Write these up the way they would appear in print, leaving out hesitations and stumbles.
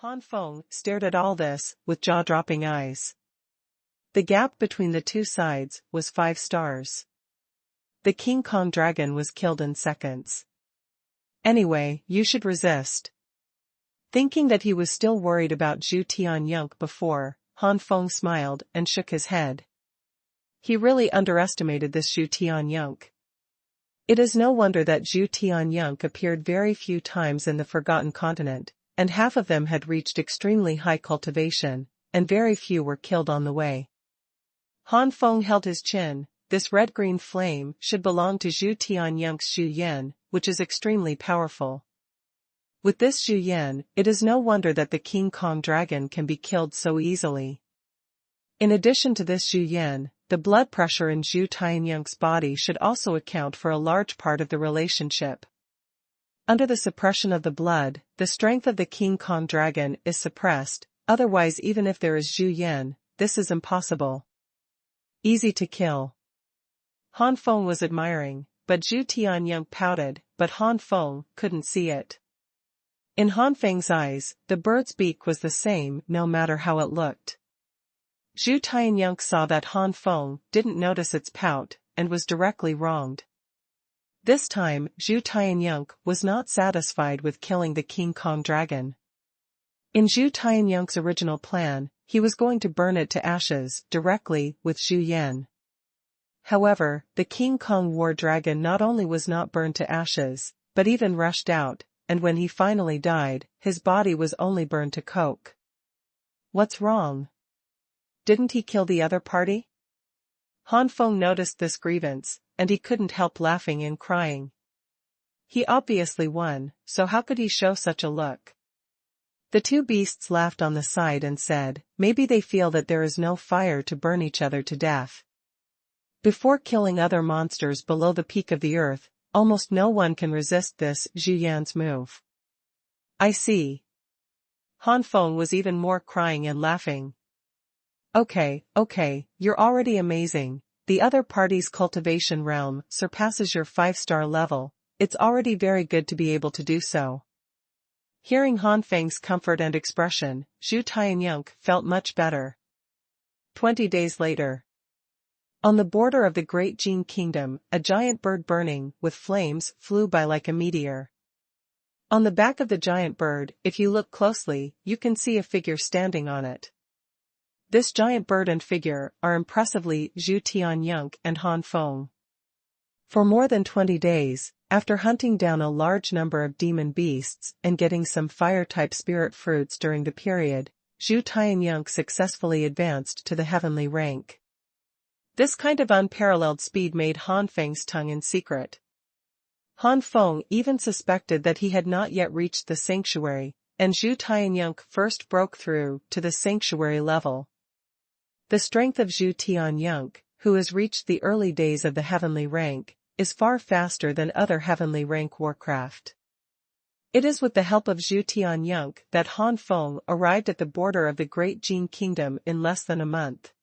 Han Feng stared at all this with jaw-dropping eyes. The gap between the two sides was 5 stars. The King Kong dragon was killed in seconds. Anyway, you should resist. Thinking that he was still worried about Zhu Tianyunk before, Han Feng smiled and shook his head. He really underestimated this Zhu Tianyunk. It is no wonder that Zhu Tianyunk appeared very few times in the Forgotten Continent, and half of them had reached extremely high cultivation, and very few were killed on the way. Han Feng held his chin. This red-green flame should belong to Zhu Tianyunk's Zhu Yan, which is extremely powerful. With this Zhu Yan, it is no wonder that the King Kong dragon can be killed so easily. In addition to this Zhu Yan, the blood pressure in Zhu Tianyunk's body should also account for a large part of the relationship. Under the suppression of the blood, the strength of the King Kong dragon is suppressed, otherwise even if there is Zhu Yan, this is impossible. Easy to kill. Han Feng was admiring, but Zhu Tianyunk pouted, but Han Feng couldn't see it. In Han Feng's eyes, the bird's beak was the same no matter how it looked. Zhu Tianyunk saw that Han Feng didn't notice its pout, and was directly wronged. This time, Zhu Tianyunk was not satisfied with killing the King Kong dragon. In Zhu Tianyunk's original plan, he was going to burn it to ashes directly with Zhu Yan. However, the King Kong war dragon not only was not burned to ashes, but even rushed out, and when he finally died, his body was only burned to coke. What's wrong? Didn't he kill the other party? Han Feng noticed this grievance, and he couldn't help laughing and crying. He obviously won, so how could he show such a look? The two beasts laughed on the side and said, maybe they feel that there is no fire to burn each other to death. Before killing other monsters below the peak of the earth, almost no one can resist this Zhu Yan's move. I see. Han Feng was even more crying and laughing. Okay, you're already amazing. The other party's cultivation realm surpasses your 5-star level. It's already very good to be able to do so. Hearing Han Feng's comfort and expression, Zhu Tianyunk felt much better. 20 days later. On the border of the Great Jin Kingdom, a giant bird burning with flames flew by like a meteor. On the back of the giant bird, if you look closely, you can see a figure standing on it. This giant bird and figure are impressively Zhu Tianyunk and Han Feng. For more than 20 days, after hunting down a large number of demon beasts and getting some fire-type spirit fruits during the period, Zhu Tianyunk successfully advanced to the heavenly rank. This kind of unparalleled speed made Han Feng's tongue in secret. Han Feng even suspected that he had not yet reached the sanctuary, and Zhu Tianyunk first broke through to the sanctuary level. The strength of Zhu Tianyunk, who has reached the early days of the heavenly rank, is far faster than other heavenly rank warcraft. It is with the help of Zhu Tianyunk that Han Feng arrived at the border of the Great Jin Kingdom in less than a month.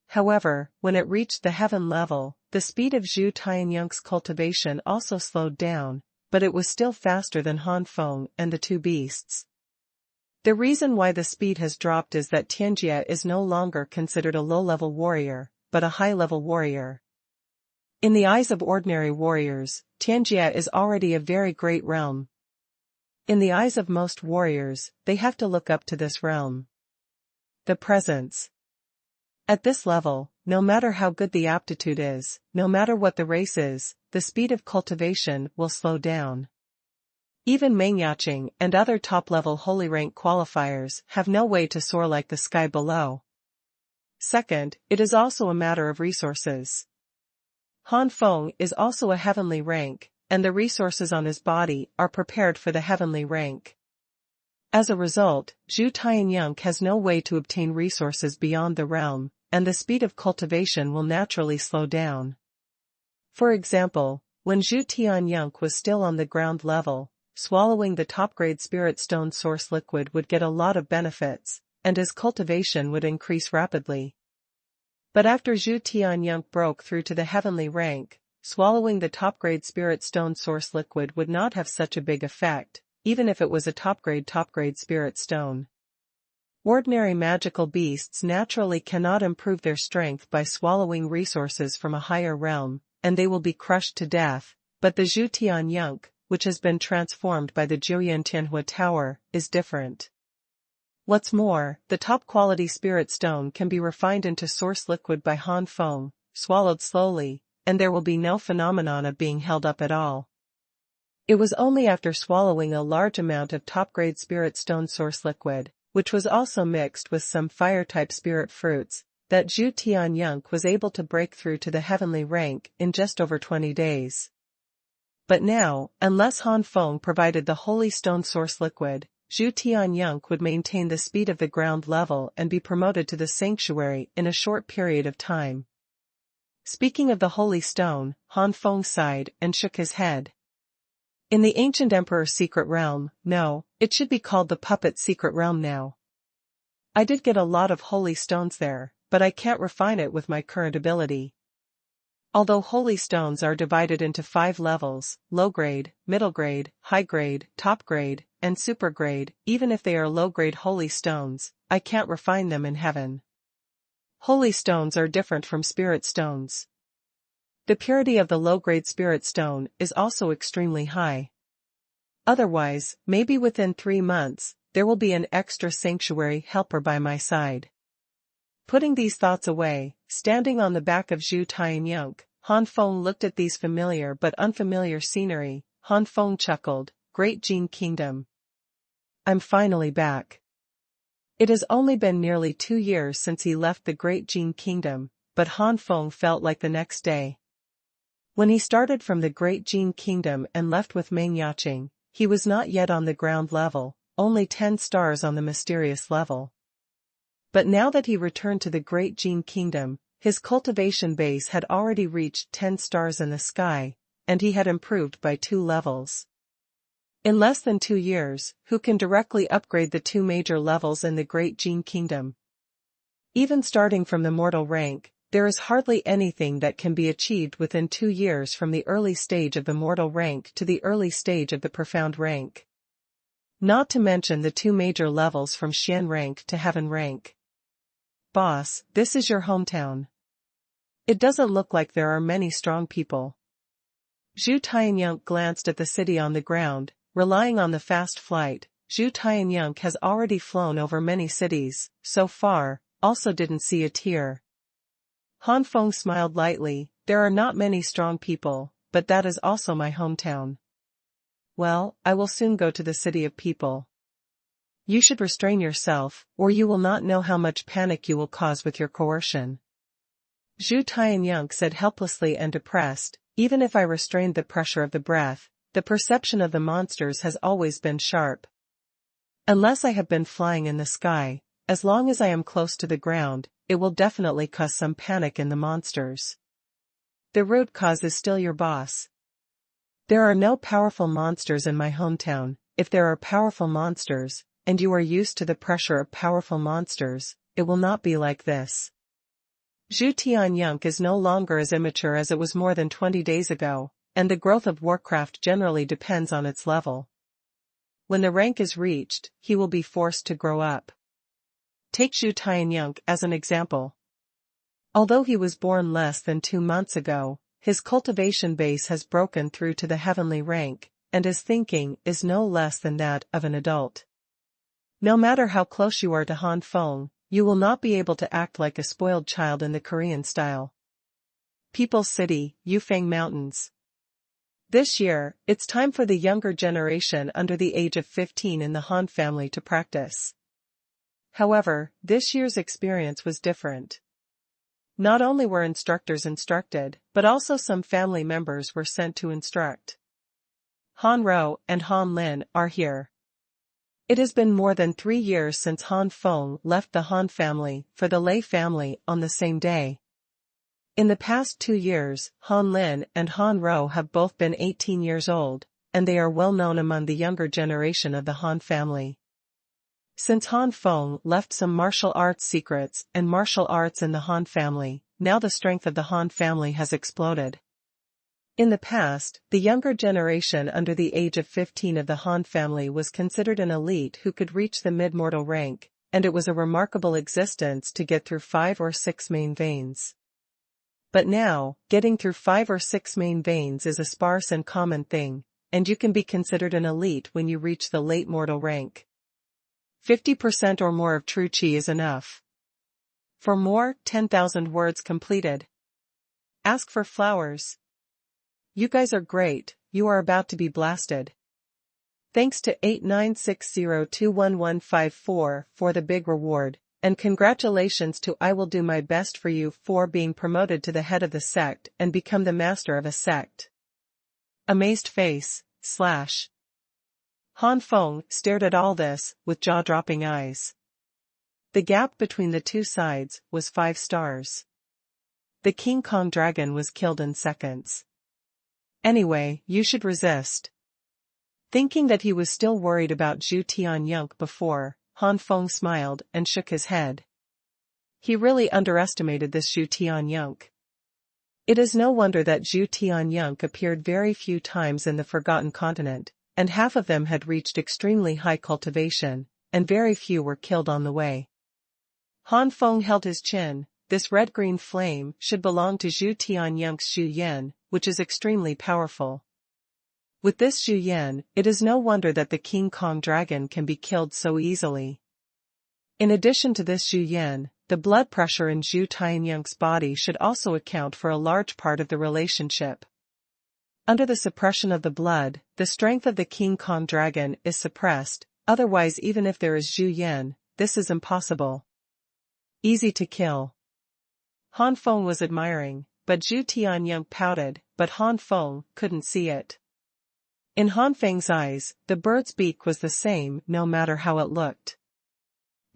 However, when it reached the heaven level, the speed of Zhu Tianyunk's cultivation also slowed down, but it was still faster than Han Feng and the two beasts. The reason why the speed has dropped is that Tianjia is no longer considered a low-level warrior, but a high-level warrior. In the eyes of ordinary warriors, Tianjia is already a very great realm. In the eyes of most warriors, they have to look up to this realm. The presence. At this level, no matter how good the aptitude is, no matter what the race is, the speed of cultivation will slow down. Even Mengyaching and other top-level holy rank qualifiers have no way to soar like the sky below. Second, it is also a matter of resources. Han Feng is also a heavenly rank, and the resources on his body are prepared for the heavenly rank. As a result, Zhu Tianyunk has no way to obtain resources beyond the realm, and the speed of cultivation will naturally slow down. For example, when Zhu Tianyunk was still on the ground level, swallowing the top-grade spirit stone source liquid would get a lot of benefits, and his cultivation would increase rapidly. But after Zhu Tianyunk broke through to the heavenly rank, swallowing the top-grade spirit stone source liquid would not have such a big effect, even if it was a top-grade spirit stone. Ordinary magical beasts naturally cannot improve their strength by swallowing resources from a higher realm, and they will be crushed to death, but the Zhu Tian Yunk, which has been transformed by the Juyan Tianhua Tower, is different. What's more, the top-quality spirit stone can be refined into source liquid by Han Feng, swallowed slowly, and there will be no phenomenon of being held up at all. It was only after swallowing a large amount of top-grade spirit stone source liquid, which was also mixed with some fire-type spirit fruits, that Zhu Tian Yunk was able to break through to the heavenly rank in just over 20 days. But now, unless Han Feng provided the holy stone source liquid, Zhu Tian Yunk would maintain the speed of the ground level and be promoted to the sanctuary in a short period of time. Speaking of the holy stone, Han Feng sighed and shook his head. In the ancient emperor's secret realm, no, it should be called the puppet's secret realm now. I did get a lot of holy stones there, but I can't refine it with my current ability. Although holy stones are divided into 5 levels, low grade, middle grade, high grade, top grade, and super grade, even if they are low grade holy stones, I can't refine them in heaven. Holy stones are different from spirit stones. The purity of the low-grade spirit stone is also extremely high. Otherwise, maybe within 3 months, there will be an extra sanctuary helper by my side. Putting these thoughts away, standing on the back of Zhu Tian Yunk, Han Feng looked at these familiar but unfamiliar scenery. Han Feng chuckled, Great Jin Kingdom. I'm finally back. It has only been nearly 2 years since he left the Great Jin Kingdom, but Han Feng felt like the next day. When he started from the Great Jin Kingdom and left with Meng Yaqing, he was not yet on the ground level, only 10 stars on the mysterious level. But now that he returned to the Great Jin Kingdom, his cultivation base had already reached 10 stars in the sky, and he had improved by 2 levels. In less than 2 years, who can directly upgrade the 2 major levels in the Great Jin Kingdom? Even starting from the mortal rank, there is hardly anything that can be achieved within 2 years from the early stage of the mortal rank to the early stage of the profound rank. Not to mention the 2 major levels from Xian rank to heaven rank. Boss, this is your hometown. It doesn't look like there are many strong people. Zhu Tianyunk glanced at the city on the ground, relying on the fast flight. Zhu Tianyunk has already flown over many cities, so far, also didn't see a tear. Han Feng smiled lightly, there are not many strong people, but that is also my hometown. Well, I will soon go to the city of people. You should restrain yourself, or you will not know how much panic you will cause with your coercion. Zhu Tianyunk said helplessly and depressed, even if I restrained the pressure of the breath, the perception of the monsters has always been sharp. Unless I have been flying in the sky, as long as I am close to the ground, it will definitely cause some panic in the monsters. The root cause is still your boss. There are no powerful monsters in my hometown. If there are powerful monsters, and you are used to the pressure of powerful monsters, it will not be like this. Zhu Tianyunk is no longer as immature as it was more than 20 days ago, and the growth of Warcraft generally depends on its level. When the rank is reached, he will be forced to grow up. Take Zhu Tianyunk as an example. Although he was born less than 2 months ago, his cultivation base has broken through to the heavenly rank, and his thinking is no less than that of an adult. No matter how close you are to Han Feng, you will not be able to act like a spoiled child in the Korean style. People's City, Yufeng Mountains. This year, it's time for the younger generation under the age of 15 in the Han family to practice. However, this year's experience was different. Not only were instructors instructed, but also some family members were sent to instruct. Han Ro and Han Lin are here. It has been more than 3 years since Han Feng left the Han family for the Lei family on the same day. In the past 2 years, Han Lin and Han Ro have both been 18 years old, and they are well known among the younger generation of the Han family. Since Han Feng left some martial arts secrets and martial arts in the Han family, now the strength of the Han family has exploded. In the past, the younger generation under the age of 15 of the Han family was considered an elite who could reach the mid-mortal rank, and it was a remarkable existence to get through 5 or 6 main veins. But now, getting through 5 or 6 main veins is a sparse and common thing, and you can be considered an elite when you reach the late mortal rank. 50% or more of true Chi is enough. For more, 10,000 words completed. Ask for flowers. You guys are great, you are about to be blasted. Thanks to 8960211154 for the big reward, and congratulations to I will do my best for you for being promoted to the head of the sect and become the master of a sect. Amazed face, / Han Feng stared at all this with jaw-dropping eyes. The gap between the two sides was 5 stars. The King Kong dragon was killed in seconds. Anyway, you should resist. Thinking that he was still worried about Zhu Tianyunk before, Han Feng smiled and shook his head. He really underestimated this Zhu Tianyunk. It is no wonder that Zhu Tianyunk appeared very few times in the Forgotten Continent, and half of them had reached extremely high cultivation, and very few were killed on the way. Han Feng held his chin. This red-green flame should belong to Zhu Tianyunk's Zhu Yan, which is extremely powerful. With this Zhu Yan, it is no wonder that the King Kong dragon can be killed so easily. In addition to this Zhu Yan, the blood pressure in Zhu Tianyunk's body should also account for a large part of the relationship. Under the suppression of the blood, the strength of the King Kong dragon is suppressed, otherwise even if there is Zhu Yan, this is impossible. Easy to kill. Han Feng was admiring, but Zhu Tianyunk pouted, but Han Feng couldn't see it. In Han Feng's eyes, the bird's beak was the same no matter how it looked.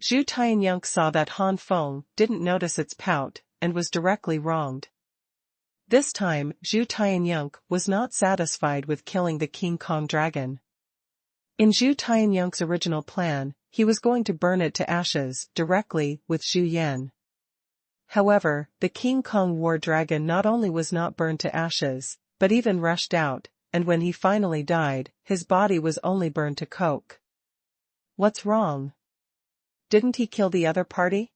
Zhu Tianyunk saw that Han Feng didn't notice its pout, and was directly wronged. This time, Zhu Tianyunk was not satisfied with killing the King Kong dragon. In Zhu Tianyunk's original plan, he was going to burn it to ashes directly with Zhu Yan. However, the King Kong war dragon not only was not burned to ashes, but even rushed out, and when he finally died, his body was only burned to coke. What's wrong? Didn't he kill the other party?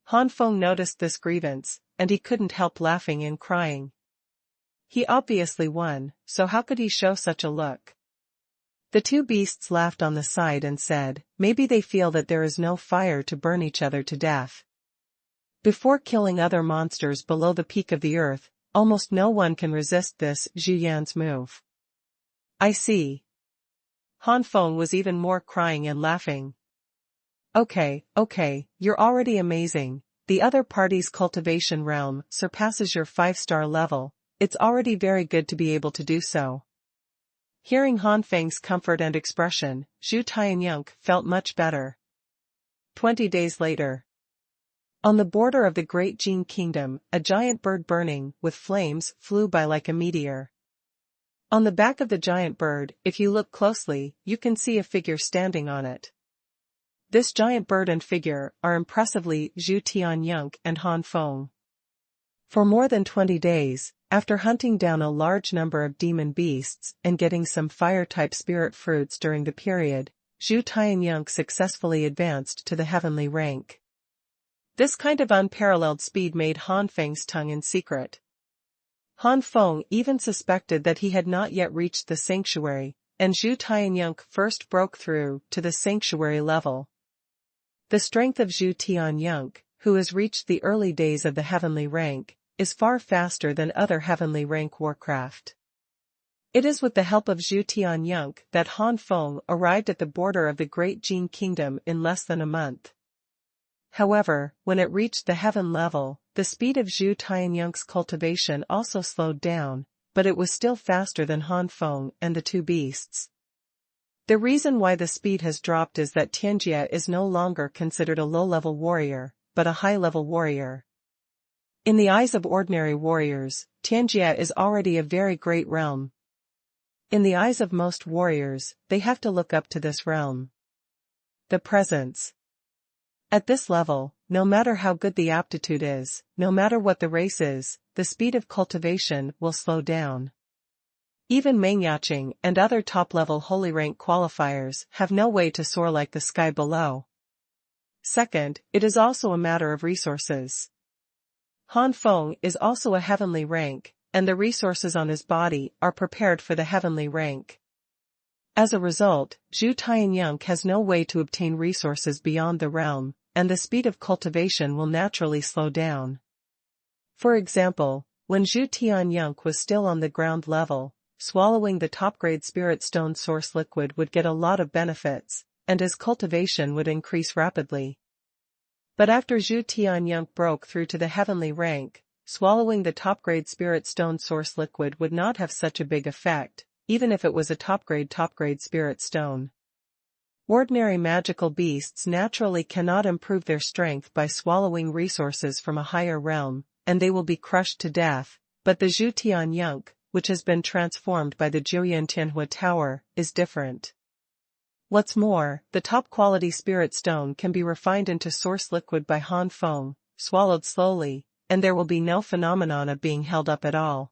Han Feng noticed this grievance, and he couldn't help laughing and crying. He obviously won, so how could he show such a look? The two beasts laughed on the side and said, maybe they feel that there is no fire to burn each other to death. Before killing other monsters below the peak of the earth, almost no one can resist this Zhu Yan's move. I see. Han Feng was even more crying and laughing. Okay, you're already amazing. The other party's cultivation realm surpasses your 5-star level. It's already very good to be able to do so. Hearing Han Feng's comfort and expression, Zhu Tianyunk felt much better. 20 days later. On the border of the Great Jin Kingdom, a giant bird burning with flames flew by like a meteor. On the back of the giant bird, if you look closely, you can see a figure standing on it. This giant bird and figure are impressively Zhu Tianyunk and Han Feng. For more than 20 days, after hunting down a large number of demon beasts and getting some fire-type spirit fruits during the period, Zhu Tianyunk successfully advanced to the heavenly rank. This kind of unparalleled speed made Han Feng's tongue in secret. Han Feng even suspected that he had not yet reached the sanctuary, and Zhu Tianyunk first broke through to the sanctuary level. The strength of Zhu Tianyunk, who has reached the early days of the heavenly rank, is far faster than other heavenly rank warcraft. It is with the help of Zhu Tianyunk that Han Feng arrived at the border of the Great Jin Kingdom in less than a month. However, when it reached the heaven level, the speed of Zhu Tianyunk's cultivation also slowed down, but it was still faster than Han Feng and the two beasts. The reason why the speed has dropped is that Tianjia is no longer considered a low-level warrior, but a high-level warrior. In the eyes of ordinary warriors, Tianjia is already a very great realm. In the eyes of most warriors, they have to look up to this realm. The presence. At this level, no matter how good the aptitude is, no matter what the race is, the the speed of cultivation will slow down. Even Mengyaching and other top-level holy rank qualifiers have no way to soar like the sky below. Second, it is also a matter of resources. Han Feng is also a heavenly rank, and the resources on his body are prepared for the heavenly rank. As a result, Zhu Tianyunk has no way to obtain resources beyond the realm, and the speed of cultivation will naturally slow down. For example, when Zhu Tianyunk was still on the ground level, swallowing the top-grade spirit stone source liquid would get a lot of benefits, and his cultivation would increase rapidly. But after Zhu Tianyunk broke through to the heavenly rank, swallowing the top-grade spirit stone source liquid would not have such a big effect, even if it was a top-grade spirit stone. Ordinary magical beasts naturally cannot improve their strength by swallowing resources from a higher realm, and they will be crushed to death, but the Zhu Tianyunk, which has been transformed by the Xuanhuan Tower, is different. What's more, the top-quality spirit stone can be refined into source liquid by Han Feng, swallowed slowly, and there will be no phenomenon of being held up at all.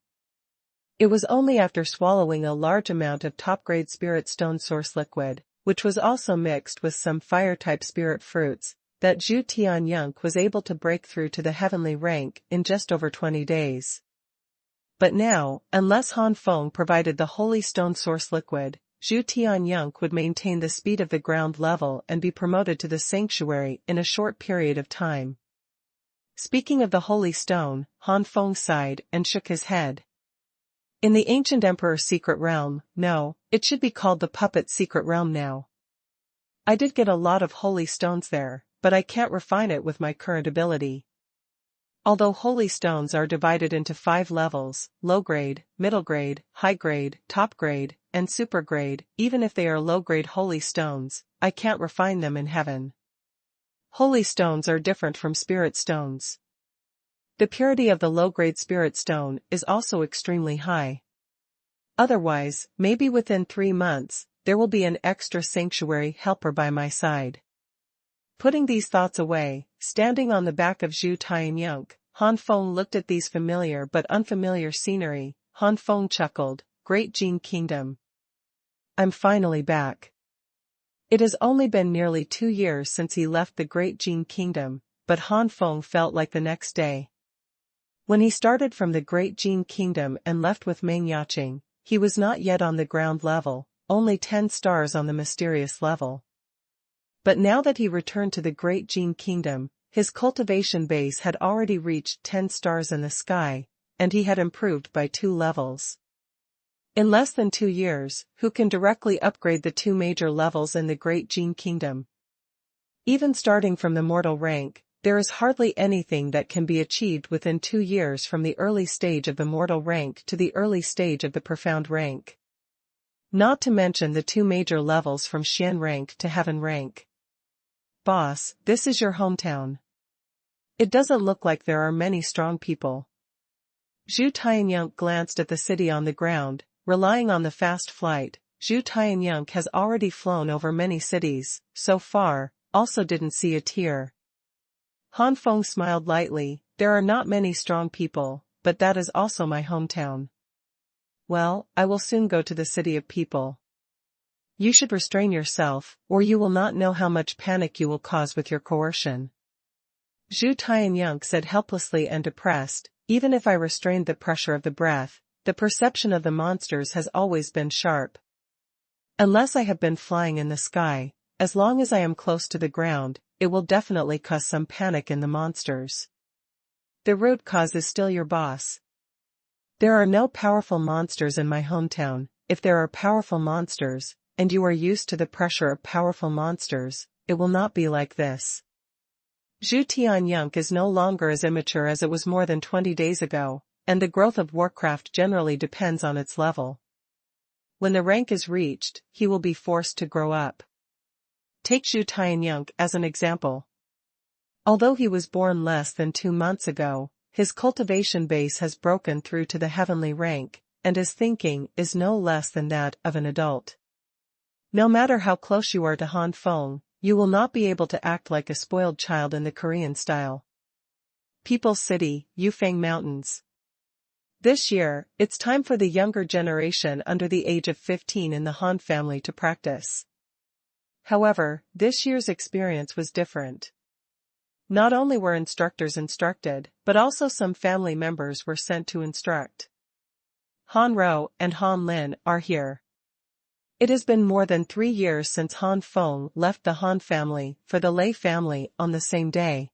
It was only after swallowing a large amount of top-grade spirit stone source liquid, which was also mixed with some fire-type spirit fruits, that Zhu Tianyunk was able to break through to the heavenly rank in just over 20 days. But now, unless Han Feng provided the holy stone source liquid, Zhu Tianyunk would maintain the speed of the ground level and be promoted to the sanctuary in a short period of time. Speaking of the holy stone, Han Feng sighed and shook his head. In the ancient emperor's secret realm, no, it should be called the puppet secret realm now. I did get a lot of holy stones there, but I can't refine it with my current ability. Although holy stones are divided into 5 levels, low grade, middle grade, high grade, top grade, and super grade, even if they are low grade holy stones, I can't refine them in heaven. Holy stones are different from spirit stones. The purity of the low-grade spirit stone is also extremely high. Otherwise, maybe within 3 months, there will be an extra sanctuary helper by my side. Putting these thoughts away, standing on the back of Zhu Tianyunk, Han Feng looked at these familiar but unfamiliar scenery. Han Feng chuckled, Great Jin Kingdom. I'm finally back. It has only been nearly 2 years since he left the Great Jin Kingdom, but Han Feng felt like the next day. When he started from the Great Jin Kingdom and left with Mengyaching, he was not yet on the ground level, only 10 stars on the mysterious level. But now that he returned to the Great Jin Kingdom, his cultivation base had already reached 10 stars in the sky, and he had improved by 2 levels. In less than 2 years, who can directly upgrade the 2 major levels in the Great Jin Kingdom? Even starting from the mortal rank, there is hardly anything that can be achieved within 2 years from the early stage of the mortal rank to the early stage of the profound rank. Not to mention the 2 major levels from Xian rank to heaven rank. Boss, this is your hometown. It doesn't look like there are many strong people. Zhu Tianyunk glanced at the city on the ground, relying on the fast flight. Zhu Tianyunk has already flown over many cities, so far, also didn't see a tear. Han Feng smiled lightly, there are not many strong people, but that is also my hometown. Well, I will soon go to the city of people. You should restrain yourself, or you will not know how much panic you will cause with your coercion. Zhu Tianyunk said helplessly and depressed, even if I restrained the pressure of the breath, the perception of the monsters has always been sharp. Unless I have been flying in the sky, as long as I am close to the ground, it will definitely cause some panic in the monsters. The root cause is still your boss. There are no powerful monsters in my hometown. If there are powerful monsters, and you are used to the pressure of powerful monsters, it will not be like this. Zhu Tianyunk is no longer as immature as it was more than 20 days ago, and the growth of Warcraft generally depends on its level. When the rank is reached, he will be forced to grow up. Take Zhu Tianyunk as an example. Although he was born less than 2 months ago, his cultivation base has broken through to the heavenly rank, and his thinking is no less than that of an adult. No matter how close you are to Han Feng, you will not be able to act like a spoiled child in the Korean style. People's City, Yufeng Mountains. This year, it's time for the younger generation under the age of 15 in the Han family to practice. However, this year's experience was different. Not only were instructors instructed, but also some family members were sent to instruct. Han Rou and Han Lin are here. It has been more than 3 years since Han Feng left the Han family for the Lei family on the same day.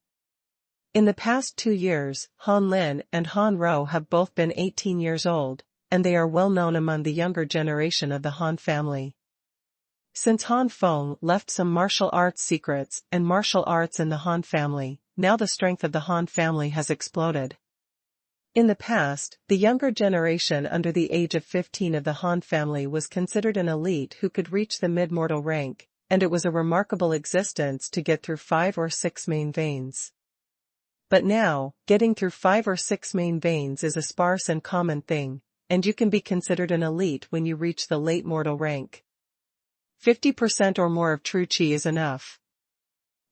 In the past 2 years, Han Lin and Han Rou have both been 18 years old, and they are well known among the younger generation of the Han family. Since Han Feng left some martial arts secrets and martial arts in the Han family, now the strength of the Han family has exploded. In the past, the younger generation under the age of 15 of the Han family was considered an elite who could reach the mid-mortal rank, and it was a remarkable existence to get through 5 or 6 main veins. But now, getting through 5 or 6 main veins is a sparse and common thing, and you can be considered an elite when you reach the late mortal rank. 50% or more of true Qi is enough.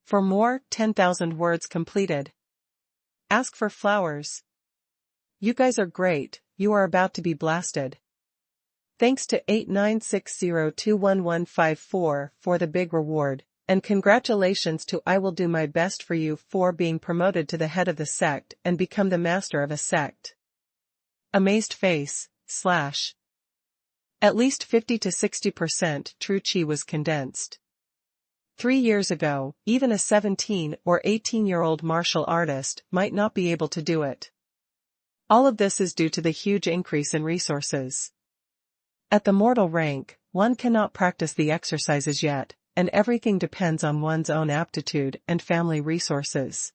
For more, 10,000 words completed. Ask for flowers. You guys are great, you are about to be blasted. Thanks to 8960211154 for the big reward, and congratulations to I Will Do My Best for You for being promoted to the head of the sect and become the master of a sect. Amazed face, / At least 50 to 60% true Qi was condensed. 3 years ago, even a 17 or 18-year-old martial artist might not be able to do it. All of this is due to the huge increase in resources. At the mortal rank, one cannot practice the exercises yet, and everything depends on one's own aptitude and family resources.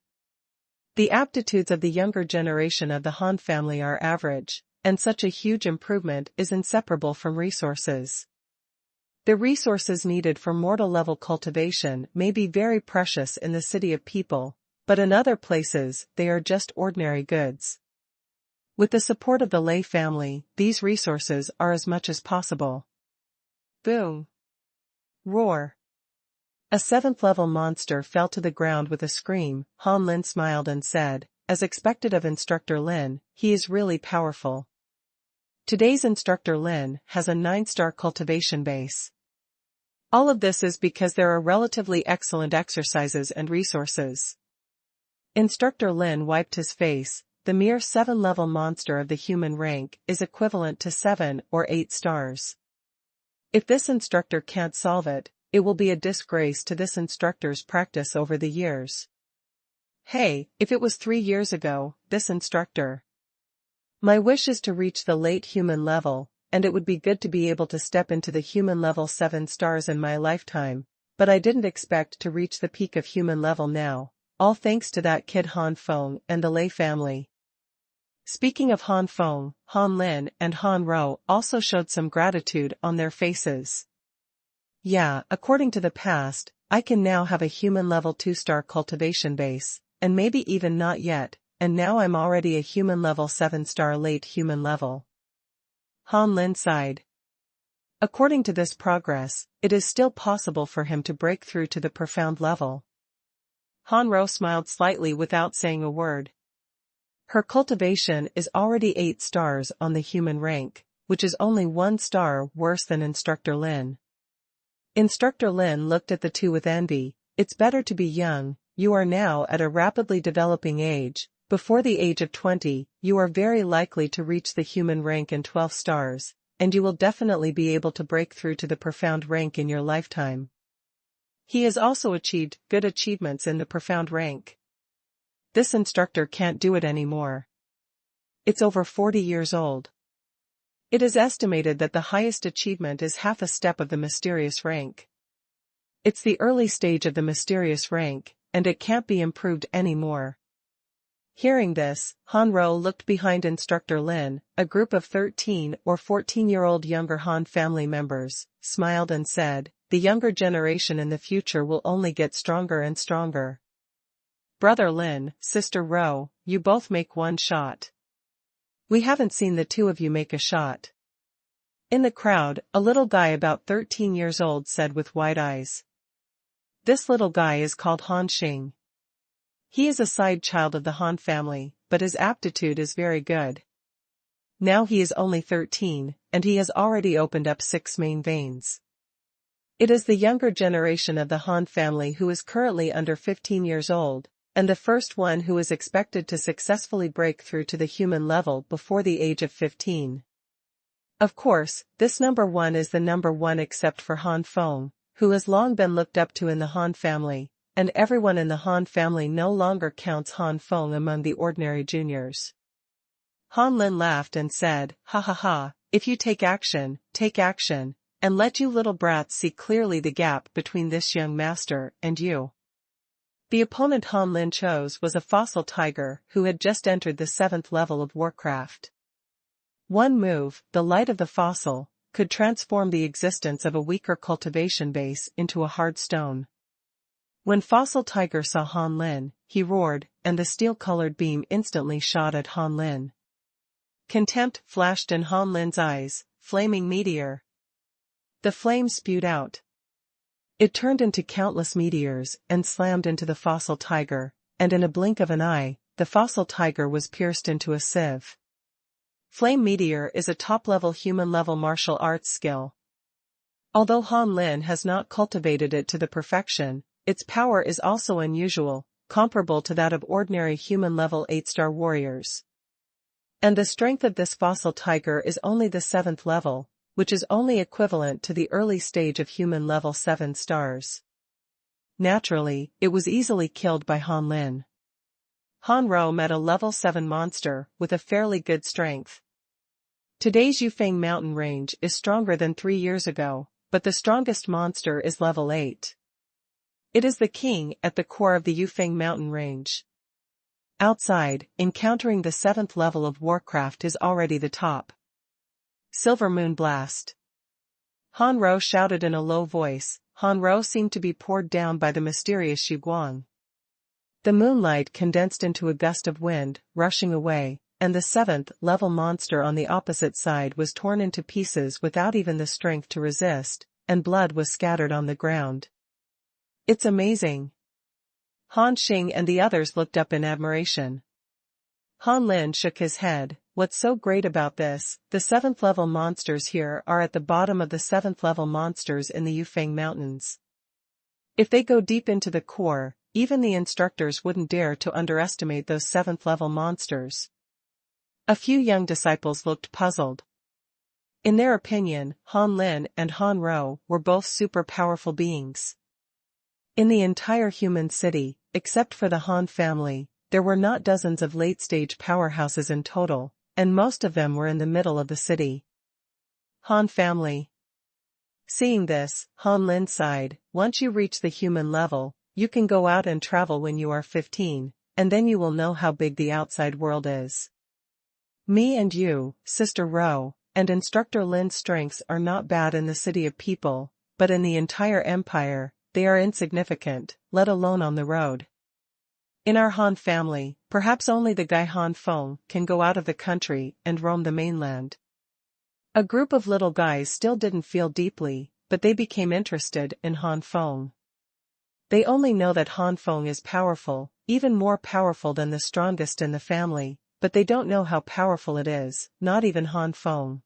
The aptitudes of the younger generation of the Han family are average, and such a huge improvement is inseparable from resources. The resources needed for mortal-level cultivation may be very precious in the city of people, but in other places they are just ordinary goods. With the support of the Lei family, these resources are as much as possible. Boom! Roar! A 7th-level monster fell to the ground with a scream. Han Lin smiled and said, as expected of Instructor Lin, he is really powerful. Today's Instructor Lin has a 9-star cultivation base. All of this is because there are relatively excellent exercises and resources. Instructor Lin wiped his face. The mere 7-level monster of the human rank is equivalent to 7 or 8 stars. If this instructor can't solve it, it will be a disgrace to this instructor's practice over the years. Hey, if it was 3 years ago, this instructor. My wish is to reach the late human level, and it would be good to be able to step into the human level 7 stars in my lifetime, but I didn't expect to reach the peak of human level now, all thanks to that kid Han Feng and the Lei family. Speaking of Han Feng, Han Lin and Han Rou also showed some gratitude on their faces. Yeah, according to the past, I can now have a human level 2-star cultivation base, and maybe even not yet, and now I'm already a human level 7-star late human level. Han Lin sighed. According to this progress, it is still possible for him to break through to the profound level. Han Rou smiled slightly without saying a word. Her cultivation is already 8 stars on the human rank, which is only 1 star worse than Instructor Lin. Instructor Lin looked at the two with envy. It's better to be young, you are now at a rapidly developing age. Before the age of 20, you are very likely to reach the human rank in 12 stars, and you will definitely be able to break through to the profound rank in your lifetime. He has also achieved good achievements in the profound rank. This instructor can't do it anymore. It's over 40 years old. It is estimated that the highest achievement is half a step of the mysterious rank. It's the early stage of the mysterious rank, and it can't be improved anymore. Hearing this, Han Rou looked behind Instructor Lin. A group of 13 or 14-year-old younger Han family members, smiled and said, the younger generation in the future will only get stronger and stronger. Brother Lin, Sister Rou, you both make one shot. We haven't seen the two of you make a shot. In the crowd, a little guy about 13 years old said with wide eyes. This little guy is called Han Xing. He is a side child of the Han family, but his aptitude is very good. Now he is only 13, and he has already opened up 6 main veins. It is the younger generation of the Han family who is currently under 15 years old, and the first one who is expected to successfully break through to the human level before the age of 15. Of course, this number 1 is the number 1 except for Han Feng, who has long been looked up to in the Han family, and everyone in the Han family no longer counts Han Feng among the ordinary juniors. Han Lin laughed and said, "Ha ha ha, if you take action, and let you little brats see clearly the gap between this young master and you." The opponent Han Lin chose was a fossil tiger who had just entered the 7th level of Warcraft. One move, the light of the fossil, could transform the existence of a weaker cultivation base into a hard stone. When Fossil Tiger saw Han Lin, he roared, and the steel-colored beam instantly shot at Han Lin. Contempt flashed in Han Lin's eyes, flaming meteor. The flame spewed out. It turned into countless meteors and slammed into the Fossil Tiger, and in a blink of an eye, the Fossil Tiger was pierced into a sieve. Flame Meteor is a top-level human-level martial arts skill. Although Han Lin has not cultivated it to the perfection, its power is also unusual, comparable to that of ordinary human-level 8-star warriors. And the strength of this Fossil Tiger is only the 7th level, which is only equivalent to the early stage of human level 7 stars. Naturally, it was easily killed by Han Lin. Han Ro met a level 7 monster with a fairly good strength. Today's Yufeng mountain range is stronger than 3 years ago, but the strongest monster is level 8. It is the king at the core of the Yufeng mountain range. Outside, encountering the 7th level of Warcraft is already the top. Silver Moon Blast. Han Ro shouted in a low voice. Han Ro seemed to be poured down by the mysterious Xuanhuan. The moonlight condensed into a gust of wind, rushing away, and the 7th level monster on the opposite side was torn into pieces without even the strength to resist, and blood was scattered on the ground. It's amazing. Han Xing and the others looked up in admiration. Han Lin shook his head. What's so great about this? The 7th level monsters here are at the bottom of the 7th level monsters in the Yufeng Mountains. If they go deep into the core, even the instructors wouldn't dare to underestimate those 7th level monsters. A few young disciples looked puzzled. In their opinion, Han Lin and Han Ro were both super powerful beings. In the entire human city, except for the Han family, there were not dozens of late-stage powerhouses in total, and most of them were in the middle of the city. Han family. Seeing this, Han Lin sighed. Once you reach the human level, you can go out and travel when you are 15, and then you will know how big the outside world is. Me and you, Sister Ro, and Instructor Lin's strengths are not bad in the city of people, but in the entire empire, they are insignificant, let alone on the road. In our Han family, perhaps only the guy Han Feng can go out of the country and roam the mainland. A group of little guys still didn't feel deeply, but they became interested in Han Feng. They only know that Han Feng is powerful, even more powerful than the strongest in the family, but they don't know how powerful it is, not even Han Feng.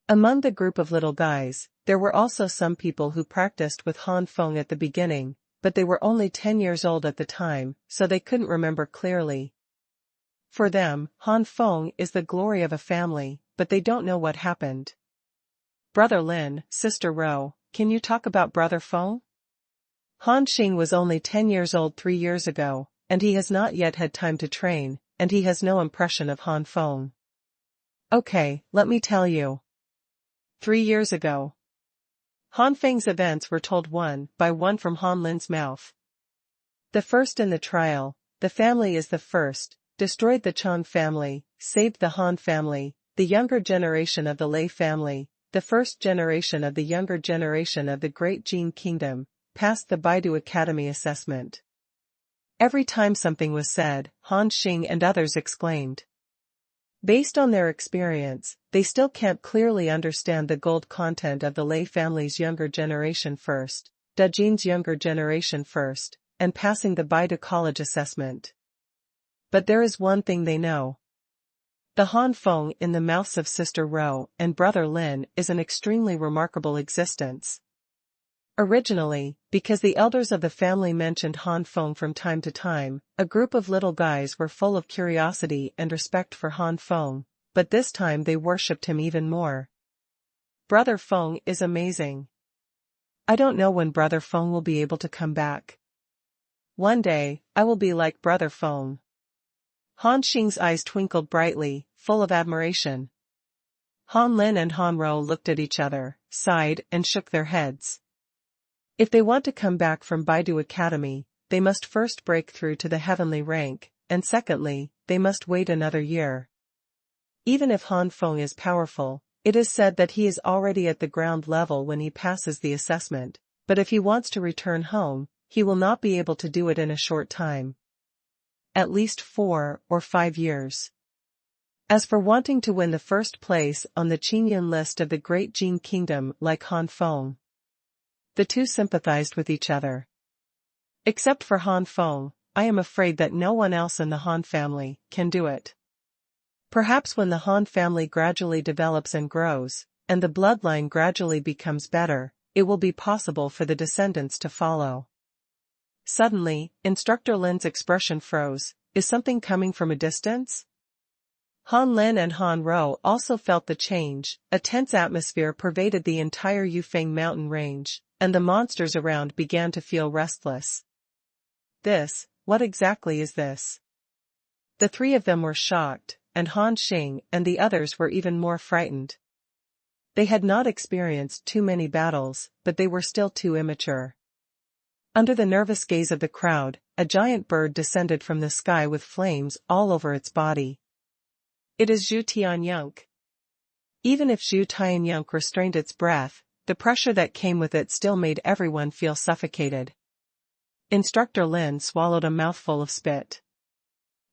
Among the group of little guys, there were also some people who practiced with Han Feng at the beginning, but they were only 10 years old at the time, so they couldn't remember clearly. For them, Han Feng is the glory of a family, but they don't know what happened. Brother Lin, Sister Ro, can you talk about Brother Feng? Han Xing was only 10 years old 3 years ago, and he has not yet had time to train, and he has no impression of Han Feng. Okay, let me tell you. 3 years ago. Han Feng's events were told one by one from Han Lin's mouth. The first in the trial, the family is the first, destroyed the Chang family, saved the Han family, the younger generation of the Lei family, the first generation of the younger generation of the Great Jin Kingdom, passed the Baidu Academy assessment. Every time something was said, Han Xing and others exclaimed. Based on their experience, they still can't clearly understand the gold content of the Lei family's younger generation first, Da Jin's younger generation first, and passing the Baidu College assessment. But there is one thing they know. The Han Feng in the mouths of Sister Ro and Brother Lin is an extremely remarkable existence. Originally, because the elders of the family mentioned Han Feng from time to time, a group of little guys were full of curiosity and respect for Han Feng, but this time they worshipped him even more. Brother Feng is amazing. I don't know when Brother Feng will be able to come back. One day, I will be like Brother Feng. Han Xing's eyes twinkled brightly, full of admiration. Han Lin and Han Ro looked at each other, sighed and shook their heads. If they want to come back from Baidu Academy, they must first break through to the heavenly rank, and secondly, they must wait another year. Even if Han Feng is powerful, it is said that he is already at the ground level when he passes the assessment, but if he wants to return home, he will not be able to do it in a short time. At least 4 or 5 years. As for wanting to win the first place on the Qingyun list of the Great Jin Kingdom like Han Feng, the two sympathized with each other. Except for Han Feng, I am afraid that no one else in the Han family can do it. Perhaps when the Han family gradually develops and grows, and the bloodline gradually becomes better, it will be possible for the descendants to follow. Suddenly, Instructor Lin's expression froze. Is something coming from a distance? Han Lin and Han Ro also felt the change. A tense atmosphere pervaded the entire Yufeng mountain range, and the monsters around began to feel restless. What exactly is this? The three of them were shocked, and Han Xing and the others were even more frightened. They had not experienced too many battles, but they were still too immature. Under the nervous gaze of the crowd, a giant bird descended from the sky with flames all over its body. It is Zhu Tianyunk. Even if Zhu Tianyunk restrained its breath, the pressure that came with it still made everyone feel suffocated. Instructor Lin swallowed a mouthful of spit.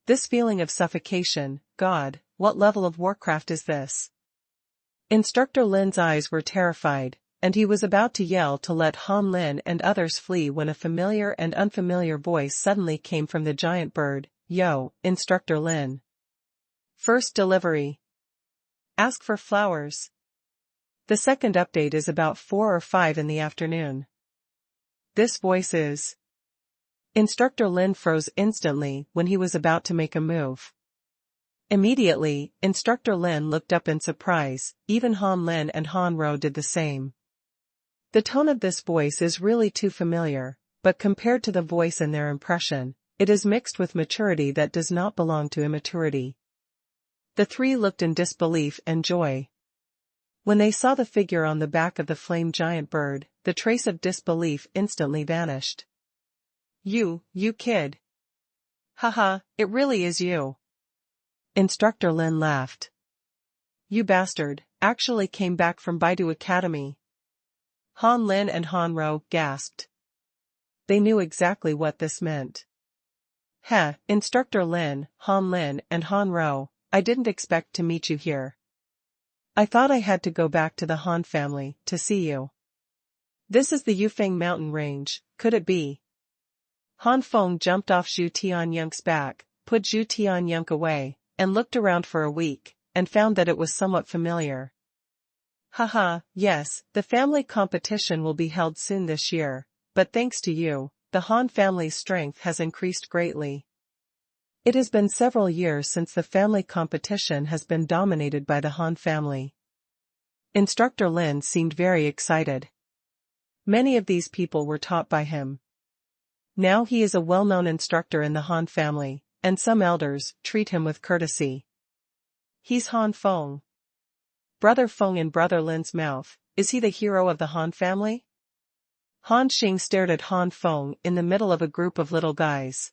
This feeling of suffocation, God, what level of warcraft is this? Instructor Lin's eyes were terrified, and he was about to yell to let Han Lin and others flee when a familiar and unfamiliar voice suddenly came from the giant bird. Yo, Instructor Lin. First delivery. Ask for flowers. The second update is about 4 or 5 in the afternoon. This voice is. Instructor Lin froze instantly when he was about to make a move. Immediately, Instructor Lin looked up in surprise. Even Han Lin and Han Ro did the same. The tone of this voice is really too familiar, but compared to the voice in their impression, it is mixed with maturity that does not belong to immaturity. The three looked in disbelief and joy. When they saw the figure on the back of the flame giant bird, the trace of disbelief instantly vanished. You kid. Haha, it really is you. Instructor Lin laughed. You bastard, actually came back from Baidu Academy. Han Lin and Han Ro gasped. They knew exactly what this meant. Heh, Instructor Lin, Han Lin and Han Ro, I didn't expect to meet you here. I thought I had to go back to the Han family to see you. This is the Yufeng mountain range, could it be? Han Feng jumped off Zhu Tianyunk's back, put Zhu Tianyunk away, and looked around for a week, and found that it was somewhat familiar. Haha, yes, the family competition will be held soon this year, but thanks to you, the Han family's strength has increased greatly. It has been several years since the family competition has been dominated by the Han family. Instructor Lin seemed very excited. Many of these people were taught by him. Now he is a well-known instructor in the Han family, and some elders treat him with courtesy. He's Han Feng. Brother Feng in Brother Lin's mouth, is he the hero of the Han family? Han Xing stared at Han Feng in the middle of a group of little guys.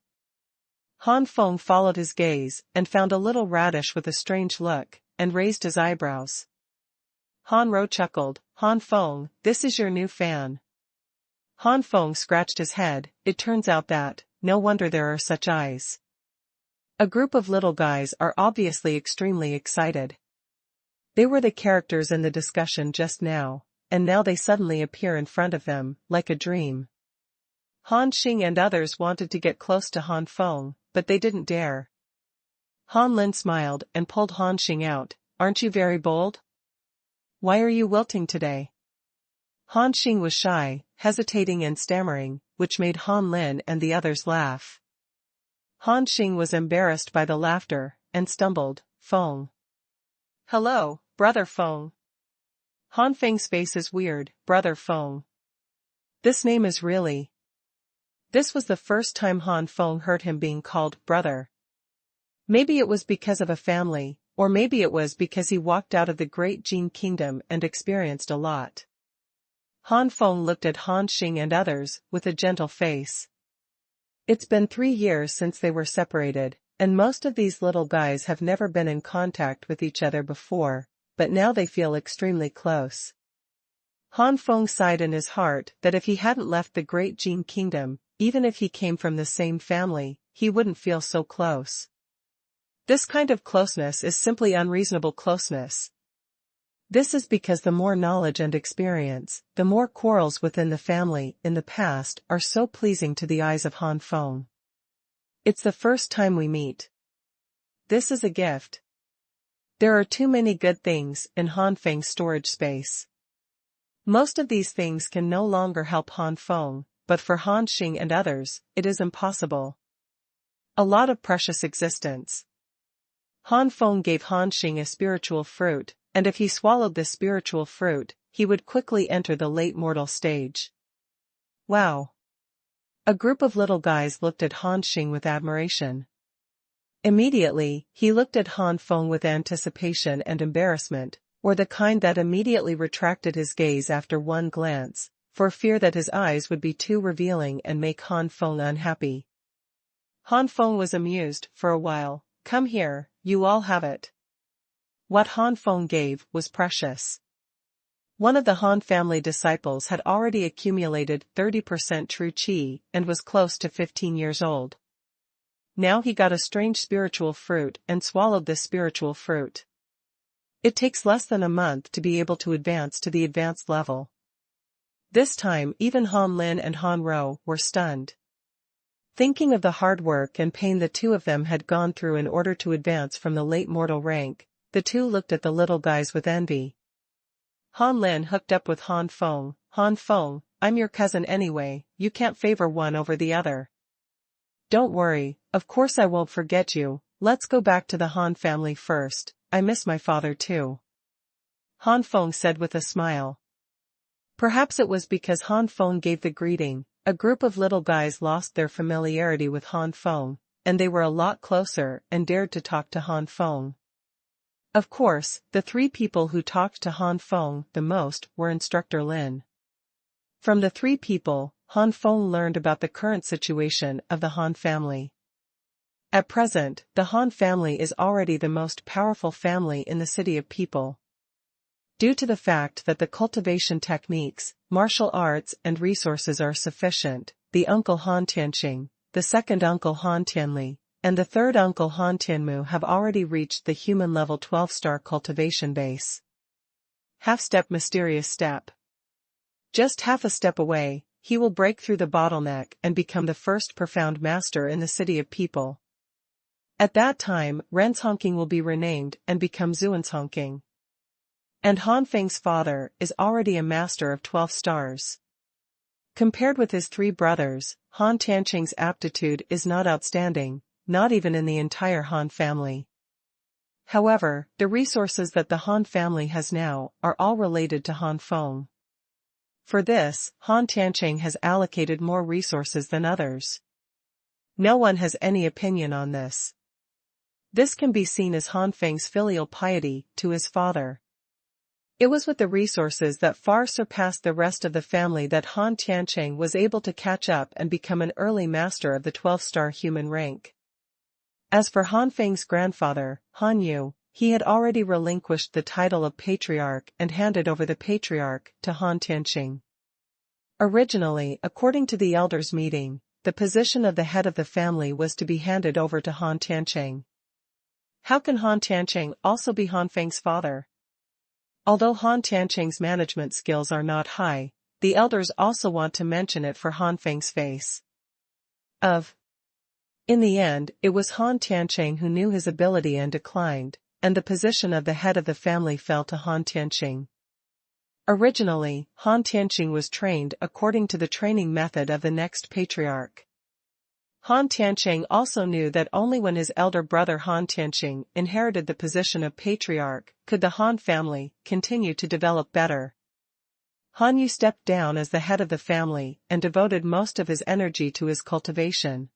Han Feng followed his gaze and found a little radish with a strange look, and raised his eyebrows. Han Ro chuckled, Han Feng, this is your new fan. Han Feng scratched his head. It turns out that, no wonder there are such eyes. A group of little guys are obviously extremely excited. They were the characters in the discussion just now, and now they suddenly appear in front of them, like a dream. Han Xing and others wanted to get close to Han Feng, but they didn't dare. Han Lin smiled and pulled Han Xing out. Aren't you very bold? Why are you wilting today? Han Xing was shy, hesitating and stammering, which made Han Lin and the others laugh. Han Xing was embarrassed by the laughter, and stumbled. Feng. Hello, Brother Feng. Han Feng's face is weird, Brother Feng. This name is really... This was the first time Han Feng heard him being called brother. Maybe it was because of a family, or maybe it was because he walked out of the great Jin kingdom and experienced a lot. Han Feng looked at Han Xing and others with a gentle face. It's been 3 years since they were separated, and most of these little guys have never been in contact with each other before, but now they feel extremely close. Han Feng sighed in his heart that if he hadn't left the great Jin kingdom, even if he came from the same family, he wouldn't feel so close. This kind of closeness is simply unreasonable closeness. This is because the more knowledge and experience, the more quarrels within the family in the past are so pleasing to the eyes of Han Feng. It's the first time we meet. This is a gift. There are too many good things in Han Feng's storage space. Most of these things can no longer help Han Feng, but for Han Xing and others, it is impossible. A lot of precious existence. Han Feng gave Han Xing a spiritual fruit, and if he swallowed this spiritual fruit, he would quickly enter the late mortal stage. Wow! A group of little guys looked at Han Xing with admiration. Immediately, he looked at Han Feng with anticipation and embarrassment, or the kind that immediately retracted his gaze after one glance, for fear that his eyes would be too revealing and make Han Feng unhappy. Han Feng was amused for a while. Come here, you all have it. What Han Feng gave was precious. One of the Han family disciples had already accumulated 30% true Qi and was close to 15 years old. Now he got a strange spiritual fruit and swallowed this spiritual fruit. It takes less than a month to be able to advance to the advanced level. This time even Han Lin and Han Ro were stunned. Thinking of the hard work and pain the two of them had gone through in order to advance from the late mortal rank, the two looked at the little guys with envy. Han Lin hooked up with Han Feng. Han Feng, I'm your cousin anyway, you can't favor one over the other. Don't worry, of course I won't forget you, let's go back to the Han family first, I miss my father too. Han Feng said with a smile. Perhaps it was because Han Feng gave the greeting, a group of little guys lost their familiarity with Han Feng, and they were a lot closer and dared to talk to Han Feng. Of course, the 3 people who talked to Han Feng the most were Instructor Lin. From the 3 people, Han Feng learned about the current situation of the Han family. At present, the Han family is already the most powerful family in the City of People. Due to the fact that the cultivation techniques, martial arts and resources are sufficient, the uncle Han Tianqing, the second uncle Han Tianli, and the third uncle Han Tianmu have already reached the human level 12-star cultivation base. Half-step mysterious step. Just half a step away, he will break through the bottleneck and become the first profound master in the City of People. At that time, Renshongking will be renamed and become Xuanhuan. And Han Feng's father is already a master of 12 stars. Compared with his 3 brothers, Han Tianqing's aptitude is not outstanding, not even in the entire Han family. However, the resources that the Han family has now are all related to Han Feng. For this, Han Tianqing has allocated more resources than others. No one has any opinion on this. This can be seen as Han Feng's filial piety to his father. It was with the resources that far surpassed the rest of the family that Han Tianqing was able to catch up and become an early master of the 12-star human rank. As for Han Feng's grandfather, Han Yu, he had already relinquished the title of patriarch and handed over the patriarch to Han Tianqing. Originally, according to the elders' meeting, the position of the head of the family was to be handed over to Han Tianqing. How can Han Tianqing also be Han Feng's father? Although Han Tianqing's management skills are not high, the elders also want to mention it for Han Feng's face. In the end, it was Han Tianqing who knew his ability and declined, and the position of the head of the family fell to Han Tianqing. Originally, Han Tianqing was trained according to the training method of the next patriarch. Han Tianqing also knew that only when his elder brother Han Tianqing inherited the position of patriarch could the Han family continue to develop better. Han Yu stepped down as the head of the family and devoted most of his energy to his cultivation.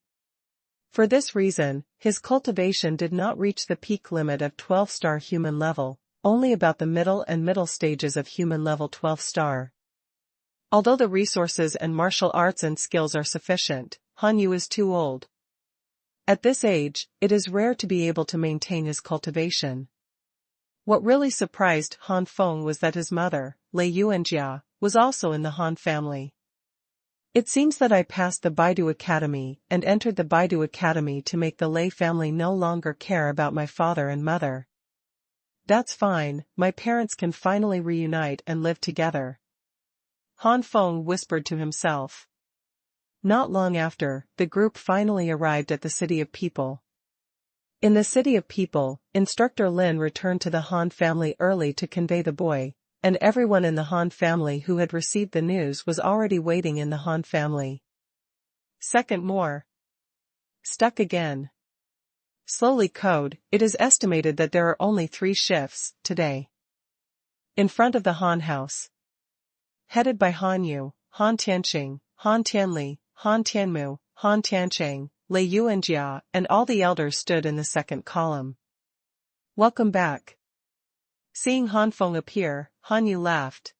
For this reason, his cultivation did not reach the peak limit of 12-star human level, only about the middle stages of human level 12-star. Although the resources and martial arts and skills are sufficient, Han Yu is too old. At this age, it is rare to be able to maintain his cultivation. What really surprised Han Feng was that his mother, Lei Yuanjia, was also in the Han family. It seems that I passed the Baidu Academy and entered the Baidu Academy to make the Lei family no longer care about my father and mother. That's fine, my parents can finally reunite and live together. Han Feng whispered to himself. Not long after, the group finally arrived at the City of People. In the City of People, Instructor Lin returned to the Han family early to convey the boy, and everyone in the Han family who had received the news was already waiting in the Han family. Second more. Stuck again. Slowly code, it is estimated that there are only 3 shifts today. In front of the Han house. Headed by Han Yu, Han Tianqing, Han Tianli, Han Tianmu, Han Tiancheng, Lei Yuanjia, and all the elders stood in the second column. Welcome back. Seeing Han Feng appear, Han Yu laughed.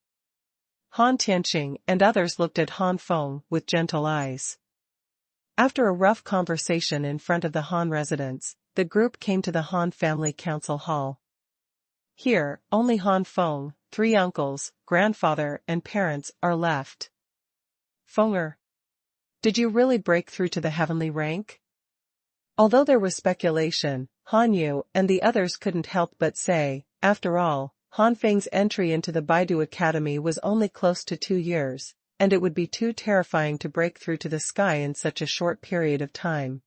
Han Tianqing and others looked at Han Feng with gentle eyes. After a rough conversation in front of the Han residence, the group came to the Han family council hall. Here, only Han Feng, 3 uncles, grandfather, and parents are left. Fenger. Did you really break through to the heavenly rank? Although there was speculation, Han Yu and the others couldn't help but say, after all, Han Feng's entry into the Baidu Academy was only close to 2 years, and it would be too terrifying to break through to the sky in such a short period of time.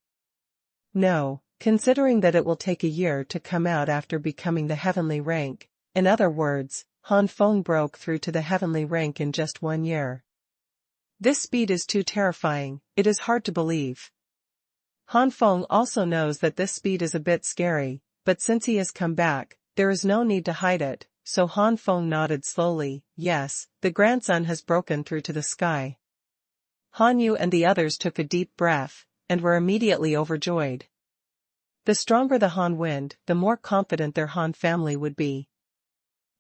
No, considering that it will take a year to come out after becoming the heavenly rank, in other words, Han Feng broke through to the heavenly rank in just 1 year. This speed is too terrifying, it is hard to believe. Han Feng also knows that this speed is a bit scary, but since he has come back, there is no need to hide it, so Han Feng nodded slowly. Yes, the grandson has broken through to the sky. Han Yu and the others took a deep breath, and were immediately overjoyed. The stronger the Han wind, the more confident their Han family would be.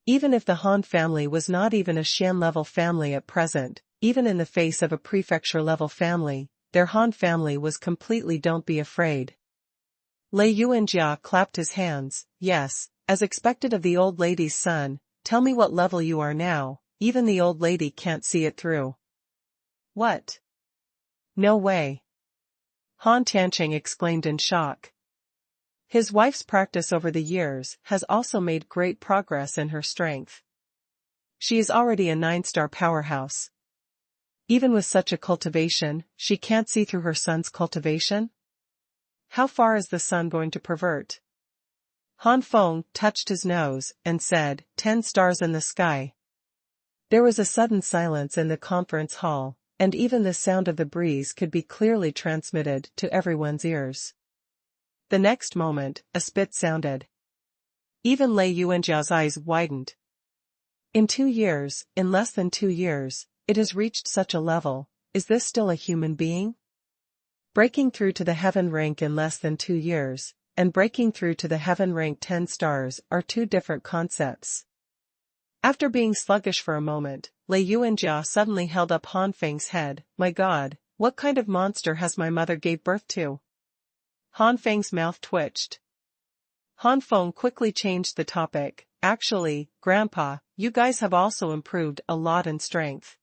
Even if the Han family was not even a Xian-level family at present, even in the face of a prefecture-level family, their Han family was completely don't be afraid. Lei Yuanjia clapped his hands. Yes, as expected of the old lady's son, tell me what level you are now, even the old lady can't see it through. What? No way. Han Tianqing exclaimed in shock. His wife's practice over the years has also made great progress in her strength. She is already a 9-star powerhouse. Even with such a cultivation, she can't see through her son's cultivation? How far is the son going to pervert? Han Feng touched his nose and said, 10 stars in the sky. There was a sudden silence in the conference hall, and even the sound of the breeze could be clearly transmitted to everyone's ears. The next moment, a spit sounded. Even Lei Yuanjia's eyes widened. In 2 years, in less than 2 years, it has reached such a level. Is this still a human being? Breaking through to the heaven rank in less than 2 years, and breaking through to the heaven rank 10 stars are 2 different concepts. After being sluggish for a moment, Lei Yuanjia suddenly held up Han Feng's head. My God, what kind of monster has my mother gave birth to? Han Feng's mouth twitched. Han Feng quickly changed the topic. Actually, Grandpa, you guys have also improved a lot in strength.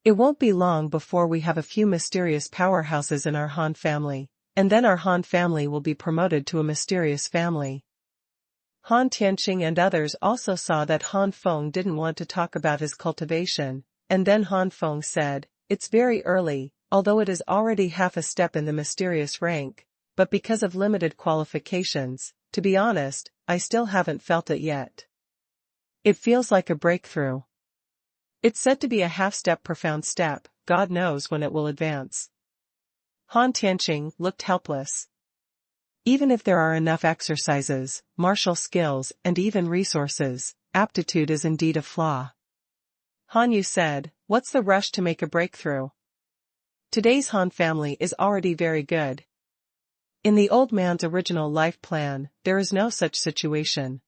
It won't be long before we have a few mysterious powerhouses in our Han family, and then our Han family will be promoted to a mysterious family. Han Tianqing and others also saw that Han Feng didn't want to talk about his cultivation, and then Han Feng said, it's very early, although it is already half a step in the mysterious rank, but because of limited qualifications, to be honest, I still haven't felt it yet. It feels like a breakthrough. It's said to be a half-step profound step, God knows when it will advance. Han Tianqing looked helpless. Even if there are enough exercises, martial skills and even resources, aptitude is indeed a flaw. Han Yu said, "What's the rush to make a breakthrough? Today's Han family is already very good. In the old man's original life plan, there is no such situation.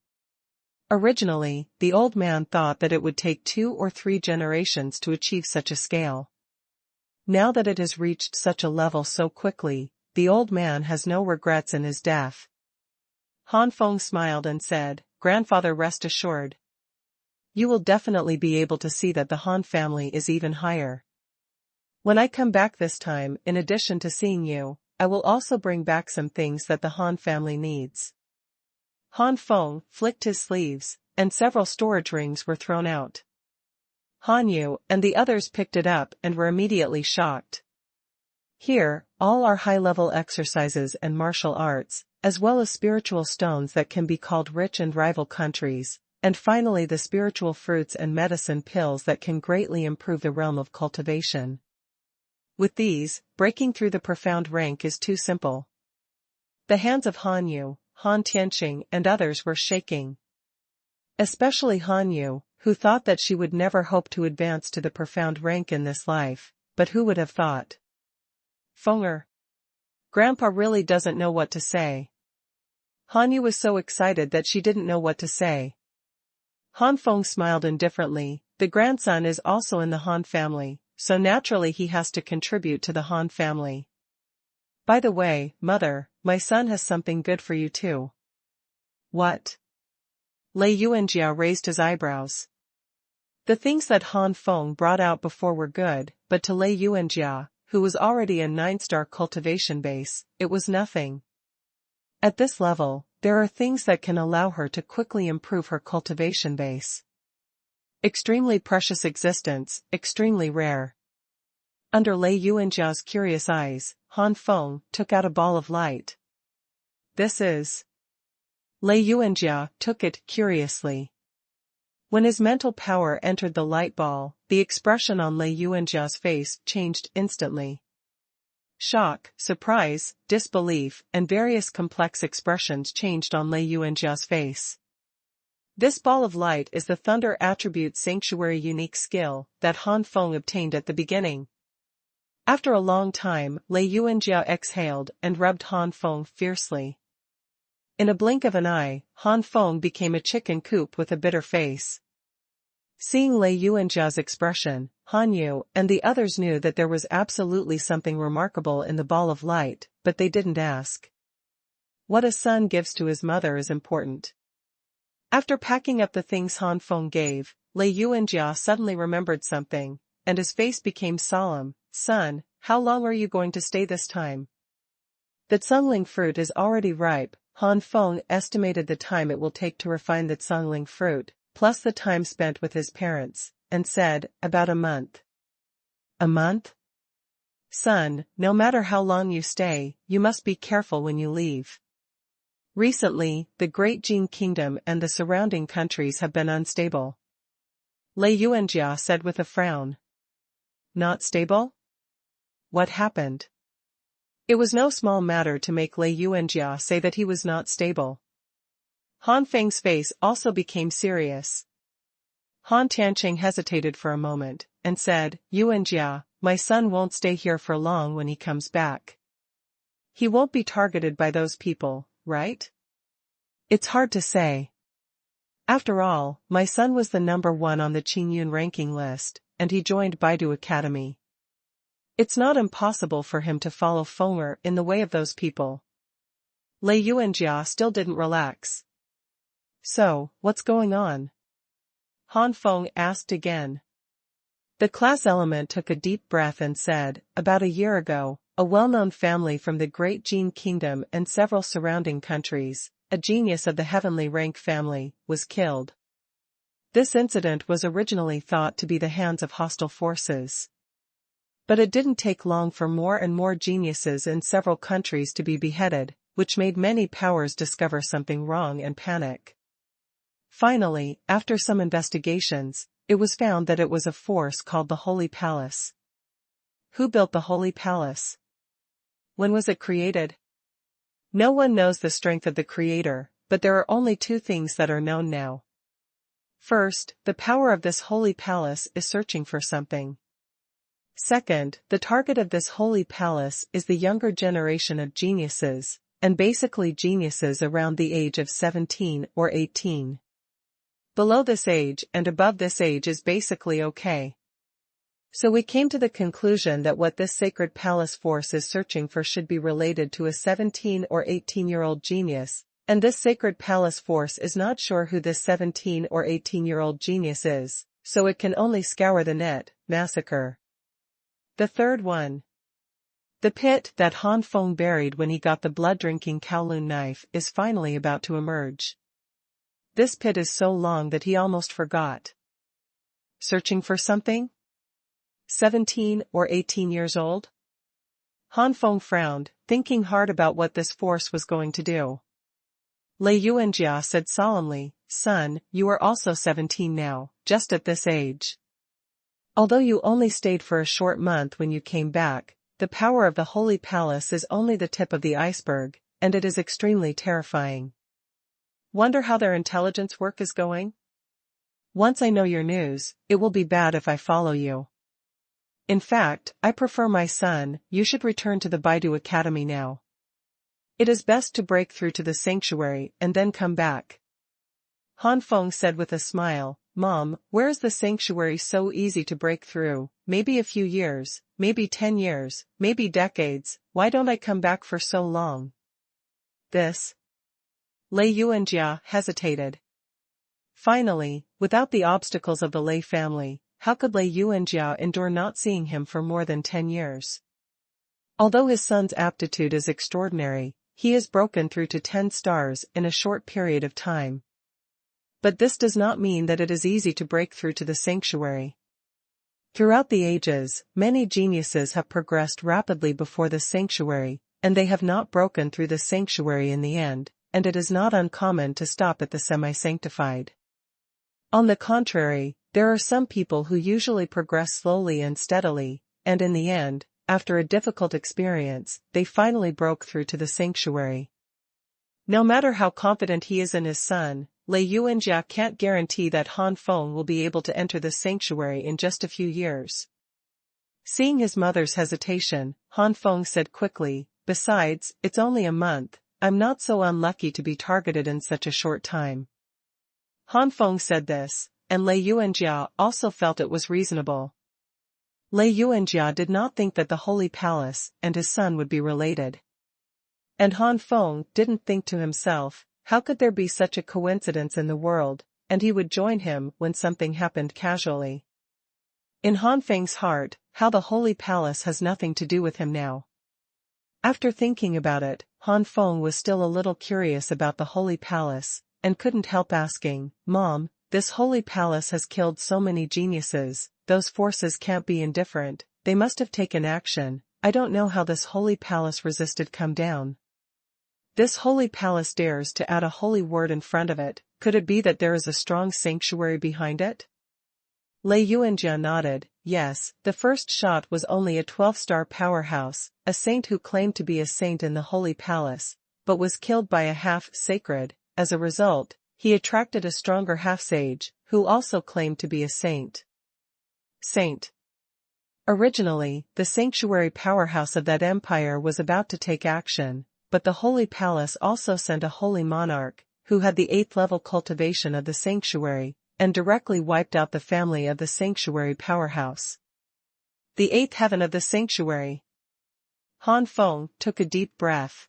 Originally, the old man thought that it would take 2 or 3 generations to achieve such a scale. Now that it has reached such a level so quickly, the old man has no regrets in his death." Han Feng smiled and said, "Grandfather, rest assured. You will definitely be able to see that the Han family is even higher. When I come back this time, in addition to seeing you, I will also bring back some things that the Han family needs." Han Feng flicked his sleeves, and several storage rings were thrown out. Han Yu and the others picked it up and were immediately shocked. Here, all are high-level exercises and martial arts, as well as spiritual stones that can be called rich and rival countries, and finally the spiritual fruits and medicine pills that can greatly improve the realm of cultivation. With these, breaking through the profound rank is too simple. The hands of Han Yu, Han Tianqing and others were shaking. Especially Han Yu, who thought that she would never hope to advance to the profound rank in this life, but who would have thought? Fenger. Grandpa really doesn't know what to say. Han Yu was so excited that she didn't know what to say. Han Feng smiled indifferently. The grandson is also in the Han family, so naturally he has to contribute to the Han family. By the way, mother, my son has something good for you too. What? Lei Yuanjia raised his eyebrows. The things that Han Feng brought out before were good, but to Lei Yuanjia, who was already a 9-star cultivation base, it was nothing. At this level, there are things that can allow her to quickly improve her cultivation base. Extremely precious existence, extremely rare. Under Lei Yuanjia's curious eyes, Han Feng took out a ball of light. This is. Lei Yuanjia took it curiously. When his mental power entered the light ball, the expression on Lei Yuanjia's face changed instantly. Shock, surprise, disbelief, and various complex expressions changed on Lei Yuanjia's face. This ball of light is the Thunder Attribute Sanctuary unique skill that Han Feng obtained at the beginning. After a long time, Lei Yuanjia exhaled and rubbed Han Feng fiercely. In a blink of an eye, Han Feng became a chicken coop with a bitter face. Seeing Lei Yuanjia's expression, Han Yu and the others knew that there was absolutely something remarkable in the ball of light, but they didn't ask. What a son gives to his mother is important. After packing up the things Han Feng gave, Lei Yuanjia suddenly remembered something, and his face became solemn. "Son, how long are you going to stay this time?" The Tsungling fruit is already ripe. Han Feng estimated the time it will take to refine the Tsungling fruit, plus the time spent with his parents, and said, "About a month." "A month? Son, no matter how long you stay, you must be careful when you leave. Recently, the Great Jin Kingdom and the surrounding countries have been unstable." Lei Yuanjia said with a frown. "Not stable? What happened?" It was no small matter to make Lei Yuanjia say that he was not stable. Han Feng's face also became serious. Han Tianqing hesitated for a moment, and said, "Yuanjia, my son won't stay here for long when he comes back. He won't be targeted by those people, right?" "It's hard to say. After all, my son was the number 1 on the Qingyun ranking list, and he joined Baidu Academy. It's not impossible for him to follow Fenger in the way of those people." Lei Yuanjia still didn't relax. "So, what's going on?" Han Feng asked again. The class element took a deep breath and said, "About a year ago, a well-known family from the Great Jin Kingdom and several surrounding countries, a genius of the heavenly rank family, was killed. This incident was originally thought to be the hands of hostile forces. But it didn't take long for more and more geniuses in several countries to be beheaded, which made many powers discover something wrong and panic. Finally, after some investigations, it was found that it was a force called the Holy Palace. Who built the Holy Palace? When was it created? No one knows the strength of the creator, but there are only two things that are known now. First, the power of this holy palace is searching for something. Second, the target of this holy palace is the younger generation of geniuses, and basically geniuses around the age of 17 or 18. Below this age and above this age is basically okay. So we came to the conclusion that what this sacred palace force is searching for should be related to a 17 or 18-year-old genius, and this sacred palace force is not sure who this 17 or 18-year-old genius is, so it can only scour the net, massacre. The third one. The pit that Han Feng buried when he got the blood-drinking Kowloon knife is finally about to emerge. This pit is so long that he almost forgot. Searching for something? 17 or 18 years old? Han Feng frowned, thinking hard about what this force was going to do. Lei Yuanjia said solemnly, "Son, you are also 17 now, just at this age. Although you only stayed for a short month when you came back, the power of the Holy Palace is only the tip of the iceberg, and it is extremely terrifying. Wonder how their intelligence work is going? Once I know your news, it will be bad if I follow you. In fact, I prefer my son, you should return to the Baidu Academy now. It is best to break through to the sanctuary and then come back." Han Feng said with a smile, "Mom, where is the sanctuary so easy to break through? Maybe a few years, maybe 10 years, maybe decades, why don't I come back for so long?" This. Lei Yuanjia hesitated. Finally, without the obstacles of the Lei family, how could Lei Yuanjia endure not seeing him for more than 10 years? Although his son's aptitude is extraordinary, he has broken through to 10 stars in a short period of time. But this does not mean that it is easy to break through to the sanctuary. Throughout the ages, many geniuses have progressed rapidly before the sanctuary, and they have not broken through the sanctuary in the end, and it is not uncommon to stop at the semi-sanctified. On the contrary, there are some people who usually progress slowly and steadily, and in the end, after a difficult experience, they finally broke through to the sanctuary. No matter how confident he is in his son, Lei Yuanjia can't guarantee that Han Feng will be able to enter the sanctuary in just a few years. Seeing his mother's hesitation, Han Feng said quickly, "Besides, it's only a month, I'm not so unlucky to be targeted in such a short time." Han Feng said this, and Lei Yuanjia also felt it was reasonable. Lei Yuanjia did not think that the Holy Palace and his son would be related. And Han Feng didn't think to himself, how could there be such a coincidence in the world, and he would join him when something happened casually. In Han Feng's heart, how the Holy Palace has nothing to do with him now. After thinking about it, Han Feng was still a little curious about the Holy Palace, and couldn't help asking, "Mom, this Holy Palace has killed so many geniuses, those forces can't be indifferent, they must have taken action, I don't know how this Holy Palace resisted come down. This Holy Palace dares to add a holy word in front of it, could it be that there is a strong sanctuary behind it?" Lei Yuanjia nodded, yes, the first shot was only a 12-star powerhouse, a saint who claimed to be a saint in the Holy Palace, but was killed by a half-sacred. As a result, he attracted a stronger half-sage, who also claimed to be a saint. Saint. Originally, the sanctuary powerhouse of that empire was about to take action, but the Holy Palace also sent a holy monarch, who had the 8th-level cultivation of the sanctuary, and directly wiped out the family of the sanctuary powerhouse. The 8th heaven of the sanctuary. Han Feng took a deep breath.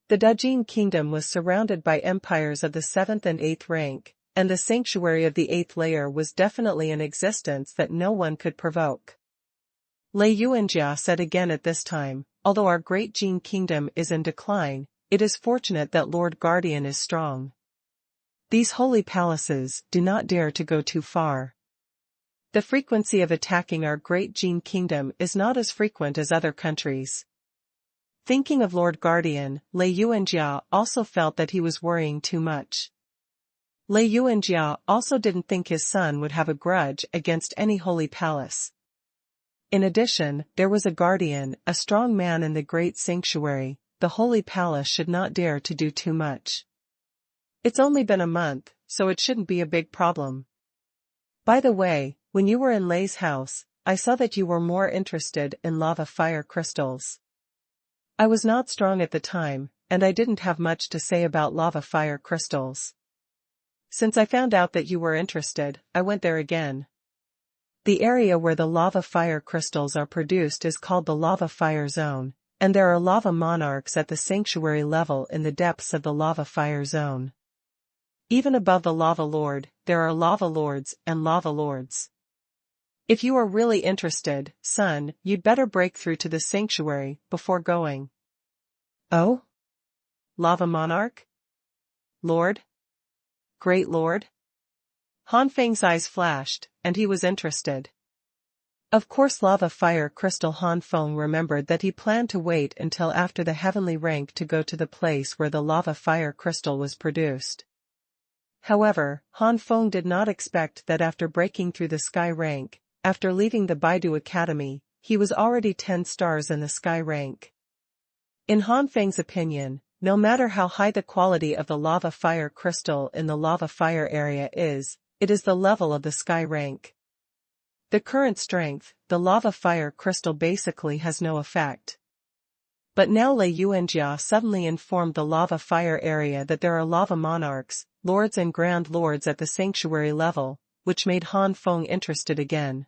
The Dajin kingdom was surrounded by empires of the 7th and 8th rank, and the sanctuary of the 8th layer was definitely an existence that no one could provoke. Lei Yuanjia said again at this time, although our great Jin kingdom is in decline, it is fortunate that Lord Guardian is strong. These holy palaces do not dare to go too far. The frequency of attacking our great Jin kingdom is not as frequent as other countries. Thinking of Lord Guardian, Lei Yuanjia also felt that he was worrying too much. Lei Yuanjia also didn't think his son would have a grudge against any holy palace. In addition, there was a guardian, a strong man in the great sanctuary. The holy palace should not dare to do too much. It's only been a month, so it shouldn't be a big problem. By the way, when you were in Lei's house, I saw that you were more interested in lava fire crystals. I was not strong at the time, and I didn't have much to say about lava fire crystals. Since I found out that you were interested, I went there again. The area where the lava fire crystals are produced is called the lava fire zone, and there are lava monarchs at the sanctuary level in the depths of the lava fire zone. Even above the lava lord, there are lava lords and lava lords. If you are really interested, son, you'd better break through to the sanctuary before going. Oh? Lava monarch? Lord? Great Lord? Han Feng's eyes flashed, and he was interested. Of course, lava fire crystal. Han Feng remembered that he planned to wait until after the heavenly rank to go to the place where the lava fire crystal was produced. However, Han Feng did not expect that after breaking through the sky rank, after leaving the Baidu Academy, he was already 10 stars in the sky rank. In Han Feng's opinion, no matter how high the quality of the lava fire crystal in the lava fire area is, it is the level of the sky rank. The current strength, the lava fire crystal basically has no effect. But now Lei Yuanjia suddenly informed the lava fire area that there are lava monarchs, lords and grand lords at the sanctuary level, which made Han Feng interested again.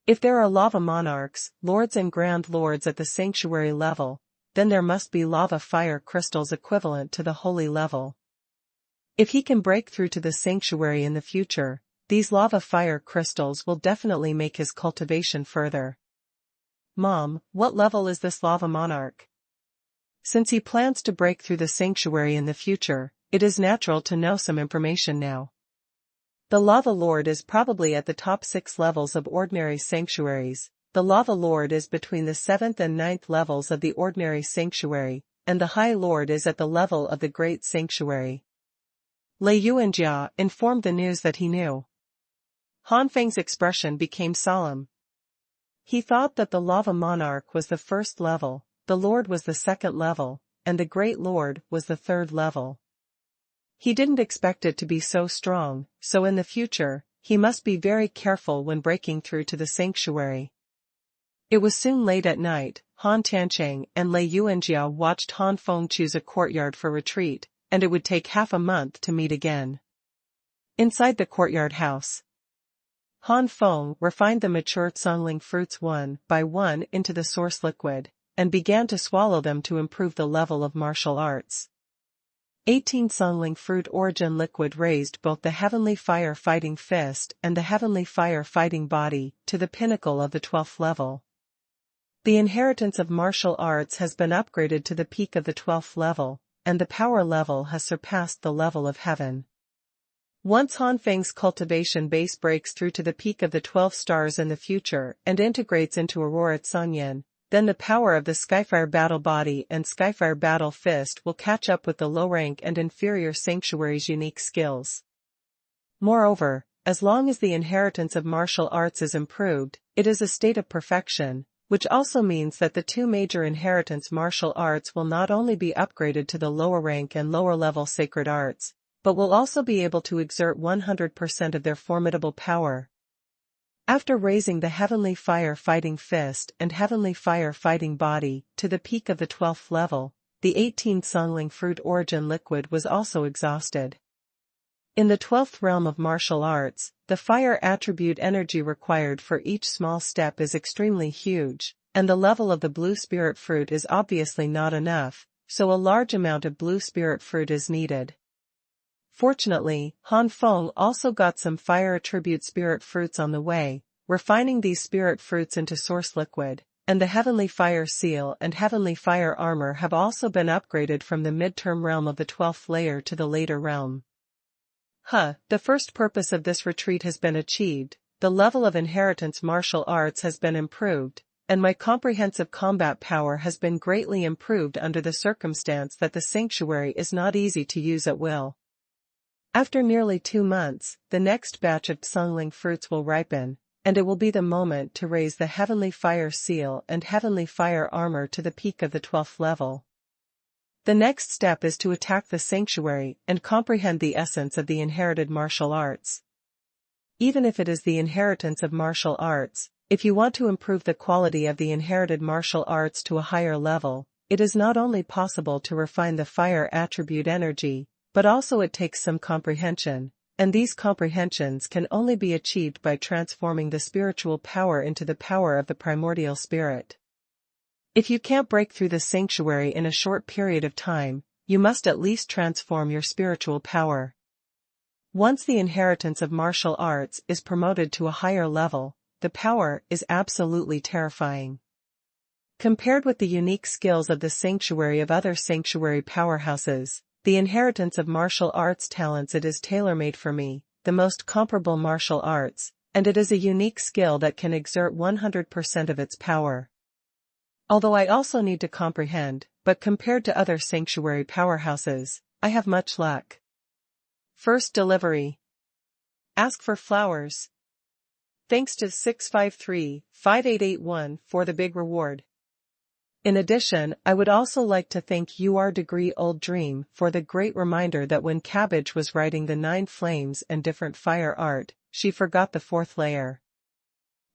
If there are lava monarchs, lords and grand lords at the sanctuary level, then there must be lava fire crystals equivalent to the holy level. If he can break through to the sanctuary in the future, these lava fire crystals will definitely make his cultivation further. Mom, what level is this lava monarch? Since he plans to break through the sanctuary in the future, it is natural to know some information now. The lava lord is probably at the top 6 levels of ordinary sanctuaries. The lava lord is between the 7th and 9th levels of the ordinary sanctuary, and the high lord is at the level of the great sanctuary. Lei Yuanjia informed the news that he knew. Han Feng's expression became solemn. He thought that the lava monarch was the 1st level, the lord was the 2nd level, and the great lord was the 3rd level. He didn't expect it to be so strong, so in the future, he must be very careful when breaking through to the sanctuary. It was soon late at night. Han Tiancheng and Lei Yuanjia watched Han Feng choose a courtyard for retreat, and it would take half a month to meet again. Inside the courtyard house, Han Feng refined the mature Zongling fruits one by one into the source liquid, and began to swallow them to improve the level of martial arts. 18 Zongling fruit origin liquid raised both the heavenly fire fighting fist and the heavenly fire fighting body to the pinnacle of the 12th level. The inheritance of martial arts has been upgraded to the peak of the 12th level, and the power level has surpassed the level of heaven. Once Han Feng's cultivation base breaks through to the peak of the 12 stars in the future and integrates into Aurora Tsangyan, then the power of the Skyfire Battle Body and Skyfire Battle Fist will catch up with the low-rank and inferior sanctuary's unique skills. Moreover, as long as the inheritance of martial arts is improved, it is a state of perfection, which also means that the 2 major inheritance martial arts will not only be upgraded to the lower rank and lower level sacred arts, but will also be able to exert 100% of their formidable power. After raising the heavenly fire fighting fist and heavenly fire fighting body to the peak of the 12th level, the 18th Zongling fruit origin liquid was also exhausted. In the 12th realm of martial arts, the fire attribute energy required for each small step is extremely huge, and the level of the blue spirit fruit is obviously not enough, so a large amount of blue spirit fruit is needed. Fortunately, Han Feng also got some fire attribute spirit fruits on the way, refining these spirit fruits into source liquid, and the heavenly fire seal and heavenly fire armor have also been upgraded from the midterm realm of the 12th layer to the later realm. The first purpose of this retreat has been achieved, the level of inheritance martial arts has been improved, and my comprehensive combat power has been greatly improved under the circumstance that the sanctuary is not easy to use at will. After nearly 2 months, the next batch of Tsungling fruits will ripen, and it will be the moment to raise the Heavenly Fire Seal and Heavenly Fire Armor to the peak of the 12th level. The next step is to attack the sanctuary and comprehend the essence of the inherited martial arts. Even if it is the inheritance of martial arts, if you want to improve the quality of the inherited martial arts to a higher level, it is not only possible to refine the fire attribute energy, but also it takes some comprehension, and these comprehensions can only be achieved by transforming the spiritual power into the power of the primordial spirit. If you can't break through the sanctuary in a short period of time, you must at least transform your spiritual power. Once the inheritance of martial arts is promoted to a higher level, the power is absolutely terrifying. Compared with the unique skills of the sanctuary of other sanctuary powerhouses, the inheritance of martial arts talents, it is tailor-made for me, the most comparable martial arts, and it is a unique skill that can exert 100% of its power. Although I also need to comprehend, but compared to other sanctuary powerhouses, I have much luck. First delivery. Ask for flowers. Thanks to 653-5881 for the big reward. In addition, I would also like to thank Degree Old Dream for the great reminder that when Cabbage was writing the 9 flames and different fire art, she forgot the 4th layer.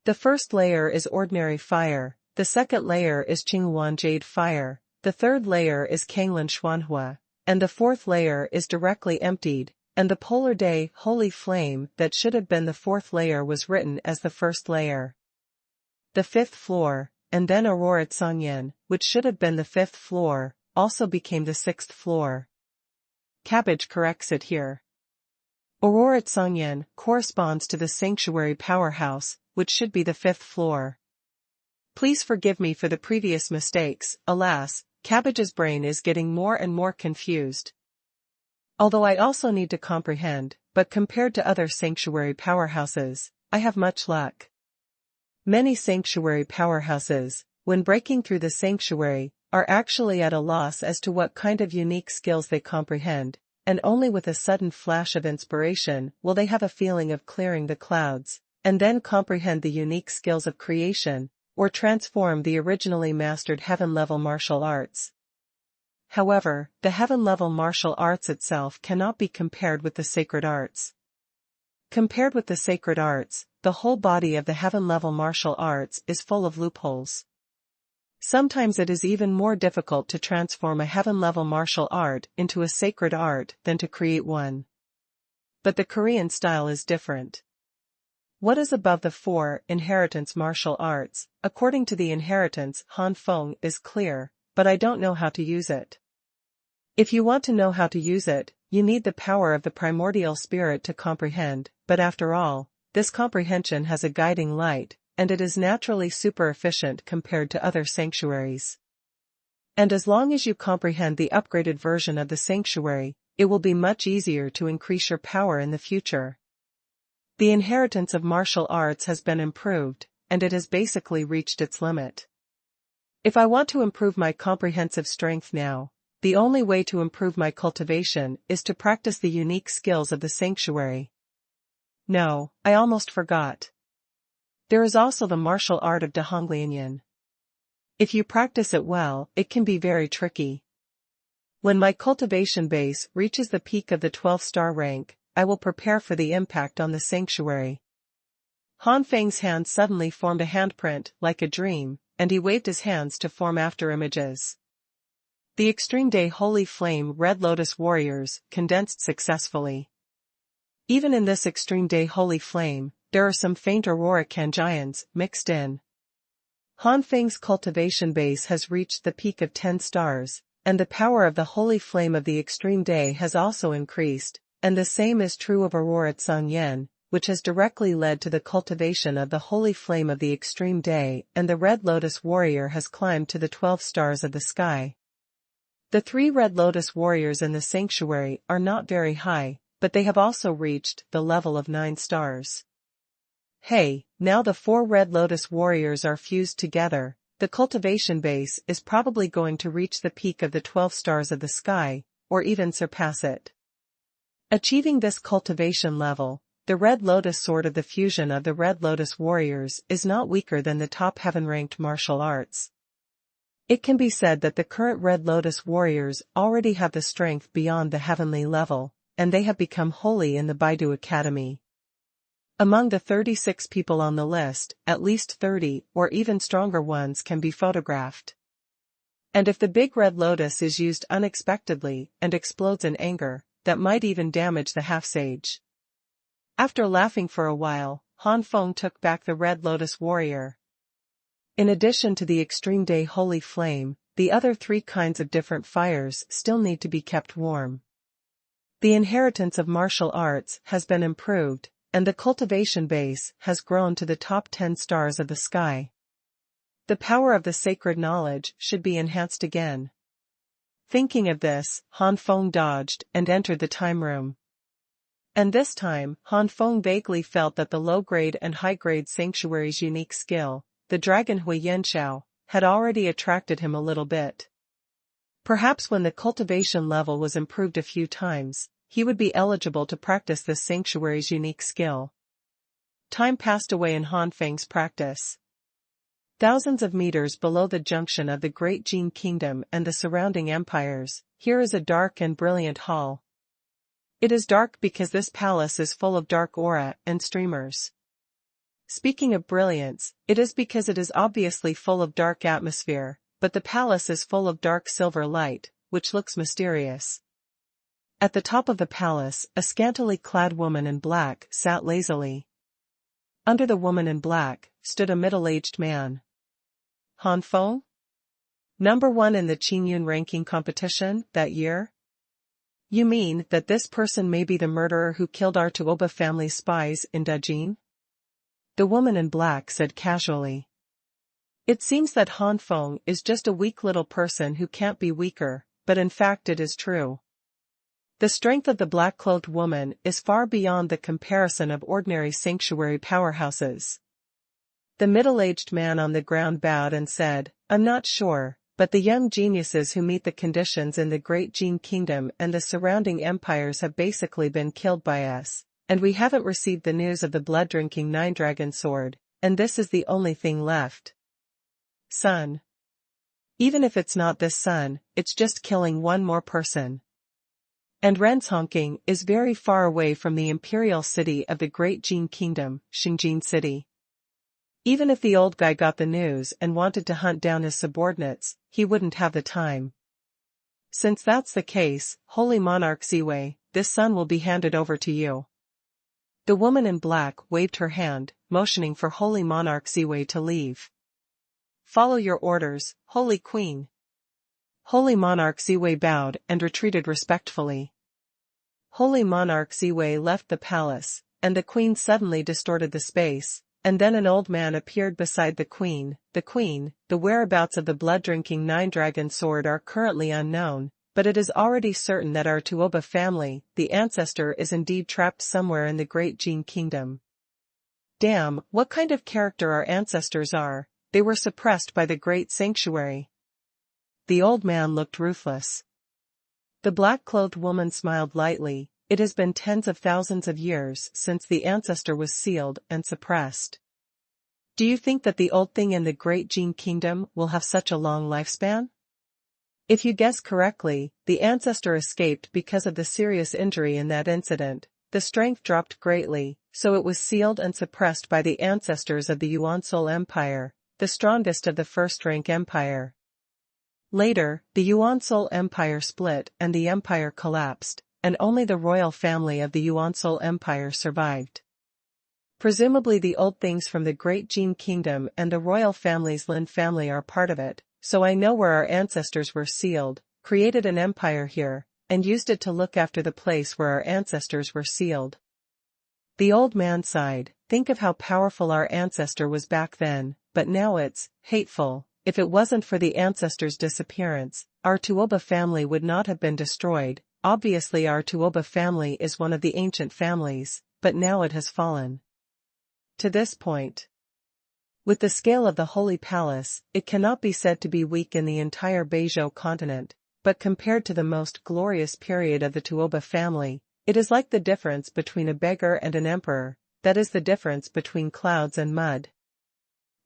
The first layer is ordinary fire, the second layer is Xuanhuan Jade Fire, the third layer is Kanglan Xuanhuan, and the 4th layer is directly emptied, and the Polar Day Holy Flame that should have been the 4th layer was written as the first layer. The 5th floor, and then Aurora Tsungyan, which should have been the 5th floor, also became the 6th floor. Cabbage corrects it here. Aurora Tsungyan corresponds to the sanctuary powerhouse, which should be the 5th floor. Please forgive me for the previous mistakes. Alas, Cabbage's brain is getting more and more confused. Although I also need to comprehend, but compared to other sanctuary powerhouses, I have much luck. Many sanctuary powerhouses, when breaking through the sanctuary, are actually at a loss as to what kind of unique skills they comprehend, and only with a sudden flash of inspiration will they have a feeling of clearing the clouds, and then comprehend the unique skills of creation, or transform the originally mastered heaven-level martial arts. However, the heaven-level martial arts itself cannot be compared with the sacred arts. Compared with the sacred arts, the whole body of the heaven-level martial arts is full of loopholes. Sometimes it is even more difficult to transform a heaven-level martial art into a sacred art than to create one. But the Korean style is different. What is above the 4 inheritance martial arts, according to the inheritance Han Feng, is clear, but I don't know how to use it. If you want to know how to use it, you need the power of the primordial spirit to comprehend, but after all, this comprehension has a guiding light, and it is naturally super efficient compared to other sanctuaries. And as long as you comprehend the upgraded version of the sanctuary, it will be much easier to increase your power in the future. The inheritance of martial arts has been improved, and it has basically reached its limit. If I want to improve my comprehensive strength now, the only way to improve my cultivation is to practice the unique skills of the sanctuary. No, I almost forgot. There is also the martial art of Dehonglianyan. If you practice it well, it can be very tricky. When my cultivation base reaches the peak of the 12-star rank, I will prepare for the impact on the sanctuary. Han Feng's hand suddenly formed a handprint, like a dream, and he waved his hands to form after images. The Extreme Day Holy Flame Red Lotus Warriors condensed successfully. Even in this Extreme Day Holy Flame, there are some faint Aurora Kanjians mixed in. Han Feng's cultivation base has reached the peak of 10 stars, and the power of the Holy Flame of the Extreme Day has also increased, and the same is true of Aurora Tsungyan, which has directly led to the cultivation of the Holy Flame of the Extreme Day, and the Red Lotus Warrior has climbed to the 12 stars of the sky. The 3 Red Lotus Warriors in the sanctuary are not very high, but they have also reached the level of 9 stars. Hey, now the 4 Red Lotus warriors are fused together. The cultivation base is probably going to reach the peak of the 12 stars of the sky, or even surpass it. Achieving this cultivation level, the Red Lotus sword of the fusion of the Red Lotus warriors is not weaker than the top heaven-ranked martial arts. It can be said that the current Red Lotus warriors already have the strength beyond the heavenly level, and they have become holy in the Baidu Academy. Among the 36 people on the list, at least 30 or even stronger ones can be photographed. And if the big Red Lotus is used unexpectedly and explodes in anger, that might even damage the half-sage. After laughing for a while, Han Feng took back the Red Lotus warrior. In addition to the Extreme Day Holy Flame, the other 3 kinds of different fires still need to be kept warm. The inheritance of martial arts has been improved, and the cultivation base has grown to the top 10 stars of the sky. The power of the sacred knowledge should be enhanced again. Thinking of this, Han Feng dodged and entered the time room. And this time, Han Feng vaguely felt that the low-grade and high-grade sanctuary's unique skill, the Dragon Hui Yanshao, had already attracted him a little bit. Perhaps when the cultivation level was improved a few times, he would be eligible to practice this sanctuary's unique skill. Time passed away in Han Feng's practice. Thousands of meters below the junction of the Great Jin Kingdom and the surrounding empires, here is a dark and brilliant hall. It is dark because this palace is full of dark aura and streamers. Speaking of brilliance, it is because it is obviously full of dark atmosphere, but the palace is full of dark silver light, which looks mysterious. At the top of the palace, a scantily clad woman in black sat lazily. Under the woman in black, stood a middle-aged man. Han Feng? Number 1 in the Qingyun ranking competition that year? You mean that this person may be the murderer who killed our Tuoba family spies in Dajin? The woman in black said casually. It seems that Han Feng is just a weak little person who can't be weaker, but in fact it is true. The strength of the black-clothed woman is far beyond the comparison of ordinary sanctuary powerhouses. The middle-aged man on the ground bowed and said, I'm not sure, but the young geniuses who meet the conditions in the Great Jin Kingdom and the surrounding empires have basically been killed by us, and we haven't received the news of the blood-drinking Nine-Dragon sword, and this is the only thing left. Son. Even if it's not this son, it's just killing one more person. And Renshongking is very far away from the imperial city of the Great Jin Kingdom, Xingjin City. Even if the old guy got the news and wanted to hunt down his subordinates, he wouldn't have the time. Since that's the case, Holy Monarch Ziwei, this son will be handed over to you. The woman in black waved her hand, motioning for Holy Monarch Ziwei to leave. Follow your orders, Holy Queen. Holy Monarch Ziwei bowed and retreated respectfully. Holy Monarch Ziwei left the palace, and the queen suddenly distorted the space, and then an old man appeared beside the queen. The whereabouts of the blood-drinking Nine-Dragon sword are currently unknown, but it is already certain that our Tuoba family, the ancestor, is indeed trapped somewhere in the Great Jin Kingdom. Damn, what kind of character our ancestors are, they were suppressed by the Great Sanctuary. The old man looked ruthless. The black-clothed woman smiled lightly. It has been tens of thousands of years since the ancestor was sealed and suppressed. Do you think that the old thing in the Great Jin Kingdom will have such a long lifespan? If you guess correctly, the ancestor escaped because of the serious injury in that incident. The strength dropped greatly, so it was sealed and suppressed by the ancestors of the Yuan-Sul Empire, the strongest of the first-rank empire. Later, the Yuan-Sul Empire split and the empire collapsed, and only the royal family of the Yuan-Sul Empire survived. Presumably the old things from the Great Jin Kingdom and the royal family's Lin family are part of it, so I know where our ancestors were sealed, created an empire here, and used it to look after the place where our ancestors were sealed. The old man sighed. Think of how powerful our ancestor was back then, but now it's hateful. If it wasn't for the ancestor's disappearance, our Tuoba family would not have been destroyed. Obviously our Tuoba family is one of the ancient families, but now it has fallen. to this point. With the scale of the Holy Palace, it cannot be said to be weak in the entire Beizhou continent, but compared to the most glorious period of the Tuoba family, it is like the difference between a beggar and an emperor, that is the difference between clouds and mud.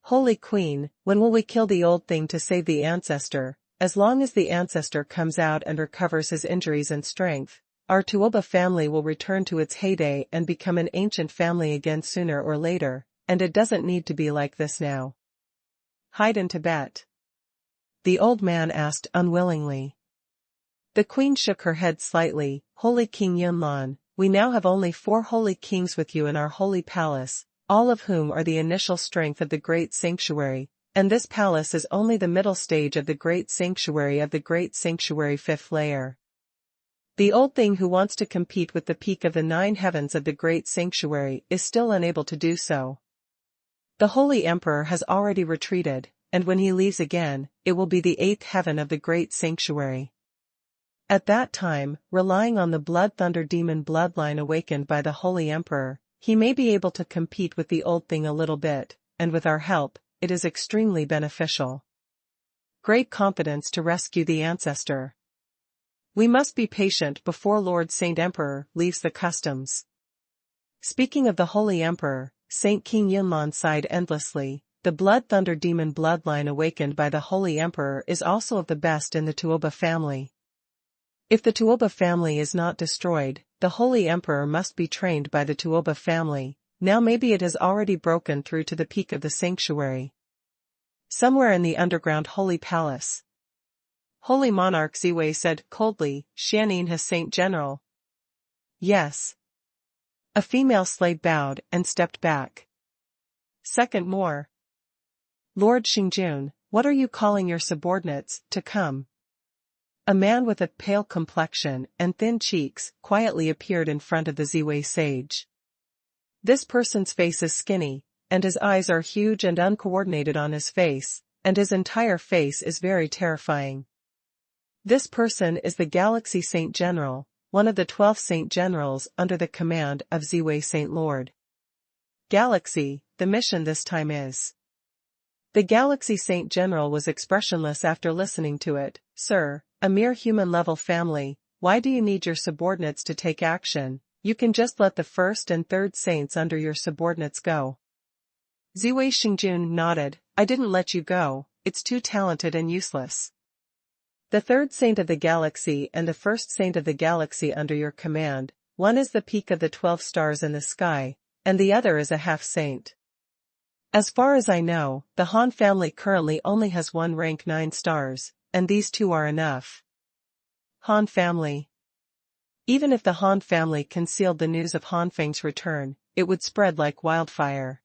Holy Queen, when will we kill the old thing to save the ancestor? As long as the ancestor comes out and recovers his injuries and strength, our Tuoba family will return to its heyday and become an ancient family again sooner or later, and it doesn't need to be like this now. Hide in Tibet? The old man asked unwillingly. The queen shook her head slightly. Holy King Yunlan, we now have only 4 holy kings with you in our holy palace, all of whom are the initial strength of the great sanctuary, and this palace is only the middle stage of the great sanctuary 5th layer. The old thing who wants to compete with the peak of the 9 heavens of the great sanctuary is still unable to do so. The holy emperor has already retreated, and when he leaves again, it will be the 8th heaven of the great sanctuary. At that time, relying on the Blood Thunder demon bloodline awakened by the holy emperor, he may be able to compete with the old thing a little bit, and with our help, it is extremely beneficial. Great confidence to rescue the ancestor. We must be patient before Lord Saint Emperor leaves the customs. Speaking of the holy emperor, Saint King Yunlan sighed endlessly. The Blood Thunder demon bloodline awakened by the holy emperor is also of the best in the Tuoba family. If the Tuoba family is not destroyed, the holy emperor must be trained by the Tuoba family. Now maybe it has already broken through to the peak of the sanctuary. Somewhere in the underground holy palace. Holy monarch Ziwei said coldly, Xianin has Saint General. Yes. A female slave bowed and stepped back. Second more. Lord Xingjun, what are you calling your subordinates to come? A man with a pale complexion and thin cheeks quietly appeared in front of the Ziwei sage. This person's face is skinny, and his eyes are huge and uncoordinated on his face, and his entire face is very terrifying. This person is the Galaxy Saint General, one of the 12 Saint Generals under the command of Ziwei Saint Lord. Galaxy, the mission this time is. The Galaxy Saint General was expressionless after listening to it. Sir, a mere human-level family, why do you need your subordinates to take action? You can just let the 1st and 3rd saints under your subordinates go. Ziwei Xingjun nodded. I didn't let you go, it's too talented and useless. The 3rd saint of the galaxy and the 1st saint of the galaxy under your command, one is the peak of the 12 stars in the sky, and the other is a half-saint. As far as I know, the Han family currently only has one rank 9 stars, and these 2 are enough. Han family. Even if the Han family concealed the news of Han Feng's return, it would spread like wildfire.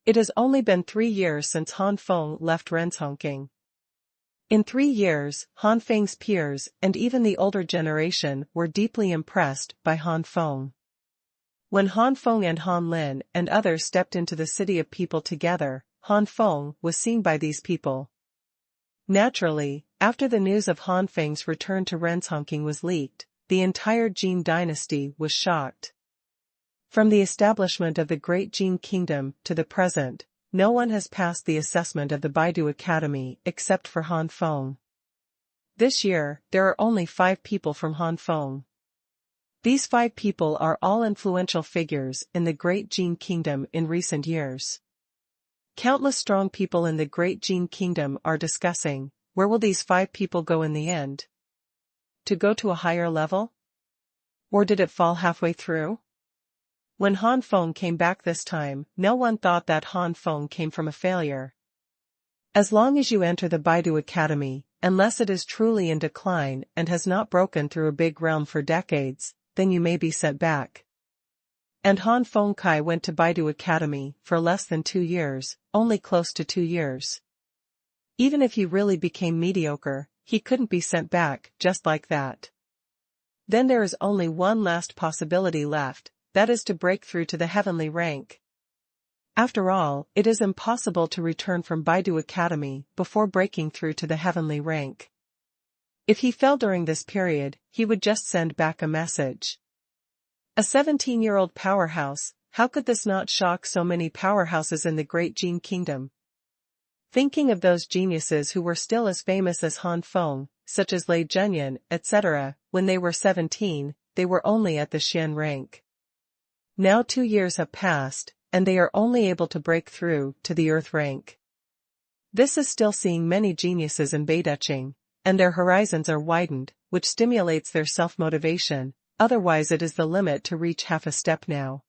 It has only been 3 years since Han Feng left Renchongqing. In 3 years, Han Feng's peers and even the older generation were deeply impressed by Han Feng. When Han Feng and Han Lin and others stepped into the city of people together, Han Feng was seen by these people. Naturally, after the news of Han Feng's return to Renchongqing was leaked, the entire Jin dynasty was shocked. From the establishment of the Great Jin Kingdom to the present, no one has passed the assessment of the Baidu Academy except for Han Feng. This year, there are only 5 people from Han Feng. These 5 people are all influential figures in the Great Jin Kingdom in recent years. Countless strong people in the Great Jin Kingdom are discussing, where will these 5 people go in the end? To go to a higher level? Or did it fall halfway through? When Han Feng came back this time, no one thought that Han Feng came from a failure. As long as you enter the Baidu Academy, unless it is truly in decline and has not broken through a big realm for decades, then you may be set back. And Han Feng Kai went to Baidu Academy for less than 2 years, only close to 2 years. Even if he really became mediocre, he couldn't be sent back just like that. Then there is only one last possibility left, that is to break through to the heavenly rank. After all, it is impossible to return from Baidu Academy before breaking through to the heavenly rank. If he fell during this period, he would just send back a message. A 17-year-old powerhouse How could this not shock so many powerhouses in the great Jin kingdom? Thinking of those geniuses who were still as famous as Han Feng, such as Lei Zhenyan, etc., when they were 17, they were only at the Xian rank. Now 2 years have passed, and they are only able to break through to the Earth rank. This is still seeing many geniuses in Beiduqing, and their horizons are widened, which stimulates their self-motivation, otherwise it is the limit to reach half a step now.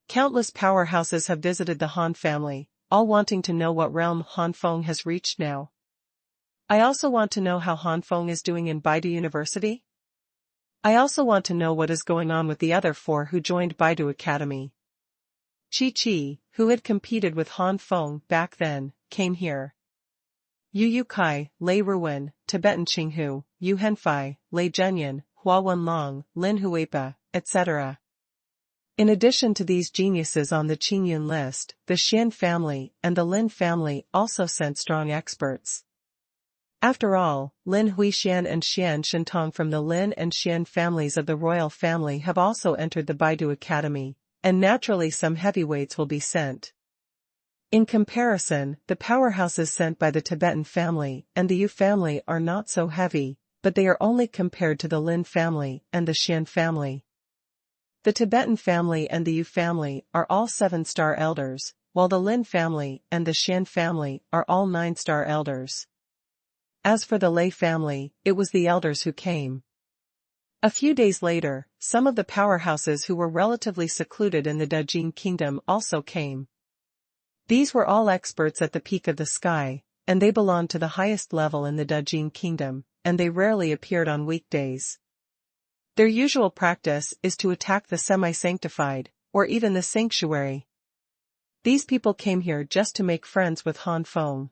Countless powerhouses have visited the Han family, all wanting to know what realm Han Feng has reached now. I also want to know how Han Feng is doing in Baidu University. I also want to know what is going on with the other 4 who joined Baidu Academy. Chi, who had competed with Han Feng back then, came here. Yu Kai, Lei Ruwen, Tibetan Qinghu, Yu Henfei, Lei Zhenyan, Hua Wenlong, Lin Huipa, etc. In addition to these geniuses on the Qingyun list, the Xian family and the Lin family also sent strong experts. After all, Lin Huixian and Xian Shintong from the Lin and Xian families of the royal family have also entered the Baidu Academy, and naturally some heavyweights will be sent. In comparison, the powerhouses sent by the Tibetan family and the Yu family are not so heavy, but they are only compared to the Lin family and the Xian family. The Tibetan family and the Yu family are all 7-star elders, while the Lin family and the Xian family are all 9-star elders. As for the Lei family, it was the elders who came. A few days later, some of the powerhouses who were relatively secluded in the Dajin kingdom also came. These were all experts at the peak of the sky, and they belonged to the highest level in the Dajin kingdom, and they rarely appeared on weekdays. Their usual practice is to attack the semi-sanctified, or even the sanctuary. These people came here just to make friends with Han Feng.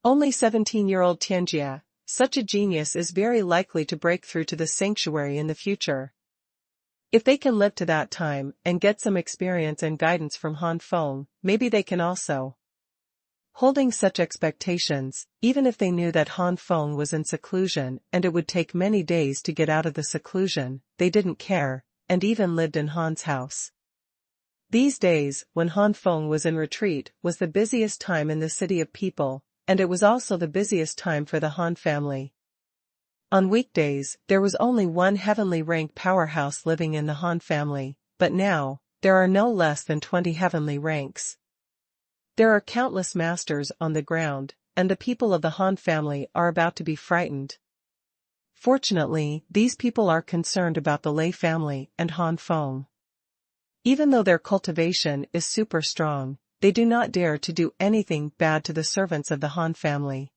Only 17-year-old Tianjia, such a genius is very likely to break through to the sanctuary in the future. If they can live to that time and get some experience and guidance from Han Feng, maybe they can also. Holding such expectations, even if they knew that Han Feng was in seclusion and it would take many days to get out of the seclusion, they didn't care, and even lived in Han's house. These days, when Han Feng was in retreat, was the busiest time in the city of people, and it was also the busiest time for the Han family. On weekdays, there was only one heavenly rank powerhouse living in the Han family, but now, there are no less than 20 heavenly ranks. There are countless masters on the ground, and the people of the Han family are about to be frightened. Fortunately, these people are concerned about the Lei family and Han Feng. Even though their cultivation is super strong, they do not dare to do anything bad to the servants of the Han family.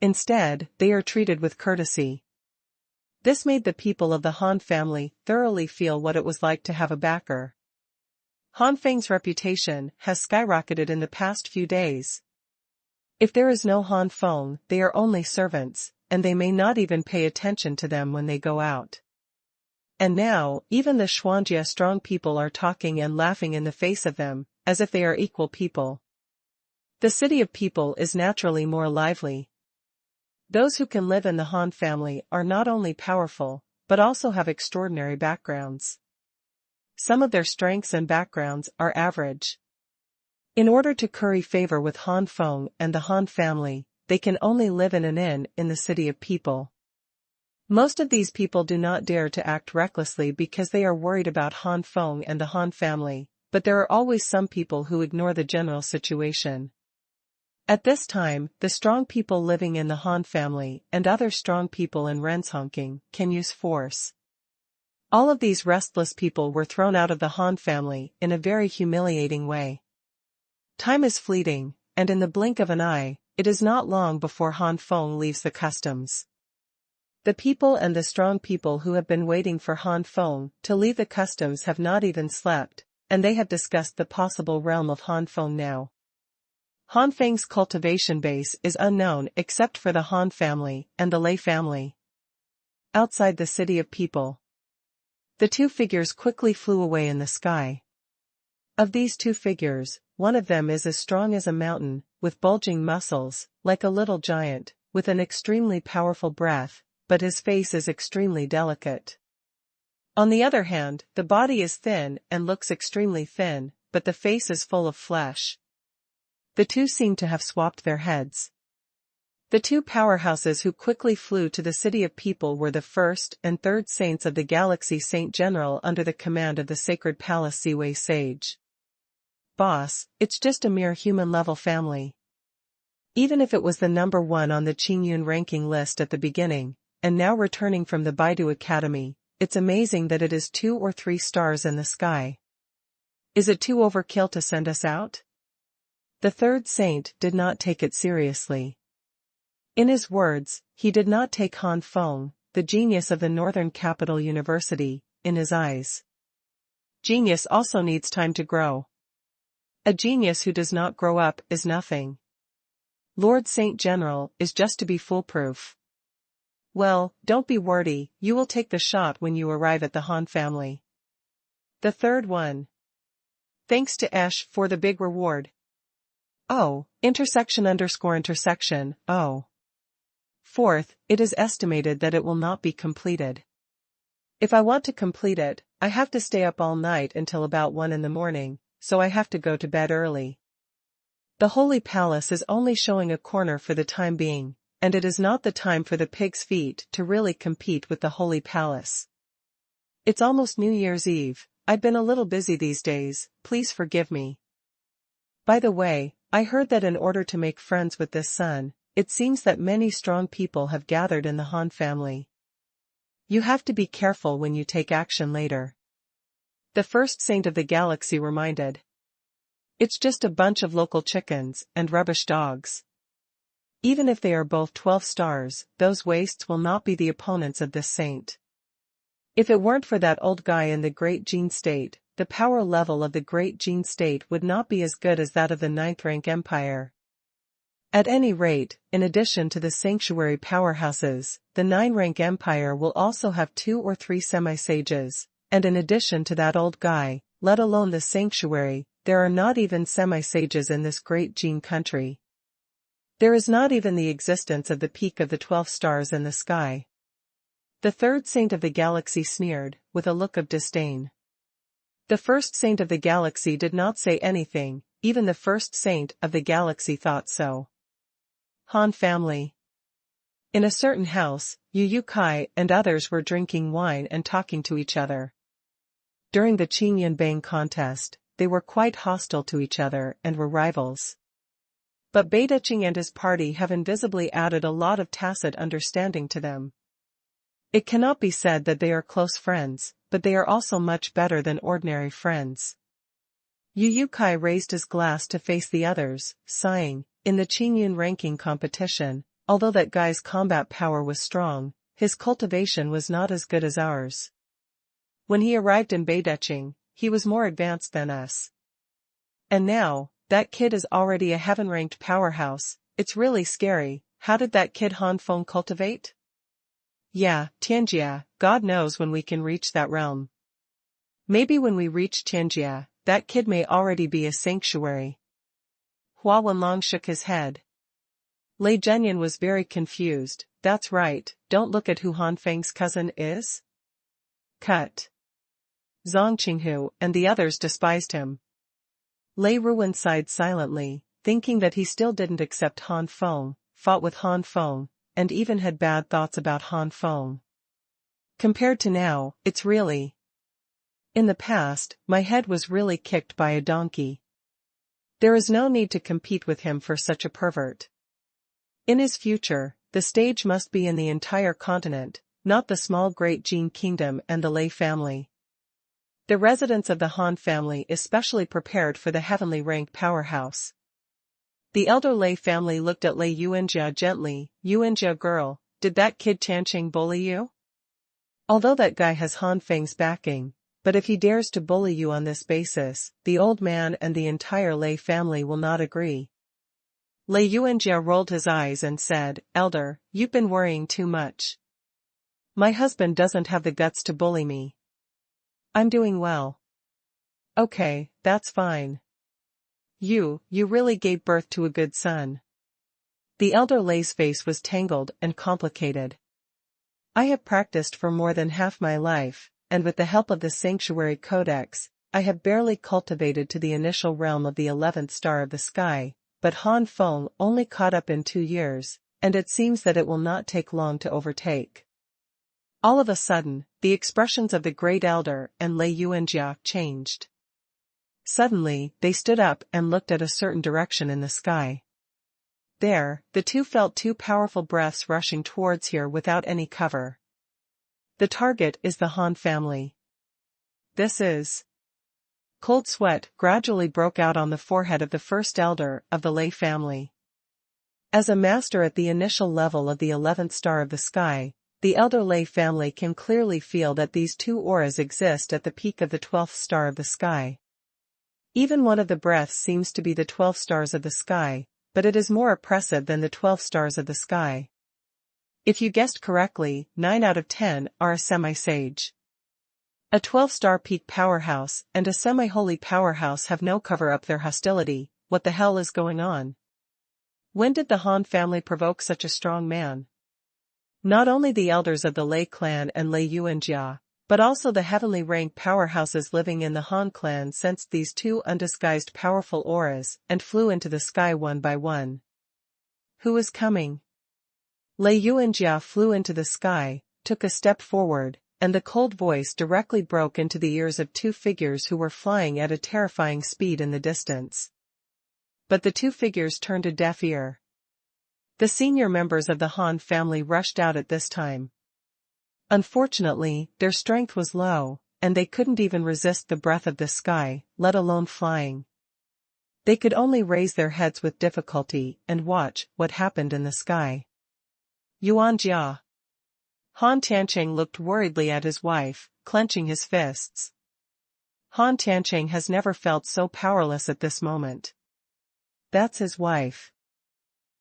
Instead, they are treated with courtesy. This made the people of the Han family thoroughly feel what it was like to have a backer. Han Feng's reputation has skyrocketed in the past few days. If there is no Han Feng, they are only servants, and they may not even pay attention to them when they go out. And now, even the Xuanjia strong people are talking and laughing in the face of them, as if they are equal people. The city of people is naturally more lively. Those who can live in the Han family are not only powerful, but also have extraordinary backgrounds. Some of their strengths and backgrounds are average. In order to curry favor with Han Feng and the Han family, they can only live in an inn in the city of people. Most of these people do not dare to act recklessly because they are worried about Han Feng and the Han family, but there are always some people who ignore the general situation. At this time, the strong people living in the Han family and other strong people in Renshongking can use force. All of these restless people were thrown out of the Han family in a very humiliating way. Time is fleeting, and in the blink of an eye, it is not long before Han Feng leaves the customs. The people and the strong people who have been waiting for Han Feng to leave the customs have not even slept, and they have discussed the possible realm of Han Feng now. Han Feng's cultivation base is unknown except for the Han family and the Lei family. Outside the city of people, the two figures quickly flew away in the sky. Of these two figures, one of them is as strong as a mountain, with bulging muscles, like a little giant, with an extremely powerful breath, but his face is extremely delicate. On the other hand, the body is thin and looks extremely thin, but the face is full of flesh. The two seem to have swapped their heads. The two powerhouses who quickly flew to the city of people were the first and third saints of the galaxy Saint General under the command of the sacred palace Siwei sage. Boss, it's just a mere human-level family. Even if it was the number one on the Qingyun ranking list at the beginning, and now returning from the Baidu Academy, it's amazing that it is 2 or 3 stars in the sky. Is it too overkill to send us out? The third saint did not take it seriously. In his words, he did not take Han Feng, the genius of the Northern Capital University, in his eyes. Genius also needs time to grow. A genius who does not grow up is nothing. Lord Saint General is just to be foolproof. Well, don't be wordy, you will take the shot when you arrive at the Han family. The third one. Thanks to Esh for the big reward. Oh, __intersection, oh. Fourth, it is estimated that it will not be completed. If I want to complete it, I have to stay up all night until about 1 in the morning, so I have to go to bed early. The Holy Palace is only showing a corner for the time being, and it is not the time for the pig's feet to really compete with the Holy Palace. It's almost New Year's Eve, I've been a little busy these days, please forgive me. By the way, I heard that in order to make friends with this son, it seems that many strong people have gathered in the Han family. You have to be careful when you take action later. The first saint of the galaxy reminded. It's just a bunch of local chickens and rubbish dogs. Even if they are both 12 stars, those wastes will not be the opponents of this saint. If it weren't for that old guy in the Great Gene State, the power level of the Great Gene State would not be as good as that of the 9th rank empire. At any rate, in addition to the sanctuary powerhouses, the 9-rank empire will also have 2 or 3 semi-sages, and in addition to that old guy, let alone the sanctuary, there are not even semi-sages in this great gene country. There is not even the existence of the peak of the 12 stars in the sky. The third saint of the galaxy sneered, with a look of disdain. The first saint of the galaxy did not say anything, even the first saint of the galaxy thought so. Han family. In a certain house, Yu Kai and others were drinking wine and talking to each other. During the Qingyun Bang contest, they were quite hostile to each other and were rivals. But Beideching and his party have invisibly added a lot of tacit understanding to them. It cannot be said that they are close friends, but they are also much better than ordinary friends. Yu Kai raised his glass to face the others, sighing. In the Qingyun ranking competition, although that guy's combat power was strong, his cultivation was not as good as ours. When he arrived in Beideching, he was more advanced than us. And now, that kid is already a heaven-ranked powerhouse, it's really scary. How did that kid Han Feng cultivate? Yeah, Tianjia, God knows when we can reach that realm. Maybe when we reach Tianjia, that kid may already be a sanctuary. Hua Wenlong shook his head. Lei Zhenyan was very confused. That's right, don't look at who Han Feng's cousin is. Cut. Zhang Qinghu and the others despised him. Lei Ruwen sighed silently, thinking that he still didn't accept Han Feng, fought with Han Feng, and even had bad thoughts about Han Feng. Compared to now, it's really. In the past, my head was really kicked by a donkey. There is no need to compete with him for such a pervert. In his future, the stage must be in the entire continent, not the small Great Gene Kingdom and the Lei family. The residents of the Han family especially prepared for the heavenly rank powerhouse. The elder Lei family looked at Lei Yuanjia gently. Yuanjia girl, did that kid Tianqing bully you? Although that guy has Han Feng's backing, but if he dares to bully you on this basis, the old man and the entire Lei family will not agree. Lei Yuanjia rolled his eyes and said, Elder, you've been worrying too much. My husband doesn't have the guts to bully me. I'm doing well. Okay, that's fine. You really gave birth to a good son. The elder Lei's face was tangled and complicated. I have practiced for more than half my life, and with the help of the sanctuary codex, I have barely cultivated to the initial realm of the 11th star of the sky, but Han Feng only caught up in 2 years, and it seems that it will not take long to overtake. All of a sudden, the expressions of the Great Elder and Lei Yuanjia changed. Suddenly, they stood up and looked at a certain direction in the sky. There, the two felt 2 powerful breaths rushing towards here without any cover. The target is the Han family. This is... Cold sweat gradually broke out on the forehead of the first elder of the Lei family. As a master at the initial level of the 11th star of the sky, the elder Lei family can clearly feel that these 2 auras exist at the peak of the 12th star of the sky. Even one of the breaths seems to be the 12 stars of the sky, but it is more oppressive than the 12 stars of the sky. If you guessed correctly, 9 out of 10 are a semi-sage. A 12-star peak powerhouse and a semi-holy powerhouse have no cover up their hostility. What the hell is going on? When did the Han family provoke such a strong man? Not only the elders of the Lei clan and Lei Yuanjia, but also the heavenly ranked powerhouses living in the Han clan sensed these 2 undisguised powerful auras and flew into the sky one by one. Who is coming? Lei Yuanjia flew into the sky, took a step forward, and the cold voice directly broke into the ears of 2 figures who were flying at a terrifying speed in the distance. But the 2 figures turned a deaf ear. The senior members of the Han family rushed out at this time. Unfortunately, their strength was low, and they couldn't even resist the breath of the sky, let alone flying. They could only raise their heads with difficulty and watch what happened in the sky. Yuanjia. Han Tiancheng looked worriedly at his wife, clenching his fists. Han Tiancheng has never felt so powerless at this moment. That's his wife.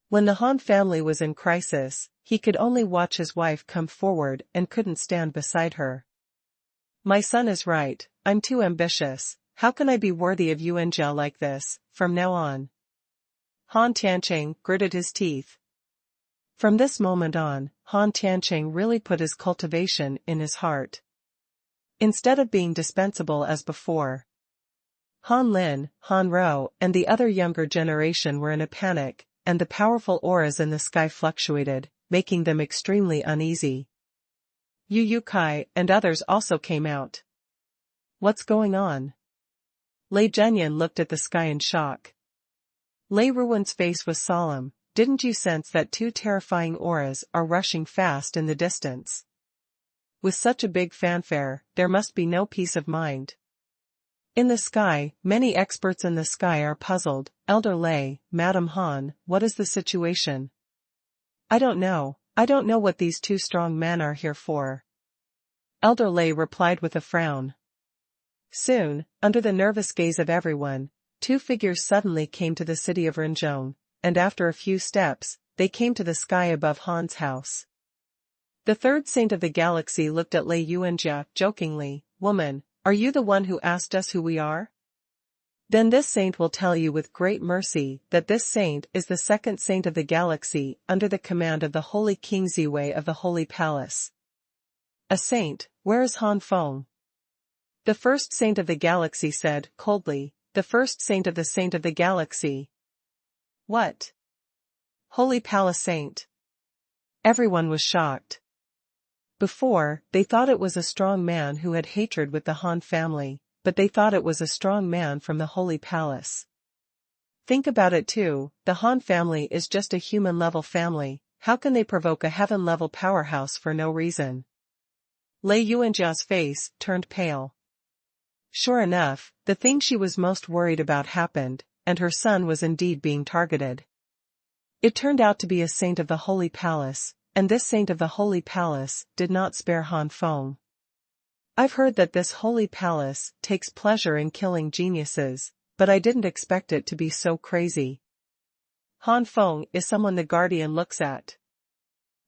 When the Han family was in crisis, he could only watch his wife come forward and couldn't stand beside her. My son is right, I'm too ambitious. How can I be worthy of Yuanjia like this, from now on? Han Tiancheng gritted his teeth. From this moment on, Han Tiancheng really put his cultivation in his heart. Instead of being dispensable as before, Han Lin, Han Ro, and the other younger generation were in a panic, and the powerful auras in the sky fluctuated, making them extremely uneasy. Yu Kai and others also came out. What's going on? Lei Zhenyan looked at the sky in shock. Lei Ruwen's face was solemn. Didn't you sense that 2 terrifying auras are rushing fast in the distance? With such a big fanfare, there must be no peace of mind. In the sky, many experts in the sky are puzzled. Elder Lei, Madam Han, what is the situation? I don't know what these 2 strong men are here for. Elder Lei replied with a frown. Soon, under the nervous gaze of everyone, 2 figures suddenly came to the city of Rinzhong, and after a few steps, they came to the sky above Han's house. The 3rd saint of the galaxy looked at Lei Yuanjia jokingly. Woman, are you the one who asked us who we are? Then this saint will tell you with great mercy that this saint is the 2nd saint of the galaxy under the command of the Holy King Ziwei of the Holy Palace. A saint, where is Han Feng? The 1st saint of the galaxy said coldly. The 1st saint of the galaxy. What? Holy Palace Saint. Everyone was shocked. Before, they thought it was a strong man who had hatred with the Han family, but they thought it was a strong man from the Holy Palace. Think about it too, the Han family is just a human-level family. How can they provoke a heaven-level powerhouse for no reason? Lei Yuanjia's face turned pale. Sure enough, the thing she was most worried about happened, and her son was indeed being targeted. It turned out to be a saint of the Holy Palace, and this saint of the Holy Palace did not spare Han Feng. I've heard that this Holy Palace takes pleasure in killing geniuses, but I didn't expect it to be so crazy. Han Feng is someone the Guardian looks at.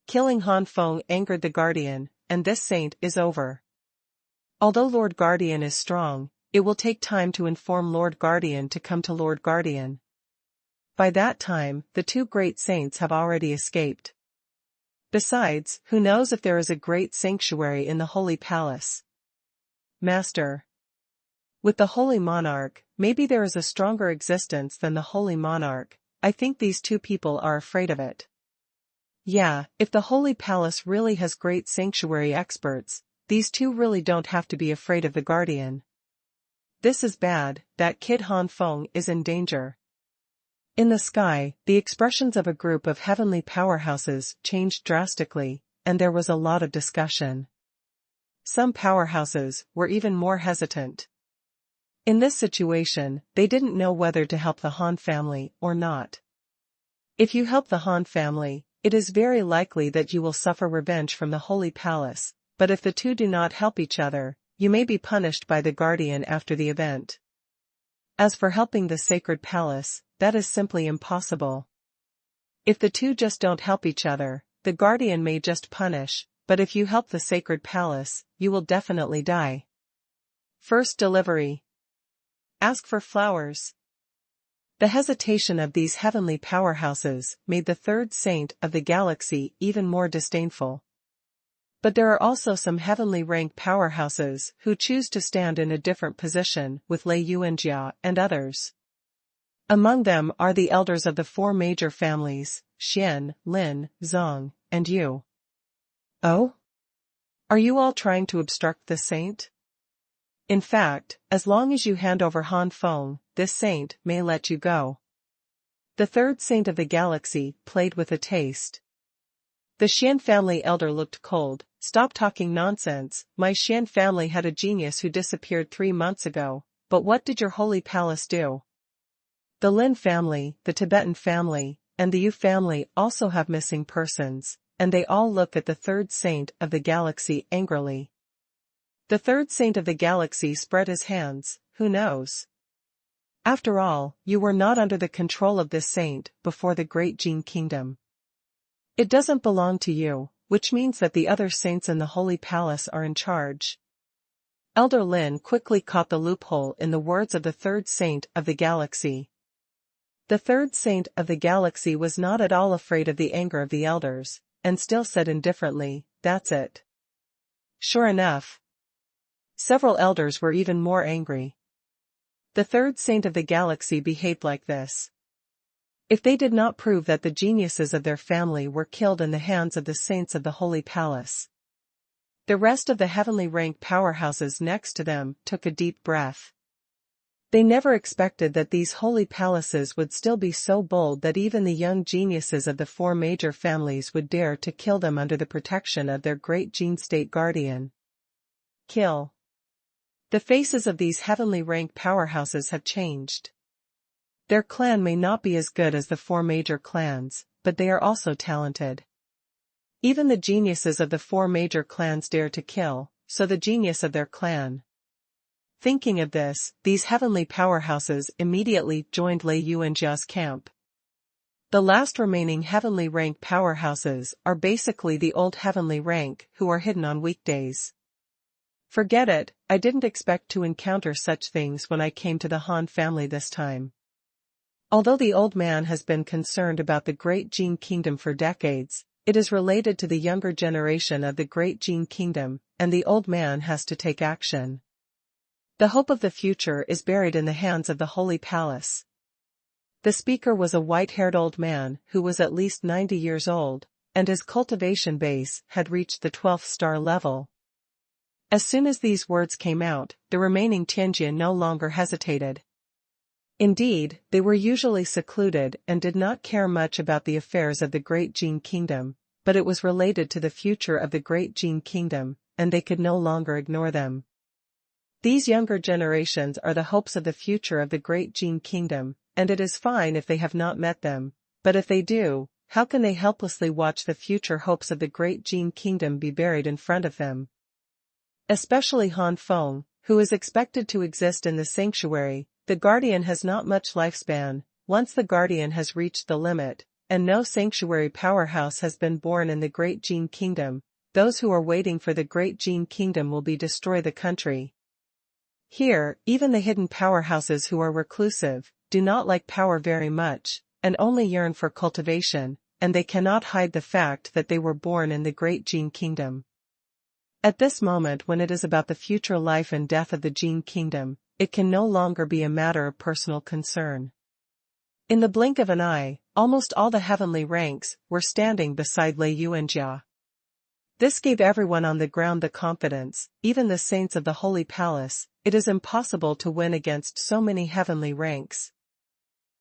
Killing Han Feng angered the Guardian, and this saint is over. Although Lord Guardian is strong, it will take time to inform Lord Guardian to come to Lord Guardian. By that time, the 2 great saints have already escaped. Besides, who knows if there is a great sanctuary in the Holy Palace? Master. With the Holy Monarch, maybe there is a stronger existence than the Holy Monarch. I think these two people are afraid of it. Yeah, if the Holy Palace really has great sanctuary experts, these two really don't have to be afraid of the Guardian. This is bad, that kid Han Feng is in danger. In the sky, the expressions of a group of heavenly powerhouses changed drastically, and there was a lot of discussion. Some powerhouses were even more hesitant. In this situation, they didn't know whether to help the Han family or not. If you help the Han family, it is very likely that you will suffer revenge from the Holy Palace, but if the two do not help each other, you may be punished by the Guardian after the event. As for helping the Sacred Palace, that is simply impossible. If the two just don't help each other, the Guardian may just punish, but if you help the Sacred Palace, you will definitely die. First delivery. Ask for flowers. The hesitation of these heavenly powerhouses made the third saint of the galaxy even more disdainful. But there are also some heavenly rank powerhouses who choose to stand in a different position with Lei Yuanjia and others. Among them are the elders of the four major families, Xian, Lin, Zong, and Yu. Oh? Are you all trying to obstruct the saint? In fact, as long as you hand over Han Feng, this saint may let you go. The third saint of the galaxy played with a taste. The Xian family elder looked cold. Stop talking nonsense. My Xian family had a genius who disappeared 3 months ago, but what did your holy palace do? The Lin family, the Tibetan family, and the Yu family also have missing persons, and they all look at the third saint of the galaxy angrily. The third saint of the galaxy spread his hands. Who knows? After all, you were not under the control of this saint before the Great Jin Kingdom. It doesn't belong to you, which means that the other saints in the Holy Palace are in charge. Elder Lin quickly caught the loophole in the words of the third saint of the galaxy. The third saint of the galaxy was not at all afraid of the anger of the elders, and still said indifferently, "That's it." Sure enough. Several elders were even more angry. The third saint of the galaxy behaved like this. If they did not prove that the geniuses of their family were killed in the hands of the saints of the Holy Palace. The rest of the heavenly rank powerhouses next to them took a deep breath. They never expected that these holy palaces would still be so bold that even the young geniuses of the four major families would dare to kill them under the protection of their great Jin state guardian. Kill. The faces of these heavenly rank powerhouses have changed. Their clan may not be as good as the four major clans, but they are also talented. Even the geniuses of the four major clans dare to kill, so the genius of their clan. Thinking of this, these heavenly powerhouses immediately joined Lei Yuanjia's camp. The last remaining heavenly rank powerhouses are basically the old heavenly rank who are hidden on weekdays. Forget it, I didn't expect to encounter such things when I came to the Han family this time. Although the old man has been concerned about the Great Jin Kingdom for decades, it is related to the younger generation of the Great Jin Kingdom, and the old man has to take action. The hope of the future is buried in the hands of the Holy Palace. The speaker was a white-haired old man who was at least 90 years old, and his cultivation base had reached the 12th star level. As soon as these words came out, the remaining Tianjin no longer hesitated. Indeed, they were usually secluded and did not care much about the affairs of the Great Jin Kingdom, but it was related to the future of the Great Jin Kingdom, and they could no longer ignore them. These younger generations are the hopes of the future of the Great Jin Kingdom, and it is fine if they have not met them, but if they do, how can they helplessly watch the future hopes of the Great Jin Kingdom be buried in front of them? Especially Han Feng, who is expected to exist in the sanctuary. The Guardian has not much lifespan. Once the Guardian has reached the limit, and no sanctuary powerhouse has been born in the Great Jin Kingdom, those who are waiting for the Great Jin Kingdom will destroy the country. Here, even the hidden powerhouses who are reclusive, do not like power very much, and only yearn for cultivation, and they cannot hide the fact that they were born in the Great Jin Kingdom. At this moment when it is about the future life and death of the Jin kingdom, it can no longer be a matter of personal concern. In the blink of an eye, almost all the heavenly ranks were standing beside Lei Yuanjia. This gave everyone on the ground the confidence, even the saints of the Holy Palace, it is impossible to win against so many heavenly ranks.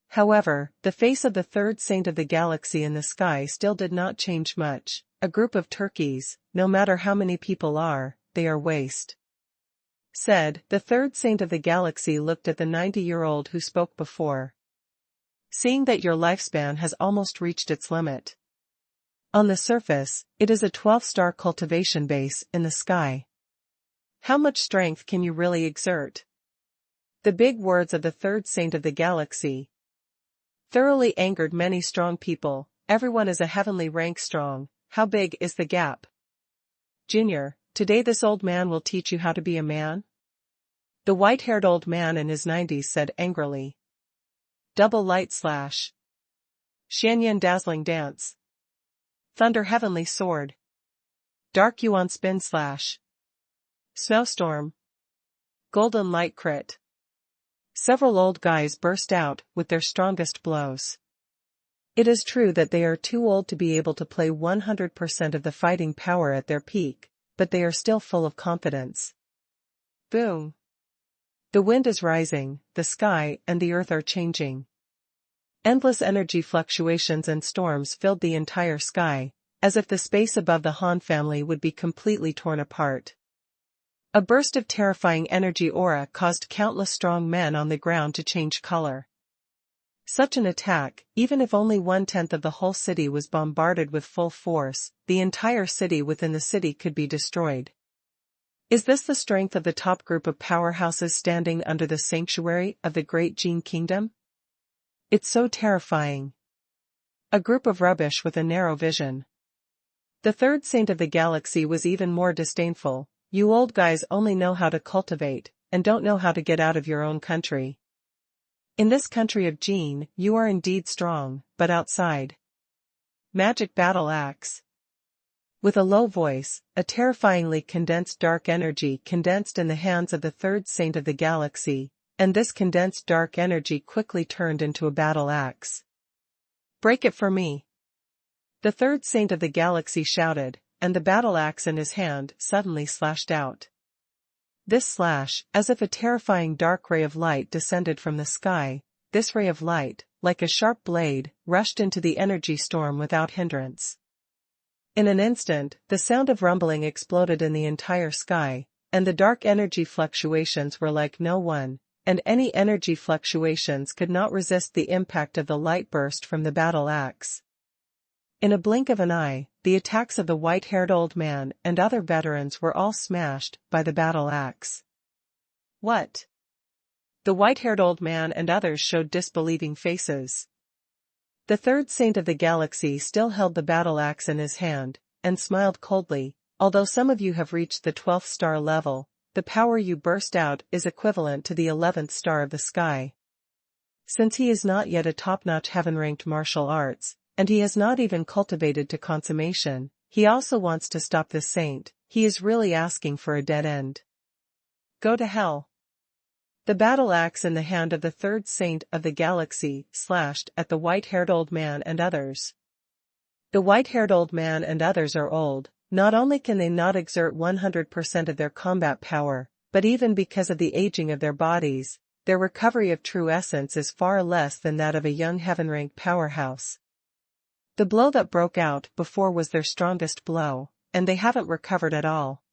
However, the face of the third saint of the galaxy in the sky still did not change much. A group of turkeys, no matter how many people are, they are waste. Said, the third saint of the galaxy looked at the 90-year-old who spoke before. Seeing that your lifespan has almost reached its limit. On the surface, it is a 12-star cultivation base in the sky. How much strength can you really exert? The big words of the third saint of the galaxy thoroughly angered many strong people. Everyone is a heavenly rank strong. How big is the gap? Junior, today this old man will teach you how to be a man? The white-haired old man in his 90s said angrily. Double light slash. Xuanhuan dazzling dance. Thunder heavenly sword. Dark yuan spin slash. Snowstorm. Golden light crit. Several old guys burst out with their strongest blows. It is true that they are too old to be able to play 100% of the fighting power at their peak, but they are still full of confidence. Boom. The wind is rising, the sky and the earth are changing. Endless energy fluctuations and storms filled the entire sky, as if the space above the Han family would be completely torn apart. A burst of terrifying energy aura caused countless strong men on the ground to change color. Such an attack, even if only 1/10 of the whole city was bombarded with full force, the entire city within the city could be destroyed. Is this the strength of the top group of powerhouses standing under the sanctuary of the great Jin kingdom? It's so terrifying. A group of rubbish with a narrow vision. The third saint of the galaxy was even more disdainful. You old guys only know how to cultivate, and don't know how to get out of your own country. In this country of Jin, you are indeed strong, but outside. Magic battle axe. With a low voice, a terrifyingly condensed dark energy condensed in the hands of the third saint of the galaxy, and this condensed dark energy quickly turned into a battle axe. Break it for me. The third saint of the galaxy shouted, and the battle axe in his hand suddenly slashed out. This slash, as if a terrifying dark ray of light descended from the sky, this ray of light, like a sharp blade, rushed into the energy storm without hindrance. In an instant, the sound of rumbling exploded in the entire sky, and the dark energy fluctuations were like no one, and any energy fluctuations could not resist the impact of the light burst from the battle axe. In a blink of an eye, the attacks of the white-haired old man and other veterans were all smashed by the battle axe. What? The white-haired old man and others showed disbelieving faces. The third saint of the galaxy still held the battle axe in his hand, and smiled coldly. Although some of you have reached the 12th star level, the power you burst out is equivalent to the 11th star of the sky. Since he is not yet a top-notch heaven-ranked martial arts, and he has not even cultivated to consummation, he also wants to stop this saint. He is really asking for a dead end. Go to hell. The battle axe in the hand of the third saint of the galaxy slashed at the white-haired old man and others. The white-haired old man and others are old. Not only can they not exert 100% of their combat power, but even because of the aging of their bodies, their recovery of true essence is far less than that of a young heaven-ranked powerhouse. The blow that broke out before was their strongest blow, and they haven't recovered at all.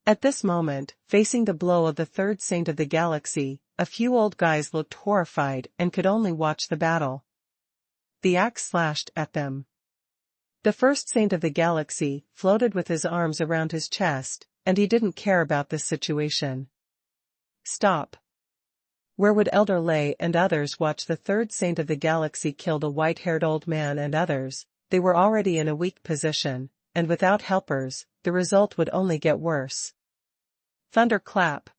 At this moment, facing the blow of the third saint of the galaxy, a few old guys looked horrified and could only watch the battle. The axe slashed at them. The first saint of the galaxy floated with his arms around his chest, and he didn't care about this situation. Stop. Where would Elder Lei and others watch the third saint of the galaxy kill the white-haired old man and others? They were already in a weak position, and without helpers, the result would only get worse. Thunderclap.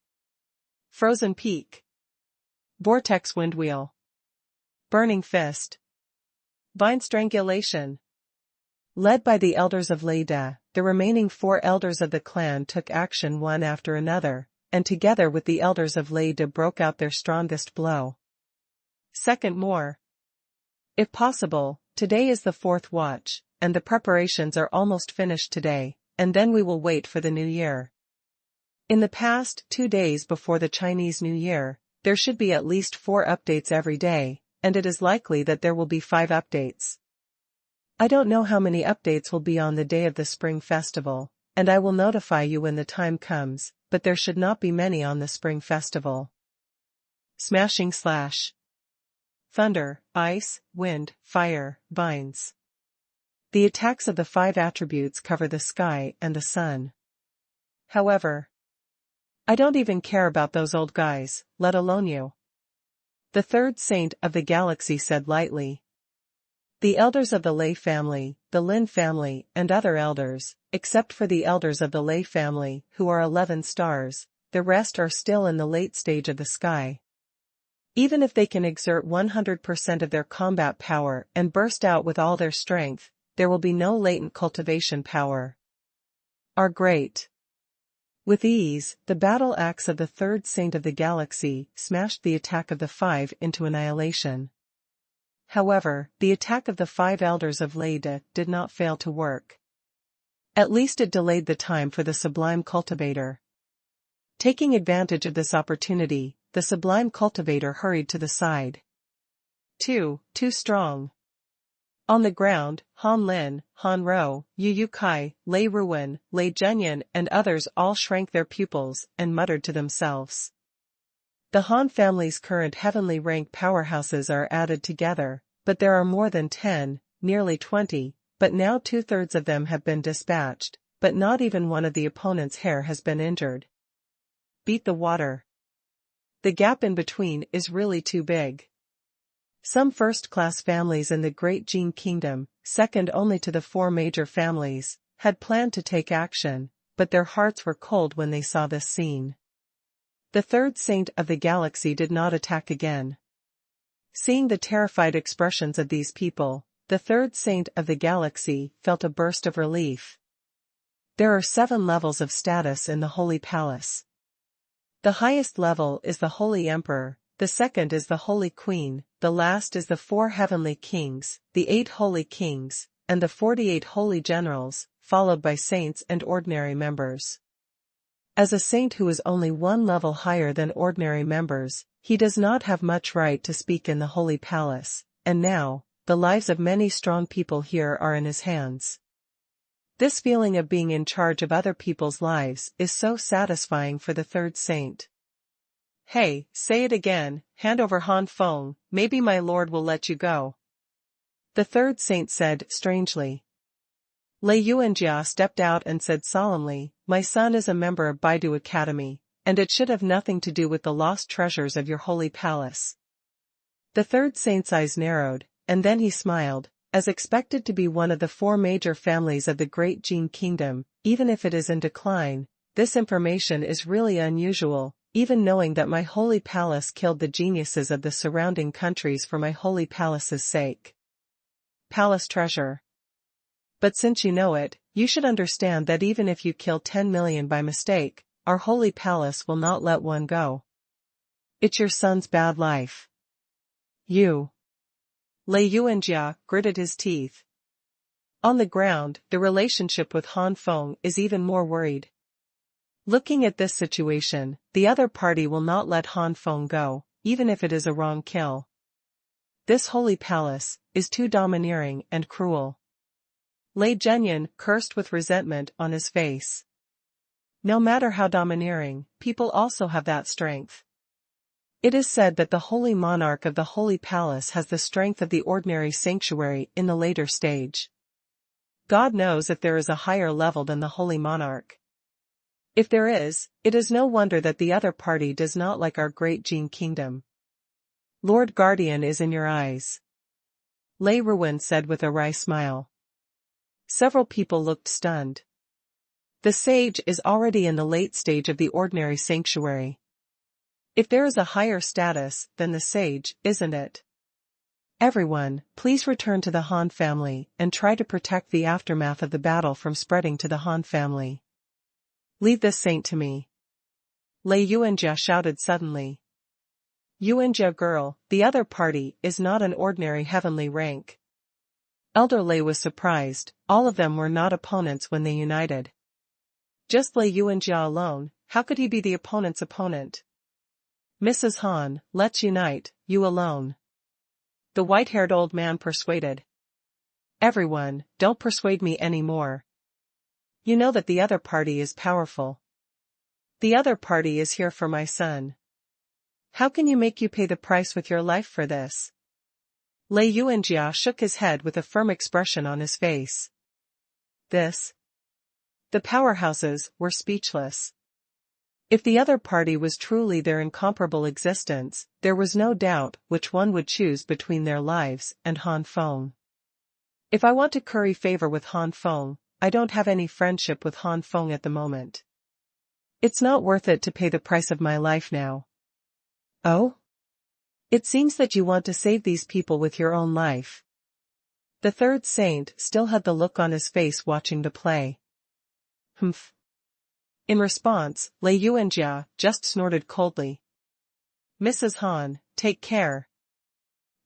Frozen Peak. Vortex Windwheel. Burning Fist. Vine Strangulation. Led by the elders of Lei De, the remaining 4 elders of the clan took action one after another, and together with the elders of Lei De broke out their strongest blow. Second more. If possible, today is the 4th watch, and the preparations are almost finished today, and then we will wait for the new year. In the past 2 days before the Chinese New Year, there should be at least 4 updates every day, and it is likely that there will be 5 updates. I don't know how many updates will be on the day of the Spring Festival, and I will notify you when the time comes, but there should not be many on the Spring Festival. Smashing slash. Thunder, ice, wind, fire, vines. The attacks of the 5 attributes cover the sky and the sun. However, I don't even care about those old guys, let alone you. The 3rd saint of the galaxy said lightly. The elders of the Lei family, the Lin family, and other elders, except for the elders of the Lei family, who are 11 stars, the rest are still in the late stage of the sky. Even if they can exert 100% of their combat power and burst out with all their strength, there will be no latent cultivation power. Are great. With ease, the battle axe of the 3rd saint of the galaxy smashed the attack of the 5 into annihilation. However, the attack of the 5 elders of Lei De did not fail to work. At least it delayed the time for the sublime cultivator. Taking advantage of this opportunity, the sublime cultivator hurried to the side. Too strong. On the ground, Han Lin, Han Ro, Yu Kai, Lei Ruwen, Lei Zhenyan and others all shrank their pupils and muttered to themselves. The Han family's current heavenly rank powerhouses are added together, but there are more than 10, nearly 20, but now 2/3 of them have been dispatched, but not even one of the opponent's hair has been injured. Beat the water. The gap in between is really too big. Some first-class families in the Great Jin Kingdom, second only to the 4 major families, had planned to take action, but their hearts were cold when they saw this scene. The 3rd saint of the galaxy did not attack again. Seeing the terrified expressions of these people, the 3rd saint of the galaxy felt a burst of relief. There are 7 levels of status in the Holy Palace. The highest level is the Holy Emperor, the second is the Holy Queen, the last is the 4 heavenly kings, the 8 holy kings, and the 48 holy generals, followed by saints and ordinary members. As a saint who is only 1 level higher than ordinary members, he does not have much right to speak in the Holy Palace, and now, the lives of many strong people here are in his hands. This feeling of being in charge of other people's lives is so satisfying for the 3rd saint. Hey, say it again, hand over Han Feng, maybe my lord will let you go. The 3rd saint said strangely. Lei Yuanjia stepped out and said solemnly, my son is a member of Baidu Academy, and it should have nothing to do with the lost treasures of your holy palace. The 3rd saint's eyes narrowed, and then he smiled, as expected to be one of the 4 major families of the Great Jin Kingdom, even if it is in decline, this information is really unusual, even knowing that my holy palace killed the geniuses of the surrounding countries for my holy palace's sake. Palace treasure. But since you know it, you should understand that even if you kill 10 million by mistake, our holy palace will not let one go. It's your son's bad life. You. Lei Yuanjia gritted his teeth. On the ground, the relationship with Han Feng is even more worried. Looking at this situation, the other party will not let Han Feng go, even if it is a wrong kill. This holy palace is too domineering and cruel. Lei Zhenyan cursed with resentment on his face. No matter how domineering, people also have that strength. It is said that the holy monarch of the holy palace has the strength of the ordinary sanctuary in the later stage. God knows if there is a higher level than the holy monarch. If there is, it is no wonder that the other party does not like our great Jin kingdom. Lord Guardian is in your eyes. Lei Ruwen said with a wry smile. Several people looked stunned. The sage is already in the late stage of the ordinary sanctuary. If there is a higher status than the sage, isn't it? Everyone, please return to the Han family and try to protect the aftermath of the battle from spreading to the Han family. Leave this saint to me. Lei Yuanjia shouted suddenly. Yuanjia girl, the other party is not an ordinary heavenly rank. Elder Lei was surprised, all of them were not opponents when they united. Just Lei Yuanjia alone, how could he be the opponent's opponent? Mrs. Han, let's unite, you alone. The white-haired old man persuaded. Everyone, don't persuade me anymore. You know that the other party is powerful. The other party is here for my son. How can you make you pay the price with your life for this? Lei Yuanjia shook his head with a firm expression on his face. This? The powerhouses were speechless. If the other party was truly their incomparable existence, there was no doubt which one would choose between their lives and Han Feng. If I want to curry favor with Han Feng, I don't have any friendship with Han Feng at the moment. It's not worth it to pay the price of my life now. Oh? It seems that you want to save these people with your own life. The third saint still had the look on his face watching the play. Humph. In response, Lei Yuanjia just snorted coldly. Mrs. Han, take care.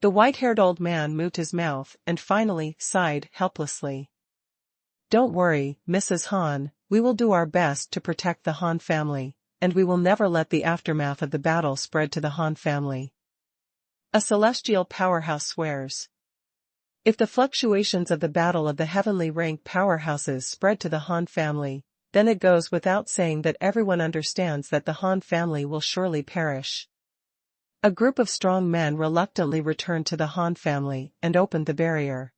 The white-haired old man moved his mouth and finally sighed helplessly. Don't worry, Mrs. Han, we will do our best to protect the Han family, and we will never let the aftermath of the battle spread to the Han family. A celestial powerhouse swears. If the fluctuations of the battle of the heavenly rank powerhouses spread to the Han family, then it goes without saying that everyone understands that the Han family will surely perish. A group of strong men reluctantly returned to the Han family and opened the barrier.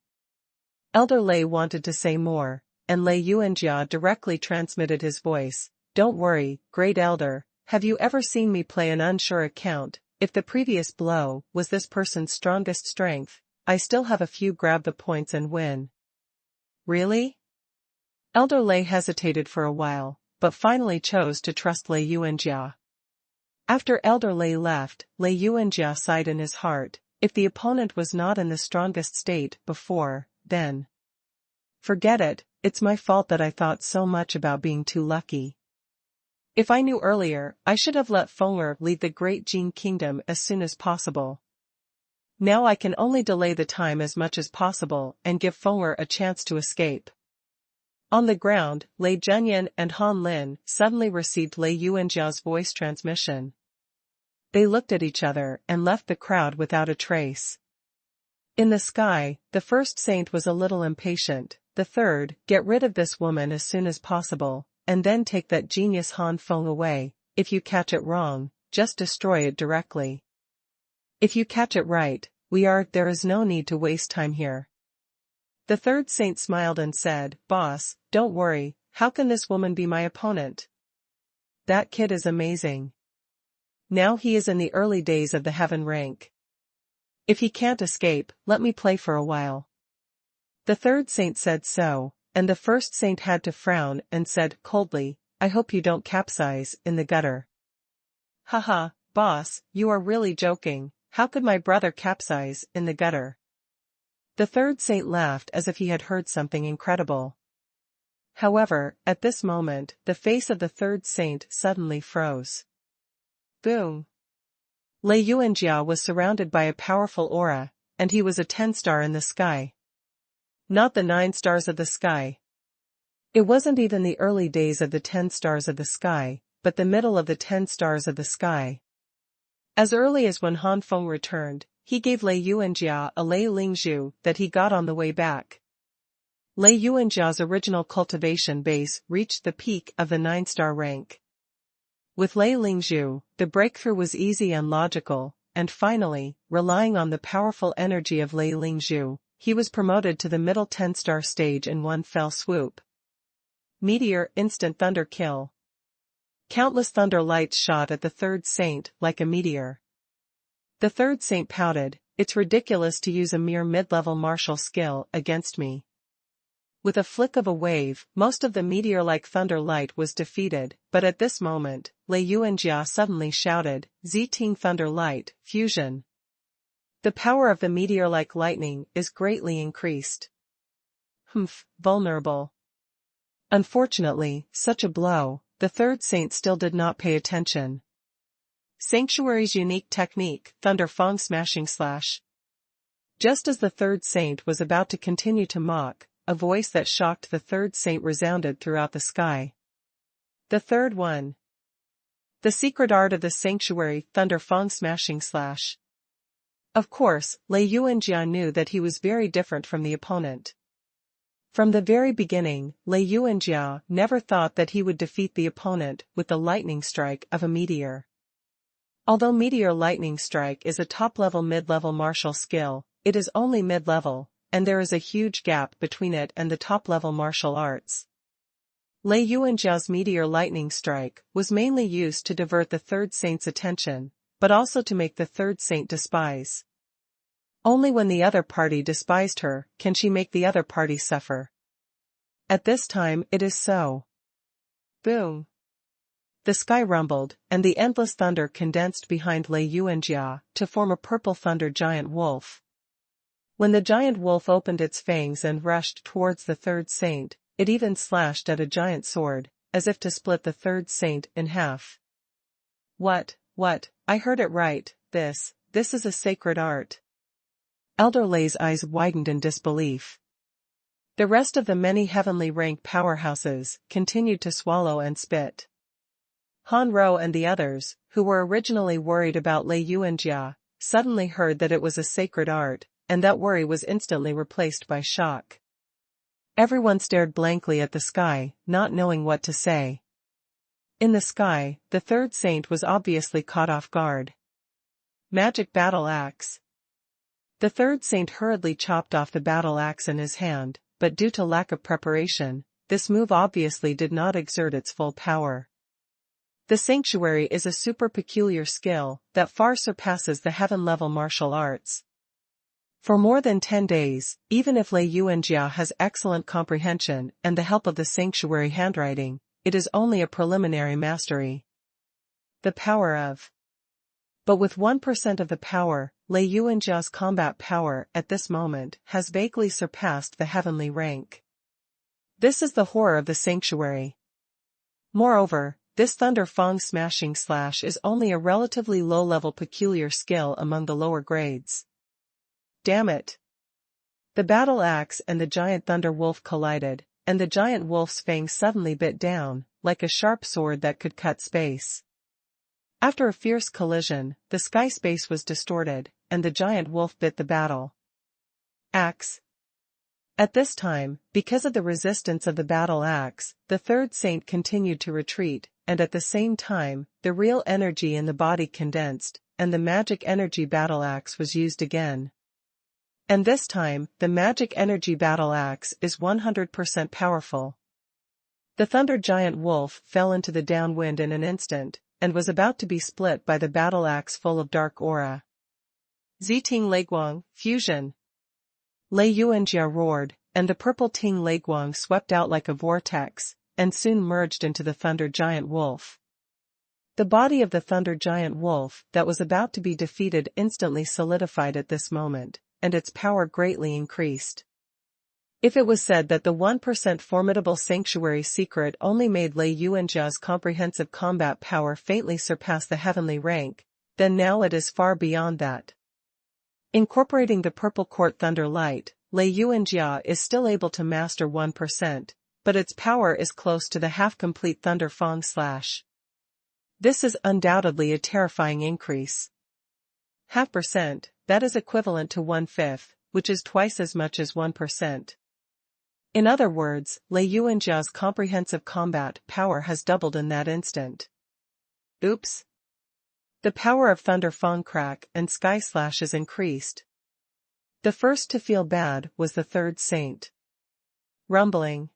Elder Lei wanted to say more, and Lei Yuanjia directly transmitted his voice. Don't worry, great elder, have you ever seen me play an unsure account? If the previous blow was this person's strongest strength, I still have a few grab the points and win. Really? Elder Lei hesitated for a while, but finally chose to trust Lei Yuanjia. After Elder Lei left, Lei Yuanjia sighed in his heart. If the opponent was not in the strongest state before, then. Forget it, it's my fault that I thought so much about being too lucky. If I knew earlier, I should have let Feng'er leave the Great Jin Kingdom as soon as possible. Now I can only delay the time as much as possible and give Feng'er a chance to escape. On the ground, Lei Zhenyan and Han Lin suddenly received Lei Yuanjia's voice transmission. They looked at each other and left the crowd without a trace. In the sky, the first saint was a little impatient, the third, get rid of this woman as soon as possible, and then take that genius Han Feng away. If you catch it wrong, just destroy it directly. If you catch it right, there is no need to waste time here. The third saint smiled and said, Boss, don't worry, how can this woman be my opponent? That kid is amazing. Now he is in the early days of the heaven rank. If he can't escape, let me play for a while. The third saint said so, and the first saint had to frown and said coldly, I hope you don't capsize in the gutter. Haha, boss, you are really joking, how could my brother capsize in the gutter? The third saint laughed as if he had heard something incredible. However, at this moment, the face of the third saint suddenly froze. Boom! Lei Yuanjia was surrounded by a powerful aura, and he was a 10-star in the sky. Not the 9 stars of the sky. It wasn't even the early days of the 10 stars of the sky, but the middle of the 10 stars of the sky. As early as when Han Feng returned, he gave Lei Yuanjia a Lei Lingzhu that he got on the way back. Lei Yuanjia's original cultivation base reached the peak of the 9-star rank. With Lei Lingzhu, the breakthrough was easy and logical, and finally, relying on the powerful energy of Lei Lingzhu, he was promoted to the middle 10-star stage in one fell swoop. Meteor instant thunder kill. Countless thunder lights shot at the third saint like a meteor. The third saint pouted, it's ridiculous to use a mere mid-level martial skill against me. With a flick of a wave, most of the meteor-like thunder light was defeated, but at this moment, Lei Yuanjia suddenly shouted, Ziting thunder light, fusion. The power of the meteor-like lightning is greatly increased. Vulnerable. Unfortunately, such a blow, the third saint still did not pay attention. Sanctuary's unique technique, Thunder Feng Smashing Slash. Just as the third saint was about to continue to mock, a voice that shocked the third saint resounded throughout the sky. The third one. The secret art of the sanctuary, Thunder Feng Smashing Slash. Of course, Lei Yuanjia knew that he was very different from the opponent. From the very beginning, Lei Yuanjia never thought that he would defeat the opponent with the lightning strike of a meteor. Although meteor lightning strike is a top-level mid-level martial skill, it is only mid-level, and there is a huge gap between it and the top-level martial arts. Lei Yuanjia's meteor lightning strike was mainly used to divert the third saint's attention, but also to make the third saint despise. Only when the other party despised her can she make the other party suffer. At this time it is so. Boom. The sky rumbled, and the endless thunder condensed behind Lei Yuanjia to form a purple thunder giant wolf. When the giant wolf opened its fangs and rushed towards the third saint, it even slashed at a giant sword, as if to split the third saint in half. What, I heard it right, this is a sacred art. Elder Lei's eyes widened in disbelief. The rest of the many heavenly rank powerhouses continued to swallow and spit. Han Ro and the others, who were originally worried about Lei Yuanjia, suddenly heard that it was a sacred art, and that worry was instantly replaced by shock. Everyone stared blankly at the sky, not knowing what to say. In the sky, the third saint was obviously caught off guard. Magic battle axe. The third saint hurriedly chopped off the battle axe in his hand, but due to lack of preparation, this move obviously did not exert its full power. The sanctuary is a super peculiar skill that far surpasses the heaven-level martial arts. For more than 10 days, even if Lei Yuanjia has excellent comprehension and the help of the sanctuary handwriting, it is only a preliminary mastery. The power of. But with 1% of the power, Lei Yuanjia's combat power at this moment has vaguely surpassed the heavenly rank. This is the horror of the sanctuary. Moreover, this Thunder Feng Smashing Slash is only a relatively low-level peculiar skill among the lower grades. Damn it. The battle axe and the giant thunder wolf collided, and the giant wolf's fangs suddenly bit down, like a sharp sword that could cut space. After a fierce collision, the sky space was distorted, and the giant wolf bit the battle axe. At this time, because of the resistance of the battle axe, the third saint continued to retreat, and at the same time, the real energy in the body condensed, and the magic energy battle axe was used again. And this time, the magic energy battle axe is 100% powerful. The thunder giant wolf fell into the downwind in an instant, and was about to be split by the battle axe full of dark aura. Ziting Leiguang, fusion. Lei Yuanjia roared, and the purple Ting Leiguang swept out like a vortex, and soon merged into the thunder giant wolf. The body of the thunder giant wolf that was about to be defeated instantly solidified at this moment, and its power greatly increased. If it was said that the 1% formidable sanctuary secret only made Lei Yuanjia's comprehensive combat power faintly surpass the heavenly rank, then now it is far beyond that. Incorporating the purple court thunder light, Lei Yuanjia is still able to master 1%, but its power is close to the half-complete Thunder Feng Slash. This is undoubtedly a terrifying increase. 0.5%, that is equivalent to 1/5, which is twice as much as 1%. In other words, Lei Yuanjia's comprehensive combat power has doubled in that instant. Oops. The power of Thunder Feng Crack and Sky Slash is increased. The first to feel bad was the third saint. Rumbling.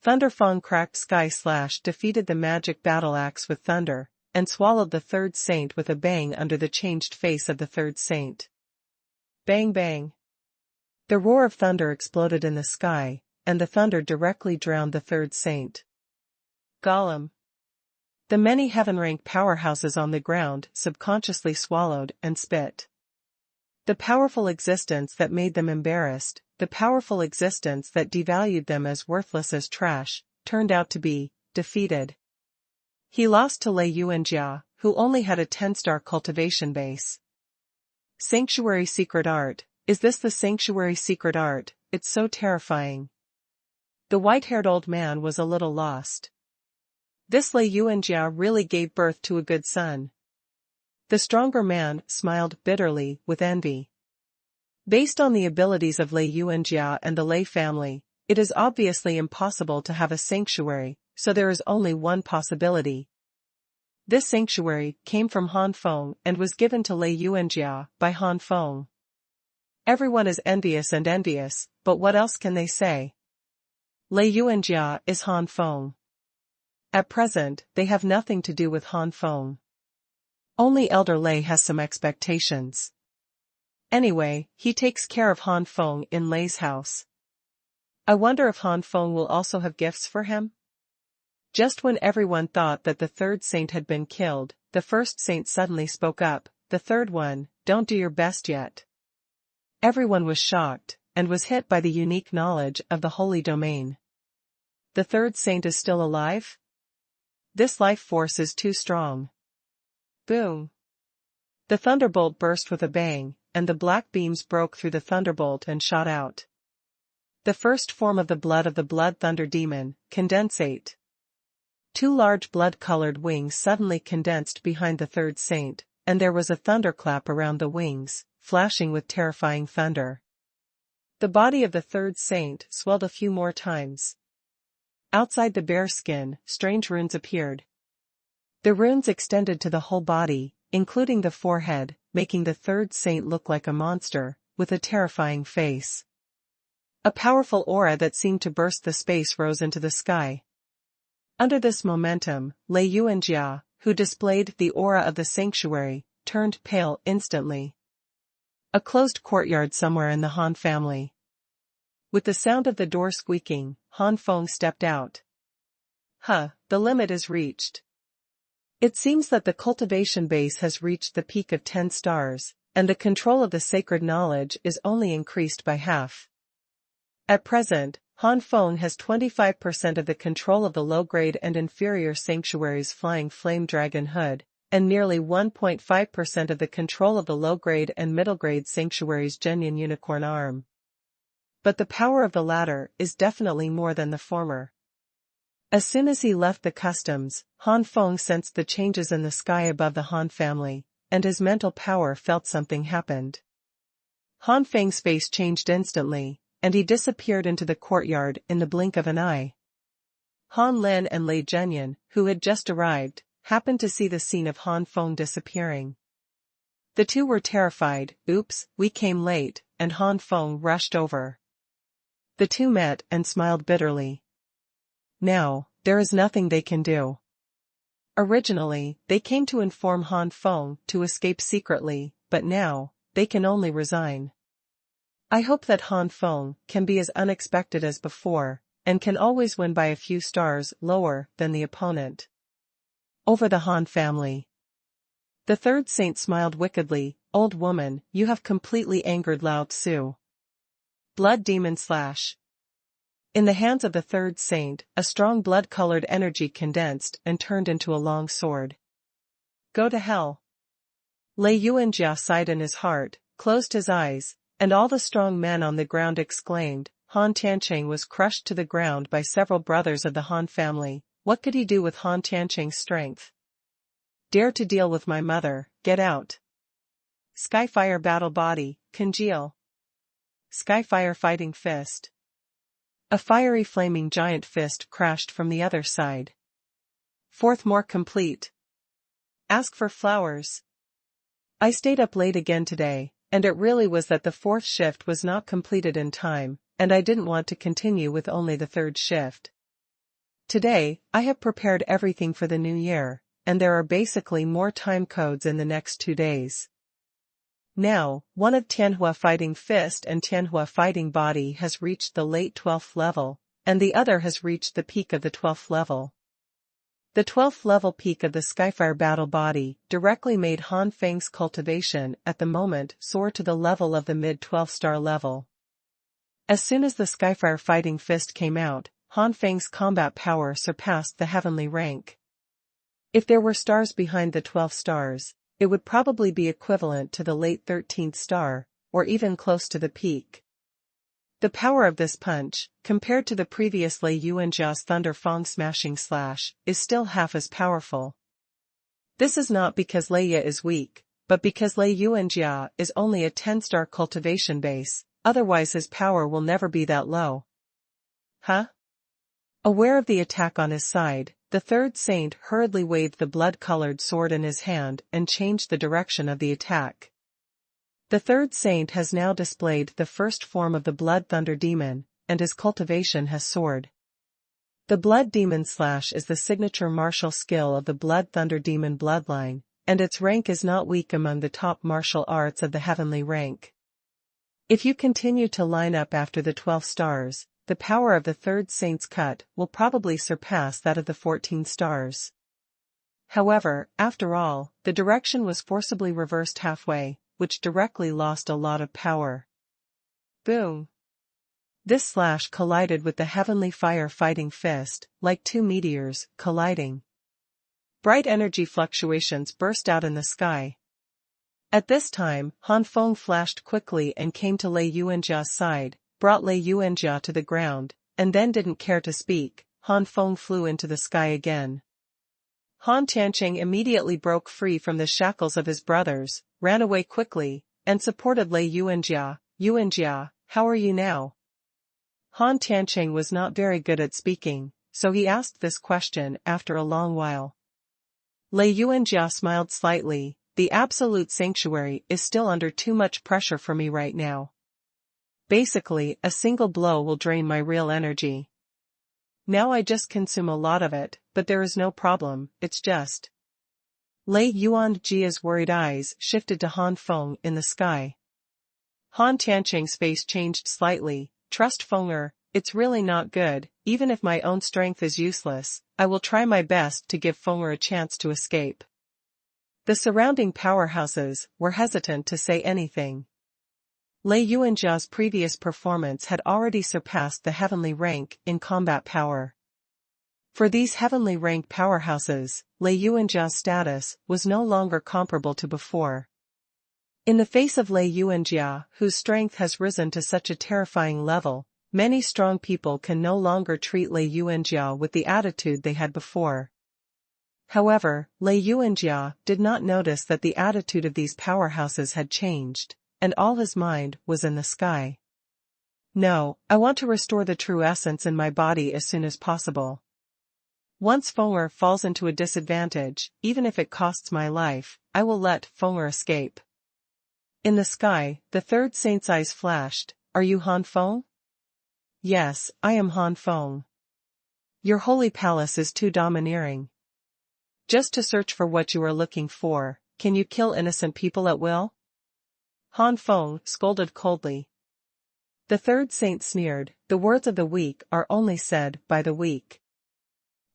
Thunder Feng Cracked Sky Slash defeated the magic battle axe with thunder, and swallowed the third saint with a bang under the changed face of the third saint. Bang bang. The roar of thunder exploded in the sky, and the thunder directly drowned the third saint. Golem. The many heaven-rank powerhouses on the ground subconsciously swallowed and spit. The powerful existence that made them embarrassed, the powerful existence that devalued them as worthless as trash, turned out to be defeated. He lost to Lei Yuanjia, who only had a 10-star cultivation base. Sanctuary secret art. Is this the sanctuary secret art? It's so terrifying. The white-haired old man was a little lost. This Lei Yuanjia really gave birth to a good son. The stronger man smiled bitterly with envy. Based on the abilities of Lei Yuanjia and the Lei family, it is obviously impossible to have a sanctuary, so there is only one possibility. This sanctuary came from Han Feng and was given to Lei Yuanjia by Han Feng. Everyone is envious, but what else can they say? Lei Yuanjia is Han Feng. At present, they have nothing to do with Han Feng. Only Elder Lei has some expectations. Anyway, he takes care of Han Feng in Lei's house. I wonder if Han Feng will also have gifts for him? Just when everyone thought that the third saint had been killed, the first saint suddenly spoke up, "The third one, don't do your best yet." Everyone was shocked, and was hit by the unique knowledge of the holy domain. The third saint is still alive? This life force is too strong. Boom! The thunderbolt burst with a bang, and the black beams broke through the thunderbolt and shot out. The first form of the blood thunder demon, condensate. Two large blood-colored wings suddenly condensed behind the third saint, and there was a thunderclap around the wings, flashing with terrifying thunder. The body of the third saint swelled a few more times. Outside the bare skin, strange runes appeared. The runes extended to the whole body, including the forehead, making the third saint look like a monster, with a terrifying face. A powerful aura that seemed to burst the space rose into the sky. Under this momentum, Lei Yuanjia, who displayed the aura of the sanctuary, turned pale instantly. A closed courtyard somewhere in the Han family. With the sound of the door squeaking, Han Feng stepped out. The limit is reached. It seems that the cultivation base has reached the peak of 10 stars, and the control of the sacred knowledge is only increased by half. At present, Han Feng has 25% of the control of the low-grade and inferior sanctuary's flying flame dragon hood, and nearly 1.5% of the control of the low-grade and middle-grade sanctuary's genuine unicorn arm. But the power of the latter is definitely more than the former. As soon as he left the customs, Han Feng sensed the changes in the sky above the Han family, and his mental power felt something happened. Han Feng's face changed instantly, and he disappeared into the courtyard in the blink of an eye. Han Lin and Lei Zhenyan, who had just arrived, happened to see the scene of Han Feng disappearing. The two were terrified. "Oops, we came late," and Han Feng rushed over. The two met and smiled bitterly. Now, there is nothing they can do. Originally, they came to inform Han Feng to escape secretly, but now, they can only resign. I hope that Han Feng can be as unexpected as before, and can always win by a few stars lower than the opponent. Over the Han family. The third saint smiled wickedly. "Old woman, you have completely angered Lao Tzu." Blood demon slash. In the hands of the third saint, a strong blood-colored energy condensed and turned into a long sword. Go to hell. Lei Yuanjia sighed in his heart, closed his eyes, and all the strong men on the ground exclaimed. Han Tiancheng was crushed to the ground by several brothers of the Han family. What could he do with Han Tiancheng's strength? Dare to deal with my mother, get out. Skyfire battle body, congeal. Skyfire fighting fist. A fiery flaming giant fist crashed from the other side. Fourth more complete. Ask for flowers. I stayed up late again today, and it really was that the fourth shift was not completed in time, and I didn't want to continue with only the third shift. Today, I have prepared everything for the new year, and there are basically more time codes in the next 2 days. Now, one of Tianhua Fighting Fist and Tianhua Fighting Body has reached the late 12th level, and the other has reached the peak of the 12th level. The 12th level peak of the Skyfire battle body directly made Han Feng's cultivation at the moment soar to the level of the mid-12 star level. As soon as the Skyfire fighting fist came out, Han Feng's combat power surpassed the heavenly rank. If there were stars behind the 12 stars, it would probably be equivalent to the late 13th star, or even close to the peak. The power of this punch, compared to the previous Lei Yuanjia's Thunder Fong smashing slash, is still half as powerful. This is not because Lei Yi is weak, but because Lei Yuanjia is only a 10-star cultivation base, otherwise his power will never be that low. Huh? Aware of the attack on his side, the third saint hurriedly waved the blood-colored sword in his hand and changed the direction of the attack. The third saint has now displayed the first form of the Blood Thunder Demon, and his cultivation has soared. The Blood Demon Slash is the signature martial skill of the Blood Thunder Demon bloodline, and its rank is not weak among the top martial arts of the heavenly rank. If you continue to line up after the 12 stars, the power of the third saint's cut will probably surpass that of the 14 stars. However, after all, the direction was forcibly reversed halfway, which directly lost a lot of power. Boom! This slash collided with the heavenly fire fighting fist, like two meteors, colliding. Bright energy fluctuations burst out in the sky. At this time, Han Feng flashed quickly and came to Lei Yuanjia's side, brought Lei Yuanjia to the ground, and then didn't care to speak. Han Feng flew into the sky again. Han Tianqing immediately broke free from the shackles of his brothers, ran away quickly, and supported Lei Yuanjia. Yuanjia, how are you now? Han Tianqing was not very good at speaking, so he asked this question after a long while. Lei Yuanjia smiled slightly. The absolute sanctuary is still under too much pressure for me right now. Basically, a single blow will drain my real energy. Now I just consume a lot of it, but there is no problem, it's just. Lei Yuanjia's worried eyes shifted to Han Feng in the sky. Han Tianqing's face changed slightly. Trust Fenger, it's really not good. Even if my own strength is useless, I will try my best to give Fenger a chance to escape. The surrounding powerhouses were hesitant to say anything. Lei Yuanjia's previous performance had already surpassed the heavenly rank in combat power. For these heavenly rank powerhouses, Lei Yuanjia's status was no longer comparable to before. In the face of Lei Yuanjia, whose strength has risen to such a terrifying level, many strong people can no longer treat Lei Yuanjia with the attitude they had before. However, Lei Yuanjia did not notice that the attitude of these powerhouses had changed, and all his mind was in the sky. No, I want to restore the true essence in my body as soon as possible. Once Fenger falls into a disadvantage, even if it costs my life, I will let Fenger escape. In the sky, the third saint's eyes flashed. Are you Han Feng? Yes, I am Han Feng. Your holy palace is too domineering. Just to search for what you are looking for, can you kill innocent people at will? Han Feng scolded coldly. The third saint sneered, the words of the weak are only said by the weak.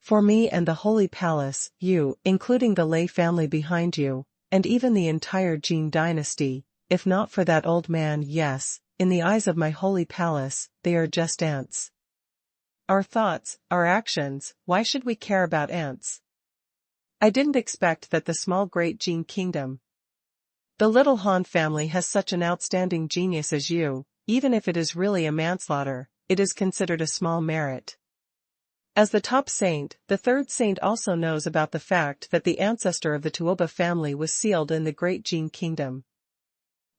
For me and the holy palace, you, including the Lei family behind you, and even the entire Jin dynasty, if not for that old man, yes, in the eyes of my holy palace, they are just ants. Our thoughts, our actions, why should we care about ants? I didn't expect that the small great Jin kingdom. The little Han family has such an outstanding genius as you, even if it is really a manslaughter, it is considered a small merit. As the top saint, the third saint also knows about the fact that the ancestor of the Tuoba family was sealed in the great Jin kingdom.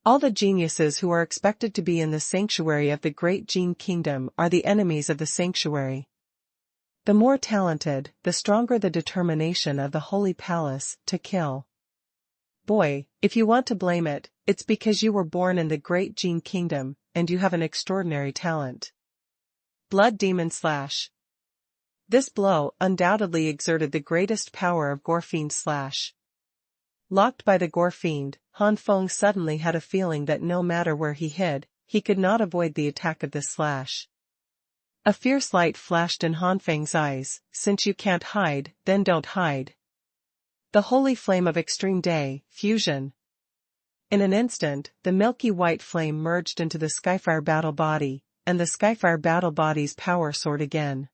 All the geniuses who are expected to be in the sanctuary of the great Jin kingdom are the enemies of the sanctuary. The more talented, the stronger the determination of the holy palace to kill. Boy, if you want to blame it, it's because you were born in the great Jin kingdom, and you have an extraordinary talent. Blood Demon Slash. This blow undoubtedly exerted the greatest power of Gorfiend Slash. Locked by the Gorfiend, Han Feng suddenly had a feeling that no matter where he hid, he could not avoid the attack of this slash. A fierce light flashed in Han Feng's eyes. Since you can't hide, then don't hide. The holy flame of extreme day, fusion. In an instant, the milky white flame merged into the Skyfire battle body, and the Skyfire battle body's power soared again.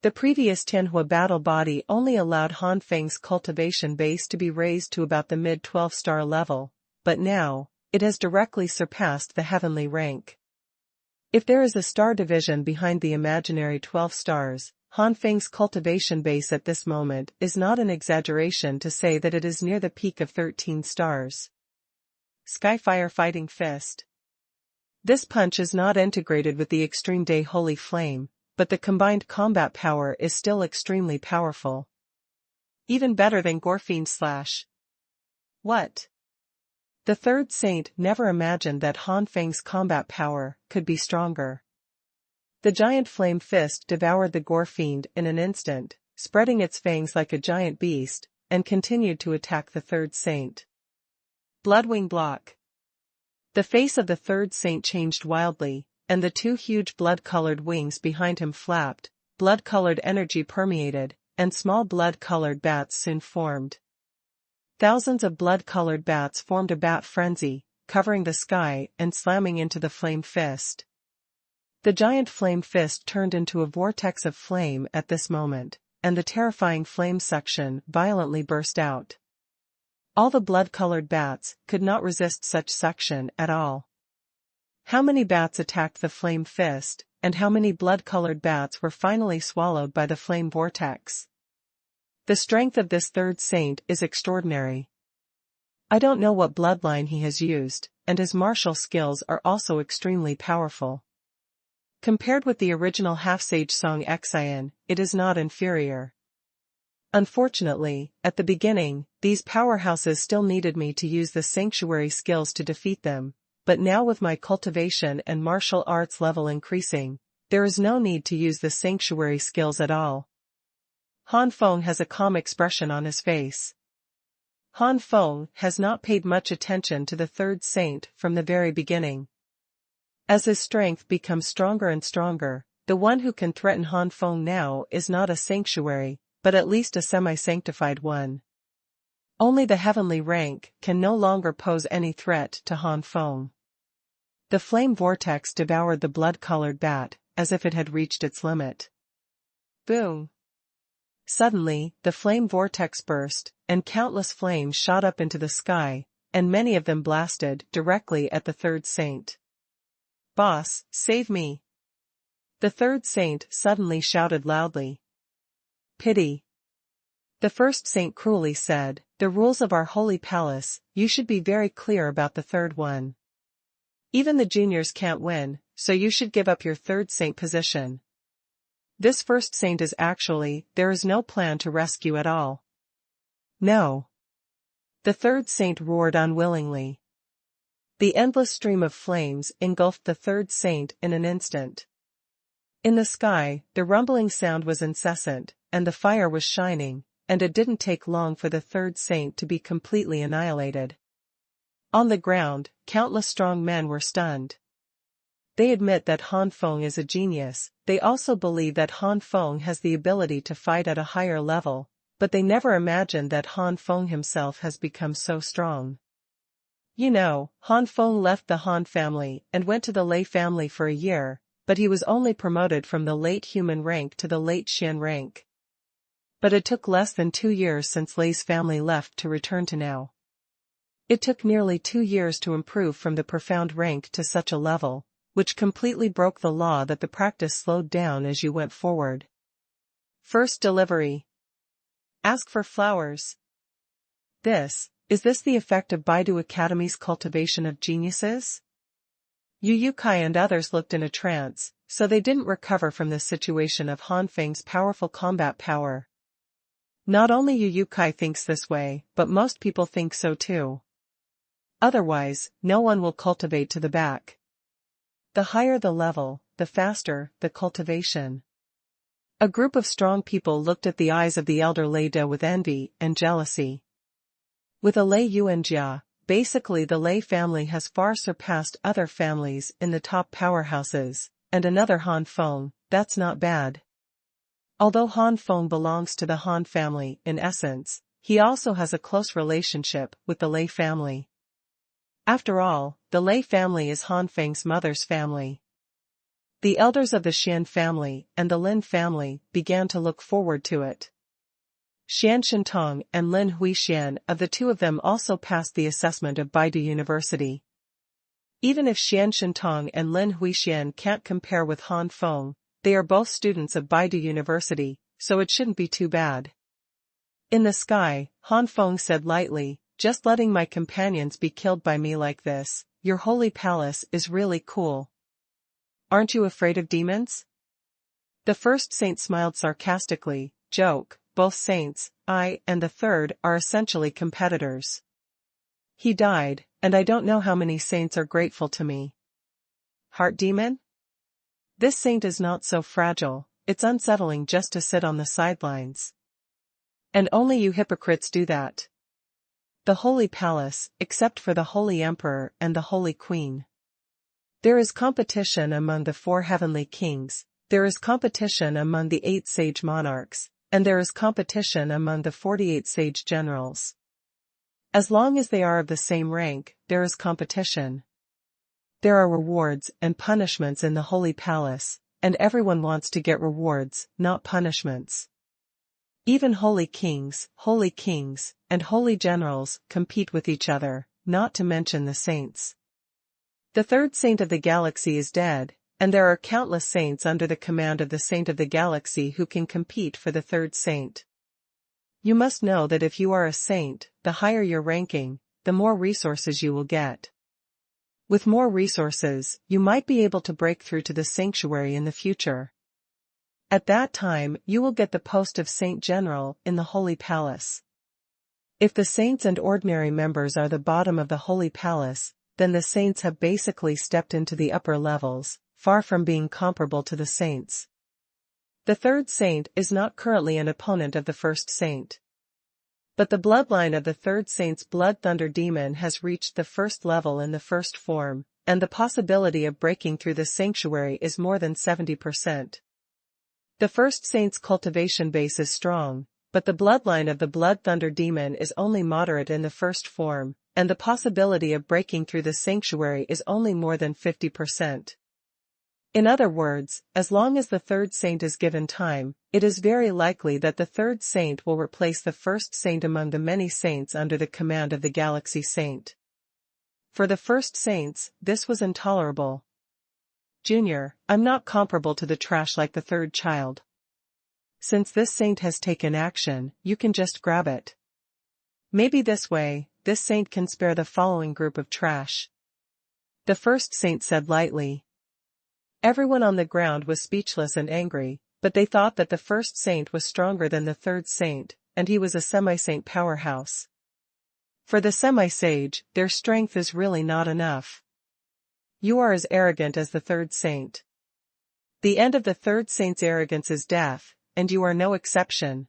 The previous Tianhua battle body only allowed Han Feng's cultivation base to be raised to about the mid-12-star level, but now, it has directly surpassed the heavenly rank. If there is a star division behind the imaginary 12 stars, Han Feng's cultivation base at this moment is not an exaggeration to say that it is near the peak of 13 stars. Skyfire Fighting Fist. This punch is not integrated with the Extreme Day Holy Flame, but the combined combat power is still extremely powerful. Even better than Gorfiend Slash. What? The third saint never imagined that Han Feng's combat power could be stronger. The giant flame fist devoured the Gorfiend in an instant, spreading its fangs like a giant beast, and continued to attack the third saint. Bloodwing Block. The face of the third saint changed wildly, and the two huge blood-colored wings behind him flapped, blood-colored energy permeated, and small blood-colored bats soon formed. Thousands of blood-colored bats formed a bat frenzy, covering the sky and slamming into the flame fist. The giant flame fist turned into a vortex of flame at this moment, and the terrifying flame suction violently burst out. All the blood-colored bats could not resist such suction at all. How many bats attacked the flame fist, and how many blood-colored bats were finally swallowed by the flame vortex? The strength of this third saint is extraordinary. I don't know what bloodline he has used, and his martial skills are also extremely powerful. Compared with the original half-sage Song Xian, it is not inferior. Unfortunately, at the beginning, these powerhouses still needed me to use the sanctuary skills to defeat them, but now with my cultivation and martial arts level increasing, there is no need to use the sanctuary skills at all. Han Feng has a calm expression on his face. Han Feng has not paid much attention to the third saint from the very beginning. As his strength becomes stronger and stronger, the one who can threaten Han Feng now is not a sanctuary, but at least a semi-sanctified one. Only the heavenly rank can no longer pose any threat to Han Feng. The flame vortex devoured the blood-colored bat, as if it had reached its limit. Boom! Suddenly, the flame vortex burst, and countless flames shot up into the sky, and many of them blasted directly at the third saint. Boss, save me! The third saint suddenly shouted loudly. Pity! The first saint cruelly said, the rules of our holy palace, you should be very clear about the third one. Even the juniors can't win, so you should give up your third saint position. This first saint is actually, there is no plan to rescue at all. No. The third saint roared unwillingly. The endless stream of flames engulfed the third saint in an instant. In the sky, the rumbling sound was incessant, and the fire was shining, and it didn't take long for the third saint to be completely annihilated. On the ground, countless strong men were stunned. They admit that Han Feng is a genius, they also believe that Han Feng has the ability to fight at a higher level, but they never imagined that Han Feng himself has become so strong. You know, Han Feng left the Han family and went to the Lei family for a year, but he was only promoted from the late human rank to the late Xian rank. But it took less than 2 years since Lei's family left to return to now. It took nearly 2 years to improve from the profound rank to such a level, which completely broke the law that the practice slowed down as you went forward. First delivery. Ask for flowers. Is this the effect of Baidu Academy's cultivation of geniuses? Yu Kai and others looked in a trance, so they didn't recover from this situation of Han Feng's powerful combat power. Not only Yu Kai thinks this way, but most people think so too. Otherwise, no one will cultivate to the back. The higher the level, the faster the cultivation. A group of strong people looked at the eyes of the elder Lei De with envy and jealousy. With a Lei Yuanjia, basically the Lei family has far surpassed other families in the top powerhouses, and another Han Feng, that's not bad. Although Han Feng belongs to the Han family in essence, he also has a close relationship with the Lei family. After all, the Lei family is Han Feng's mother's family. The elders of the Xian family and the Lin family began to look forward to it. Xian Shentong and Lin Huixian, of the two of them, also passed the assessment of Baidu University. Even if Xian Shentong and Lin Huixian can't compare with Han Feng, they are both students of Baidu University, so it shouldn't be too bad. In the sky, Han Feng said lightly, "Just letting my companions be killed by me like this, your holy palace is really cool. Aren't you afraid of demons?" The first saint smiled sarcastically, "Joke, both saints, I and the third, are essentially competitors. He died, and I don't know how many saints are grateful to me." Heart demon? This saint is not so fragile, it's unsettling just to sit on the sidelines. And only you hypocrites do that. The Holy Palace, except for the Holy Emperor and the Holy Queen. There is competition among the 4 heavenly kings, there is competition among the 8 sage monarchs, and there is competition among the 48 sage generals. As long as they are of the same rank, there is competition. There are rewards and punishments in the Holy Palace, and everyone wants to get rewards, not punishments. Even holy kings, and holy generals compete with each other, not to mention the saints. The third saint of the galaxy is dead, and there are countless saints under the command of the saint of the galaxy who can compete for the third saint. You must know that if you are a saint, the higher your ranking, the more resources you will get. With more resources, you might be able to break through to the sanctuary in the future. At that time, you will get the post of Saint General in the Holy Palace. If the saints and ordinary members are the bottom of the Holy Palace, then the saints have basically stepped into the upper levels, far from being comparable to the saints. The third saint is not currently an opponent of the first saint. But the bloodline of the third saint's blood thunder demon has reached the first level in the first form, and the possibility of breaking through the sanctuary is more than 70%. The first saint's cultivation base is strong, but the bloodline of the blood thunder demon is only moderate in the first form, and the possibility of breaking through the sanctuary is only more than 50%. In other words, as long as the third saint is given time, it is very likely that the third saint will replace the first saint among the many saints under the command of the galaxy saint. For the first saints, this was intolerable. "Junior, I'm not comparable to the trash like the third child. Since this saint has taken action, you can just grab it. Maybe this way, this saint can spare the following group of trash." The first saint said lightly. Everyone on the ground was speechless and angry, but they thought that the first saint was stronger than the third saint, and he was a semi-saint powerhouse. For the semi-sage, their strength is really not enough. You are as arrogant as the third saint. The end of the third saint's arrogance is death, and you are no exception.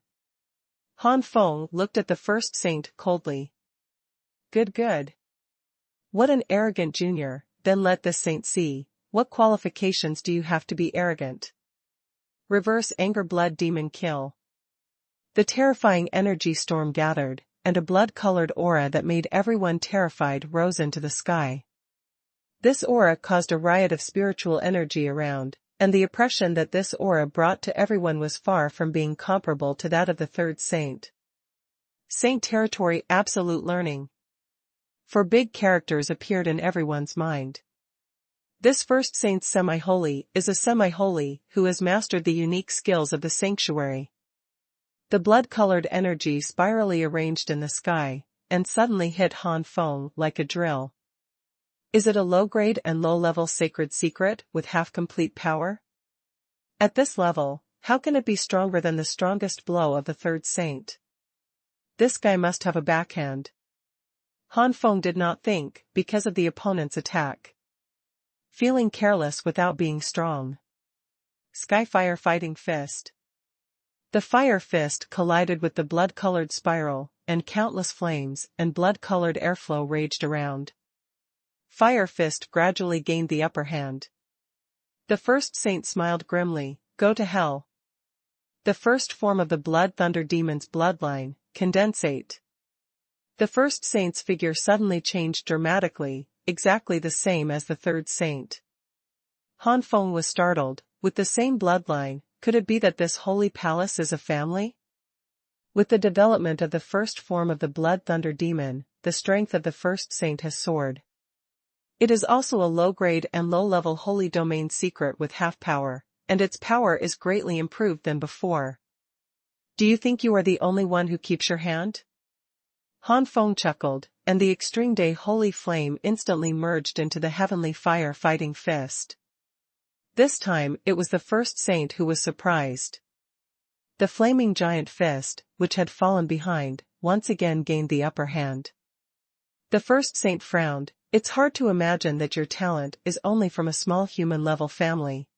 Han Feng looked at the first saint coldly. Good. What an arrogant junior, then let this saint see. What qualifications do you have to be arrogant? Reverse anger blood demon kill. The terrifying energy storm gathered, and a blood-colored aura that made everyone terrified rose into the sky. This aura caused a riot of spiritual energy around, and the oppression that this aura brought to everyone was far from being comparable to that of the third saint. Saint territory absolute learning. For big characters appeared in everyone's mind. This first saint's semi-holy is a semi-holy who has mastered the unique skills of the sanctuary. The blood-colored energy spirally arranged in the sky, and suddenly hit Han Feng like a drill. Is it a low-grade and low-level sacred secret with half-complete power? At this level, how can it be stronger than the strongest blow of the third saint? This guy must have a backhand. Han Feng did not think, because of the opponent's attack. Feeling careless without being strong. Skyfire fighting fist. The fire fist collided with the blood-colored spiral, and countless flames and blood-colored airflow raged around. Fire fist gradually gained the upper hand. The first saint smiled grimly, go to hell. The first form of the Blood Thunder Demon's bloodline, condensate. The first saint's figure suddenly changed dramatically, exactly the same as the third saint. Han Feng was startled. With the same bloodline, could it be that this holy palace is a family? With the development of the first form of the Blood Thunder Demon, the strength of the first saint has soared. It is also a low-grade and low-level holy domain secret with half power, and its power is greatly improved than before. Do you think you are the only one who keeps your hand? Han Feng chuckled, and the extreme day holy flame instantly merged into the heavenly fire fighting fist. This time it was the first saint who was surprised. The flaming giant fist, which had fallen behind, once again gained the upper hand. The first saint frowned. It's hard to imagine that your talent is only from a small human-level family.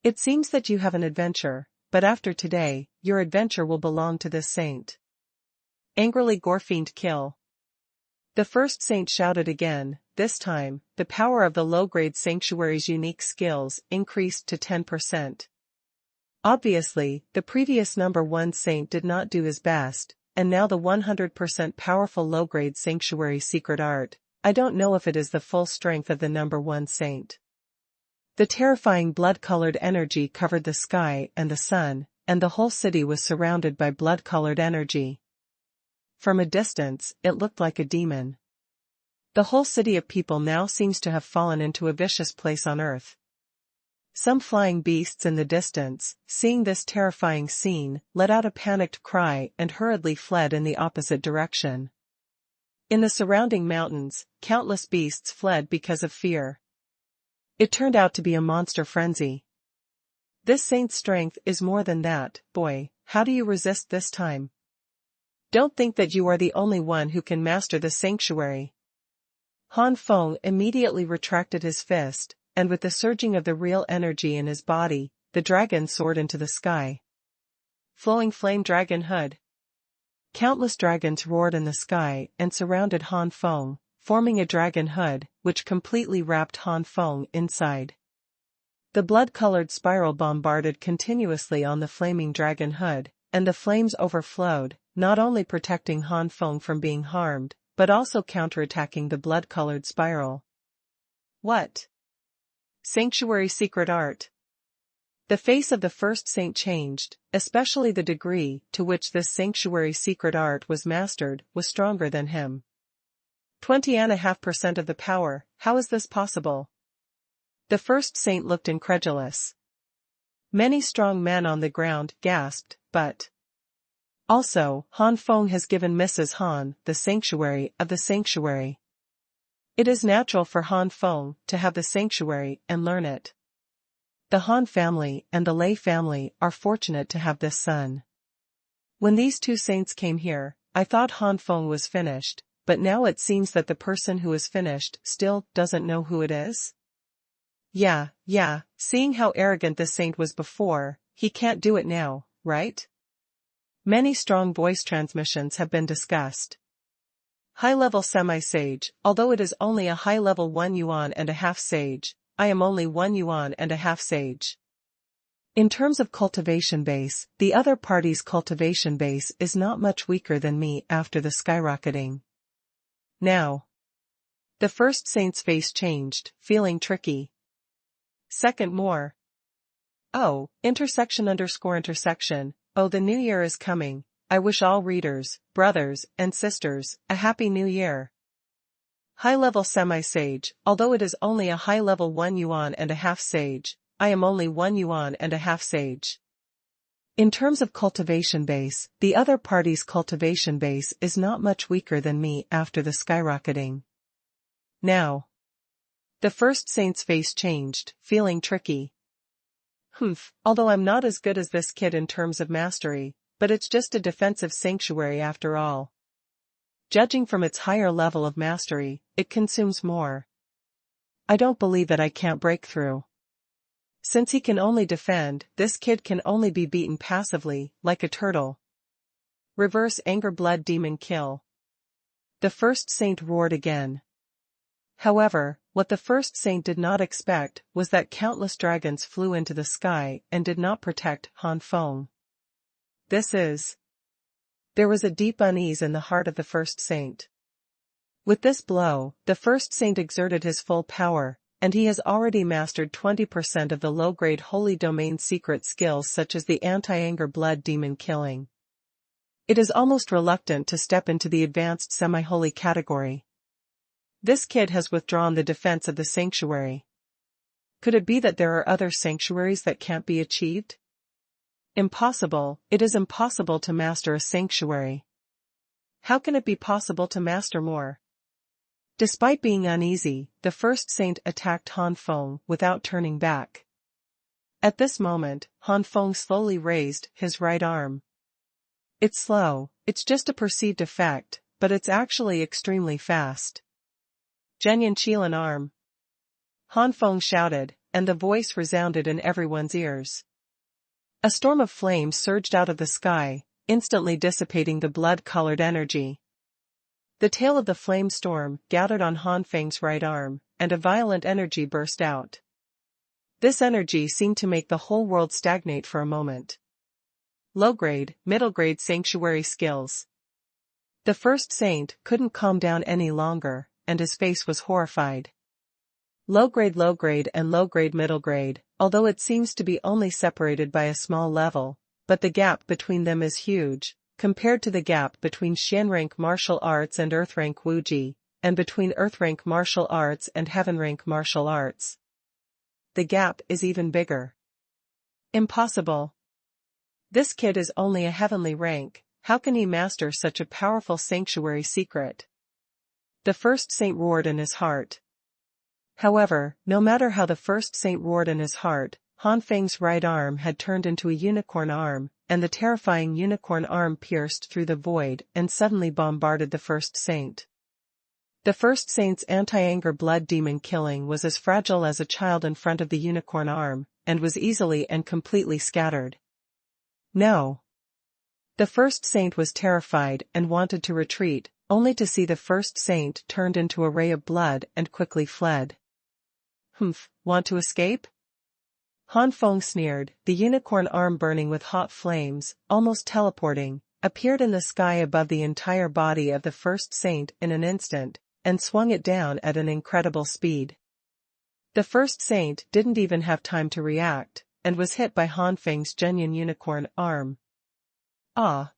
It seems that you have an adventure, but after today, your adventure will belong to this saint. Angrily Gorfiend kill. The first saint shouted again. This time, the power of the low-grade sanctuary's unique skills increased to 10%. Obviously, the previous number 1 saint did not do his best, and now the 100% powerful low-grade sanctuary secret art, I don't know if it is the full strength of the number 1 saint. The terrifying blood-colored energy covered the sky and the sun, and the whole city was surrounded by blood-colored energy. From a distance, it looked like a demon. The whole city of people now seems to have fallen into a vicious place on earth. Some flying beasts in the distance, seeing this terrifying scene, let out a panicked cry and hurriedly fled in the opposite direction. In the surrounding mountains, countless beasts fled because of fear. It turned out to be a monster frenzy. This saint's strength is more than that, boy, how do you resist this time? Don't think that you are the only one who can master the sanctuary. Han Feng immediately retracted his fist, and with the surging of the real energy in his body, the dragon soared into the sky. Flowing flame dragon hood. Countless dragons roared in the sky and surrounded Han Feng, forming a dragon hood, which completely wrapped Han Feng inside. The blood-colored spiral bombarded continuously on the flaming dragon hood, and the flames overflowed, not only protecting Han Feng from being harmed, but also counterattacking the blood-colored spiral. What? Sanctuary secret art. The face of the first saint changed, especially the degree to which this sanctuary secret art was mastered was stronger than him. 20.5% of the power, how is this possible? The first saint looked incredulous. Many strong men on the ground gasped, but... Also, Han Feng has given Mrs. Han the sanctuary of the sanctuary. It is natural for Han Feng to have the sanctuary and learn it. The Han family and the Lei family are fortunate to have this son. When these two saints came here, I thought Han Feng was finished, but now it seems that the person who is finished still doesn't know who it is. Yeah, seeing how arrogant this saint was before, he can't do it now, right? Many strong voice transmissions have been discussed. High-level semi-sage, although it is only a high-level 1 yuan and a half sage, I am only 1 yuan and a half sage. In terms of cultivation base, the other party's cultivation base is not much weaker than me after the skyrocketing. Now. The first saint's face changed, feeling tricky. Second more. Oh, intersection. Oh, the new year is coming. I wish all readers, brothers, and sisters, a happy new year. High-level semi-sage, although it is only a high-level 1 yuan and a half sage, I am only 1 yuan and a half sage. In terms of cultivation base, the other party's cultivation base is not much weaker than me after the skyrocketing. Now. The first saint's face changed, feeling tricky. Although I'm not as good as this kid in terms of mastery, but it's just a defensive sanctuary after all. Judging from its higher level of mastery, it consumes more. I don't believe that I can't break through. Since he can only defend, this kid can only be beaten passively, like a turtle. Reverse anger blood demon kill. The first saint roared again. However, what the first saint did not expect was that countless dragons flew into the sky and did not protect Han Feng. There was a deep unease in the heart of the first saint. With this blow, the first saint exerted his full power, and he has already mastered 20% of the low-grade holy domain secret skills such as the anti-anger blood demon killing. It is almost reluctant to step into the advanced semi-holy category. This kid has withdrawn the defense of the sanctuary. Could it be that there are other sanctuaries that can't be achieved? Impossible. It is impossible to master a sanctuary. How can it be possible to master more? Despite being uneasy, the first saint attacked Han Feng without turning back. At this moment, Han Feng slowly raised his right arm. It's slow, it's just a perceived effect, but it's actually extremely fast. Zhenyan Qilan arm. Han Feng shouted, and the voice resounded in everyone's ears. A storm of flames surged out of the sky, instantly dissipating the blood-colored energy. The tail of the flame storm gathered on Han Feng's right arm, and a violent energy burst out. This energy seemed to make the whole world stagnate for a moment. Low-grade, middle-grade sanctuary skills. The first saint couldn't calm down any longer, and his face was horrified. Low-grade and low-grade middle-grade, although it seems to be only separated by a small level, but the gap between them is huge, compared to the gap between Xian-rank martial arts and Earth-rank Wuji, and between Earth-rank martial arts and Heaven-rank martial arts. The gap is even bigger. Impossible. This kid is only a heavenly rank, how can he master such a powerful sanctuary secret? The first saint roared in his heart. However, no matter how the first saint roared in his heart, Han Feng's right arm had turned into a unicorn arm, and the terrifying unicorn arm pierced through the void and suddenly bombarded the first saint. The first saint's anti-anger blood demon killing was as fragile as a child in front of the unicorn arm, and was easily and completely scattered. No. The first saint was terrified and wanted to retreat, only to see the first saint turned into a ray of blood and quickly fled. Want to escape? Han Feng sneered, the unicorn arm burning with hot flames, almost teleporting, appeared in the sky above the entire body of the first saint in an instant, and swung it down at an incredible speed. The first saint didn't even have time to react, and was hit by Han Feng's genuine unicorn arm. Ah!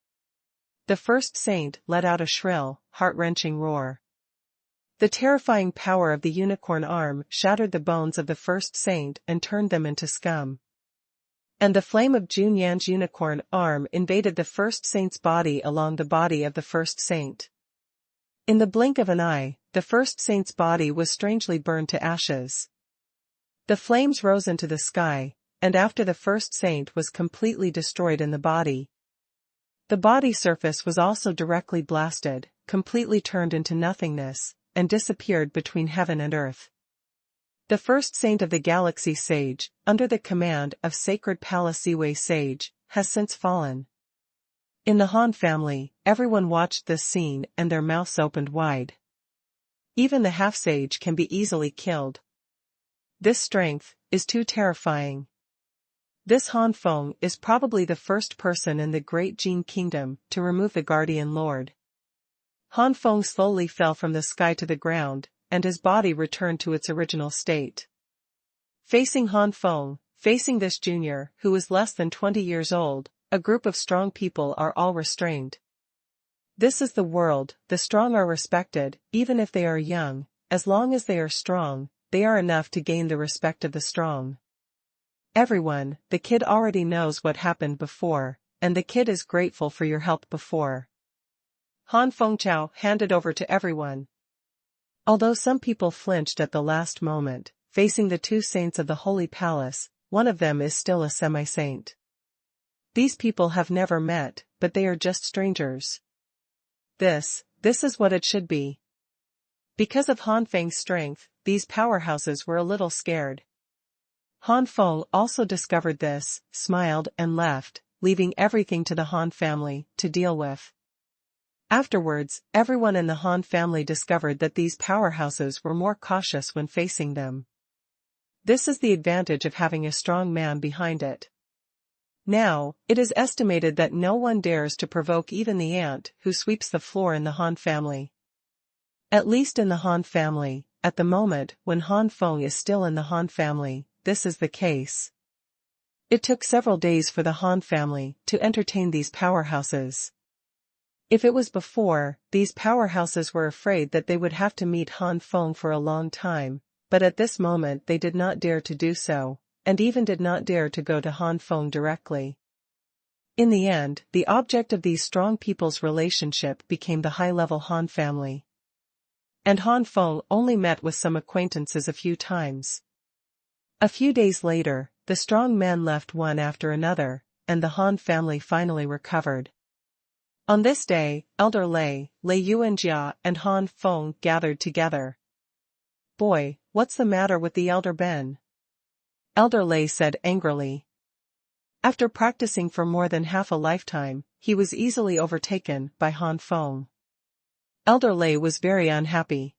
The first saint let out a shrill, heart-wrenching roar. The terrifying power of the unicorn arm shattered the bones of the first saint and turned them into scum. And the flame of Junyan's unicorn arm invaded the first saint's body along the body of the first saint. In the blink of an eye, the first saint's body was strangely burned to ashes. The flames rose into the sky, and after the first saint was completely destroyed in the body, the body surface was also directly blasted, completely turned into nothingness, and disappeared between heaven and earth. The first saint of the galaxy sage, under the command of Sacred Palace Siwei Sage, has since fallen. In the Han family, everyone watched this scene and their mouths opened wide. Even the half-sage can be easily killed. This strength is too terrifying. This Han Feng is probably the first person in the Great Jin Kingdom to remove the Guardian Lord. Han Feng slowly fell from the sky to the ground, and his body returned to its original state. Facing Han Feng, facing this junior who was less than 20 years old, a group of strong people are all restrained. This is the world, the strong are respected, even if they are young, as long as they are strong, they are enough to gain the respect of the strong. Everyone, the kid already knows what happened before, and the kid is grateful for your help before. Han Fengchao handed over to everyone. Although some people flinched at the last moment, facing the two saints of the Holy Palace, one of them is still a semi-saint. These people have never met, but they are just strangers. This is what it should be. Because of Han Feng's strength, these powerhouses were a little scared. Han Feng also discovered this, smiled and left, leaving everything to the Han family to deal with. Afterwards, everyone in the Han family discovered that these powerhouses were more cautious when facing them. This is the advantage of having a strong man behind it. Now, it is estimated that no one dares to provoke even the ant who sweeps the floor in the Han family. At least in the Han family, at the moment when Han Feng is still in the Han family, this is the case. It took several days for the Han family to entertain these powerhouses. If it was before, these powerhouses were afraid that they would have to meet Han Feng for a long time, but at this moment they did not dare to do so, and even did not dare to go to Han Feng directly. In the end, the object of these strong people's relationship became the high-level Han family. And Han Feng only met with some acquaintances a few times. A few days later, the strong men left one after another, and the Han family finally recovered. On this day, Elder Lei, Lei Yuanjia and Han Feng gathered together. "Boy, what's the matter with the Elder Ben?" Elder Lei said angrily. After practicing for more than half a lifetime, he was easily overtaken by Han Feng. Elder Lei was very unhappy.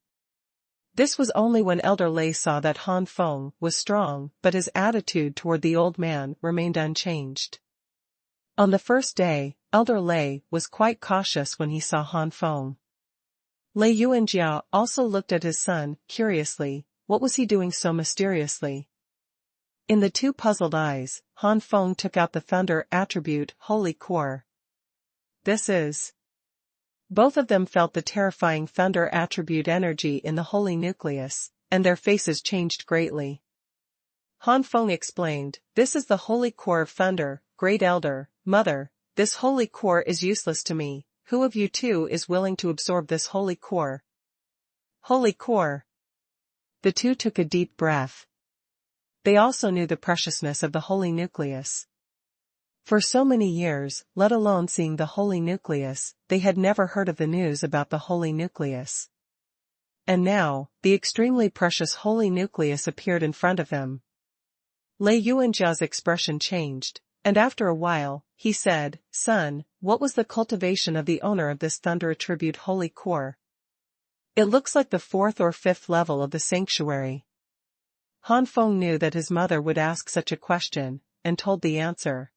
This was only when Elder Lei saw that Han Feng was strong, but his attitude toward the old man remained unchanged. On the first day, Elder Lei was quite cautious when he saw Han Feng. Lei Yuanjia also looked at his son, curiously. What was he doing so mysteriously? In the two puzzled eyes, Han Feng took out the thunder attribute Holy Core. This is. Both of them felt the terrifying thunder attribute energy in the holy nucleus, and their faces changed greatly. Han Feng explained, "This is the holy core of thunder, great elder, mother. This holy core is useless to me. Who of you two is willing to absorb this holy core?" Holy core. The two took a deep breath. They also knew the preciousness of the holy nucleus. For so many years, let alone seeing the holy nucleus, they had never heard of the news about the holy nucleus. And now, the extremely precious holy nucleus appeared in front of them. Lei Yuanjia's expression changed, and after a while, he said, "Son, what was the cultivation of the owner of this thunder attribute holy core?" "It looks like the 4th or 5th level of the sanctuary." Han Feng knew that his mother would ask such a question, and told the answer.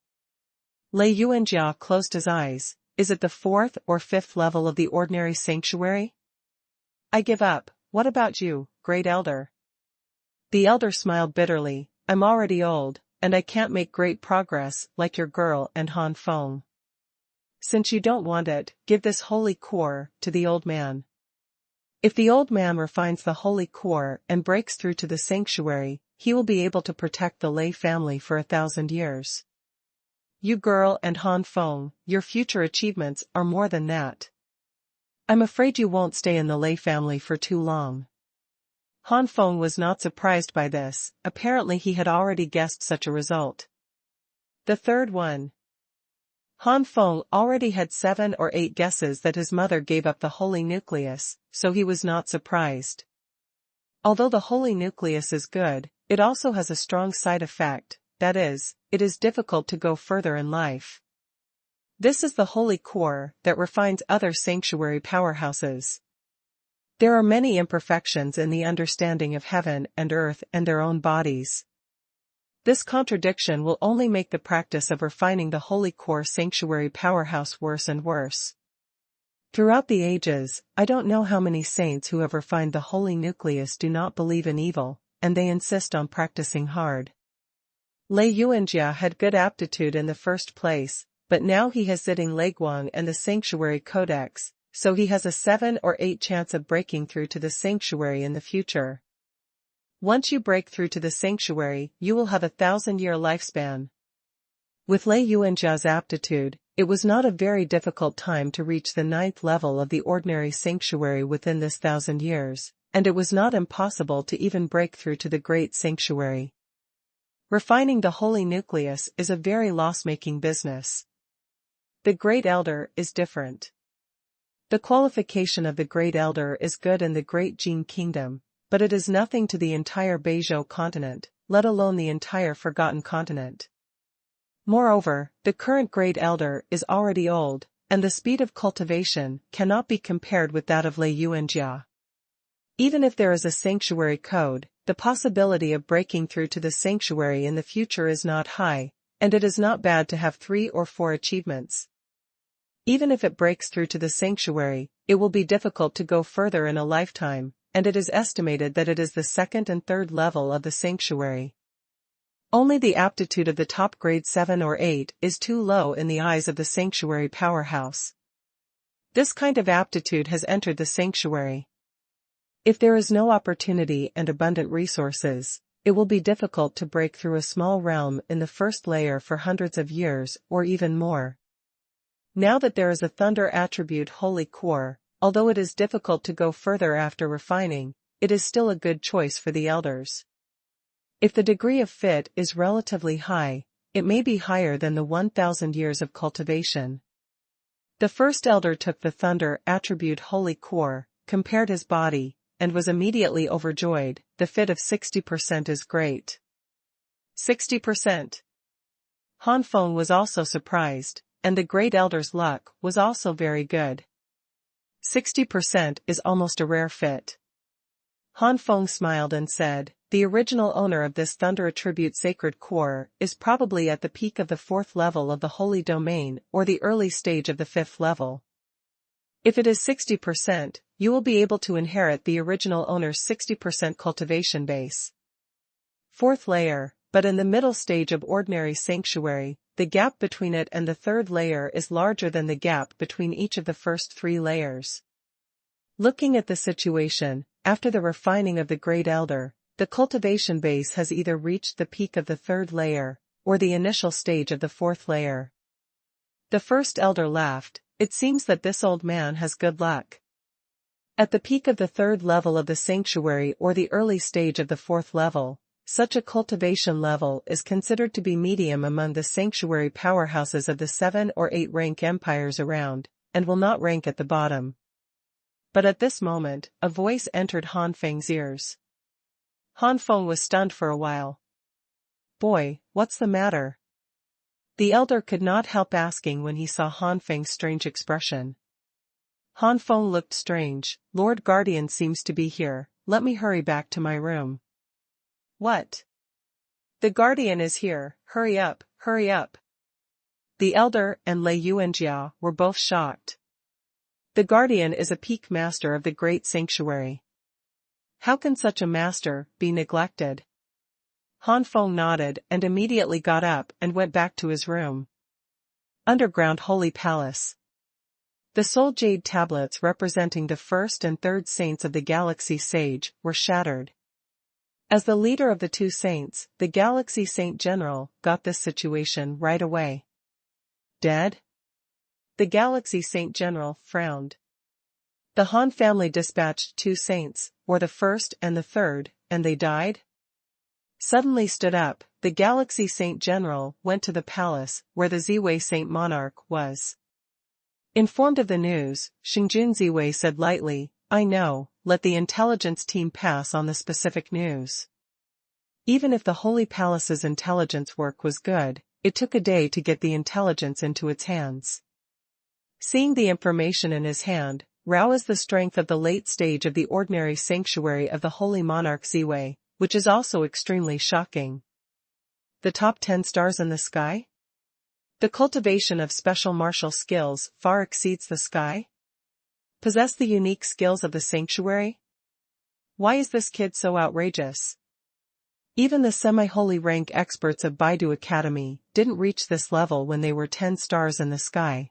Lei Yuanjia closed his eyes. "Is it the 4th or 5th level of the ordinary sanctuary?" "I give up. What about you, great elder?" The elder smiled bitterly. "I'm already old, and I can't make great progress like your girl and Han Feng. Since you don't want it, give this holy core to the old man. If the old man refines the holy core and breaks through to the sanctuary, he will be able to protect the Lei family for 1,000 years. You girl and Han Feng, your future achievements are more than that. I'm afraid you won't stay in the Lei family for too long." Han Feng was not surprised by this. Apparently he had already guessed such a result. The third one. Han Feng already had 7 or 8 guesses that his mother gave up the holy nucleus, so he was not surprised. Although the holy nucleus is good, it also has a strong side effect, that is, it is difficult to go further in life. This is the holy core that refines other sanctuary powerhouses. There are many imperfections in the understanding of heaven and earth and their own bodies. This contradiction will only make the practice of refining the holy core sanctuary powerhouse worse and worse. Throughout the ages, I don't know how many saints who have refined the holy nucleus do not believe in evil, and they insist on practicing hard. Lei Yuanjia had good aptitude in the first place, but now he has Ziding Leiguang and the sanctuary codex, so he has a 7 or 8 chance of breaking through to the sanctuary in the future. Once you break through to the sanctuary, you will have a 1,000-year lifespan. With Lei Yuanjia's aptitude, it was not a very difficult time to reach the 9th level of the ordinary sanctuary within this 1,000 years, and it was not impossible to even break through to the great sanctuary. Refining the holy nucleus is a very loss-making business. The Great Elder is different. The qualification of the Great Elder is good in the Great Jin Kingdom, but it is nothing to the entire Beizhou continent, let alone the entire Forgotten continent. Moreover, the current Great Elder is already old, and the speed of cultivation cannot be compared with that of Lei Yuanjia. Even if there is a sanctuary code, the possibility of breaking through to the sanctuary in the future is not high, and it is not bad to have 3 or 4 achievements. Even if it breaks through to the sanctuary, it will be difficult to go further in a lifetime, and it is estimated that it is the 2nd and 3rd level of the sanctuary. Only the aptitude of the top grade 7 or 8 is too low in the eyes of the sanctuary powerhouse. This kind of aptitude has entered the sanctuary. If there is no opportunity and abundant resources, it will be difficult to break through a small realm in the first layer for hundreds of years or even more. Now that there is a thunder attribute holy core, although it is difficult to go further after refining, it is still a good choice for the elders. If the degree of fit is relatively high, it may be higher than the 1,000 years of cultivation. The first elder took the thunder attribute holy core, compared his body, and was immediately overjoyed. The fit of 60% is great. 60%. Han Feng was also surprised, and the great elder's luck was also very good. 60% is almost a rare fit. Han Feng smiled and said, "The original owner of this thunder attribute sacred core is probably at the peak of the 4th level of the holy domain or the early stage of the 5th level. If it is 60%, you will be able to inherit the original owner's 60% cultivation base. 4th layer, but in the middle stage of ordinary sanctuary, the gap between it and the 3rd layer is larger than the gap between each of the first 3 layers. Looking at the situation, after the refining of the great elder, the cultivation base has either reached the peak of the 3rd layer, or the initial stage of the 4th layer." The first elder laughed. It seems that this old man has good luck. At the peak of the 3rd level of the sanctuary or the early stage of the 4th level, such a cultivation level is considered to be medium among the sanctuary powerhouses of the 7 or 8 rank empires around, and will not rank at the bottom. But at this moment, a voice entered Han Feng's ears. Han Feng was stunned for a while. "Boy, what's the matter?" The elder could not help asking when he saw Han Feng's strange expression. Han Feng looked strange. "Lord Guardian seems to be here, let me hurry back to my room." "What? The Guardian is here, hurry up, hurry up." The elder and Lei Yuanjia were both shocked. The Guardian is a peak master of the great sanctuary. How can such a master be neglected? Han Feng nodded and immediately got up and went back to his room. Underground Holy Palace. The soul jade tablets representing the 1st and 3rd saints of the Galaxy Sage were shattered. As the leader of the 2 saints, the Galaxy Saint General got this situation right away. "Dead?" The Galaxy Saint General frowned. "The Han family dispatched 2 saints, or the 1st and the 3rd, and they died?" Suddenly stood up, the Galaxy Saint General went to the palace where the Ziwei Saint Monarch was. Informed of the news, Xingjun Ziwei said lightly, "I know, let the intelligence team pass on the specific news." Even if the Holy Palace's intelligence work was good, it took a day to get the intelligence into its hands. Seeing the information in his hand, Rao is the strength of the late stage of the ordinary sanctuary of the Holy Monarch Ziwei, which is also extremely shocking. The top 10 stars in the sky? The cultivation of special martial skills far exceeds the sky? Possess the unique skills of the sanctuary? Why is this kid so outrageous? Even the semi-holy rank experts of Baidu Academy didn't reach this level when they were 10 stars in the sky.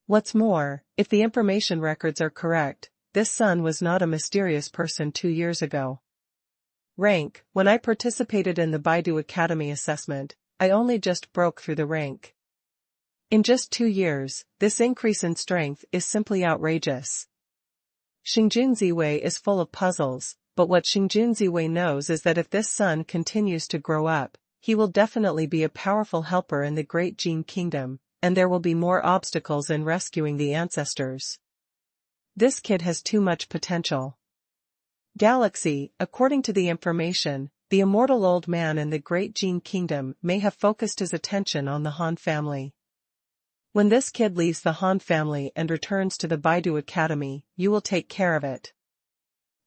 What's more, if the information records are correct, this son was not a mysterious person 2 years ago. Rank: when I participated in the Baidu Academy assessment, I only just broke through the rank. In just 2 years, this increase in strength is simply outrageous. Xingjun Ziwei is full of puzzles, but what Xingjun Ziwei knows is that if this son continues to grow up, he will definitely be a powerful helper in the Great Jin Kingdom, and there will be more obstacles in rescuing the ancestors. This kid has too much potential. Galaxy, according to the information, the immortal old man in the Great Jin Kingdom may have focused his attention on the Han family. When this kid leaves the Han family and returns to the Baidu Academy, you will take care of it.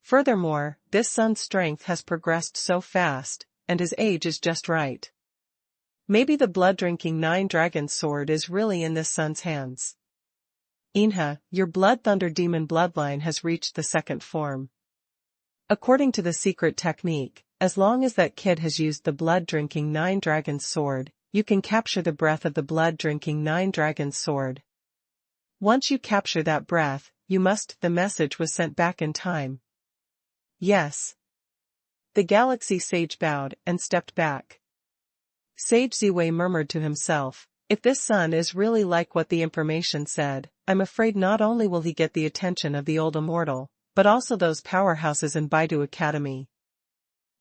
Furthermore, this son's strength has progressed so fast, and his age is just right. Maybe the blood-drinking nine-dragon sword is really in this son's hands. Inha, your blood thunder demon bloodline has reached the second form. According to the secret technique, as long as that kid has used the blood-drinking nine-dragon sword, you can capture the breath of the blood-drinking nine-dragon sword. Once you capture that breath, the message was sent back in time. Yes. The galaxy sage bowed and stepped back. Sage Ziwei murmured to himself, if this son is really like what the information said, I'm afraid not only will he get the attention of the old immortal, but also those powerhouses in Baidu Academy.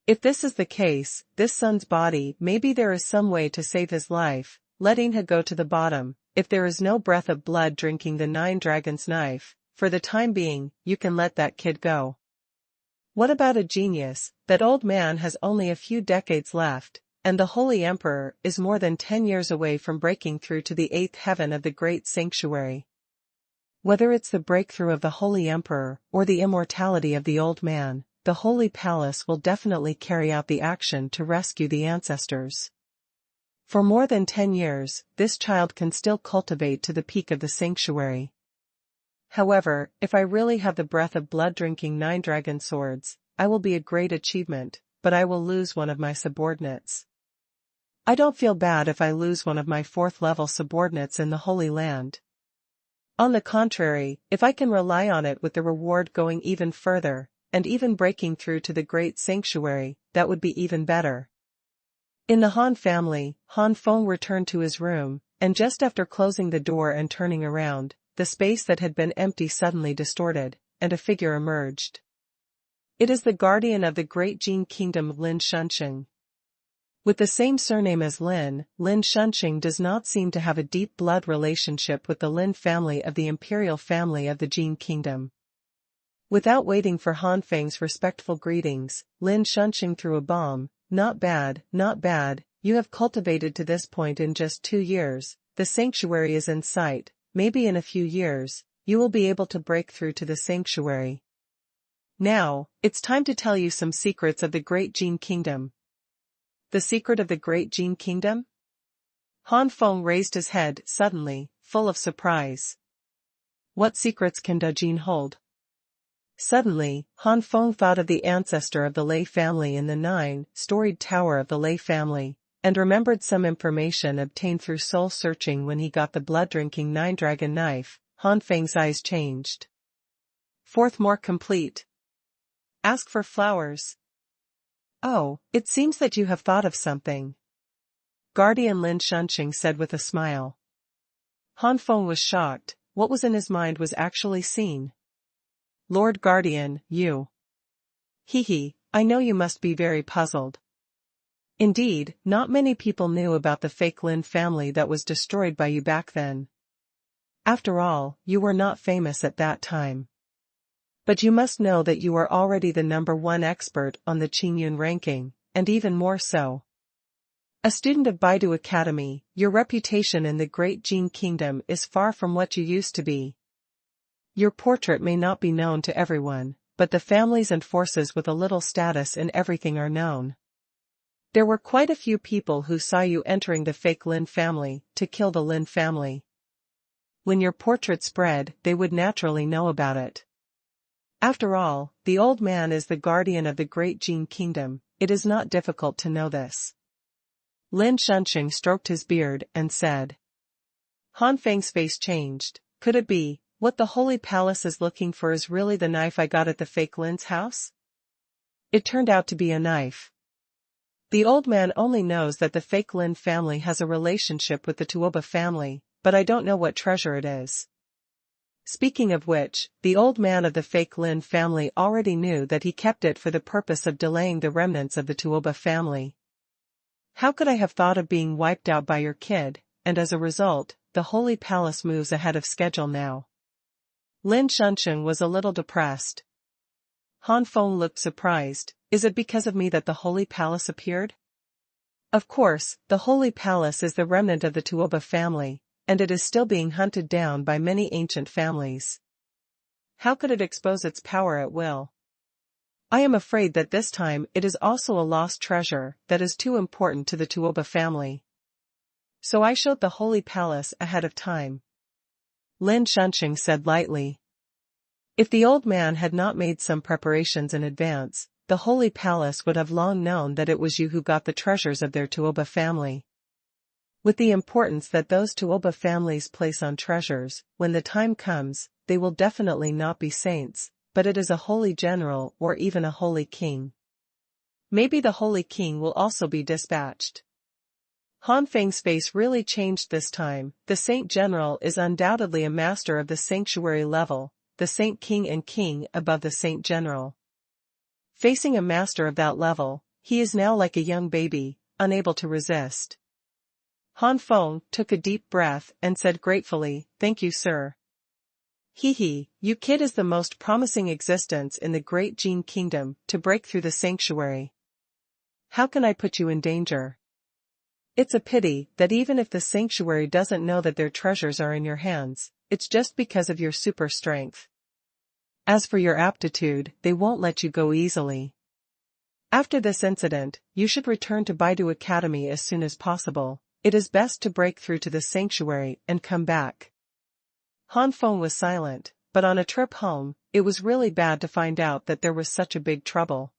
If this is the case, this son's body, maybe there is some way to save his life. Let Inha go to the bottom. If there is no breath of blood drinking the nine dragons knife, for the time being, you can let that kid go. What about a genius? That old man has only a few decades left, and the Holy Emperor is more than 10 years away from breaking through to the 8th heaven of the Great Sanctuary. Whether it's the breakthrough of the Holy Emperor or the immortality of the old man, the Holy Palace will definitely carry out the action to rescue the ancestors. For more than 10 years, this child can still cultivate to the peak of the sanctuary. However, if I really have the breath of blood-drinking nine dragon swords, I will be a great achievement, but I will lose one of my subordinates. I don't feel bad if I lose one of my 4th-level subordinates in the Holy Land. On the contrary, if I can rely on it with the reward going even further, and even breaking through to the Great Sanctuary, that would be even better. In the Han family, Han Feng returned to his room, and just after closing the door and turning around, the space that had been empty suddenly distorted, and a figure emerged. It is the guardian of the great Jin kingdom, Lin Shunxing. With the same surname as Lin, Lin Shunxing does not seem to have a deep blood relationship with the Lin family of the imperial family of the Jin kingdom. Without waiting for Han Feng's respectful greetings, Lin Shunxing threw a bomb. Not bad, not bad, you have cultivated to this point in just 2 years, the sanctuary is in sight, maybe in a few years, you will be able to break through to the sanctuary. Now, it's time to tell you some secrets of the Great Jin Kingdom. The secret of the Great Jin Kingdom? Han Feng raised his head suddenly, full of surprise. What secrets can Dajin hold? Suddenly, Han Feng thought of the ancestor of the Lei family in the 9-storied tower of the Lei family, and remembered some information obtained through soul searching when he got the blood-drinking nine-dragon knife. Han Feng's eyes changed. 4th more complete. Ask for flowers. Oh, it seems that you have thought of something. Guardian Lin Shunxing said with a smile. Han Feng was shocked. What was in his mind was actually seen. Lord Guardian, you. Hee, I know you must be very puzzled. Indeed, not many people knew about the fake Lin family that was destroyed by you back then. After all, you were not famous at that time. But you must know that you are already the #1 expert on the Qingyun ranking, and even more so. A student of Baidu Academy, your reputation in the Great Jin Kingdom is far from what you used to be. Your portrait may not be known to everyone, but the families and forces with a little status in everything are known. There were quite a few people who saw you entering the fake Lin family to kill the Lin family. When your portrait spread, they would naturally know about it. After all, the old man is the guardian of the Great Jin Kingdom, it is not difficult to know this. Lin Shunxing stroked his beard and said. Han Feng's face changed. Could it be? What the Holy Palace is looking for is really the knife I got at the fake Lin's house? It turned out to be a knife. The old man only knows that the fake Lin family has a relationship with the Tuoba family, but I don't know what treasure it is. Speaking of which, the old man of the fake Lin family already knew that he kept it for the purpose of delaying the remnants of the Tuoba family. How could I have thought of being wiped out by your kid, and as a result, the Holy Palace moves ahead of schedule now. Lin Shunxing was a little depressed. Han Feng looked surprised. Is it because of me that the Holy Palace appeared? Of course, the Holy Palace is the remnant of the Tuoba family, and it is still being hunted down by many ancient families. How could it expose its power at will? I am afraid that this time it is also a lost treasure that is too important to the Tuoba family. So I showed the Holy Palace ahead of time. Lin Shunqing said lightly. If the old man had not made some preparations in advance, the Holy Palace would have long known that it was you who got the treasures of their Tuoba family. With the importance that those Tuoba families place on treasures, when the time comes, they will definitely not be saints, but it is a holy general or even a holy king. Maybe the holy king will also be dispatched. Han Feng's face really changed this time. The saint general is undoubtedly a master of the sanctuary level, the saint king and king above the saint general. Facing a master of that level, he is now like a young baby, unable to resist. Han Feng took a deep breath and said gratefully, "Thank you, sir." You kid is the most promising existence in the great Jin kingdom to break through the sanctuary. How can I put you in danger? It's a pity that even if the sanctuary doesn't know that their treasures are in your hands, it's just because of your super strength. As for your aptitude, they won't let you go easily. After this incident, you should return to Baidu Academy as soon as possible. It is best to break through to the sanctuary and come back. Han Feng was silent, but on a trip home, it was really bad to find out that there was such a big trouble.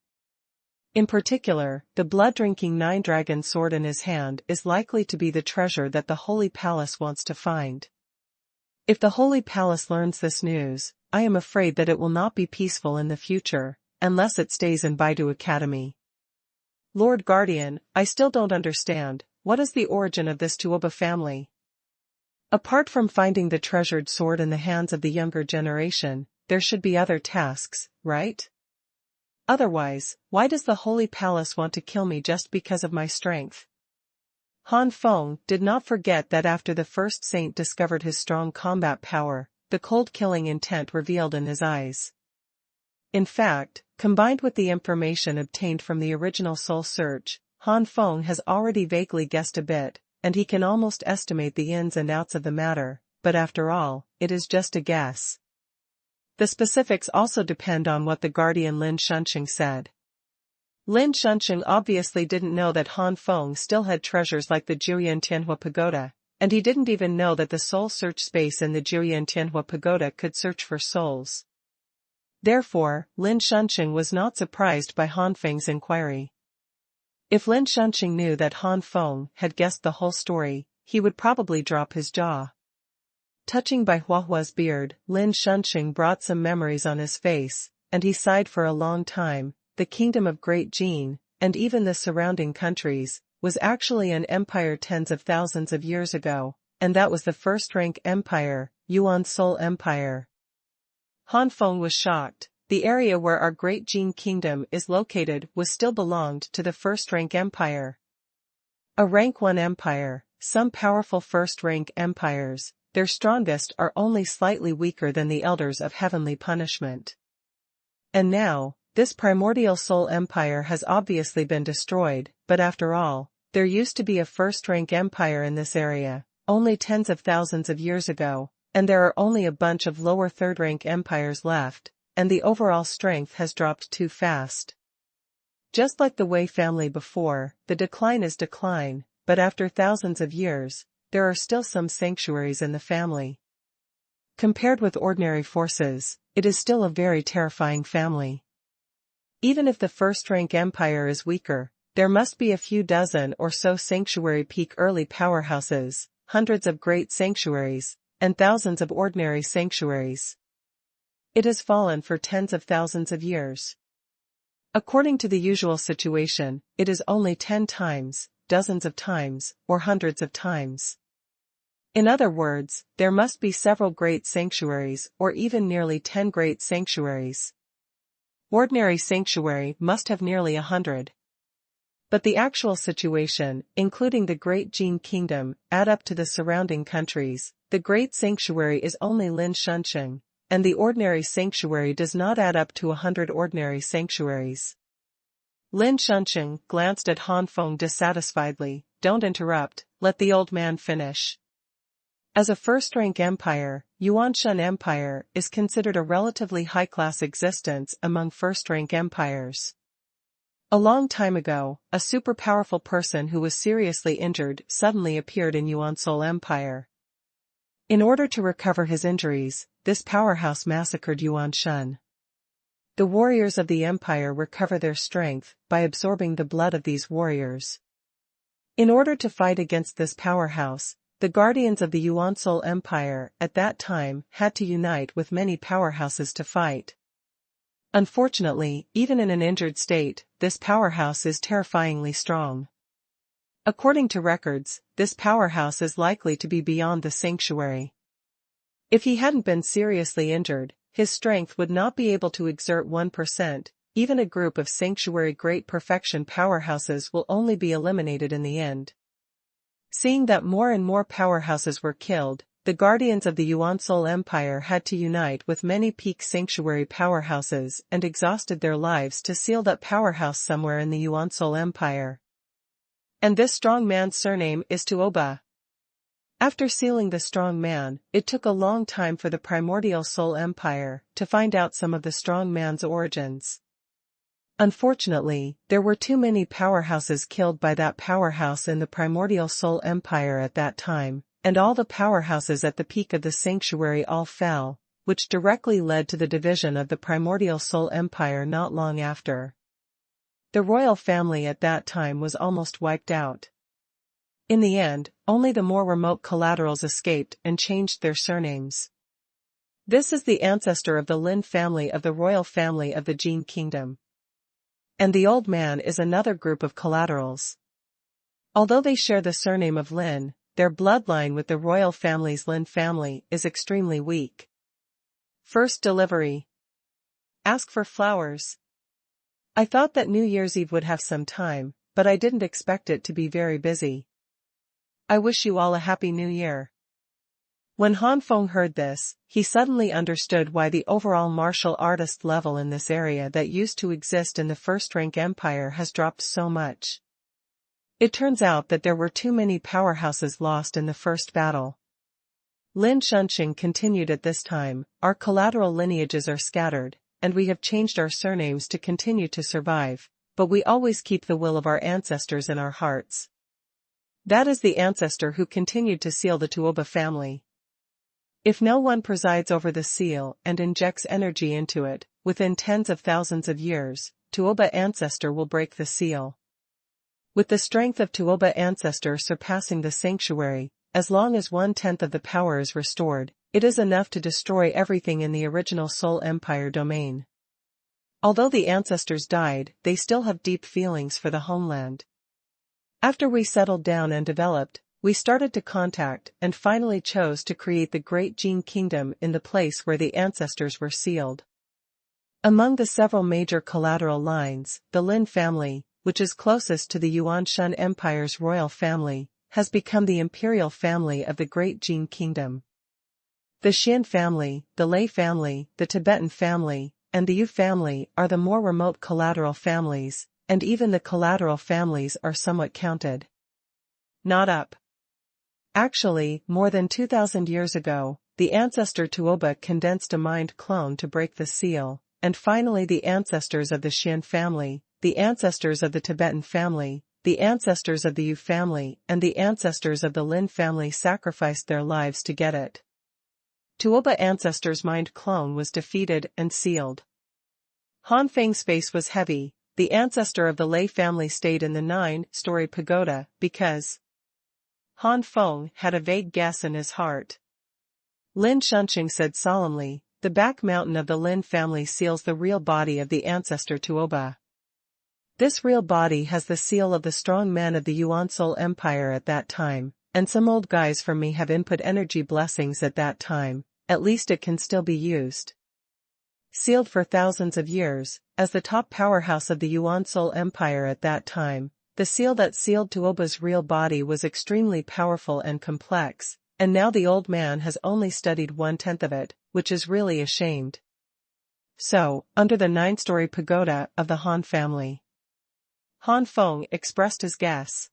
In particular, the blood-drinking nine-dragon sword in his hand is likely to be the treasure that the Holy Palace wants to find. If the Holy Palace learns this news, I am afraid that it will not be peaceful in the future, unless it stays in Baidu Academy. Lord Guardian, I still don't understand, what is the origin of this Tuoba family? Apart from finding the treasured sword in the hands of the younger generation, there should be other tasks, right? Otherwise, why does the Holy Palace want to kill me just because of my strength? Han Feng did not forget that after the first saint discovered his strong combat power, the cold-killing intent revealed in his eyes. In fact, combined with the information obtained from the original soul search, Han Feng has already vaguely guessed a bit, and he can almost estimate the ins and outs of the matter, but after all, it is just a guess. The specifics also depend on what the guardian Lin Shunqing said. Lin Shunqing obviously didn't know that Han Feng still had treasures like the Jiuyan Tianhua Pagoda, and he didn't even know that the soul search space in the Jiuyan Tianhua Pagoda could search for souls. Therefore, Lin Shunqing was not surprised by Han Feng's inquiry. If Lin Shunqing knew that Han Feng had guessed the whole story, he would probably drop his jaw. Touching Bai Huahua's beard, Lin Shunqing brought some memories on his face, and he sighed for a long time. The kingdom of Great Jin, and even the surrounding countries, was actually an empire tens of thousands of years ago, and that was the first-rank empire, Yuan Soul Empire. Han Feng was shocked. The area where our Great Jin kingdom is located was still belonged to the first-rank empire. A rank 1 empire, some powerful first-rank empires, their strongest are only slightly weaker than the elders of heavenly punishment. And now, this primordial soul empire has obviously been destroyed, but after all, there used to be a first-rank empire in this area, only tens of thousands of years ago, and there are only a bunch of lower third-rank empires left, and the overall strength has dropped too fast. Just like the Wei family before, the decline is decline, but after thousands of years, there are still some sanctuaries in the family. Compared with ordinary forces, it is still a very terrifying family. Even if the first-rank empire is weaker, there must be a few dozen or so sanctuary peak early powerhouses, hundreds of great sanctuaries, and thousands of ordinary sanctuaries. It has fallen for tens of thousands of years. According to the usual situation, it is only 10 times, dozens of times, or hundreds of times. In other words, there must be several great sanctuaries or even nearly 10 great sanctuaries. Ordinary sanctuary must have nearly 100. But the actual situation, including the Great Jin Kingdom, add up to the surrounding countries. The Great Sanctuary is only Lin Shunqing, and the ordinary sanctuary does not add up to 100 ordinary sanctuaries. Lin Shunqing glanced at Han Feng dissatisfiedly. Don't interrupt, let the old man finish. As a first-rank empire, Xuanhuan Empire is considered a relatively high-class existence among first-rank empires. A long time ago, a super-powerful person who was seriously injured suddenly appeared in Yuan-Seoul Empire. In order to recover his injuries, this powerhouse massacred Yuan-Shun. The warriors of the empire recover their strength by absorbing the blood of these warriors. In order to fight against this powerhouse, the guardians of the Yuan-Seoul Empire at that time had to unite with many powerhouses to fight. Unfortunately, even in an injured state, this powerhouse is terrifyingly strong. According to records, this powerhouse is likely to be beyond the sanctuary. If he hadn't been seriously injured, his strength would not be able to exert 1%, even a group of sanctuary great perfection powerhouses will only be eliminated in the end. Seeing that more and more powerhouses were killed, the guardians of the Yuan-Seoul Empire had to unite with many peak sanctuary powerhouses and exhausted their lives to seal that powerhouse somewhere in the Yuan-Seoul Empire. And this strong man's surname is Tuoba. After sealing the strong man, it took a long time for the primordial Seoul Empire to find out some of the strong man's origins. Unfortunately, there were too many powerhouses killed by that powerhouse in the primordial Seoul Empire at that time, and all the powerhouses at the peak of the sanctuary all fell, which directly led to the division of the primordial Seoul Empire not long after. The royal family at that time was almost wiped out. In the end, only the more remote collaterals escaped and changed their surnames. This is the ancestor of the Lin family of the royal family of the Jin Kingdom. And the old man is another group of collaterals. Although they share the surname of Lin, their bloodline with the royal family's Lin family is extremely weak. First delivery. Ask for flowers. I thought that New Year's Eve would have some time, but I didn't expect it to be very busy. I wish you all a happy new year. When Han Feng heard this, he suddenly understood why the overall martial artist level in this area that used to exist in the first-rank empire has dropped so much. It turns out that there were too many powerhouses lost in the first battle. Lin Shunqing continued at this time, our collateral lineages are scattered, and we have changed our surnames to continue to survive, but we always keep the will of our ancestors in our hearts. That is the ancestor who continued to seal the Tuoba family. If no one presides over the seal and injects energy into it, within tens of thousands of years, Tuoba ancestor will break the seal. With the strength of Tuoba ancestor surpassing the sanctuary, as long as 1/10 of the power is restored, it is enough to destroy everything in the original Seoul Empire domain. Although the ancestors died, they still have deep feelings for the homeland. After we settled down and developed, we started to contact and finally chose to create the Great Jin Kingdom in the place where the ancestors were sealed. Among the several major collateral lines, the Lin family, which is closest to the Yuan-Shun Empire's royal family, has become the imperial family of the Great Jin Kingdom. The Xian family, the Lei family, the Tibetan family, and the Yu family are the more remote collateral families, and even the collateral families are somewhat counted. Not up. Actually, more than 2,000 years ago, the ancestor Tuoba condensed a mind clone to break the seal, and finally the ancestors of the Xian family, the ancestors of the Tibetan family, the ancestors of the Yu family, and the ancestors of the Lin family sacrificed their lives to get it. Tuoba ancestor's mind clone was defeated and sealed. Han Feng's face was heavy. The ancestor of the Lei family stayed in the 9-story pagoda because Han Feng had a vague guess in his heart. Lin Shunqing said solemnly, the back mountain of the Lin family seals the real body of the ancestor Tuoba. This real body has the seal of the strong men of the Yuan-Seoul Empire at that time, and some old guys from me have input energy blessings at that time, at least it can still be used. Sealed for thousands of years, as the top powerhouse of the Yuan-Seoul Empire at that time, the seal that sealed Tuoba's real body was extremely powerful and complex, and now the old man has only studied 1/10 of it, which is really ashamed. So, under the 9-story pagoda of the Han family. Han Feng expressed his guess.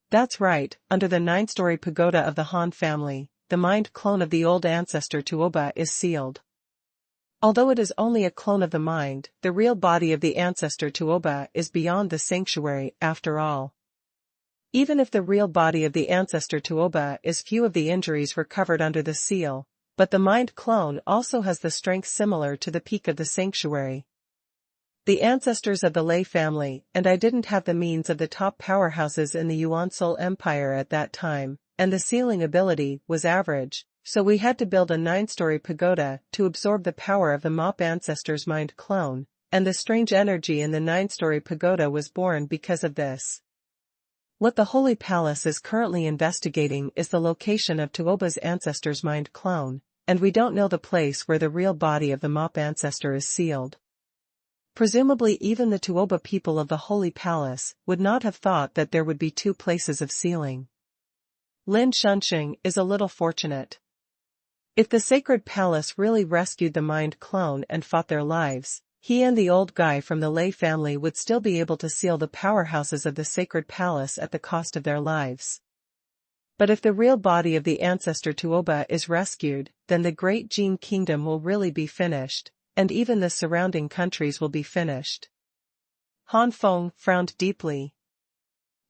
That's right, under the 9-story pagoda of the Han family, the mind clone of the old ancestor Tuoba is sealed. Although it is only a clone of the mind, the real body of the ancestor Tuoba is beyond the sanctuary after all. Even if the real body of the ancestor Tuoba is few of the injuries recovered under the seal, but the mind clone also has the strength similar to the peak of the sanctuary. The ancestors of the Lei family and I didn't have the means of the top powerhouses in the Yuan-Sul Empire at that time, and the sealing ability was average, so we had to build a 9-story pagoda to absorb the power of the Mop ancestors' mind clone, and the strange energy in the 9-story pagoda was born because of this. What the Holy Palace is currently investigating is the location of Tuoba's ancestor's mind clone, and we don't know the place where the real body of the Mop ancestor is sealed. Presumably even the Tuoba people of the Holy Palace would not have thought that there would be 2 places of sealing. Lin Shunxing is a little fortunate. If the Sacred Palace really rescued the mind clone and fought their lives, he and the old guy from the Lei family would still be able to seal the powerhouses of the Sacred Palace at the cost of their lives. But if the real body of the ancestor Tuoba is rescued, then the Great Jin Kingdom will really be finished, and even the surrounding countries will be finished. Han Feng frowned deeply.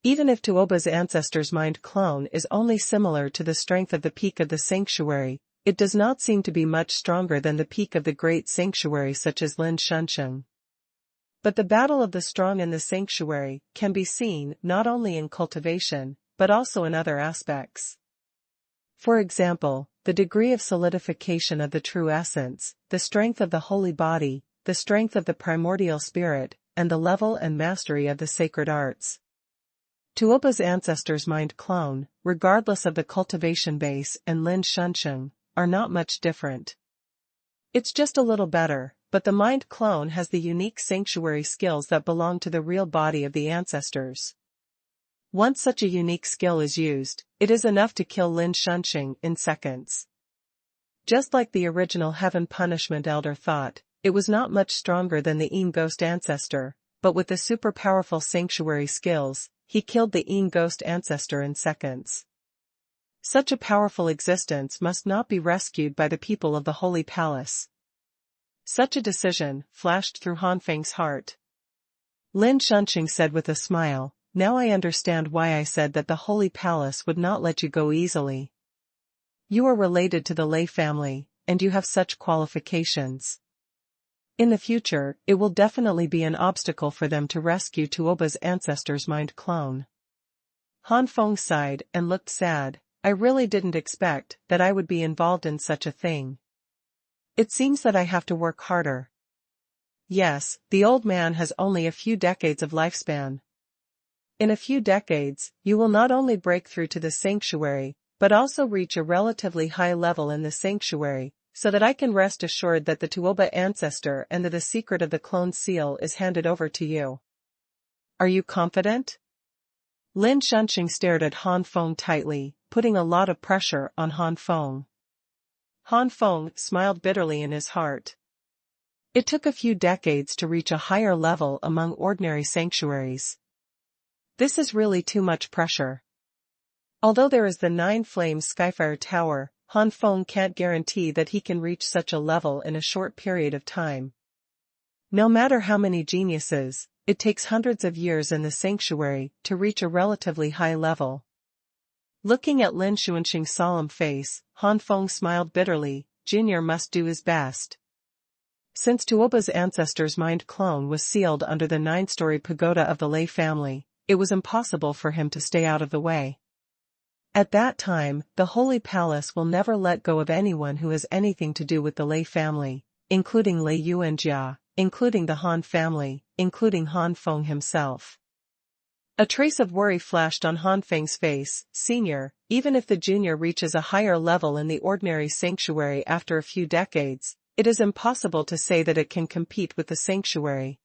Even if Tuoba's ancestor's mind clone is only similar to the strength of the peak of the sanctuary, it does not seem to be much stronger than the peak of the great sanctuary such as Lin Shunxing. But the battle of the strong in the sanctuary can be seen not only in cultivation, but also in other aspects. For example, the degree of solidification of the true essence, the strength of the holy body, the strength of the primordial spirit, and the level and mastery of the sacred arts. Tuoba's ancestor's mind clone, regardless of the cultivation base, and Lin Shunxing, are not much different. It's just a little better, but the mind clone has the unique sanctuary skills that belong to the real body of the ancestors. Once such a unique skill is used, it is enough to kill Lin Shunxing in seconds. Just like the original Heaven Punishment Elder thought, it was not much stronger than the Yin Ghost ancestor, but with the super powerful sanctuary skills, he killed the Yin Ghost ancestor in seconds. Such a powerful existence must not be rescued by the people of the Holy Palace. Such a decision flashed through Han Feng's heart. Lin Shunxing said with a smile, "Now I understand why I said that the Holy Palace would not let you go easily. You are related to the Lei family, and you have such qualifications. In the future, it will definitely be an obstacle for them to rescue Tuoba's ancestor's mind clone." Han Feng sighed and looked sad. "I really didn't expect that I would be involved in such a thing. It seems that I have to work harder." Yes, the old man has only a few decades of lifespan. In a few decades, you will not only break through to the sanctuary, but also reach a relatively high level in the sanctuary, so that I can rest assured that the Tuoba ancestor and the secret of the clone seal is handed over to you. Are you confident? Lin Shunxing stared at Han Feng tightly, putting a lot of pressure on Han Feng. Han Feng smiled bitterly in his heart. It took a few decades to reach a higher level among ordinary sanctuaries. This is really too much pressure. Although there is the Nine Flame Skyfire Tower, Han Feng can't guarantee that he can reach such a level in a short period of time. No matter how many geniuses, it takes hundreds of years in the sanctuary to reach a relatively high level. Looking at Lin Shunxing's solemn face, Han Feng smiled bitterly. Junior must do his best. Since Tuoba's ancestor's mind clone was sealed under the 9-story pagoda of the Lei family, it was impossible for him to stay out of the way. At that time, the Holy Palace will never let go of anyone who has anything to do with the Lei family, including Lei Yuanjia, including the Han family, including Han Feng himself. A trace of worry flashed on Han Feng's face. "Senior, even if the junior reaches a higher level in the ordinary sanctuary after a few decades, it is impossible to say that it can compete with the sanctuary.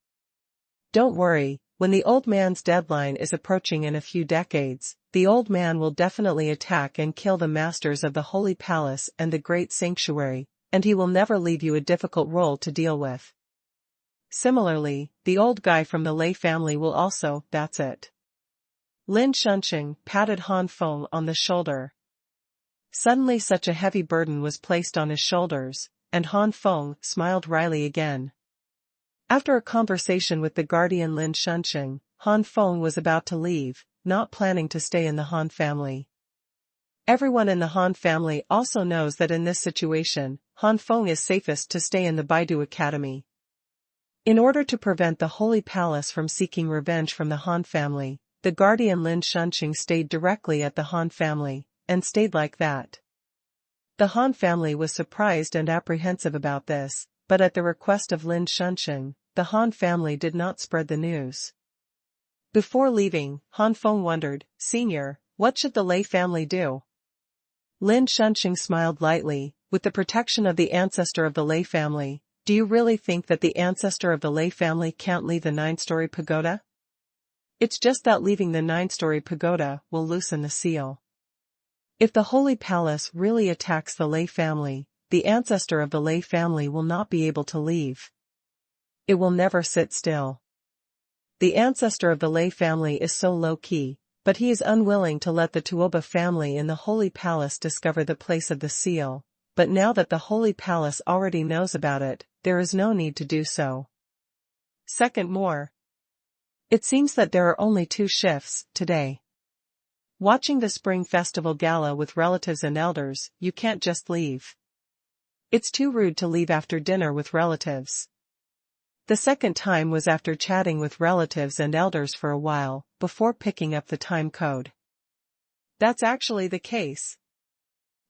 Don't worry, when the old man's deadline is approaching in a few decades, the old man will definitely attack and kill the masters of the Holy Palace and the Great Sanctuary, and he will never leave you a difficult role to deal with. Similarly, the old guy from the Lei family will also." "That's it." Lin Shunxing patted Han Feng on the shoulder. Suddenly such a heavy burden was placed on his shoulders, and Han Feng smiled wryly again. After a conversation with the guardian Lin Shunxing, Han Feng was about to leave, not planning to stay in the Han family. Everyone in the Han family also knows that in this situation, Han Feng is safest to stay in the Baidu Academy. In order to prevent the Holy Palace from seeking revenge from the Han family, the guardian Lin Shunxing stayed directly at the Han family, and stayed like that. The Han family was surprised and apprehensive about this, but at the request of Lin Shunxing, the Han family did not spread the news. Before leaving, Han Feng wondered, "Senior, what should the Lei family do?" Lin Shunxing smiled lightly, "With the protection of the ancestor of the Lei family, do you really think that the ancestor of the Lei family can't leave the 9-story pagoda? It's just that leaving the 9-story pagoda will loosen the seal. If the Holy Palace really attacks the Lei family, the ancestor of the Lei family will not be able to leave. It will never sit still. The ancestor of the Lei family is so low-key, but he is unwilling to let the Tuoba family in the Holy Palace discover the place of the seal, but now that the Holy Palace already knows about it, there is no need to do so. Second more. It seems that there are only 2 shifts today. Watching the Spring Festival Gala with relatives and elders, you can't just leave. It's too rude to leave after dinner with relatives. The second time was after chatting with relatives and elders for a while, before picking up the time code. That's actually the case.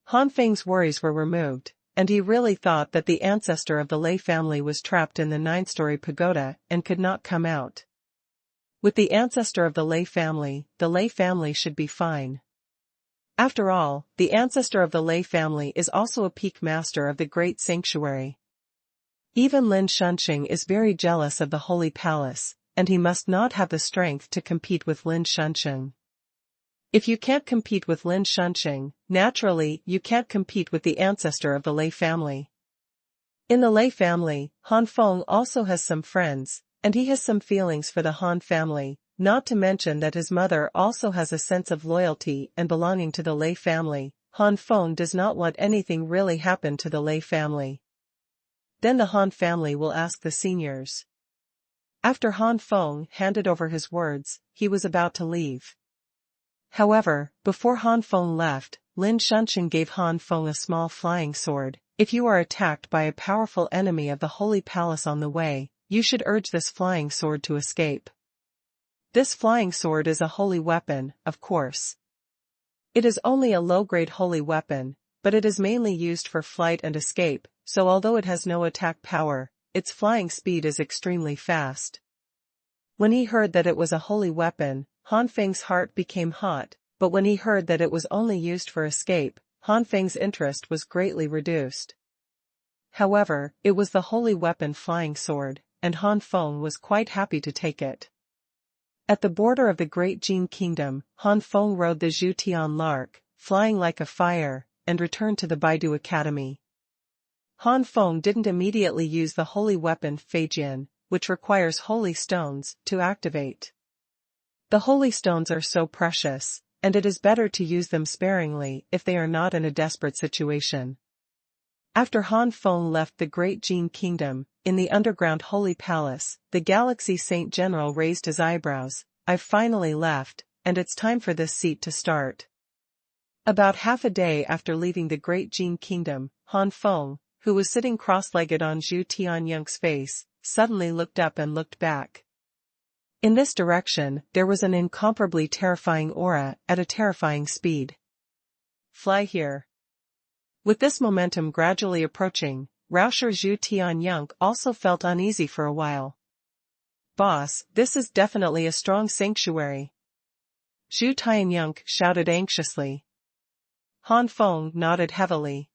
Han Feng's worries were removed, and he really thought that the ancestor of the Lei family was trapped in the 9-story pagoda and could not come out. With the ancestor of the Lei family should be fine. After all, the ancestor of the Lei family is also a peak master of the Great Sanctuary. Even Lin Shunxing is very jealous of the Holy Palace, and he must not have the strength to compete with Lin Shunxing. If you can't compete with Lin Shunxing, naturally you can't compete with the ancestor of the Lei family. In the Lei family, Han Feng also has some friends, and he has some feelings for the Han family, not to mention that his mother also has a sense of loyalty and belonging to the Lei family. Han Feng does not want anything really happen to the Lei family. Then the Han family will ask the seniors. After Han Feng handed over his words, he was about to leave. However, before Han Feng left, Lin Shunxing gave Han Feng a small flying sword. If you are attacked by a powerful enemy of the Holy Palace on the way, you should urge this flying sword to escape. This flying sword is a holy weapon, of course. It is only a low-grade holy weapon, but it is mainly used for flight and escape, so although it has no attack power, its flying speed is extremely fast. When he heard that it was a holy weapon, Han Feng's heart became hot, but when he heard that it was only used for escape, Han Feng's interest was greatly reduced. However, it was the holy weapon flying sword, and Han Feng was quite happy to take it. At the border of the Great Jin Kingdom, Han Feng rode the Zhutian lark, flying like a fire, and returned to the Baidu Academy. Han Feng didn't immediately use the holy weapon Feijian, which requires holy stones, to activate. The holy stones are so precious, and it is better to use them sparingly if they are not in a desperate situation. After Han Feng left the Great Jin Kingdom, in the underground Holy Palace, the Galaxy Saint General raised his eyebrows. "I've finally left, and it's time for this seat to start." About half a day after leaving the Great Jin Kingdom, Han Feng, who was sitting cross-legged on Zhu Tianyang's face, suddenly looked up and looked back. In this direction, there was an incomparably terrifying aura at a terrifying speed. "Fly here." With this momentum gradually approaching, Rauscher Zhu Tianyang also felt uneasy for a while. "Boss, this is definitely a strong sanctuary," Zhu Tianyang shouted anxiously. Han Feng nodded heavily.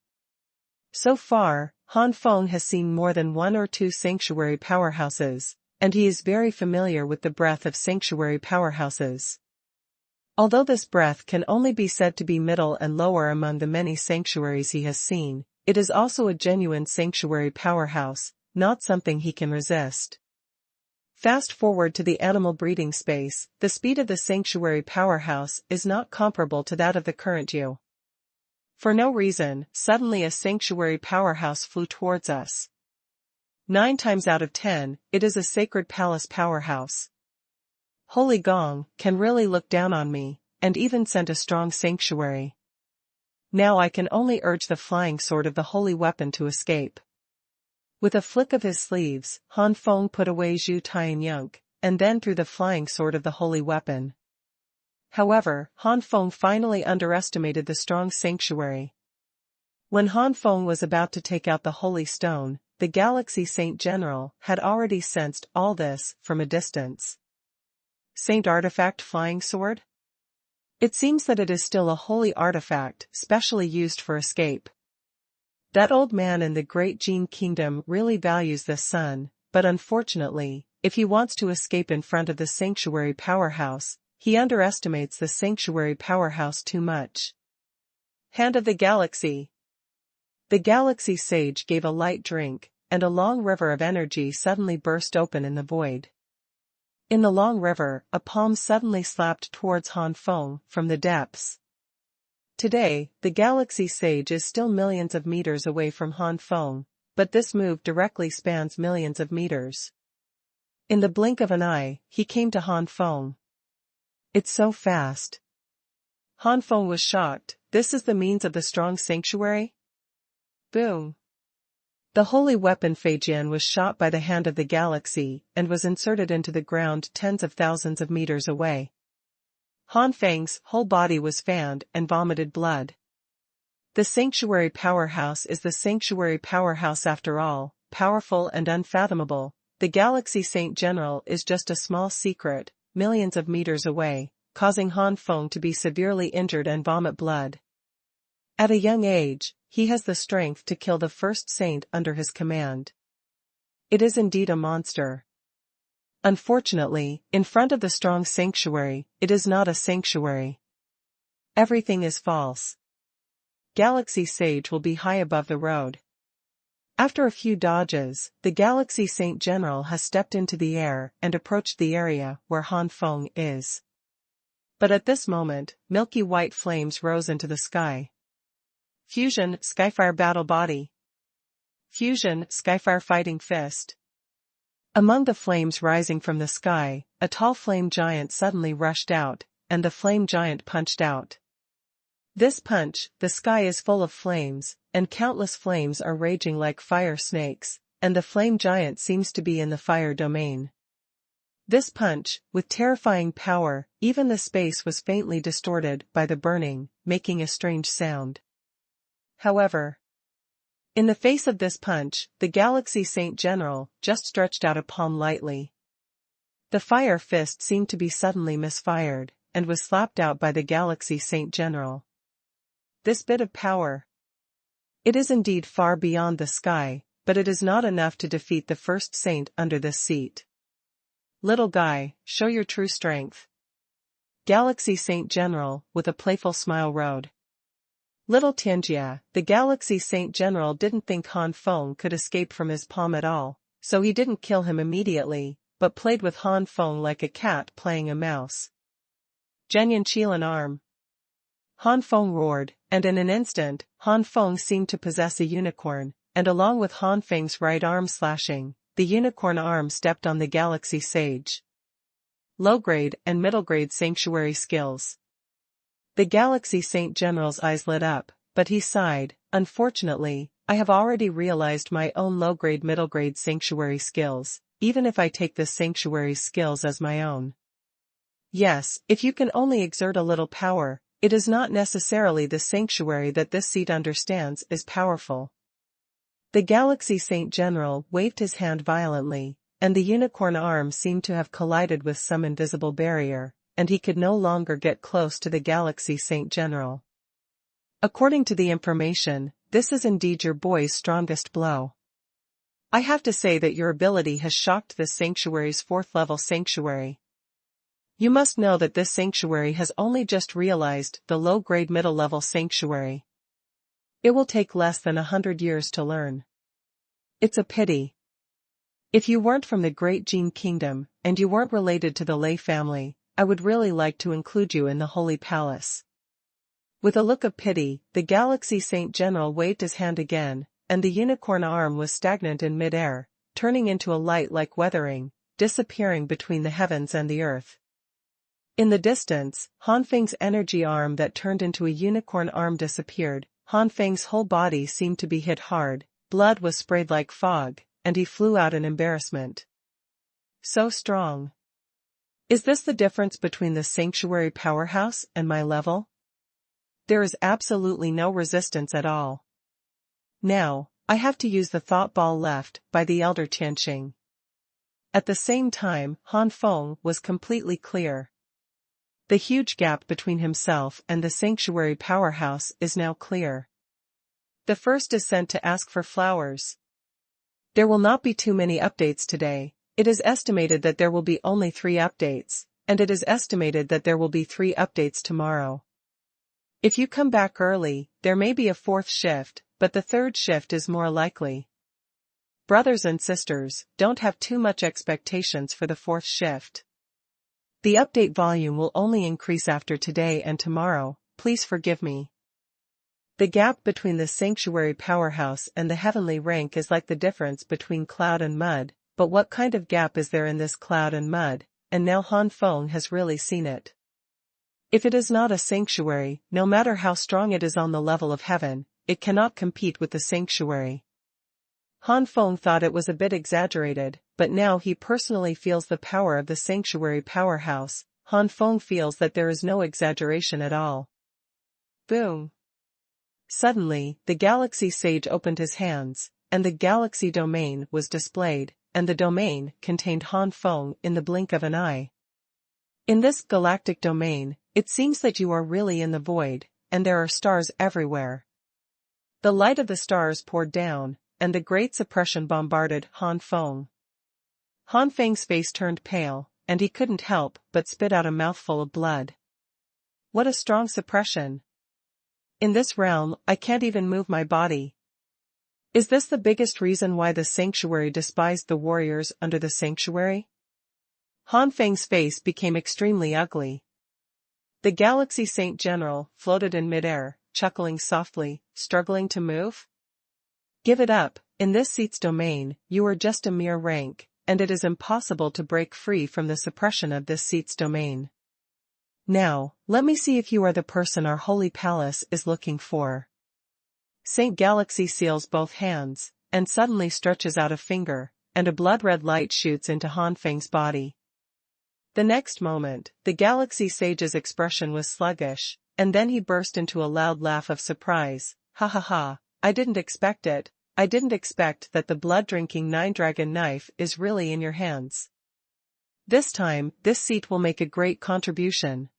So far, Han Feng has seen more than 1 or 2 sanctuary powerhouses, and he is very familiar with the breadth of sanctuary powerhouses. Although this breadth can only be said to be middle and lower among the many sanctuaries he has seen, it is also a genuine sanctuary powerhouse, not something he can resist. Fast forward to the animal breeding space, the speed of the sanctuary powerhouse is not comparable to that of the current U. For no reason, suddenly a sanctuary powerhouse flew towards us. 9 times out of 10, it is a sacred palace powerhouse. Holy Gong can really look down on me, and even sent a strong sanctuary. Now I can only urge the flying sword of the holy weapon to escape. With a flick of his sleeves, Han Feng put away Zhu Tianyunk, and then threw the flying sword of the holy weapon. However, Han Feng finally underestimated the strong sanctuary. When Han Feng was about to take out the holy stone, the Galaxy Saint General had already sensed all this from a distance. Saint Artifact Flying Sword? It seems that it is still a holy artifact, specially used for escape. That old man in the Great Jin Kingdom really values this son, but unfortunately, if he wants to escape in front of the sanctuary powerhouse, he underestimates the sanctuary powerhouse too much. Hand of the Galaxy. The Galaxy Sage gave a light drink, and a long river of energy suddenly burst open in the void. In the long river, a palm suddenly slapped towards Han Feng from the depths. Today, the Galaxy Sage is still millions of meters away from Han Feng, but this move directly spans millions of meters. In the blink of an eye, he came to Han Feng. It's so fast. Han Feng was shocked. This is the means of the strong sanctuary? Boom. The holy weapon Feijian was shot by the hand of the galaxy and was inserted into the ground tens of thousands of meters away. Han Feng's whole body was fanned and vomited blood. The sanctuary powerhouse is the sanctuary powerhouse after all, powerful and unfathomable. The Galaxy Saint General is just a small secret, millions of meters away, causing Han Feng to be severely injured and vomit blood. At a young age, he has the strength to kill the first saint under his command. It is indeed a monster. Unfortunately, in front of the strong sanctuary, it is not a sanctuary. Everything is false. Galaxy Sage will be high above the road. After a few dodges, the Galaxy Saint General has stepped into the air and approached the area where Han Feng is. But at this moment, milky white flames rose into the sky. Fusion Skyfire Battle Body. Fusion Skyfire Fighting Fist. Among the flames rising from the sky, a tall flame giant suddenly rushed out, and the flame giant punched out. This punch, the sky is full of flames, and countless flames are raging like fire snakes, and the flame giant seems to be in the fire domain. This punch, with terrifying power, even the space was faintly distorted by the burning, making a strange sound. However, in the face of this punch, the Galaxy Saint General just stretched out a palm lightly. The fire fist seemed to be suddenly misfired, and was slapped out by the Galaxy Saint General. This bit of power. It is indeed far beyond the sky, but it is not enough to defeat the first saint under this seat. Little guy, show your true strength. Galaxy Saint General, with a playful smile rode. Little Tianjia, the Galaxy Saint General didn't think Han Feng could escape from his palm at all, so he didn't kill him immediately, but played with Han Feng like a cat playing a mouse. Zhenyan Qilan arm. Han Feng roared, and in an instant, Han Feng seemed to possess a unicorn, and along with Han Feng's right arm slashing, the unicorn arm stepped on the Galaxy Sage. Low-grade and middle-grade sanctuary skills. The Galaxy Saint General's eyes lit up, but he sighed. Unfortunately, I have already realized my own low-grade middle-grade sanctuary skills, even if I take this sanctuary's skills as my own. Yes, if you can only exert a little power, it is not necessarily the sanctuary that this seat understands is powerful. The Galaxy Saint General waved his hand violently, and the unicorn arm seemed to have collided with some invisible barrier, and he could no longer get close to the Galaxy Saint General. According to the information, this is indeed your boy's strongest blow. I have to say that your ability has shocked this sanctuary's 4th level sanctuary. You must know that this sanctuary has only just realized the low-grade middle-level sanctuary. It will take less than 100 years to learn. It's a pity. If you weren't from the Great Jin Kingdom, and you weren't related to the Lei family, I would really like to include you in the Holy Palace. With a look of pity, the Galaxy Saint General waved his hand again, and the unicorn arm was stagnant in mid-air, turning into a light like weathering, disappearing between the heavens and the earth. In the distance, Han Feng's energy arm that turned into a unicorn arm disappeared. Han Feng's whole body seemed to be hit hard, blood was sprayed like fog, and he flew out in embarrassment. So strong. Is this the difference between the sanctuary powerhouse and my level? There is absolutely no resistance at all. Now, I have to use the thought ball left by the elder Tianqing. At the same time, Han Feng was completely clear. The huge gap between himself and the sanctuary powerhouse is now clear. The first is sent to ask for flowers. There will not be too many updates today. It is estimated that there will be only 3 updates, and it is estimated that there will be 3 updates tomorrow. If you come back early, there may be a 4th shift, but the 3rd shift is more likely. Brothers and sisters, don't have too much expectations for the 4th shift. The update volume will only increase after today and tomorrow, please forgive me. The gap between the sanctuary powerhouse and the heavenly rank is like the difference between cloud and mud, but what kind of gap is there in this cloud and mud, and now Han Feng has really seen it. If it is not a sanctuary, no matter how strong it is on the level of heaven, it cannot compete with the sanctuary. Han Feng thought it was a bit exaggerated, but now he personally feels the power of the sanctuary powerhouse. Han Feng feels that there is no exaggeration at all. Boom! Suddenly, the Galaxy Sage opened his hands, and the Galaxy Domain was displayed, and the domain contained Han Feng in the blink of an eye. In this galactic domain, it seems that you are really in the void, and there are stars everywhere. The light of the stars poured down, and the Great Suppression bombarded Han Feng. Han Feng's face turned pale, and he couldn't help but spit out a mouthful of blood. What a strong suppression! In this realm, I can't even move my body. Is this the biggest reason why the sanctuary despised the warriors under the sanctuary? Han Feng's face became extremely ugly. The Galaxy Saint General floated in midair, chuckling softly, struggling to move. Give it up, in this seat's domain, you are just a mere rank, and it is impossible to break free from the suppression of this seat's domain. Now, let me see if you are the person our holy palace is looking for. Saint Galaxy seals both hands, and suddenly stretches out a finger, and a blood-red light shoots into Han Feng's body. The next moment, the Galaxy Sage's expression was sluggish, and then he burst into a loud laugh of surprise. Ha ha ha, I didn't expect it. I didn't expect that the blood-drinking 9-dragon knife is really in your hands. This time, this seat will make a great contribution.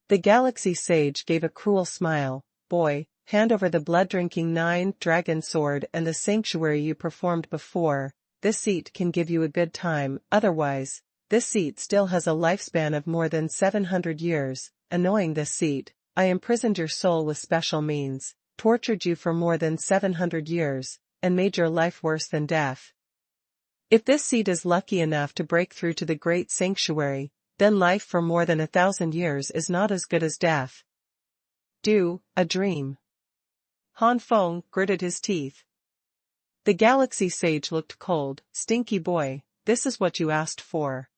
The Galaxy Sage gave a cruel smile. Boy, hand over the blood-drinking 9-dragon sword and the sanctuary you performed before. This seat can give you a good time, otherwise, this seat still has a lifespan of more than 700 years. Annoying this seat, I imprisoned your soul with special means, tortured you for more than 700 years, and made your life worse than death. If this seed is lucky enough to break through to the great sanctuary, then life for more than 1,000 years is not as good as death. A dream. Han Feng gritted his teeth. The Galaxy Sage looked cold. Stinky boy, this is what you asked for.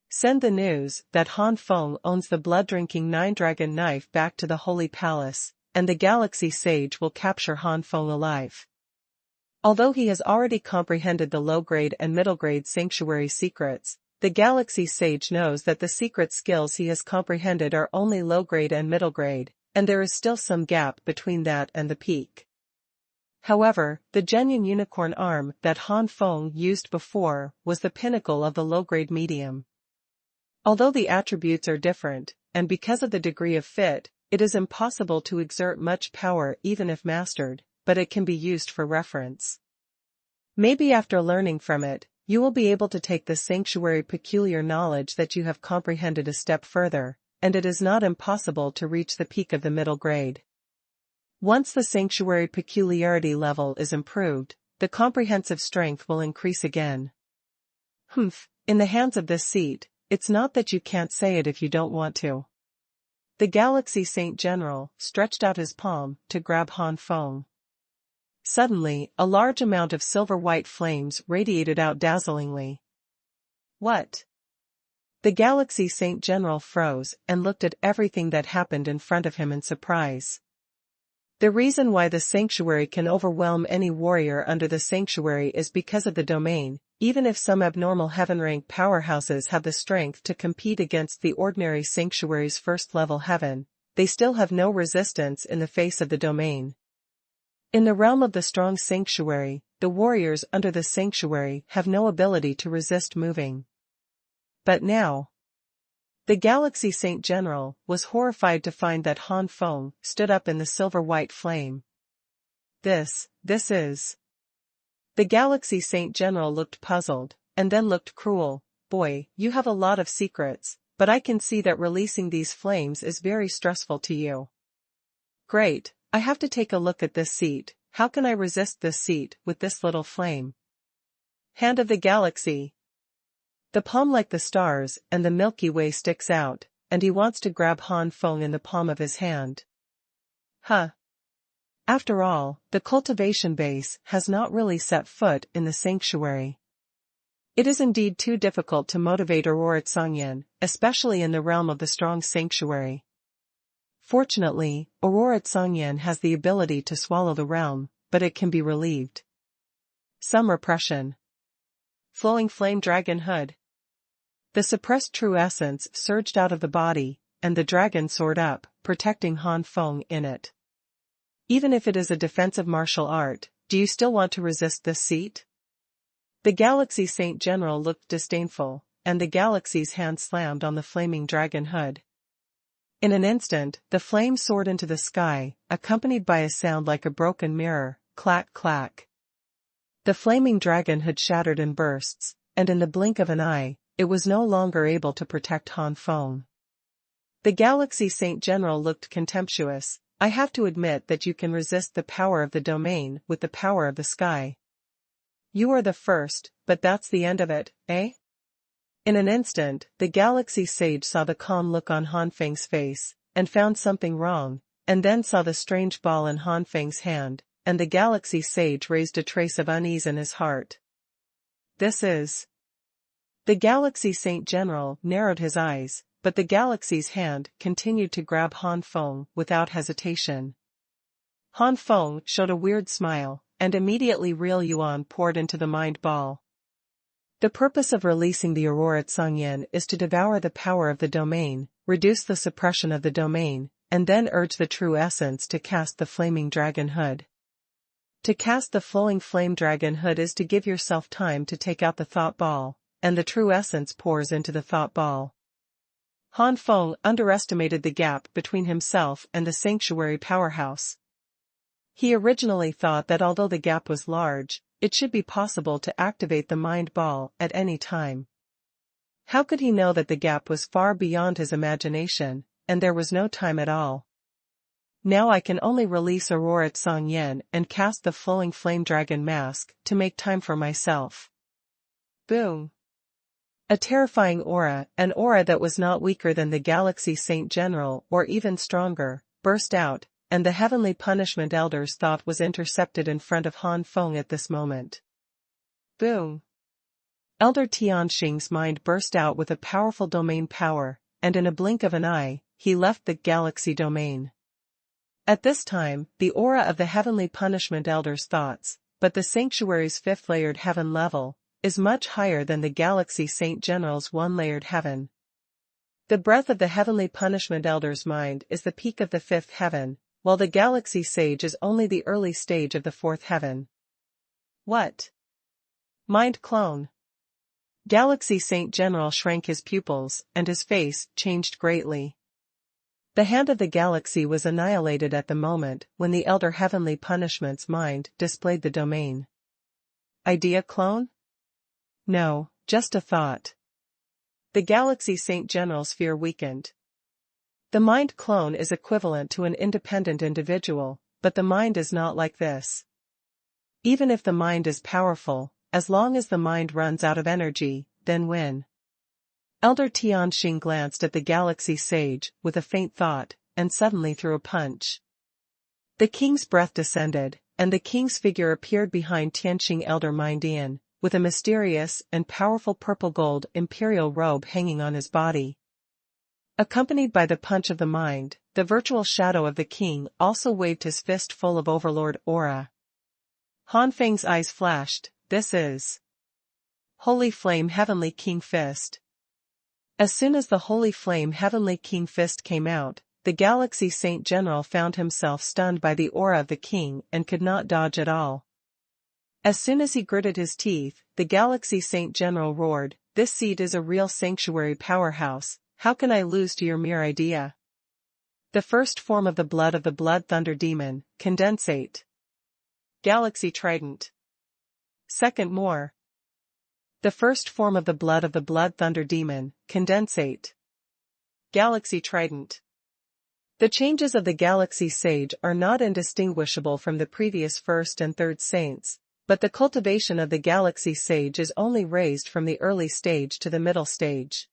Send the news that Han Feng owns the blood-drinking 9-dragon knife back to the Holy Palace, and the Galaxy Sage will capture Han Feng alive. Although he has already comprehended the low-grade and middle-grade sanctuary secrets, the Galaxy Sage knows that the secret skills he has comprehended are only low-grade and middle-grade, and there is still some gap between that and the peak. However, the genuine unicorn arm that Han Feng used before was the pinnacle of the low-grade medium. Although the attributes are different, and because of the degree of fit, it is impossible to exert much power even if mastered, but it can be used for reference. Maybe after learning from it, you will be able to take the sanctuary peculiar knowledge that you have comprehended a step further, and it is not impossible to reach the peak of the middle grade. Once the sanctuary peculiarity level is improved, the comprehensive strength will increase again. In the hands of this seat, it's not that you can't say it if you don't want to. The Galaxy Saint General stretched out his palm to grab Han Feng. Suddenly, a large amount of silver-white flames radiated out dazzlingly. What? The Galaxy Saint General froze and looked at everything that happened in front of him in surprise. The reason why the sanctuary can overwhelm any warrior under the sanctuary is because of the domain. Even if some abnormal heaven-rank powerhouses have the strength to compete against the ordinary sanctuary's first-level heaven, they still have no resistance in the face of the domain. In the realm of the strong sanctuary, the warriors under the sanctuary have no ability to resist moving. But now, the Galaxy Saint General was horrified to find that Han Feng stood up in the silver-white flame. This is... The Galaxy Saint General looked puzzled, and then looked cruel. Boy, you have a lot of secrets, but I can see that releasing these flames is very stressful to you. Great, I have to take a look at this seat. How can I resist this seat with this little flame? Hand of the Galaxy. The palm like the stars and the Milky Way sticks out, and he wants to grab Han Feng in the palm of his hand. Huh. After all, the cultivation base has not really set foot in the sanctuary. It is indeed too difficult to motivate Aurora Xuanhuan, especially in the realm of the strong sanctuary. Fortunately, Aurora Xuanhuan has the ability to swallow the realm, but it can be relieved. Some repression. Flowing flame dragon hood. The suppressed true essence surged out of the body, and the dragon soared up, protecting Han Feng in it. Even if it is a defensive martial art, do you still want to resist this seat? The Galaxy Saint General looked disdainful, and the Galaxy's hand slammed on the flaming dragon hood. In an instant, the flame soared into the sky, accompanied by a sound like a broken mirror, clack clack. The flaming dragon hood shattered in bursts, and in the blink of an eye, it was no longer able to protect Han Feng. The Galaxy Saint General looked contemptuous. I have to admit that you can resist the power of the domain with the power of the sky. You are the first, but that's the end of it, eh? In an instant, the Galaxy Sage saw the calm look on Han Feng's face, and found something wrong, and then saw the strange ball in Han Feng's hand, and the Galaxy Sage raised a trace of unease in his heart. This is... The Galaxy Saint General narrowed his eyes, but the Galaxy's hand continued to grab Han Feng without hesitation. Han Feng showed a weird smile, and immediately real yuan poured into the mind ball. The purpose of releasing the Aurora Xuanhuan is to devour the power of the domain, reduce the suppression of the domain, and then urge the true essence to cast the flaming dragon hood. To cast the flowing flame dragon hood is to give yourself time to take out the thought ball, and the true essence pours into the thought ball. Han Feng underestimated the gap between himself and the sanctuary powerhouse. He originally thought that although the gap was large, it should be possible to activate the mind ball at any time. How could he know that the gap was far beyond his imagination, and there was no time at all? Now I can only release Aurora Xuanhuan and cast the flowing flame dragon mask to make time for myself. Boom! A terrifying aura, an aura that was not weaker than the Galaxy Saint General or even stronger, burst out, and the heavenly punishment elder's thought was intercepted in front of Han Feng at this moment. Boom! Elder Tianxing's mind burst out with a powerful domain power, and in a blink of an eye, he left the galaxy domain. At this time, the aura of the heavenly punishment elder's thoughts, but the sanctuary's fifth-layered heaven level, is much higher than the Galaxy Saint General's one-layered heaven. The breath of the heavenly punishment elder's mind is the peak of the fifth heaven, while the Galaxy Sage is only the early stage of the fourth heaven. What? Mind clone. Galaxy Saint General shrank his pupils, and his face changed greatly. The hand of the galaxy was annihilated at the moment when the elder heavenly punishment's mind displayed the domain. Idea clone? No, just a thought. The Galaxy Saint General's fear weakened. The mind clone is equivalent to an independent individual, but the mind is not like this. Even if the mind is powerful, as long as the mind runs out of energy, then when Elder Tianxing glanced at the galaxy sage with a faint thought, and suddenly threw a punch. The king's breath descended, and the king's figure appeared behind Tianxing Elder Mindian, with a mysterious and powerful purple-gold imperial robe hanging on his body. Accompanied by the punch of the mind, the virtual shadow of the king also waved his fist full of overlord aura. Han Feng's eyes flashed. This is Holy Flame Heavenly King Fist. As soon as the Holy Flame Heavenly King Fist came out, the Galaxy Saint General found himself stunned by the aura of the king and could not dodge at all. As soon as he gritted his teeth, the Galaxy Saint General roared, "This seed is a real sanctuary powerhouse, how can I lose to your mere idea?" The first form of the Blood Thunder Demon, Condensate. Galaxy Trident. Second more. The first form of the Blood Thunder Demon, Condensate. Galaxy Trident. The changes of the Galaxy Sage are not indistinguishable from the previous first and third saints, but the cultivation of the Galaxy Sage is only raised from the early stage to the middle stage.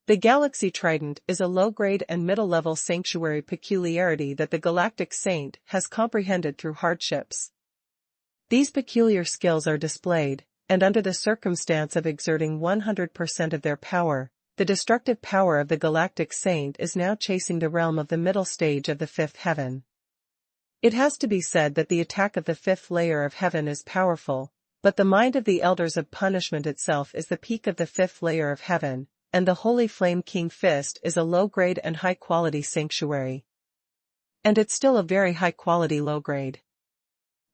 The Galaxy Trident is a low-grade and middle-level sanctuary peculiarity that the Galactic Saint has comprehended through hardships. These peculiar skills are displayed, and under the circumstance of exerting 100% of their power, the destructive power of the Galactic Saint is now chasing the realm of the middle stage of the fifth heaven. It has to be said that the attack of the fifth layer of heaven is powerful, but the mind of the Elders of Punishment itself is the peak of the fifth layer of heaven, and the Holy Flame King Fist is a low-grade and high-quality sanctuary. And it's still a very high-quality low-grade.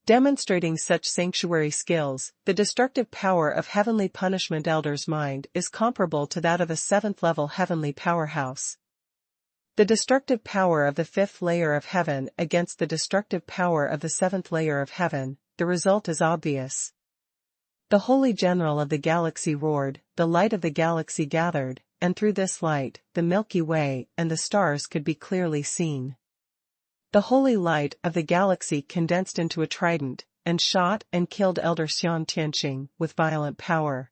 Demonstrating such sanctuary skills, the destructive power of Heavenly Punishment Elder's mind is comparable to that of a seventh-level heavenly powerhouse. The destructive power of the fifth layer of heaven against the destructive power of the seventh layer of heaven, the result is obvious. The Holy General of the Galaxy roared, the light of the galaxy gathered, and through this light, the Milky Way and the stars could be clearly seen. The holy light of the galaxy condensed into a trident, and shot and killed Elder Xian Tianxing with violent power.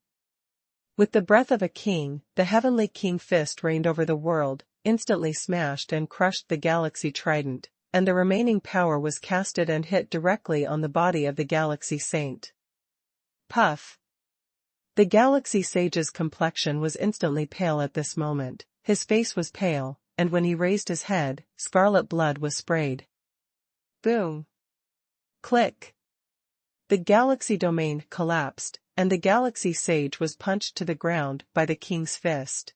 With the breath of a king, the heavenly king fist reigned over the world, instantly smashed and crushed the galaxy trident, and the remaining power was casted and hit directly on the body of the Galaxy Saint. Puff! The Galaxy Sage's complexion was instantly pale at this moment, his face was pale, and when he raised his head, scarlet blood was sprayed. Boom! Click! The Galaxy Domain collapsed, and the Galaxy Sage was punched to the ground by the king's fist.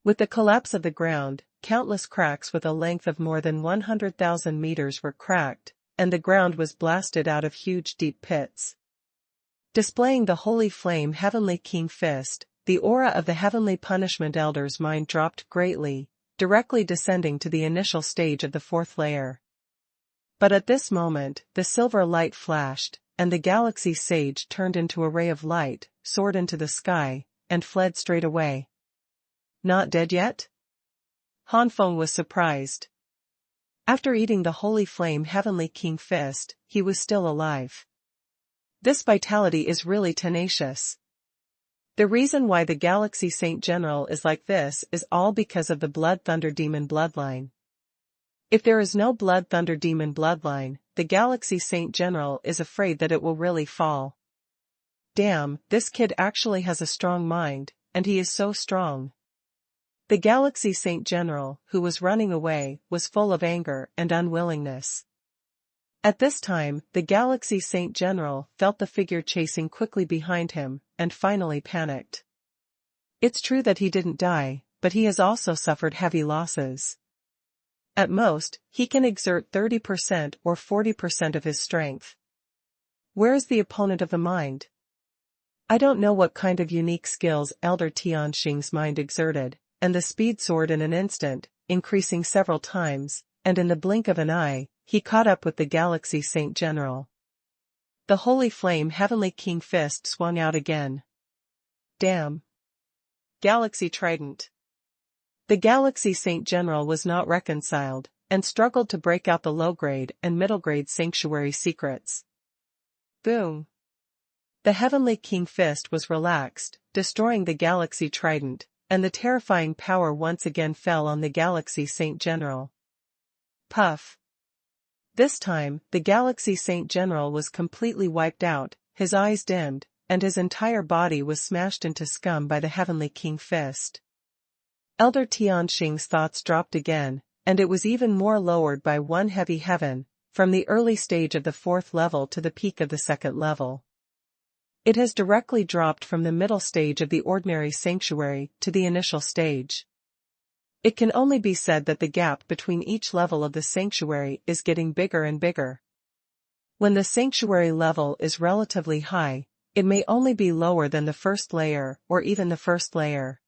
With the collapse of the ground, countless cracks with a length of more than 100,000 meters were cracked, and the ground was blasted out of huge deep pits. Displaying the Holy Flame Heavenly King Fist, the aura of the Heavenly Punishment Elder's mind dropped greatly, directly descending to the initial stage of the fourth layer. But at this moment, the silver light flashed, and the Galaxy Sage turned into a ray of light, soared into the sky, and fled straight away. Not dead yet? Han Feng was surprised. After eating the Holy Flame Heavenly King Fist, he was still alive. This vitality is really tenacious. The reason why the Galaxy Saint General is like this is all because of the Blood Thunder Demon bloodline. If there is no Blood Thunder Demon bloodline, the Galaxy Saint General is afraid that it will really fall. Damn, this kid actually has a strong mind, and he is so strong. The Galaxy Saint General, who was running away, was full of anger and unwillingness. At this time, the Galaxy Saint General felt the figure chasing quickly behind him, and finally panicked. It's true that he didn't die, but he has also suffered heavy losses. At most, he can exert 30% or 40% of his strength. Where is the opponent of the mind? I don't know what kind of unique skills Elder Tianxing's mind exerted, and the speed soared in an instant, increasing several times, and in the blink of an eye, he caught up with the Galaxy Saint General. The Holy Flame Heavenly King Fist swung out again. Damn! Galaxy Trident. The Galaxy Saint General was not reconciled, and struggled to break out the low-grade and middle-grade sanctuary secrets. Boom! The Heavenly King Fist was relaxed, destroying the Galaxy Trident, and the terrifying power once again fell on the Galaxy Saint General. Puff. This time, the Galaxy Saint General was completely wiped out, his eyes dimmed, and his entire body was smashed into scum by the Heavenly King fist. Elder Tianxing's thoughts dropped again, and it was even more lowered by one heavy heaven, from the early stage of the 4th level to the peak of the 2nd level. It has directly dropped from the middle stage of the ordinary sanctuary to the initial stage. It can only be said that the gap between each level of the sanctuary is getting bigger and bigger. When the sanctuary level is relatively high, it may only be lower than the 1st layer or even the 1st layer.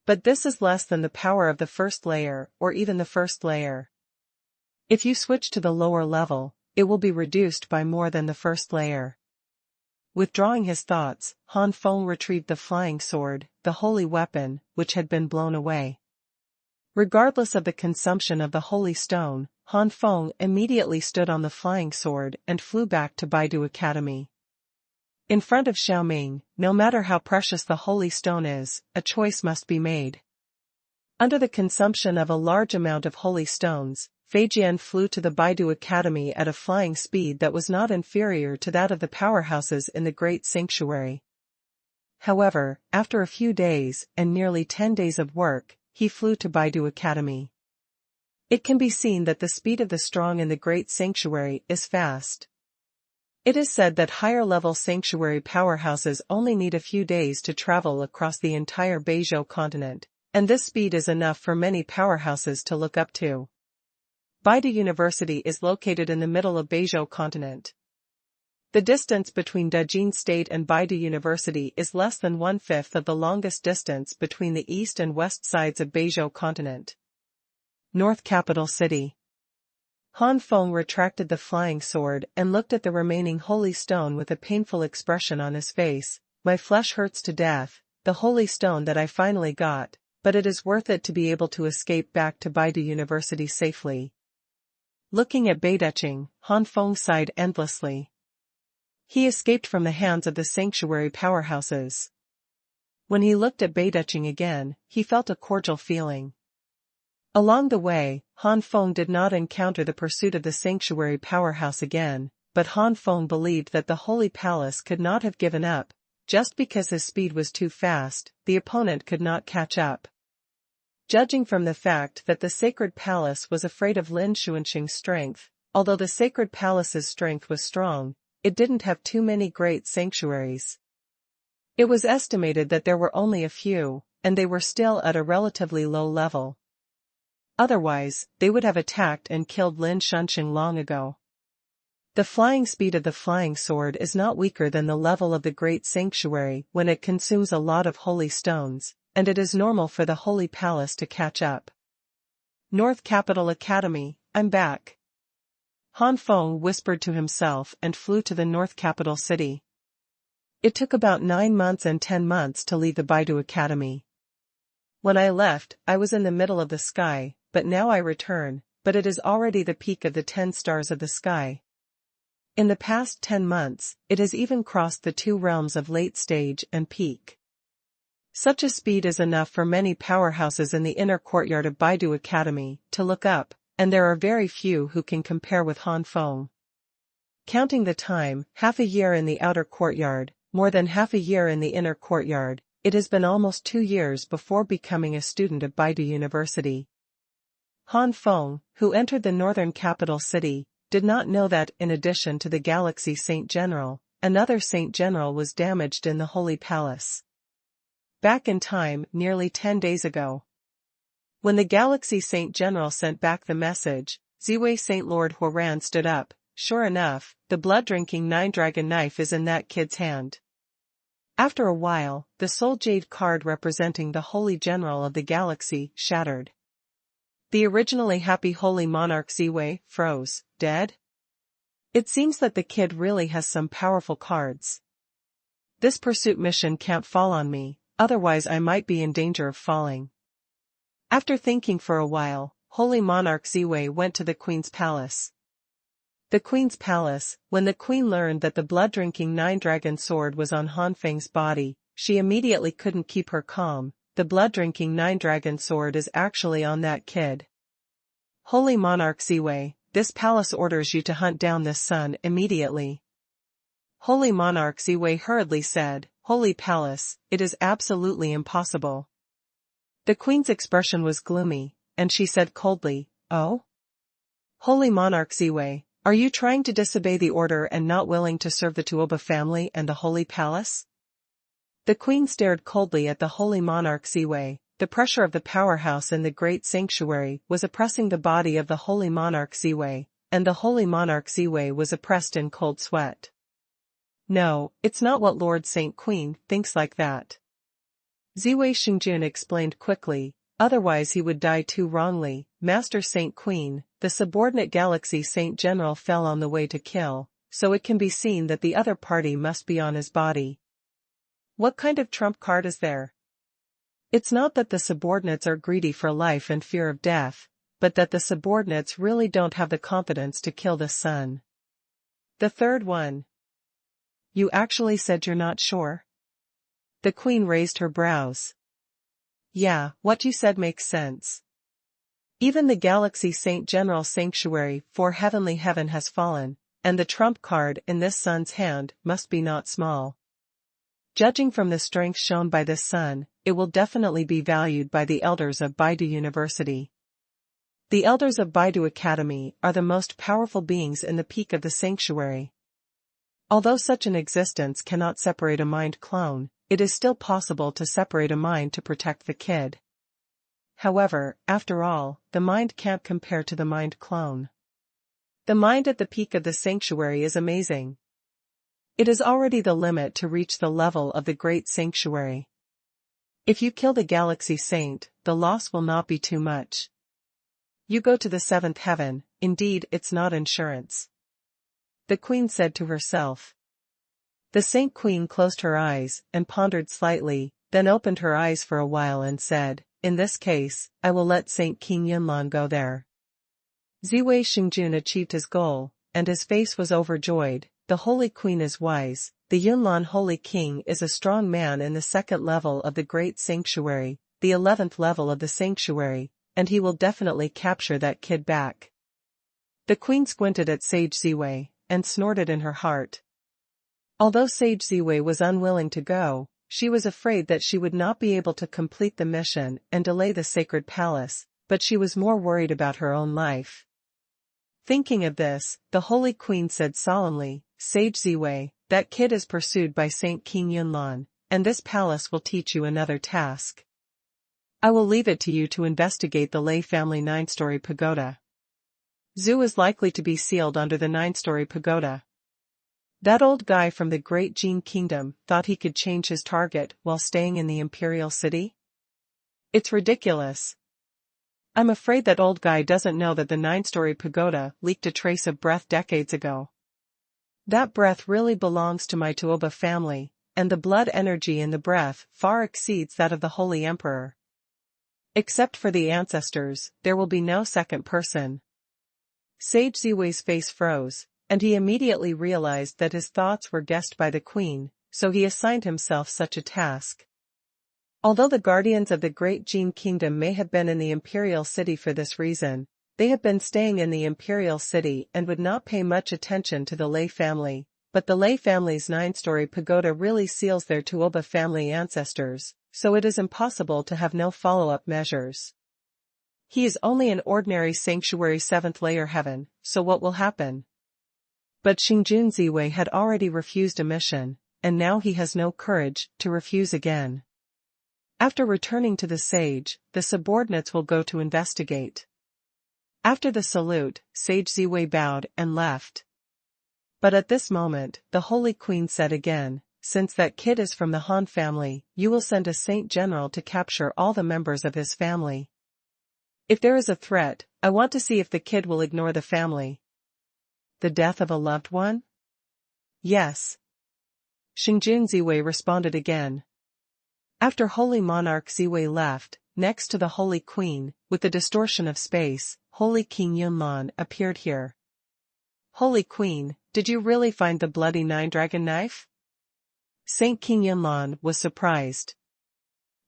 But this is less than the power of the 1st layer or even the 1st layer. If you switch to the lower level, it will be reduced by more than the 1st layer. Withdrawing his thoughts, Han Feng retrieved the flying sword, the holy weapon, which had been blown away. Regardless of the consumption of the holy stone, Han Feng immediately stood on the flying sword and flew back to Baidu Academy. In front of Xiaoming, no matter how precious the holy stone is, a choice must be made. Under the consumption of a large amount of holy stones, Feijian flew to the Baidu Academy at a flying speed that was not inferior to that of the powerhouses in the Great Sanctuary. However, after a few days and nearly 10 days of work, he flew to Baidu Academy. It can be seen that the speed of the strong in the Great Sanctuary is fast. It is said that higher-level sanctuary powerhouses only need a few days to travel across the entire Beizhou continent, and this speed is enough for many powerhouses to look up to. Baidu University is located in the middle of Beizhou continent. The distance between Dajin State and Baidu University is less than 1/5 of the longest distance between the east and west sides of Beizhou continent. North Capital City. Han Feng retracted the flying sword and looked at the remaining holy stone with a painful expression on his face. My flesh hurts to death, the holy stone that I finally got, but it is worth it to be able to escape back to Baidu University safely. Looking at Beidecheng, Han Feng sighed endlessly. He escaped from the hands of the sanctuary powerhouses. When he looked at Beidecheng again, he felt a cordial feeling. Along the way, Han Feng did not encounter the pursuit of the sanctuary powerhouse again, but Han Feng believed that the Holy Palace could not have given up. Just because his speed was too fast, the opponent could not catch up. Judging from the fact that the Sacred Palace was afraid of Lin Xuanxing's strength, although the Sacred Palace's strength was strong, it didn't have too many great sanctuaries. It was estimated that there were only a few, and they were still at a relatively low level. Otherwise, they would have attacked and killed Lin Xuanxing long ago. The flying speed of the flying sword is not weaker than the level of the Great Sanctuary when it consumes a lot of holy stones, and it is normal for the Holy Palace to catch up. North Capital Academy, I'm back. Han Feng whispered to himself and flew to the North Capital City. It took about 9 months and 10 months to leave the Baidu Academy. When I left, I was in the middle of the sky, but now I return, but it is already the peak of the 10 stars of the sky. In the past 10 months, it has even crossed the 2 realms of late stage and peak. Such a speed is enough for many powerhouses in the inner courtyard of Baidu Academy to look up, and there are very few who can compare with Han Feng. Counting the time, half a year in the outer courtyard, more than half a year in the inner courtyard, it has been almost 2 years before becoming a student of Baidu University. Han Feng, who entered the northern capital city, did not know that, in addition to the Galaxy Saint General, another Saint General was damaged in the Holy Palace. Back in time, nearly 10 days ago. When the Galaxy Saint General sent back the message, Ziwei Saint Lord Huoran stood up. Sure enough, the blood-drinking 9-dragon knife is in that kid's hand. After a while, the soul jade card representing the Holy General of the Galaxy shattered. The originally happy Holy Monarch Ziwei froze, dead? It seems that the kid really has some powerful cards. This pursuit mission can't fall on me, otherwise I might be in danger of falling. After thinking for a while, Holy Monarch Ziwei went to the Queen's palace. The Queen's palace, when the Queen learned that the blood-drinking 9-dragon sword was on Han Feng's body, she immediately couldn't keep her calm. the blood-drinking nine-dragon sword is actually on that kid. Holy Monarch Ziwei, this palace orders you to hunt down this son immediately. Holy Monarch Ziwei hurriedly said, Holy Palace, it is absolutely impossible. The queen's expression was gloomy, and she said coldly, Oh? Holy Monarch Ziwei, are you trying to disobey the order and not willing to serve the Tuoba family and the Holy Palace? The queen stared coldly at the Holy Monarch Ziwei. The pressure of the powerhouse in the great sanctuary was oppressing the body of the Holy Monarch Ziwei, and the Holy Monarch Ziwei was oppressed in cold sweat. No, it's not what Lord Saint Queen thinks like that. Ziwei Xingjun explained quickly, otherwise he would die too wrongly. Master Saint Queen, the subordinate Galaxy Saint General fell on the way to kill, so it can be seen that the other party must be on his body. What kind of trump card is there? It's not that the subordinates are greedy for life and fear of death, but that the subordinates really don't have the confidence to kill the son. The third one. You actually said you're not sure? The queen raised her brows. Yeah, what you said makes sense. Even the Galaxy Saint General Sanctuary for Heavenly Heaven has fallen, and the trump card in this son's hand must be not small. Judging from the strength shown by this son, it will definitely be valued by the elders of Baidu University. The elders of Baidu Academy are the most powerful beings in the peak of the sanctuary. Although such an existence cannot separate a mind clone, it is still possible to separate a mind to protect the kid. However, after all, the mind can't compare to the mind clone. The mind at the peak of the sanctuary is amazing. It is already the limit to reach the level of the great sanctuary. If you kill the Galaxy Saint, the loss will not be too much. You go to the seventh heaven, indeed it's not insurance. The queen said to herself. The Saint Queen closed her eyes and pondered slightly, then opened her eyes for a while and said, In this case, I will let Saint King Yunlan go there. Ziwei Xingjun achieved his goal, and his face was overjoyed. The Holy Queen is wise, the Yunlan Holy King is a strong man in the second level of the Great Sanctuary, the 11th level of the Sanctuary, and he will definitely capture that kid back. The Queen squinted at Sage Ziwei, and snorted in her heart. Although Sage Ziwei was unwilling to go, she was afraid that she would not be able to complete the mission and delay the sacred palace, but she was more worried about her own life. Thinking of this, the Holy Queen said solemnly, Sage Ziwei, that kid is pursued by Saint King Yunlan, and this palace will teach you another task. I will leave it to you to investigate the Lei family 9-story pagoda. Zhu is likely to be sealed under the 9-story pagoda. That old guy from the Great Jin Kingdom thought he could change his target while staying in the Imperial City? It's ridiculous. I'm afraid that old guy doesn't know that the 9-story pagoda leaked a trace of breath decades ago. That breath really belongs to my Tuoba family, and the blood energy in the breath far exceeds that of the Holy Emperor. Except for the ancestors, there will be no second person. Sage Ziwei's face froze, and he immediately realized that his thoughts were guessed by the queen, so he assigned himself such a task. Although the guardians of the Great Jin Kingdom may have been in the Imperial City for this reason, they have been staying in the Imperial City and would not pay much attention to the Lei family, but the Lei family's 9-story pagoda really seals their Tuoba family ancestors, so it is impossible to have no follow-up measures. He is only an ordinary sanctuary 7th layer heaven, so what will happen? But Xingjun Ziwei had already refused a mission, and now he has no courage to refuse again. After returning to the sage, the subordinates will go to investigate. After the salute, Sage Ziwei bowed and left. But at this moment, the Holy Queen said again, since that kid is from the Han family, you will send a Saint General to capture all the members of his family. If there is a threat, I want to see if the kid will ignore the family. The death of a loved one? Yes. Xingjun Ziwei responded again. After Holy Monarch Ziwei left, next to the Holy Queen, with the distortion of space, Holy King Yunlan appeared here. Holy Queen, did you really find the bloody 9-dragon knife? Saint King Yunlan was surprised.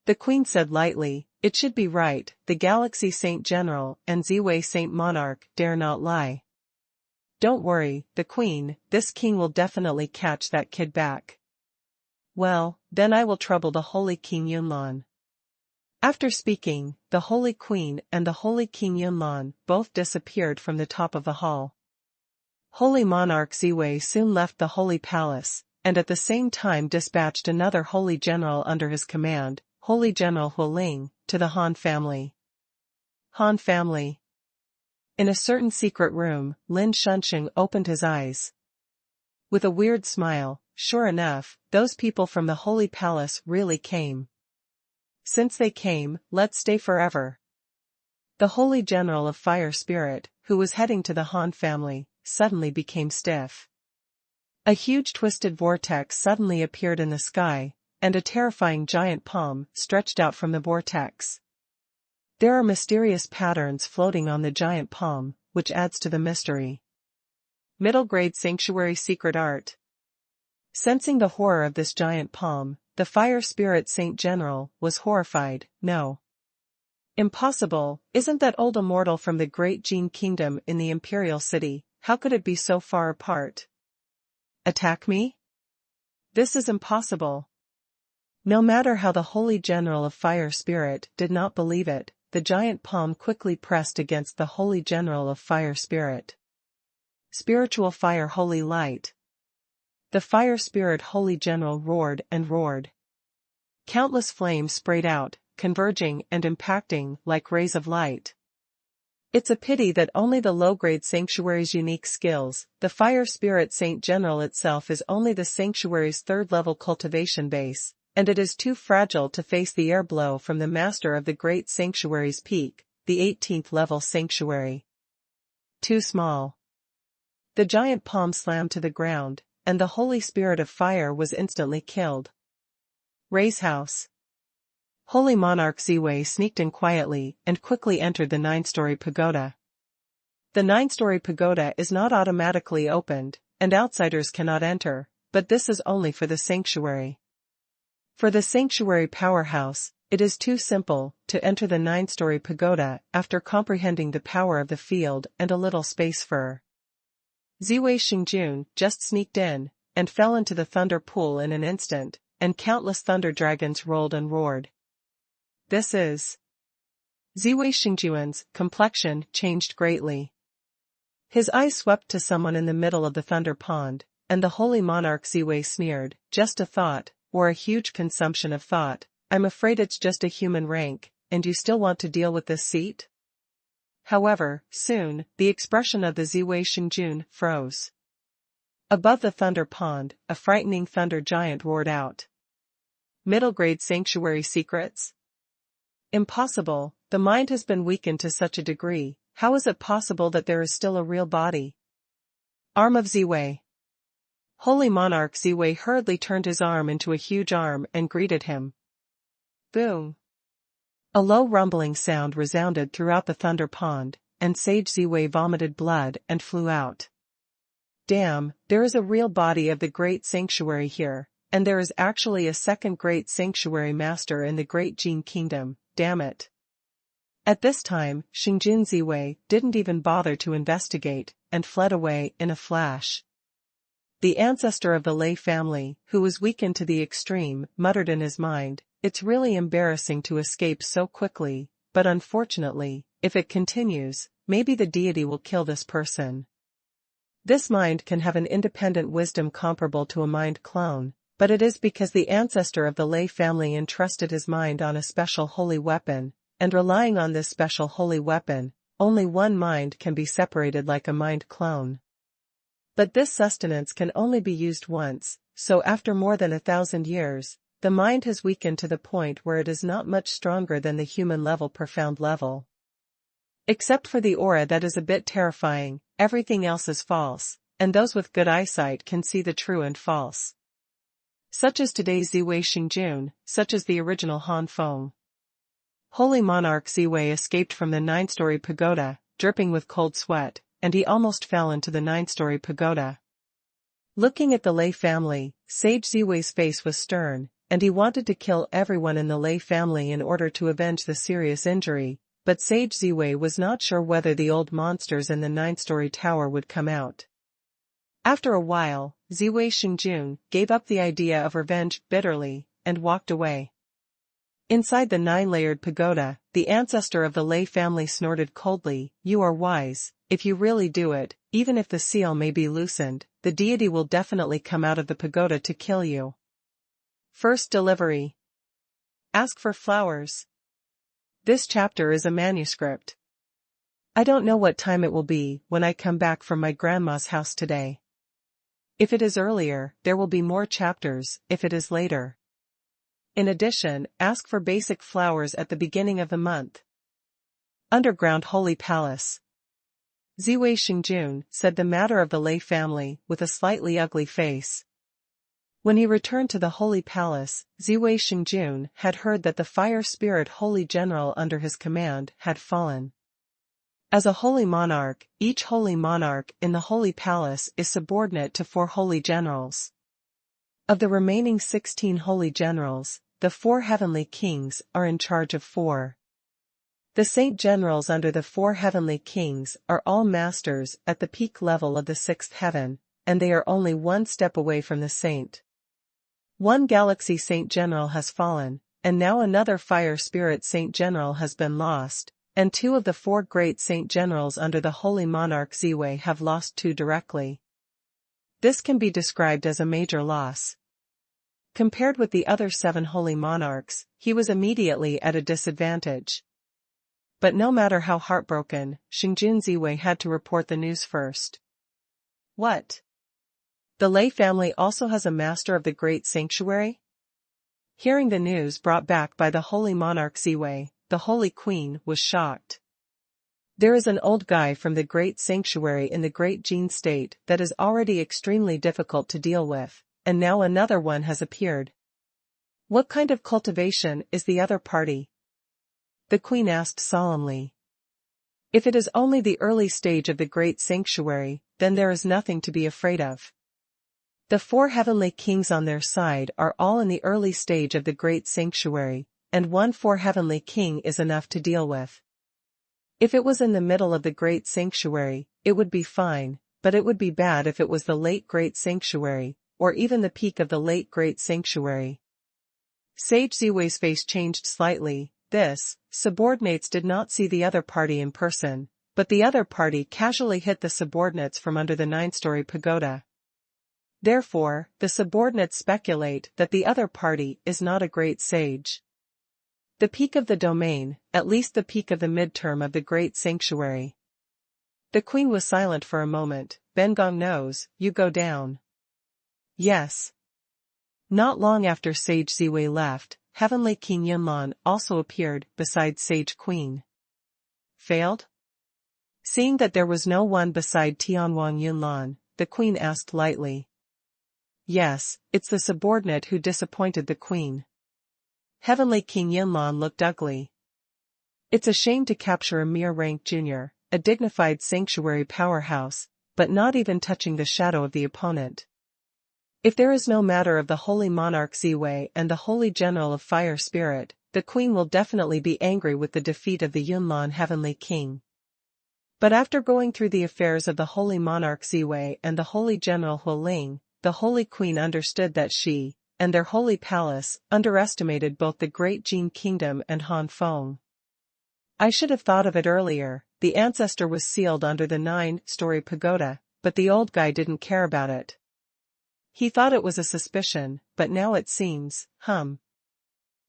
The queen said lightly, "It should be right, the Galaxy Saint General and Ziwei Saint Monarch dare not lie." "Don't worry, the queen, this king will definitely catch that kid back." "Well, then I will trouble the Holy King Yunlan." After speaking, the Holy Queen and the Holy King Yunlan both disappeared from the top of the hall. Holy Monarch Ziwei soon left the Holy Palace, and at the same time dispatched another Holy General under his command, Holy General Huling, to the Han family. Han family. In a certain secret room, Lin Shunsheng opened his eyes. With a weird smile, sure enough, those people from the Holy Palace really came. Since they came, let's stay forever. The Holy General of Fire Spirit, who was heading to the Han family, suddenly became stiff. A huge twisted vortex suddenly appeared in the sky, and a terrifying giant palm stretched out from the vortex. There are mysterious patterns floating on the giant palm, which adds to the mystery. Middle grade sanctuary secret art. Sensing the horror of this giant palm, the Fire Spirit Saint General was horrified. "No. Impossible, isn't that old immortal from the Great Jin Kingdom in the Imperial City? How could it be so far apart? Attack me? This is impossible." No matter how the Holy General of Fire Spirit did not believe it, the giant palm quickly pressed against the Holy General of Fire Spirit. Spiritual Fire Holy Light. The Fire Spirit Holy General roared and roared. Countless flames sprayed out, converging and impacting like rays of light. It's a pity that only the low-grade sanctuary's unique skills, the Fire Spirit Saint General itself is only the sanctuary's third-level cultivation base, and it is too fragile to face the air blow from the master of the great sanctuary's peak, the 18th-level sanctuary. Too small. The giant palm slammed to the ground, and the Holy Spirit of Fire was instantly killed. Ray's house. Holy Monarch Ziwei sneaked in quietly and quickly entered the 9-story pagoda. The 9-story pagoda is not automatically opened, and outsiders cannot enter, but this is only for the sanctuary. For the sanctuary powerhouse, it is too simple to enter the 9-story pagoda after comprehending the power of the field and a little space for. Ziwei Xingjun just sneaked in, and fell into the thunder pool in an instant, and countless thunder dragons rolled and roared. This is. Ziwei Xingjun's complexion changed greatly. His eyes swept to someone in the middle of the thunder pond, and the Holy Monarch Ziwei sneered, "Just a thought, or a huge consumption of thought. I'm afraid it's just a human rank, and you still want to deal with this seat?" However, soon, the expression of the Ziwei Xingjun froze. Above the thunder pond, a frightening thunder giant roared out. Middle-grade sanctuary secrets? Impossible, the mind has been weakened to such a degree. How is it possible that there is still a real body? Arm of Ziwei. Holy Monarch Ziwei hurriedly turned his arm into a huge arm and greeted him. Boom. A low rumbling sound resounded throughout the thunder pond, and Sage Ziwei vomited blood and flew out. Damn, there is a real body of the great sanctuary here, and there is actually a second great sanctuary master in the Great Jin Kingdom, damn it. At this time, Xingjun Ziwei didn't even bother to investigate, and fled away in a flash. The ancestor of the Lei family, who was weakened to the extreme, muttered in his mind, "It's really embarrassing to escape so quickly, but unfortunately, if it continues, maybe the deity will kill this person." This mind can have an independent wisdom comparable to a mind clone, but it is because the ancestor of the Lei family entrusted his mind on a special holy weapon, and relying on this special holy weapon, only one mind can be separated like a mind clone. But this sustenance can only be used once, so after more than 1,000 years, the mind has weakened to the point where it is not much stronger than the human level profound level. Except for the aura that is a bit terrifying, everything else is false, and those with good eyesight can see the true and false. Such as today's Ziwei Xingjun, such as the original Han Feng. Holy Monarch Ziwei escaped from the 9-story pagoda, dripping with cold sweat, and he almost fell into the 9-story pagoda. Looking at the Lei family, Sage Ziwei's face was stern, and he wanted to kill everyone in the Lei family in order to avenge the serious injury, but Sage Ziwei was not sure whether the old monsters in the 9-story tower would come out. After a while, Ziwei Xingjun gave up the idea of revenge bitterly, and walked away. Inside the 9-layered pagoda, the ancestor of the Lei family snorted coldly, "You are wise. If you really do it, even if the seal may be loosened, the deity will definitely come out of the pagoda to kill you." First delivery. Ask for flowers. This chapter is a manuscript. I don't know what time it will be when I come back from my grandma's house today. If it is earlier, there will be more chapters. If it is later. In addition, ask for basic flowers at the beginning of the month. Underground Holy Palace. Ziwei Xingjun said the matter of the Lei family with a slightly ugly face. When he returned to the Holy Palace, Ziwei Xingjun had heard that the fire spirit holy general under his command had fallen. As a holy monarch, each holy monarch in the Holy Palace is subordinate to 4 holy generals. Of the remaining 16 holy generals, the 4 heavenly kings are in charge of 4. The saint generals under the 4 heavenly kings are all masters at the peak level of the 6th heaven, and they are only 1 step away from the saint. 1 galaxy saint general has fallen, and now another fire spirit saint general has been lost, and 2 of the 4 great saint generals under the holy monarch Ziwei have lost 2 directly. This can be described as a major loss. Compared with the other 7 holy monarchs, he was immediately at a disadvantage. But no matter how heartbroken, Xingjun Ziwei had to report the news first. What? The Lei family also has a master of the great sanctuary? Hearing the news brought back by the holy monarch Ziwei, the holy queen was shocked. There is an old guy from the great sanctuary in the Great Jin state that is already extremely difficult to deal with, and now another one has appeared. What kind of cultivation is the other party? The queen asked solemnly. If it is only the early stage of the great sanctuary, then there is nothing to be afraid of. The 4 heavenly kings on their side are all in the early stage of the great sanctuary, and 1 4 heavenly king is enough to deal with. If it was in the middle of the great sanctuary, it would be fine, but it would be bad if it was the late great sanctuary, or even the peak of the late great sanctuary. Sage Ziwei's face changed slightly. This, subordinates did not see the other party in person, but the other party casually hit the subordinates from under the 9-story pagoda. Therefore, the subordinates speculate that the other party is not a great sage. The peak of the domain, at least the peak of the midterm of the great sanctuary. The queen was silent for a moment. Bengong knows, you go down. Yes. Not long after Sage Ziwei left, Heavenly King Yunlan also appeared beside Sage Queen. Failed? Seeing that there was no one beside Tianwang Yunlan, the queen asked lightly. Yes, it's the subordinate who disappointed the queen. Heavenly King Yunlan looked ugly. It's a shame to capture a mere rank junior, a dignified sanctuary powerhouse, but not even touching the shadow of the opponent. If there is no matter of the holy monarch Ziwei and the holy general of fire spirit, the queen will definitely be angry with the defeat of the Yunlan heavenly king. But after going through the affairs of the holy monarch Ziwei and the holy general Hualing, the holy queen understood that she, and their holy palace, underestimated both the great Jin kingdom and Han Feng. I should have thought of it earlier. The ancestor was sealed under the 9-story pagoda, but the old guy didn't care about it. He thought it was a suspicion, but now it seems,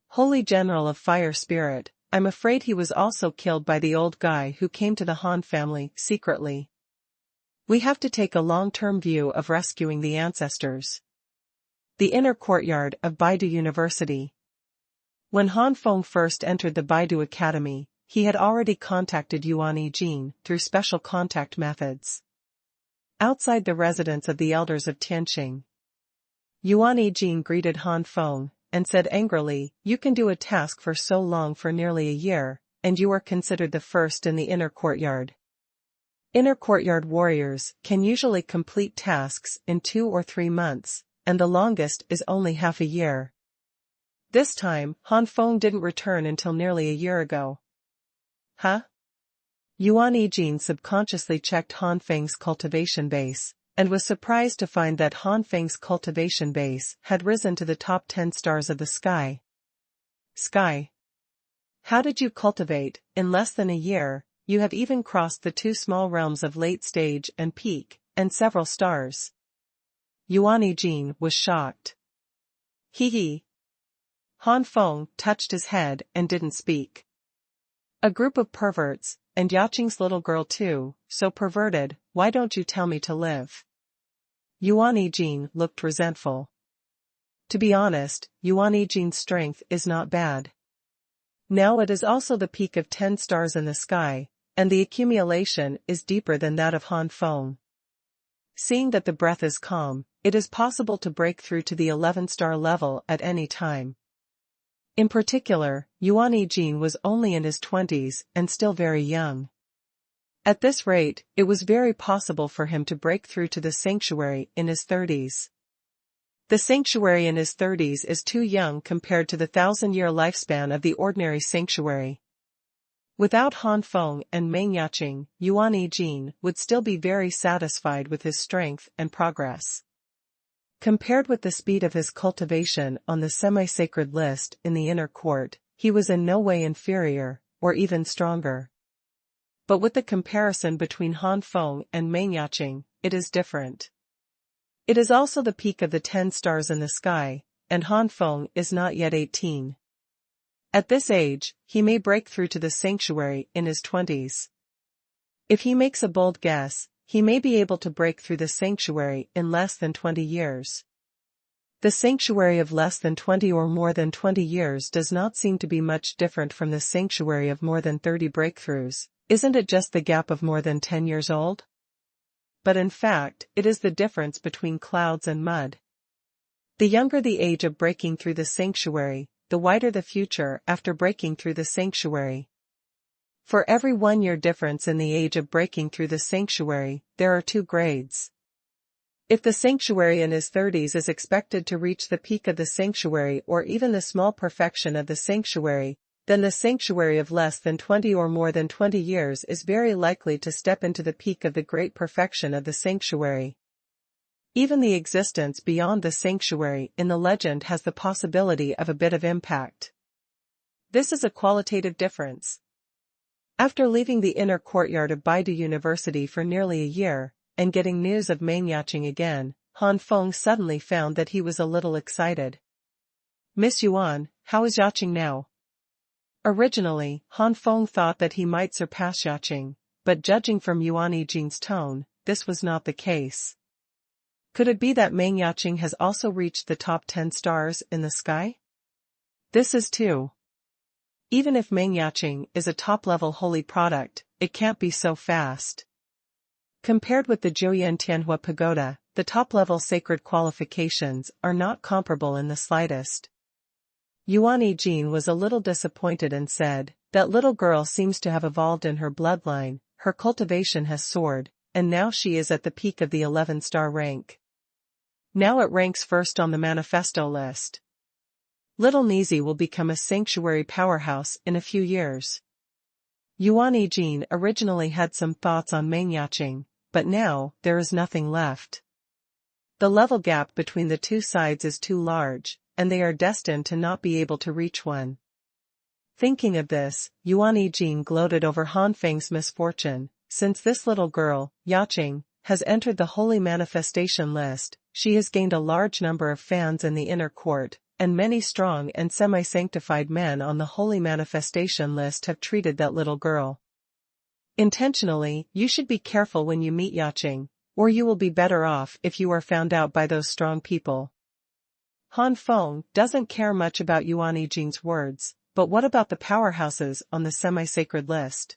Holy General of Fire Spirit, I'm afraid he was also killed by the old guy who came to the Han family secretly. We have to take a long-term view of rescuing the ancestors. The inner courtyard of Baidu University. When Han Feng first entered the Baidu Academy, he had already contacted Yuan Yijin through special contact methods. Outside the residence of the elders of Tianqing, Yuan Yijin greeted Han Feng and said angrily, "You can do a task for so long for nearly a year, and you are considered the first in the inner courtyard. Inner courtyard warriors can usually complete tasks in 2 or 3 months, and the longest is only half a year. This time, Han Feng didn't return until nearly a year ago. Huh? Yuan Yijin subconsciously checked Han Feng's cultivation base, and was surprised to find that Han Feng's cultivation base had risen to the top 10 stars of the sky. Sky. How did you cultivate? In less than a year, you have even crossed the two small realms of late stage and peak, and several stars. Yuan Yijin was shocked. Hee. Han Feng touched his head and didn't speak. A group of perverts, and Yaqing's little girl too, so perverted, why don't you tell me to live? Yuan Yijin looked resentful. To be honest, Yuan Yijin's strength is not bad. Now it is also the peak of 10 stars in the sky, and the accumulation is deeper than that of Han Feng. Seeing that the breath is calm, it is possible to break through to the 11-star level at any time. In particular, Yuan Yijin was only in his 20s and still very young. At this rate, it was very possible for him to break through to the sanctuary in his 30s. The sanctuary in his 30s is too young compared to the 1,000-year lifespan of the ordinary sanctuary. Without Han Feng and Meng Yaqing, Yuan Yijin would still be very satisfied with his strength and progress. Compared with the speed of his cultivation on the semi-sacred list in the inner court, he was in no way inferior, or even stronger. But with the comparison between Han Feng and Meng Yaqing, it is different. It is also the peak of the 10 stars in the sky, and Han Feng is not yet 18. At this age, he may break through to the sanctuary in his 20s. If he makes a bold guess, he may be able to break through the sanctuary in less than 20 years. The sanctuary of less than 20 or more than 20 years does not seem to be much different from the sanctuary of more than 30 breakthroughs, isn't it just the gap of more than 10 years old? But in fact, it is the difference between clouds and mud. The younger the age of breaking through the sanctuary, the wider the future after breaking through the sanctuary. For every 1-year difference in the age of breaking through the sanctuary, there are 2 grades. If the sanctuary in his 30s is expected to reach the peak of the sanctuary or even the small perfection of the sanctuary, then the sanctuary of less than 20 or more than 20 years is very likely to step into the peak of the great perfection of the sanctuary. Even the existence beyond the sanctuary in the legend has the possibility of a bit of impact. This is a qualitative difference. After leaving the inner courtyard of Baidu University for nearly a year, and getting news of Meng Yaqing again, Han Feng suddenly found that he was a little excited. Miss Yuan, how is Yaqing now? Originally, Han Feng thought that he might surpass Yaqing, but judging from Yuan Yijin's tone, this was not the case. Could it be that Meng Yaqing has also reached the top 10 stars in the sky? This is too. Even if Meng Yaqing is a top-level holy product, it can't be so fast. Compared with the Zhouyan Tianhua Pagoda, the top-level sacred qualifications are not comparable in the slightest. Yuan Yijin was a little disappointed and said, that little girl seems to have evolved in her bloodline, her cultivation has soared, and now she is at the peak of the 11-star rank. Now it ranks first on the manifesto list. Little Nizi will become a sanctuary powerhouse in a few years. Yuan Yijin originally had some thoughts on Meng Yaqing, but now, there is nothing left. The level gap between the two sides is too large, and they are destined to not be able to reach one. Thinking of this, Yuan Yijin gloated over Han Feng's misfortune. Since this little girl, Yaqing, has entered the holy manifestation list, she has gained a large number of fans in the inner court, and many strong and semi-sanctified men on the holy manifestation list have treated that little girl. Intentionally, you should be careful when you meet Yaqing, or you will be better off if you are found out by those strong people. Han Feng doesn't care much about Yuan Yijin's words, but what about the powerhouses on the semi-sacred list?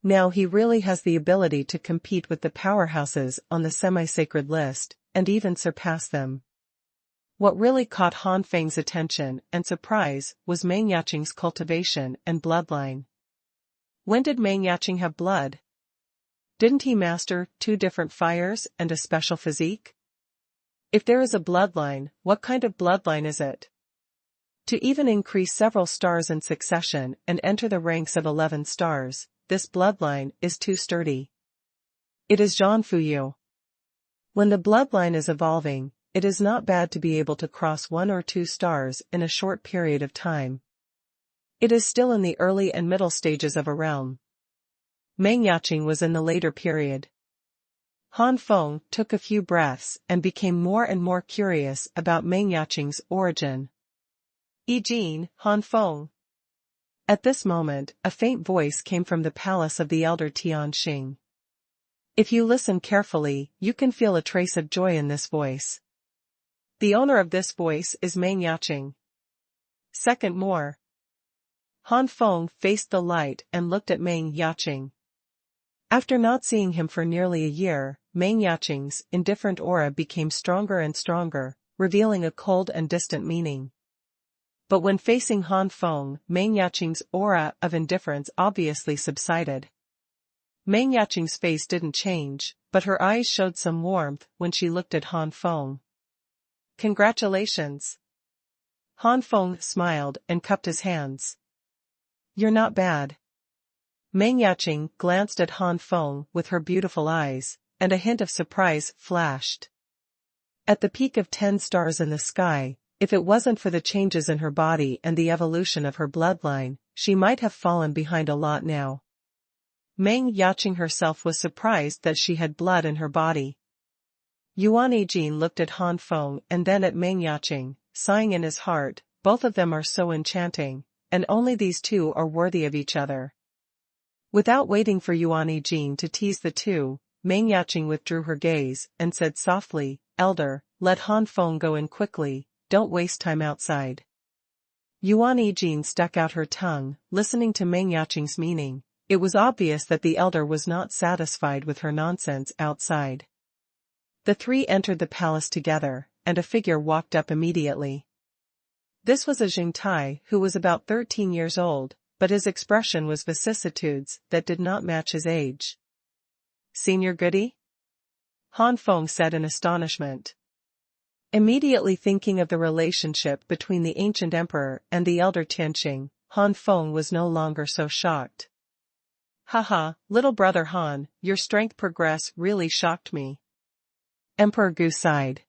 Now he really has the ability to compete with the powerhouses on the semi-sacred list, and even surpass them. What really caught Han Feng's attention and surprise was Meng Yaqing's cultivation and bloodline. When did Meng Yaqing have blood? Didn't he master 2 different fires and a special physique? If there is a bloodline, what kind of bloodline is it? To even increase several stars in succession and enter the ranks of 11 stars, this bloodline is too sturdy. It is Xuanhuan. When the bloodline is evolving, it is not bad to be able to cross 1 or 2 stars in a short period of time. It is still in the early and middle stages of a realm. Meng Yaqing was in the later period. Han Feng took a few breaths and became more and more curious about Meng Yaqing's origin. Jin, Han Feng. At this moment, a faint voice came from the palace of the elder Tianxing. If you listen carefully, you can feel a trace of joy in this voice. The owner of this voice is Meng Yaqing. Second more. Han Feng faced the light and looked at Meng Yaqing. After not seeing him for nearly a year, Meng Yaqing's indifferent aura became stronger and stronger, revealing a cold and distant meaning. But when facing Han Feng, Meng Yaqing's aura of indifference obviously subsided. Meng Yaqing's face didn't change, but her eyes showed some warmth when she looked at Han Feng. Congratulations. Han Feng smiled and cupped his hands. You're not bad. Meng Yaqing glanced at Han Feng with her beautiful eyes, and a hint of surprise flashed. At the peak of 10 stars in the sky, if it wasn't for the changes in her body and the evolution of her bloodline, she might have fallen behind a lot now. Meng Yaqing herself was surprised that she had blood in her body. Jin looked at Han Feng and then at Meng Yaqing, sighing in his heart, both of them are so enchanting, and only these two are worthy of each other. Without waiting for Jin to tease the two, Meng Yaqing withdrew her gaze and said softly, Elder, let Han Feng go in quickly, don't waste time outside. Jin stuck out her tongue, listening to Meng Yaqing's meaning. It was obvious that the elder was not satisfied with her nonsense outside. The three entered the palace together, and a figure walked up immediately. This was a Jingtai who was about 13 years old, but his expression was vicissitudes that did not match his age. Senior Goody? Han Feng said in astonishment. Immediately thinking of the relationship between the ancient emperor and the elder Tianxing, Han Feng was no longer so shocked. Haha, little brother Han, your strength progress really shocked me. Emperor Gu sighed.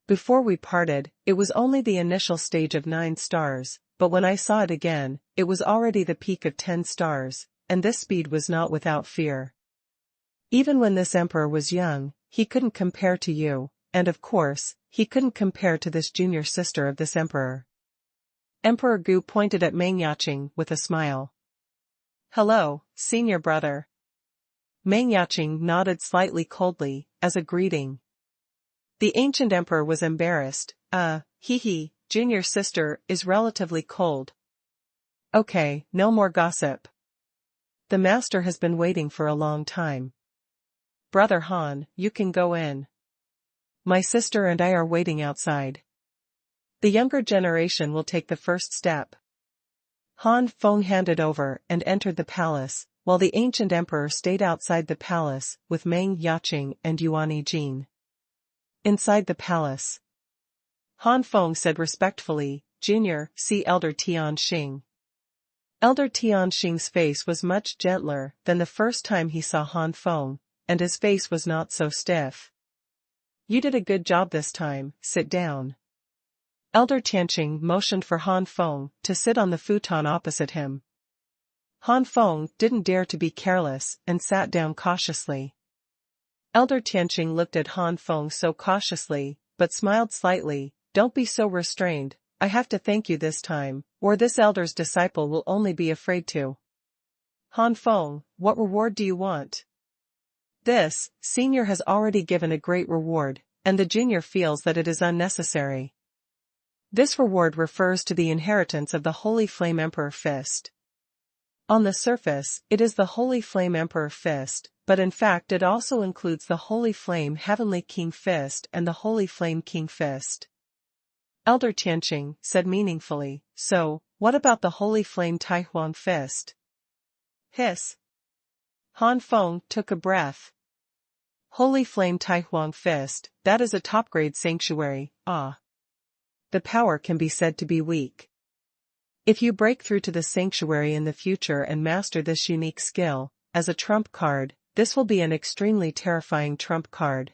Before we parted, it was only the initial stage of 9 stars, but when I saw it again, it was already the peak of 10 stars, and this speed was not without fear. Even when this emperor was young, he couldn't compare to you, and of course, he couldn't compare to this junior sister of this emperor. Emperor Gu pointed at Meng Yaqing with a smile. Hello, senior brother. Meng Yaqing nodded slightly coldly, as a greeting. The ancient emperor was embarrassed. Junior sister is relatively cold. Okay, no more gossip. The master has been waiting for a long time. Brother Han, you can go in. My sister and I are waiting outside. The younger generation will take the first step. Han Feng handed over and entered the palace, while the ancient emperor stayed outside the palace with Meng Yaqing and Jin. Inside the palace, Han Feng said respectfully, Junior, see Elder Tianxing. Elder Tianxing's face was much gentler than the first time he saw Han Feng, and his face was not so stiff. You did a good job this time, sit down. Elder Tianxing motioned for Han Feng to sit on the futon opposite him. Han Feng didn't dare to be careless and sat down cautiously. Elder Tianxing looked at Han Feng so cautiously, but smiled slightly. Don't be so restrained, I have to thank you this time, or this elder's disciple will only be afraid to. Han Feng, what reward do you want? This, senior has already given a great reward, and the junior feels that it is unnecessary. This reward refers to the inheritance of the Holy Flame Emperor Fist. On the surface, it is the Holy Flame Emperor Fist, but in fact it also includes the Holy Flame Heavenly King Fist and the Holy Flame King Fist. Elder Tianxing said meaningfully, so, what about the Holy Flame Taihuang Fist? Hiss. Han Feng took a breath. Holy Flame Taihuang Fist, that is a top-grade sanctuary, ah. the power can be said to be weak. If you break through to the sanctuary in the future and master this unique skill, as a trump card, this will be an extremely terrifying trump card.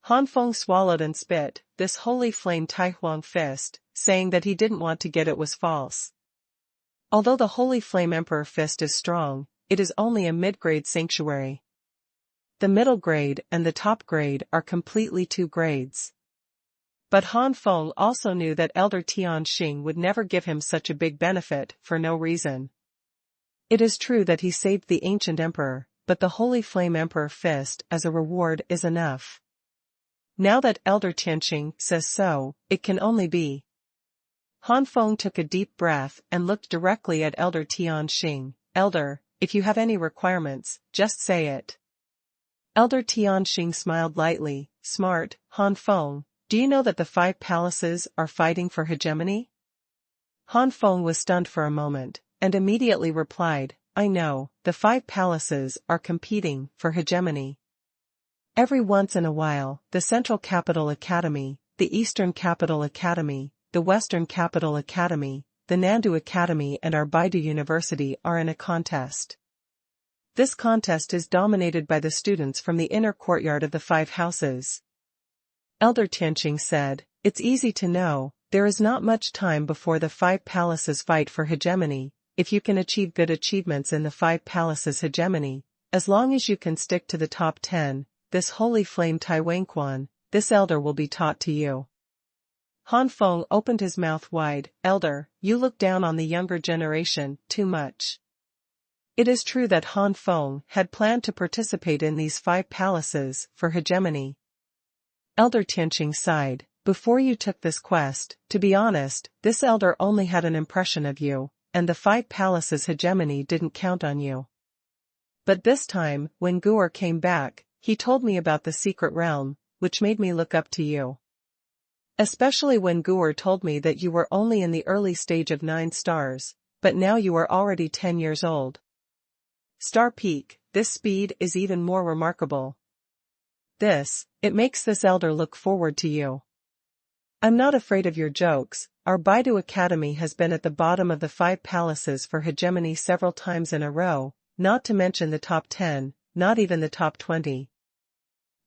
Han Feng swallowed and spit, this holy flame Taihuang fist, saying that he didn't want to get it was false. Although the holy flame emperor fist is strong, it is only a mid-grade sanctuary. The middle grade and the top grade are completely two grades. But Han Feng also knew that Elder Tian Xing would never give him such a big benefit for no reason. It is true that he saved the ancient emperor, but the holy flame emperor fist as a reward is enough. Now that Elder Tianxing says so, it can only be. Han Feng took a deep breath and looked directly at Elder Tianxing. Elder, if you have any requirements, just say it. Elder Tianxing smiled lightly. Smart, Han Feng, do you know that the 5 palaces are fighting for hegemony? Han Feng was stunned for a moment, and immediately replied, I know, the 5 palaces are competing for hegemony. Every once in a while, the Central Capital Academy, the Eastern Capital Academy, the Western Capital Academy, the Nandu Academy and our Baidu University are in a contest. This contest is dominated by the students from the inner courtyard of the 5 houses. Elder Tianxing said, it's easy to know, there is not much time before the 5 palaces fight for hegemony. If you can achieve good achievements in the 5 palaces hegemony, as long as you can stick to the top 10, this holy flame Taiwanquan, this elder will be taught to you. Han Feng opened his mouth wide. Elder, you look down on the younger generation too much. It is true that Han Feng had planned to participate in these 5 palaces for hegemony. Elder Tianxing sighed. Before you took this quest, to be honest, this elder only had an impression of you, and the 5 palaces hegemony didn't count on you. But this time, when Guer came back, he told me about the secret realm, which made me look up to you. Especially when Guer told me that you were only in the early stage of 9 stars, but now you are already 10 years old. Star Peak, this speed is even more remarkable. It makes this elder look forward to you. I'm not afraid of your jokes. Our Baidu Academy has been at the bottom of the 5 palaces for hegemony several times in a row, not to mention the top 10, not even the top 20.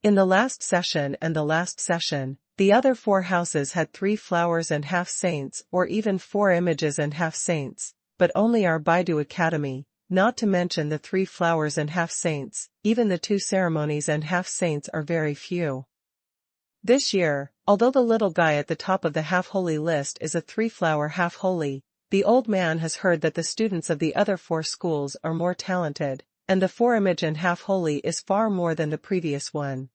In the last session and the last session, the other 4 houses had 3 flowers and half saints or even 4 images and half saints, but only our Baidu Academy, not to mention the 3 flowers and half saints, even the 2 ceremonies and half saints are very few. This year, although the little guy at the top of the half-holy list is a 3-flower half-holy, the old man has heard that the students of the other 4 schools are more talented, and the 4-image and half-holy is far more than the previous one.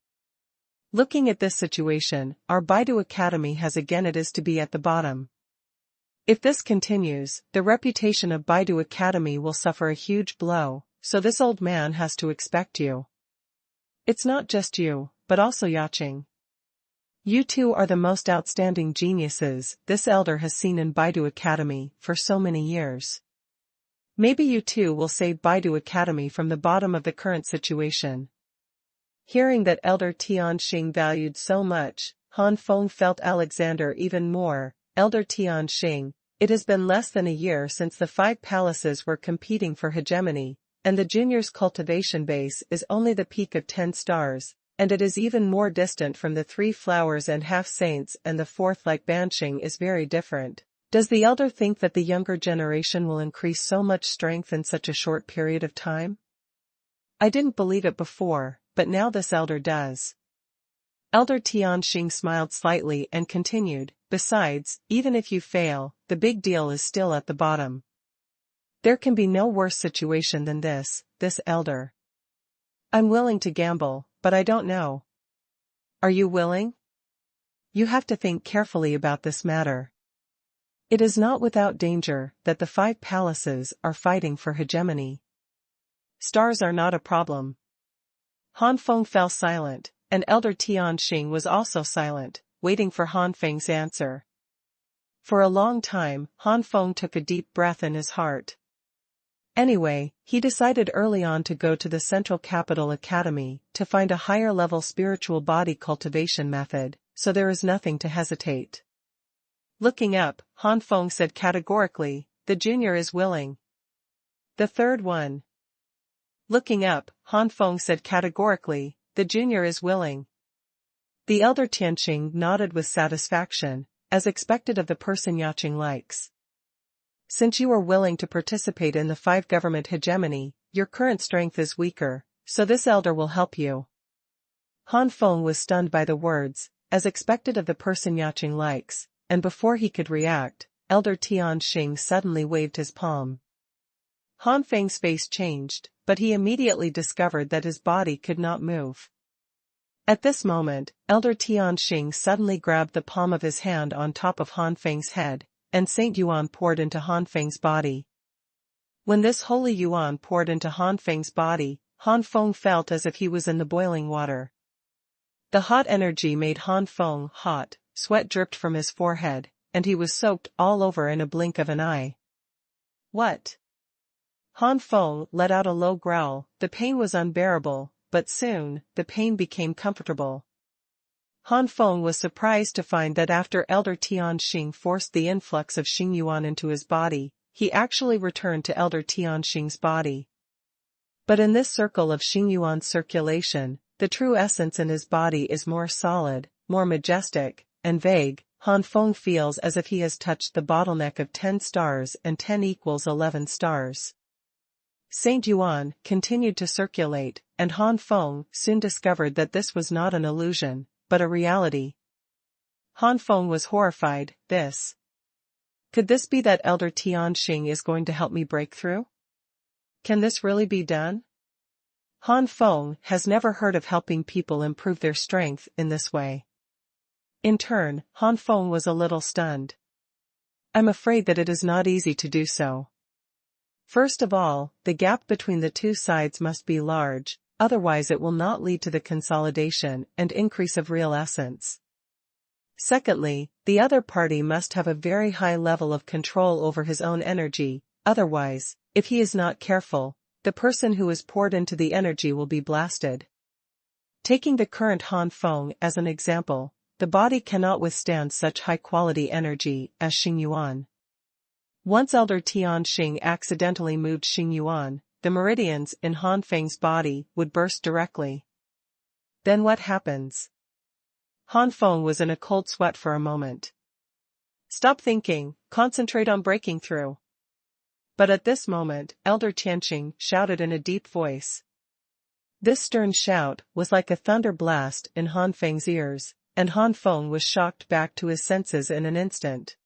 Looking at this situation, our Baidu Academy has again it is to be at the bottom. If this continues, the reputation of Baidu Academy will suffer a huge blow, so this old man has to expect you. It's not just you, but also Yaching. You two are the most outstanding geniuses this elder has seen in Baidu Academy for so many years. Maybe you two will save Baidu Academy from the bottom of the current situation. Hearing that Elder Tianxing valued so much, Han Feng felt Alexander even more. Elder Tianxing, it has been less than a year since the 5 palaces were competing for hegemony, and the juniors' cultivation base is only the peak of 10 stars, and it is even more distant from the 3 flowers and half saints, and the 4th like Banshing is very different. Does the elder think that the younger generation will increase so much strength in such a short period of time? I didn't believe it before, but now this elder does. Elder Tianxing smiled slightly and continued, besides, even if you fail, the big deal is still at the bottom. There can be no worse situation than this elder. I'm willing to gamble, but I don't know. Are you willing? You have to think carefully about this matter. It is not without danger that the 5 palaces are fighting for hegemony. Stars are not a problem. Han Feng fell silent, and Elder Tianxing was also silent, waiting for Han Feng's answer. For a long time, Han Feng took a deep breath in his heart. Anyway, he decided early on to go to the Central Capital Academy to find a higher-level spiritual body cultivation method, so there is nothing to hesitate. Looking up, Han Feng said categorically, "The junior is willing." The third one. Looking up, Han Feng said categorically, "The junior is willing." The elder Tianqing nodded with satisfaction, as expected of the person Yaching likes. "Since you are willing to participate in the 5 government hegemony, your current strength is weaker, so this elder will help you." Han Feng was stunned by the words, as expected of the person Yaching likes, and before he could react, Elder Tianqing suddenly waved his palm. Han Feng's face changed, but he immediately discovered that his body could not move. At this moment, Elder Tianqing suddenly grabbed the palm of his hand on top of Han Feng's head, and Saint Yuan poured into Han Feng's body. When this holy yuan poured into Han Feng's body, Han Feng felt as if he was in the boiling water. The hot energy made Han Feng hot, sweat dripped from his forehead, and he was soaked all over in a blink of an eye. "What?" Han Feng let out a low growl. The pain was unbearable, but soon, the pain became comfortable. Han Feng was surprised to find that after Elder Tianqing forced the influx of Xingyuan into his body, he actually returned to Elder Tianqing's body. But in this circle of Xingyuan's circulation, the true essence in his body is more solid, more majestic, and vague. Han Feng feels as if he has touched the bottleneck of 10 stars and 10 equals 11 stars. Saint Yuan continued to circulate, and Han Feng soon discovered that this was not an illusion, but a reality. Han Feng was horrified. Could this be that Elder Tianqing is going to help me break through? Can this really be done? Han Feng has never heard of helping people improve their strength in this way. In turn, Han Feng was a little stunned. "I'm afraid that it is not easy to do so. First of all, the gap between the 2 sides must be large, otherwise it will not lead to the consolidation and increase of real essence. Secondly, the other party must have a very high level of control over his own energy, otherwise, if he is not careful, the person who is poured into the energy will be blasted." Taking the current Han Feng as an example, the body cannot withstand such high-quality energy as Xingyuan. Once Elder Tianqing accidentally moved Xingyuan, the meridians in Han Feng's body would burst directly. Then what happens? Han Feng was in a cold sweat for a moment. "Stop thinking, concentrate on breaking through." But at this moment, Elder Tianqing shouted in a deep voice. This stern shout was like a thunder blast in Han Feng's ears, and Han Feng was shocked back to his senses in an instant.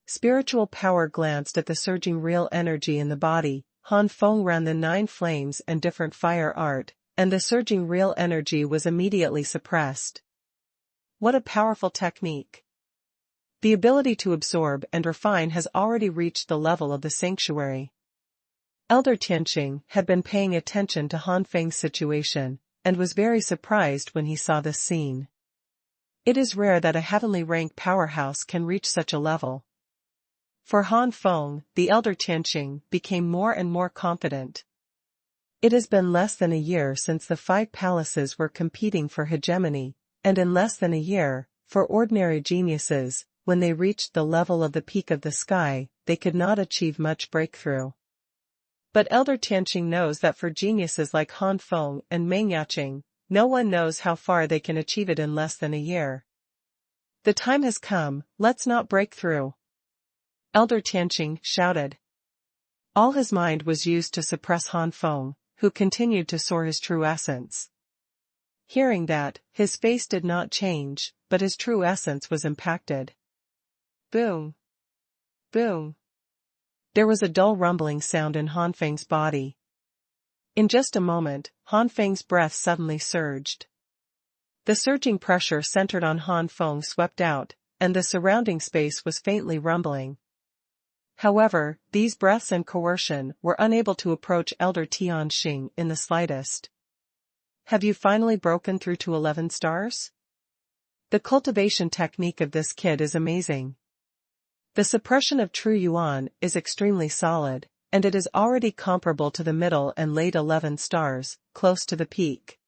Spiritual power glanced at the surging real energy in the body. Han Feng ran the 9 flames and different fire art, and the surging real energy was immediately suppressed. What a powerful technique! The ability to absorb and refine has already reached the level of the sanctuary. Elder Tianqing had been paying attention to Han Feng's situation, and was very surprised when he saw this scene. It is rare that a heavenly rank powerhouse can reach such a level. For Han Feng, the Elder Tianqing became more and more confident. It has been less than a year since the 5 palaces were competing for hegemony, and in less than a year, for ordinary geniuses, when they reached the level of the peak of the sky, they could not achieve much breakthrough. But Elder Tianqing knows that for geniuses like Han Feng and Meng Yaching, no one knows how far they can achieve it in less than a year. The time has come, let's not break through. Elder Tianqing shouted. All his mind was used to suppress Han Feng, who continued to soar his true essence. Hearing that, his face did not change, but his true essence was impacted. Boom! Boom! There was a dull rumbling sound in Han Feng's body. In just a moment, Han Feng's breath suddenly surged. The surging pressure centered on Han Feng swept out, and the surrounding space was faintly rumbling. However, these breaths and coercion were unable to approach Elder Tianqing in the slightest. Have you finally broken through to 11 stars? The cultivation technique of this kid is amazing. The suppression of true yuan is extremely solid, and it is already comparable to the middle and late 11 stars, close to the peak.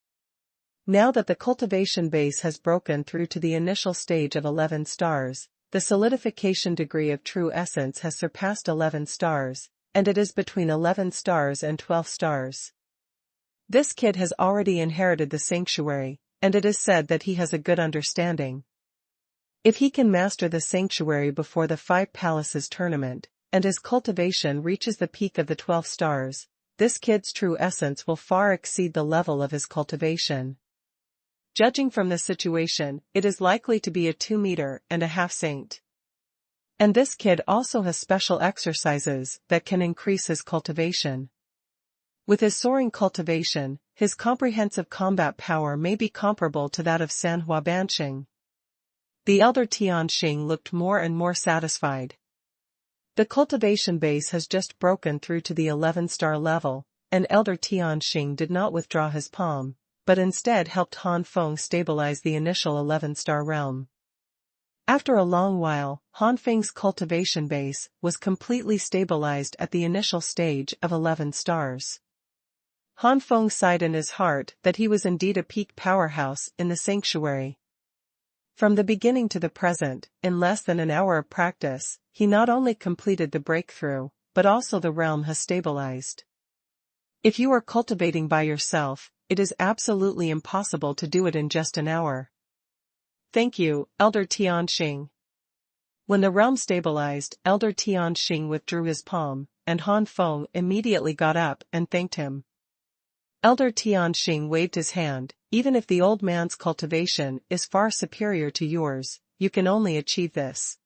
Now that the cultivation base has broken through to the initial stage of 11 stars, the solidification degree of true essence has surpassed 11 stars, and it is between 11 stars and 12 stars. This kid has already inherited the sanctuary, and it is said that he has a good understanding. If he can master the sanctuary before the 5 Palaces tournament, and his cultivation reaches the peak of the 12 stars, this kid's true essence will far exceed the level of his cultivation. Judging from the situation, it is likely to be a 2.5-meter saint. And this kid also has special exercises that can increase his cultivation. With his soaring cultivation, his comprehensive combat power may be comparable to that of Xuanhuan. The elder Tianxing looked more and more satisfied. The cultivation base has just broken through to the 11-star level, and elder Tianxing did not withdraw his palm, but instead helped Han Feng stabilize the initial 11-star realm. After a long while, Han Feng's cultivation base was completely stabilized at the initial stage of 11 stars. Han Feng sighed in his heart that he was indeed a peak powerhouse in the sanctuary. From the beginning to the present, in less than an hour of practice, he not only completed the breakthrough, but also the realm has stabilized. If you are cultivating by yourself, it is absolutely impossible to do it in just an hour. Thank you, Elder Tianxing. When the realm stabilized, Elder Tianxing withdrew his palm, and Han Feng immediately got up and thanked him. Elder Tianxing waved his hand. Even if the old man's cultivation is far superior to yours, you can only achieve this.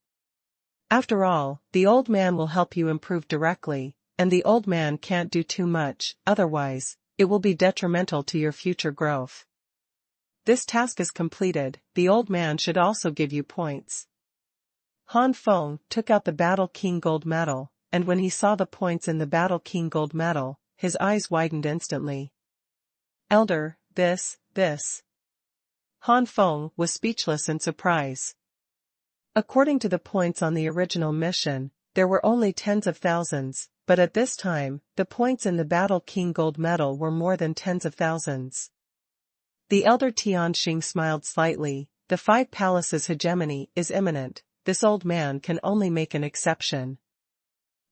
After all, the old man will help you improve directly, and the old man can't do too much, otherwise, it will be detrimental to your future growth. This task is completed, the old man should also give you points. Han Feng took out the Battle King gold medal, and when he saw the points in the Battle King gold medal, his eyes widened instantly. Elder, this. Han Feng was speechless in surprise. According to the points on the original mission, there were only tens of thousands, but at this time, the points in the Battle King gold medal were more than tens of thousands. The elder Tianxing smiled slightly. The 5 Palaces hegemony is imminent, this old man can only make an exception.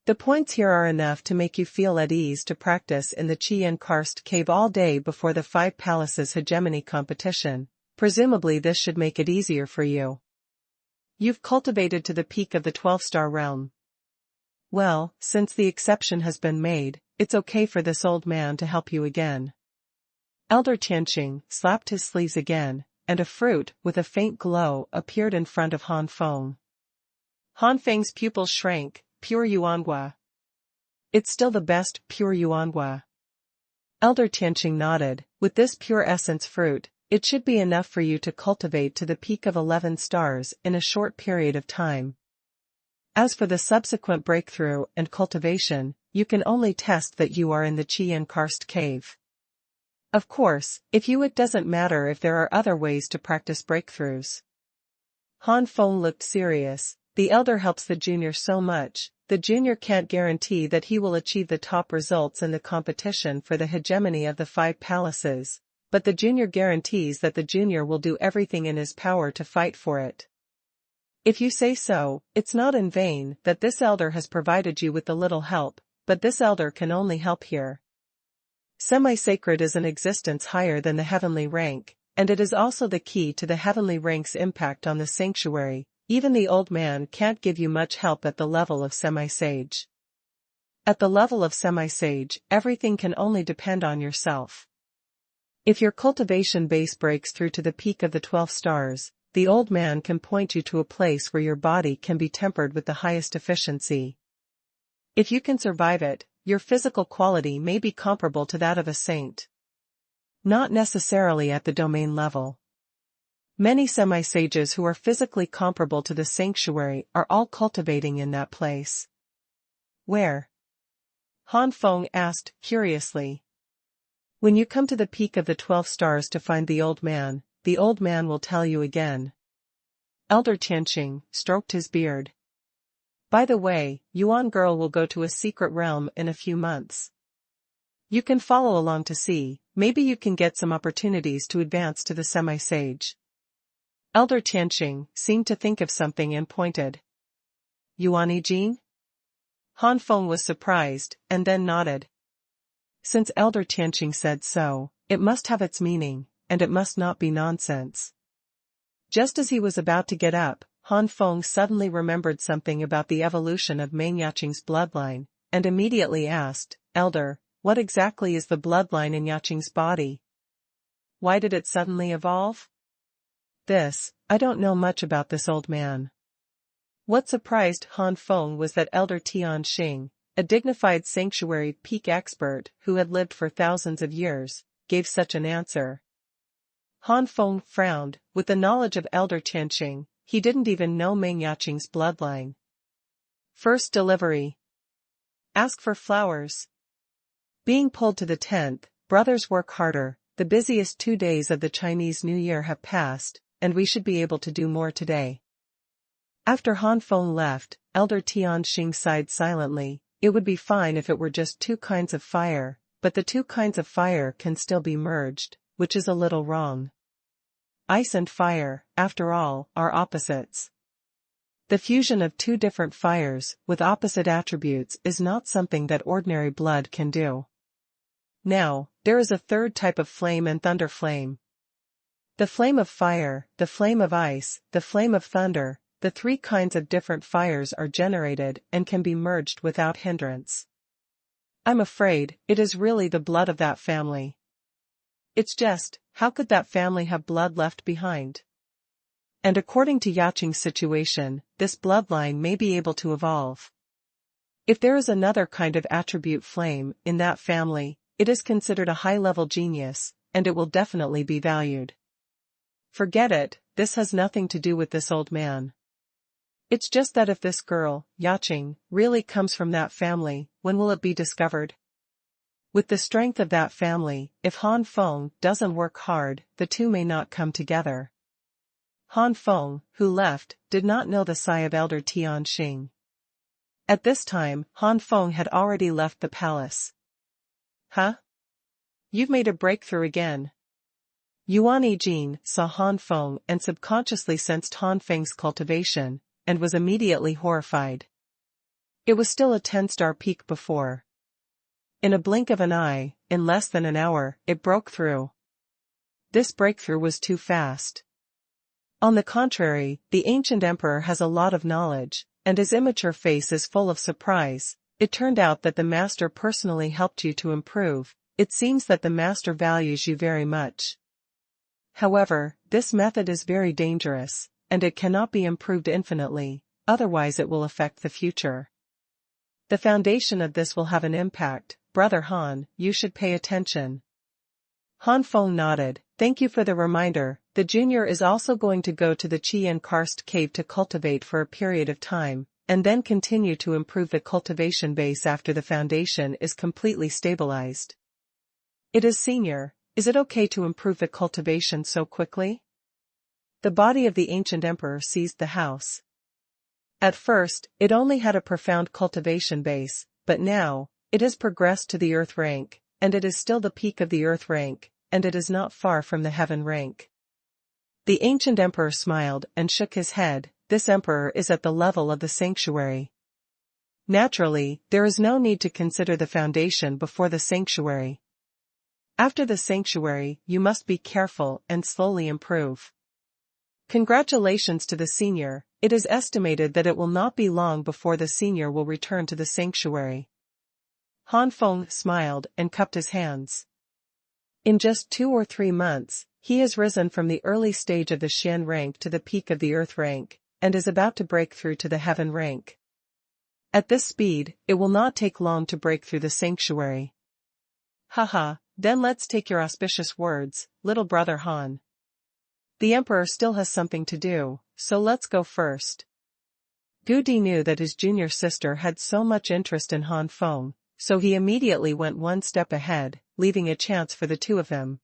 The points here are enough to make you feel at ease to practice in the Chi Karst cave all day before the 5 Palaces hegemony competition. Presumably this should make it easier for you. You've cultivated to the peak of the 12-star realm. Well, since the exception has been made, it's okay for this old man to help you again. Elder Tianxing slapped his sleeves again, and a fruit with a faint glow appeared in front of Han Feng. Han Feng's pupils shrank. Pure Yuanhua. It's still the best pure Yuanhua. Elder Tianxing nodded. With this pure essence fruit, it should be enough for you to cultivate to the peak of 11 stars in a short period of time. As for the subsequent breakthrough and cultivation, you can only test that you are in the Chi Karst cave. Of course, it doesn't matter if there are other ways to practice breakthroughs. Han Feng looked serious. The elder helps the junior so much, the junior can't guarantee that he will achieve the top results in the competition for the hegemony of the 5 Palaces, but the junior guarantees that the junior will do everything in his power to fight for it. If you say so, it's not in vain that this elder has provided you with a little help, but this elder can only help here. Semi-sacred is an existence higher than the heavenly rank, and it is also the key to the heavenly rank's impact on the sanctuary. Even the old man can't give you much help at the level of semi-sage. At the level of semi-sage, everything can only depend on yourself. If your cultivation base breaks through to the peak of the 12 stars, the old man can point you to a place where your body can be tempered with the highest efficiency. If you can survive it, your physical quality may be comparable to that of a saint. Not necessarily at the domain level. Many semi-sages who are physically comparable to the sanctuary are all cultivating in that place. Where? Han Feng asked, curiously. When you come to the peak of the 12 stars to find the old man will tell you again. Elder Tianxing stroked his beard. By the way, Yuan girl will go to a secret realm in a few months. You can follow along to see, maybe you can get some opportunities to advance to the semi-sage. Elder Tianqing seemed to think of something and pointed. Yuan Jin? Han Feng was surprised, and then nodded. Since Elder Tianqing said so, it must have its meaning, and it must not be nonsense. Just as he was about to get up, Han Feng suddenly remembered something about the evolution of Meng Yaqing's bloodline, and immediately asked, Elder, what exactly is the bloodline in Yaqing's body? Why did it suddenly evolve? I don't know much about this old man. What surprised Han Feng was that Elder Tianqing, a dignified sanctuary peak expert who had lived for thousands of years, gave such an answer. Han Feng frowned. With the knowledge of Elder Tianqing, he didn't even know Meng Yaqing's bloodline. First delivery. Ask for flowers. Being pulled to the 10th, brothers work harder. The busiest 2 days of the Chinese New Year have passed, and we should be able to do more today. After Han Feng left, Elder Tianqing sighed silently. It would be fine if it were just 2 kinds of fire, but the 2 kinds of fire can still be merged, which is a little wrong. Ice and fire, after all, are opposites. The fusion of 2 different fires, with opposite attributes, is not something that ordinary blood can do. Now, there is a 3rd type of flame and thunder flame. The flame of fire, the flame of ice, the flame of thunder, the 3 kinds of different fires are generated and can be merged without hindrance. I'm afraid, it is really the blood of that family. It's just, how could that family have blood left behind? And according to Yaqing's situation, this bloodline may be able to evolve. If there is another kind of attribute flame in that family, it is considered a high-level genius, and it will definitely be valued. Forget it, this has nothing to do with this old man. It's just that if this girl, Yaqing, really comes from that family, when will it be discovered? With the strength of that family, if Han Feng doesn't work hard, the 2 may not come together. Han Feng, who left, did not know the sigh of Elder Tianqing. At this time, Han Feng had already left the palace. Huh? You've made a breakthrough again. Yuan Jin saw Han Feng and subconsciously sensed Han Feng's cultivation, and was immediately horrified. It was still a 10-star peak before. In a blink of an eye, in less than an hour, it broke through. This breakthrough was too fast. On the contrary, the ancient emperor has a lot of knowledge, and his immature face is full of surprise. It turned out that the master personally helped you to improve. It seems that the master values you very much. However, this method is very dangerous, and it cannot be improved infinitely, otherwise it will affect the future. The foundation of this will have an impact. Brother Han, you should pay attention. Han Feng nodded. Thank you for the reminder. The junior is also going to go to the Qian Karst cave to cultivate for a period of time, and then continue to improve the cultivation base after the foundation is completely stabilized. It is senior. Is it okay to improve the cultivation so quickly? The body of the ancient emperor seized the house. At first, it only had a profound cultivation base, but now, it has progressed to the earth rank, and it is still the peak of the earth rank, and it is not far from the heaven rank. The ancient emperor smiled and shook his head. This emperor is at the level of the sanctuary. Naturally, there is no need to consider the foundation before the sanctuary. After the sanctuary, you must be careful and slowly improve. Congratulations to the senior. It is estimated that it will not be long before the senior will return to the sanctuary. Han Feng smiled and cupped his hands. In just 2 or 3 months, he has risen from the early stage of the Shen rank to the peak of the earth rank, and is about to break through to the heaven rank. At this speed, it will not take long to break through the sanctuary. Haha, then let's take your auspicious words, little brother Han. The emperor still has something to do, so let's go first. Gu Di knew that his junior sister had so much interest in Han Feng, so he immediately went 1 step ahead, leaving a chance for the 2 of them.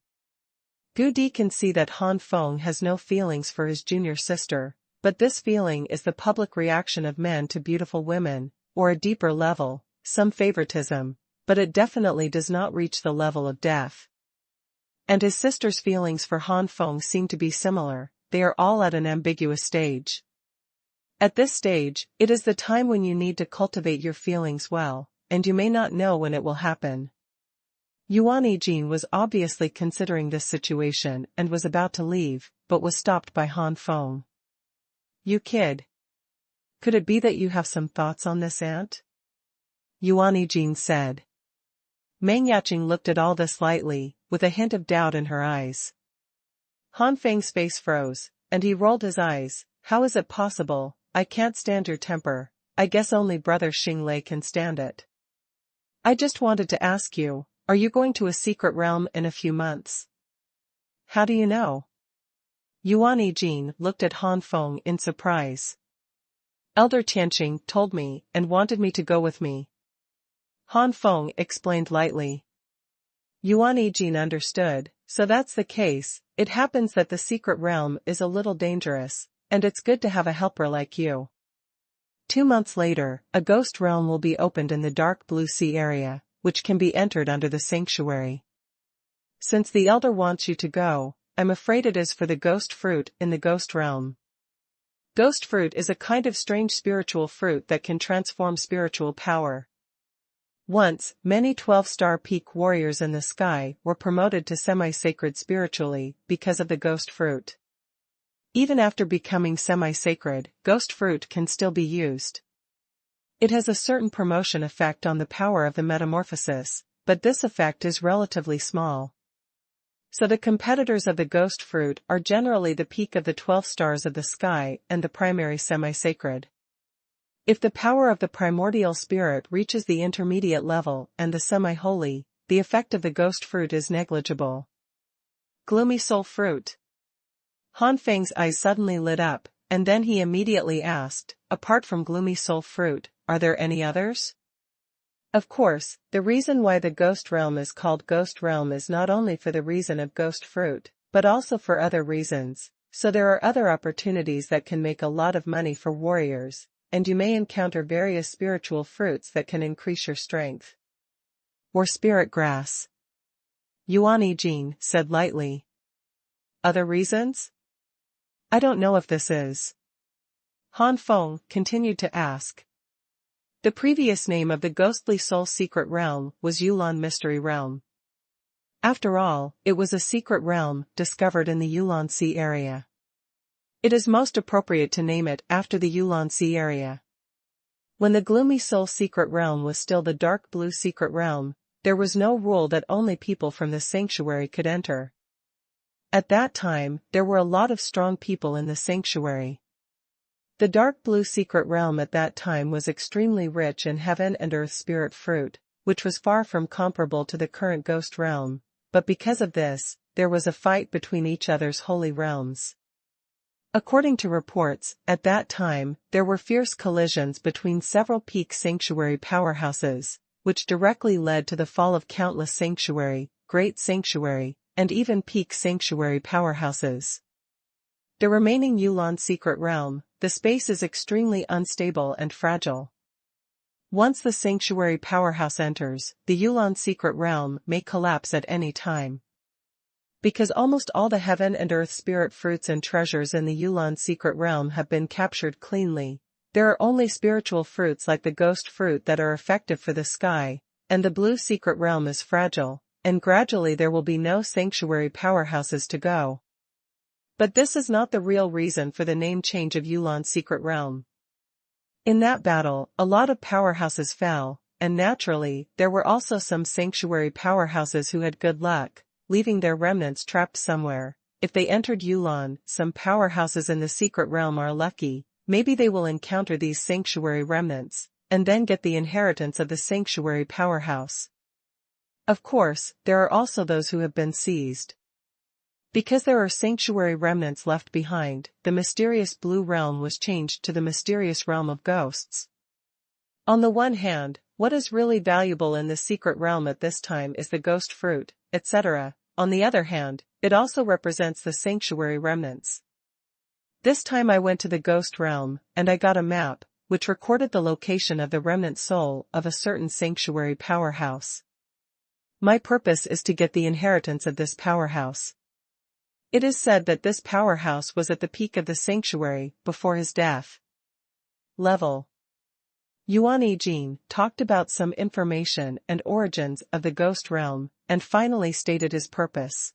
Gu Di can see that Han Feng has no feelings for his junior sister, but this feeling is the public reaction of men to beautiful women, or a deeper level, some favoritism, but it definitely does not reach the level of death. And his sister's feelings for Han Feng seem to be similar. they are all at an ambiguous stage. At this stage, it is the time when you need to cultivate your feelings well, and you may not know when it will happen. Yuan Yijin was obviously considering this situation and was about to leave, but was stopped by Han Feng. "You kid. Could it be that you have some thoughts on this, aunt?" Yuan Yijin said. Meng Yaqing looked at all this lightly, with a hint of doubt in her eyes. Han Feng's face froze, and he rolled his eyes. "How is it possible? I can't stand your temper. I guess only brother Xinglei can stand it. I just wanted to ask you, are you going to a secret realm in a few months?" "How do you know?" Yuan Yijin looked at Han Feng in surprise. "Elder Tianqing told me and wanted me to go with me." Han Feng explained lightly. Yuan Yijin understood. "So that's the case. It happens that the secret realm is a little dangerous, and it's good to have a helper like you." 2 months later, a ghost realm will be opened in the dark blue sea area, which can be entered under the sanctuary. Since the elder wants you to go, I'm afraid it is for the ghost fruit in the ghost realm. Ghost fruit is a kind of strange spiritual fruit that can transform spiritual power. Once, many 12-star peak warriors in the sky were promoted to semi-sacred spiritually because of the ghost fruit. Even after becoming semi-sacred, ghost fruit can still be used. It has a certain promotion effect on the power of the metamorphosis, but this effect is relatively small. So the competitors of the ghost fruit are generally the peak of the 12 stars of the sky and the primary semi-sacred. If the power of the primordial spirit reaches the intermediate level and the semi-holy, the effect of the ghost fruit is negligible. Gloomy soul fruit. Han Feng's eyes suddenly lit up, and then he immediately asked, "Apart from gloomy soul fruit, are there any others?" Of course, the reason why the ghost realm is called ghost realm is not only for the reason of ghost fruit, but also for other reasons, so there are other opportunities that can make a lot of money for warriors, and you may encounter various spiritual fruits that can increase your strength. Or spirit grass. Yuan Yijin said lightly. Other reasons? I don't know if this is. Han Feng continued to ask. The previous name of the ghostly soul secret realm was Yulan Mystery Realm. After all, it was a secret realm discovered in the Yulan Sea area. It is most appropriate to name it after the Yulan Sea area. When the gloomy soul secret realm was still the dark blue secret realm, there was no rule that only people from the sanctuary could enter. At that time, there were a lot of strong people in the sanctuary. The dark blue secret realm at that time was extremely rich in heaven and earth spirit fruit, which was far from comparable to the current ghost realm, but because of this, there was a fight between each other's holy realms. According to reports, at that time, there were fierce collisions between several peak sanctuary powerhouses, which directly led to the fall of countless sanctuary, great sanctuary, and even peak sanctuary powerhouses. The remaining Yulan secret realm, the space is extremely unstable and fragile. Once the sanctuary powerhouse enters, the Yulan secret realm may collapse at any time. Because almost all the heaven and earth spirit fruits and treasures in the Yulan secret realm have been captured cleanly, there are only spiritual fruits like the ghost fruit that are effective for the sky, and the blue secret realm is fragile, and gradually there will be no sanctuary powerhouses to go. But this is not the real reason for the name change of Yulan secret realm. In that battle, a lot of powerhouses fell, and naturally, there were also some sanctuary powerhouses who had good luck, leaving their remnants trapped somewhere. If they entered Yulan, some powerhouses in the secret realm are lucky, maybe they will encounter these sanctuary remnants, and then get the inheritance of the sanctuary powerhouse. Of course, there are also those who have been seized. Because there are sanctuary remnants left behind, the mysterious blue realm was changed to the mysterious realm of ghosts. On the one hand, what is really valuable in the secret realm at this time is the ghost fruit, etc. On the other hand, it also represents the sanctuary remnants. This time I went to the ghost realm, and I got a map, which recorded the location of the remnant soul of a certain sanctuary powerhouse. My purpose is to get the inheritance of this powerhouse. It is said that this powerhouse was at the peak of the sanctuary before his death. Level. Yuan Yijing talked about some information and origins of the ghost realm, and finally stated his purpose.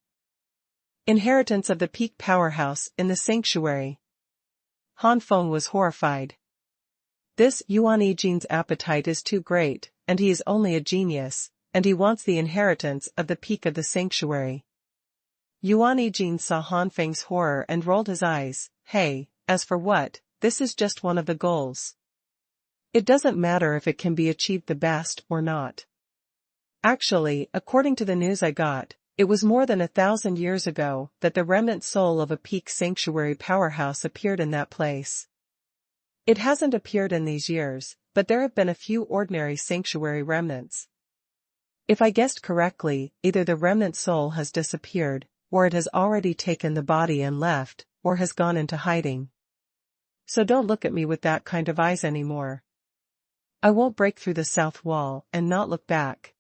Inheritance of the peak powerhouse in the sanctuary. Han Feng was horrified. This Yuan Yijing's appetite is too great, and he is only a genius, and he wants the inheritance of the peak of the sanctuary. Yuan Yijing saw Han Feng's horror and rolled his eyes. Hey, as for what, this is just one of the goals. It doesn't matter if it can be achieved the best or not. Actually, according to the news I got, it was more than 1,000 years ago that the remnant soul of a peak sanctuary powerhouse appeared in that place. It hasn't appeared in these years, but there have been a few ordinary sanctuary remnants. If I guessed correctly, either the remnant soul has disappeared, or it has already taken the body and left, or has gone into hiding. So don't look at me with that kind of eyes anymore. I won't break through the south wall and not look back.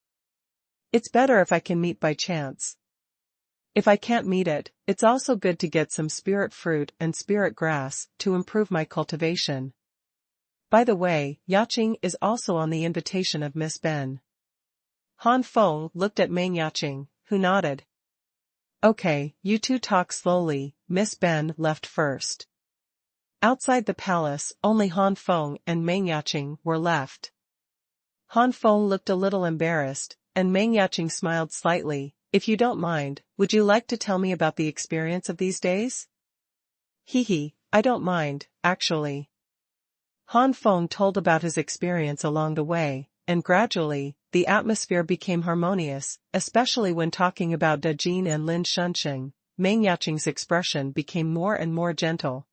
It's better if I can meet by chance. If I can't meet it, it's also good to get some spirit fruit and spirit grass to improve my cultivation. By the way, Yaching is also on the invitation of Miss Ben. Han Feng looked at Meng Yaching, who nodded. Okay, you two talk slowly. Miss Ben left first. Outside the palace, only Han Feng and Meng Yaching were left. Han Feng looked a little embarrassed, and Meng Yaching smiled slightly. If you don't mind, would you like to tell me about the experience of these days? Hee, I don't mind, actually. Han Feng told about his experience along the way, and gradually, the atmosphere became harmonious, especially when talking about Dajin and Lin Shunsheng. Meng Yaching's expression became more and more gentle.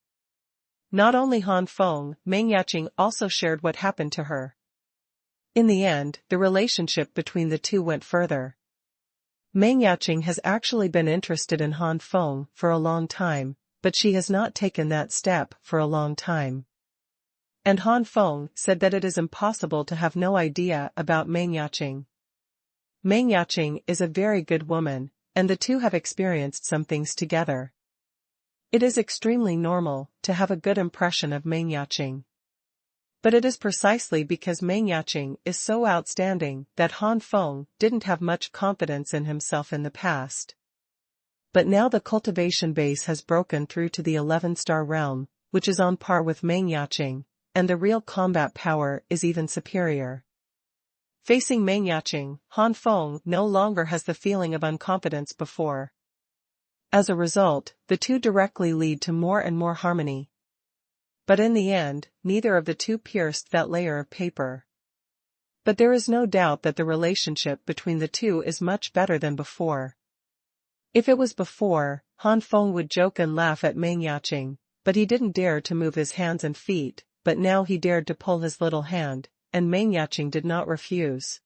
Not only Han Feng, Meng Yaching also shared what happened to her. In the end, the relationship between the two went further. Meng Yaching has actually been interested in Han Feng for a long time, but she has not taken that step for a long time. And Han Feng said that it is impossible to have no idea about Meng Yaching. Meng Yaching is a very good woman, and the two have experienced some things together. It is extremely normal to have a good impression of Meng Yaching. But it is precisely because Meng Yaching is so outstanding that Han Feng didn't have much confidence in himself in the past. But now the cultivation base has broken through to the 11-star realm, which is on par with Meng Yaching, and the real combat power is even superior. Facing Meng Yaching, Han Feng no longer has the feeling of unconfidence before. As a result, the two directly lead to more and more harmony. But in the end, neither of the two pierced that layer of paper. But there is no doubt that the relationship between the two is much better than before. If it was before, Han Feng would joke and laugh at Meng Yaching, but he didn't dare to move his hands and feet, but now he dared to pull his little hand, and Meng Yaching did not refuse.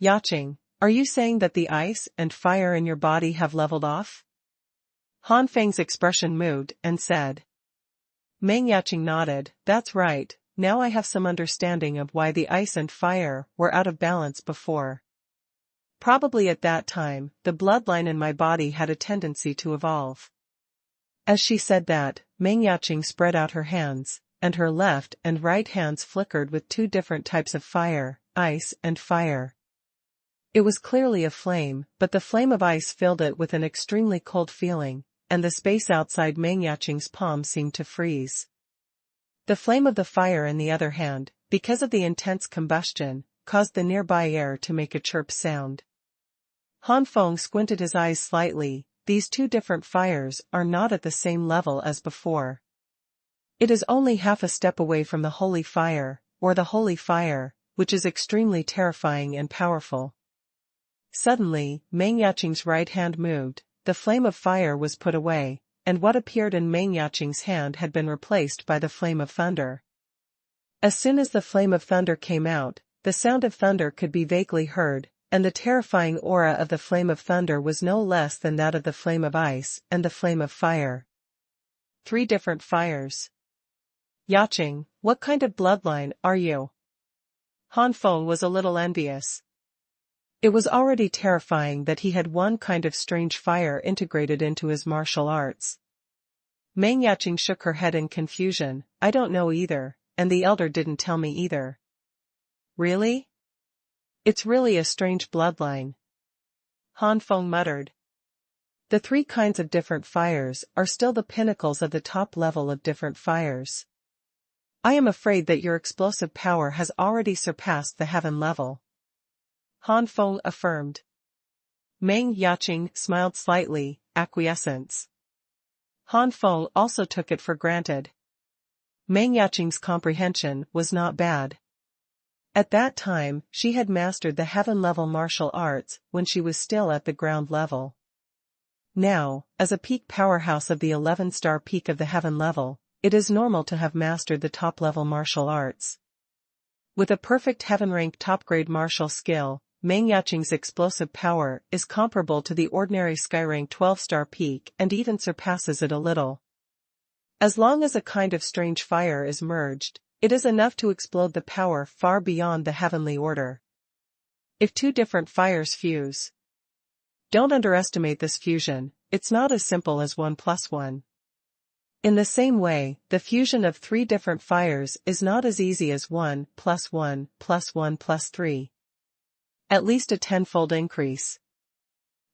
Yaching, are you saying that the ice and fire in your body have leveled off? Han Feng's expression moved and said. Meng Yaching nodded. That's right, now I have some understanding of why the ice and fire were out of balance before. Probably at that time, the bloodline in my body had a tendency to evolve. As she said that, Meng Yaching spread out her hands, and her left and right hands flickered with two different types of fire, ice and fire. It was clearly a flame, but the flame of ice filled it with an extremely cold feeling, and the space outside Meng Yaching's palm seemed to freeze. The flame of the fire in the other hand, because of the intense combustion, caused the nearby air to make a chirp sound. Han Feng squinted his eyes slightly. These two different fires are not at the same level as before. It is only half a step away from the holy fire, or the holy fire, which is extremely terrifying and powerful. Suddenly, Meng Yaching's right hand moved, the flame of fire was put away, and what appeared in Meng Yaching's hand had been replaced by the flame of thunder. As soon as the flame of thunder came out, the sound of thunder could be vaguely heard, and the terrifying aura of the flame of thunder was no less than that of the flame of ice and the flame of fire. 3 different fires. Yaching, what kind of bloodline are you? Han Feng was a little envious. It was already terrifying that he had one kind of strange fire integrated into his martial arts. Meng Yaqing shook her head in confusion. I don't know either, and the elder didn't tell me either. Really? It's really a strange bloodline. Han Feng muttered. The three kinds of different fires are still the pinnacles of the top level of different fires. I am afraid that your explosive power has already surpassed the heaven level. Han Feng affirmed. Meng Yaqing smiled slightly, acquiescence. Han Feng also took it for granted. Meng Yaqing's comprehension was not bad. At that time, she had mastered the heaven-level martial arts when she was still at the ground level. Now, as a peak powerhouse of the 11-star peak of the heaven level, it is normal to have mastered the top-level martial arts. With a perfect heaven-rank top-grade martial skill, Meng Yaqing's explosive power is comparable to the ordinary sky-rank 12-star peak and even surpasses it a little. As long as a kind of strange fire is merged, it is enough to explode the power far beyond the heavenly order. If two different fires fuse. Don't underestimate this fusion, it's not as simple as 1 + 1. In the same way, the fusion of three different fires is not as easy as 1 + 1 + 1 + 3. At least a 10-fold increase.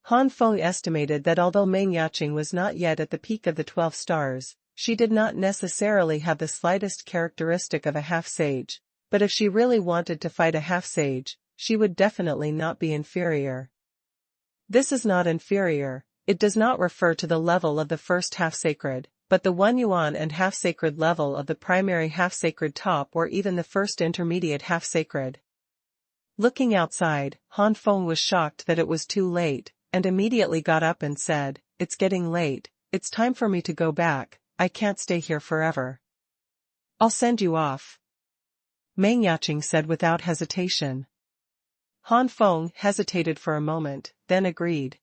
Han Feng estimated that although Meng Yaqing was not yet at the peak of the 12 stars, she did not necessarily have the slightest characteristic of a half-sage, but if she really wanted to fight a half-sage, she would definitely not be inferior. This is not inferior, it does not refer to the level of the first half-sacred, but the 1 yuan and half-sacred level of the primary half-sacred top or even the first intermediate half-sacred. Looking outside, Han Feng was shocked that it was too late, and immediately got up and said, "It's getting late, it's time for me to go back, I can't stay here forever. I'll send you off." Meng Yaqing said without hesitation. Han Feng hesitated for a moment, then agreed.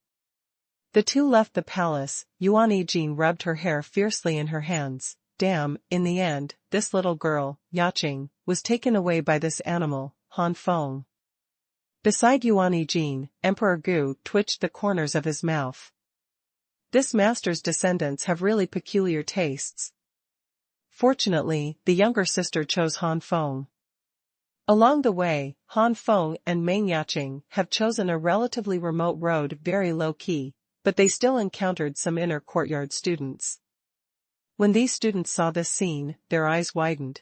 The two left the palace. Yuan Yijing rubbed her hair fiercely in her hands. Damn, in the end, this little girl, Yaqing, was taken away by this animal, Han Feng. Beside Yuan Yijing, Emperor Gu twitched the corners of his mouth. This master's descendants have really peculiar tastes. Fortunately, the younger sister chose Han Feng. Along the way, Han Feng and Meng Yaqing have chosen a relatively remote road, very low-key, but they still encountered some inner courtyard students. When these students saw this scene, their eyes widened.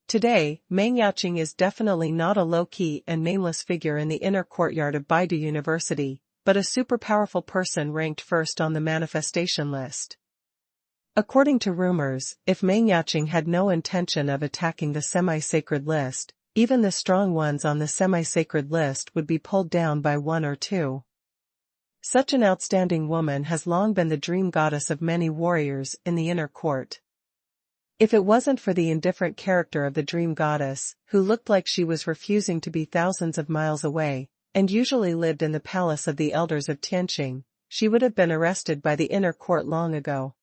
Today, Meng Yaqing is definitely not a low-key and nameless figure in the inner courtyard of Baidu University, but a super-powerful person ranked first on the manifestation list. According to rumors, if Meng Yaqing had no intention of attacking the semi-sacred list, even the strong ones on the semi-sacred list would be pulled down by 1 or 2. Such an outstanding woman has long been the dream goddess of many warriors in the inner court. If it wasn't for the indifferent character of the dream goddess, who looked like she was refusing to be thousands of miles away, and usually lived in the palace of the elders of Tianqing, she would have been arrested by the inner court long ago.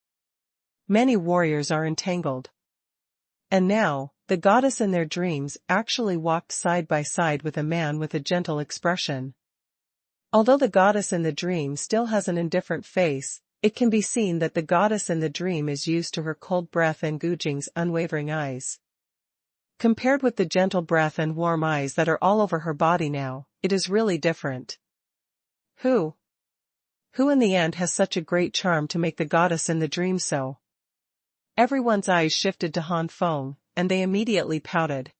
Many warriors are entangled. And now, the goddess in their dreams actually walked side by side with a man with a gentle expression. Although the goddess in the dream still has an indifferent face, it can be seen that the goddess in the dream is used to her cold breath and Gu Jing's unwavering eyes. Compared with the gentle breath and warm eyes that are all over her body now, it is really different. Who in the end has such a great charm to make the goddess in the dream so? Everyone's eyes shifted to Han Feng, and they immediately pouted.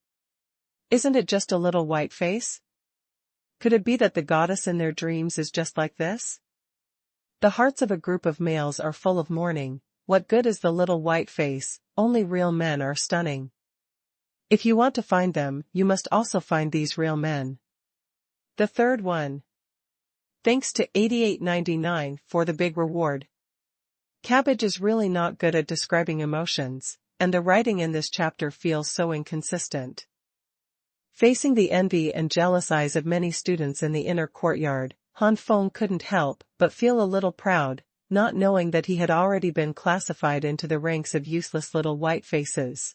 Isn't it just a little white face? Could it be that the goddess in their dreams is just like this? The hearts of a group of males are full of mourning. What good is the little white face? Only real men are stunning. If you want to find them, you must also find these real men. The third one. Thanks to 88.99 for the big reward. Cabbage is really not good at describing emotions, and the writing in this chapter feels so inconsistent. Facing the envy and jealous eyes of many students in the inner courtyard, Han Feng couldn't help but feel a little proud, not knowing that he had already been classified into the ranks of useless little white faces.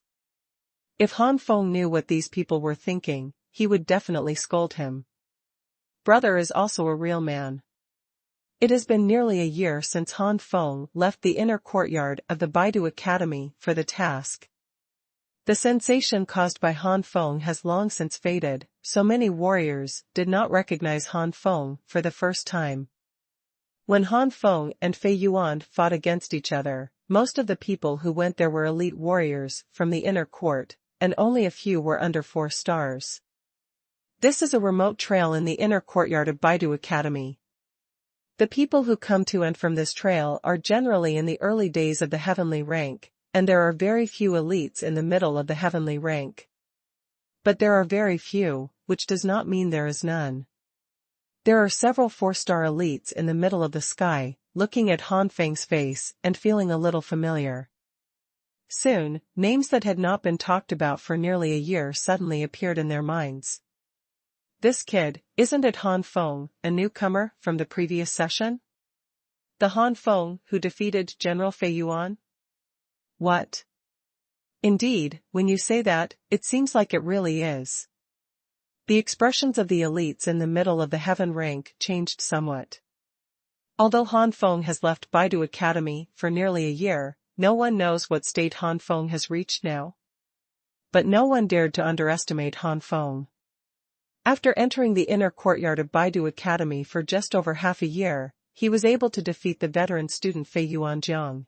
If Han Feng knew what these people were thinking, he would definitely scold him. brother is also a real man. It has been nearly a year since Han Feng left the inner courtyard of the Baidu Academy for the task. The sensation caused by Han Feng has long since faded, so many warriors did not recognize Han Feng for the first time. When Han Feng and Fei Yuan fought against each other, most of the people who went there were elite warriors from the inner court, and only a few were under 4 stars. This is a remote trail in the inner courtyard of Baidu Academy. The people who come to and from this trail are generally in the early days of the heavenly rank, and there are very few elites in the middle of the heavenly rank. But there are very few, which does not mean there is none. There are several 4-star elites in the middle of the sky, looking at Han Feng's face and feeling a little familiar. Soon, names that had not been talked about for nearly a year suddenly appeared in their minds. This kid, isn't it Han Feng, a newcomer from the previous session? The Han Feng who defeated General Fei Yuan? What? Indeed, when you say that, it seems like it really is. The expressions of the elites in the middle of the heaven rank changed somewhat. Although Han Feng has left Baidu Academy for nearly a year, no one knows what state Han Feng has reached now. But no one dared to underestimate Han Feng. After entering the inner courtyard of Baidu Academy for just over half a year, he was able to defeat the veteran student Fei Yuanjiang.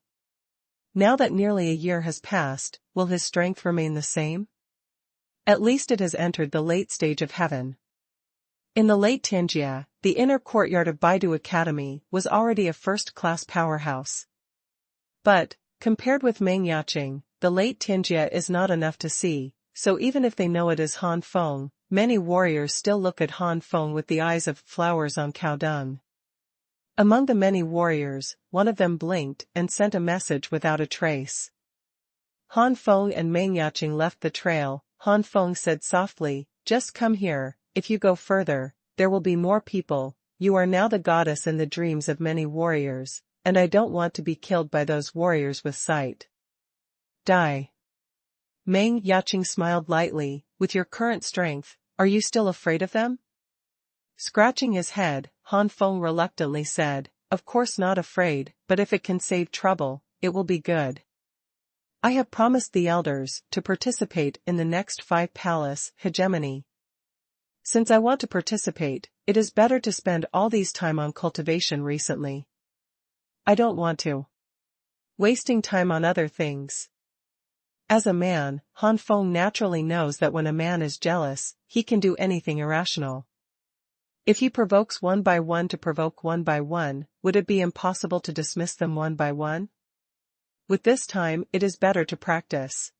Now that nearly a year has passed, will his strength remain the same? At least it has entered the late stage of heaven. In the late Tianjia, the inner courtyard of Baidu Academy was already a first-class powerhouse. But, compared with Meng Yaqing, the late Tianjia is not enough to see, so even if they know it is Han Feng, many warriors still look at Han Feng with the eyes of flowers on cow dung. Among the many warriors, one of them blinked and sent a message without a trace. Han Feng and Meng Yaqing left the trail. Han Feng said softly, "Just come here, if you go further, there will be more people. You are now the goddess in the dreams of many warriors, and I don't want to be killed by those warriors with sight. Die." Meng Yaqing smiled lightly, "With your current strength, are you still afraid of them?" Scratching his head, Han Feng reluctantly said, "Of course not afraid, but if it can save trouble, it will be good. I have promised the elders to participate in the next 5 palace hegemony. Since I want to participate, it is better to spend all these time on cultivation recently. I don't want to wasting time on other things." As a man, Han Feng naturally knows that when a man is jealous, he can do anything irrational. If he provokes one by one to provoke one by one, would it be impossible to dismiss them one by one? With this time, it is better to practice.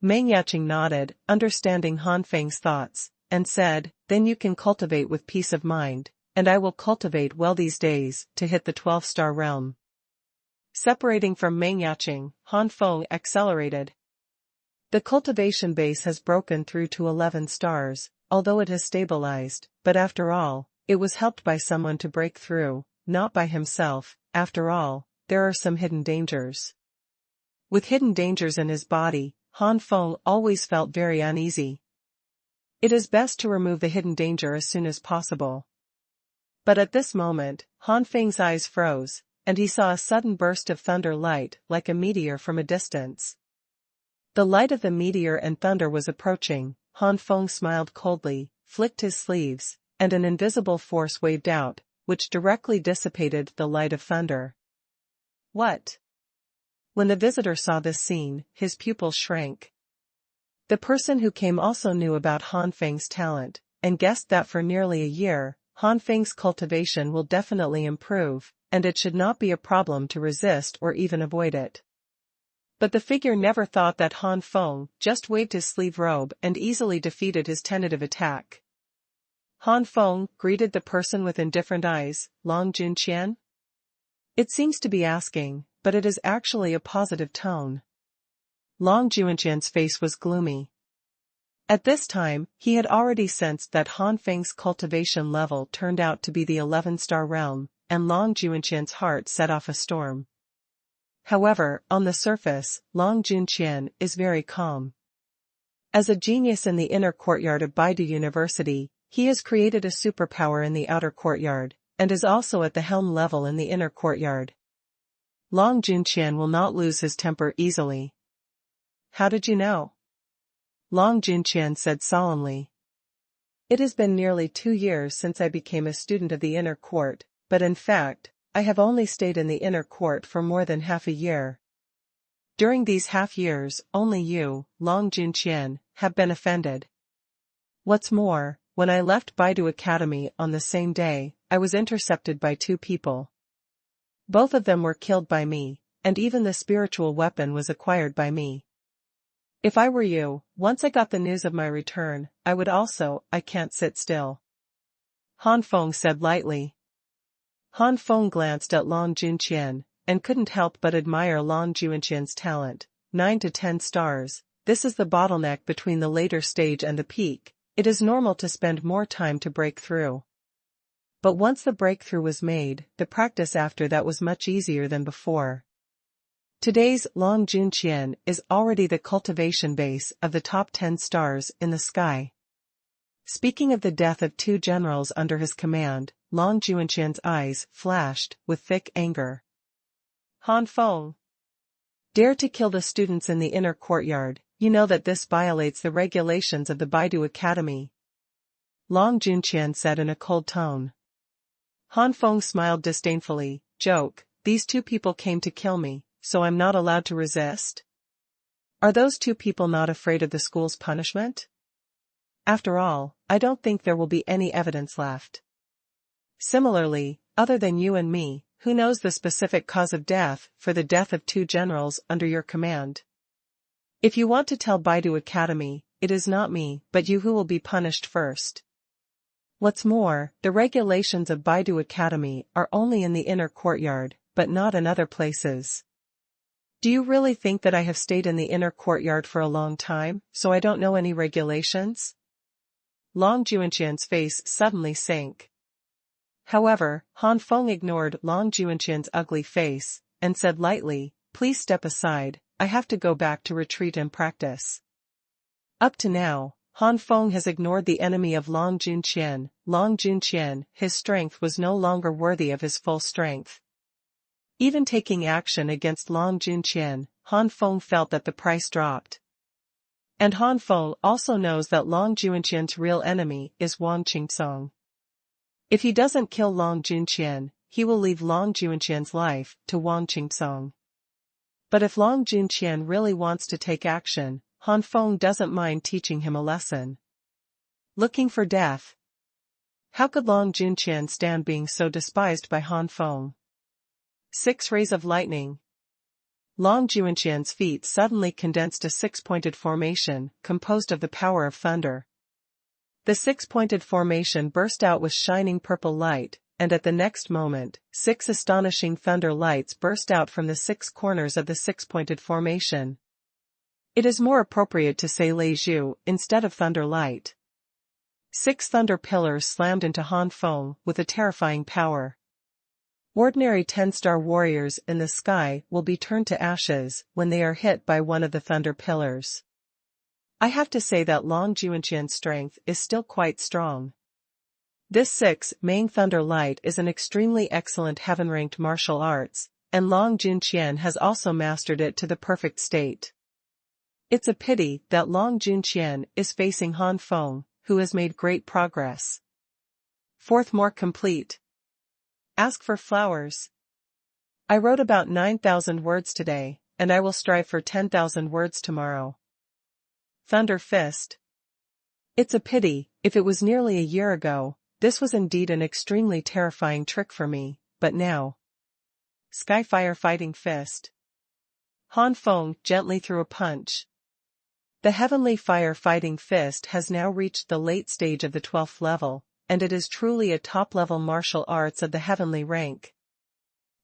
Meng Yaqing nodded, understanding Han Feng's thoughts, and said, "Then you can cultivate with peace of mind, and I will cultivate well these days to hit the 12-star realm." Separating from Meng Yaqing, Han Feng accelerated. The cultivation base has broken through to 11 stars, although it has stabilized, but after all, it was helped by someone to break through, not by himself. After all, there are some hidden dangers. With hidden dangers in his body, Han Feng always felt very uneasy. It is best to remove the hidden danger as soon as possible. But at this moment, Han Feng's eyes froze, and he saw a sudden burst of thunder light like a meteor from a distance. The light of the meteor and thunder was approaching. Han Feng smiled coldly, flicked his sleeves, and an invisible force waved out, which directly dissipated the light of thunder. What? When the visitor saw this scene, his pupils shrank. The person who came also knew about Han Feng's talent, and guessed that for nearly a year, Han Feng's cultivation will definitely improve, and it should not be a problem to resist or even avoid it. But the figure never thought that Han Feng just waved his sleeve robe and easily defeated his tentative attack. Han Feng greeted the person with indifferent eyes, "Long Junqian?" It seems to be asking, but it is actually a positive tone. Long Junqian's face was gloomy. At this time, he had already sensed that Han Feng's cultivation level turned out to be the 11-star realm, and Long Junqian's heart set off a storm. However, on the surface, Long Junqian is very calm. As a genius in the inner courtyard of Baidu University, He has created a superpower in the outer courtyard, and is also at the helm level in the inner courtyard. Long Junqian will not lose his temper easily. How did you know? Long Junqian said solemnly. It has been nearly 2 years since I became a student of the inner court, but in fact, I have only stayed in the inner court for more than half a year. During these half years, only you, Long Junqian, have been offended. What's more, when I left Baidu Academy on the same day, I was intercepted by 2 people. Both of them were killed by me, and even the spiritual weapon was acquired by me. If I were you, once I got the news of my return, I would also. I can't sit still. Han Feng said lightly. Han Feng glanced at Long Junqian, and couldn't help but admire Long Junqian's talent. 9 to 10 stars, this is the bottleneck between the later stage and the peak. It is normal to spend more time to break through. But once the breakthrough was made, the practice after that was much easier than before. Today's Long Junqian is already the cultivation base of the top 10 stars in the sky. Speaking of the death of 2 generals under his command, Long Junqian's eyes flashed with thick anger. Han Feng, dare to kill the students in the inner courtyard, you know that this violates the regulations of the Baidu Academy. Long Junqian said in a cold tone. Han Feng smiled disdainfully. Joke, these 2 people came to kill me, so I'm not allowed to resist? Are those 2 people not afraid of the school's punishment? After all, I don't think there will be any evidence left. Similarly, other than you and me, who knows the specific cause of death for the death of 2 generals under your command? If you want to tell Baidu Academy, it is not me but you who will be punished first. What's more, the regulations of Baidu Academy are only in the inner courtyard, but not in other places. Do you really think that I have stayed in the inner courtyard for a long time, so I don't know any regulations? Long Junqian's face suddenly sank. However, Han Feng ignored Long Junqian's ugly face, and said lightly, please step aside, I have to go back to retreat and practice. Up to now, Han Feng has ignored the enemy of Long Junqian. Long Junqian, his strength was no longer worthy of his full strength. Even taking action against Long Junqian, Han Feng felt that the price dropped. And Han Feng also knows that Long Junqian's real enemy is Wang Qingsong. If he doesn't kill Long Junqian, he will leave Long Junqian's life to Wang Qingsong. But if Long Junqian really wants to take action, Han Feng doesn't mind teaching him a lesson. Looking for death. How could Long Junqian stand being so despised by Han Feng? 6 rays of lightning. Long Junqian's feet suddenly condensed a 6-pointed formation, composed of the power of thunder. The 6-pointed formation burst out with shining purple light, and at the next moment, 6 astonishing thunder lights burst out from the 6 corners of the 6-pointed formation. It is more appropriate to say Lei Zhu instead of thunder light. 6 thunder pillars slammed into Han Feng with a terrifying power. Ordinary 10-star warriors in the sky will be turned to ashes when they are hit by one of the thunder pillars. I have to say that Long Junqian's strength is still quite strong. This 6 main thunder light is an extremely excellent heaven-ranked martial arts, and Long Junqian has also mastered it to the perfect state. It's a pity that Long Junqian is facing Han Feng, who has made great progress. 4th more complete. Ask for flowers. I wrote about 9,000 words today, and I will strive for 10,000 words tomorrow. Thunder Fist. It's a pity, if it was nearly a year ago, this was indeed an extremely terrifying trick for me, but now. Skyfire Fighting Fist. Han Feng gently threw a punch. The Heavenly Fire Fighting Fist has now reached the late stage of the 12th level, and it is truly a top-level martial arts of the heavenly rank.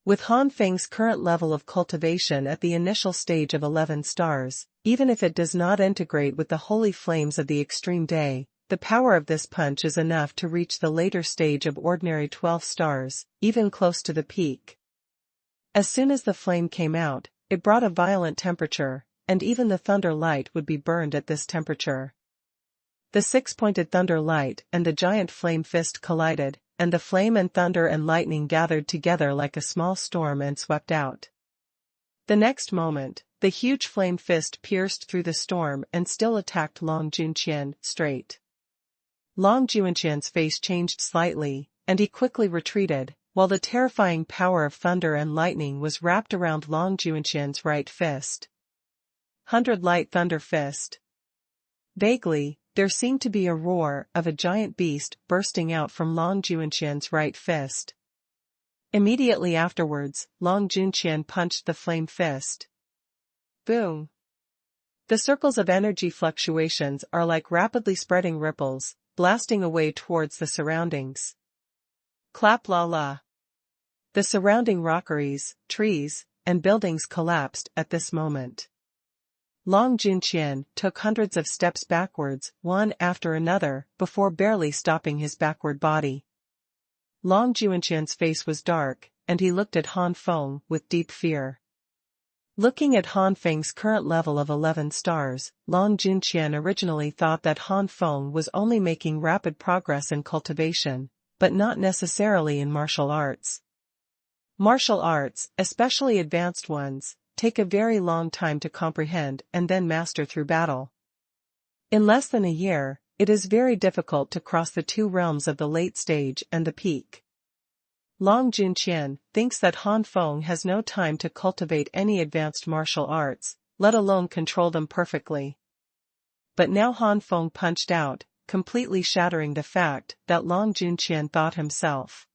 With Han Feng's current level of cultivation at the initial stage of 11 stars, even if it does not integrate with the holy flames of the extreme day, the power of this punch is enough to reach the later stage of ordinary 12 stars, even close to the peak. As soon as the flame came out, it brought a violent temperature, and even the thunder light would be burned at this temperature. The six-pointed thunder light and the giant flame fist collided, and the flame and thunder and lightning gathered together like a small storm and swept out. The next moment, the huge flame fist pierced through the storm and still attacked Long Junqian straight. Long Junqian's face changed slightly, and he quickly retreated, while the terrifying power of thunder and lightning was wrapped around Long Junqian's right fist. 100 Light Thunder Fist. Vaguely, there seemed to be a roar of a giant beast bursting out from Long Junqian's right fist. Immediately afterwards, Long Junqian punched the flame fist. Boom! The circles of energy fluctuations are like rapidly spreading ripples, blasting away towards the surroundings. Clap la la! The surrounding rockeries, trees, and buildings collapsed at this moment. Long Junqian took hundreds of steps backwards, one after another, before barely stopping his backward body. Long Junqian's face was dark, and he looked at Han Feng with deep fear. Looking at Han Feng's current level of 11 stars, Long Junqian originally thought that Han Feng was only making rapid progress in cultivation, but not necessarily in martial arts. Martial arts, especially advanced ones, take a very long time to comprehend and then master through battle. In less than a year, it is very difficult to cross the two realms of the late stage and the peak. Long Junqian thinks that Han Feng has no time to cultivate any advanced martial arts, let alone control them perfectly. But now Han Feng punched out, completely shattering the fact that Long Junqian thought himself.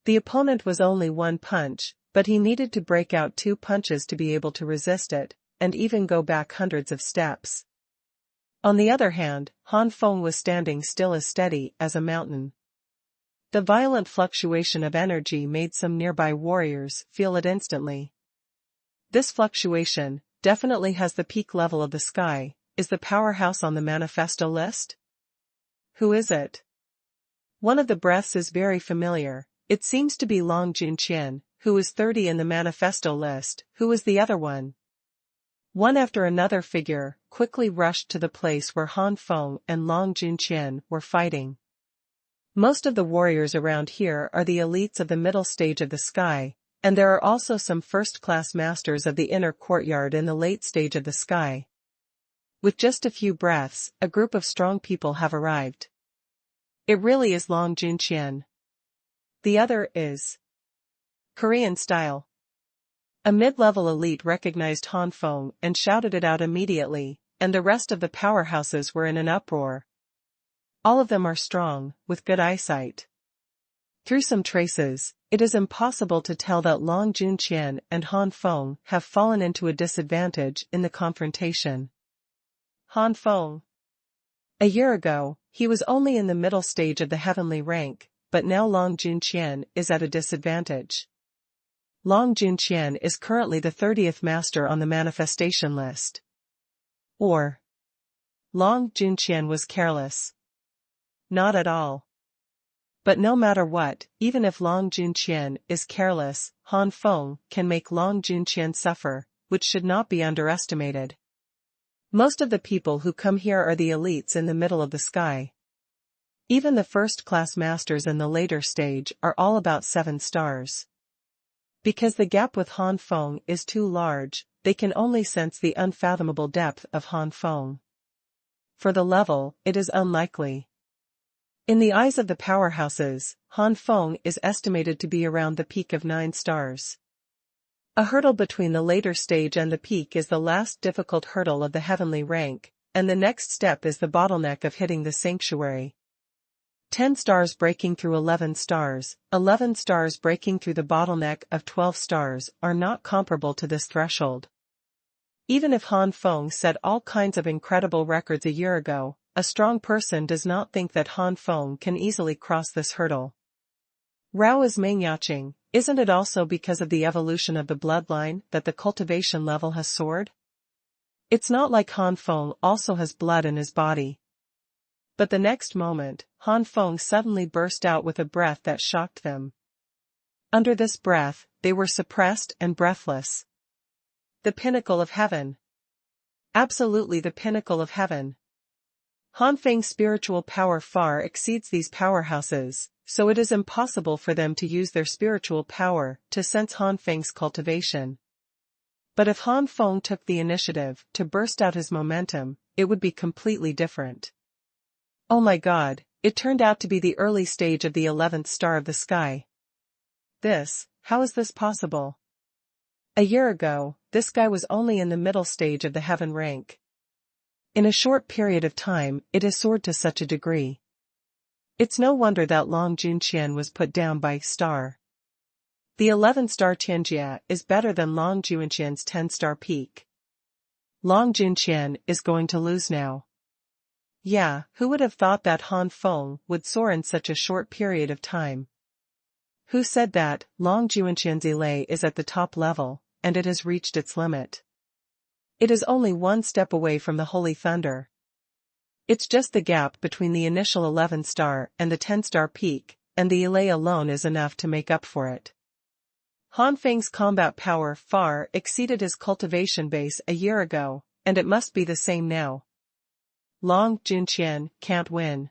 The opponent was only one punch, but he needed to break out two punches to be able to resist it, and even go back hundreds of steps. On the other hand, Han Feng was standing still as steady as a mountain. The violent fluctuation of energy made some nearby warriors feel it instantly. This fluctuation definitely has the peak level of the sky. Is the powerhouse on the manifesto list? Who is it? One of the breaths is very familiar. It seems to be Long Junqian, who is 30 in the manifesto list. Who is the other one? One after another figure quickly rushed to the place where Han Feng and Long Junqian were fighting. Most of the warriors around here are the elites of the middle stage of the sky, and there are also some first-class masters of the inner courtyard in the late stage of the sky. With just a few breaths, a group of strong people have arrived. It really is Long Junqian. The other is Korean style. A mid-level elite recognized Han Feng and shouted it out immediately, and the rest of the powerhouses were in an uproar. All of them are strong, with good eyesight. Through some traces, it is impossible to tell that Long Junqian and Han Feng have fallen into a disadvantage in the confrontation. Han Feng. A year ago, he was only in the middle stage of the heavenly rank, but now Long Junqian is at a disadvantage. Long Junqian is currently the 30th master on the manifestation list. Or Long Junqian was careless. Not at all. But no matter what, even if Long Junqian is careless, Han Feng can make Long Junqian suffer, which should not be underestimated. Most of the people who come here are the elites in the middle of the sky. Even the first-class masters in the later stage are all about 7 stars. Because the gap with Han Feng is too large, they can only sense the unfathomable depth of Han Feng. For the level, it is unlikely. In the eyes of the powerhouses, Han Feng is estimated to be around the peak of 9 stars. A hurdle between the later stage and the peak is the last difficult hurdle of the heavenly rank, and the next step is the bottleneck of hitting the sanctuary. 10 stars breaking through 11 stars, 11 stars breaking through the bottleneck of 12 stars are not comparable to this threshold. Even if Han Feng set all kinds of incredible records a year ago, a strong person does not think that Han Feng can easily cross this hurdle. Rao is Mengyaching, isn't it also because of the evolution of the bloodline that the cultivation level has soared? It's not like Han Feng also has blood in his body. But the next moment, Han Feng suddenly burst out with a breath that shocked them. Under this breath, they were suppressed and breathless. The pinnacle of heaven. Absolutely the pinnacle of heaven. Han Feng's spiritual power far exceeds these powerhouses, so it is impossible for them to use their spiritual power to sense Han Feng's cultivation. But if Han Feng took the initiative to burst out his momentum, it would be completely different. Oh my God, it turned out to be the early stage of the 11th star of the sky. How is this possible? A year ago, this guy was only in the middle stage of the heaven rank. In a short period of time, it has soared to such a degree. It's no wonder that Long Junqian was put down by star. The 11th-star Tianjia is better than Long Junqian's 10-star peak. Long Junqian is going to lose now. Yeah, who would have thought that Han Feng would soar in such a short period of time? Who said that Long Junqian's elay is at the top level, and it has reached its limit? It is only one step away from the Holy Thunder. It's just the gap between the initial 11th-star and the 10-star peak, and the elay alone is enough to make up for it. Han Feng's combat power far exceeded his cultivation base a year ago, and it must be the same now. Long Junqian can't win.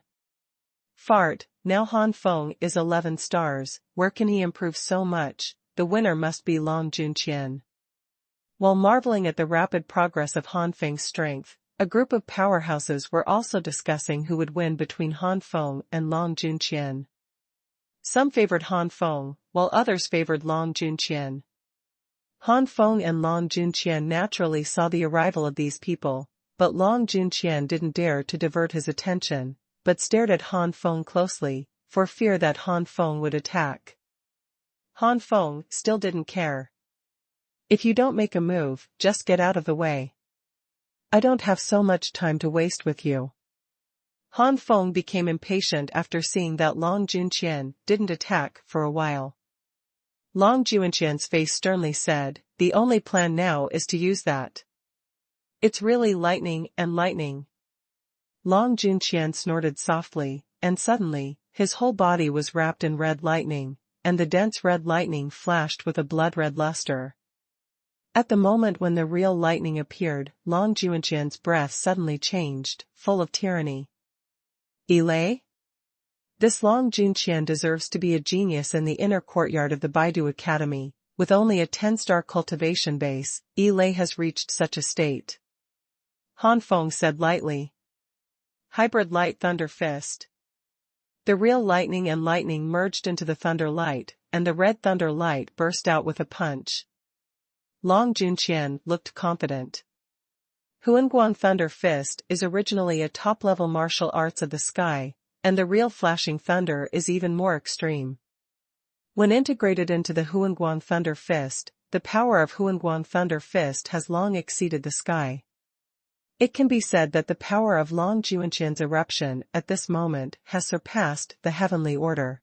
Fart, now Han Feng is 11 stars, where can he improve so much? The winner must be Long Junqian. While marveling at the rapid progress of Han Feng's strength, a group of powerhouses were also discussing who would win between Han Feng and Long Junqian. Some favored Han Feng, while others favored Long Junqian. Han Feng and Long Junqian naturally saw the arrival of these people, but Long Junqian didn't dare to divert his attention, but stared at Han Feng closely, for fear that Han Feng would attack. Han Feng still didn't care. If you don't make a move, just get out of the way. I don't have so much time to waste with you. Han Feng became impatient after seeing that Long Junqian didn't attack for a while. Long Junqian's face sternly said, "The only plan now is to use that. It's really lightning and lightning." Long Junqian snorted softly, and suddenly, his whole body was wrapped in red lightning, and the dense red lightning flashed with a blood-red luster. At the moment when the real lightning appeared, Long Junqian's breath suddenly changed, full of tyranny. Elay? This Long Junqian deserves to be a genius in the inner courtyard of the Baidu Academy. With only a 10-star cultivation base, Elay has reached such a state. Han Feng said lightly. Hybrid Light Thunder Fist. The real lightning and lightning merged into the thunder light, and the red thunder light burst out with a punch. Long Junqian looked confident. Xuanhuan Thunder Fist is originally a top-level martial arts of the sky, and the real flashing thunder is even more extreme. When integrated into the Xuanhuan Thunder Fist, the power of Xuanhuan Thunder Fist has long exceeded the sky. It can be said that the power of Long Junqian's eruption at this moment has surpassed the heavenly order.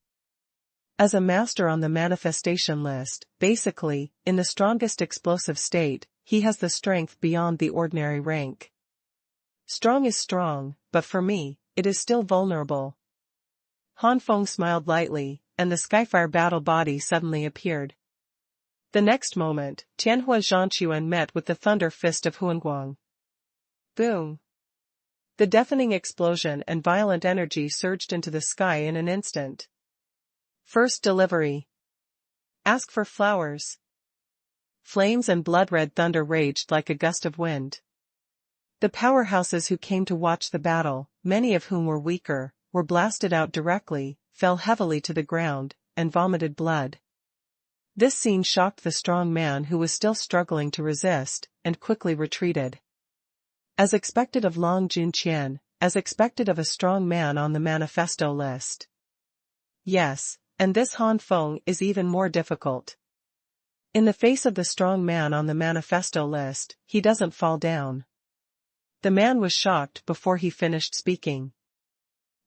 As a master on the manifestation list, basically, in the strongest explosive state, he has the strength beyond the ordinary rank. Strong is strong, but for me, it is still vulnerable. Han Feng smiled lightly, and the Skyfire battle body suddenly appeared. The next moment, Tianhua Zhanshuan met with the thunder fist of Xuanhuang. Boom! The deafening explosion and violent energy surged into the sky in an instant. First delivery. Ask for flowers. Flames and blood-red thunder raged like a gust of wind. The powerhouses who came to watch the battle, many of whom were weaker, were blasted out directly, fell heavily to the ground, and vomited blood. This scene shocked the strong man who was still struggling to resist, and quickly retreated. As expected of Long Junqian, as expected of a strong man on the manifesto list. Yes, and this Han Feng is even more difficult. In the face of the strong man on the manifesto list, he doesn't fall down. The man was shocked before he finished speaking.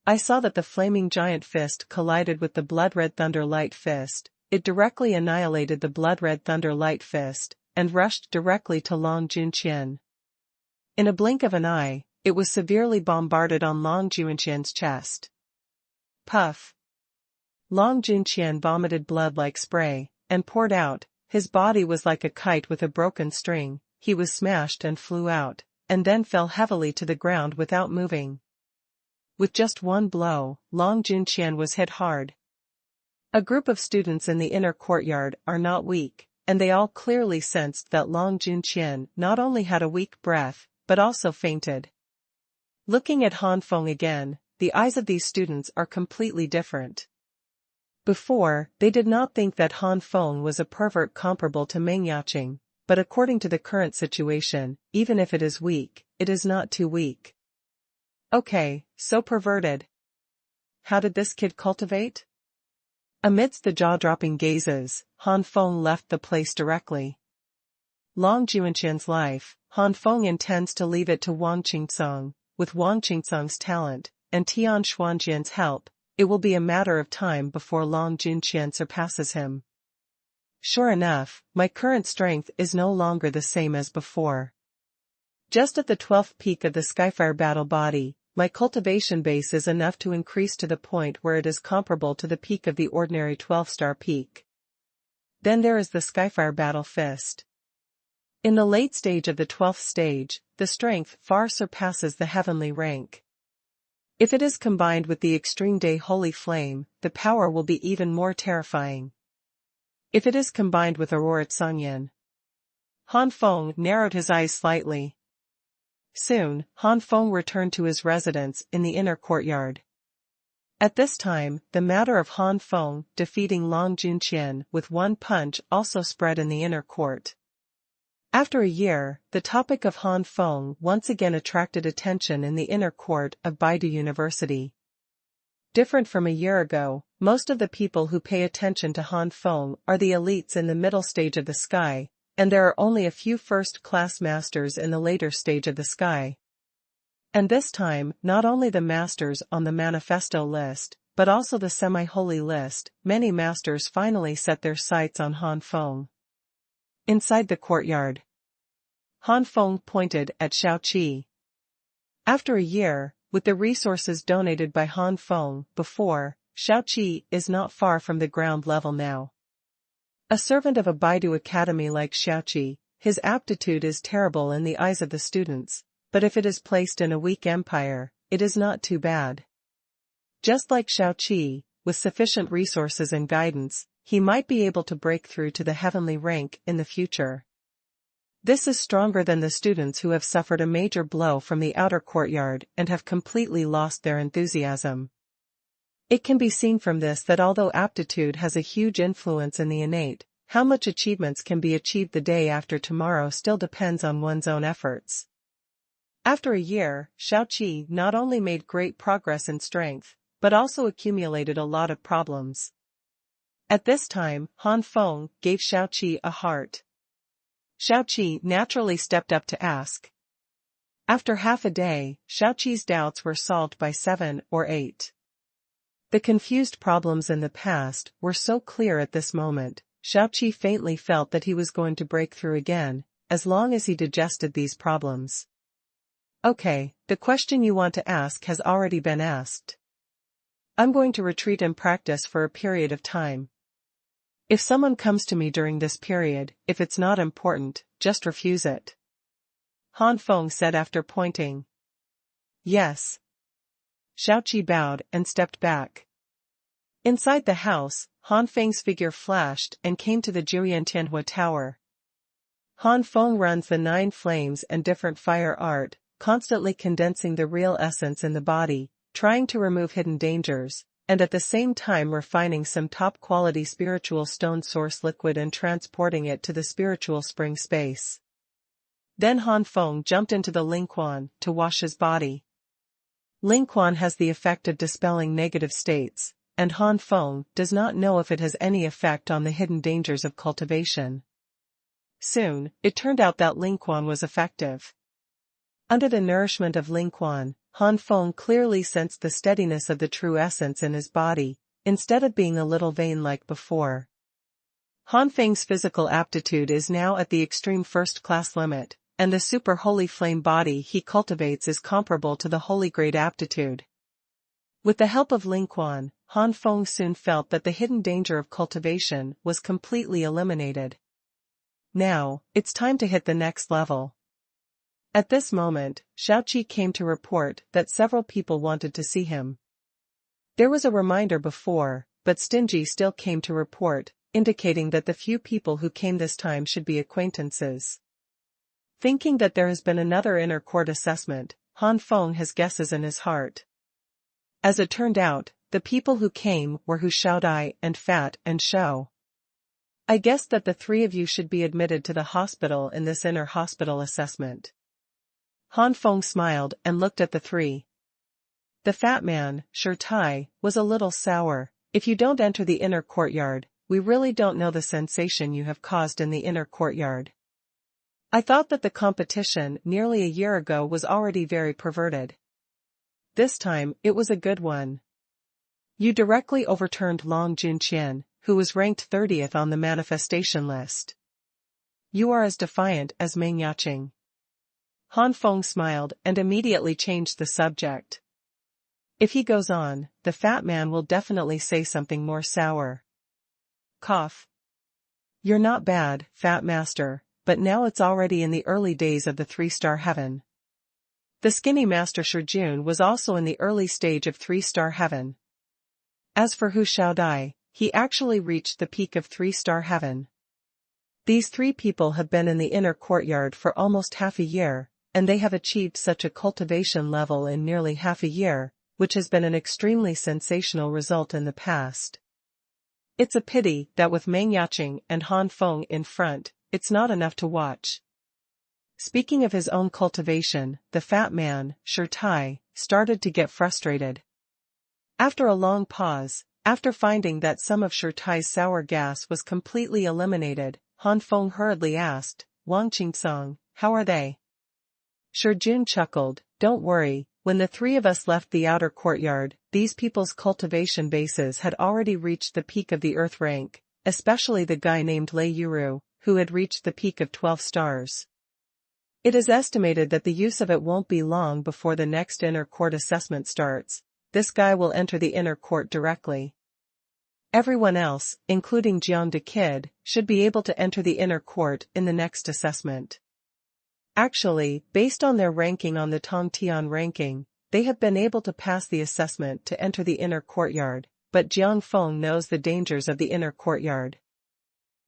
I saw that the flaming giant fist collided with the blood-red thunder light fist. It directly annihilated the blood-red thunder light fist, and rushed directly to Long Junqian. In a blink of an eye, it was severely bombarded on Long Junqian's chest. Puff! Long Junqian vomited blood like spray, and poured out. His body was like a kite with a broken string, he was smashed and flew out, and then fell heavily to the ground without moving. With just one blow, Long Junqian was hit hard. A group of students in the inner courtyard are not weak, and they all clearly sensed that Long Junqian not only had a weak breath, but also fainted. Looking at Han Feng again, the eyes of these students are completely different. Before, they did not think that Han Feng was a pervert comparable to Meng Yaqing, but according to the current situation, even if it is weak, it is not too weak. Okay, so perverted. How did this kid cultivate? Amidst the jaw-dropping gazes, Han Feng left the place directly. Long Junqian's life, Han Feng intends to leave it to Wang Qingcong. With Wang Qingcong's talent, and Tian Xuanjian's help, it will be a matter of time before Long Junqian surpasses him. Sure enough, my current strength is no longer the same as before. Just at the 12th peak of the Skyfire battle body, my cultivation base is enough to increase to the point where it is comparable to the peak of the ordinary 12-star peak. Then there is the Skyfire battle fist. In the late stage of the 12th stage, the strength far surpasses the heavenly rank. If it is combined with the extreme day holy flame, the power will be even more terrifying. If it is combined with Aurora Tsangyan. Han Feng narrowed his eyes slightly. Soon, Han Feng returned to his residence in the inner courtyard. At this time, the matter of Han Feng defeating Long Junqian with one punch also spread in the inner court. After a year, the topic of Han Feng once again attracted attention in the inner court of Baidu University. Different from a year ago, most of the people who pay attention to Han Feng are the elites in the middle stage of the sky, and there are only a few first-class masters in the later stage of the sky. And this time, not only the masters on the manifesto list, but also the semi-holy list, many masters finally set their sights on Han Feng. Inside the courtyard, Han Feng pointed at Xiaoqi. After a year, with the resources donated by Han Feng before, Xiaoqi is not far from the ground level now. A servant of a Baidu academy like Xiaoqi, his aptitude is terrible in the eyes of the students, but if it is placed in a weak empire, it is not too bad. Just like Xiaoqi, with sufficient resources and guidance, he might be able to break through to the heavenly rank in the future. This is stronger than the students who have suffered a major blow from the outer courtyard and have completely lost their enthusiasm. It can be seen from this that although aptitude has a huge influence in the innate, how much achievements can be achieved the day after tomorrow still depends on one's own efforts. After a year, Xiaoqi not only made great progress in strength, but also accumulated a lot of problems. At this time, Han Feng gave Xiaoqi a heart. Xiaoqi naturally stepped up to ask. After half a day, Xiaoqi's doubts were solved by 7 or 8. The confused problems in the past were so clear at this moment, Xiaoqi faintly felt that he was going to break through again, as long as he digested these problems. Okay, the question you want to ask has already been asked. I'm going to retreat and practice for a period of time. If someone comes to me during this period, if it's not important, just refuse it. Han Feng said after pointing. Yes. Xiaoqi bowed and stepped back. Inside the house, Han Feng's figure flashed and came to the Xuanhuan Tower. Han Feng runs the 9 flames and different fire art, constantly condensing the real essence in the body, trying to remove hidden dangers, and at the same time refining some top-quality spiritual stone source liquid and transporting it to the spiritual spring space. Then Han Feng jumped into the Lingquan to wash his body. Lingquan has the effect of dispelling negative states, and Han Feng does not know if it has any effect on the hidden dangers of cultivation. Soon, it turned out that Lingquan was effective. Under the nourishment of Lingquan, Han Feng clearly sensed the steadiness of the true essence in his body, instead of being a little vain like before. Han Feng's physical aptitude is now at the extreme first-class limit, and the super holy flame body he cultivates is comparable to the holy grade aptitude. With the help of Lingquan, Han Feng soon felt that the hidden danger of cultivation was completely eliminated. Now, it's time to hit the next level. At this moment, Xiaoqi came to report that several people wanted to see him. There was a reminder before, but Stingy still came to report, indicating that the few people who came this time should be acquaintances. Thinking that there has been another inner court assessment, Han Feng has guesses in his heart. As it turned out, the people who came were Hu Xiaodai and Fat and Shou. I guessed that the three of you should be admitted to the hospital in this inner hospital assessment. Han Feng smiled and looked at the three. The fat man, Shi Tai, was a little sour. If you don't enter the inner courtyard, we really don't know the sensation you have caused in the inner courtyard. I thought that the competition nearly a year ago was already very perverted. This time, it was a good one. You directly overturned Long Junqian, who was ranked 30th on the manifestation list. You are as defiant as Meng Yaqing. Han Feng smiled and immediately changed the subject. If he goes on, the fat man will definitely say something more sour. Cough. You're not bad, fat master, but now it's already in the early days of the 3-star heaven. The skinny master Shijun was also in the early stage of 3-star heaven. As for Hu Xiaodai, he actually reached the peak of 3-star heaven. These three people have been in the inner courtyard for almost half a year, and they have achieved such a cultivation level in nearly half a year, which has been an extremely sensational result in the past. It's a pity that with Meng Yaqing and Han Feng in front, it's not enough to watch. Speaking of his own cultivation, the fat man, Shi Tai, started to get frustrated. After a long pause, after finding that some of Shi Tai's sour gas was completely eliminated, Han Feng hurriedly asked, Wang Qingsong, how are they? Shi Jun chuckled, don't worry, when the three of us left the outer courtyard, these people's cultivation bases had already reached the peak of the earth rank, especially the guy named Lei Yuru, who had reached the peak of 12 stars. It is estimated that the use of it won't be long before the next inner court assessment starts. This guy will enter the inner court directly. Everyone else, including Jiang De Kid, should be able to enter the inner court in the next assessment. Actually, based on their ranking on the Tongtian ranking, they have been able to pass the assessment to enter the inner courtyard, but Jiang Feng knows the dangers of the inner courtyard.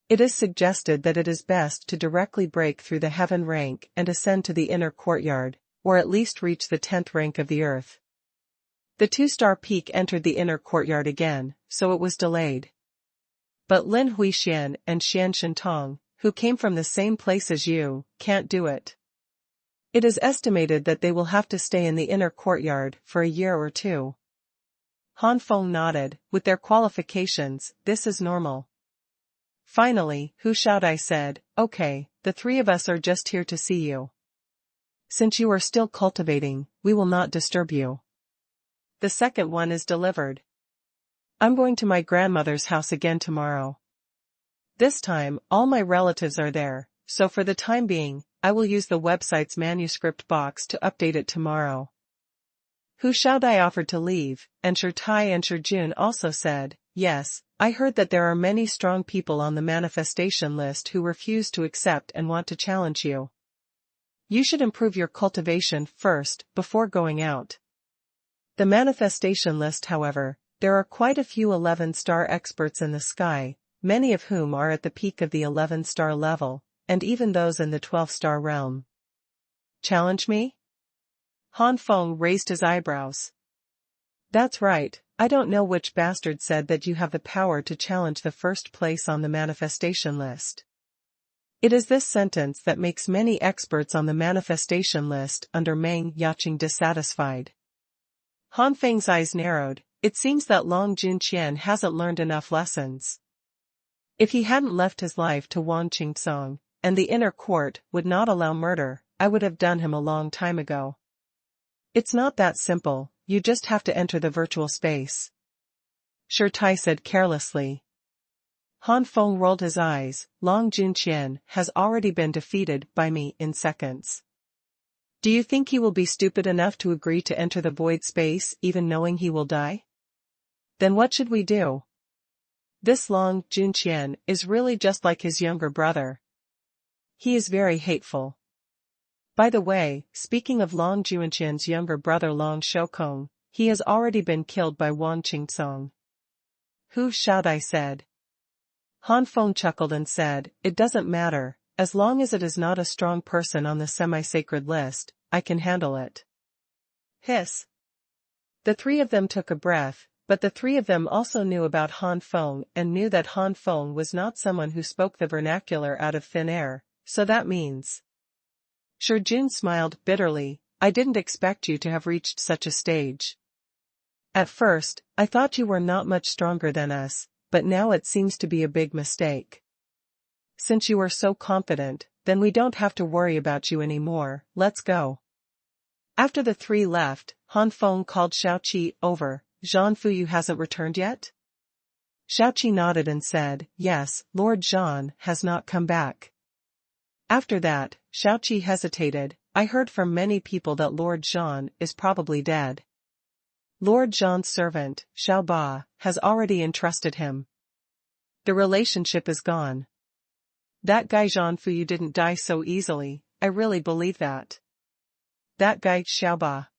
It is suggested that it is best to directly break through the heaven rank and ascend to the inner courtyard, or at least reach the 10th rank of the earth. The 2-star peak entered the inner courtyard again, so it was delayed. But Lin Huixian and Xian Shentong, who came from the same place as you, can't do it. It is estimated that they will have to stay in the inner courtyard for a year or two. Han Feng nodded. With their qualifications, this is normal. Finally, Hu Xiaodai said, okay, the three of us are just here to see you. Since you are still cultivating, we will not disturb you. The second one is delivered. I'm going to my grandmother's house again tomorrow. This time, all my relatives are there, so for the time being, I will use the website's manuscript box to update it tomorrow. Hu Xiaodai offered to leave, and Shi Tai and Shi Jun also said, yes, I heard that there are many strong people on the manifestation list who refuse to accept and want to challenge you. You should improve your cultivation first, before going out. The manifestation list, however, there are quite a few 11-star experts in the sky, many of whom are at the peak of the 11-star level, and even those in the 12-star realm. Challenge me? Han Feng raised his eyebrows. That's right, I don't know which bastard said that you have the power to challenge the first place on the manifestation list. It is this sentence that makes many experts on the manifestation list under Meng Yaqing dissatisfied. Han Feng's eyes narrowed. It seems that Long Junqian hasn't learned enough lessons. If he hadn't left his life to Wang Qingsong, and the inner court would not allow murder, I would have done him a long time ago. It's not that simple, you just have to enter the virtual space. Shi Tai said carelessly. Han Feng rolled his eyes. Long Junqian has already been defeated by me in seconds. Do you think he will be stupid enough to agree to enter the void space even knowing he will die? Then what should we do? This Long Junqian is really just like his younger brother. He is very hateful. By the way, speaking of Long Juanqian's younger brother Long Shoukong, he has already been killed by Wang Qingsong. Who shout I said. Han Feng chuckled and said, it doesn't matter, as long as it is not a strong person on the semi-sacred list, I can handle it. Hiss. The three of them took a breath, but the three of them also knew about Han Feng and knew that Han Feng was not someone who spoke the vernacular out of thin air, so that means. Shi Jun smiled bitterly, I didn't expect you to have reached such a stage. At first, I thought you were not much stronger than us, but now it seems to be a big mistake. Since you are so confident, then we don't have to worry about you anymore, let's go. After the three left, Han Feng called Xiaoqi over, Zhan Fuyu hasn't returned yet? Xiaoqi nodded and said, yes, Lord Zhan has not come back. After that, Xiaoqi hesitated, I heard from many people that Lord Zhan is probably dead. Lord Zhan's servant, Xiao Ba, has already entrusted him. The relationship is gone. That guy Zhan Fuyu didn't die so easily, I really believe that. That guy Xiao Ba.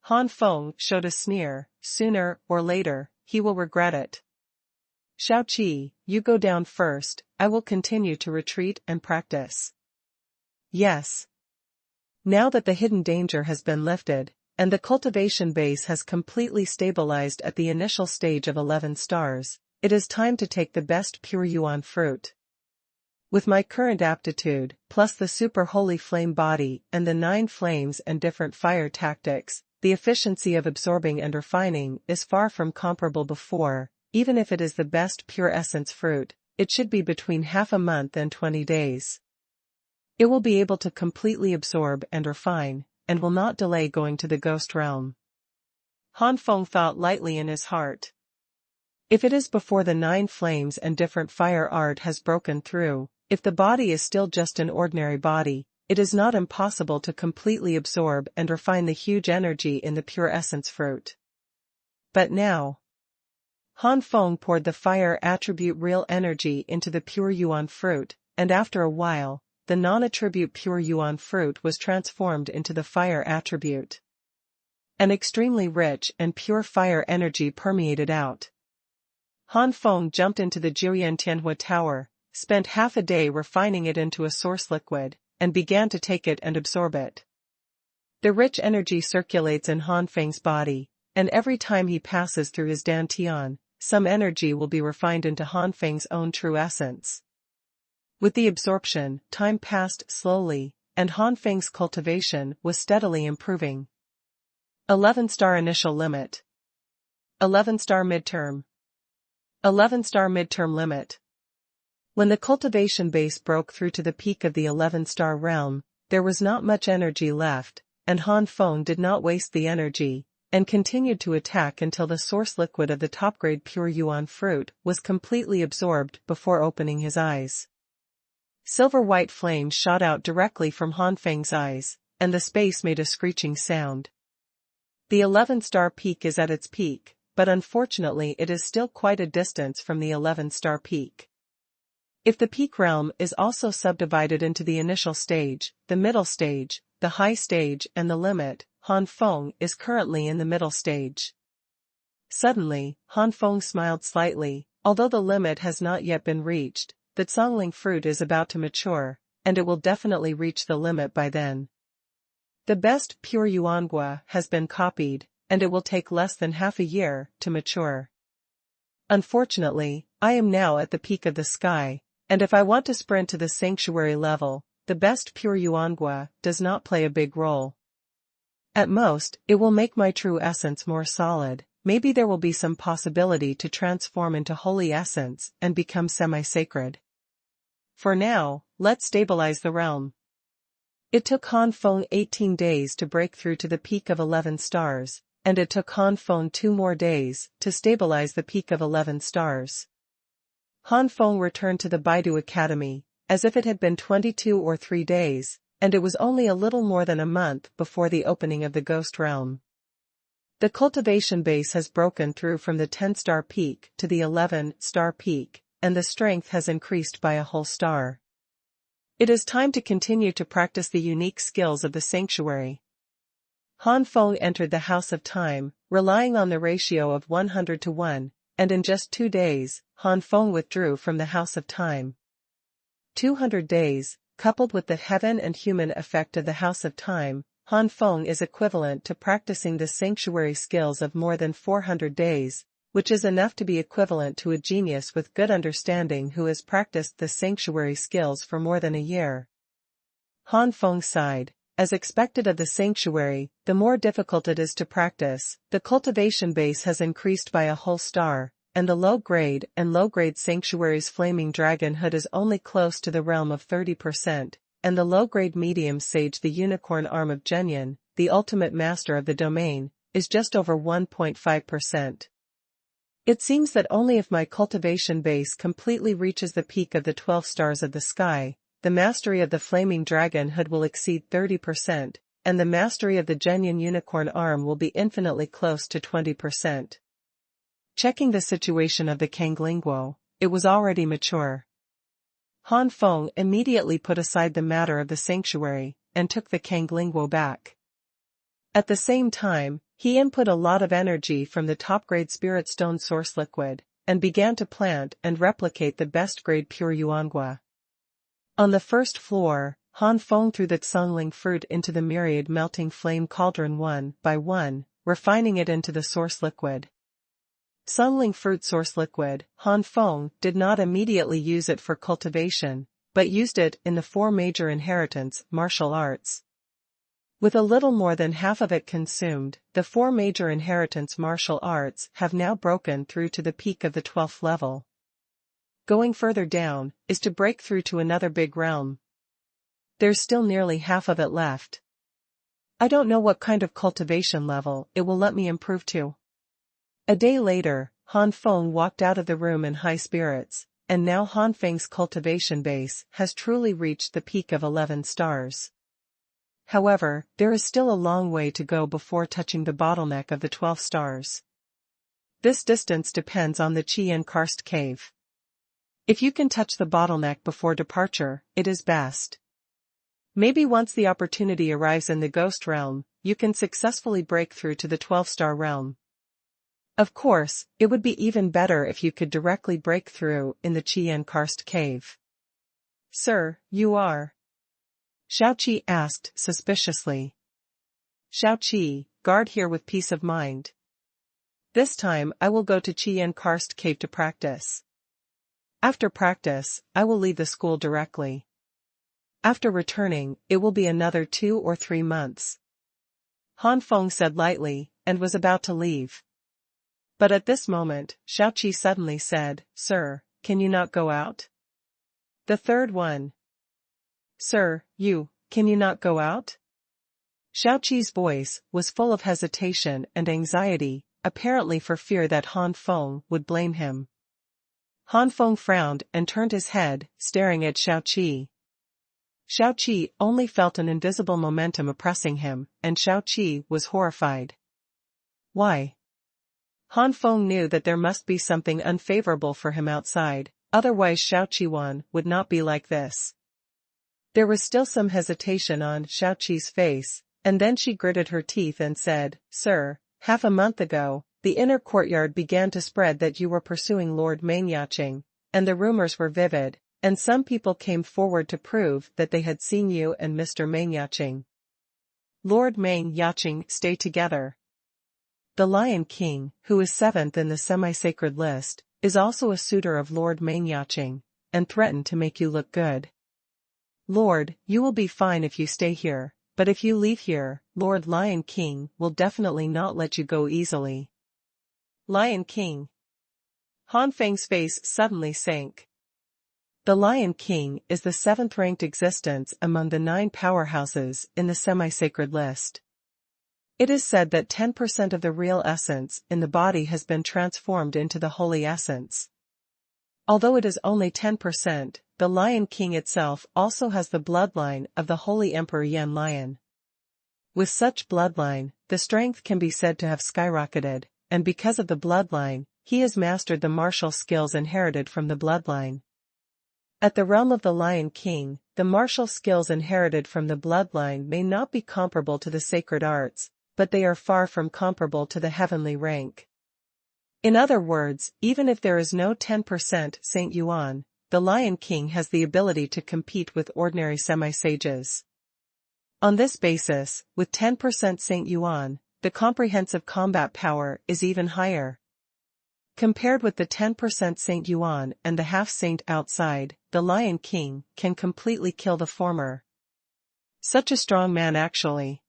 Han Feng showed a sneer, sooner or later, he will regret it. Xiaoqi, you go down first, I will continue to retreat and practice. Yes. Now that the hidden danger has been lifted, and the cultivation base has completely stabilized at the initial stage of 11 stars, it is time to take the best pure yuan fruit. With my current aptitude, plus the super holy flame body and the 9 flames and different fire tactics, the efficiency of absorbing and refining is far from comparable before. Even if it is the best pure essence fruit, it should be between half a month and 20 days. It will be able to completely absorb and refine, and will not delay going to the ghost realm. Han Feng thought lightly in his heart. If it is before the 9 flames and different fire art has broken through, if the body is still just an ordinary body, it is not impossible to completely absorb and refine the huge energy in the pure essence fruit. But now, Han Feng poured the fire attribute real energy into the pure yuan fruit, and after a while, the non-attribute pure yuan fruit was transformed into the fire attribute. An extremely rich and pure fire energy permeated out. Han Feng jumped into the Jiuyan Tianhua Tower, spent half a day refining it into a source liquid, and began to take it and absorb it. The rich energy circulates in Han Feng's body, and every time he passes through his dantian, some energy will be refined into Han Feng's own true essence. With the absorption, time passed slowly, and Han Feng's cultivation was steadily improving. 11-star initial limit. 11-star midterm. 11-star midterm limit. When the cultivation base broke through to the peak of the 11-star realm, there was not much energy left, and Han Feng did not waste the energy, and continued to attack until the source liquid of the top-grade pure yuan fruit was completely absorbed before opening his eyes. Silver-white flames shot out directly from Han Feng's eyes, and the space made a screeching sound. The 11-star peak is at its peak, but unfortunately it is still quite a distance from the 11-star peak. If the peak realm is also subdivided into the initial stage, the middle stage, the high stage and the limit, Han Feng is currently in the middle stage. Suddenly, Han Feng smiled slightly, although the limit has not yet been reached, the Zongling fruit is about to mature, and it will definitely reach the limit by then. The best pure Yuangua has been copied, and it will take less than half a year to mature. Unfortunately, I am now at the peak of the sky, and if I want to sprint to the sanctuary level, the best pure Yuangua does not play a big role. At most, it will make my true essence more solid. Maybe there will be some possibility to transform into holy essence and become semi-sacred. For now, let's stabilize the realm. It took Han Feng 18 days to break through to the peak of 11 stars, and it took Han Feng 2 more days to stabilize the peak of 11 stars. Han Feng returned to the Baidu Academy, as if it had been 22 or 3 days, and it was only a little more than a month before the opening of the Ghost Realm. The cultivation base has broken through from the 10-star peak to the 11-star peak, and the strength has increased by a whole star. It is time to continue to practice the unique skills of the sanctuary. Han Feng entered the House of Time, relying on the ratio of 100 to 1, and in just 2 days, Han Feng withdrew from the House of Time. 200 days, coupled with the heaven and human effect of the House of Time, Han Feng is equivalent to practicing the sanctuary skills of more than 400 days, which is enough to be equivalent to a genius with good understanding who has practiced the sanctuary skills for more than a year. Han Feng sighed. As expected of the sanctuary, the more difficult it is to practice, the cultivation base has increased by a whole star, and the low-grade sanctuary's flaming dragon hood is only close to the realm of 30%, and the low-grade medium sage the unicorn arm of Genyan, the ultimate master of the domain, is just over 1.5%. It seems that only if my cultivation base completely reaches the peak of the 12 stars of the sky, the mastery of the flaming dragon hood will exceed 30%, and the mastery of the Genyan unicorn arm will be infinitely close to 20%. Checking the situation of the Kanglinguo, it was already mature. Han Feng immediately put aside the matter of the sanctuary, and took the Kanglinguo back. At the same time, he input a lot of energy from the top-grade spirit stone source liquid, and began to plant and replicate the best-grade pure yuanhua. On the first floor, Han Feng threw the Xungling fruit into the myriad melting flame cauldron one by one, refining it into the source liquid. Xungling fruit source liquid, Han Feng did not immediately use it for cultivation, but used it in the 4 major inheritance martial arts. With a little more than half of it consumed, the 4 major inheritance martial arts have now broken through to the peak of the 12th level. Going further down is to break through to another big realm. There's still nearly half of it left. I don't know what kind of cultivation level it will let me improve to. A day later, Han Feng walked out of the room in high spirits, and now Han Feng's cultivation base has truly reached the peak of 11 stars. However, there is still a long way to go before touching the bottleneck of the 12 stars. This distance depends on the Chi and Karst cave. If you can touch the bottleneck before departure, it is best. Maybe once the opportunity arrives in the ghost realm, you can successfully break through to the 12-star realm. Of course, it would be even better if you could directly break through in the Chi and Karst cave. Sir, you are? Xiao Qi asked suspiciously. Xiao Qi, guard here with peace of mind. This time I will go to Chi and Karst cave to practice. After practice, I will leave the school directly. After returning, it will be another 2 or 3 months. Han Feng said lightly, and was about to leave. But at this moment, Xiao Qi suddenly said, Sir, can you not go out? The third one. Sir, can you not go out? Xiao Qi's voice was full of hesitation and anxiety, apparently for fear that Han Feng would blame him. Han Feng frowned and turned his head, staring at Xiao Qi. Xiao Qi only felt an invisible momentum oppressing him, and Xiao Qi was horrified. Why? Han Feng knew that there must be something unfavorable for him outside, otherwise Xuanhuan would not be like this. There was still some hesitation on Xiao Qi's face, and then she gritted her teeth and said, Sir, half a month ago, the inner courtyard began to spread that you were pursuing Lord Meng Yaqing, and the rumors were vivid, and some people came forward to prove that they had seen you and Mr. Meng Yaqing. Lord Meng Yaqing stay together. The Lion King, who is 7th in the semi-sacred list, is also a suitor of Lord Meng Yaqing, and threatened to make you look good. Lord, you will be fine if you stay here, but if you leave here, Lord Lion King will definitely not let you go easily. Lion King. Han Feng's face suddenly sank. The Lion King is the 7th-ranked existence among the 9 powerhouses in the semi-sacred list. It is said that 10% of the real essence in the body has been transformed into the holy essence. Although it is only 10%, the Lion King itself also has the bloodline of the Holy Emperor Yan Lion. With such bloodline, the strength can be said to have skyrocketed, and because of the bloodline, he has mastered the martial skills inherited from the bloodline. At the realm of the Lion King, the martial skills inherited from the bloodline may not be comparable to the sacred arts, but they are far from comparable to the heavenly rank. In other words, even if there is no 10% Saint Yuan, the Lion King has the ability to compete with ordinary semi-sages. On this basis, with 10% Saint Yuan, the comprehensive combat power is even higher. Compared with the 10% Saint Yuan and the half-saint outside, the Lion King can completely kill the former. Such a strong man actually.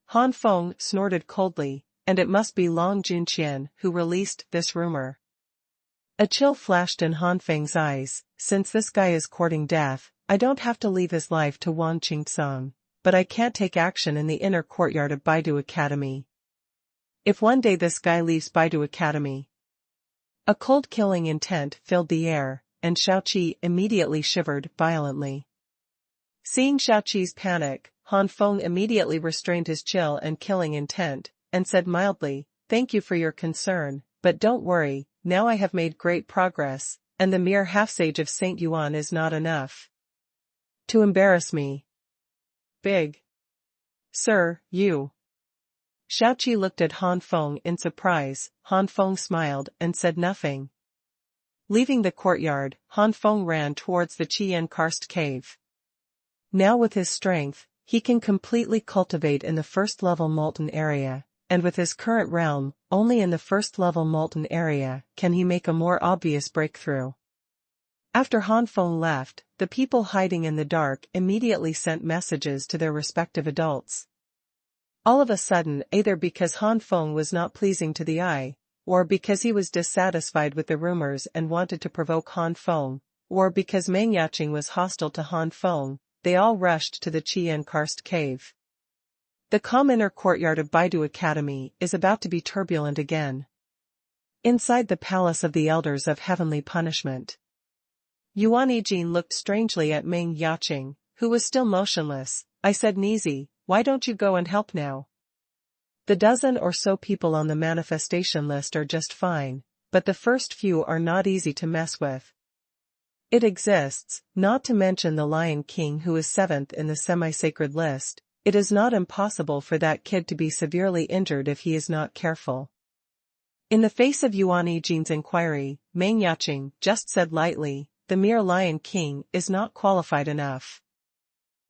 Han Feng snorted coldly, and it must be Long Junqian who released this rumor. A chill flashed in Han Feng's eyes. Since this guy is courting death, I don't have to leave his life to Wang Qingcong, but I can't take action in the inner courtyard of Baidu Academy. If one day this guy leaves Baidu Academy. A cold killing intent filled the air, and Xiaoqi immediately shivered violently. Seeing Xiaoqi's panic, Han Feng immediately restrained his chill and killing intent, and said mildly, "Thank you for your concern, but don't worry, now I have made great progress, and the mere half-sage of Saint Yuan is not enough to embarrass me." Big. Sir, you. Xiaoqi looked at Han Feng in surprise. Han Feng smiled and said nothing. Leaving the courtyard, Han Feng ran towards the Qian karst cave. Now with his strength, he can completely cultivate in the first-level molten area, and with his current realm, only in the first-level molten area can he make a more obvious breakthrough. After Han Feng left, the people hiding in the dark immediately sent messages to their respective adults. All of a sudden, either because Han Feng was not pleasing to the eye, or because he was dissatisfied with the rumors and wanted to provoke Han Feng, or because Meng Yaqing was hostile to Han Feng, they all rushed to the Qian karst cave. The calm inner courtyard of Baidu Academy is about to be turbulent again. Inside the palace of the elders of heavenly punishment, Yuan Yijin looked strangely at Meng Yaqing, who was still motionless. "I said Nizi, why don't you go and help now? The dozen or so people on the manifestation list are just fine, but the first few are not easy to mess with. It exists, not to mention the Lion King who is 7th in the semi-sacred list. It is not impossible for that kid to be severely injured if he is not careful." In the face of Yuan Yijin's inquiry, Meng Yaqing just said lightly, "The mere Lion King is not qualified enough."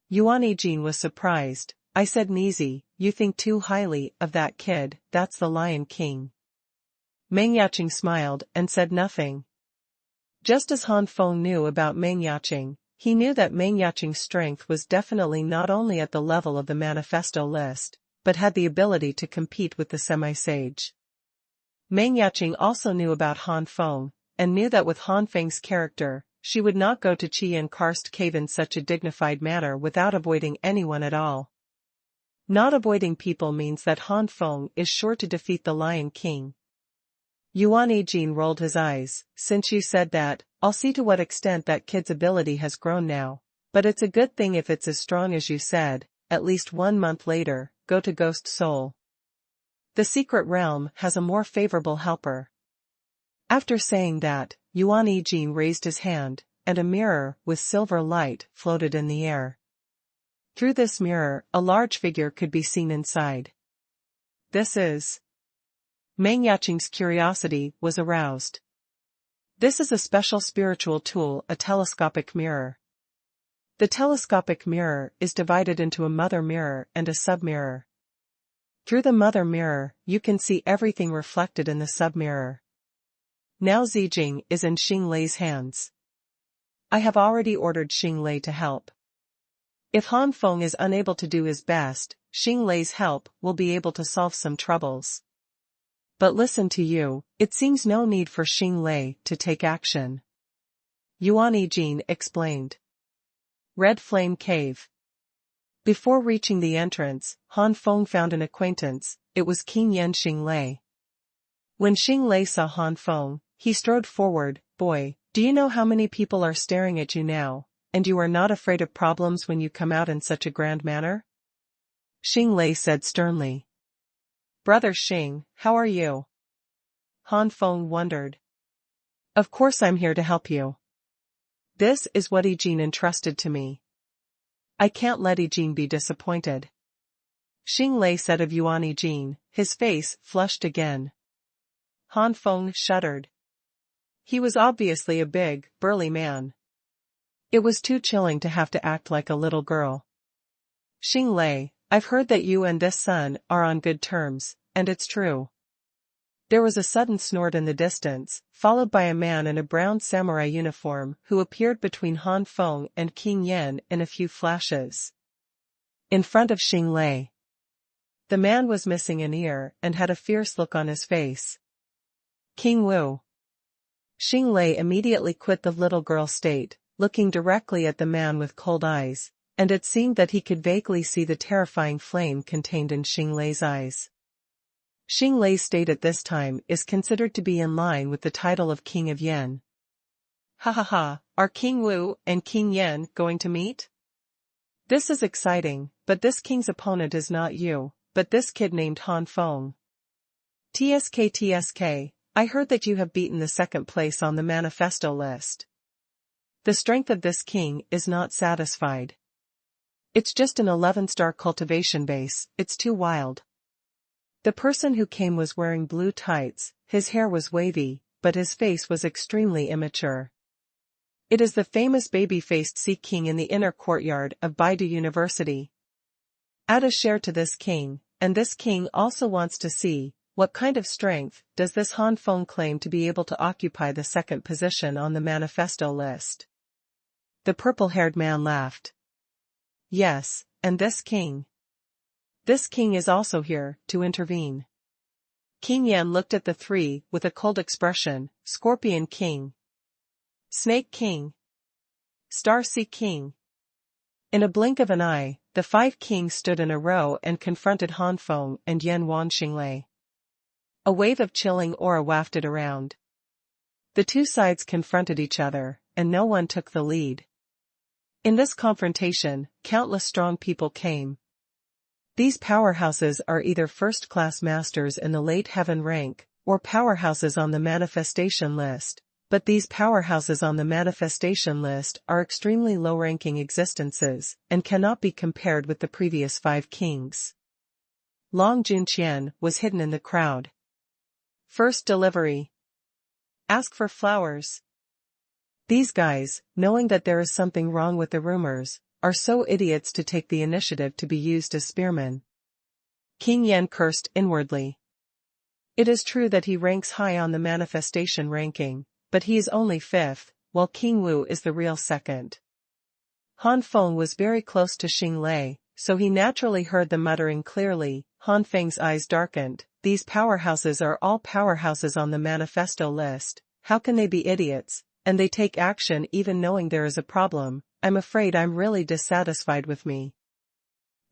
Yuan Yijin was surprised. "I said Nizi, you think too highly of that kid, that's the Lion King." Meng Yaqing smiled and said nothing. Just as Han Feng knew about Meng Yaqing, he knew that Meng Yaqing's strength was definitely not only at the level of the manifesto list, but had the ability to compete with the semi-sage. Meng Yaqing also knew about Han Feng, and knew that with Han Feng's character, she would not go to Qian karst cave in such a dignified manner without avoiding anyone at all. Not avoiding people means that Han Feng is sure to defeat the Lion King. Yuan Yijin rolled his eyes. "Since you said that, I'll see to what extent that kid's ability has grown now. But it's a good thing if it's as strong as you said." At least 1 month later, go to Ghost Soul. The secret realm has a more favorable helper. After saying that, Yuan Yijin raised his hand, and a mirror with silver light floated in the air. Through this mirror, a large figure could be seen inside. This is... Meng Yaqing's curiosity was aroused. This is a special spiritual tool, a telescopic mirror. The telescopic mirror is divided into a mother mirror and a sub-mirror. Through the mother mirror, you can see everything reflected in the sub-mirror. Now Zijing is in Xing Lei's hands. I have already ordered Xing Lei to help. If Han Feng is unable to do his best, Xing Lei's help will be able to solve some troubles. But listen to you, it seems no need for Xing Lei to take action. Yuan Yijin explained. Red Flame Cave. Before reaching the entrance, Han Feng found an acquaintance. It was King Yan Xing Lei. When Xing Lei saw Han Feng, he strode forward. "Boy, do you know how many people are staring at you now, and you are not afraid of problems when you come out in such a grand manner?" Xing Lei said sternly. "Brother Xing, how are you?" Han Feng wondered. "Of course I'm here to help you." This is what Ijin entrusted to me. I can't let Ijin be disappointed. Xing Lei said of Yuan Ijin, his face flushed again. Han Feng shuddered. He was obviously a big, burly man. It was too chilling to have to act like a little girl. Xing Lei, I've heard that you and this son are on good terms, and it's true. There was a sudden snort in the distance, followed by a man in a brown samurai uniform who appeared between Han Feng and King Yan in a few flashes. In front of Xing Lei. The man was missing an ear and had a fierce look on his face. King Wu. Xing Lei immediately quit the little girl state, looking directly at the man with cold eyes, and it seemed that he could vaguely see the terrifying flame contained in Xing Lei's eyes. Xing Lei's state at this time is considered to be in line with the title of King of Yan. Ha ha ha, are King Wu and King Yan going to meet? This is exciting, but this king's opponent is not you, but this kid named Han Feng. TSK, I heard that you have beaten the second place on the manifesto list. The strength of this king is not satisfied. It's just an 11-star cultivation base, it's too wild. The person who came was wearing blue tights, his hair was wavy, but his face was extremely immature. It is the famous baby-faced Sea King in the inner courtyard of Baidu University. Add a share to this king, and this king also wants to see, what kind of strength does this Han Feng claim to be able to occupy the second position on the manifesto list? The purple-haired man laughed. Yes, and this king. This king is also here, to intervene. King Yan looked at the three with a cold expression, Scorpion King. Snake King. Star Sea King. In a blink of an eye, the 5 kings stood in a row and confronted Han Feng and Yan Wan Xinglei. A wave of chilling aura wafted around. The two sides confronted each other, and no one took the lead. In this confrontation, countless strong people came. These powerhouses are either first-class masters in the late heaven rank, or powerhouses on the manifestation list, but these powerhouses on the manifestation list are extremely low-ranking existences, and cannot be compared with the previous 5 kings. Long Junqian was hidden in the crowd. First delivery. Ask for flowers. These guys, knowing that there is something wrong with the rumors, are so idiots to take the initiative to be used as spearmen. King Yan cursed inwardly. It is true that he ranks high on the manifestation ranking, but he is only 5th, while King Wu is the real 2nd. Han Feng was very close to Xing Lei, so he naturally heard the muttering clearly. Han Feng's eyes darkened. These powerhouses are all powerhouses on the manifesto list. How can they be idiots? And they take action even knowing there is a problem. I'm afraid I'm really dissatisfied with me.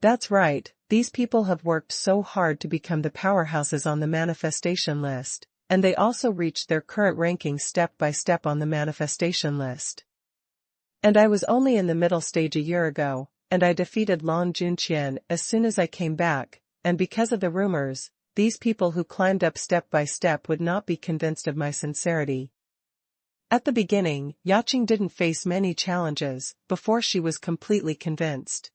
That's right, these people have worked so hard to become the powerhouses on the manifestation list, and they also reached their current ranking step by step on the manifestation list. And I was only in the middle stage a year ago, and I defeated Long Junqian as soon as I came back, and because of the rumors, these people who climbed up step by step would not be convinced of my sincerity. At the beginning, Yaqing didn't face many challenges before she was completely convinced.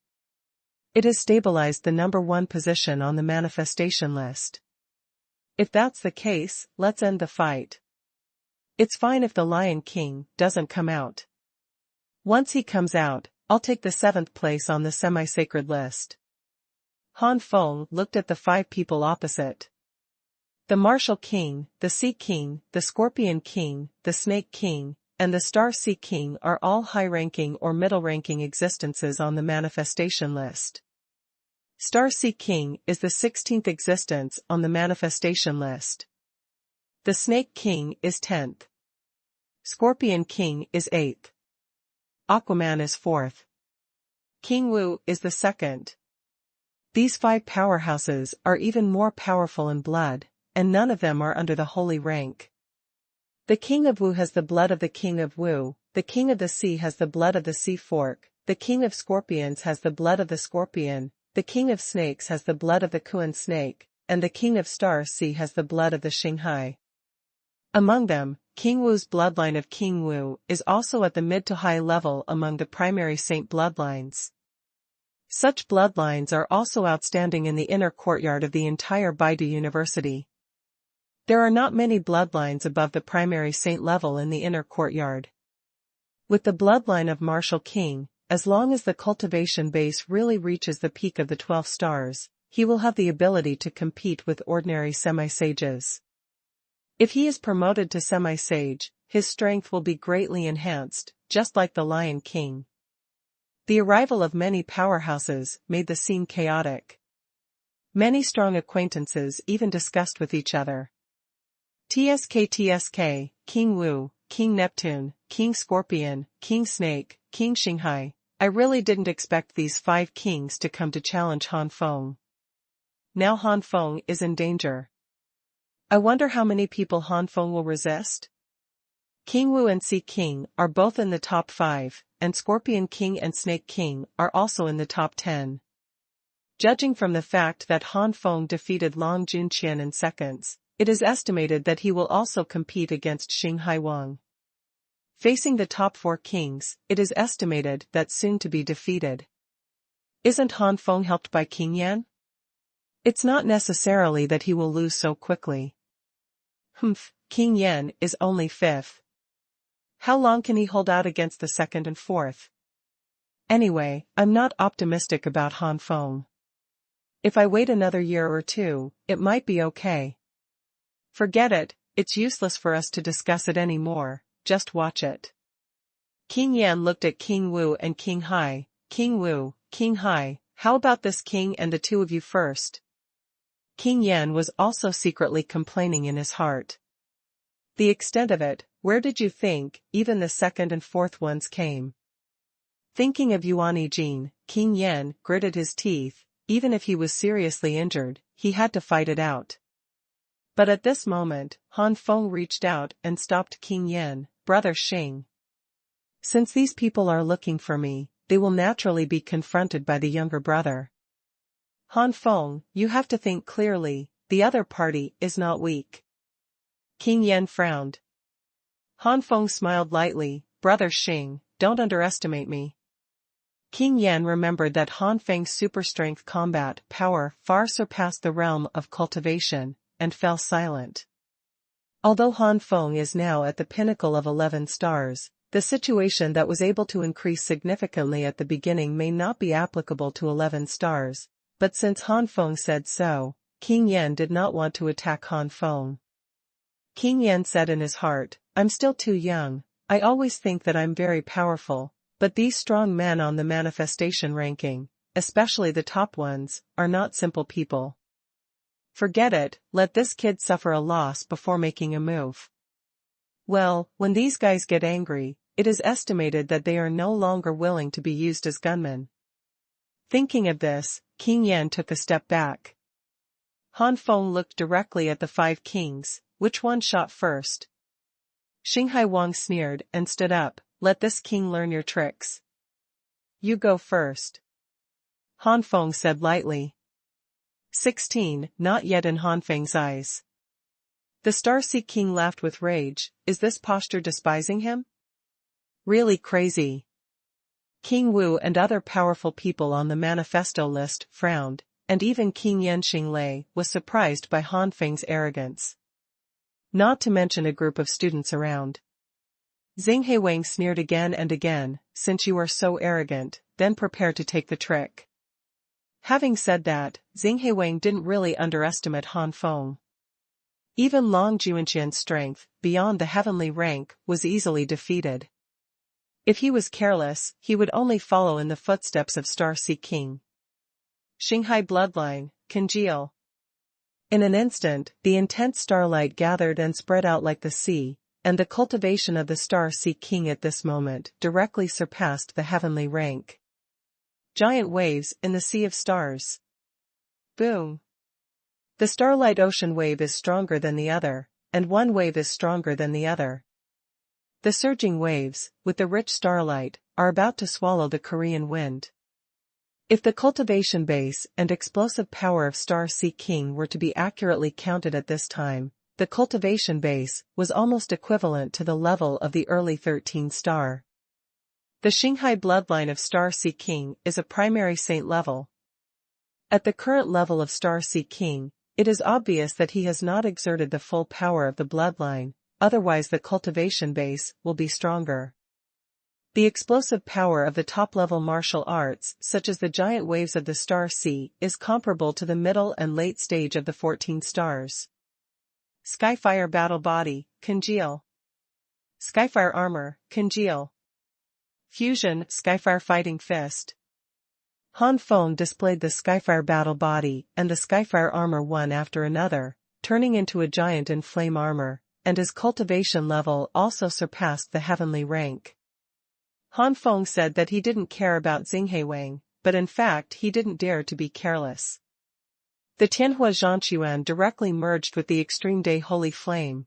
It has stabilized the number 1 position on the manifestation list. If that's the case, let's end the fight. It's fine if the Lion King doesn't come out. Once he comes out, I'll take the 7th place on the semi-sacred list. Han Feng looked at the 5 people opposite. The Martial King, the Sea King, the Scorpion King, the Snake King, and the Star Sea King are all high-ranking or middle-ranking existences on the manifestation list. Star Sea King is the 16th existence on the manifestation list. The Snake King is 10th. Scorpion King is 8th. Aquaman is 4th. King Wu is the 2nd. These 5 powerhouses are even more powerful in blood, and none of them are under the holy rank. The King of Wu has the blood of the King of Wu, the King of the Sea has the blood of the Sea Fork, the King of Scorpions has the blood of the Scorpion, the King of Snakes has the blood of the Kuan Snake, and the King of Star Sea has the blood of the Xinghai. Among them, King Wu's bloodline of King Wu is also at the mid to high level among the primary saint bloodlines. Such bloodlines are also outstanding in the inner courtyard of the entire Baidu University. There are not many bloodlines above the primary saint level in the inner courtyard. With the bloodline of Martial King, as long as the cultivation base really reaches the peak of the 12 stars, he will have the ability to compete with ordinary semi-sages. If he is promoted to semi-sage, his strength will be greatly enhanced, just like the Lion King. The arrival of many powerhouses made the scene chaotic. Many strong acquaintances even discussed with each other. TSK, King Wu, King Neptune, King Scorpion, King Snake, King Xinghai. I really didn't expect these 5 kings to come to challenge Han Feng. Now Han Feng is in danger. I wonder how many people Han Feng will resist? King Wu and Sea King are both in the top 5, and Scorpion King and Snake King are also in the top 10. Judging from the fact that Han Feng defeated Long Junqian in seconds, it is estimated that he will also compete against Xinghai Wang. Facing the top 4 kings, it is estimated that soon to be defeated. Isn't Han Feng helped by King Yan? It's not necessarily that he will lose so quickly. King Yan is only 5th. How long can he hold out against the 2nd and 4th? Anyway, I'm not optimistic about Han Feng. If I wait another year or 2, it might be okay. Forget it, it's useless for us to discuss it anymore, just watch it. King Yan looked at King Wu and King Hai. King Wu, King Hai, how about this king and the 2 of you first? King Yan was also secretly complaining in his heart. The extent of it, where did you think even the 2nd and 4th ones came? Thinking of Yuan Yijin, King Yan gritted his teeth. Even if he was seriously injured, he had to fight it out. But at this moment, Han Feng reached out and stopped King Yan. Brother Xing. Since these people are looking for me, they will naturally be confronted by the younger brother. Han Feng, you have to think clearly, the other party is not weak. King Yan frowned. Han Feng smiled lightly. Brother Xing, don't underestimate me. King Yan remembered that Han Feng's super-strength combat power far surpassed the realm of cultivation, and fell silent. Although Han Feng is now at the pinnacle of 11 stars, the situation that was able to increase significantly at the beginning may not be applicable to 11 stars, but since Han Feng said so, King Yan did not want to attack Han Feng. King Yan said in his heart, I'm still too young, I always think that I'm very powerful, but these strong men on the manifestation ranking, especially the top ones, are not simple people. Forget it, let this kid suffer a loss before making a move. Well, when these guys get angry, it is estimated that they are no longer willing to be used as gunmen. Thinking of this, King Yan took a step back. Han Feng looked directly at the 5 kings. Which one shot first? Xinghai Wang sneered and stood up. Let this king learn your tricks. You go first. Han Feng said lightly. 16, not yet in Han Feng's eyes. The Starseed King laughed with rage. Is this posture despising him? Really crazy. King Wu and other powerful people on the manifesto list frowned, and even King Yan Xinglei was surprised by Han Feng's arrogance. Not to mention a group of students around. Xinghai Wang sneered again and again. Since you are so arrogant, then prepare to take the trick. Having said that, Xinghai Wang didn't really underestimate Han Feng. Even Long Junqian's strength, beyond the heavenly rank, was easily defeated. If he was careless, he would only follow in the footsteps of Starseed King. Xinghai bloodline, congeal. In an instant, the intense starlight gathered and spread out like the sea, and the cultivation of the Starseed King at this moment directly surpassed the heavenly rank. Giant waves in the sea of stars. Boom. The starlight ocean wave is stronger than the other, and one wave is stronger than the other. The surging waves, with the rich starlight, are about to swallow the Korean wind. If the cultivation base and explosive power of Starseed King were to be accurately counted at this time, the cultivation base was almost equivalent to the level of the early 13th star. The Xinghai bloodline of Star Sea King is a primary saint level. At the current level of Star Sea King, it is obvious that he has not exerted the full power of the bloodline, otherwise the cultivation base will be stronger. The explosive power of the top-level martial arts, such as the giant waves of the Star Sea, is comparable to the middle and late stage of the 14 stars. Skyfire Battle Body, Congeal. Skyfire Armor, Congeal. Fusion, Skyfire Fighting Fist. Han Feng displayed the Skyfire Battle Body and the Skyfire Armor one after another, turning into a giant in flame armor, and his cultivation level also surpassed the heavenly rank. Han Feng said that he didn't care about Xuanhuan, but in fact he didn't dare to be careless. The Tianhua Xuanhuan directly merged with the Extreme Day Holy Flame.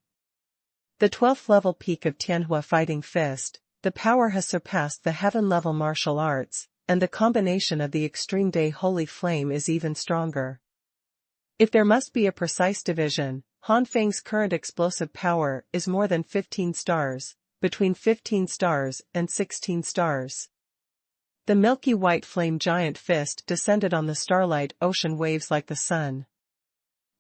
The 12th level peak of Tianhua Fighting Fist, the power has surpassed the heaven-level martial arts, and the combination of the Extreme Day Holy Flame is even stronger. If there must be a precise division, Han Feng's current explosive power is more than 15 stars, between 15 stars and 16 stars. The milky white flame giant fist descended on the starlight ocean waves like the sun.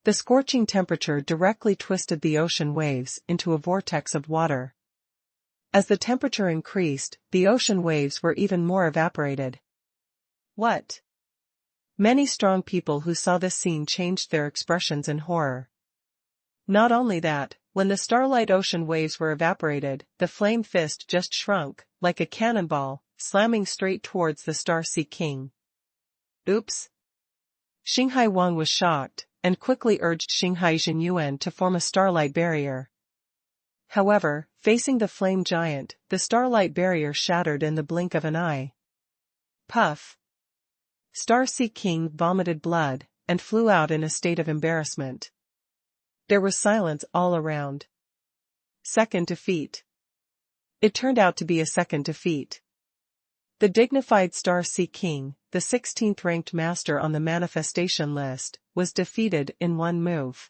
The scorching temperature directly twisted the ocean waves into a vortex of water. As the temperature increased, the ocean waves were even more evaporated. What? Many strong people who saw this scene changed their expressions in horror. Not only that, when the starlight ocean waves were evaporated, the flame fist just shrunk, like a cannonball, slamming straight towards the Star Sea King. Oops! Xinghai Wang was shocked, and quickly urged Xinghai Xuanhuan to form a starlight barrier. However, facing the flame giant, the starlight barrier shattered in the blink of an eye. Puff! Star Sea King vomited blood, and flew out in a state of embarrassment. There was silence all around. Second defeat. It turned out to be a second defeat. The dignified Star Sea King, the 16th ranked master on the manifestation list, was defeated in one move.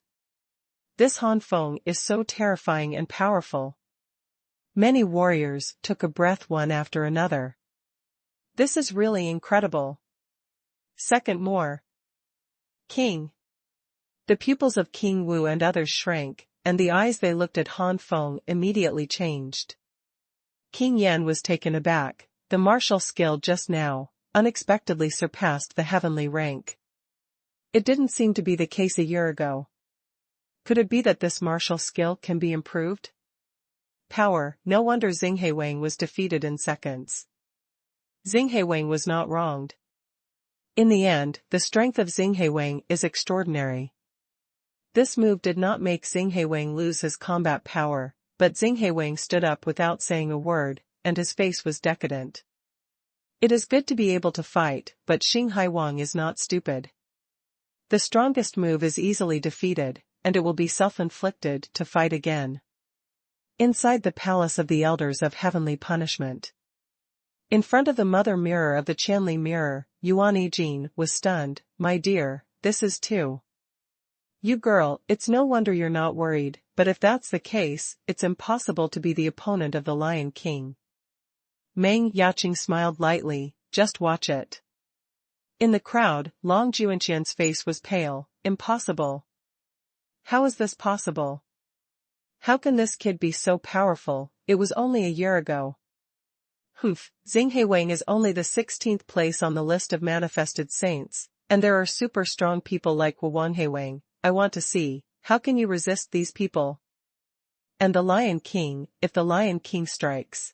This Han Feng is so terrifying and powerful. Many warriors took a breath one after another. This is really incredible. Second more. King. The pupils of King Wu and others shrank, and the eyes they looked at Han Feng immediately changed. King Yan was taken aback. The martial skill just now, unexpectedly surpassed the heavenly rank. It didn't seem to be the case a year ago. Could it be that this martial skill can be improved? Power, no wonder Xuanhuan was defeated in seconds. Xuanhuan was not wronged. In the end, the strength of Xuanhuan is extraordinary. This move did not make Xuanhuan lose his combat power, but Xuanhuan stood up without saying a word, and his face was decadent. It is good to be able to fight, but Xinghai Wang is not stupid. The strongest move is easily defeated, and it will be self-inflicted to fight again. Inside the palace of the elders of heavenly punishment. In front of the mother mirror of the Qianli mirror, Yuan Yijin was stunned. My dear, this is too. You girl, it's no wonder you're not worried, but if that's the case, it's impossible to be the opponent of the Lion King. Meng Yaqing smiled lightly, just watch it. In the crowd, Long Juanqian's face was pale. Impossible. How is this possible? How can this kid be so powerful? It was only a year ago. Humph, Xuanhuan is only the 16th place on the list of manifested saints, and there are super strong people like Xuanhuan. I want to see, how can you resist these people? And the Lion King, if the Lion King strikes.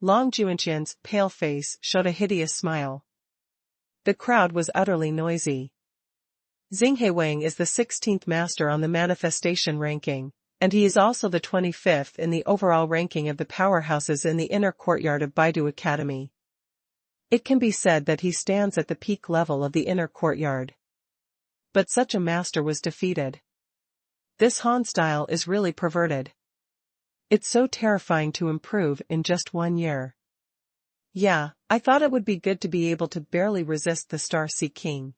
Long Juanqian's pale face showed a hideous smile. The crowd was utterly noisy. Xuanhuan is the 16th master on the manifestation ranking, and he is also the 25th in the overall ranking of the powerhouses in the inner courtyard of Baidu Academy. It can be said that he stands at the peak level of the inner courtyard. But such a master was defeated. This Han style is really perverted. It's so terrifying to improve in just 1 year. Yeah, I thought it would be good to be able to barely resist the Star Sea King.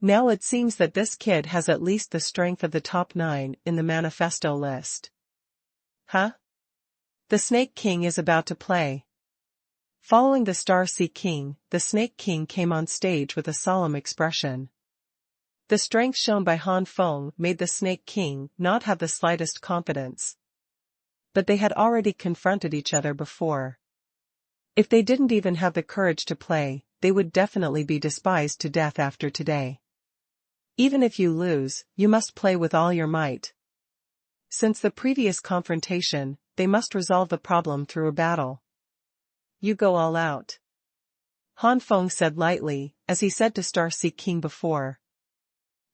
Now it seems that this kid has at least the strength of the top 9 in the manifesto list. Huh? The Snake King is about to play. Following the Star Sea King, the Snake King came on stage with a solemn expression. The strength shown by Han Feng made the Snake King not have the slightest confidence. But they had already confronted each other before. If they didn't even have the courage to play, they would definitely be despised to death after today. Even if you lose, you must play with all your might. Since the previous confrontation, they must resolve the problem through a battle. You go all out. Han Feng said lightly, as he said to Star Sea King before.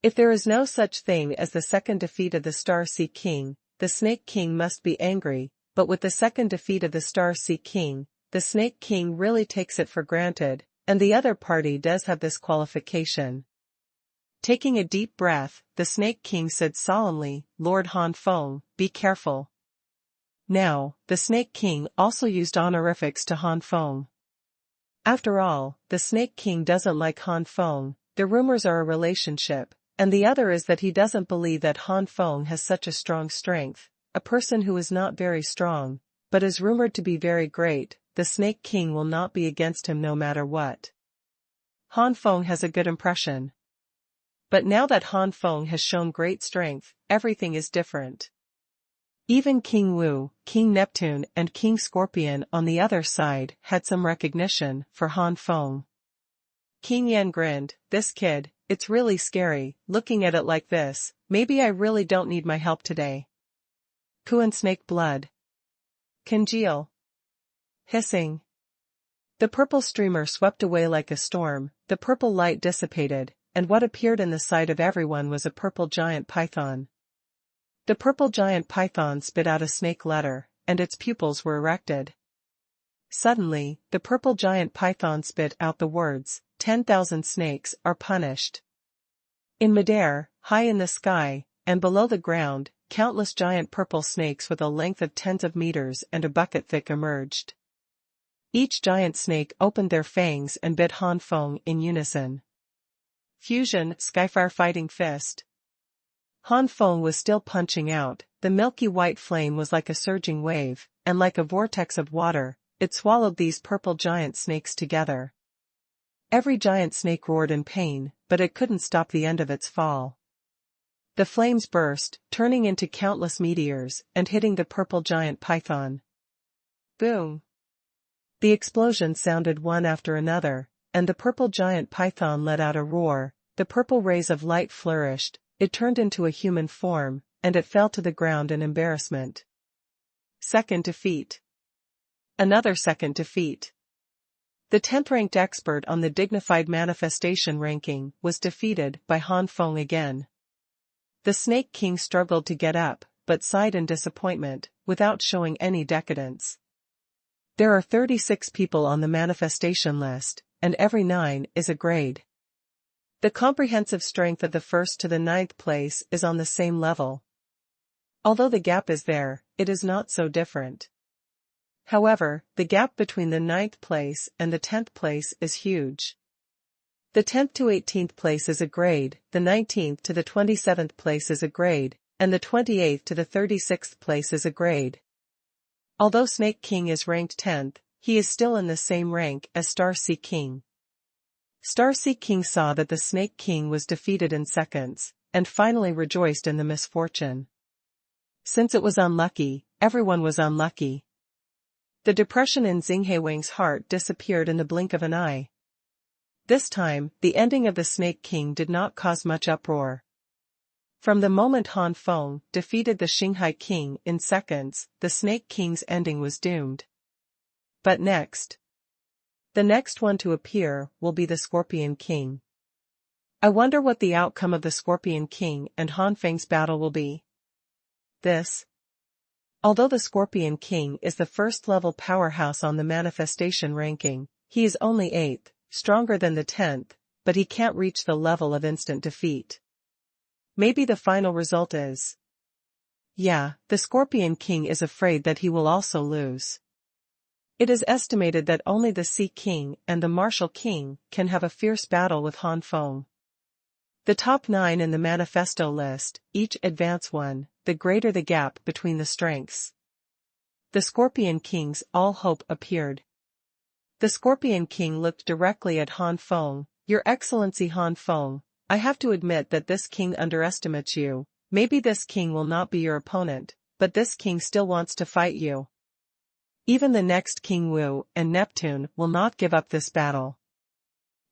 If there is no such thing as the second defeat of the Star Sea King, the Snake King must be angry, but with the second defeat of the Star Sea King, the Snake King really takes it for granted, and the other party does have this qualification. Taking a deep breath, the Snake King said solemnly, Lord Han Feng, be careful. Now, the Snake King also used honorifics to Han Feng. After all, the Snake King doesn't like Han Feng, the rumors are a relationship, and the other is that he doesn't believe that Han Feng has such a strong strength, a person who is not very strong, but is rumored to be very great. The Snake King will not be against him no matter what. Han Feng has a good impression. But now that Han Feng has shown great strength, everything is different. Even King Wu, King Neptune and King Scorpion on the other side had some recognition for Han Feng. King Yan grinned, this kid, it's really scary, looking at it like this, maybe I really don't need my help today. Kuan snake blood. Congeal. Hissing. The purple streamer swept away like a storm, the purple light dissipated, and what appeared in the sight of everyone was a purple giant python. The purple giant python spit out a snake letter, and its pupils were erected. Suddenly, the purple giant python spit out the words, 10,000 snakes are punished. In midair, high in the sky, and below the ground, countless giant purple snakes with a length of tens of meters and a bucket thick emerged. Each giant snake opened their fangs and bit Han Feng in unison. Fusion Skyfire Fighting Fist. Han Feng was still punching out, the milky white flame was like a surging wave, and like a vortex of water, it swallowed these purple giant snakes together. Every giant snake roared in pain, but it couldn't stop the end of its fall. The flames burst, turning into countless meteors, and hitting the purple giant python. Boom! The explosions sounded one after another, and the purple giant python let out a roar, the purple rays of light flourished, it turned into a human form, and it fell to the ground in embarrassment. Second defeat. Another second defeat. The 10th-ranked expert on the dignified manifestation ranking was defeated by Han Feng again. The Snake King struggled to get up, but sighed in disappointment, without showing any decadence. There are 36 people on the manifestation list, and every 9 is a grade. The comprehensive strength of the 1st to the 9th place is on the same level. Although the gap is there, it is not so different. However, the gap between the 9th place and the 10th place is huge. The 10th to 18th place is a grade, the 19th to the 27th place is a grade, and the 28th to the 36th place is a grade. Although Snake King is ranked 10th, he is still in the same rank as Star Sea King. Star Sea King saw that the Snake King was defeated in seconds, and finally rejoiced in the misfortune. Since it was unlucky, everyone was unlucky. The depression in Xinghe heart disappeared in the blink of an eye. This time, the ending of the Snake King did not cause much uproar. From the moment Han Feng defeated the Xinghai King in seconds, the Snake King's ending was doomed. But next. The next one to appear will be the Scorpion King. I wonder what the outcome of the Scorpion King and Han Feng's battle will be. Although the Scorpion King is the first-level powerhouse on the manifestation ranking, he is only 8th, stronger than the 10th, but he can't reach the level of instant defeat. Maybe the final result is. Yeah, the Scorpion King is afraid that he will also lose. It is estimated that only the Sea King and the Martial King can have a fierce battle with Han Feng. The top 9 in the manifesto list, each advance 1, the greater the gap between the strengths. The Scorpion King's all hope appeared. The Scorpion King looked directly at Han Feng. Your Excellency Han Feng, I have to admit that this king underestimates you. Maybe this king will not be your opponent, but this king still wants to fight you. Even the next King Wu and Neptune will not give up this battle.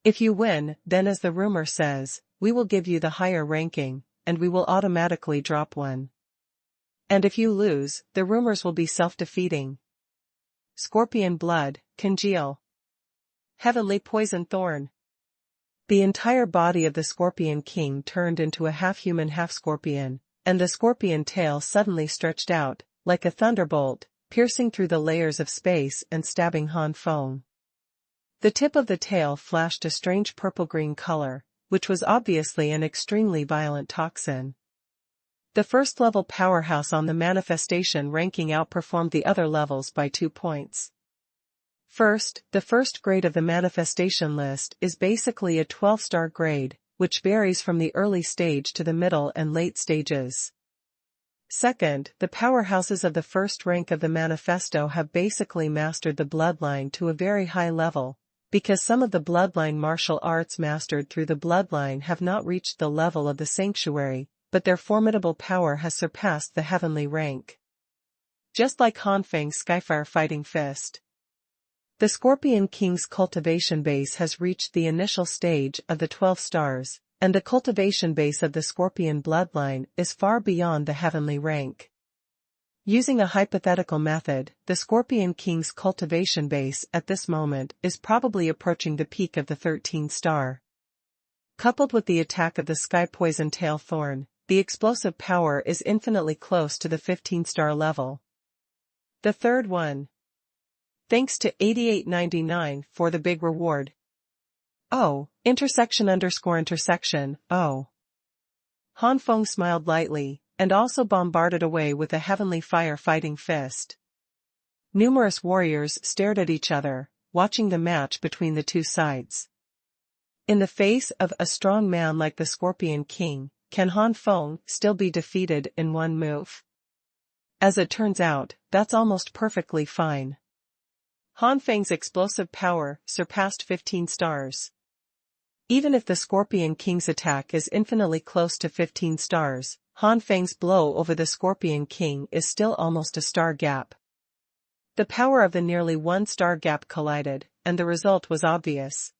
If you win, then as the rumor says, we will give you the higher ranking, and we will automatically drop 1. And if you lose, the rumors will be self-defeating. Scorpion blood, congeal. Heavenly poison thorn. The entire body of the Scorpion King turned into a half-human half-scorpion, and the scorpion tail suddenly stretched out, like a thunderbolt, piercing through the layers of space and stabbing Han Feng. The tip of the tail flashed a strange purple-green color, which was obviously an extremely violent toxin. The first-level powerhouse on the manifestation ranking outperformed the other levels by 2 points. First, the first grade of the manifestation list is basically a 12-star grade, which varies from the early stage to the middle and late stages. Second, the powerhouses of the first rank of the manifesto have basically mastered the bloodline to a very high level, because some of the bloodline martial arts mastered through the bloodline have not reached the level of the sanctuary, but their formidable power has surpassed the heavenly rank. Just like Han Feng's Skyfire Fighting Fist. The Scorpion King's cultivation base has reached the initial stage of the 12 stars, and the cultivation base of the Scorpion bloodline is far beyond the heavenly rank. Using a hypothetical method, the Scorpion King's cultivation base at this moment is probably approaching the peak of the 13th star. Coupled with the attack of the Sky Poison Tail Thorn, the explosive power is infinitely close to the 15-star level. The third one. Thanks to 88.99 for the big reward. Oh, intersection. Oh. Han Feng smiled lightly, and also bombarded away with a heavenly fire fighting fist. Numerous warriors stared at each other, watching the match between the two sides. In the face of a strong man like the Scorpion King, can Han Feng still be defeated in one move? As it turns out, that's almost perfectly fine. Han Feng's explosive power surpassed 15 stars. Even if the Scorpion King's attack is infinitely close to 15 stars, Han Feng's blow over the Scorpion King is still almost a star gap. The power of the nearly 1-star gap collided, and the result was obvious.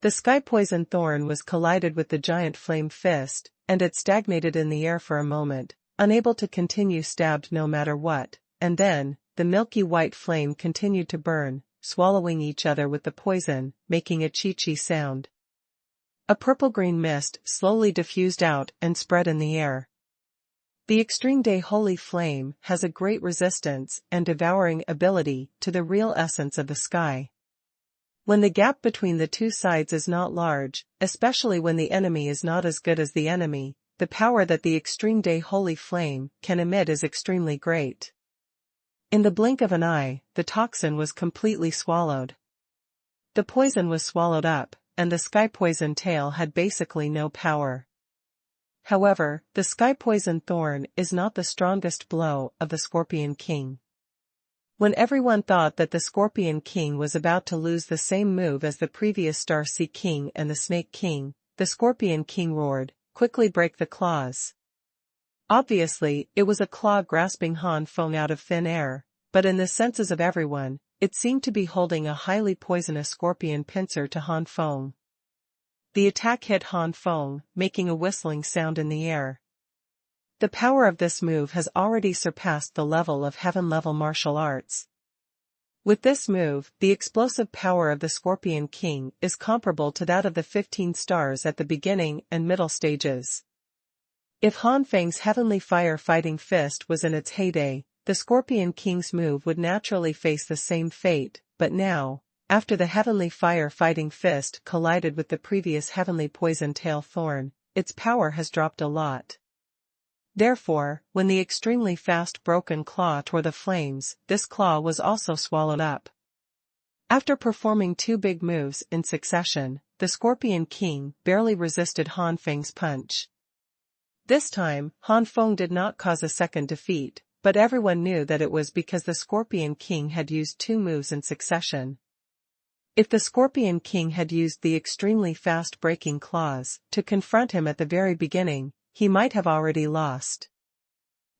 The Sky Poison Thorn was collided with the giant flame fist, and it stagnated in the air for a moment, unable to continue stabbed no matter what, and then, the milky white flame continued to burn, swallowing each other with the poison, making a chi-chi sound. A purple-green mist slowly diffused out and spread in the air. The Extreme Day Holy Flame has a great resistance and devouring ability to the real essence of the sky. When the gap between the two sides is not large, especially when the enemy is not as good as the enemy, the power that the Extreme Day Holy Flame can emit is extremely great. In the blink of an eye, the toxin was completely swallowed. The poison was swallowed up, and the Sky Poison Tail had basically no power. However, the Sky Poison Thorn is not the strongest blow of the Scorpion King. When everyone thought that the Scorpion King was about to lose the same move as the previous Star Sea King and the Snake King, the Scorpion King roared, "Quickly break the claws." Obviously, it was a claw grasping Han Feng out of thin air, but in the senses of everyone, it seemed to be holding a highly poisonous scorpion pincer to Han Feng. The attack hit Han Feng, making a whistling sound in the air. The power of this move has already surpassed the level of heaven-level martial arts. With this move, the explosive power of the Scorpion King is comparable to that of the 15 stars at the beginning and middle stages. If Han Feng's Heavenly Fire Fighting Fist was in its heyday, the Scorpion King's move would naturally face the same fate, but now, after the Heavenly Fire Fighting Fist collided with the previous Heavenly Poison Tail Thorn, its power has dropped a lot. Therefore, when the extremely fast broken claw tore the flames, this claw was also swallowed up. After performing two big moves in succession, the Scorpion King barely resisted Han Feng's punch. This time, Han Feng did not cause a second defeat, but everyone knew that it was because the Scorpion King had used 2 moves in succession. If the Scorpion King had used the extremely fast breaking claws to confront him at the very beginning, he might have already lost.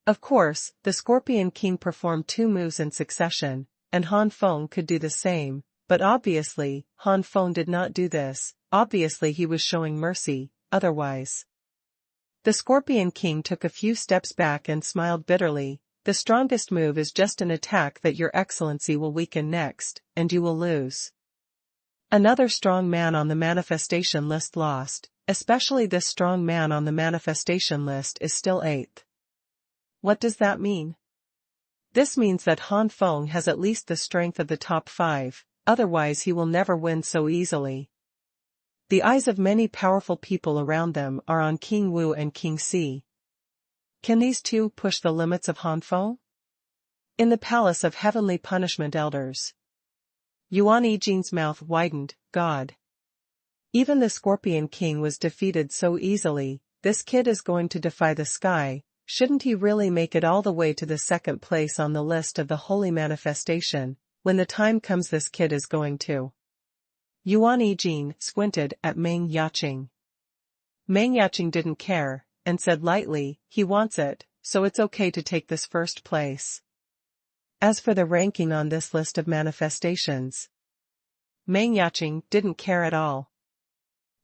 Of course, the Scorpion King performed 2 moves in succession, and Han Feng could do the same, but obviously, Han Feng did not do this. Obviously he was showing mercy, otherwise. The Scorpion King took a few steps back and smiled bitterly. The strongest move is just an attack that your excellency will weaken next, and you will lose. Another strong man on the manifestation list lost, especially this strong man on the manifestation list is still 8th. What does that mean? This means that Han Feng has at least the strength of the top 5, otherwise he will never win so easily. The eyes of many powerful people around them are on King Wu and King Si. Can these two push the limits of Han Feng? In the Palace of Heavenly Punishment Elders. Yuan Yijin's mouth widened. God. Even the Scorpion King was defeated so easily. This kid is going to defy the sky. Shouldn't he really make it all the way to the 2nd place on the list of the holy manifestation? When the time comes, this kid is going to. Yuan Yijin squinted at Meng Yaqing. Meng Yaqing didn't care, and said lightly, he wants it, so it's okay to take this 1st place. As for the ranking on this list of manifestations, Meng Yaqing didn't care at all.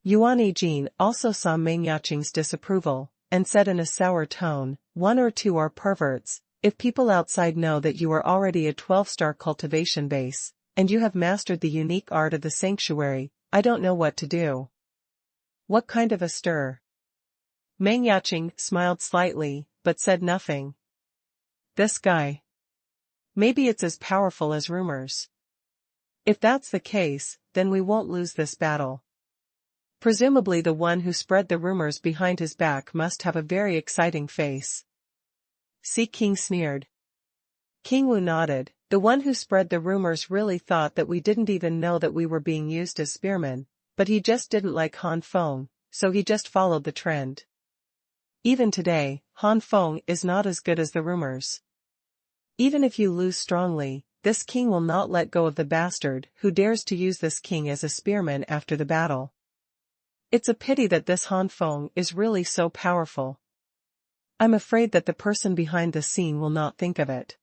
Yuan Yijin also saw Meng Yaqing's disapproval, and said in a sour tone, 1 or 2 are perverts. If people outside know that you are already a 12-star cultivation base, and you have mastered the unique art of the sanctuary, I don't know what to do. What kind of a stir? Meng Yaqing smiled slightly, but said nothing. This guy. Maybe it's as powerful as rumors. If that's the case, then we won't lose this battle. Presumably the one who spread the rumors behind his back must have a very exciting face. Si King sneered. King Wu nodded. The one who spread the rumors really thought that we didn't even know that we were being used as spearmen, but he just didn't like Han Feng, so he just followed the trend. Even today, Han Feng is not as good as the rumors. Even if you lose strongly, this king will not let go of the bastard who dares to use this king as a spearman after the battle. It's a pity that this Han Feng is really so powerful. I'm afraid that the person behind the scene will not think of it.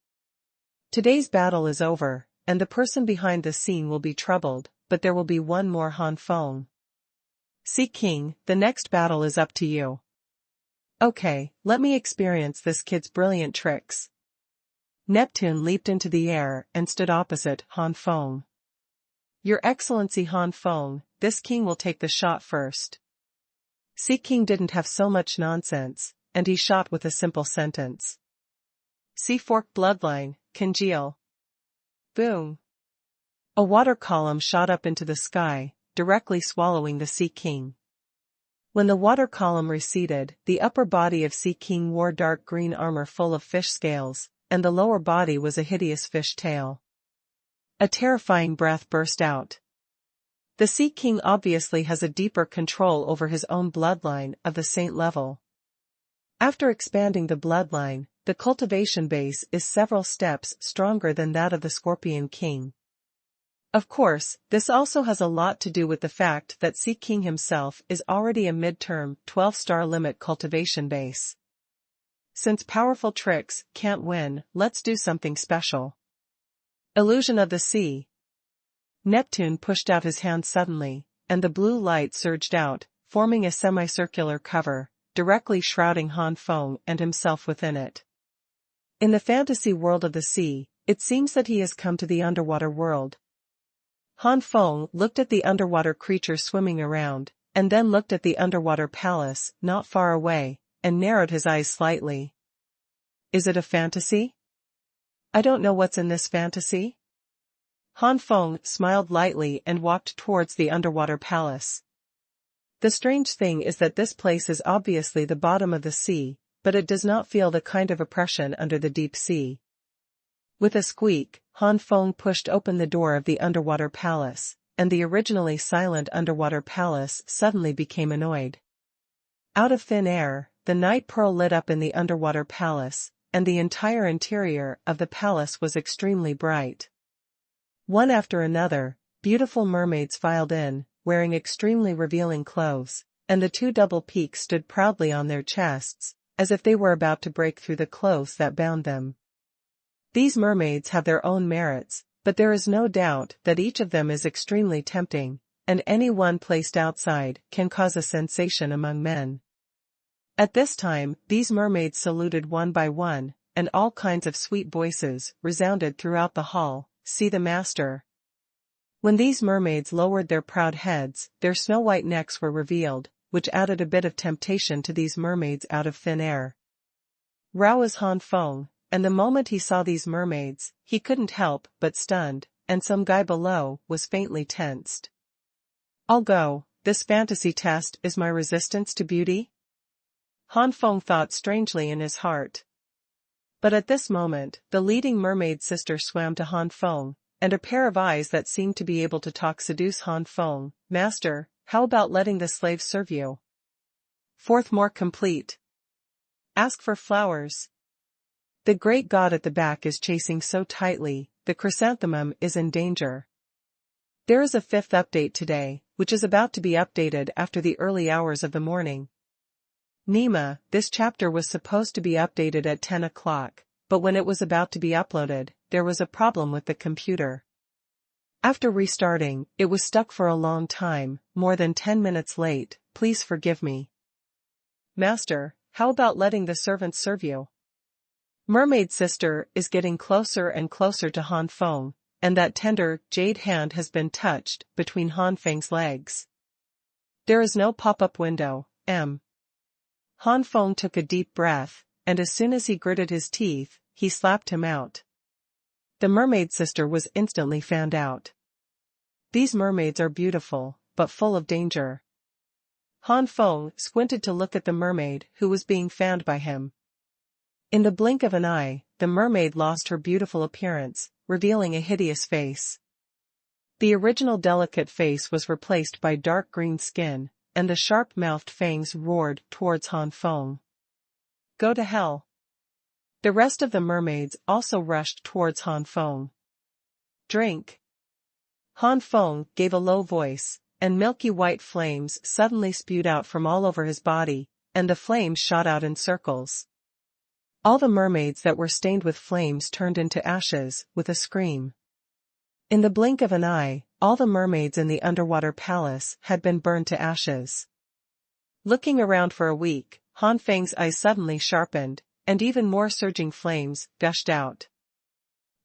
Today's battle is over, and the person behind the scene will be troubled, but there will be one more Han Feng. Si King, the next battle is up to you. Okay, let me experience this kid's brilliant tricks. Neptune leaped into the air and stood opposite Han Feng. Your Excellency Han Feng, this king will take the shot first. Si King didn't have so much nonsense, and he shot with a simple sentence. Si Fork bloodline, congeal. Boom. A water column shot up into the sky, directly swallowing the Si King. When the water column receded, the upper body of Si King wore dark green armor full of fish scales, and the lower body was a hideous fish tail. A terrifying breath burst out. The Si King obviously has a deeper control over his own bloodline of the saint level. After expanding the bloodline, the cultivation base is several steps stronger than that of the Scorpion King. Of course, this also has a lot to do with the fact that Si King himself is already a midterm 12-star limit cultivation base. Since powerful tricks can't win, let's do something special. Illusion of the Sea. Neptune pushed out his hand suddenly, and the blue light surged out, forming a semicircular cover, directly shrouding Han Feng and himself within it. In the fantasy world of the sea, it seems that he has come to the underwater world. Han Feng looked at the underwater creature swimming around, and then looked at the underwater palace not far away, and narrowed his eyes slightly. Is it a fantasy? I don't know what's in this fantasy. Han Feng smiled lightly and walked towards the underwater palace. The strange thing is that this place is obviously the bottom of the sea, but it does not feel the kind of oppression under the deep sea. With a squeak, Han Feng pushed open the door of the underwater palace, and the originally silent underwater palace suddenly became annoyed. Out of thin air, the night pearl lit up in the underwater palace, and the entire interior of the palace was extremely bright. One after another, beautiful mermaids filed in, wearing extremely revealing clothes, and the two double peaks stood proudly on their chests, as if they were about to break through the clothes that bound them. These mermaids have their own merits, but there is no doubt that each of them is extremely tempting, and any one placed outside can cause a sensation among men. At this time, these mermaids saluted one by one, and all kinds of sweet voices resounded throughout the hall, "See the master." When these mermaids lowered their proud heads, their snow-white necks were revealed, which added a bit of temptation to these mermaids out of thin air. Rao is Han Feng, and the moment he saw these mermaids, he couldn't help but stunned, and some guy below was faintly tensed. "I'll go, this fantasy test is my resistance to beauty?" Han Feng thought strangely in his heart. But at this moment, the leading mermaid sister swam to Han Feng, and a pair of eyes that seemed to be able to talk seduce Han Feng. "Master, how about letting the slaves serve you? Fourth more complete. Ask for flowers. The great god at the back is chasing so tightly, the chrysanthemum is in danger." There is a fifth update today, which is about to be updated after the early hours of the morning. Nima, this chapter was supposed to be updated at 10 o'clock, but when it was about to be uploaded, there was a problem with the computer. After restarting, it was stuck for a long time, more than 10 minutes late. "Please forgive me." "Master, how about letting the servants serve you?" Mermaid sister is getting closer and closer to Han Feng, and that tender, jade hand has been touched between Han Feng's legs. There is no pop-up window. Han Feng took a deep breath, and as soon as he gritted his teeth, he slapped him out. The mermaid sister was instantly found out. These mermaids are beautiful, but full of danger. Han Feng squinted to look at the mermaid who was being fanned by him. In the blink of an eye, the mermaid lost her beautiful appearance, revealing a hideous face. The original delicate face was replaced by dark green skin, and the sharp-mouthed fangs roared towards Han Feng. "Go to hell." The rest of the mermaids also rushed towards Han Feng. "Drink." Han Feng gave a low voice, and milky white flames suddenly spewed out from all over his body, and the flames shot out in circles. All the mermaids that were stained with flames turned into ashes, with a scream. In the blink of an eye, all the mermaids in the underwater palace had been burned to ashes. Looking around for a week, Han Feng's eyes suddenly sharpened, and even more surging flames gushed out.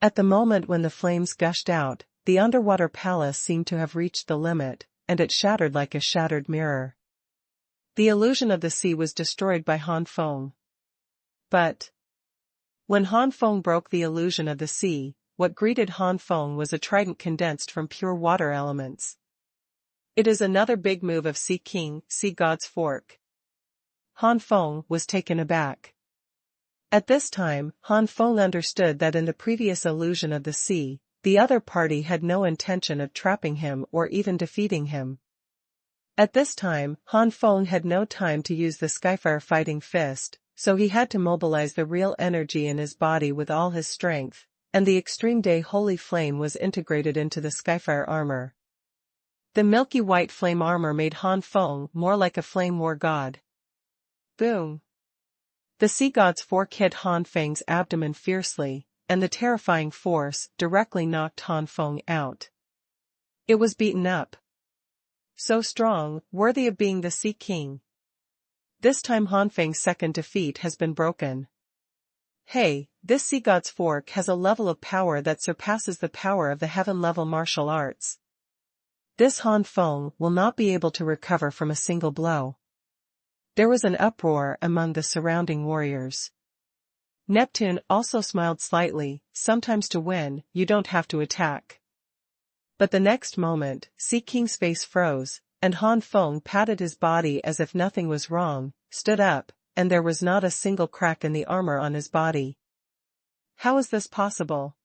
At the moment when the flames gushed out, the underwater palace seemed to have reached the limit, and it shattered like a shattered mirror. The illusion of the sea was destroyed by Han Feng. But when Han Feng broke the illusion of the sea, what greeted Han Feng was a trident condensed from pure water elements. It is another big move of Sea King, Sea God's fork. Han Feng was taken aback. At this time, Han Feng understood that in the previous illusion of the sea, the other party had no intention of trapping him or even defeating him. At this time, Han Feng had no time to use the Skyfire fighting fist, so he had to mobilize the real energy in his body with all his strength, and the extreme day holy flame was integrated into the Skyfire armor. The milky white flame armor made Han Feng more like a flame war god. Boom! The sea god's fork hit Han Feng's abdomen fiercely, and the terrifying force directly knocked Han Feng out. It was beaten up. So strong, worthy of being the Sea King. This time Han Feng's second defeat has been broken. Hey, this sea god's fork has a level of power that surpasses the power of the heaven-level martial arts. This Han Feng will not be able to recover from a single blow. There was an uproar among the surrounding warriors. Neptune also smiled slightly. Sometimes to win, you don't have to attack. But the next moment, Sea King's face froze, and Han Feng patted his body as if nothing was wrong, stood up, and there was not a single crack in the armor on his body. How is this possible?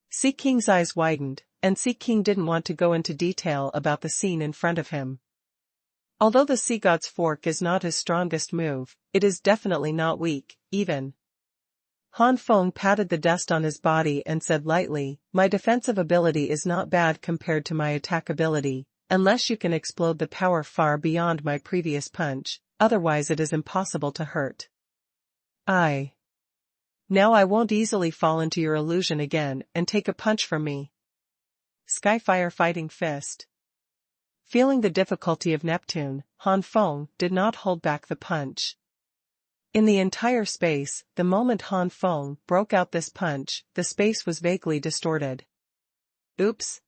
Sea King's eyes widened, and Sea King didn't want to go into detail about the scene in front of him. Although the sea god's fork is not his strongest move, it is definitely not weak, even. Han Feng patted the dust on his body and said lightly, "My defensive ability is not bad compared to my attack ability, unless you can explode the power far beyond my previous punch, otherwise it is impossible to hurt." Now I won't easily fall into your illusion again and take a punch from me. Skyfire Fighting Fist. Feeling the difficulty of Neptune, Han Feng did not hold back the punch. In the entire space, the moment Han Feng broke out this punch, the space was vaguely distorted. Oops!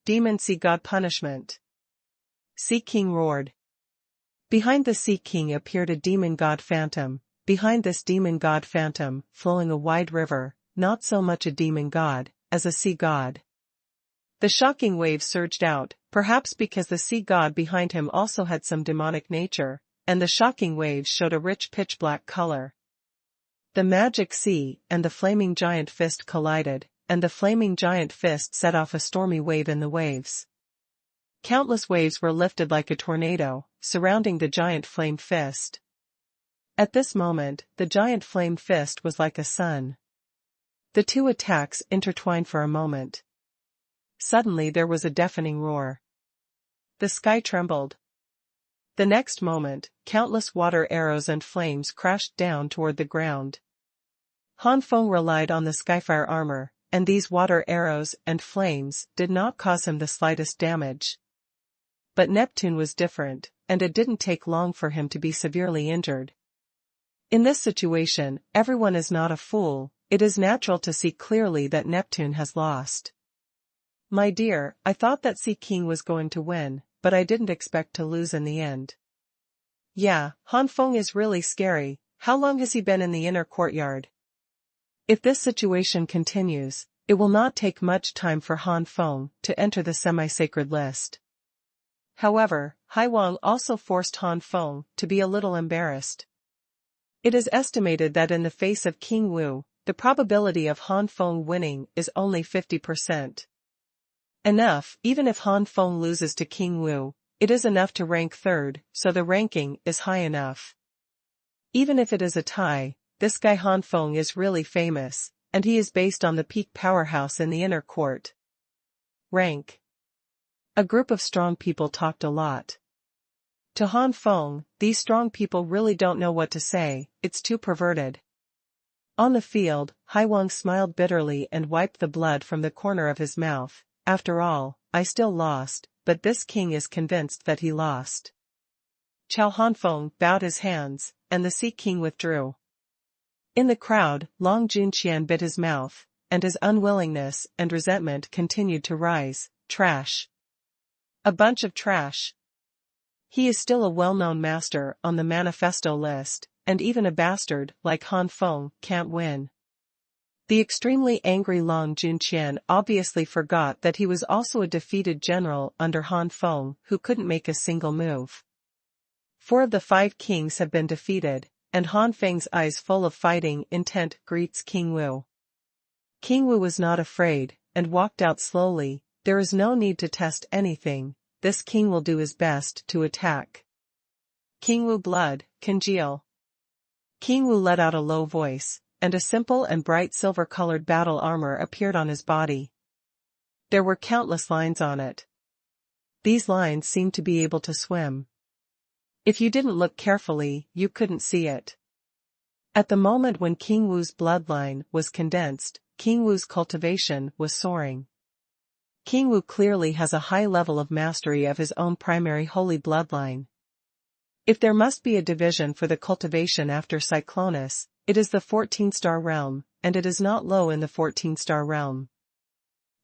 Demon Sea God Punishment. Sea King roared. Behind the Sea King appeared a demon god phantom. Behind this demon god phantom, flowing a wide river, not so much a demon god, as a sea god. The shocking waves surged out, perhaps because the sea god behind him also had some demonic nature, and the shocking waves showed a rich pitch-black color. The magic sea and the flaming giant fist collided, and the flaming giant fist set off a stormy wave in the waves. Countless waves were lifted like a tornado, surrounding the giant flame fist. At this moment, the giant flame fist was like a sun. The two attacks intertwined for a moment. Suddenly there was a deafening roar. The sky trembled. The next moment, countless water arrows and flames crashed down toward the ground. Han Feng relied on the Skyfire armor, and these water arrows and flames did not cause him the slightest damage. But Neptune was different, and it didn't take long for him to be severely injured. In this situation, everyone is not a fool. It is natural to see clearly that Neptune has lost. "My dear, I thought that Sea King was going to win, but I didn't expect to lose in the end." "Yeah, Han Feng is really scary. How long has he been in the inner courtyard?" If this situation continues, it will not take much time for Han Feng to enter the semi-sacred list. However, Hai Wang also forced Han Feng to be a little embarrassed. It is estimated that in the face of King Wu, the probability of Han Feng winning is only 50%. Enough, even if Han Feng loses to King Wu, it is enough to rank third, so the ranking is high enough. Even if it is a tie, this guy Han Feng is really famous, and he is based on the peak powerhouse in the inner court. Rank. A group of strong people talked a lot. To Han Feng, these strong people really don't know what to say, it's too perverted. On the field, Hai Wang smiled bitterly and wiped the blood from the corner of his mouth. "After all, I still lost, but this king is convinced that he lost." Chow Han Feng bowed his hands, and the Sea King withdrew. In the crowd, Long Junqian bit his mouth, and his unwillingness and resentment continued to rise. Trash. A bunch of trash. He is still a well-known master on the manifesto list, and even a bastard like Han Feng can't win. The extremely angry Long Junqian obviously forgot that he was also a defeated general under Han Feng who couldn't make a single move. 4 of the 5 kings have been defeated, and Han Feng's eyes full of fighting intent greets King Wu. King Wu was not afraid, and walked out slowly. There is no need to test anything. This king will do his best to attack. King Wu blood, congeal. King Wu let out a low voice, and a simple and bright silver-colored battle armor appeared on his body. There were countless lines on it. These lines seemed to be able to swim. If you didn't look carefully, you couldn't see it. At the moment when King Wu's bloodline was condensed, King Wu's cultivation was soaring. King Wu clearly has a high level of mastery of his own primary holy bloodline. If there must be a division for the cultivation after Cyclonus, it is the 14-star realm, and it is not low in the 14-star realm.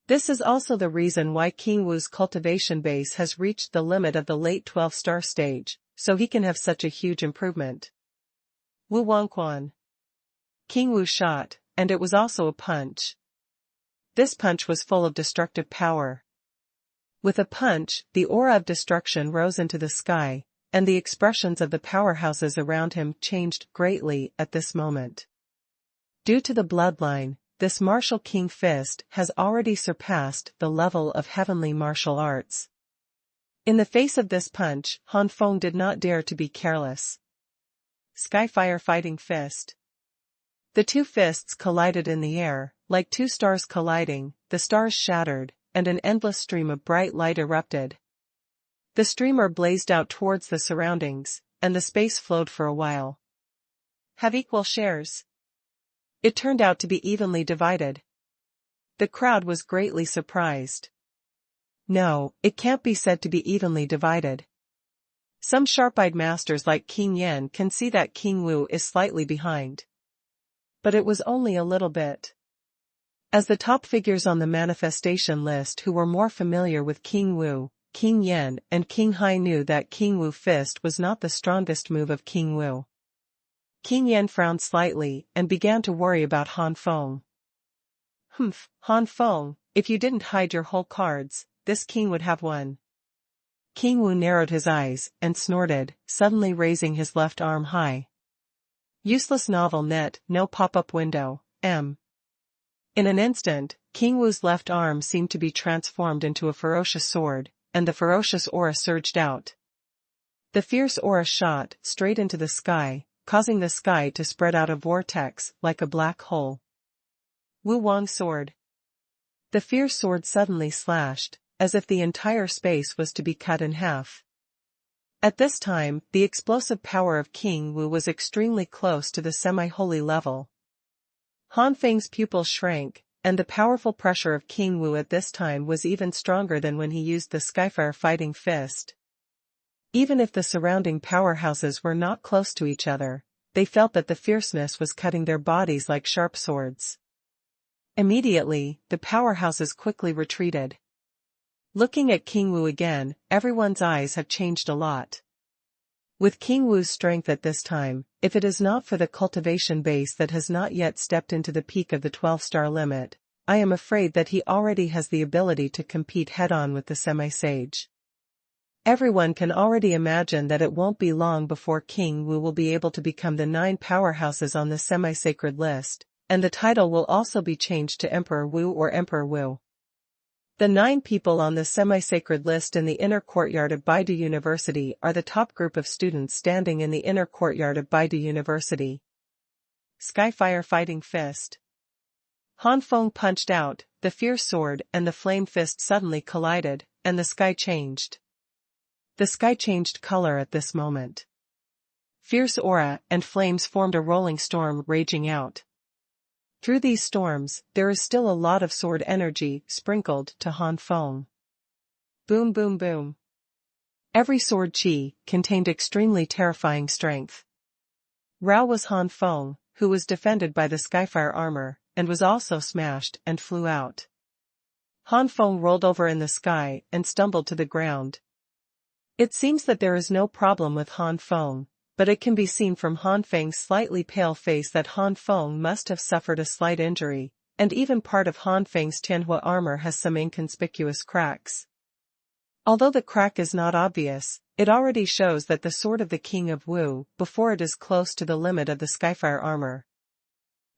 This is also the reason why King Wu's cultivation base has reached the limit of the late 12-star stage, so he can have such a huge improvement. Wu Wangquan. King Wu shot, and it was also a punch. This punch was full of destructive power. With a punch, the aura of destruction rose into the sky, and the expressions of the powerhouses around him changed greatly at this moment. Due to the bloodline, this martial king fist has already surpassed the level of heavenly martial arts. In the face of this punch, Han Feng did not dare to be careless. Skyfire Fighting Fist. The two fists collided in the air, like two stars colliding, the stars shattered, and an endless stream of bright light erupted. The streamer blazed out towards the surroundings, and the space flowed for a while. Have equal shares. It turned out to be evenly divided. The crowd was greatly surprised. No, it can't be said to be evenly divided. Some sharp-eyed masters like King Yan can see that King Wu is slightly behind. But it was only a little bit. As the top figures on the manifestation list who were more familiar with King Wu, King Yan and King Hai knew that King Wu fist was not the strongest move of King Wu. King Yan frowned slightly and began to worry about Han Feng. Humph, Han Feng, if you didn't hide your whole cards, this king would have won. King Wu narrowed his eyes and snorted, suddenly raising his left arm high. Useless novel net, no pop-up window, M. In an instant, King Wu's left arm seemed to be transformed into a ferocious sword, and the ferocious aura surged out. The fierce aura shot straight into the sky, causing the sky to spread out a vortex like a black hole. Wu Wang sword. The fierce sword suddenly slashed, as if the entire space was to be cut in half. At this time, the explosive power of King Wu was extremely close to the semi-holy level. Han Feng's pupils shrank, and the powerful pressure of King Wu at this time was even stronger than when he used the Skyfire Fighting Fist. Even if the surrounding powerhouses were not close to each other, they felt that the fierceness was cutting their bodies like sharp swords. Immediately, the powerhouses quickly retreated. Looking at King Wu again, everyone's eyes have changed a lot. With King Wu's strength at this time, if it is not for the cultivation base that has not yet stepped into the peak of the 12-star limit, I am afraid that he already has the ability to compete head-on with the semi-sage. Everyone can already imagine that it won't be long before King Wu will be able to become the 9 powerhouses on the semi-sacred list, and the title will also be changed to Emperor Wu or Emperor Wu. The 9 people on the semi-sacred list in the inner courtyard of Baidu University are the top group of students standing in the inner courtyard of Baidu University. Skyfire Fighting Fist. Han Feng punched out, the fierce sword and the flame fist suddenly collided, and the sky changed. The sky changed color at this moment. Fierce aura and flames formed a rolling storm raging out. Through these storms, there is still a lot of sword energy sprinkled to Han Feng. Boom boom boom. Every sword chi contained extremely terrifying strength. Rao was Han Feng, who was defended by the Skyfire armor, and was also smashed and flew out. Han Feng rolled over in the sky and stumbled to the ground. It seems that there is no problem with Han Feng, but it can be seen from Han Feng's slightly pale face that Han Feng must have suffered a slight injury, and even part of Han Feng's Tianhua armor has some inconspicuous cracks. Although the crack is not obvious, it already shows that the sword of the King of Wu, before it is close to the limit of the Skyfire armor.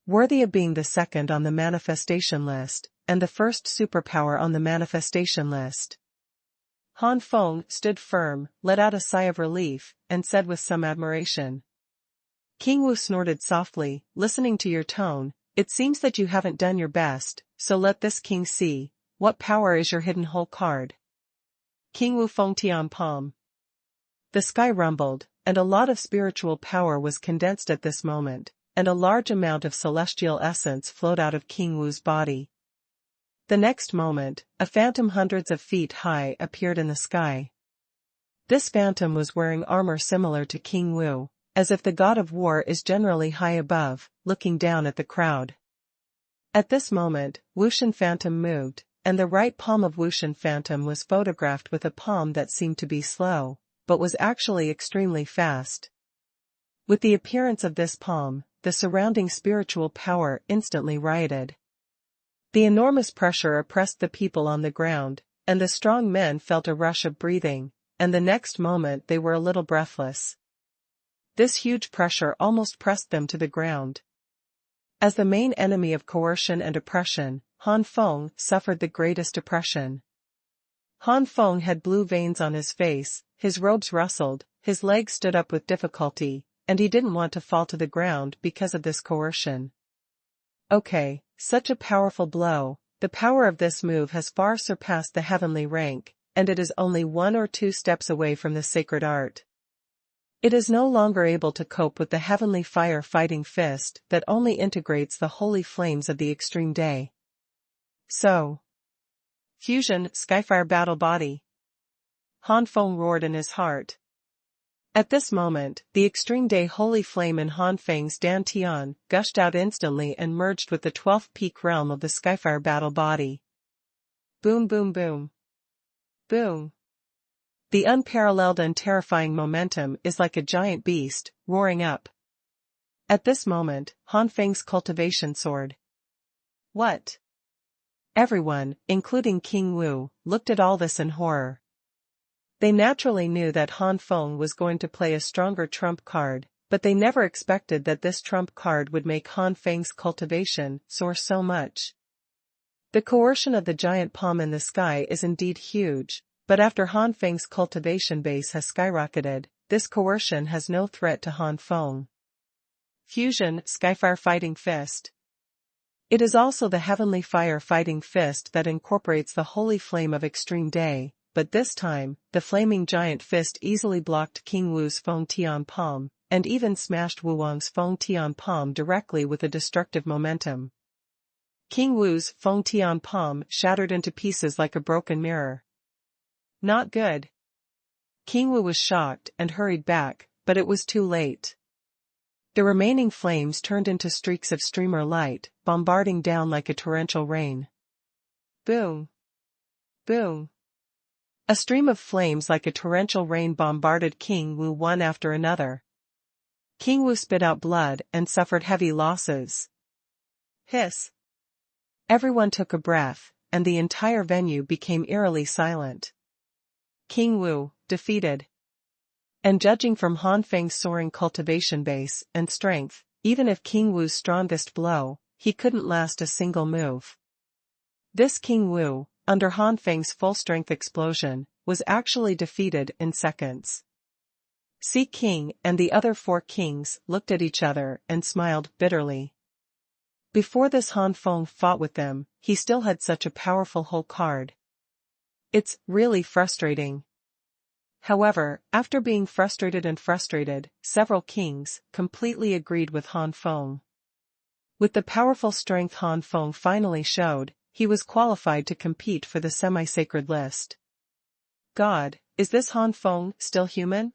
Worthy of being the second on the manifestation list, and the first superpower on the manifestation list. Han Feng stood firm, let out a sigh of relief, and said with some admiration. King Wu snorted softly, listening to your tone, it seems that you haven't done your best, so let this king see, what power is your hidden hole card. King Wu Feng Tian Palm. The sky rumbled, and a lot of spiritual power was condensed at this moment, and a large amount of celestial essence flowed out of King Wu's body. The next moment, a phantom hundreds of feet high appeared in the sky. This phantom was wearing armor similar to King Wu, as if the god of war is generally high above, looking down at the crowd. At this moment, Wushan Phantom moved, and the right palm of Wushan Phantom was photographed with a palm that seemed to be slow, but was actually extremely fast. With the appearance of this palm, the surrounding spiritual power instantly rioted. The enormous pressure oppressed the people on the ground, and the strong men felt a rush of breathing, and the next moment they were a little breathless. This huge pressure almost pressed them to the ground. As the main enemy of coercion and oppression, Han Feng suffered the greatest oppression. Han Feng had blue veins on his face, his robes rustled, his legs stood up with difficulty, and he didn't want to fall to the ground because of this coercion. Okay, such a powerful blow. The power of this move has far surpassed the heavenly rank, and it is only 1 or 2 steps away from the sacred art. It is no longer able to cope with the heavenly fire fighting fist that only integrates the holy flames of the extreme day. So, Fusion Skyfire Battle Body. Han Feng roared in his heart. At this moment, the extreme day holy flame in Han Feng's dantian gushed out instantly and merged with the 12th peak realm of the Skyfire Battle Body. Boom boom boom. Boom. The unparalleled and terrifying momentum is like a giant beast, roaring up. At this moment, Han Feng's cultivation soared. What? Everyone, including King Wu, looked at all this in horror. They naturally knew that Han Feng was going to play a stronger trump card, but they never expected that this trump card would make Han Feng's cultivation soar so much. The coercion of the giant palm in the sky is indeed huge, but after Han Feng's cultivation base has skyrocketed, this coercion has no threat to Han Feng. Fusion Skyfire Fighting Fist. It is also the heavenly fire fighting fist that incorporates the holy flame of extreme day, but this time, the flaming giant fist easily blocked King Wu's Feng Tian palm, and even smashed Wu Wang's Feng Tian palm directly with a destructive momentum. King Wu's Feng Tian palm shattered into pieces like a broken mirror. Not good. King Wu was shocked and hurried back, but it was too late. The remaining flames turned into streaks of streamer light, bombarding down like a torrential rain. Boom. Boom. A stream of flames like a torrential rain bombarded King Wu one after another. King Wu spit out blood and suffered heavy losses. Hiss. Everyone took a breath, and the entire venue became eerily silent. King Wu, defeated. And judging from Han Feng's soaring cultivation base and strength, even if King Wu's strongest blow, he couldn't last a single move. This King Wu, under Han Feng's full-strength explosion, was actually defeated in seconds. Sea King and the other 4 kings looked at each other and smiled bitterly. Before this Han Feng fought with them, he still had such a powerful whole card. It's really frustrating. However, after being frustrated, several kings completely agreed with Han Feng. With the powerful strength Han Feng finally showed, he was qualified to compete for the semi-sacred list. God, is this Han Feng still human?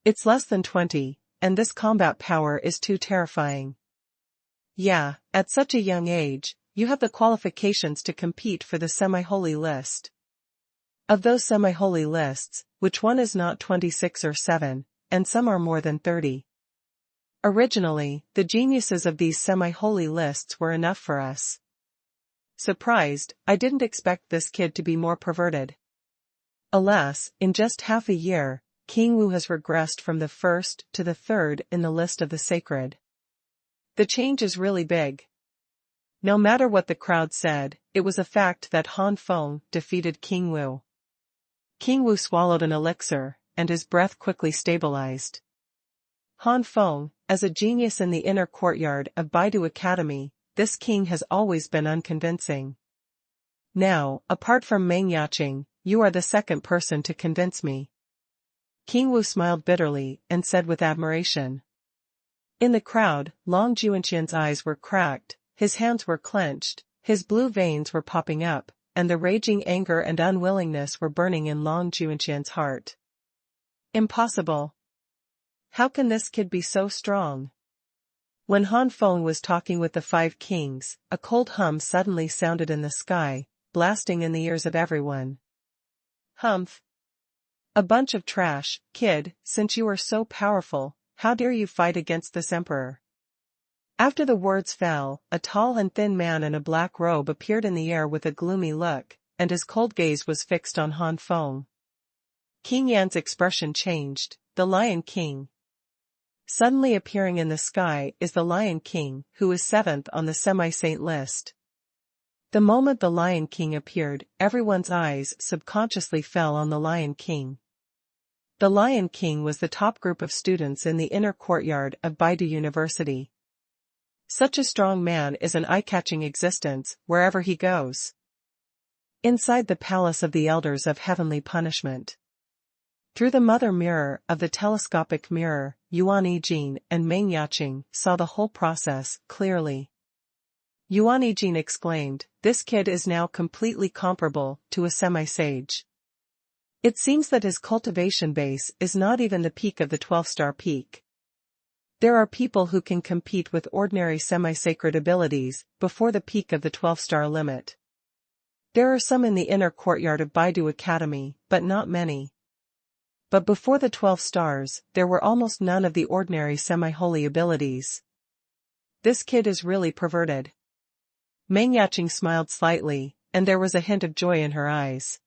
It's less than 20, and this combat power is too terrifying. Yeah, at such a young age, you have the qualifications to compete for the semi-holy list. Of those semi-holy lists, which one is not 26 or 7, and some are more than 30. Originally, the geniuses of these semi-holy lists were enough for us. Surprised, I didn't expect this kid to be more perverted. Alas, in just half a year, King Wu has regressed from the 1st to the 3rd in the list of the sacred. The change is really big. No matter what the crowd said, it was a fact that Han Feng defeated King Wu. King Wu swallowed an elixir, and his breath quickly stabilized. Han Feng, as a genius in the inner courtyard of Baidu Academy, this king has always been unconvincing. Now, apart from Meng Yaqing, you are the second person to convince me. King Wu smiled bitterly and said with admiration. In the crowd, Long Juanqian's eyes were cracked, his hands were clenched, his blue veins were popping up, and the raging anger and unwillingness were burning in Long Juanqian's heart. Impossible. How can this kid be so strong? When Han Feng was talking with the 5 kings, a cold hum suddenly sounded in the sky, blasting in the ears of everyone. Humph. A bunch of trash, kid, since you are so powerful, how dare you fight against this emperor? After the words fell, a tall and thin man in a black robe appeared in the air with a gloomy look, and his cold gaze was fixed on Han Feng. King Yan's expression changed, the Lion King. Suddenly appearing in the sky is the Lion King, who is 7th on the semi-saint list. The moment the Lion King appeared, everyone's eyes subconsciously fell on the Lion King. The Lion King was the top group of students in the inner courtyard of Baidu University. Such a strong man is an eye-catching existence wherever he goes. Inside the palace of the elders of heavenly punishment. Through the mother mirror of the telescopic mirror, Yuan Yijing and Meng Yaqing saw the whole process clearly. Yuan Yijing exclaimed, "This kid is now completely comparable to a semi-sage. It seems that his cultivation base is not even the peak of the 12-star peak. There are people who can compete with ordinary semi-sacred abilities before the peak of the 12-star limit. There are some in the inner courtyard of Baidu Academy, but not many. But before the 12 stars, there were almost none of the ordinary semi-holy abilities. This kid is really perverted." Meng Yaqing smiled slightly, and there was a hint of joy in her eyes.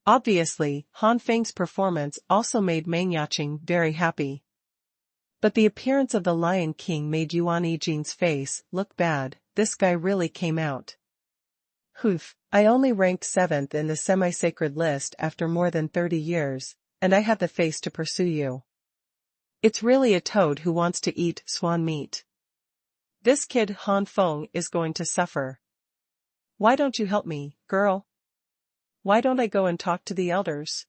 Obviously, Han Feng's performance also made Meng Yaqing very happy. But the appearance of the Lion King made Yuan Yijing's face look bad. This guy really came out. "Hoof, I only ranked 7th in the semi-sacred list after more than 30 years, and I have the face to pursue you. It's really a toad who wants to eat swan meat. This kid Han Feng is going to suffer. Why don't you help me, girl? Why don't I go and talk to the elders?"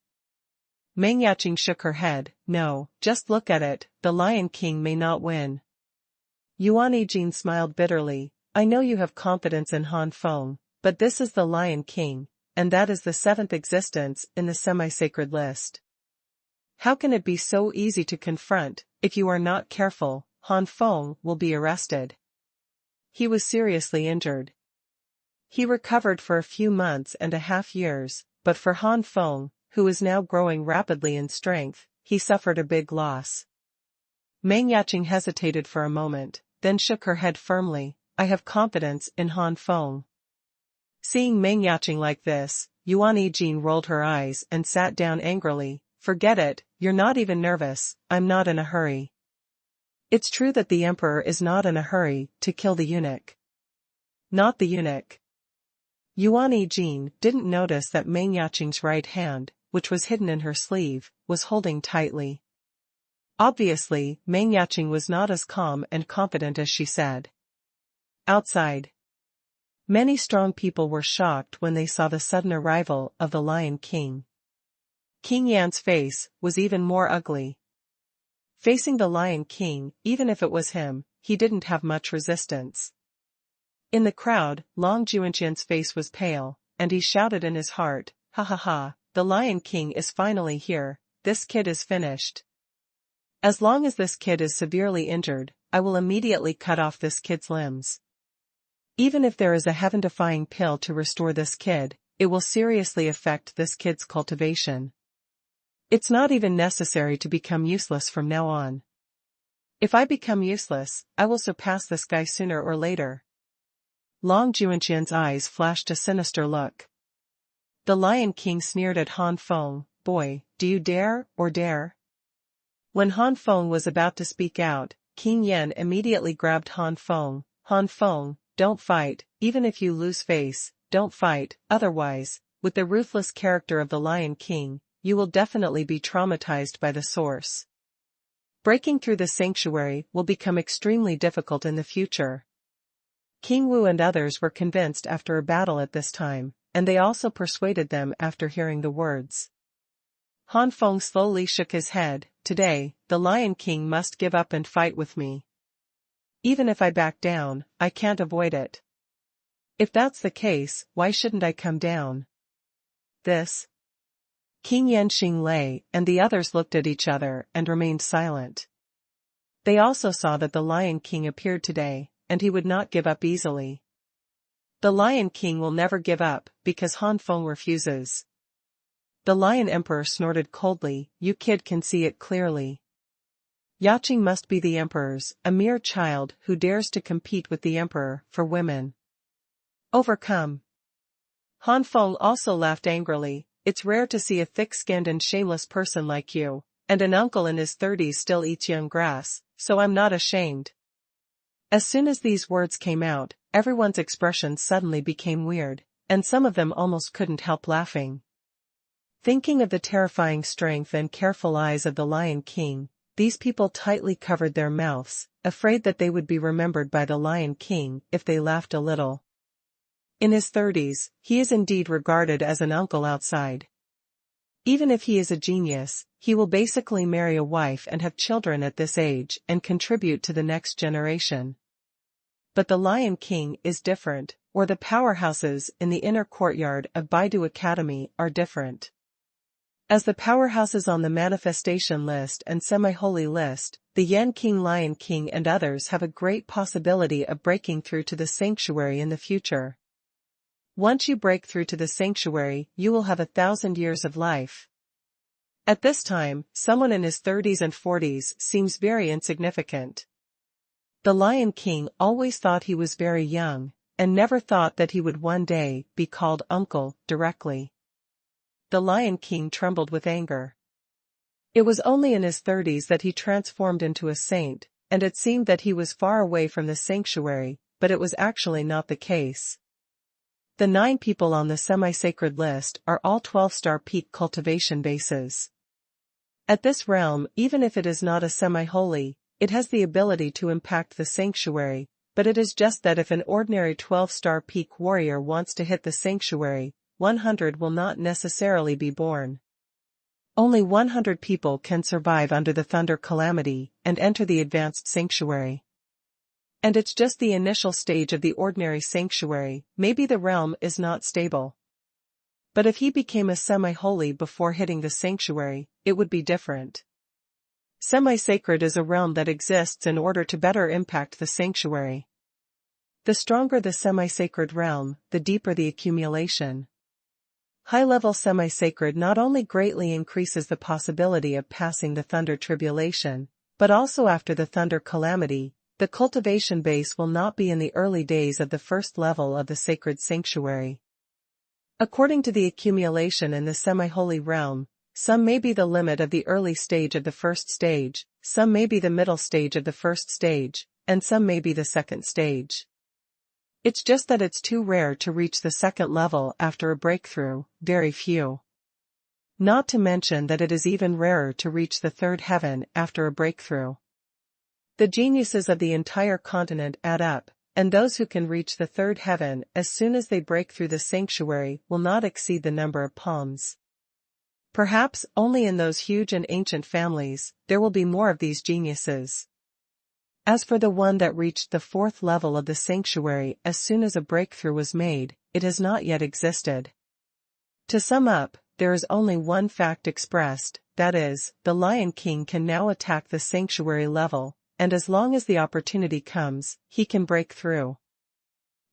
Meng Yaqing shook her head. "No, just look at it, the Lion King may not win." Yuan Yijing smiled bitterly. "I know you have confidence in Han Feng, but this is the Lion King, and that is the 7th existence in the semi-sacred list. How can it be so easy to confront? If you are not careful, Han Feng will be arrested. He was seriously injured. He recovered for a few months and a half years, but for Han Feng, who is now growing rapidly in strength, he suffered a big loss." Meng Yaqing hesitated for a moment, then shook her head firmly. "I have confidence in Han Feng." Seeing Meng Yaqing like this, Yuan Yijing rolled her eyes and sat down angrily. "Forget it, you're not even nervous. I'm not in a hurry." It's true that the emperor is not in a hurry to kill the eunuch. Not the eunuch. Yuan Yijing didn't notice that Meng Yaqing's right hand, which was hidden in her sleeve, was holding tightly. Obviously, Meng Yaqing was not as calm and confident as she said. Outside. Many strong people were shocked when they saw the sudden arrival of the Lion King. King Yan's face was even more ugly. Facing the Lion King, even if it was him, he didn't have much resistance. In the crowd, Long Juanqian's face was pale, and he shouted in his heart, "Ha ha ha, the Lion King is finally here, this kid is finished. As long as this kid is severely injured, I will immediately cut off this kid's limbs. Even if there is a heaven-defying pill to restore this kid, it will seriously affect this kid's cultivation. It's not even necessary to become useless from now on. If I become useless, I will surpass this guy sooner or later." Long Juanqian's eyes flashed a sinister look. The Lion King sneered at Han Feng. "Boy, do you dare or dare?" When Han Feng was about to speak out, King Yan immediately grabbed Han Feng. "Han Feng, don't fight, even if you lose face, don't fight, otherwise, with the ruthless character of the Lion King, you will definitely be traumatized by the source. Breaking through the sanctuary will become extremely difficult in the future." King Wu and others were convinced after a battle at this time, and they also persuaded them after hearing the words. Han Feng slowly shook his head. "Today, the Lion King must give up and fight with me. Even if I back down, I can't avoid it. If that's the case, why shouldn't I come down?" This. King Yanxing lay, and the others looked at each other and remained silent. They also saw that the Lion King appeared today, and he would not give up easily. The Lion King will never give up, because Han Feng refuses. The Lion Emperor snorted coldly. "You kid can see it clearly. Yaqing must be the Emperor's, a mere child who dares to compete with the Emperor for women. Overcome." Han Feng also laughed angrily. "It's rare to see a thick-skinned and shameless person like you. and an uncle in his 30s still eats young grass, so I'm not ashamed. As soon as these words came out, everyone's expressions suddenly became weird, and some of them almost couldn't help laughing. Thinking of the terrifying strength and careful eyes of the Lion King, these people tightly covered their mouths, afraid that they would be remembered by the Lion King if they laughed a little. In his 30s, he is indeed regarded as an uncle outside. Even if he is a genius, he will basically marry a wife and have children at this age and contribute to the next generation. But the Lion King is different, or the powerhouses in the inner courtyard of Baidu Academy are different. As the powerhouses on the manifestation list and semi-holy list, the Yan King, Lion King and others have a great possibility of breaking through to the sanctuary in the future. Once you break through to the sanctuary, you will have 1,000 years of life. At this time, someone in his 30s and 40s seems very insignificant. The Lion King always thought he was very young, and never thought that he would one day be called uncle directly. The Lion King trembled with anger. It was only in his 30s that he transformed into a saint, and it seemed that he was far away from the sanctuary, but it was actually not the case. The 9 people on the semi-sacred list are all 12-star peak cultivation bases. At this realm, even if it is not a semi-holy, it has the ability to impact the sanctuary, but it is just that if an ordinary 12-star peak warrior wants to hit the sanctuary, 100 will not necessarily be born. Only 100 people can survive under the thunder calamity and enter the advanced sanctuary. And it's just the initial stage of the ordinary sanctuary. Maybe the realm is not stable. But if he became a semi-holy before hitting the sanctuary, it would be different. Semi-sacred is a realm that exists in order to better impact the sanctuary. The stronger the semi-sacred realm, the deeper the accumulation. High-level semi-sacred not only greatly increases the possibility of passing the thunder tribulation, but also after the thunder calamity, the cultivation base will not be in the early days of the first level of the sacred sanctuary. According to the accumulation in the semi-holy realm, some may be the limit of the early stage of the first stage, some may be the middle stage of the first stage, and some may be the second stage. It's just that it's too rare to reach the second level after a breakthrough, very few. Not to mention that it is even rarer to reach the third heaven after a breakthrough. The geniuses of the entire continent add up, and those who can reach the third heaven as soon as they break through the sanctuary will not exceed the number of palms. Perhaps only in those huge and ancient families, there will be more of these geniuses. As for the one that reached the 4th level of the sanctuary as soon as a breakthrough was made, it has not yet existed. To sum up, there is only one fact expressed, that is, the Lion King can now attack the sanctuary level, and as long as the opportunity comes, he can break through.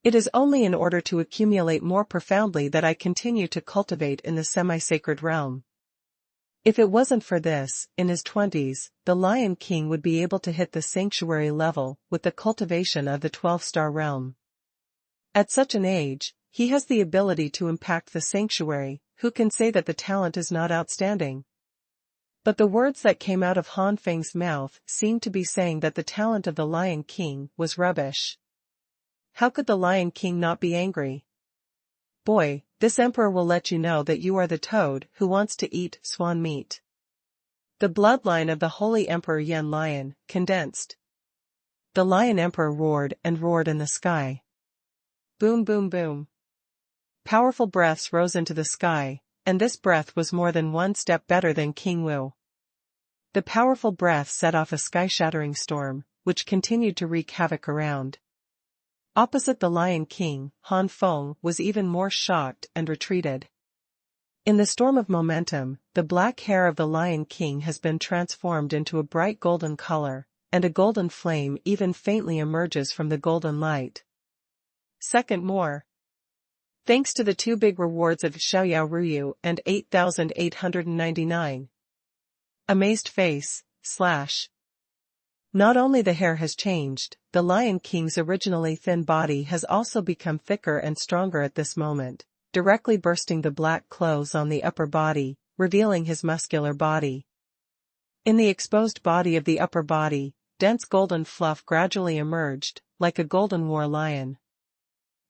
It is only in order to accumulate more profoundly that I continue to cultivate in the semi-sacred realm. If it wasn't for this, in his 20s, the Lion King would be able to hit the sanctuary level with the cultivation of the 12-star realm. At such an age, he has the ability to impact the sanctuary. Who can say that the talent is not outstanding? But the words that came out of Han Feng's mouth seemed to be saying that the talent of the Lion King was rubbish. How could the Lion King not be angry? Boy, this emperor will let you know that you are the toad who wants to eat swan meat. The bloodline of the holy Emperor Yan Lion, condensed. The Lion Emperor roared and roared in the sky. Boom, boom, boom. Powerful breaths rose into the sky, and this breath was more than one step better than King Wu. The powerful breath set off a sky-shattering storm, which continued to wreak havoc around. Opposite the Lion King, Han Feng was even more shocked and retreated. In the storm of momentum, the black hair of the Lion King has been transformed into a bright golden color, and a golden flame even faintly emerges from the golden light. Second more. Thanks to the 2 big rewards of Xiaoyao Ruyu and 8,899. Amazed face, / Not only the hair has changed, the Lion King's originally thin body has also become thicker and stronger at this moment, directly bursting the black clothes on the upper body, revealing his muscular body. In the exposed body of the upper body, dense golden fluff gradually emerged, like a golden war lion.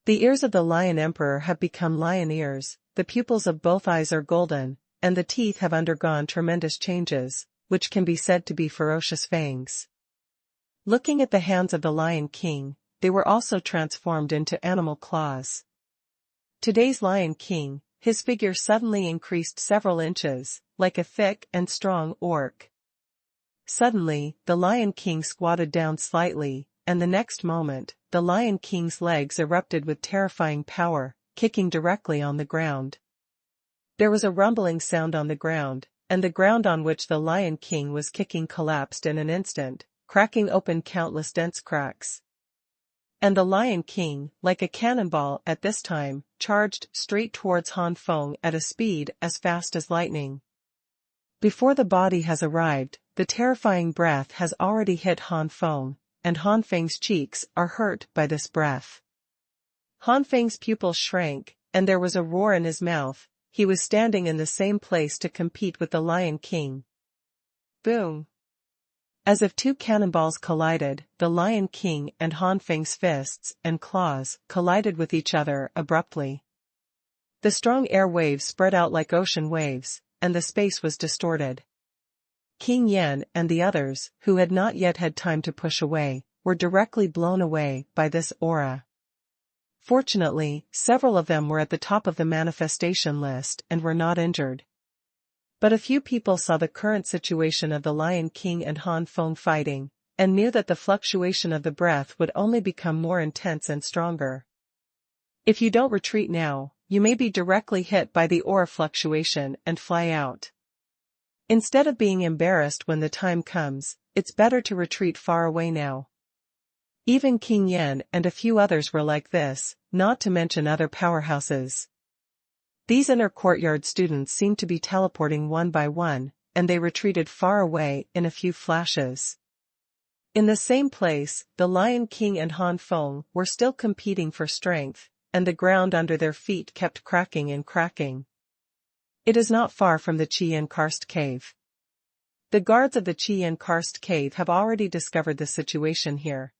The ears of the lion emperor have become lion ears, the pupils of both eyes are golden, and the teeth have undergone tremendous changes, which can be said to be ferocious fangs. Looking at the hands of the Lion King, they were also transformed into animal claws. Today's Lion King, his figure suddenly increased several inches, like a thick and strong orc. Suddenly, the Lion King squatted down slightly, and the next moment, the Lion King's legs erupted with terrifying power, kicking directly on the ground. There was a rumbling sound on the ground, and the ground on which the Lion King was kicking collapsed in an instant, cracking open countless dense cracks. And the Lion King, like a cannonball at this time, charged straight towards Han Feng at a speed as fast as lightning. Before the body has arrived, the terrifying breath has already hit Han Feng, and Han Feng's cheeks are hurt by this breath. Han Feng's pupils shrank, and there was a roar in his mouth. He was standing in the same place to compete with the Lion King. Boom! As if two cannonballs collided, the Lion King and Han Feng's fists and claws collided with each other abruptly. The strong air waves spread out like ocean waves, and the space was distorted. King Yan and the others, who had not yet had time to push away, were directly blown away by this aura. Fortunately, several of them were at the top of the manifestation list and were not injured. But a few people saw the current situation of the Lion King and Han Feng fighting, and knew that the fluctuation of the breath would only become more intense and stronger. If you don't retreat now, you may be directly hit by the aura fluctuation and fly out. Instead of being embarrassed when the time comes, it's better to retreat far away now. Even King Yan and a few others were like this, not to mention other powerhouses. These inner courtyard students seemed to be teleporting one by one, and they retreated far away in a few flashes. In the same place, the Lion King and Han Feng were still competing for strength, and the ground under their feet kept cracking and cracking. It is not far from the Chi Bai Cai cave. The guards of the Chi Bai Cai cave have already discovered the situation here.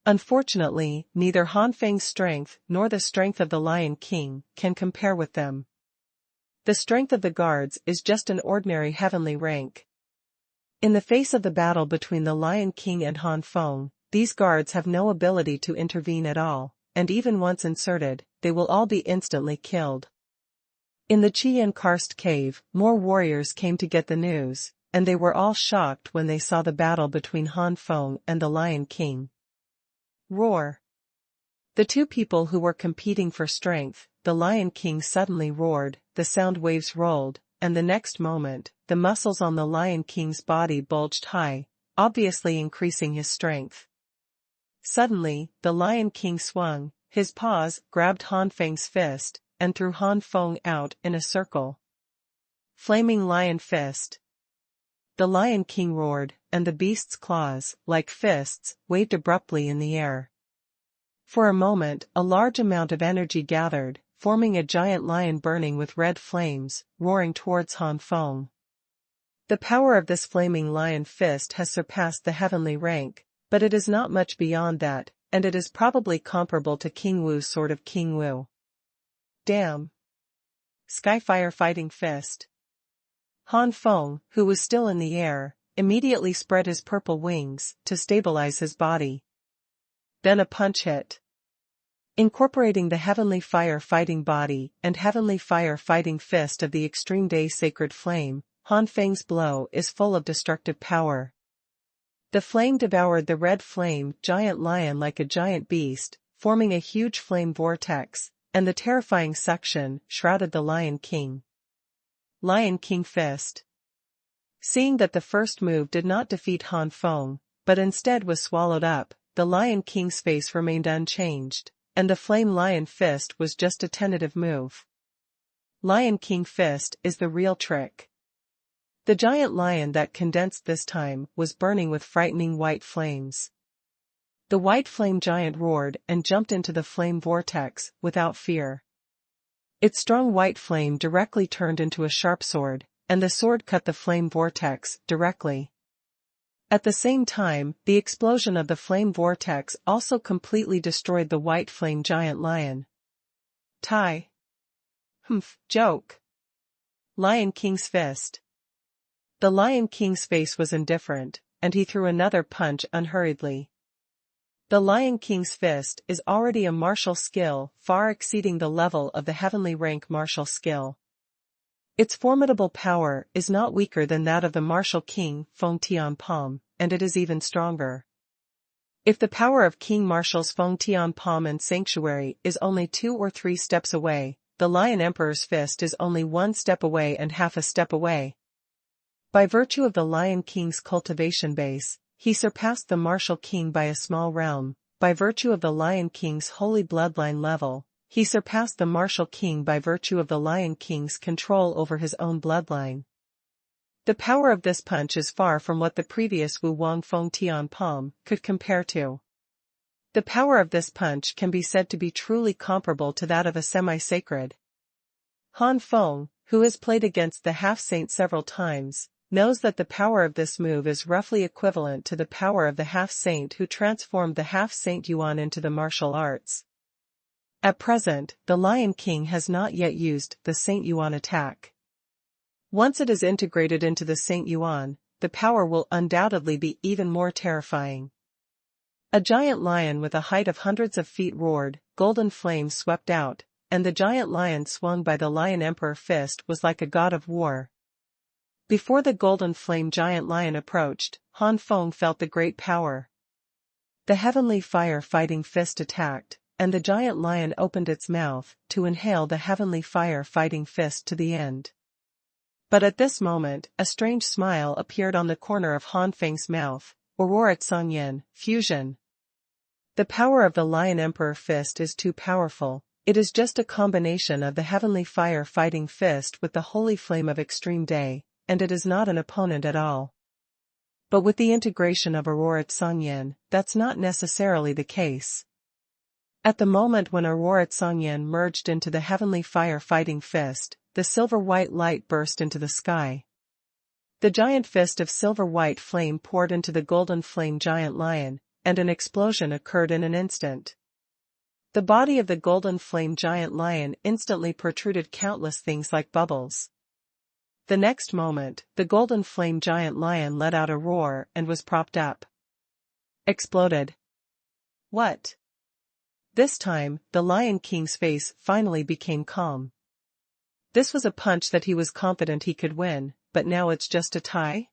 Unfortunately, neither Han Feng's strength nor the strength of the Lion King can compare with them. The strength of the guards is just an ordinary heavenly rank. In the face of the battle between the Lion King and Han Feng, these guards have no ability to intervene at all, and even once inserted, they will all be instantly killed. In the Chi Bai Cai cave, more warriors came to get the news, and they were all shocked when they saw the battle between Han Feng and the Lion King. Roar! The two people who were competing for strength, the Lion King suddenly roared, the sound waves rolled, and the next moment, the muscles on the Lion King's body bulged high, obviously increasing his strength. Suddenly, the Lion King swung, his paws grabbed Han Feng's fist, and threw Han Feng out in a circle. Flaming Lion Fist. The Lion King roared, and the beast's claws, like fists, waved abruptly in the air. For a moment, a large amount of energy gathered, forming a giant lion burning with red flames, roaring towards Han Feng. The power of this flaming lion fist has surpassed the heavenly rank, but it is not much beyond that, and it is probably comparable to King Wu's sword of King Wu. Damn! Skyfire Fighting Fist. Han Feng, who was still in the air, immediately spread his purple wings to stabilize his body. Then a punch hit. Incorporating the heavenly fire fighting body and heavenly fire fighting fist of the extreme day sacred flame, Han Feng's blow is full of destructive power. The flame devoured the red flame giant lion like a giant beast, forming a huge flame vortex, and the terrifying suction shrouded the Lion King. Lion King Fist. Seeing that the first move did not defeat Han Feng, but instead was swallowed up, the Lion King's face remained unchanged, and the Flame Lion Fist was just a tentative move. Lion King Fist is the real trick. The giant lion that condensed this time was burning with frightening white flames. The white flame giant roared and jumped into the flame vortex without fear. Its strong white flame directly turned into a sharp sword, and the sword cut the flame vortex directly. At the same time, the explosion of the flame vortex also completely destroyed the white flame giant lion. Tai. Joke. Lion King's fist. The Lion King's face was indifferent, and he threw another punch unhurriedly. The Lion King's fist is already a martial skill far exceeding the level of the heavenly rank martial skill. Its formidable power is not weaker than that of the martial king Feng Tian Palm, and it is even stronger. If the power of King Martial's Feng Tian Palm and Sanctuary is only 2 or 3 steps away, the Lion Emperor's fist is only 1 step away and half a step away. By virtue of the Lion King's cultivation base, he surpassed the martial king by a small realm. By virtue of the Lion King's holy bloodline level, he surpassed the martial king by virtue of the Lion King's control over his own bloodline. The power of this punch is far from what the previous Wu Wang Feng Tian Palm could compare to. The power of this punch can be said to be truly comparable to that of a semi-sacred. Han Feng, who has played against the half-saint several times, knows that the power of this move is roughly equivalent to the power of the half-saint who transformed the half-saint Yuan into the martial arts. At present, the Lion King has not yet used the Saint Yuan attack. Once it is integrated into the Saint Yuan, the power will undoubtedly be even more terrifying. A giant lion with a height of hundreds of feet roared, golden flames swept out, and the giant lion swung by the Lion Emperor fist was like a god of war. Before the golden flame giant lion approached, Han Feng felt the great power. The heavenly fire fighting fist attacked, and the giant lion opened its mouth to inhale the heavenly fire fighting fist to the end. But at this moment, a strange smile appeared on the corner of Han Feng's mouth. Aurora Tsongyan, fusion. The power of the Lion Emperor fist is too powerful. It is just a combination of the heavenly fire fighting fist with the holy flame of extreme day, and it is not an opponent at all. But with the integration of Aurora Tsongyan, that's not necessarily the case. At the moment when Aurora Tsongyan merged into the heavenly fire fighting fist, the silver-white light burst into the sky. The giant fist of silver-white flame poured into the golden flame giant lion, and an explosion occurred in an instant. The body of the golden flame giant lion instantly protruded countless things like bubbles. The next moment, the golden flame giant lion let out a roar and was propped up. Exploded. What? This time, the Lion King's face finally became calm. This was a punch that he was confident he could win, but now it's just a tie?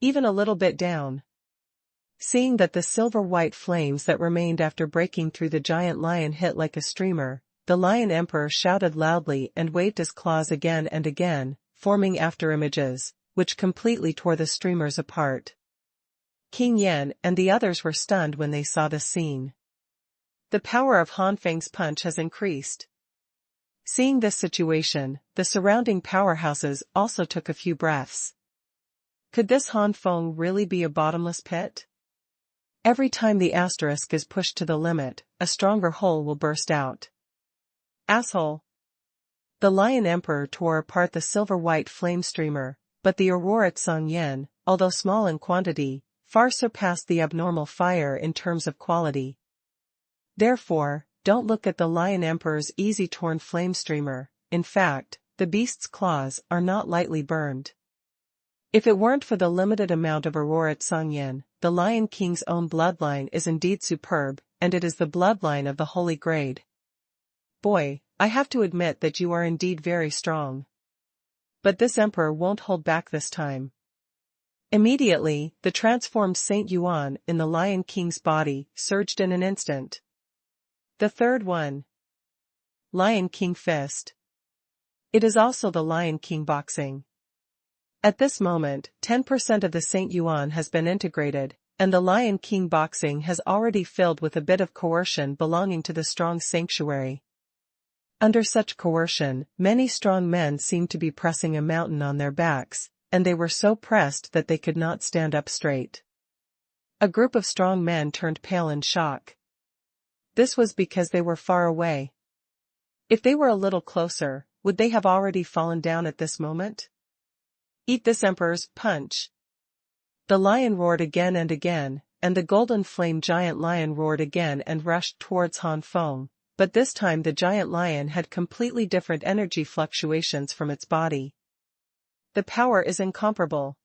Even a little bit down. Seeing that the silver-white flames that remained after breaking through the giant lion hit like a streamer, the Lion Emperor shouted loudly and waved his claws again and again, forming afterimages, which completely tore the streamers apart. King Yan and the others were stunned when they saw this scene. The power of Han Feng's punch has increased. Seeing this situation, the surrounding powerhouses also took a few breaths. Could this Han Feng really be a bottomless pit? Every time the asterisk is pushed to the limit, a stronger hole will burst out. Asshole! The Lion Emperor tore apart the silver-white flame streamer, but the Aurora Tsongyan, although small in quantity, far surpassed the abnormal fire in terms of quality. Therefore, don't look at the Lion Emperor's easy torn flame streamer. In fact, the beast's claws are not lightly burned. If it weren't for the limited amount of Aurora Tsongyan, the Lion King's own bloodline is indeed superb, and it is the bloodline of the holy grade. Boy, I have to admit that you are indeed very strong. But this emperor won't hold back this time. Immediately, the transformed Saint Yuan in the Lion King's body surged in an instant. The third one. Lion King Fist. It is also the Lion King boxing. At this moment, 10% of the Saint Yuan has been integrated, and the Lion King boxing has already filled with a bit of coercion belonging to the strong sanctuary. Under such coercion, many strong men seemed to be pressing a mountain on their backs, and they were so pressed that they could not stand up straight. A group of strong men turned pale in shock. This was because they were far away. If they were a little closer, would they have already fallen down at this moment? Eat this emperor's punch. The lion roared again and again, and the golden flame giant lion roared again and rushed towards Han Feng, but this time the giant lion had completely different energy fluctuations from its body. The power is incomparable.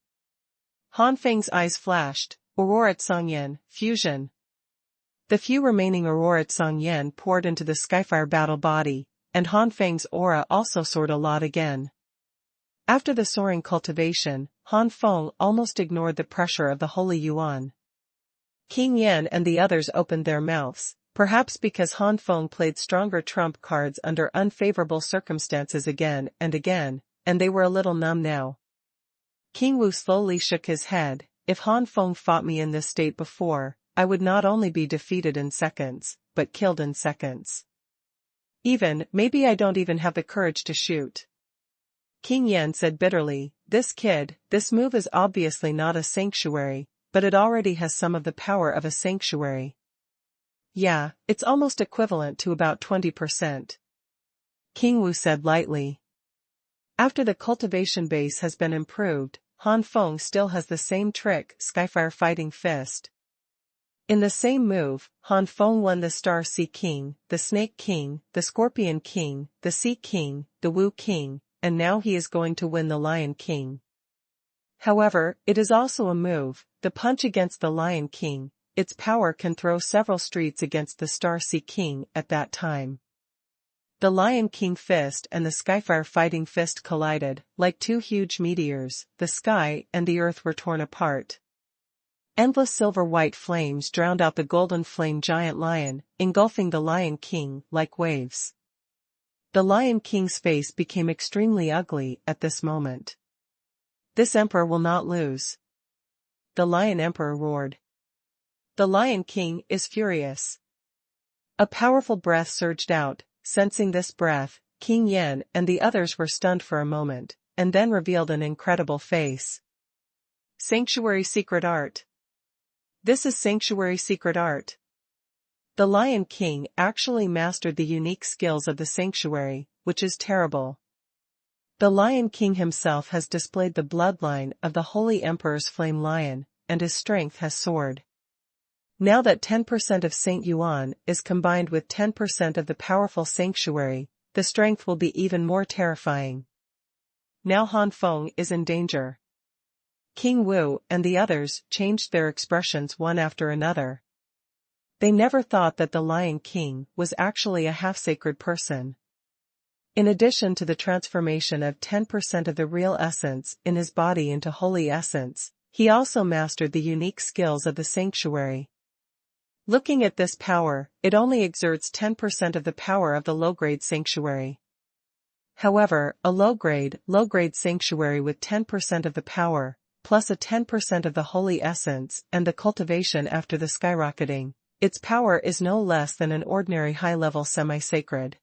Han Feng's eyes flashed. Aurora Tsangyan, fusion. The few remaining Aurora Tsangyan poured into the Skyfire battle body, and Han Feng's aura also soared a lot again. After the soaring cultivation, Han Feng almost ignored the pressure of the Holy Yuan. King Yan and the others opened their mouths, perhaps because Han Feng played stronger trump cards under unfavorable circumstances again, and they were a little numb now. King Wu slowly shook his head. If Han Feng fought me in this state before, I would not only be defeated in seconds, but killed in seconds. Maybe I don't even have the courage to shoot. King Yan said bitterly, this move is obviously not a sanctuary, but it already has some of the power of a sanctuary. Yeah, it's almost equivalent to about 20%. King Wu said lightly. After the cultivation base has been improved, Han Feng still has the same trick, Skyfire Fighting Fist. In the same move, Han Feng won the Star Sea King, the Snake King, the Scorpion King, the Sea King, the Wu King, and now he is going to win the Lion King. However, it is also a move, the punch against the Lion King. Its power can throw several streets against the Star Sea King at that time. The Lion King fist and the Skyfire Fighting Fist collided, like two huge meteors. The sky and the earth were torn apart. Endless silver-white flames drowned out the golden flame giant lion, engulfing the Lion King like waves. The Lion King's face became extremely ugly at this moment. This emperor will not lose. The Lion Emperor roared. The Lion King is furious. A powerful breath surged out. Sensing this breath, King Yan and the others were stunned for a moment, and then revealed an incredible face. Sanctuary Secret Art. This is Sanctuary Secret Art. The Lion King actually mastered the unique skills of the Sanctuary, which is terrible. The Lion King himself has displayed the bloodline of the Holy Emperor's Flame Lion, and his strength has soared. Now that 10% of Saint Yuan is combined with 10% of the powerful sanctuary, the strength will be even more terrifying. Now Han Feng is in danger. King Wu and the others changed their expressions one after another. They never thought that the Lion King was actually a half-sacred person. In addition to the transformation of 10% of the real essence in his body into holy essence, he also mastered the unique skills of the sanctuary. Looking at this power, it only exerts 10% of the power of the low-grade sanctuary. However, a low-grade sanctuary with 10% of the power, plus a 10% of the holy essence and the cultivation after the skyrocketing, its power is no less than an ordinary high-level semi-sacred.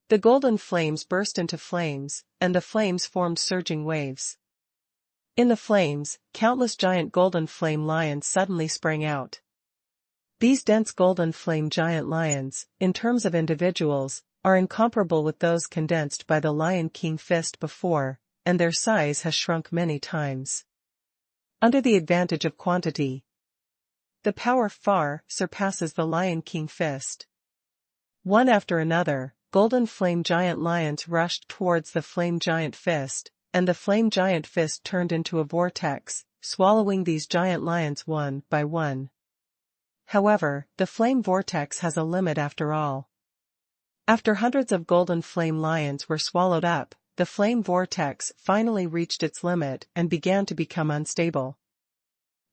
The golden flames burst into flames, and the flames formed surging waves. In the flames, countless giant golden flame lions suddenly sprang out. These dense golden flame giant lions, in terms of individuals, are incomparable with those condensed by the Lion King fist before, and their size has shrunk many times. Under the advantage of quantity, the power far surpasses the Lion King fist. One after another, golden flame giant lions rushed towards the flame giant fist, and the flame giant fist turned into a vortex, swallowing these giant lions one by one. However, the flame vortex has a limit after all. After hundreds of golden flame lions were swallowed up, the flame vortex finally reached its limit and began to become unstable.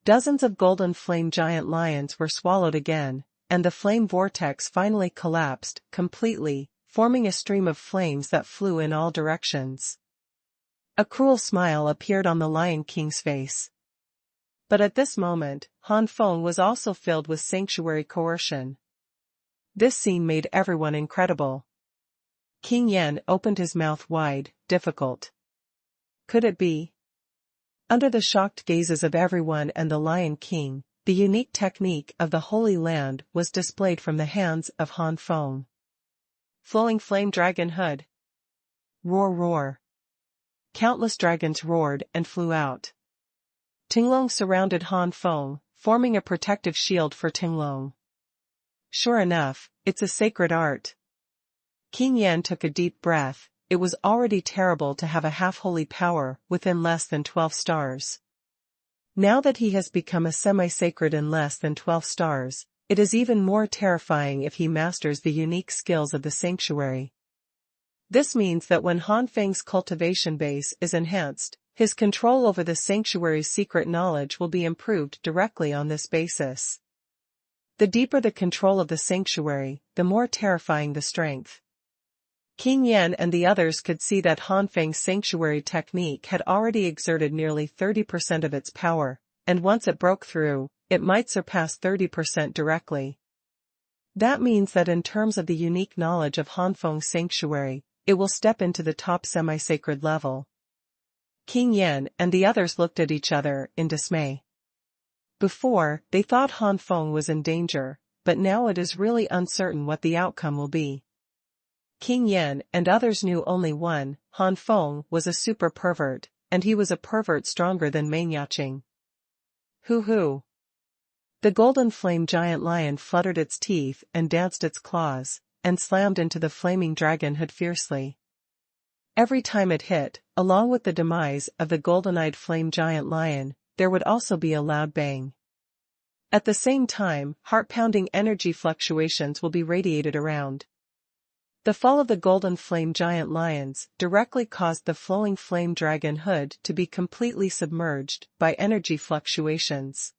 Dozens of golden flame giant lions were swallowed again, and the flame vortex finally collapsed completely, forming a stream of flames that flew in all directions. A cruel smile appeared on the Lion King's face. But at this moment, Han Feng was also filled with sanctuary coercion. This scene made everyone incredible. King Yan opened his mouth wide, difficult. Could it be? Under the shocked gazes of everyone and the Lion King, the unique technique of the Holy Land was displayed from the hands of Han Feng. Flowing Flame Dragon Hood. Roar roar. countless dragons roared and flew out. Tinglong surrounded Han Feng, forming a protective shield for Tinglong. Sure enough, it's a sacred art. King Yan took a deep breath. It was already terrible to have a half-holy power within less than 12 stars. Now that he has become a semi-sacred in less than 12 stars, it is even more terrifying if he masters the unique skills of the sanctuary. This means that when Han Feng's cultivation base is enhanced, his control over the sanctuary's secret knowledge will be improved directly on this basis. The deeper the control of the sanctuary, the more terrifying the strength. King Yan and the others could see that Han Feng's sanctuary technique had already exerted nearly 30% of its power, and once it broke through, it might surpass 30% directly. That means that in terms of the unique knowledge of Han Feng's sanctuary, it will step into the top semi-sacred level. King Yan and the others looked at each other in dismay. Before, they thought Han Feng was in danger, but now it is really uncertain what the outcome will be. King Yan and others knew only one: Han Feng was a super pervert, and he was a pervert stronger than Mainyaching. Hoo-hoo. The golden flame giant lion fluttered its teeth and danced its claws, and slammed into the flaming dragon hood fiercely. Every time it hit, along with the demise of the golden-eyed flame giant lion, there would also be a loud bang. At the same time, heart-pounding energy fluctuations will be radiated around. The fall of the golden flame giant lions directly caused the flowing flame dragon hood to be completely submerged by energy fluctuations.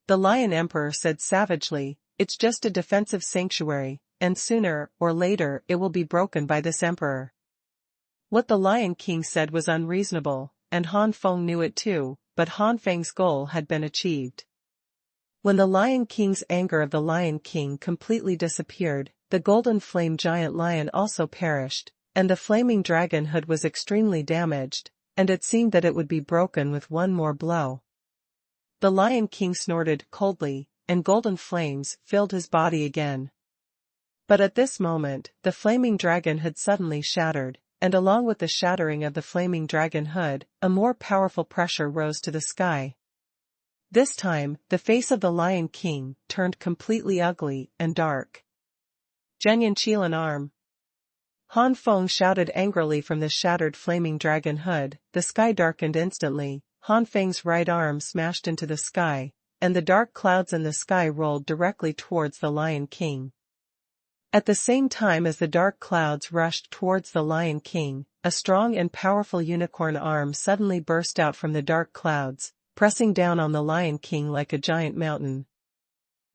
The Lion Emperor said savagely, "It's just a defensive sanctuary, and sooner or later it will be broken by this emperor." What the Lion King said was unreasonable, and Han Feng knew it too, but Han Feng's goal had been achieved. When the Lion King's anger of the Lion King completely disappeared, the golden flame giant lion also perished, and the flaming dragon hood was extremely damaged, and it seemed that it would be broken with one more blow. The Lion King snorted coldly, and golden flames filled his body again. But at this moment, the flaming dragon hood suddenly shattered, and along with the shattering of the flaming dragon hood, a more powerful pressure rose to the sky. This time, the face of the Lion King turned completely ugly and dark. Zhenyan Qilan arm. Han Feng shouted angrily from the shattered flaming dragon hood. The sky darkened instantly. Han Feng's right arm smashed into the sky, and the dark clouds in the sky rolled directly towards the Lion King. At the same time as the dark clouds rushed towards the Lion King, a strong and powerful unicorn arm suddenly burst out from the dark clouds, pressing down on the Lion King like a giant mountain.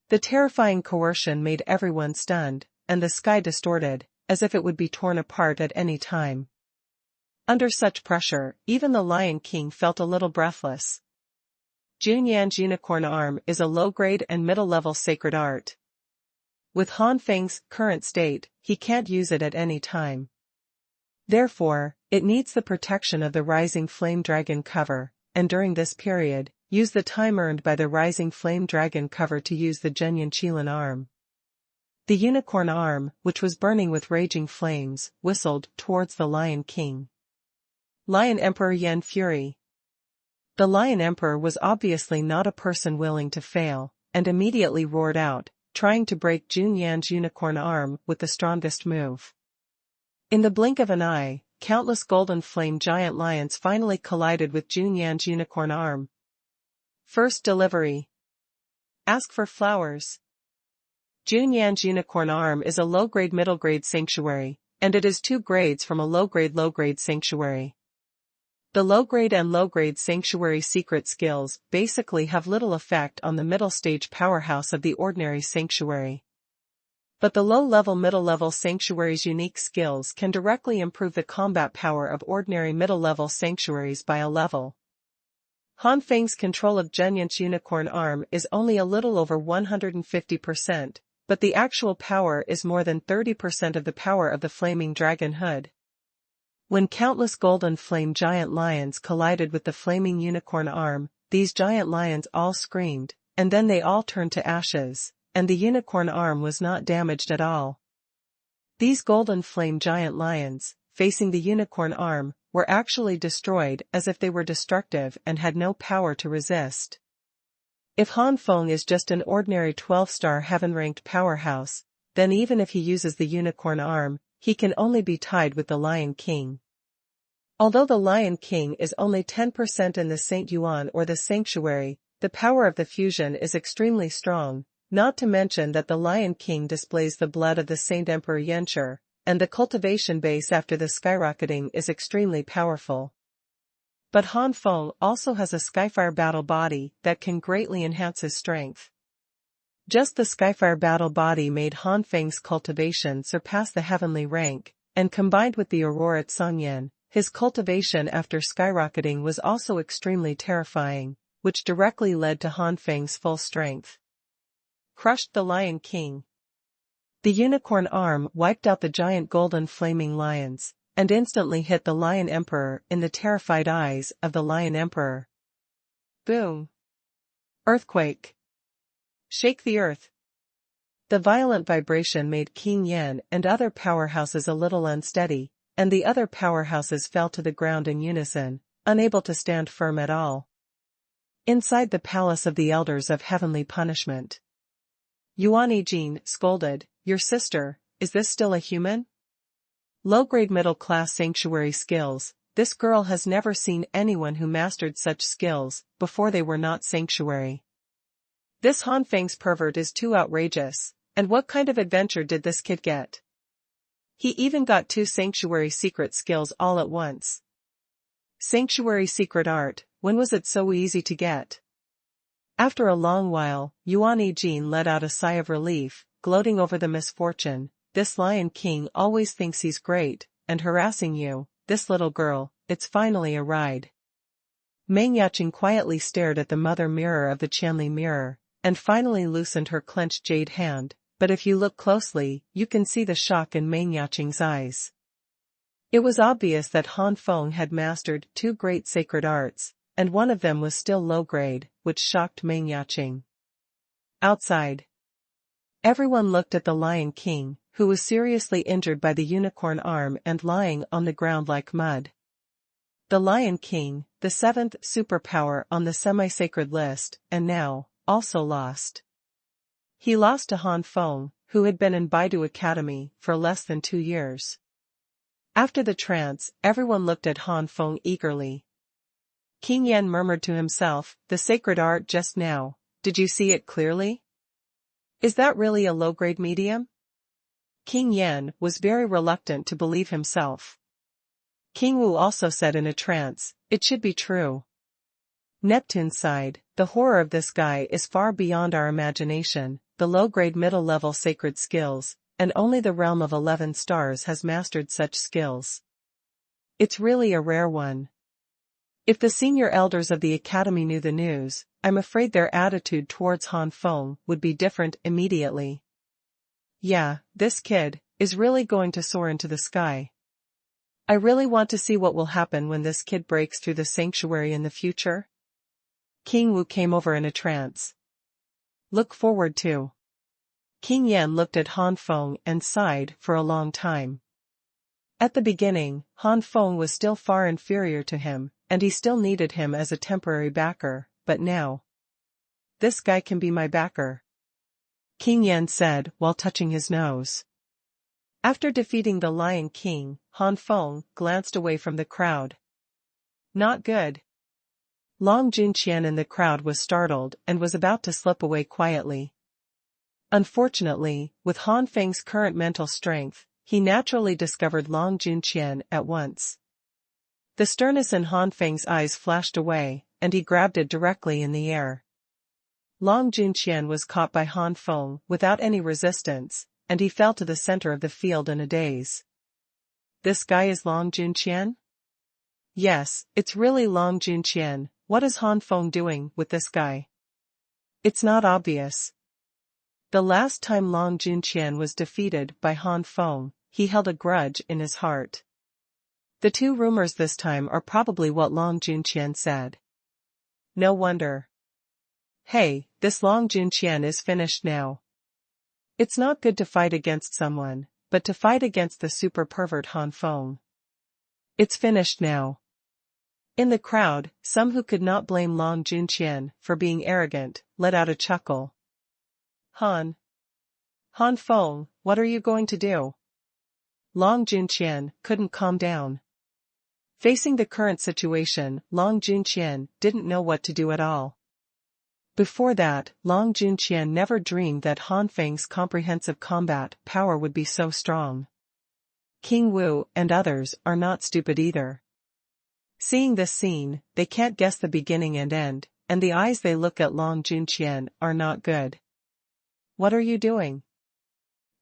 The terrifying coercion made everyone stunned, and the sky distorted, as if it would be torn apart at any time. Under such pressure, even the Lion King felt a little breathless. Junyan's unicorn arm is a low-grade and middle-level sacred art. With Han Feng's current state, he can't use it at any time. Therefore, it needs the protection of the Rising Flame Dragon cover, and during this period, use the time earned by the Rising Flame Dragon cover to use the Zhenyan Qilan arm. The unicorn arm, which was burning with raging flames, whistled towards the Lion King. Lion Emperor Yan Fury. The Lion Emperor was obviously not a person willing to fail, and immediately roared out, trying to break Junyan's unicorn arm with the strongest move. In the blink of an eye, countless golden flame giant lions finally collided with Junyan's unicorn arm. First delivery. Ask for flowers. Junyan's unicorn arm is a low-grade middle-grade sanctuary, and it is 2 grades from a low-grade sanctuary. The low-grade and low-grade sanctuary secret skills basically have little effect on the middle-stage powerhouse of the ordinary sanctuary. But the low-level middle-level sanctuary's unique skills can directly improve the combat power of ordinary middle-level sanctuaries by a level. Han Feng's control of Zhenyan's unicorn arm is only a little over 150%, but the actual power is more than 30% of the power of the flaming dragon hood. When countless golden flame giant lions collided with the flaming unicorn arm, these giant lions all screamed, and then they all turned to ashes, and the unicorn arm was not damaged at all. These golden flame giant lions, facing the unicorn arm, were actually destroyed as if they were destructive and had no power to resist. If Han Feng is just an ordinary 12-star heaven-ranked powerhouse, then even if he uses the unicorn arm, he can only be tied with the Lion King. Although the Lion King is only 10% in the Saint Yuan or the Sanctuary, the power of the fusion is extremely strong, not to mention that the Lion King displays the blood of the Saint Emperor Yenchur, and the cultivation base after the skyrocketing is extremely powerful. But Han Feng also has a Skyfire battle body that can greatly enhance his strength. Just the Skyfire battle body made Han Feng's cultivation surpass the heavenly rank, and combined with the Aurora Tsangyan, his cultivation after skyrocketing was also extremely terrifying, which directly led to Han Feng's full strength. Crushed the Lion King. The unicorn arm wiped out the giant golden flaming lions, and instantly hit the Lion Emperor in the terrified eyes of the Lion Emperor. Boom! Earthquake! Shake the earth! The violent vibration made King Yan and other powerhouses a little unsteady, and the other powerhouses fell to the ground in unison, unable to stand firm at all. Inside the palace of the Elders of Heavenly Punishment, Yuan Yijin scolded, "Your sister, is this still a human? Low-grade middle-class sanctuary skills, this girl has never seen anyone who mastered such skills before they were not sanctuary. This Han Feng's pervert is too outrageous, and what kind of adventure did this kid get? He even got 2 sanctuary secret skills all at once. Sanctuary secret art, when was it so easy to get?" After a long while, Yuan Yijin let out a sigh of relief, gloating over the misfortune. "This Lion King always thinks he's great, and harassing you, this little girl, it's finally a ride." Meng Yaqing quietly stared at the mother mirror of the Qianli mirror, and finally loosened her clenched jade hand, but if you look closely, you can see the shock in Meng Yaqing's eyes. It was obvious that Han Feng had mastered 2 great sacred arts, and one of them was still low-grade, which shocked Meng Yaqing. Outside, everyone looked at the Lion King, who was seriously injured by the unicorn arm and lying on the ground like mud. The Lion King, the 7th superpower on the semi-sacred list, and now, also lost. He lost to Han Feng, who had been in Baidu Academy for less than 2 years. After the trance, everyone looked at Han Feng eagerly. King Yan murmured to himself, "The sacred art just now, did you see it clearly? Is that really a low-grade medium?" King Yan was very reluctant to believe himself. King Wu also said in a trance, "It should be true." Neptune sighed, "The horror of this guy is far beyond our imagination, the low-grade middle-level sacred skills, and only the realm of 11 stars has mastered such skills. It's really a rare one." If the senior elders of the academy knew the news, I'm afraid their attitude towards Han Feng would be different immediately. "Yeah, this kid is really going to soar into the sky. I really want to see what will happen when this kid breaks through the sanctuary in the future." King Wu came over in a trance. "Look forward to." King Yan looked at Han Feng and sighed for a long time. At the beginning, Han Feng was still far inferior to him, and he still needed him as a temporary backer, but now, "This guy can be my backer," King Yan said while touching his nose. After defeating the Lion King, Han Feng glanced away from the crowd. "Not good." Long Junqian in the crowd was startled and was about to slip away quietly. Unfortunately, with Han Feng's current mental strength, he naturally discovered Long Junqian at once. The sternness in Han Feng's eyes flashed away, and he grabbed it directly in the air. Long Junqian was caught by Han Feng without any resistance, and he fell to the center of the field in a daze. "This guy is Long Junqian?" "Yes, it's really Long Junqian. What is Han Feng doing with this guy?" "It's not obvious." The last time Long Junqian was defeated by Han Feng, he held a grudge in his heart. The 2 rumors this time are probably what Long Junqian said. No wonder. Hey, this Long Junqian is finished now. It's not good to fight against someone, but to fight against the super pervert Han Feng. It's finished now. In the crowd, some who could not blame Long Junqian for being arrogant, let out a chuckle. Han Feng, what are you going to do? Long Junqian couldn't calm down. Facing the current situation, Long Junqian didn't know what to do at all. Before that, Long Junqian never dreamed that Han Feng's comprehensive combat power would be so strong. King Wu and others are not stupid either. Seeing this scene, they can't guess the beginning and end, and the eyes they look at Long Junqian are not good. What are you doing?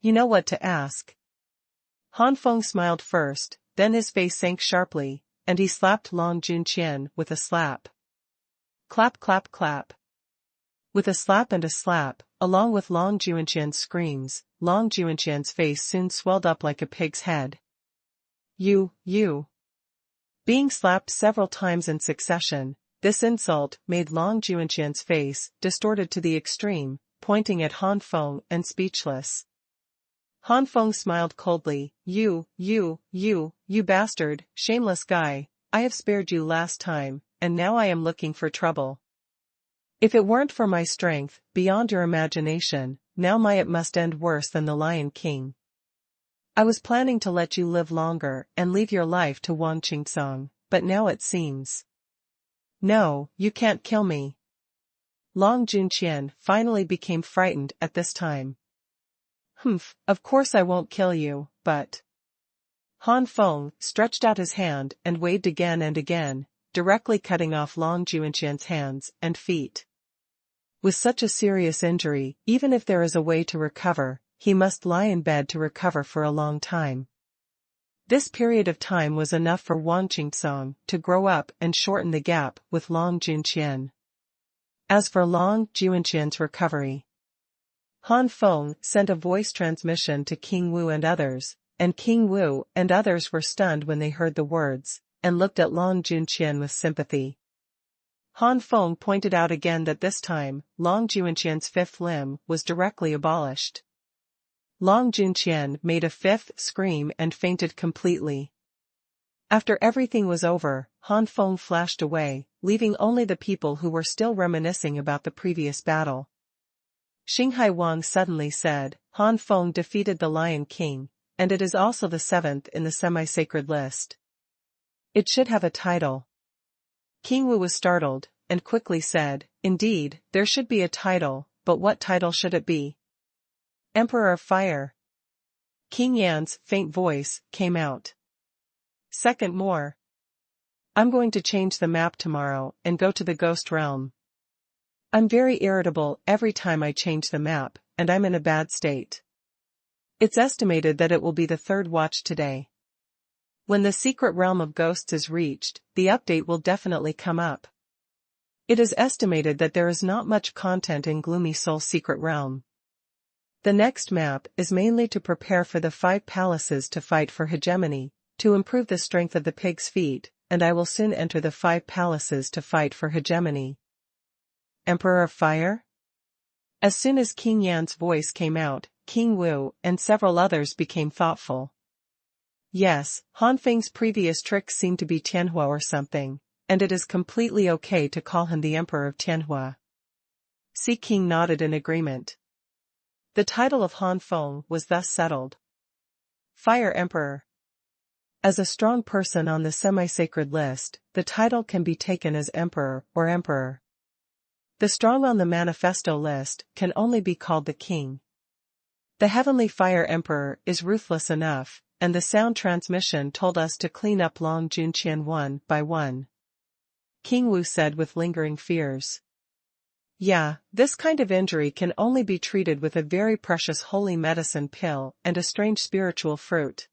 You know what to ask. Han Feng smiled first, then his face sank sharply, and he slapped Long Junqian with a slap. Clap clap clap. With a slap and a slap, along with Long Junqian's screams, Long Junqian's face soon swelled up like a pig's head. You. Being slapped several times in succession, this insult made Long Junqian's face distorted to the extreme, pointing at Han Feng and speechless. Han Feng smiled coldly. You bastard, shameless guy, I have spared you last time, and now I am looking for trouble. If it weren't for my strength, beyond your imagination, now it must end worse than the Lion King. I was planning to let you live longer and leave your life to Wang Qingsong, but now it seems. No, you can't kill me. Long Junqian finally became frightened at this time. Of course I won't kill you, but... Han Feng stretched out his hand and waved again and again, directly cutting off Long Junqian's hands and feet. With such a serious injury, even if there is a way to recover, he must lie in bed to recover for a long time. This period of time was enough for Wang Qingsong to grow up and shorten the gap with Long Junqian. As for Long Junqian's recovery, Han Feng sent a voice transmission to King Wu and others, and King Wu and others were stunned when they heard the words, and looked at Long Junqian with sympathy. Han Feng pointed out again that this time, Long Junqian's fifth limb was directly abolished. Long Junqian made a fifth scream and fainted completely. After everything was over, Han Feng flashed away, leaving only the people who were still reminiscing about the previous battle. Xinghai Wang suddenly said, Han Feng defeated the Lion King, and it is also the seventh in the semi-sacred list. It should have a title. King Wu was startled, and quickly said, Indeed, there should be a title, but what title should it be? Emperor of Fire. King Yan's faint voice came out. Second more. I'm going to change the map tomorrow and go to the ghost realm. I'm very irritable every time I change the map, and I'm in a bad state. It's estimated that it will be the third watch today. When the secret realm of ghosts is reached, the update will definitely come up. It is estimated that there is not much content in Gloomy Soul's secret realm. The next map is mainly to prepare for the 5 palaces to fight for hegemony, to improve the strength of the pig's feet, and I will soon enter the 5 palaces to fight for hegemony. Emperor of Fire? As soon as King Yan's voice came out, King Wu and several others became thoughtful. Yes, Han Feng's previous tricks seem to be Tianhua or something, and it is completely okay to call him the Emperor of Tianhua. Sea King nodded in agreement. The title of Han Feng was thus settled. Fire Emperor. As a strong person on the semi-sacred list, the title can be taken as Emperor or Emperor. The strong on the manifesto list can only be called the King. The Heavenly Fire Emperor is ruthless enough, and the sound transmission told us to clean up Long Junqian one by one. King Wu said with lingering fears. Yeah, this kind of injury can only be treated with a very precious holy medicine pill and a strange spiritual fruit.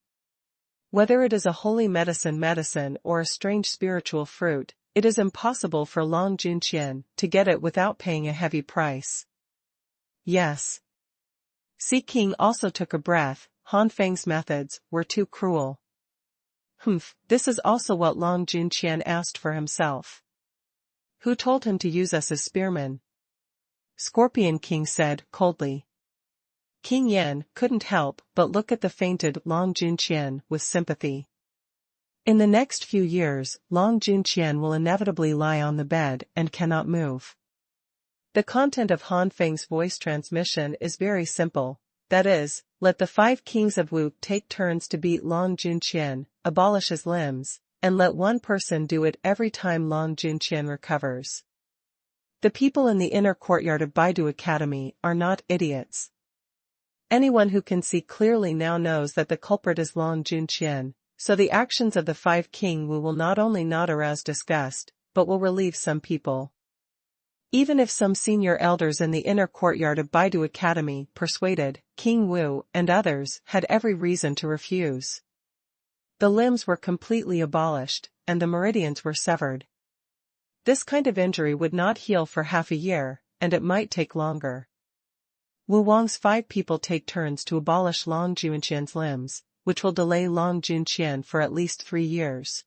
Whether it is a holy medicine or a strange spiritual fruit, it is impossible for Long Junqian to get it without paying a heavy price. Yes. Sea King also took a breath. Han Feng's methods were too cruel. This is also what Long Junqian asked for himself. Who told him to use us as spearmen? Scorpion King said coldly. King Yan couldn't help but look at the fainted Long Junqian with sympathy. In the next few years, Long Junqian will inevitably lie on the bed and cannot move. The content of Han Feng's voice transmission is very simple, that is, let the 5 kings of Wu take turns to beat Long Junqian, abolish his limbs, and let one person do it every time Long Junqian recovers. The people in the inner courtyard of Baidu Academy are not idiots. Anyone who can see clearly now knows that the culprit is Long Junqian, so the actions of the 5 King Wu will not only not arouse disgust, but will relieve some people. Even if some senior elders in the inner courtyard of Baidu Academy persuaded, King Wu and others had every reason to refuse. The limbs were completely abolished, and the meridians were severed. This kind of injury would not heal for half a year, and it might take longer. Wu Wang's 5 people take turns to abolish Long Junqian's limbs, which will delay Long Junqian for at least 3 years.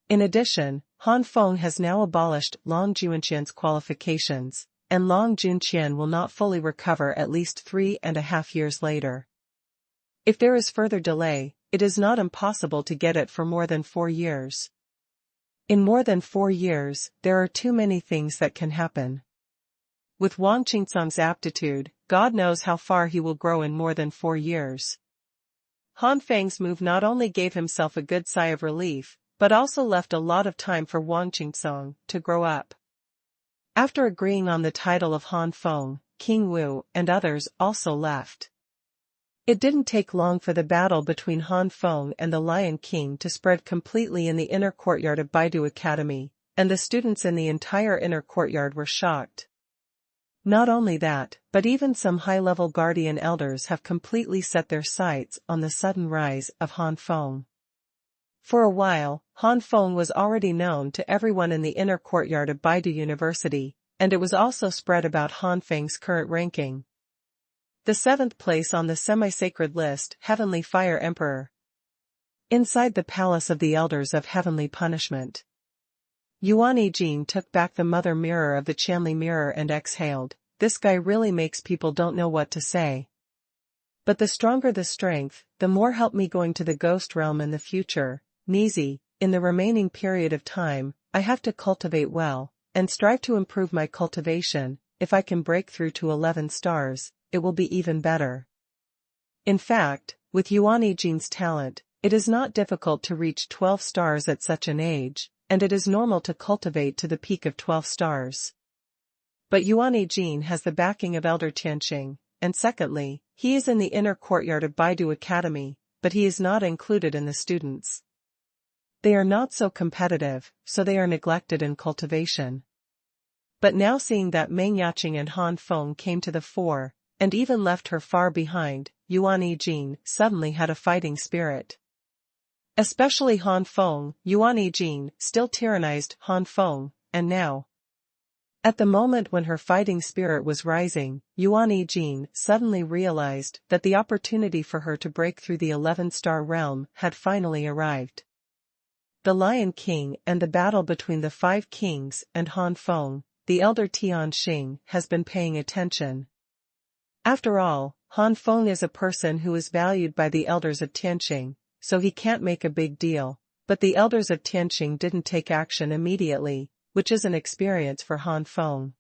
In addition, Han Feng has now abolished Long Junqian's qualifications, and Long Junqian will not fully recover at least 3.5 years later. If there is further delay, it is not impossible to get it for more than 4 years. In more than 4 years, there are too many things that can happen. With Wang Qingsong's aptitude, God knows how far he will grow in more than 4 years. Han Feng's move not only gave himself a good sigh of relief, but also left a lot of time for Wang Qingsong to grow up. After agreeing on the title of Han Feng, King Wu and others also left. It didn't take long for the battle between Han Feng and the Lion King to spread completely in the inner courtyard of Baidu Academy, and the students in the entire inner courtyard were shocked. Not only that, but even some high-level guardian elders have completely set their sights on the sudden rise of Han Feng. For a while, Han Feng was already known to everyone in the inner courtyard of Baidu University, and it was also spread about Han Feng's current ranking. The 7th place on the semi-sacred list, Heavenly Fire Emperor. Inside the palace of the elders of Heavenly Punishment, Yuan Yijing took back the mother mirror of the Qianli mirror and exhaled, "This guy really makes people don't know what to say. But the stronger the strength, the more help me going to the ghost realm in the future. Nizi, in the remaining period of time, I have to cultivate well, and strive to improve my cultivation. If I can break through to 11 stars, it will be even better." In fact, with Yuan Yijing's talent, it is not difficult to reach 12 stars at such an age, and it is normal to cultivate to the peak of 12 stars. But Yuan Yijing has the backing of Elder Tianxing, and secondly, he is in the inner courtyard of Baidu Academy, but he is not included in the students. They are not so competitive, so they are neglected in cultivation. But now seeing that Meng Yaqing and Han Feng came to the fore, and even left her far behind, Yuan Yijing suddenly had a fighting spirit. Especially Han Feng, Yuan Yijing still tyrannized Han Feng, and now. At the moment when her fighting spirit was rising, Yuan Yijing suddenly realized that the opportunity for her to break through the 11-star realm had finally arrived. The Lion King and the battle between the 5 kings and Han Feng, the elder Tianxing has been paying attention. After all, Han Feng is a person who is valued by the elders of Tianxing, so he can't make a big deal, but the elders of Tianxing didn't take action immediately, which is an experience for Han Feng.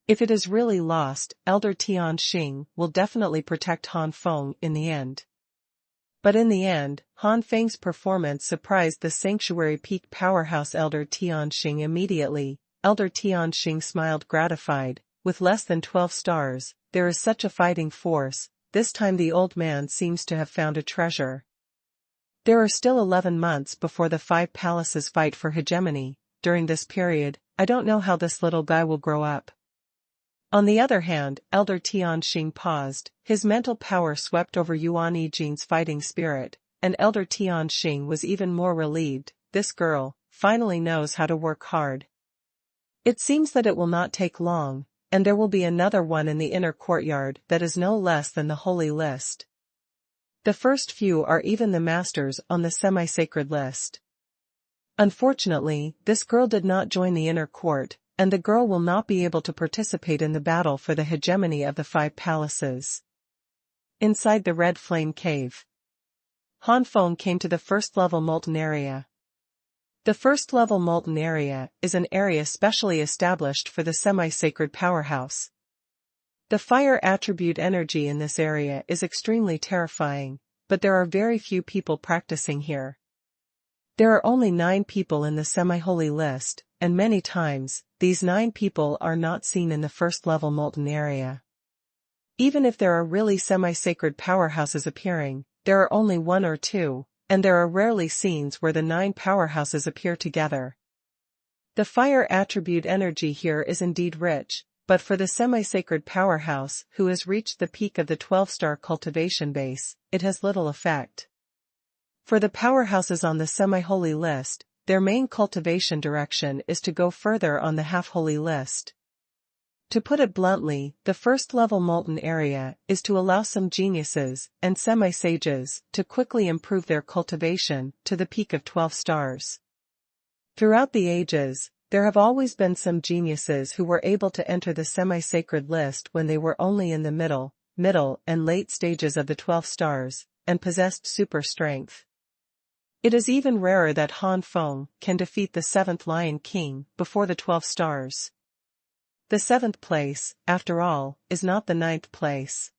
If it is really lost, Elder Tianxing will definitely protect Han Feng in the end. But in the end, Han Feng's performance surprised the Sanctuary Peak powerhouse Elder Tianxing immediately. Elder Tianxing smiled gratified. With less than 12 stars, there is such a fighting force. This time the old man seems to have found a treasure. There are still 11 months before the 5 palaces fight for hegemony. During this period, I don't know how this little guy will grow up. On the other hand, Elder Tianxing paused. His mental power swept over Yuan Yijing's fighting spirit, and Elder Tianxing was even more relieved. This girl finally knows how to work hard. It seems that it will not take long, and there will be another one in the inner courtyard that is no less than the holy list. The first few are even the masters on the semi-sacred list. Unfortunately, this girl did not join the inner court, and the girl will not be able to participate in the battle for the hegemony of the 5 palaces. Inside the Red Flame Cave, Han Feng came to the first-level molten area. The first-level molten area is an area specially established for the semi-sacred powerhouse. The fire attribute energy in this area is extremely terrifying, but there are very few people practicing here. There are only 9 people in the semi-holy list, and many times, these 9 people are not seen in the first-level molten area. Even if there are really semi-sacred powerhouses appearing, there are only 1 or 2, and there are rarely scenes where the 9 powerhouses appear together. The fire attribute energy here is indeed rich, but for the semi-sacred powerhouse who has reached the peak of the 12-star cultivation base, it has little effect. For the powerhouses on the semi-holy list, their main cultivation direction is to go further on the half-holy list. To put it bluntly, the first-level molten area is to allow some geniuses and semi-sages to quickly improve their cultivation to the peak of 12 stars. Throughout the ages, there have always been some geniuses who were able to enter the semi-sacred list when they were only in the middle and late stages of the 12 stars, and possessed super strength. It is even rarer that Han Feng can defeat the 7th Lion King before the 12 stars. The 7th place, after all, is not the 9th place.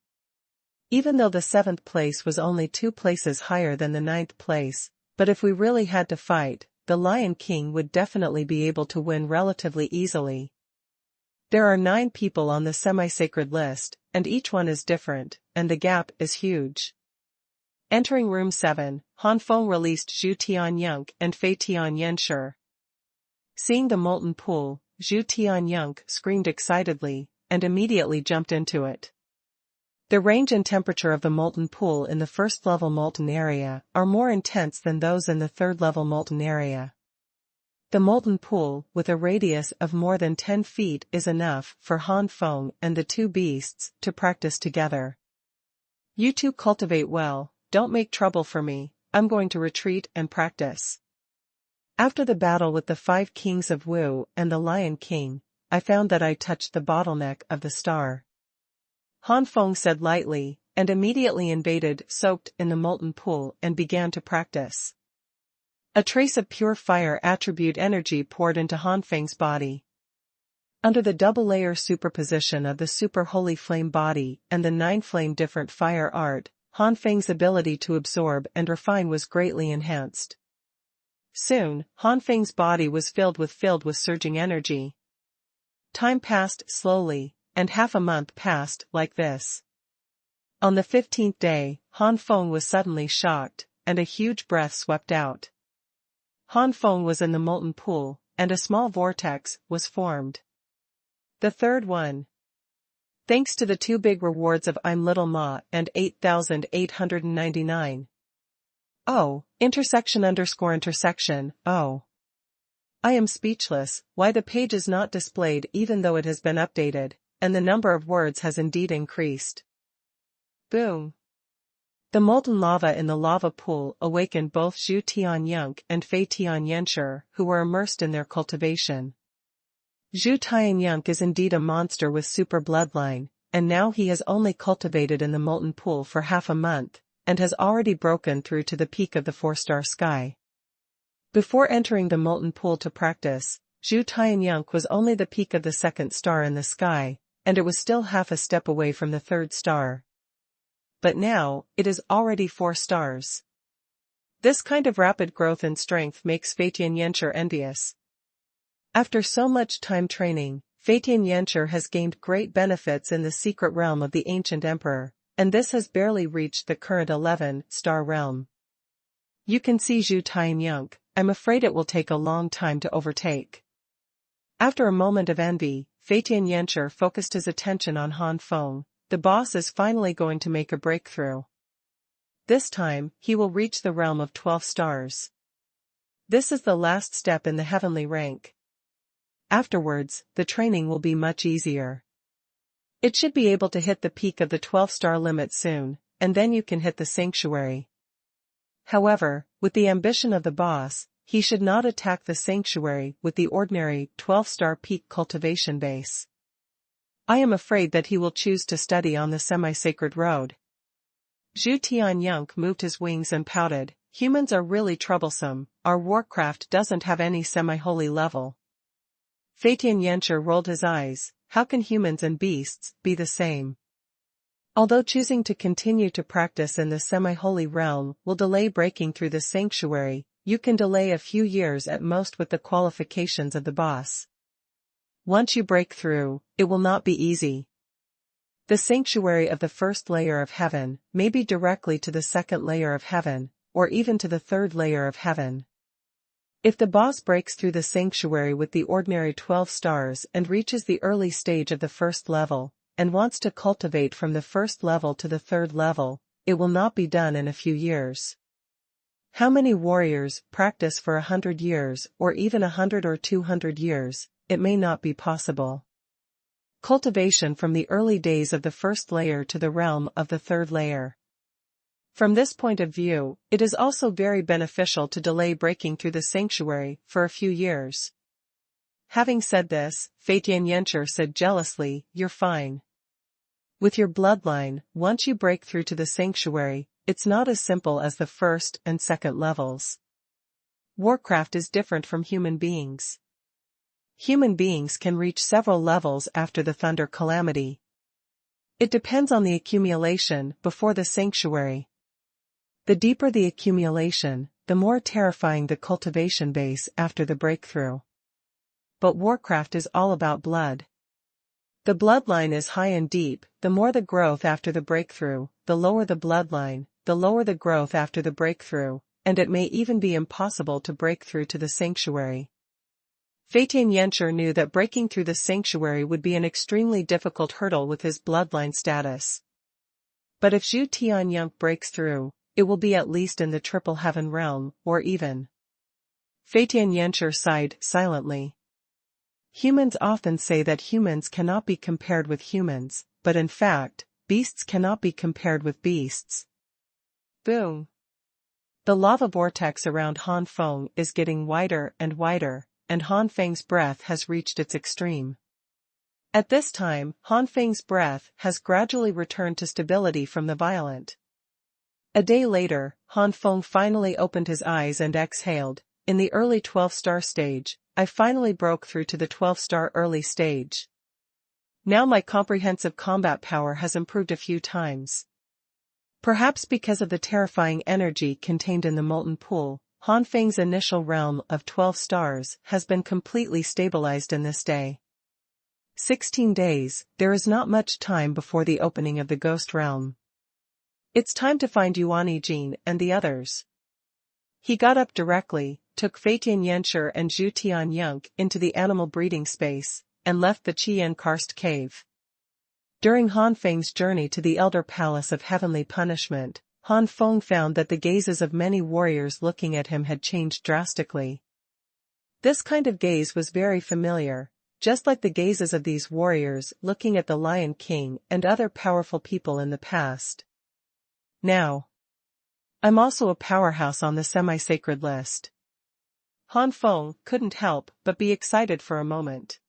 Even though the 7th place was only 2 places higher than the 9th place, but if we really had to fight, the Lion King would definitely be able to win relatively easily. There are 9 people on the semi-sacred list, and each one is different, and the gap is huge. Entering room 7, Han Feng released Zhu Tianyang and Fei Tianyenshu. Seeing the molten pool, Zhu Tianyang screamed excitedly, and immediately jumped into it. The range and temperature of the molten pool in the first-level molten area are more intense than those in the third-level molten area. The molten pool, with a radius of more than 10 feet, is enough for Han Feng and the 2 beasts to practice together. You 2 cultivate well, don't make trouble for me, I'm going to retreat and practice. After the battle with the 5 kings of Wu and the Lion King, I found that I touched the bottleneck of the star. Han Feng said lightly, and immediately invaded, soaked in the molten pool, and began to practice. A trace of pure fire attribute energy poured into Han Feng's body. Under the double-layer superposition of the super holy flame body and the 9 flame different fire art, Han Feng's ability to absorb and refine was greatly enhanced. Soon, Han Feng's body was filled with surging energy. Time passed slowly, and half a month passed like this. On the 15th day, Han Feng was suddenly shocked, and a huge breath swept out. Han Feng was in the molten pool, and a small vortex was formed. The third one. Thanks to the 2 big rewards of I'm Little Ma and 8,899. Oh, intersection. Oh. I am speechless, why the page is not displayed even though it has been updated, and the number of words has indeed increased. Boom. The molten lava in the lava pool awakened both Zhu Tianyang and Fei Tianyenshu, who were immersed in their cultivation. Zhu Tianyang is indeed a monster with super bloodline, and now he has only cultivated in the molten pool for half a month, and has already broken through to the peak of the 4-star sky. Before entering the molten pool to practice, Zhu Tianyang was only the peak of the 2nd star in the sky, and it was still half a step away from the 3rd star. But now, it is already 4 stars. This kind of rapid growth in strength makes Fei Tianyenshu envious. After so much time training, Fei Tianyenshu has gained great benefits in the secret realm of the ancient emperor, and this has barely reached the current 11-star realm. You can see Zhu Tianyang, I'm afraid it will take a long time to overtake. After a moment of envy, Fei Tianyenshu focused his attention on Han Feng. The boss is finally going to make a breakthrough. This time, he will reach the realm of 12 stars. This is the last step in the heavenly rank. Afterwards, the training will be much easier. It should be able to hit the peak of the 12-star limit soon, and then you can hit the sanctuary. However, with the ambition of the boss, he should not attack the sanctuary with the ordinary 12-star peak cultivation base. I am afraid that he will choose to study on the semi-sacred road. Zhu Tianyunk moved his wings and pouted, "Humans are really troublesome, our warcraft doesn't have any semi-holy level." Fei Tianyensha rolled his eyes, "How can humans and beasts be the same?" Although choosing to continue to practice in the semi-holy realm will delay breaking through the sanctuary, you can delay a few years at most with the qualifications of the boss. Once you break through, it will not be easy. The sanctuary of the first layer of heaven may be directly to the second layer of heaven, or even to the third layer of heaven. If the boss breaks through the sanctuary with the ordinary 12 stars and reaches the early stage of the first level, and wants to cultivate from the first level to the third level, it will not be done in a few years. How many warriors practice for 100 years or even 100 or 200 years, it may not be possible. Cultivation from the early days of the first layer to the realm of the third layer. From this point of view, it is also very beneficial to delay breaking through the sanctuary for a few years. Having said this, Fei Tianyensha said jealously, "You're fine. With your bloodline, once you break through to the sanctuary, it's not as simple as the first and second levels. Warcraft is different from human beings. Human beings can reach several levels after the thunder calamity. It depends on the accumulation before the sanctuary. The deeper the accumulation, the more terrifying the cultivation base after the breakthrough. But Warcraft is all about blood. The bloodline is high and deep, the more the growth after the breakthrough, the lower the bloodline, the lower the growth after the breakthrough, and it may even be impossible to break through to the sanctuary." Fei Tianyensha knew that breaking through the sanctuary would be an extremely difficult hurdle with his bloodline status. But if Zhu Tianyunk breaks through, it will be at least in the triple heaven realm, or even. Fei Tianyensha sighed silently. Humans often say that humans cannot be compared with humans, but in fact, beasts cannot be compared with beasts. Boom! The lava vortex around Han Feng is getting wider and wider, and Han Feng's breath has reached its extreme. At this time, Han Feng's breath has gradually returned to stability from the violent. A day later, Han Feng finally opened his eyes and exhaled. "In the early 12-star stage, I finally broke through to the 12-star early stage. Now my comprehensive combat power has improved a few times." Perhaps because of the terrifying energy contained in the molten pool, Han Feng's initial realm of 12 stars has been completely stabilized in this day. 16 days, there is not much time before the opening of the ghost realm. It's time to find Yuan Jin and the others. He got up directly, took Fei Tianyensha and Zhu Tianyunk into the animal breeding space, and left the Qian Karst cave. During Han Feng's journey to the Elder Palace of Heavenly Punishment, Han Feng found that the gazes of many warriors looking at him had changed drastically. This kind of gaze was very familiar, just like the gazes of these warriors looking at the Lion King and other powerful people in the past. Now, I'm also a powerhouse on the semi-sacred list. Han Feng couldn't help but be excited for a moment.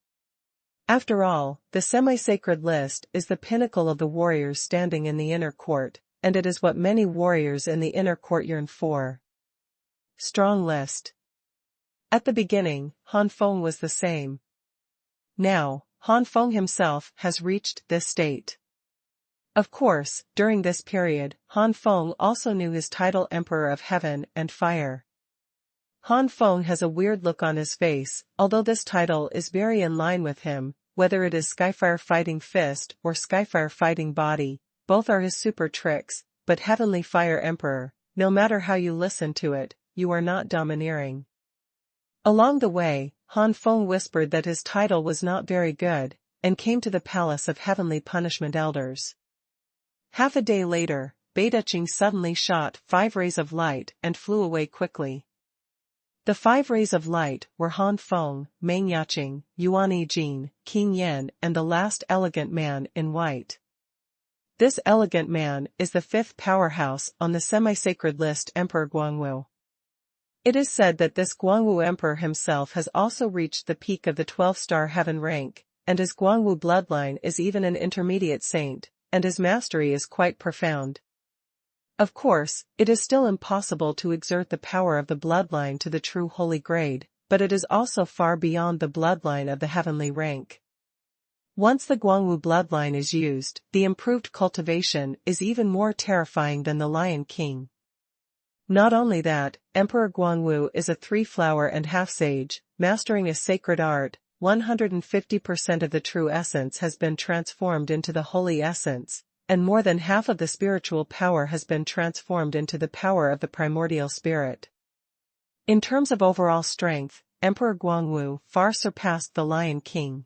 After all, the semi-sacred list is the pinnacle of the warriors standing in the inner court, and it is what many warriors in the inner court yearn for. Strong list. At the beginning, Han Feng was the same. Now, Han Feng himself has reached this state. Of course, during this period, Han Feng also knew his title Emperor of Heaven and Fire. Han Feng has a weird look on his face, although this title is very in line with him, whether it is Skyfire Fighting Fist or Skyfire Fighting Body, both are his super tricks, but Heavenly Fire Emperor, no matter how you listen to it, you are not domineering. Along the way, Han Feng whispered that his title was not very good, and came to the Palace of Heavenly Punishment Elders. Half a day later, Beidaching suddenly shot 5 rays of light and flew away quickly. The 5 rays of light were Han Feng, Meng Yaqing, Yuan Jin, King Yan and the last elegant man in white. This elegant man is the 5th powerhouse on the semi-sacred list Emperor Guangwu. It is said that this Guangwu Emperor himself has also reached the peak of the 12-star heaven rank, and his Guangwu bloodline is even an intermediate saint, and his mastery is quite profound. Of course, it is still impossible to exert the power of the bloodline to the true holy grade, but it is also far beyond the bloodline of the heavenly rank. Once the Guangwu bloodline is used, the improved cultivation is even more terrifying than the Lion King. Not only that, Emperor Guangwu is a 3-flower and half sage, mastering a sacred art. 150% of the true essence has been transformed into the holy essence, and more than half of the spiritual power has been transformed into the power of the primordial spirit. In terms of overall strength, Emperor Guangwu far surpassed the Lion King.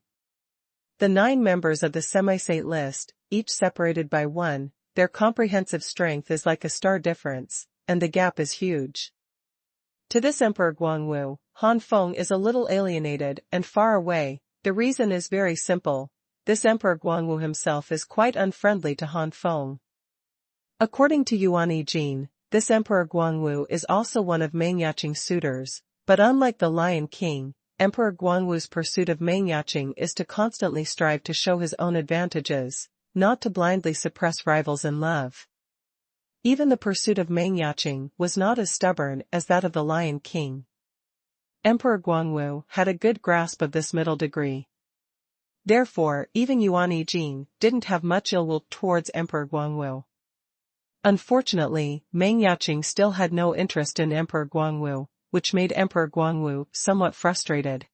The 9 members of the semi-saint list, each separated by 1, their comprehensive strength is like a star difference, and the gap is huge. To this Emperor Guangwu, Han Feng is a little alienated and far away. The reason is very simple. This Emperor Guangwu himself is quite unfriendly to Han Feng. According to Yuan Yijin, this Emperor Guangwu is also one of Meng Yaqing's suitors, but unlike the Lion King, Emperor Guangwu's pursuit of Meng Yaqing is to constantly strive to show his own advantages, not to blindly suppress rivals in love. Even the pursuit of Meng Yaqing was not as stubborn as that of the Lion King. Emperor Guangwu had a good grasp of this middle degree. Therefore, even Yuan Yijin didn't have much ill will towards Emperor Guangwu. Unfortunately, Meng Yaqing still had no interest in Emperor Guangwu, which made Emperor Guangwu somewhat frustrated.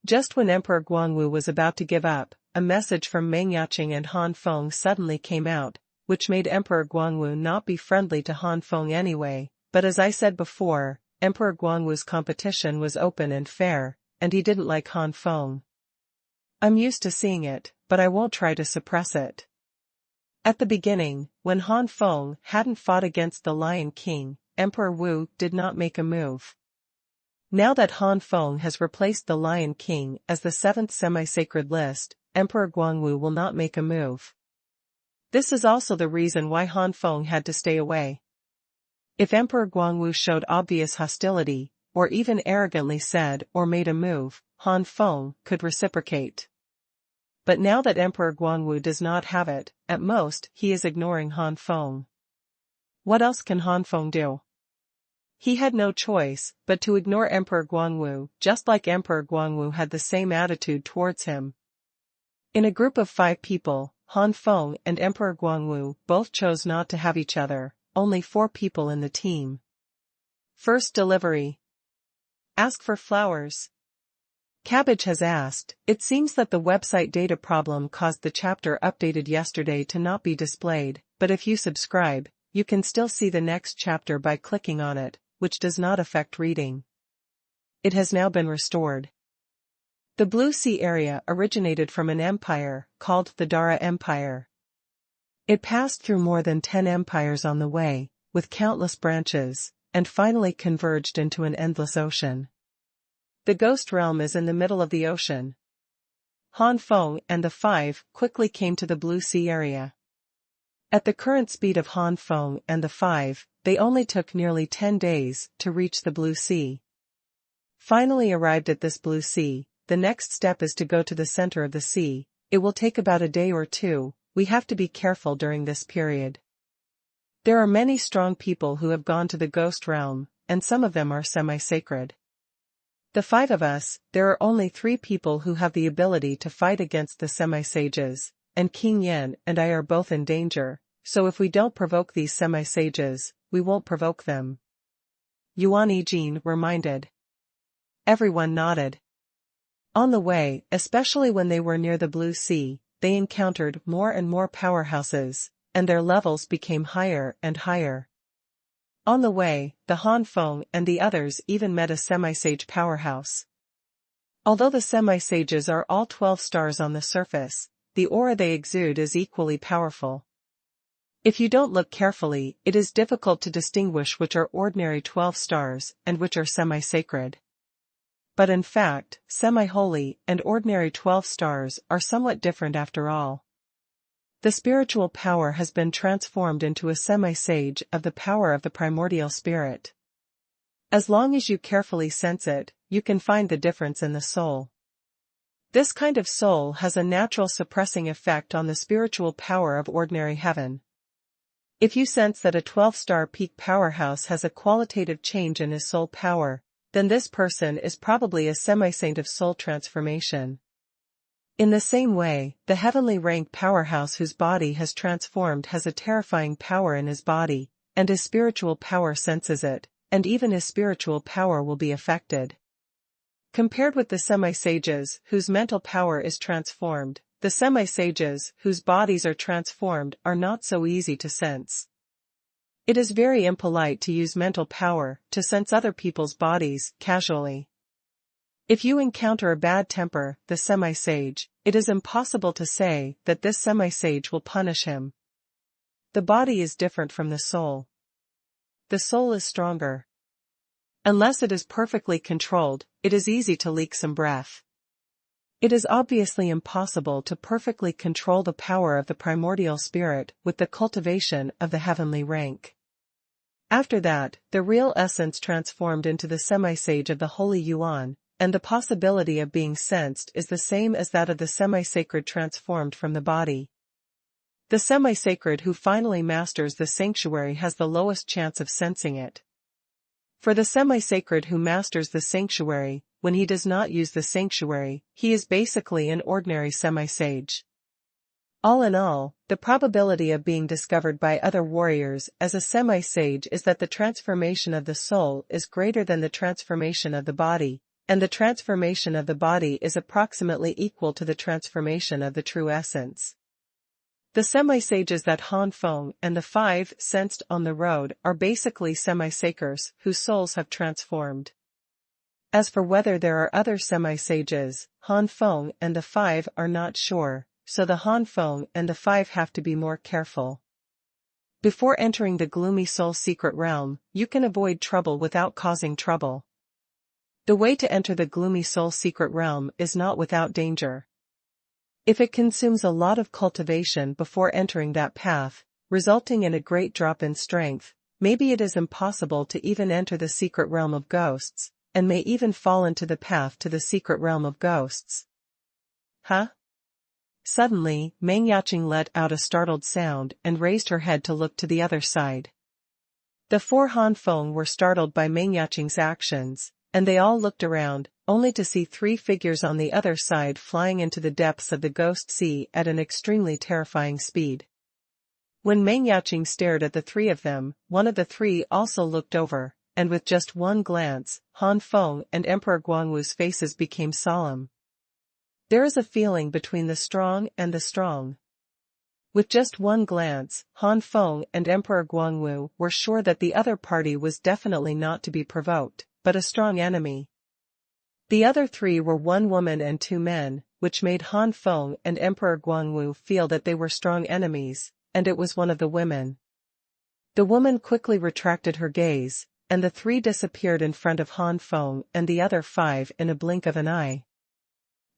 Just when Emperor Guangwu was about to give up, a message from Meng Yaqing and Han Feng suddenly came out, which made Emperor Guangwu not be friendly to Han Feng anyway, but as I said before, Emperor Guangwu's competition was open and fair, and he didn't like Han Feng. I'm used to seeing it, but I won't try to suppress it. At the beginning, when Han Feng hadn't fought against the Lion King, Emperor Wu did not make a move. Now that Han Feng has replaced the Lion King as the 7th semi-sacred list, Emperor Guangwu will not make a move. This is also the reason why Han Feng had to stay away. If Emperor Guangwu showed obvious hostility, or even arrogantly said or made a move, Han Feng could reciprocate. But now that Emperor Guangwu does not have it, at most he is ignoring Han Feng. What else can Han Feng do? He had no choice but to ignore Emperor Guangwu, just like Emperor Guangwu had the same attitude towards him. In a group of 5 people, Han Feng and Emperor Guangwu both chose not to have each other, only 4 people in the team. First delivery. Ask for flowers. Cabbage has asked, it seems that the website data problem caused the chapter updated yesterday to not be displayed, but if you subscribe, you can still see the next chapter by clicking on it, which does not affect reading. It has now been restored. The Blue Sea area originated from an empire called the Dara Empire. It passed through more than 10 empires on the way, with countless branches, and finally converged into an endless ocean. The Ghost Realm is in the middle of the ocean. Han Feng and the 5 quickly came to the Blue Sea area. At the current speed of Han Feng and the 5, they only took nearly 10 days to reach the Blue Sea. Finally arrived at this Blue Sea, the next step is to go to the center of the sea. It will take about a day or 2, we have to be careful during this period. There are many strong people who have gone to the Ghost Realm, and some of them are semi-sacred. The 5 of us, there are only 3 people who have the ability to fight against the semi-sages, and King Yan and I are both in danger, so if we don't provoke these semi-sages, we won't provoke them. Yuan Yijin reminded. Everyone nodded. On the way, especially when they were near the Blue Sea, they encountered more and more powerhouses, and their levels became higher and higher. On the way, the Han Feng and the others even met a semi-sage powerhouse. Although the semi-sages are all 12 stars on the surface, the aura they exude is equally powerful. If you don't look carefully, it is difficult to distinguish which are ordinary 12 stars and which are semi-sacred. But in fact, semi-holy and ordinary 12 stars are somewhat different after all. The spiritual power has been transformed into a semi-sage of the power of the primordial spirit. As long as you carefully sense it, you can find the difference in the soul. This kind of soul has a natural suppressing effect on the spiritual power of ordinary heaven. If you sense that a 12-star peak powerhouse has a qualitative change in his soul power, then this person is probably a semi-saint of soul transformation. In the same way, the heavenly rank powerhouse whose body has transformed has a terrifying power in his body, and his spiritual power senses it, and even his spiritual power will be affected. Compared with the semi-sages whose mental power is transformed, the semi-sages whose bodies are transformed are not so easy to sense. It is very impolite to use mental power to sense other people's bodies casually. If you encounter a bad temper, the semi-sage, it is impossible to say that this semi-sage will punish him. The body is different from the soul. The soul is stronger. Unless it is perfectly controlled, it is easy to leak some breath. It is obviously impossible to perfectly control the power of the primordial spirit with the cultivation of the heavenly rank. After that, the real essence transformed into the semi-sage of the holy Yuan, and the possibility of being sensed is the same as that of the semi-sacred transformed from the body. The semi-sacred who finally masters the sanctuary has the lowest chance of sensing it. For the semi-sacred who masters the sanctuary, when he does not use the sanctuary, he is basically an ordinary semi-sage. All in all, the probability of being discovered by other warriors as a semi-sage is that the transformation of the soul is greater than the transformation of the body, and the transformation of the body is approximately equal to the transformation of the true essence. The semi-sages that Han Feng and the 5 sensed on the road are basically semi-sakers whose souls have transformed. As for whether there are other semi-sages, Han Feng and the 5 are not sure, so the Han Feng and the 5 have to be more careful. Before entering the gloomy soul secret realm, you can avoid trouble without causing trouble. The way to enter the gloomy soul secret realm is not without danger. If it consumes a lot of cultivation before entering that path, resulting in a great drop in strength, maybe it is impossible to even enter the secret realm of ghosts, and may even fall into the path to the secret realm of ghosts. Huh? Suddenly, Meng Yaqing let out a startled sound and raised her head to look to the other side. The 4 Han Feng were startled by Meng Yaqing's actions, and they all looked around, only to see 3 figures on the other side flying into the depths of the ghost sea at an extremely terrifying speed. When Meng Yaqing stared at the 3 of them, one of the 3 also looked over, and with just one glance, Han Feng and Emperor Guangwu's faces became solemn. There is a feeling between the strong and the strong. With just one glance, Han Feng and Emperor Guangwu were sure that the other party was definitely not to be provoked, but a strong enemy. The other 3 were 1 woman and 2 men, which made Han Feng and Emperor Guangwu feel that they were strong enemies, and it was one of the women. The woman quickly retracted her gaze, and the 3 disappeared in front of Han Feng and the other 5 in a blink of an eye.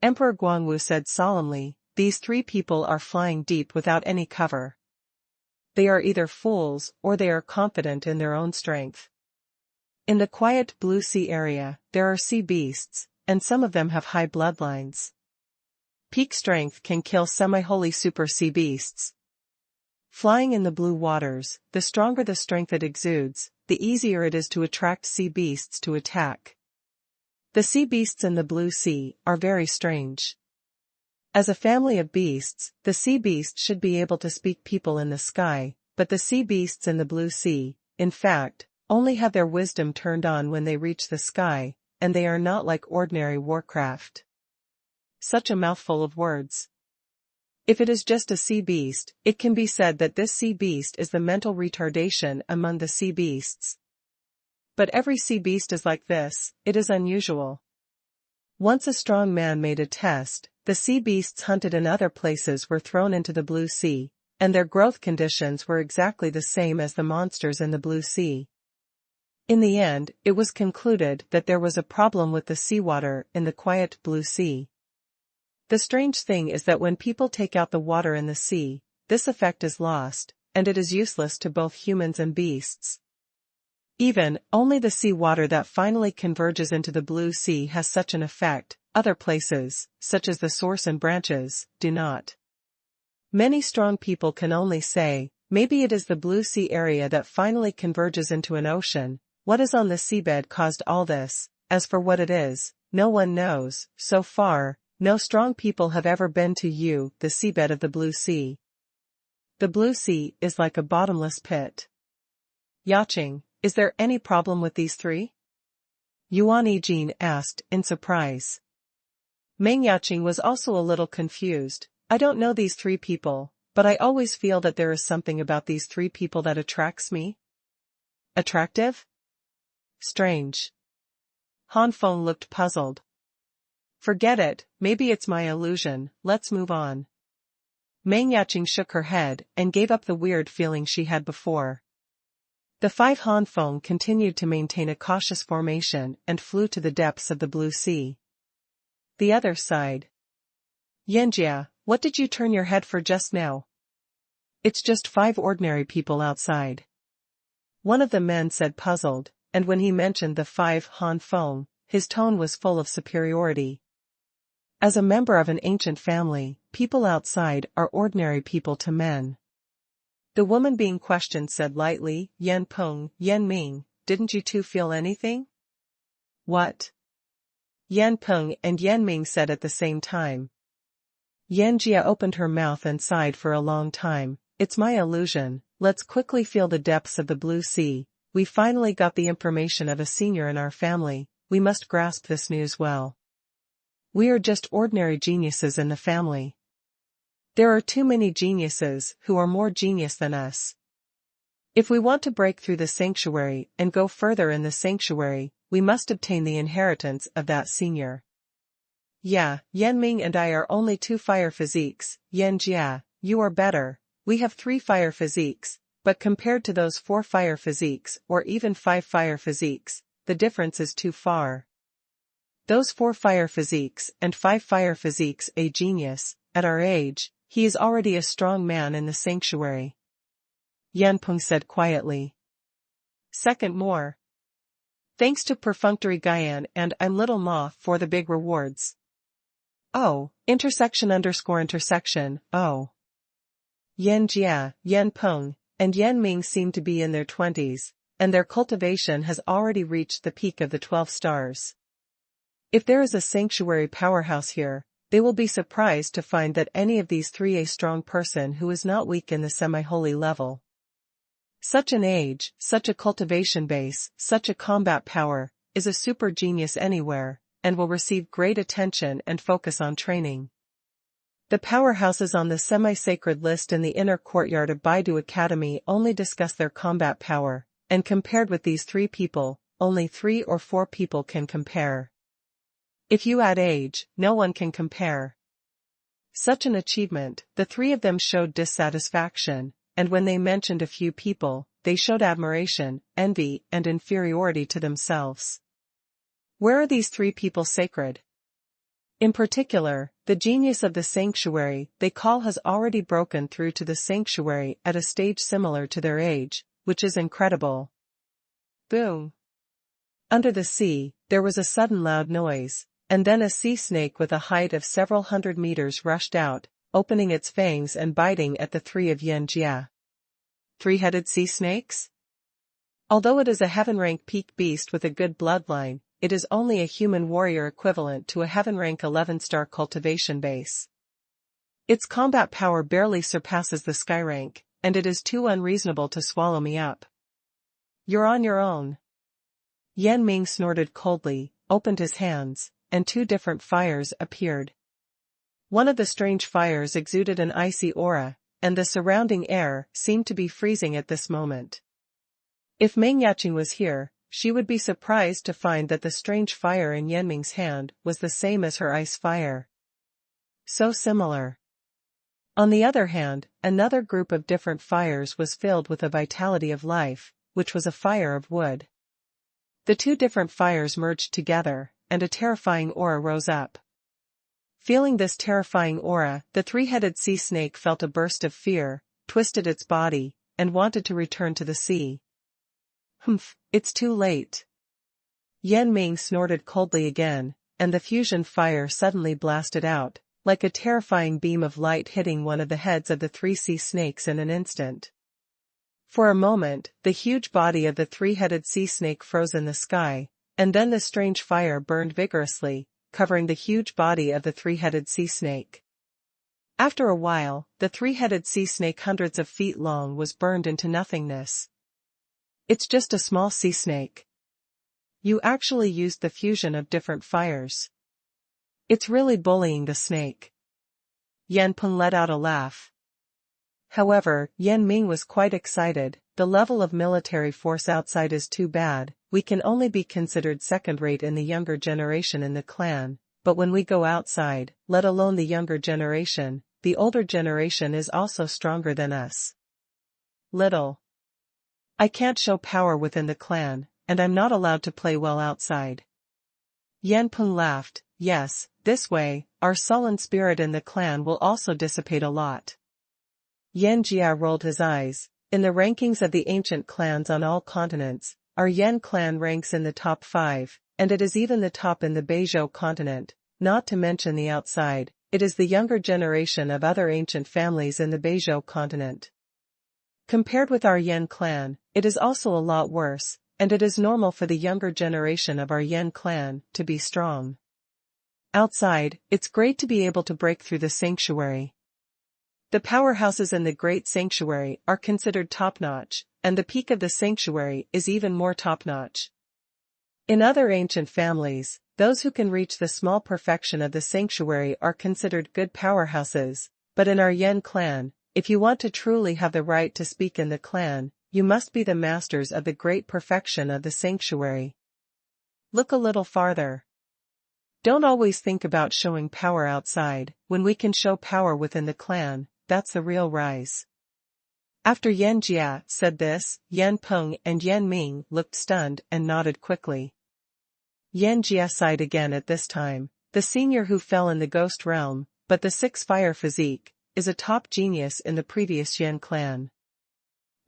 Emperor Guangwu said solemnly, "These 3 people are flying deep without any cover. They are either fools or they are confident in their own strength. In the quiet blue sea area, there are sea beasts, and some of them have high bloodlines. Peak strength can kill semi-holy super sea beasts. Flying in the blue waters, the stronger the strength it exudes, the easier it is to attract sea beasts to attack. The sea beasts in the blue sea are very strange. As a family of beasts, the sea beast should be able to speak people in the sky, but the sea beasts in the blue sea, in fact, only have their wisdom turned on when they reach the sky, and they are not like ordinary warcraft." Such a mouthful of words. If it is just a sea beast, it can be said that this sea beast is the mental retardation among the sea beasts. But every sea beast is like this, it is unusual. Once a strong man made a test, the sea beasts hunted in other places were thrown into the blue sea, and their growth conditions were exactly the same as the monsters in the blue sea. In the end, it was concluded that there was a problem with the seawater in the quiet blue sea. The strange thing is that when people take out the water in the sea, this effect is lost, and it is useless to both humans and beasts. Even, only the sea water that finally converges into the blue sea has such an effect, other places, such as the source and branches, do not. Many strong people can only say, maybe it is the blue sea area that finally converges into an ocean. What is on the seabed caused all this? As for what it is, no one knows. So far, no strong people have ever been to the seabed of the blue sea. The blue sea is like a bottomless pit. Yaching, is there any problem with these three? Yuan Yijin asked in surprise. Meng Yaching was also a little confused. I don't know these three people, but I always feel that there is something about these three people that attracts me. Attractive? Strange. Han Feng looked puzzled. Forget it, maybe it's my illusion, let's move on. Meng Yaching shook her head and gave up the weird feeling she had before. The five Han Feng continued to maintain a cautious formation and flew to the depths of the blue sea. The other side. Yanjia, what did you turn your head for just now? It's just 5 ordinary people outside. One of the men said puzzled, and when he mentioned the 5 Han Feng, his tone was full of superiority. As a member of an ancient family, people outside are ordinary people to men. The woman being questioned said lightly, Yan Peng, Yan Ming, didn't you two feel anything? What? Yan Peng and Yan Ming said at the same time. Yan Jia opened her mouth and sighed for a long time. It's my illusion, let's quickly feel the depths of the blue sea. We finally got the information of a senior in our family, we must grasp this news well. We are just ordinary geniuses in the family. There are too many geniuses who are more genius than us. If we want to break through the sanctuary and go further in the sanctuary, we must obtain the inheritance of that senior. Yeah, Yan Ming and I are only 2 fire physiques, Yan Jia, you are better, we have 3 fire physiques, but compared to those 4 fire physiques or even 5 fire physiques, the difference is too far. Those 4 fire physiques and 5 fire physiques a genius, at our age, he is already a strong man in the sanctuary. Yan Peng said quietly. Second more. Thanks to perfunctory Guyan and I'm Little Ma for the big rewards. Oh, intersection. Oh. Yan Jia, Yan Peng, and Yan Ming seem to be in their 20s, and their cultivation has already reached the peak of the 12 stars. If there is a sanctuary powerhouse here, they will be surprised to find that any of these 3 a strong person who is not weak in the semi-holy level. Such an age, such a cultivation base, such a combat power, is a super genius anywhere, and will receive great attention and focus on training. The powerhouses on the semi-sacred list in the inner courtyard of Baidu Academy only discuss their combat power, and compared with these 3 people, only 3 or 4 people can compare. If you add age, no one can compare. Such an achievement, the 3 of them showed dissatisfaction, and when they mentioned a few people, they showed admiration, envy, and inferiority to themselves. Where are these 3 people sacred? In particular, the genius of the sanctuary they call has already broken through to the sanctuary at a stage similar to their age, which is incredible. Boom! Under the sea, there was a sudden loud noise, and then a sea snake with a height of several hundred meters rushed out, opening its fangs and biting at the 3 of Yan Jia. 3-headed sea snakes? Although it is a heaven-rank peak beast with a good bloodline, it is only a human warrior equivalent to a heaven-rank 11-star cultivation base. Its combat power barely surpasses the sky rank, and it is too unreasonable to swallow me up. You're on your own. Yan Ming snorted coldly, opened his hands, and 2 different fires appeared. One of the strange fires exuded an icy aura, and the surrounding air seemed to be freezing at this moment. If Meng Yaching was here, she would be surprised to find that the strange fire in Yan Ming's hand was the same as her ice fire. So similar. On the other hand, another group of different fires was filled with a vitality of life, which was a fire of wood. The 2 different fires merged together, and a terrifying aura rose up. Feeling this terrifying aura, the 3-headed sea snake felt a burst of fear, twisted its body, and wanted to return to the sea. Humph, it's too late. Yan Ming snorted coldly again, and the fusion fire suddenly blasted out, like a terrifying beam of light hitting one of the heads of the 3 sea snakes in an instant. For a moment, the huge body of the three-headed sea snake froze in the sky, and then the strange fire burned vigorously, covering the huge body of the three-headed sea snake. After a while, the three-headed sea snake hundreds of feet long was burned into nothingness. It's just a small sea snake. You actually used the fusion of different fires. It's really bullying the snake. Yan Peng let out a laugh. However, Yan Ming was quite excited. The level of military force outside is too bad. We can only be considered second-rate in the younger generation in the clan, but when we go outside, let alone the younger generation, the older generation is also stronger than us. Little. I can't show power within the clan, and I'm not allowed to play well outside. Yan Peng laughed. Yes, this way, our sullen spirit in the clan will also dissipate a lot. Yan Jia rolled his eyes. In the rankings of the ancient clans on all continents, our Yan clan ranks in the top 5, and it is even the top in the Beizhou continent, not to mention the outside. It is the younger generation of other ancient families in the Beizhou continent. Compared with our Yan clan, it is also a lot worse, and it is normal for the younger generation of our Yan clan to be strong. Outside, it's great to be able to break through the sanctuary. The powerhouses in the Great Sanctuary are considered top-notch, and the peak of the sanctuary is even more top-notch. In other ancient families, those who can reach the small perfection of the sanctuary are considered good powerhouses, but in our Yan clan, if you want to truly have the right to speak in the clan, you must be the masters of the great perfection of the sanctuary. Look a little farther. Don't always think about showing power outside. When we can show power within the clan, that's the real rise. After Yan Jia said this, Yan Peng and Yan Ming looked stunned and nodded quickly. Yan Jia sighed again at this time. The senior who fell in the ghost realm, but the 6-fire physique, is a top genius in the previous Yan clan.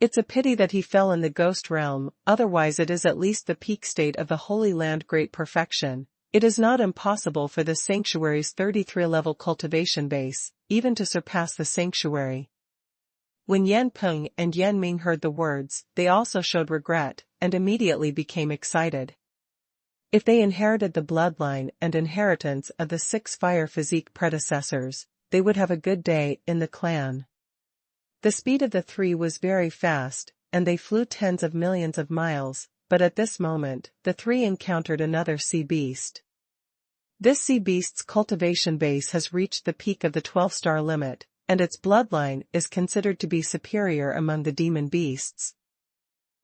It's a pity that he fell in the ghost realm, otherwise it is at least the peak state of the Holy Land great perfection. It is not impossible for the sanctuary's 33-level cultivation base, even to surpass the sanctuary. When Yan Peng and Yan Ming heard the words, they also showed regret, and immediately became excited. If they inherited the bloodline and inheritance of the 6-fire physique predecessors, they would have a good day in the clan. The speed of the 3 was very fast, and they flew tens of millions of miles, but at this moment, the 3 encountered another sea beast. This sea beast's cultivation base has reached the peak of the 12-star limit, and its bloodline is considered to be superior among the demon beasts.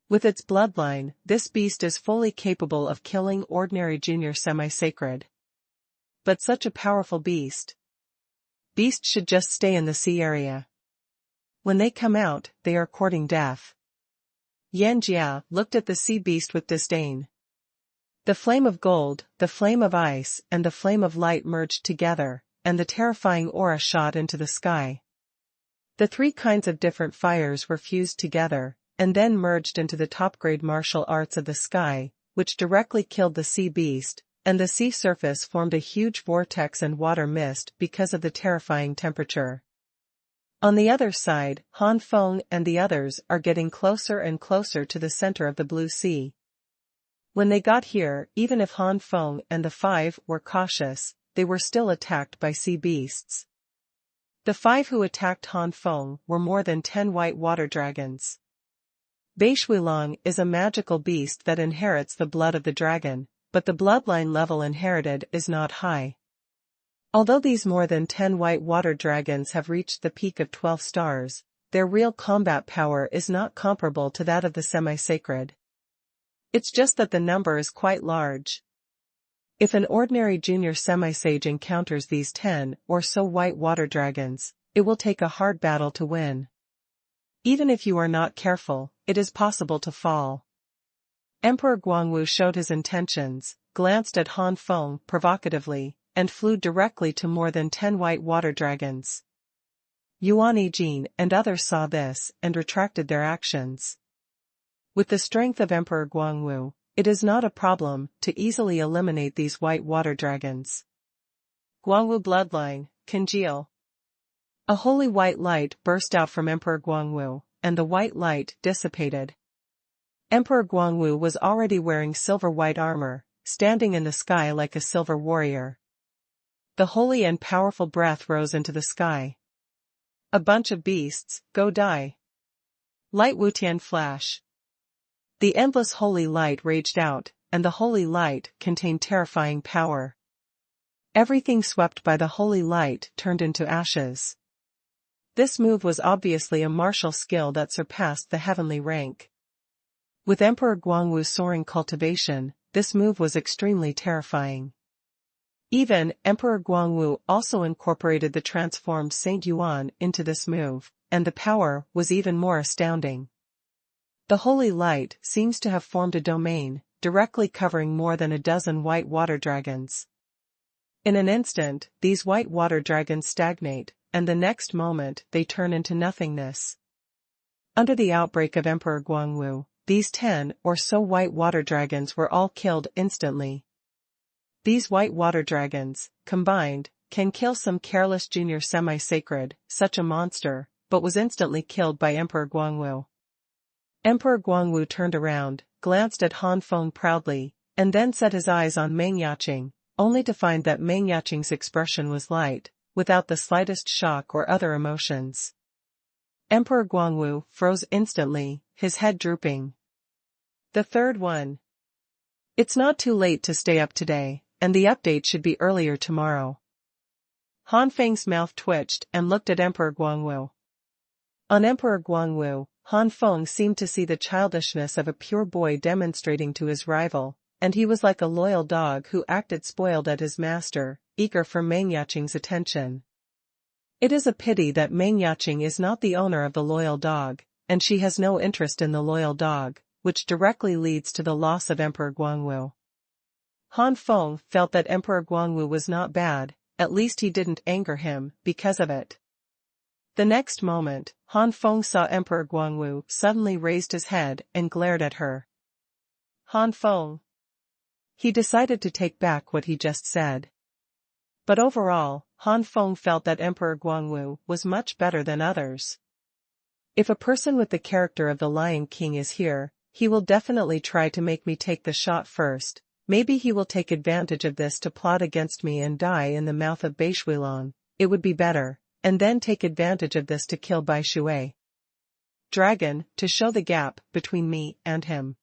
With its bloodline, this beast is fully capable of killing ordinary junior semi-sacred. But such a powerful beast should just stay in the sea area. When they come out, they are courting death. Yan Jia looked at the sea beast with disdain. The flame of gold, the flame of ice, and the flame of light merged together, and the terrifying aura shot into the sky. The 3 kinds of different fires were fused together, and then merged into the top-grade martial arts of the sky, which directly killed the sea beast, and the sea surface formed a huge vortex and water mist because of the terrifying temperature. On the other side, Han Feng and the others are getting closer and closer to the center of the blue sea. When they got here, even if Han Feng and the 5 were cautious, they were still attacked by sea beasts. The 5 who attacked Han Feng were more than 10 white water dragons. Bai Shuilong is a magical beast that inherits the blood of the dragon, but the bloodline level inherited is not high. Although these more than 10 white water dragons have reached the peak of 12 stars, their real combat power is not comparable to that of the semi-sacred. It's just that the number is quite large. If an ordinary junior semi-sage encounters these 10 or so white water dragons, it will take a hard battle to win. Even if you are not careful, it is possible to fall. Emperor Guangwu showed his intentions, glanced at Han Feng provocatively, and flew directly to more than 10 white water dragons. Yuan Yijin and others saw this and retracted their actions. With the strength of Emperor Guangwu, it is not a problem to easily eliminate these white water dragons. Guangwu bloodline, congeal. A holy white light burst out from Emperor Guangwu, and the white light dissipated. Emperor Guangwu was already wearing silver white armor, standing in the sky like a silver warrior. The holy and powerful breath rose into the sky. A bunch of beasts, go die. Light Wutian flash. The endless holy light raged out, and the holy light contained terrifying power. Everything swept by the holy light turned into ashes. This move was obviously a martial skill that surpassed the heavenly rank. With Emperor Guangwu's soaring cultivation, this move was extremely terrifying. Even Emperor Guangwu also incorporated the transformed Saint Yuan into this move, and the power was even more astounding. The holy light seems to have formed a domain, directly covering more than a dozen white water dragons. In an instant, these white water dragons stagnate, and the next moment they turn into nothingness. Under the outbreak of Emperor Guangwu, these 10 or so white water dragons were all killed instantly. These white water dragons, combined, can kill some careless junior semi-sacred, such a monster, but was instantly killed by Emperor Guangwu. Emperor Guangwu turned around, glanced at Han Feng proudly, and then set his eyes on Meng Yaqing, only to find that Meng Yaqing's expression was light, without the slightest shock or other emotions. Emperor Guangwu froze instantly, his head drooping. The third one. It's not too late to stay up today, and the update should be earlier tomorrow. Han Feng's mouth twitched and looked at Emperor Guangwu. On Emperor Guangwu, Han Feng seemed to see the childishness of a pure boy demonstrating to his rival, and he was like a loyal dog who acted spoiled at his master, eager for Meng Yaqing's attention. It is a pity that Meng Yaqing is not the owner of the loyal dog, and she has no interest in the loyal dog, which directly leads to the loss of Emperor Guangwu. Han Feng felt that Emperor Guangwu was not bad, at least he didn't anger him because of it. The next moment, Han Feng saw Emperor Guangwu suddenly raised his head and glared at her. Han Feng. He decided to take back what he just said. But overall, Han Feng felt that Emperor Guangwu was much better than others. If a person with the character of the Lion King is here, he will definitely try to make me take the shot first. Maybe he will take advantage of this to plot against me and die in the mouth of Bai Shuilong. It would be better, and then take advantage of this to kill Bai Shui. Dragon, to show the gap between me and him.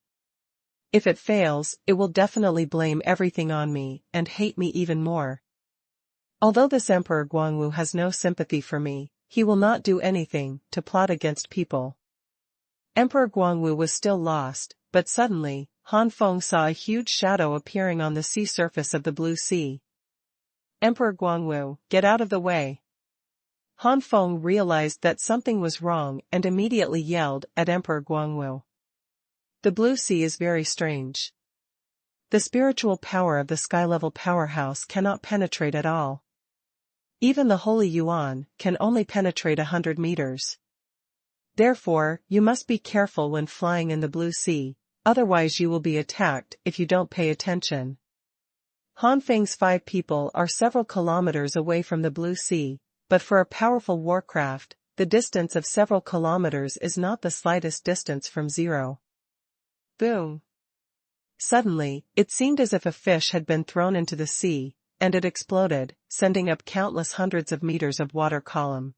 If it fails, it will definitely blame everything on me and hate me even more. Although this Emperor Guangwu has no sympathy for me, he will not do anything to plot against people. Emperor Guangwu was still lost, but suddenly, Han Feng saw a huge shadow appearing on the sea surface of the blue sea. Emperor Guangwu, get out of the way. Han Feng realized that something was wrong and immediately yelled at Emperor Guangwu. The blue sea is very strange. The spiritual power of the sky-level powerhouse cannot penetrate at all. Even the Holy Yuan can only penetrate 100 meters. Therefore, you must be careful when flying in the blue sea, otherwise you will be attacked if you don't pay attention. Han Feng's 5 people are several kilometers away from the blue sea, but for a powerful warcraft, the distance of several kilometers is not the slightest distance from zero. Boom! Suddenly, it seemed as if a fish had been thrown into the sea, and it exploded, sending up countless hundreds of meters of water column.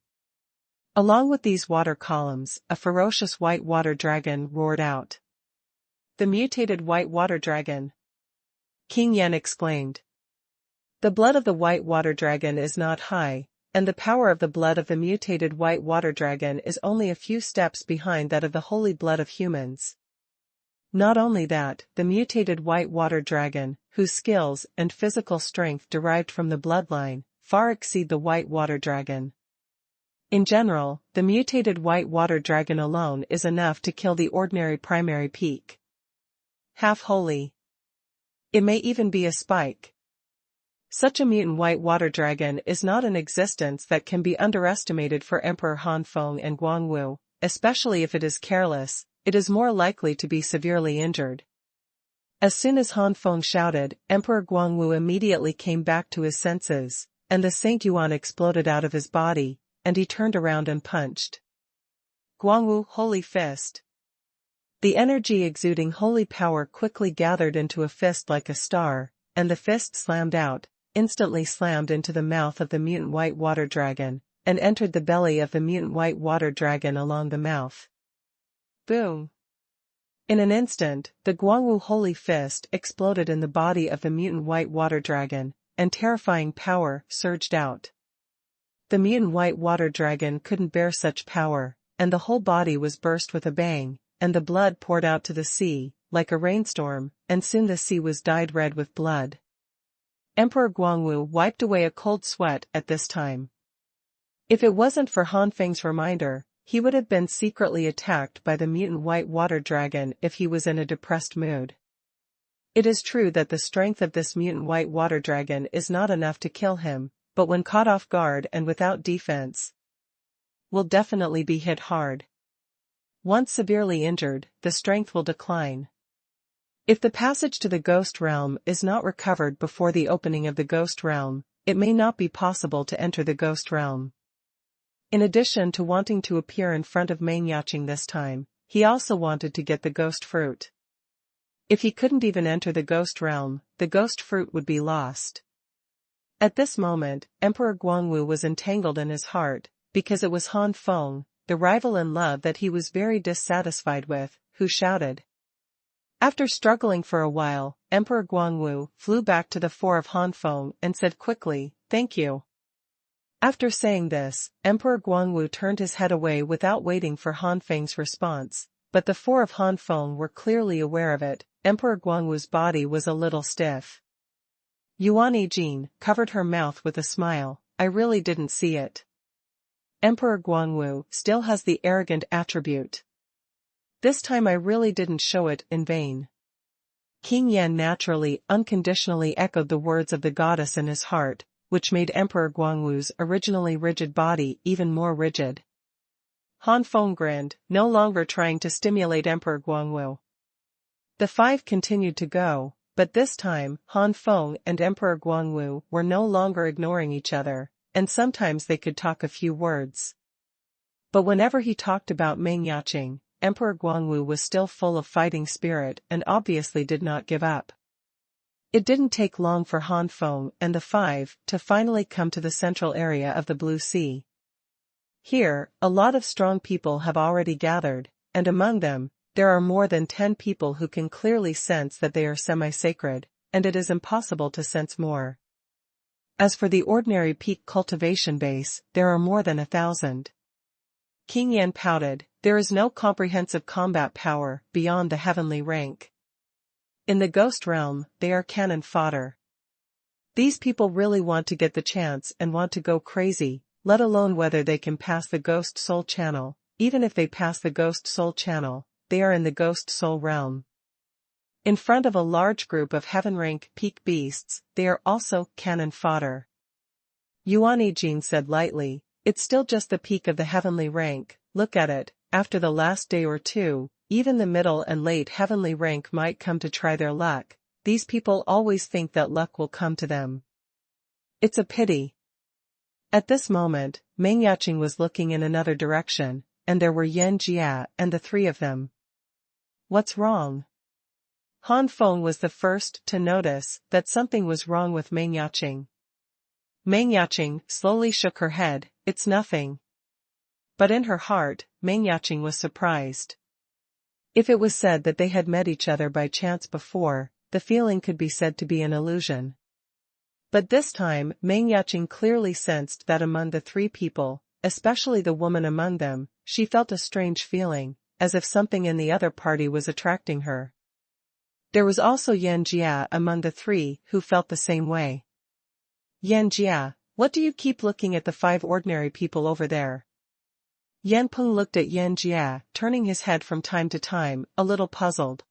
Along with these water columns, a ferocious white water dragon roared out. The mutated white water dragon! King Yan exclaimed. The blood of the white water dragon is not high, and the power of the blood of the mutated white water dragon is only a few steps behind that of the holy blood of humans. Not only that, the mutated white water dragon, whose skills and physical strength derived from the bloodline, far exceed the white water dragon. In general, the mutated white water dragon alone is enough to kill the ordinary primary peak. Half holy. It may even be a spike. Such a mutant white water dragon is not an existence that can be underestimated for Emperor Han Feng and Guangwu, especially if it is careless, it is more likely to be severely injured. As soon as Han Feng shouted, Emperor Guangwu immediately came back to his senses, and the Saint Yuan exploded out of his body, and he turned around and punched. Guangwu Holy Fist. The energy exuding holy power quickly gathered into a fist like a star, and the fist slammed out, instantly slammed into the mouth of the mutant white water dragon, and entered the belly of the mutant white water dragon along the mouth. Boom! In an instant, the Guangwu Holy Fist exploded in the body of the mutant white water dragon, and terrifying power surged out. The mutant white water dragon couldn't bear such power, and the whole body was burst with a bang, and the blood poured out to the sea, like a rainstorm, and soon the sea was dyed red with blood. Emperor Guangwu wiped away a cold sweat at this time. If it wasn't for Han Feng's reminder, he would have been secretly attacked by the mutant white water dragon if he was in a depressed mood. It is true that the strength of this mutant white water dragon is not enough to kill him, but when caught off guard and without defense, will definitely be hit hard. Once severely injured, the strength will decline. If the passage to the ghost realm is not recovered before the opening of the ghost realm, it may not be possible to enter the ghost realm. In addition to wanting to appear in front of Meng Yaqing this time, he also wanted to get the ghost fruit. If he couldn't even enter the ghost realm, the ghost fruit would be lost. At this moment, Emperor Guangwu was entangled in his heart, because it was Han Feng, the rival in love that he was very dissatisfied with, who shouted. After struggling for a while, Emperor Guangwu flew back to the fore of Han Feng and said quickly, "Thank you." After saying this, Emperor Guangwu turned his head away without waiting for Han Feng's response, but the four of Han Feng were clearly aware of it. Emperor Guangwu's body was a little stiff. Yuan Yijing covered her mouth with a smile. "I really didn't see it." Emperor Guangwu still has the arrogant attribute. "This time I really didn't show it in vain." King Yan naturally, unconditionally echoed the words of the goddess in his heart, which made Emperor Guangwu's originally rigid body even more rigid. Han Feng grinned, no longer trying to stimulate Emperor Guangwu. The five continued to go, but this time, Han Feng and Emperor Guangwu were no longer ignoring each other, and sometimes they could talk a few words. But whenever he talked about Meng Yaqing, Emperor Guangwu was still full of fighting spirit and obviously did not give up. It didn't take long for Han Feng and the five to finally come to the central area of the Blue Sea. Here, a lot of strong people have already gathered, and among them, there are more than 10 people who can clearly sense that they are semi-sacred, and it is impossible to sense more. As for the ordinary peak cultivation base, there are more than 1,000. King Yan pouted, "There is no comprehensive combat power beyond the heavenly rank. In the ghost realm, they are cannon fodder. These people really want to get the chance and want to go crazy, let alone whether they can pass the ghost soul channel. Even if they pass the ghost soul channel, they are in the ghost soul realm. In front of a large group of heaven-rank peak beasts, they are also cannon fodder." Yuan Yijing said lightly, "It's still just the peak of the heavenly rank. Look at it, after the last day or two, even the middle and late heavenly rank might come to try their luck. These people always think that luck will come to them. It's a pity." At this moment, Meng Yaqing was looking in another direction, and there were Yan Jia and the three of them. "What's wrong?" Han Feng was the first to notice that something was wrong with Meng Yaqing. Meng Yaqing slowly shook her head, "It's nothing." But in her heart, Meng Yaqing was surprised. If it was said that they had met each other by chance before, the feeling could be said to be an illusion. But this time, Meng Yaqing clearly sensed that among the three people, especially the woman among them, she felt a strange feeling, as if something in the other party was attracting her. There was also Yan Jia among the three who felt the same way. "Yan Jia, what do you keep looking at the 5 ordinary people over there?" Yan Peng looked at Yan Jia, turning his head from time to time, a little puzzled.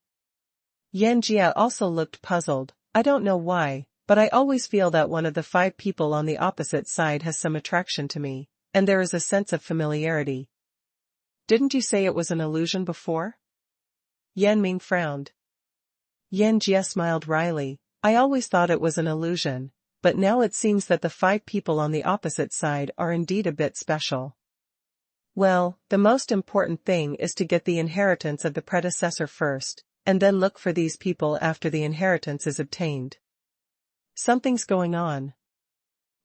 Yan Jia also looked puzzled. "I don't know why, but I always feel that one of the 5 people on the opposite side has some attraction to me, and there is a sense of familiarity." "Didn't you say it was an illusion before?" Yan Ming frowned. Yan Jia smiled wryly. "I always thought it was an illusion, but now it seems that the 5 people on the opposite side are indeed a bit special." Well, the most important thing is to get the inheritance of the predecessor first, and then look for these people after the inheritance is obtained. Something's going on.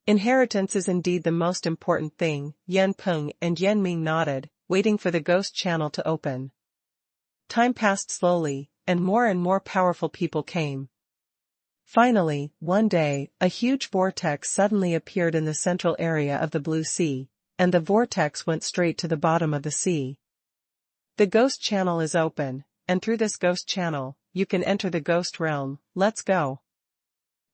Inheritance is indeed the most important thing, Yan Peng and Yan Ming nodded, waiting for the ghost channel to open. Time passed slowly, and more powerful people came. Finally, one day, a huge vortex suddenly appeared in the central area of the Blue Sea, and the vortex went straight to the bottom of the sea. The ghost channel is open, and through this ghost channel, you can enter the ghost realm. Let's go.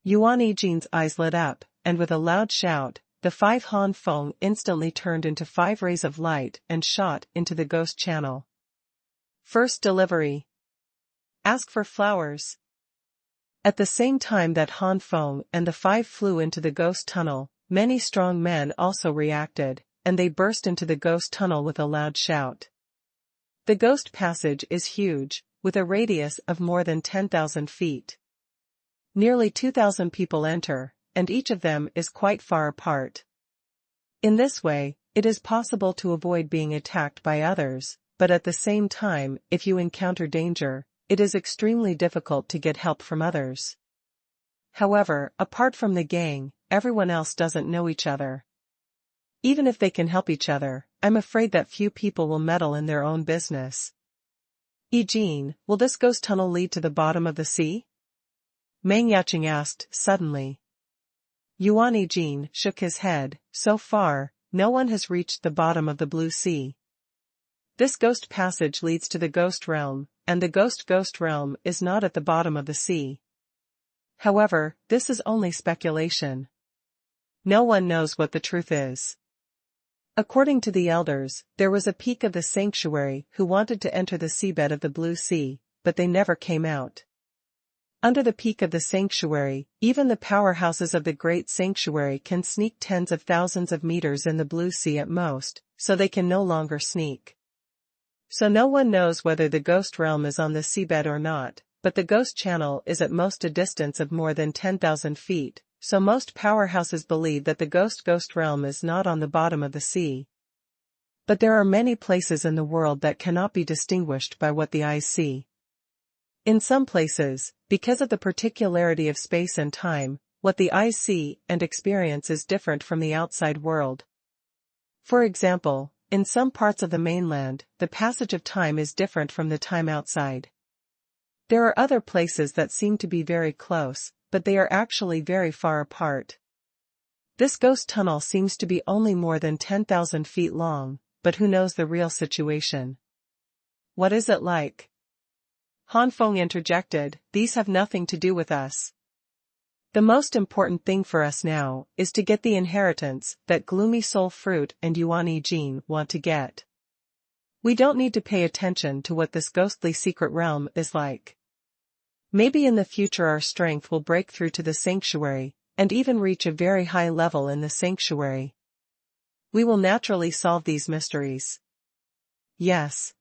Yuan Yijin's eyes lit up, and with a loud shout, the 5 Han Feng instantly turned into 5 rays of light and shot into the ghost channel. First delivery. Ask for flowers. At the same time that Han Feng and the 5 flew into the ghost tunnel, many strong men also reacted, and they burst into the ghost tunnel with a loud shout. The ghost passage is huge, with a radius of more than 10,000 feet. Nearly 2,000 people enter, and each of them is quite far apart. In this way, it is possible to avoid being attacked by others, but at the same time, if you encounter danger, it is extremely difficult to get help from others. However, apart from the gang, everyone else doesn't know each other. Even if they can help each other, I'm afraid that few people will meddle in their own business. Yijin, will this ghost tunnel lead to the bottom of the sea? Meng Yaqing asked, suddenly. Yuan Yijin shook his head. So far, no one has reached the bottom of the Blue Sea. This ghost passage leads to the ghost realm, and the ghost realm is not at the bottom of the sea. However, this is only speculation. No one knows what the truth is. According to the elders, there was a peak of the sanctuary who wanted to enter the seabed of the Blue Sea, but they never came out. Under the peak of the sanctuary, even the powerhouses of the great sanctuary can sneak tens of thousands of meters in the Blue Sea at most, so they can no longer sneak. So no one knows whether the ghost realm is on the seabed or not, but the ghost channel is at most a distance of more than 10,000 feet, so most powerhouses believe that the ghost realm is not on the bottom of the sea. But there are many places in the world that cannot be distinguished by what the eyes see. In some places, because of the particularity of space and time, what the eyes see and experience is different from the outside world. For example, in some parts of the mainland, the passage of time is different from the time outside. There are other places that seem to be very close, but they are actually very far apart. This ghost tunnel seems to be only more than 10,000 feet long, but who knows the real situation? What is it like? Han Feng interjected, these have nothing to do with us. The most important thing for us now is to get the inheritance that Gloomy Soul Fruit and Yuan Yijin want to get. We don't need to pay attention to what this ghostly secret realm is like. Maybe in the future our strength will break through to the sanctuary, and even reach a very high level in the sanctuary. We will naturally solve these mysteries. Yes.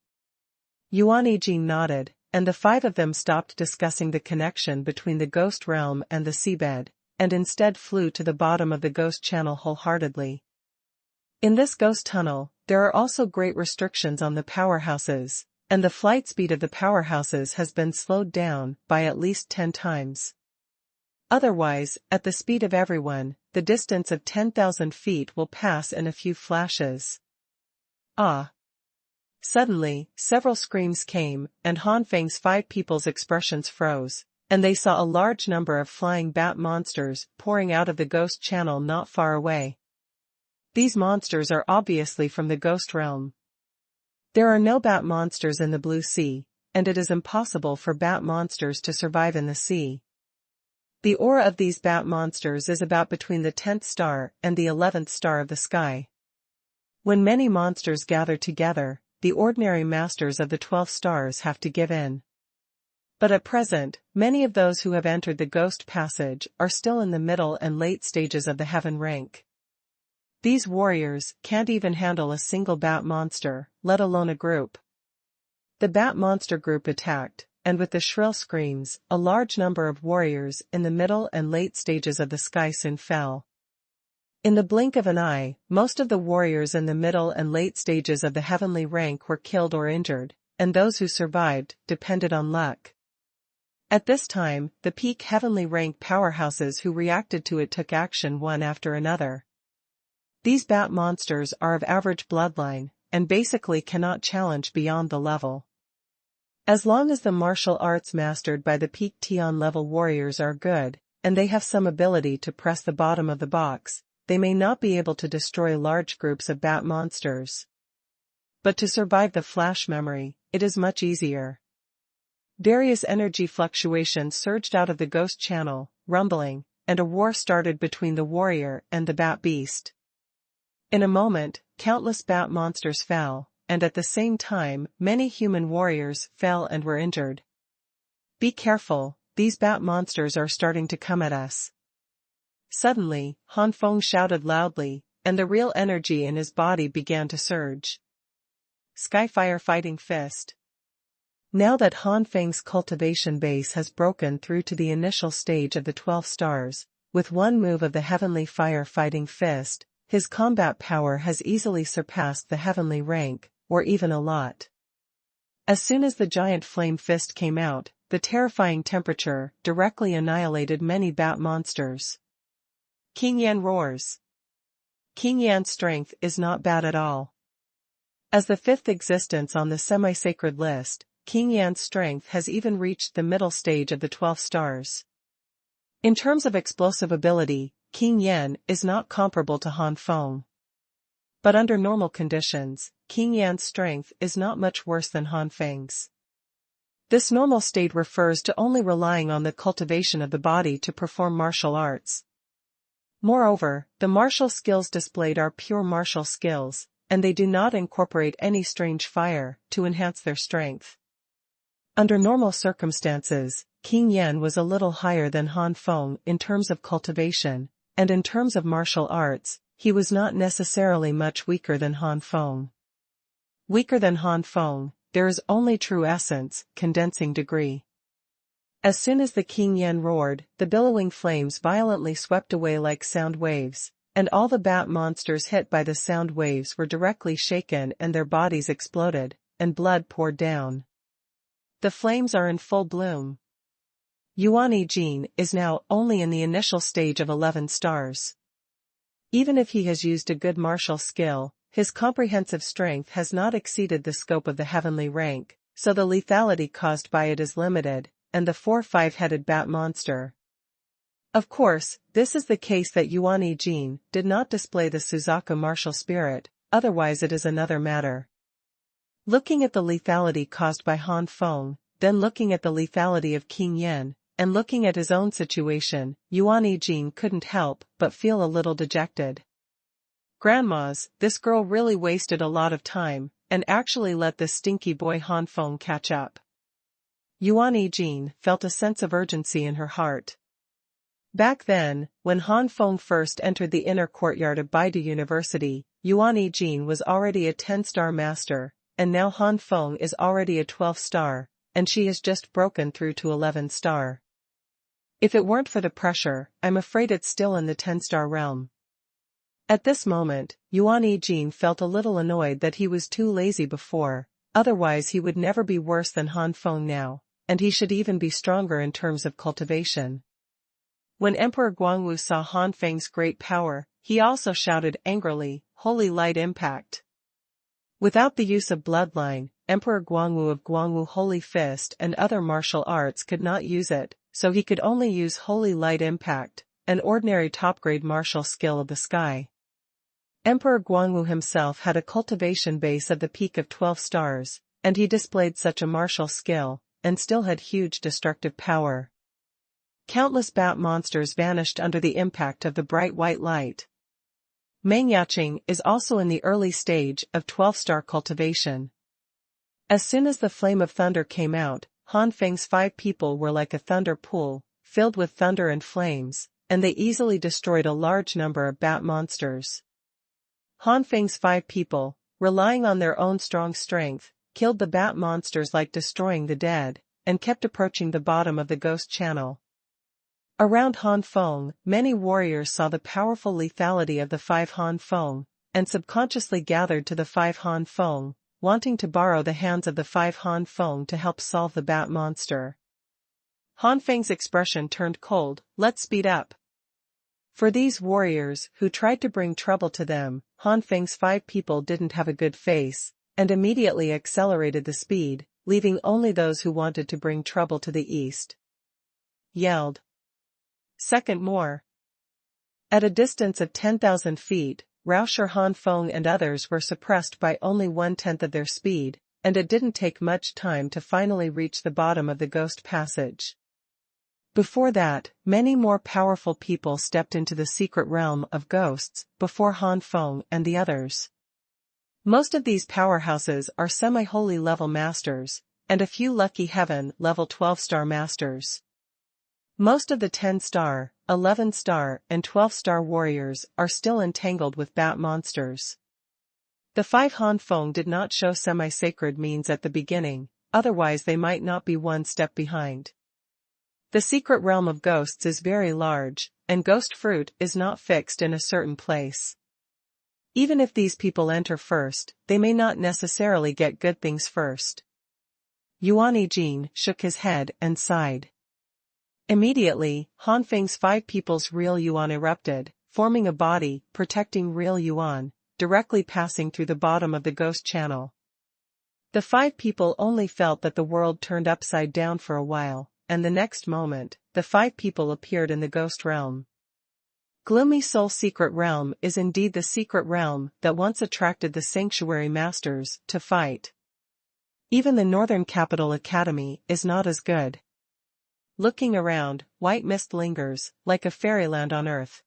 Yuan Yijin nodded, and the 5 of them stopped discussing the connection between the ghost realm and the seabed, and instead flew to the bottom of the ghost channel wholeheartedly. In this ghost tunnel, there are also great restrictions on the powerhouses, and the flight speed of the powerhouses has been slowed down by at least 10 times. Otherwise, at the speed of everyone, the distance of 10,000 feet will pass in a few flashes. Ah! Suddenly, several screams came, and Han Feng's 5 people's expressions froze, and they saw a large number of flying bat monsters pouring out of the ghost channel not far away. These monsters are obviously from the ghost realm. There are no bat monsters in the Blue Sea, and it is impossible for bat monsters to survive in the sea. The aura of these bat monsters is about between the 10th star and the 11th star of the sky. When many monsters gather together, the ordinary masters of the 12 stars have to give in. But at present, many of those who have entered the ghost passage are still in the middle and late stages of the heaven rank. These warriors can't even handle a single bat monster, let alone a group. The bat monster group attacked, and with the shrill screams, a large number of warriors in the middle and late stages of the sky soon fell. In the blink of an eye, most of the warriors in the middle and late stages of the heavenly rank were killed or injured, and those who survived depended on luck. At this time, the peak heavenly rank powerhouses who reacted to it took action one after another. These bat monsters are of average bloodline, and basically cannot challenge beyond the level. As long as the martial arts mastered by the peak Tian level warriors are good, and they have some ability to press the bottom of the box, they may not be able to destroy large groups of bat monsters. But to survive the flash memory, it is much easier. Various energy fluctuations surged out of the ghost channel, rumbling, and a war started between the warrior and the bat beast. In a moment, countless bat monsters fell, and at the same time, many human warriors fell and were injured. Be careful, these bat monsters are starting to come at us. Suddenly, Han Feng shouted loudly, and the real energy in his body began to surge. Skyfire Fighting Fist. Now that Han Feng's cultivation base has broken through to the initial stage of the 12 stars, with one move of the Heavenly Fire Fighting Fist, his combat power has easily surpassed the heavenly rank, or even a lot. As soon as the giant flame fist came out, the terrifying temperature directly annihilated many bat monsters. King Yan roars. King Yan's strength is not bad at all. As the fifth existence on the semi-sacred list, King Yan's strength has even reached the middle stage of the 12 stars. In terms of explosive ability, King Yan is not comparable to Han Feng. But under normal conditions, King Yan's strength is not much worse than Han Feng's. This normal state refers to only relying on the cultivation of the body to perform martial arts. Moreover, the martial skills displayed are pure martial skills, and they do not incorporate any strange fire to enhance their strength. Under normal circumstances, King Yan was a little higher than Han Feng in terms of cultivation, and in terms of martial arts, he was not necessarily much weaker than Han Feng. Weaker than Han Feng, there is only true essence, condensing degree. As soon as the King Yan roared, the billowing flames violently swept away like sound waves, and all the bat monsters hit by the sound waves were directly shaken and their bodies exploded, and blood poured down. The flames are in full bloom. Yuan Jin is now only in the initial stage of 11 stars. Even if he has used a good martial skill, his comprehensive strength has not exceeded the scope of the heavenly rank, so the lethality caused by it is limited, and the 4-5-headed bat monster. Of course, this is the case that Yuan Jin did not display the Suzaku martial spirit, otherwise it is another matter. Looking at the lethality caused by Han Feng, then looking at the lethality of King Yan, and looking at his own situation, Yuan Jin couldn't help but feel a little dejected. Grandmas, this girl really wasted a lot of time, and actually let this stinky boy Han Feng catch up. Yuan Jin felt a sense of urgency in her heart. Back then, when Han Feng first entered the inner courtyard of Baidu University, Yuan Jin was already a 10-star master, and now Han Feng is already a 12-star, and she has just broken through to 11-star. If it weren't for the pressure, I'm afraid it's still in the 10-star realm. At this moment, Yuan Jin felt a little annoyed that he was too lazy before, otherwise he would never be worse than Han Feng now, and he should even be stronger in terms of cultivation. When Emperor Guangwu saw Han Feng's great power, he also shouted angrily, "Holy Light Impact!" Without the use of bloodline, Emperor Guangwu of Guangwu Holy Fist and other martial arts could not use it, so he could only use Holy Light Impact, an ordinary top-grade martial skill of the sky. Emperor Guangwu himself had a cultivation base of the peak of 12 stars, and he displayed such a martial skill, and still had huge destructive power. Countless bat monsters vanished under the impact of the bright white light. Meng Yaqing is also in the early stage of 12-star cultivation. As soon as the flame of thunder came out, Han Feng's 5 people were like a thunder pool, filled with thunder and flames, and they easily destroyed a large number of bat monsters. Han Feng's 5 people, relying on their own strong strength, killed the bat monsters like destroying the dead, and kept approaching the bottom of the ghost channel. Around Han Feng, many warriors saw the powerful lethality of the 5 Han Feng, and subconsciously gathered to the 5 Han Feng, wanting to borrow the hands of the 5 Han Feng to help solve the bat monster. Han Feng's expression turned cold. Let's speed up. For these warriors who tried to bring trouble to them, Han Feng's 5 people didn't have a good face, and immediately accelerated the speed, leaving only those who wanted to bring trouble to the east. Yelled. Second more. At a distance of 10,000 feet, Rauscher Han Feng and others were suppressed by only 1/10 of their speed, and it didn't take much time to finally reach the bottom of the ghost passage. Before that, many more powerful people stepped into the secret realm of ghosts before Han Feng and the others. Most of these powerhouses are semi-holy level masters, and a few lucky heaven level 12-star masters. Most of the 10-star, 11-star, and 12-star warriors are still entangled with bat monsters. The 5 Han Feng did not show semi-sacred means at the beginning, otherwise they might not be one step behind. The secret realm of ghosts is very large, and ghost fruit is not fixed in a certain place. Even if these people enter first, they may not necessarily get good things first. Yuan Yijin shook his head and sighed. Immediately, Han Feng's 5 people's real yuan erupted, forming a body, protecting real yuan, directly passing through the bottom of the ghost channel. The 5 people only felt that the world turned upside down for a while, and the next moment, the 5 people appeared in the ghost realm. Gloomy Soul Secret Realm is indeed the secret realm that once attracted the sanctuary masters to fight. Even the Northern Capital Academy is not as good. Looking around, white mist lingers, like a fairyland on earth.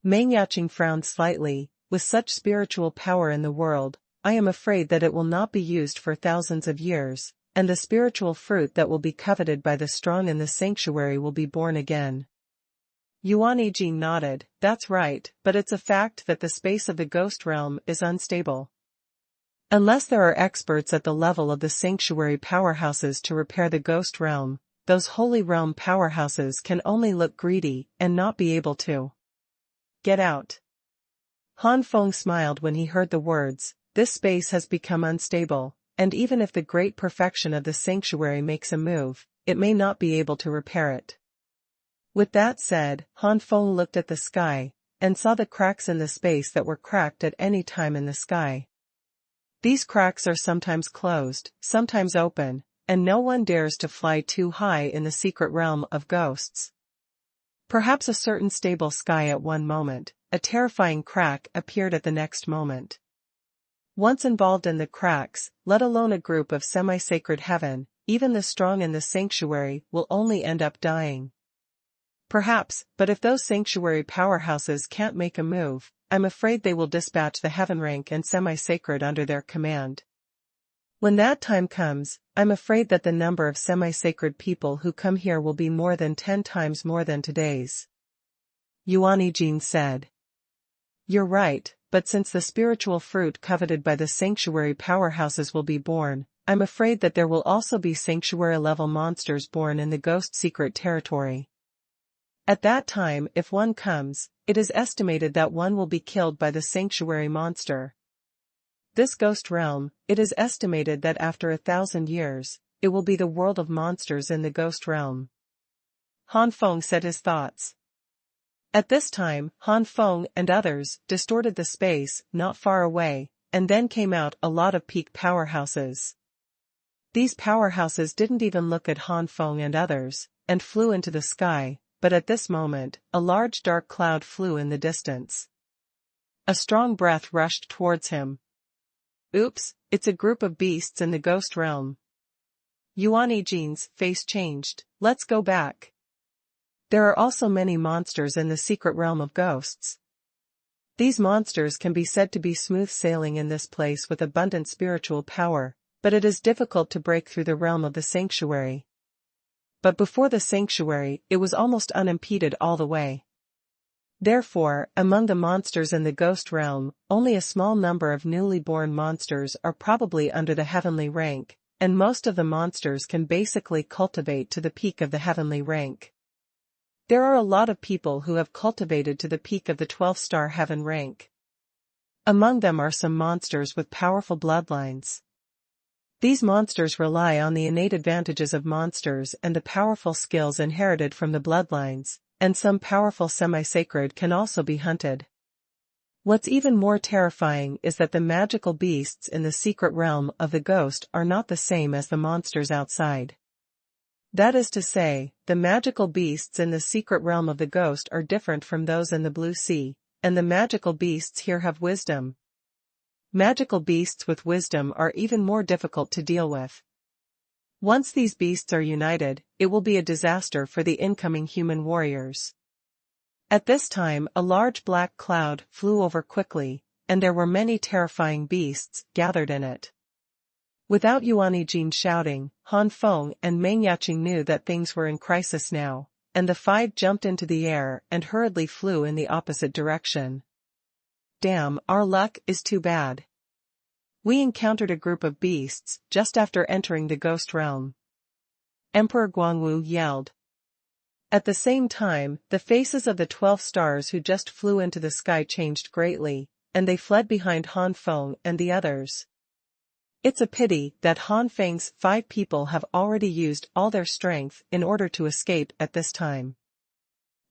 Meng Yaqing frowned slightly. With such spiritual power in the world, I am afraid that it will not be used for thousands of years, and the spiritual fruit that will be coveted by the strong in the sanctuary will be born again. Yuan Yijin nodded. That's right, but it's a fact that the space of the ghost realm is unstable. Unless there are experts at the level of the sanctuary powerhouses to repair the ghost realm, those holy realm powerhouses can only look greedy and not be able to get out. Han Feng smiled when he heard the words. This space has become unstable, and even if the great perfection of the sanctuary makes a move, it may not be able to repair it. With that said, Han Feng looked at the sky, and saw the cracks in the space that were cracked at any time in the sky. These cracks are sometimes closed, sometimes open, and no one dares to fly too high in the secret realm of ghosts. Perhaps a certain stable sky at one moment, a terrifying crack appeared at the next moment. Once involved in the cracks, let alone a group of semi-sacred heaven, even the strong in the sanctuary will only end up dying. Perhaps, but if those sanctuary powerhouses can't make a move, I'm afraid they will dispatch the heaven rank and semi-sacred under their command. When that time comes, I'm afraid that the number of semi-sacred people who come here will be more than 10 times more than today's. Yuan Yijin said. You're right, but since the spiritual fruit coveted by the sanctuary powerhouses will be born, I'm afraid that there will also be sanctuary-level monsters born in the ghost secret territory. At that time, if one comes, it is estimated that one will be killed by the sanctuary monster. This ghost realm, it is estimated that after 1,000 years, it will be the world of monsters in the ghost realm. Han Feng said his thoughts. At this time, Han Feng and others distorted the space not far away, and then came out a lot of peak powerhouses. These powerhouses didn't even look at Han Feng and others, and flew into the sky, but at this moment, a large dark cloud flew in the distance. A strong breath rushed towards him. Oops, it's a group of beasts in the ghost realm. Yuan Yijin's face changed. Let's go back. There are also many monsters in the secret realm of ghosts. These monsters can be said to be smooth sailing in this place with abundant spiritual power, but it is difficult to break through the realm of the sanctuary. But before the sanctuary, it was almost unimpeded all the way. Therefore, among the monsters in the ghost realm, only a small number of newly born monsters are probably under the heavenly rank, and most of the monsters can basically cultivate to the peak of the heavenly rank. There are a lot of people who have cultivated to the peak of the 12-star heaven rank. Among them are some monsters with powerful bloodlines. These monsters rely on the innate advantages of monsters and the powerful skills inherited from the bloodlines, and some powerful semi-sacred can also be hunted. What's even more terrifying is that the magical beasts in the secret realm of the ghost are not the same as the monsters outside. That is to say, the magical beasts in the secret realm of the ghost are different from those in the blue sea, and the magical beasts here have wisdom. Magical beasts with wisdom are even more difficult to deal with. Once these beasts are united, it will be a disaster for the incoming human warriors. At this time, a large black cloud flew over quickly, and there were many terrifying beasts gathered in it. Without Yuan Jin shouting, Han Feng and Meng Yaqing knew that things were in crisis now, and the five jumped into the air and hurriedly flew in the opposite direction. Damn, our luck is too bad. We encountered a group of beasts just after entering the ghost realm. Emperor Guangwu yelled. At the same time, the faces of the 12 stars who just flew into the sky changed greatly, and they fled behind Han Feng and the others. It's a pity that Han Feng's 5 people have already used all their strength in order to escape at this time.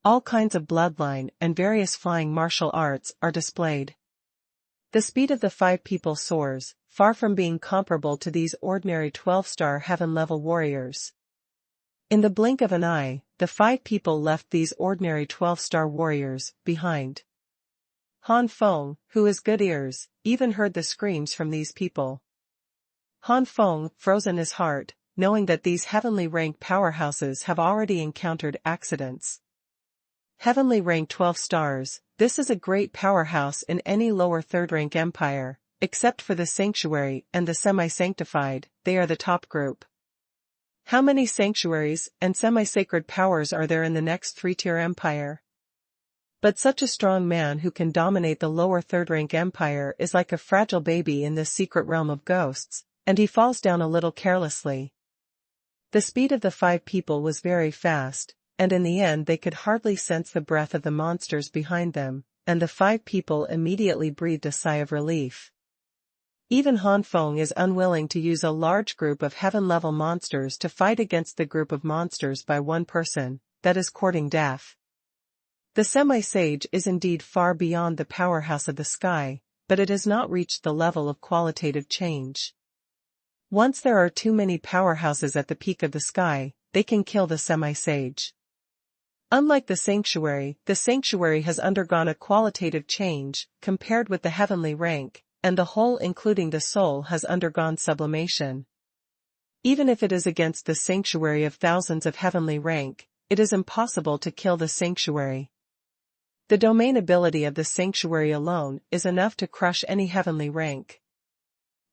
All kinds of bloodline and various flying martial arts are displayed. The speed of the 5 people soars, far from being comparable to these ordinary 12-star heaven-level warriors. In the blink of an eye, the 5 people left these ordinary 12-star warriors behind. Han Feng, who has good ears, even heard the screams from these people. Han Feng froze in his heart, knowing that these heavenly rank powerhouses have already encountered accidents. Heavenly rank 12 stars, this is a great powerhouse in any lower third-rank empire, except for the sanctuary and the semi-sanctified, they are the top group. How many sanctuaries and semi-sacred powers are there in the next 3-tier empire? But such a strong man who can dominate the lower third-rank empire is like a fragile baby in this secret realm of ghosts, and he falls down a little carelessly. The speed of the 5 people was very fast, and in the end they could hardly sense the breath of the monsters behind them, and the 5 people immediately breathed a sigh of relief. Even Han Feng is unwilling to use a large group of heaven-level monsters to fight against the group of monsters by one person, that is courting death. The semi-sage is indeed far beyond the powerhouse of the sky, but it has not reached the level of qualitative change. Once there are too many powerhouses at the peak of the sky, they can kill the semi-sage. Unlike the sanctuary has undergone a qualitative change, compared with the heavenly rank, and the whole including the soul has undergone sublimation. Even if it is against the sanctuary of thousands of heavenly rank, it is impossible to kill the sanctuary. The domain ability of the sanctuary alone is enough to crush any heavenly rank.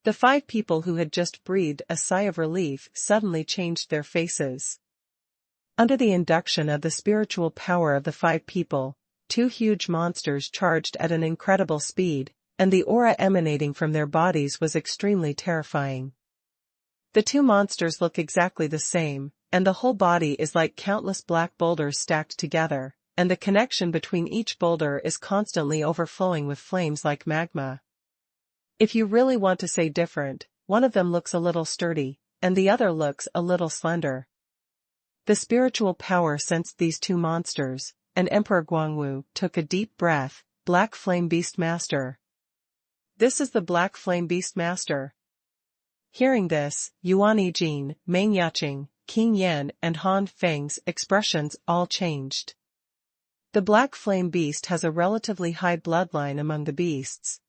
The 5 people who had just breathed a sigh of relief suddenly changed their faces. Under the induction of the spiritual power of the 5 people, 2 huge monsters charged at an incredible speed, and the aura emanating from their bodies was extremely terrifying. The 2 monsters look exactly the same, and the whole body is like countless black boulders stacked together, and the connection between each boulder is constantly overflowing with flames like magma. If you really want to say different, one of them looks a little sturdy, and the other looks a little slender. The spiritual power sensed these 2 monsters, and Emperor Guangwu took a deep breath. Black Flame Beast Master. This is the Black Flame Beast Master. Hearing this, Yuan Jin, Meng Yaqing, King Yan and Han Feng's expressions all changed. The Black Flame Beast has a relatively high bloodline among the beasts.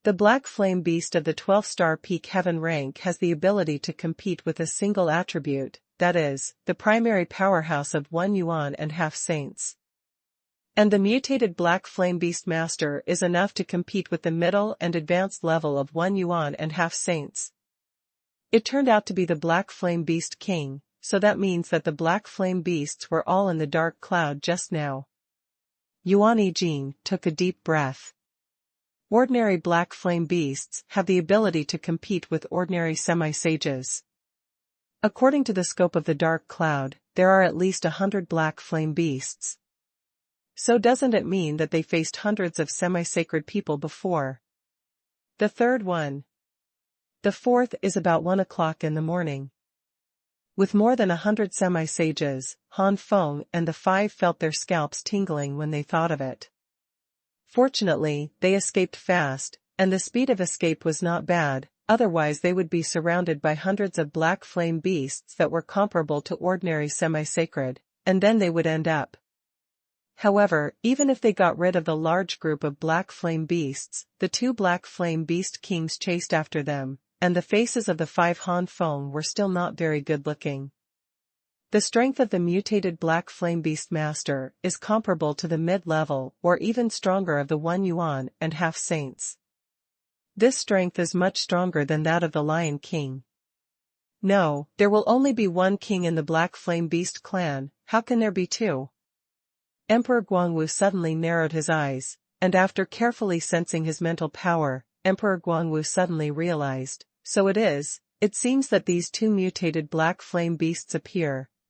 The Black Flame Beast of the 12-star peak heaven rank has the ability to compete with a single attribute, that is, the primary powerhouse of 1 yuan and half saints. And the mutated Black Flame Beast Master is enough to compete with the middle and advanced level of 1 yuan and half saints. It turned out to be the Black Flame Beast King, so that means that the Black Flame Beasts were all in the dark cloud just now. Yuan Jin took a deep breath. Ordinary Black Flame Beasts have the ability to compete with ordinary semi-sages. According to the scope of the dark cloud, there are at least 100 black flame beasts. So doesn't it mean that they faced hundreds of semi-sacred people before? The third one. The fourth is about 1 o'clock in the morning. With more than 100 semi-sages, Han Feng and the 5 felt their scalps tingling when they thought of it. Fortunately, they escaped fast, and the speed of escape was not bad, otherwise they would be surrounded by hundreds of black flame beasts that were comparable to ordinary semi-sacred, and then they would end up. However, even if they got rid of the large group of black flame beasts, the 2 black flame beast kings chased after them, and the faces of the 5 Han Feng were still not very good looking. The strength of the mutated black flame beast master is comparable to the mid-level or even stronger of the 1 Yuan and half saints. This strength is much stronger than that of the Lion King. No, there will only be 1 king in the black flame beast clan, how can there be 2? Emperor Guangwu suddenly narrowed his eyes, and after carefully sensing his mental power, Emperor Guangwu suddenly realized, so it seems that these 2 mutated black flame beasts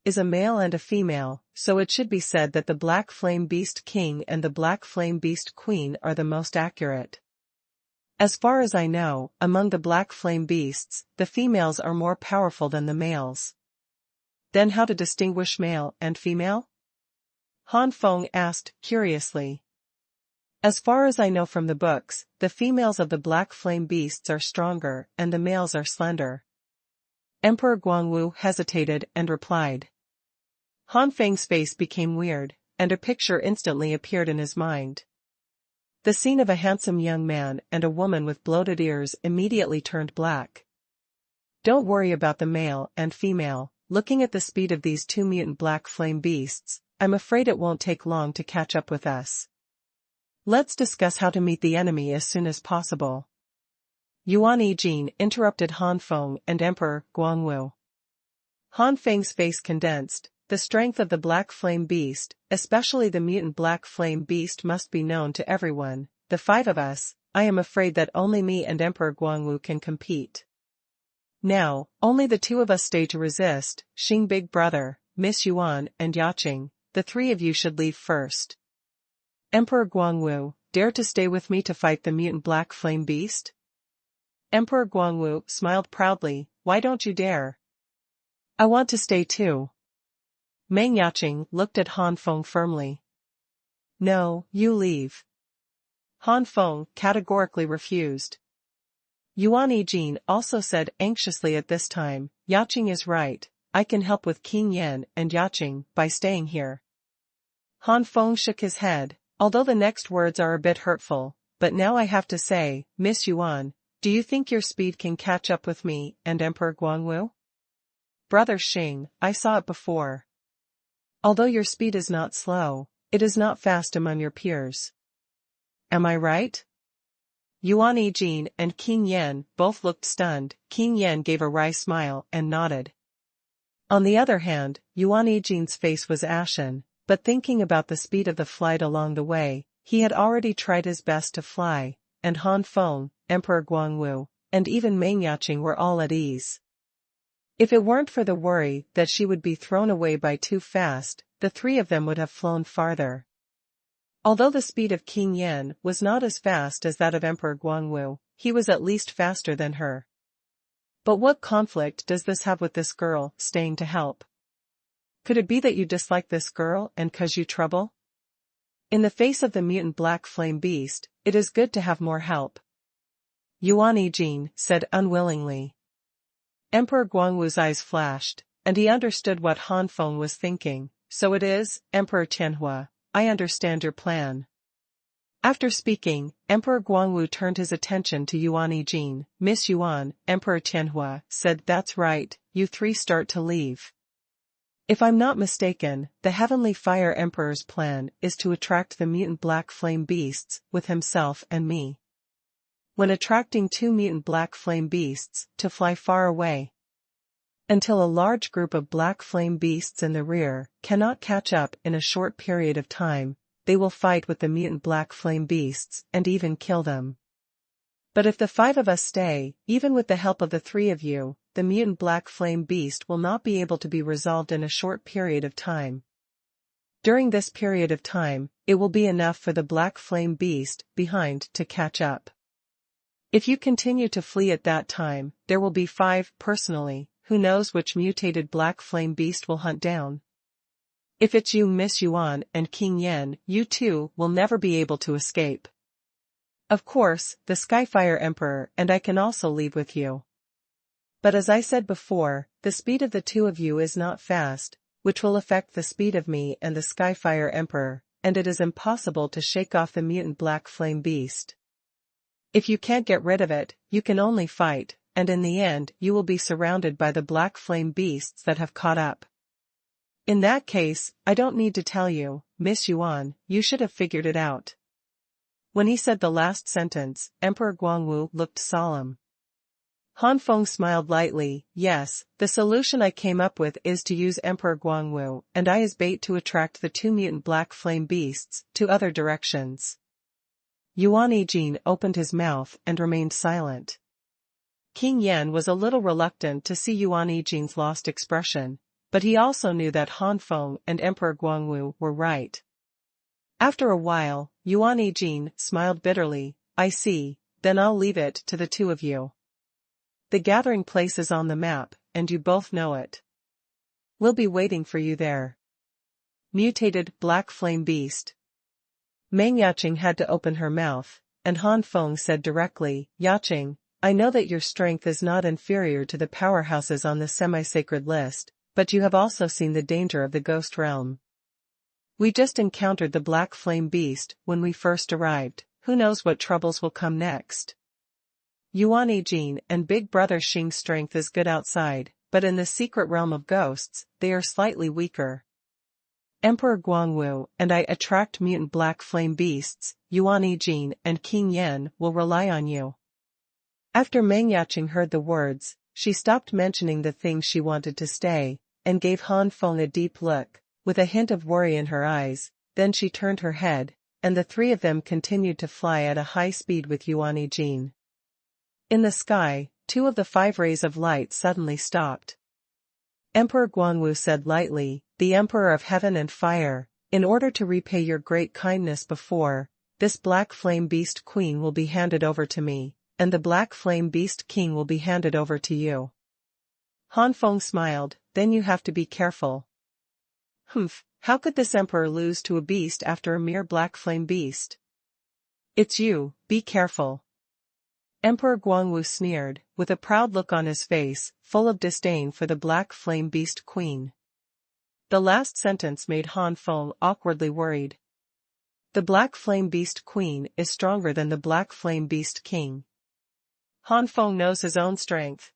is a male and a female, so it should be said that the black flame beast king and the black flame beast queen are the most accurate. As far as I know, among the black flame beasts, the females are more powerful than the males. Then how to distinguish male and female? Han Feng asked, curiously. As far as I know from the books, the females of the black flame beasts are stronger and the males are slender. Emperor Guangwu hesitated and replied. Han Feng's face became weird, and a picture instantly appeared in his mind. The scene of a handsome young man and a woman with bloated ears immediately turned black. Don't worry about the male and female, looking at the speed of these 2 mutant black flame beasts, I'm afraid it won't take long to catch up with us. Let's discuss how to meet the enemy as soon as possible. Yuan Yijin interrupted Han Feng and Emperor Guangwu. Han Feng's face condensed. The strength of the black flame beast, especially the mutant black flame beast, must be known to everyone. The 5 of us, I am afraid that only me and Emperor Guangwu can compete. Now, only the 2 of us stay to resist, Xing Big Brother, Miss Yuan and Yaqing, the 3 of you should leave first. Emperor Guangwu, dare to stay with me to fight the mutant black flame beast? Emperor Guangwu smiled proudly, why don't you dare? I want to stay too. Meng Yaqing looked at Han Feng firmly. No, you leave. Han Feng categorically refused. Yuan Yijin also said anxiously at this time, Yaqing is right, I can help with Qing Yan and Yaqing by staying here. Han Feng shook his head, although the next words are a bit hurtful, but now I have to say, Miss Yuan, do you think your speed can catch up with me and Emperor Guangwu? Brother Xing, I saw it before. Although your speed is not slow, it is not fast among your peers. Am I right? Yuan Yijin and Qing Yan both looked stunned. Qing Yan gave a wry smile and nodded. On the other hand, Yuan Yijin's face was ashen, but thinking about the speed of the flight along the way, he had already tried his best to fly, and Han Feng, Emperor Guangwu, and even Meng Yaqing were all at ease. If it weren't for the worry that she would be thrown away by too fast, the 3 of them would have flown farther. Although the speed of Qing Yan was not as fast as that of Emperor Guangwu, he was at least faster than her. But what conflict does this have with this girl staying to help? Could it be that you dislike this girl and cause you trouble? In the face of the mutant black flame beast, it is good to have more help. Yuan Yijin said unwillingly. Emperor Guangwu's eyes flashed, and he understood what Han Feng was thinking. So it is, Emperor Tianhua, I understand your plan. After speaking, Emperor Guangwu turned his attention to Yuan Yijin. Miss Yuan, Emperor Tianhua said, that's right, you 3 start to leave. If I'm not mistaken, the Heavenly Fire Emperor's plan is to attract the mutant black flame beasts with himself and me. When attracting 2 mutant black flame beasts to fly far away, until a large group of black flame beasts in the rear cannot catch up in a short period of time, they will fight with the mutant black flame beasts and even kill them. But if the 5 of us stay, even with the help of the 3 of you, the mutant black flame beast will not be able to be resolved in a short period of time. During this period of time, it will be enough for the black flame beast behind to catch up. If you continue to flee at that time, there will be 5, personally, who knows which mutated black flame beast will hunt down. If it's you, Miss Yuan, and King Yen, you two will never be able to escape. Of course, the Skyfire Emperor and I can also leave with you. But as I said before, the speed of the 2 of you is not fast, which will affect the speed of me and the Skyfire Emperor, and it is impossible to shake off the mutant black flame beast. If you can't get rid of it, you can only fight, and in the end you will be surrounded by the black flame beasts that have caught up. In that case, I don't need to tell you, Miss Yuan, you should have figured it out. When he said the last sentence, Emperor Guangwu looked solemn. Han Feng smiled lightly. Yes, the solution I came up with is to use Emperor Guangwu and I as bait to attract the 2 mutant black flame beasts to other directions. Yuan Yijin opened his mouth and remained silent. King Yan was a little reluctant to see Yuan Yijin's lost expression, but he also knew that Han Feng and Emperor Guangwu were right. After a while, Yuan Yijin smiled bitterly. I see, then I'll leave it to the 2 of you. The gathering place is on the map, and you both know it. We'll be waiting for you there. Mutated black flame beast. Meng Yaqing had to open her mouth, and Han Feng said directly, Yaqing, I know that your strength is not inferior to the powerhouses on the semi-sacred list, but you have also seen the danger of the ghost realm. We just encountered the black flame beast when we first arrived, who knows what troubles will come next. Yuan Yijin and Big Brother Xing's strength is good outside, but in the secret realm of ghosts, they are slightly weaker. Emperor Guangwu and I attract mutant black flame beasts. Yuan Yijin and King Yan will rely on you. After Meng Yaqing heard the words, she stopped mentioning the things she wanted to stay, and gave Han Feng a deep look, with a hint of worry in her eyes. Then she turned her head, and the 3 of them continued to fly at a high speed with Yuan Yijin. In the sky, 2 of the 5 rays of light suddenly stopped. Emperor Guangwu said lightly, the Emperor of Heaven and Fire, in order to repay your great kindness before, this Black Flame Beast Queen will be handed over to me, and the Black Flame Beast King will be handed over to you. Han Feng smiled, then you have to be careful. Humph, how could this Emperor lose to a beast after a mere Black Flame Beast? It's you, be careful. Emperor Guangwu sneered, with a proud look on his face, full of disdain for the Black Flame Beast Queen. The last sentence made Han Feng awkwardly worried. The Black Flame Beast Queen is stronger than the Black Flame Beast King. Han Feng knows his own strength.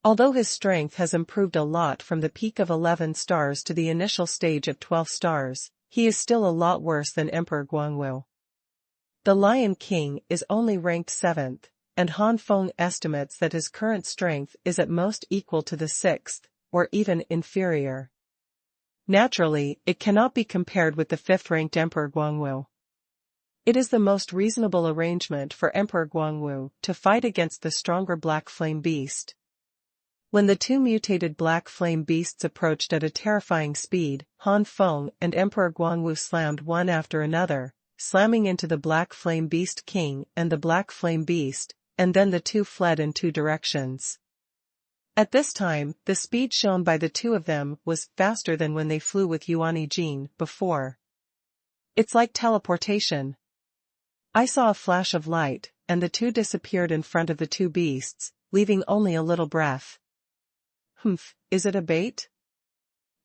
Although his strength has improved a lot from the peak of 11 stars to the initial stage of 12 stars, he is still a lot worse than Emperor Guangwu. The Lion King is only ranked 7th, and Han Feng estimates that his current strength is at most equal to the 6th, or even inferior. Naturally, it cannot be compared with the 5th-ranked Emperor Guangwu. It is the most reasonable arrangement for Emperor Guangwu to fight against the stronger Black Flame Beast. When the 2 mutated Black Flame Beasts approached at a terrifying speed, Han Feng and Emperor Guangwu slammed one after another, slamming into the Black Flame Beast King and the Black Flame Beast, and then the 2 fled in 2 directions. At this time, the speed shown by the 2 of them was faster than when they flew with Yuan Yijin before. It's like teleportation. I saw a flash of light, and the 2 disappeared in front of the 2 beasts, leaving only a little breath. Humph, is it a bait?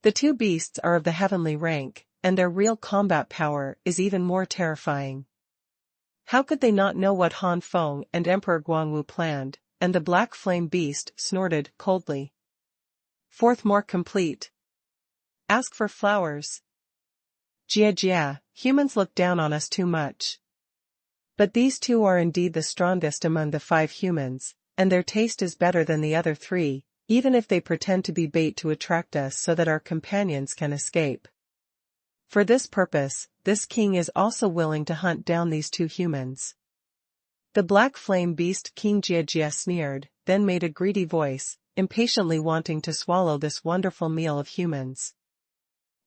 The 2 beasts are of the heavenly rank, and their real combat power is even more terrifying. How could they not know what Han Feng and Emperor Guangwu planned? And the Black Flame Beast snorted coldly. 4th more complete. Ask for flowers. Jia, humans look down on us too much. But these 2 are indeed the strongest among the 5 humans, and their taste is better than the other 3, even if they pretend to be bait to attract us so that our companions can escape. For this purpose, this king is also willing to hunt down these 2 humans. The black flame beast King Jia sneered, then made a greedy voice, impatiently wanting to swallow this wonderful meal of humans.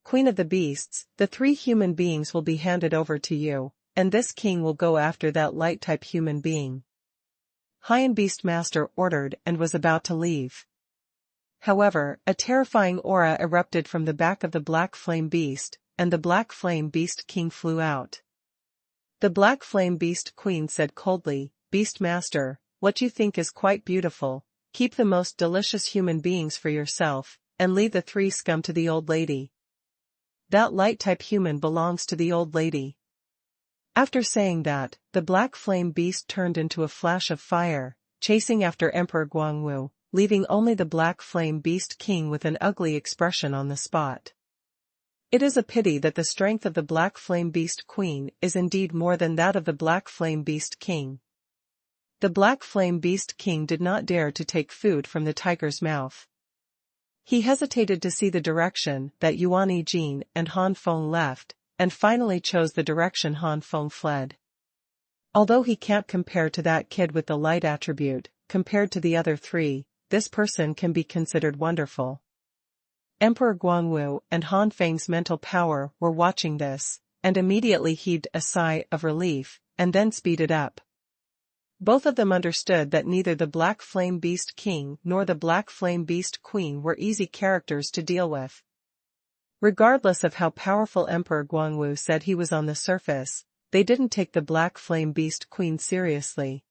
Queen of the beasts, the 3 human beings will be handed over to you, and this king will go after that light-type human being. Han Beast Master ordered and was about to leave. However, a terrifying aura erupted from the back of the black flame beast, and the black flame beast king flew out. The black flame beast queen said coldly, Beast Master, what you think is quite beautiful, keep the most delicious human beings for yourself, and leave the 3 scum to the old lady. That light-type human belongs to the old lady. After saying that, the black flame beast turned into a flash of fire, chasing after Emperor Guangwu, leaving only the black flame beast king with an ugly expression on the spot. It is a pity that the strength of the black flame beast queen is indeed more than that of the black flame beast king. The black flame beast king did not dare to take food from the tiger's mouth. He hesitated to see the direction that Yuan Jin and Han Feng left, and finally chose the direction Han Feng fled. Although he can't compare to that kid with the light attribute, compared to the other 3, this person can be considered wonderful. Emperor Guangwu and Han Feng's mental power were watching this, and immediately heaved a sigh of relief, and then speeded up. Both of them understood that neither the Black Flame Beast King nor the Black Flame Beast Queen were easy characters to deal with. Regardless of how powerful Emperor Guangwu said he was on the surface, they didn't take the Black Flame Beast Queen seriously.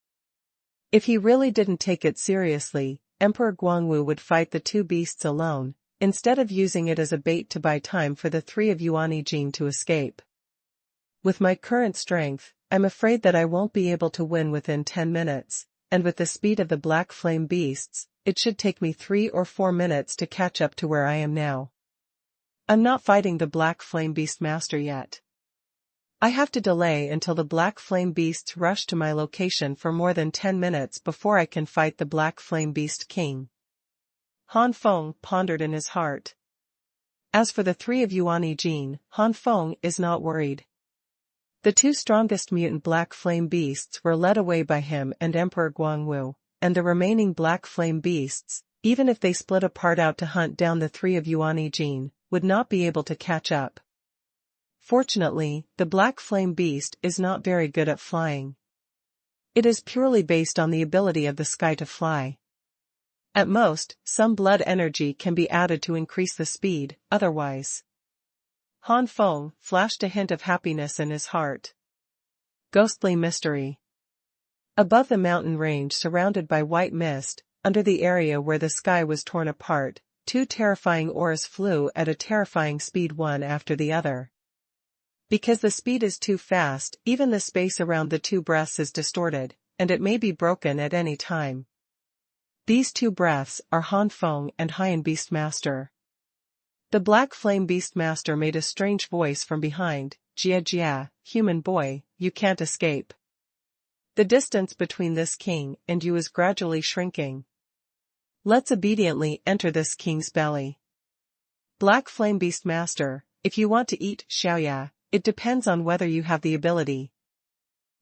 If he really didn't take it seriously, Emperor Guangwu would fight the 2 beasts alone, instead of using it as a bait to buy time for the 3 of Yuan Jin to escape. With my current strength, I'm afraid that I won't be able to win within 10 minutes, and with the speed of the Black Flame Beasts, it should take me 3 or 4 minutes to catch up to where I am now. I'm not fighting the Black Flame Beast Master yet. I have to delay until the Black Flame Beasts rush to my location for more than 10 minutes before I can fight the Black Flame Beast King. Han Feng pondered in his heart. As for the 3 of Yuan Jin, Han Feng is not worried. The 2 strongest mutant Black Flame Beasts were led away by him and Emperor Guangwu, and the remaining Black Flame Beasts, even if they split apart out to hunt down the 3 of Yuan Jin, would not be able to catch up. Fortunately, the Black Flame Beast is not very good at flying. It is purely based on the ability of the sky to fly. At most, some blood energy can be added to increase the speed, otherwise. Han Feng flashed a hint of happiness in his heart. Ghostly mystery. Above the mountain range surrounded by white mist, under the area where the sky was torn apart, 2 terrifying auras flew at a terrifying speed one after the other. Because the speed is too fast, even the space around the 2 breaths is distorted, and it may be broken at any time. These 2 breaths are Han Feng and Han Beast Master. The Black Flame Beast Master made a strange voice from behind, Jia, human boy, you can't escape. The distance between this king and you is gradually shrinking. Let's obediently enter this king's belly. Black Flame Beast Master, if you want to eat Xiaoya, it depends on whether you have the ability.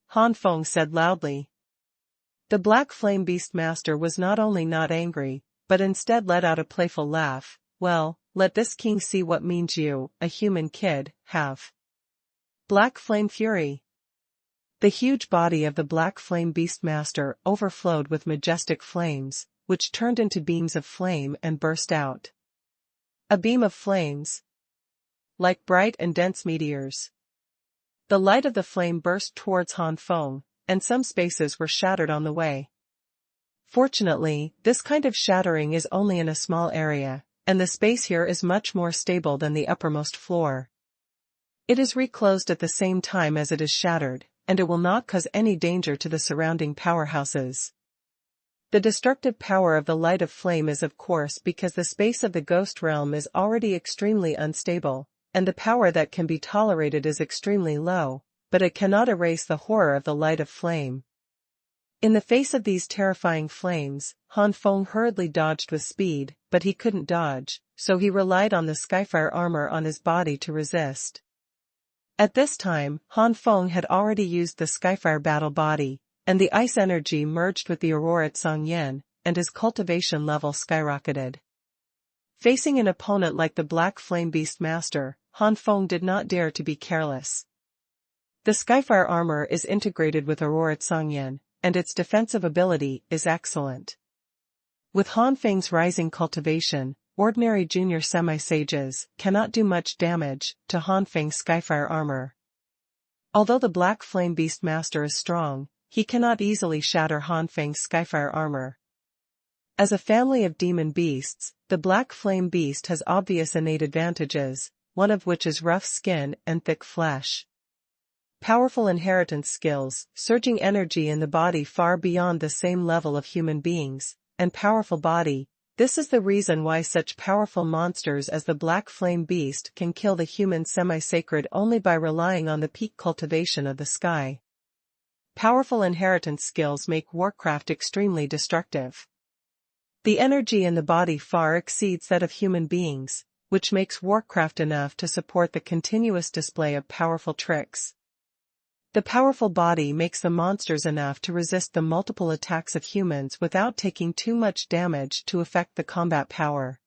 Han Feng said loudly. The Black Flame Beast Master was not only not angry, but instead let out a playful laugh. Well, let this king see what means you, a human kid, have. Black Flame Fury. The huge body of the Black Flame Beast Master overflowed with majestic flames, which turned into beams of flame and burst out. A beam of flames. Like bright and dense meteors. The light of the flame burst towards Han Feng, and some spaces were shattered on the way. Fortunately, this kind of shattering is only in a small area, and the space here is much more stable than the uppermost floor. It is reclosed at the same time as it is shattered, and it will not cause any danger to the surrounding powerhouses. The destructive power of the light of flame is of course because the space of the ghost realm is already extremely unstable, and the power that can be tolerated is extremely low, but it cannot erase the horror of the light of flame. In the face of these terrifying flames, Han Feng hurriedly dodged with speed, but he couldn't dodge, so he relied on the Skyfire armor on his body to resist. At this time, Han Feng had already used the Skyfire battle body, and the ice energy merged with the aurora Xuanhuan, and his cultivation level skyrocketed. Facing an opponent like the Black Flame Beast Master, Han Feng did not dare to be careless. The Skyfire armor is integrated with aurora Xuanhuan, and its defensive ability is excellent. With Han Feng's rising cultivation, ordinary junior semi-sages cannot do much damage to Han Feng's Skyfire armor. Although the Black Flame Beast Master is strong, he cannot easily shatter Han Feng's Skyfire armor. As a family of demon beasts, the Black Flame Beast has obvious innate advantages, one of which is rough skin and thick flesh. Powerful inheritance skills, surging energy in the body far beyond the same level of human beings, and powerful body. This is the reason why such powerful monsters as the Black Flame Beast can kill the human semi-sacred only by relying on the peak cultivation of the sky. Powerful inheritance skills make Warcraft extremely destructive. The energy in the body far exceeds that of human beings, which makes Warcraft enough to support the continuous display of powerful tricks. The powerful body makes the monsters enough to resist the multiple attacks of humans without taking too much damage to affect the combat power.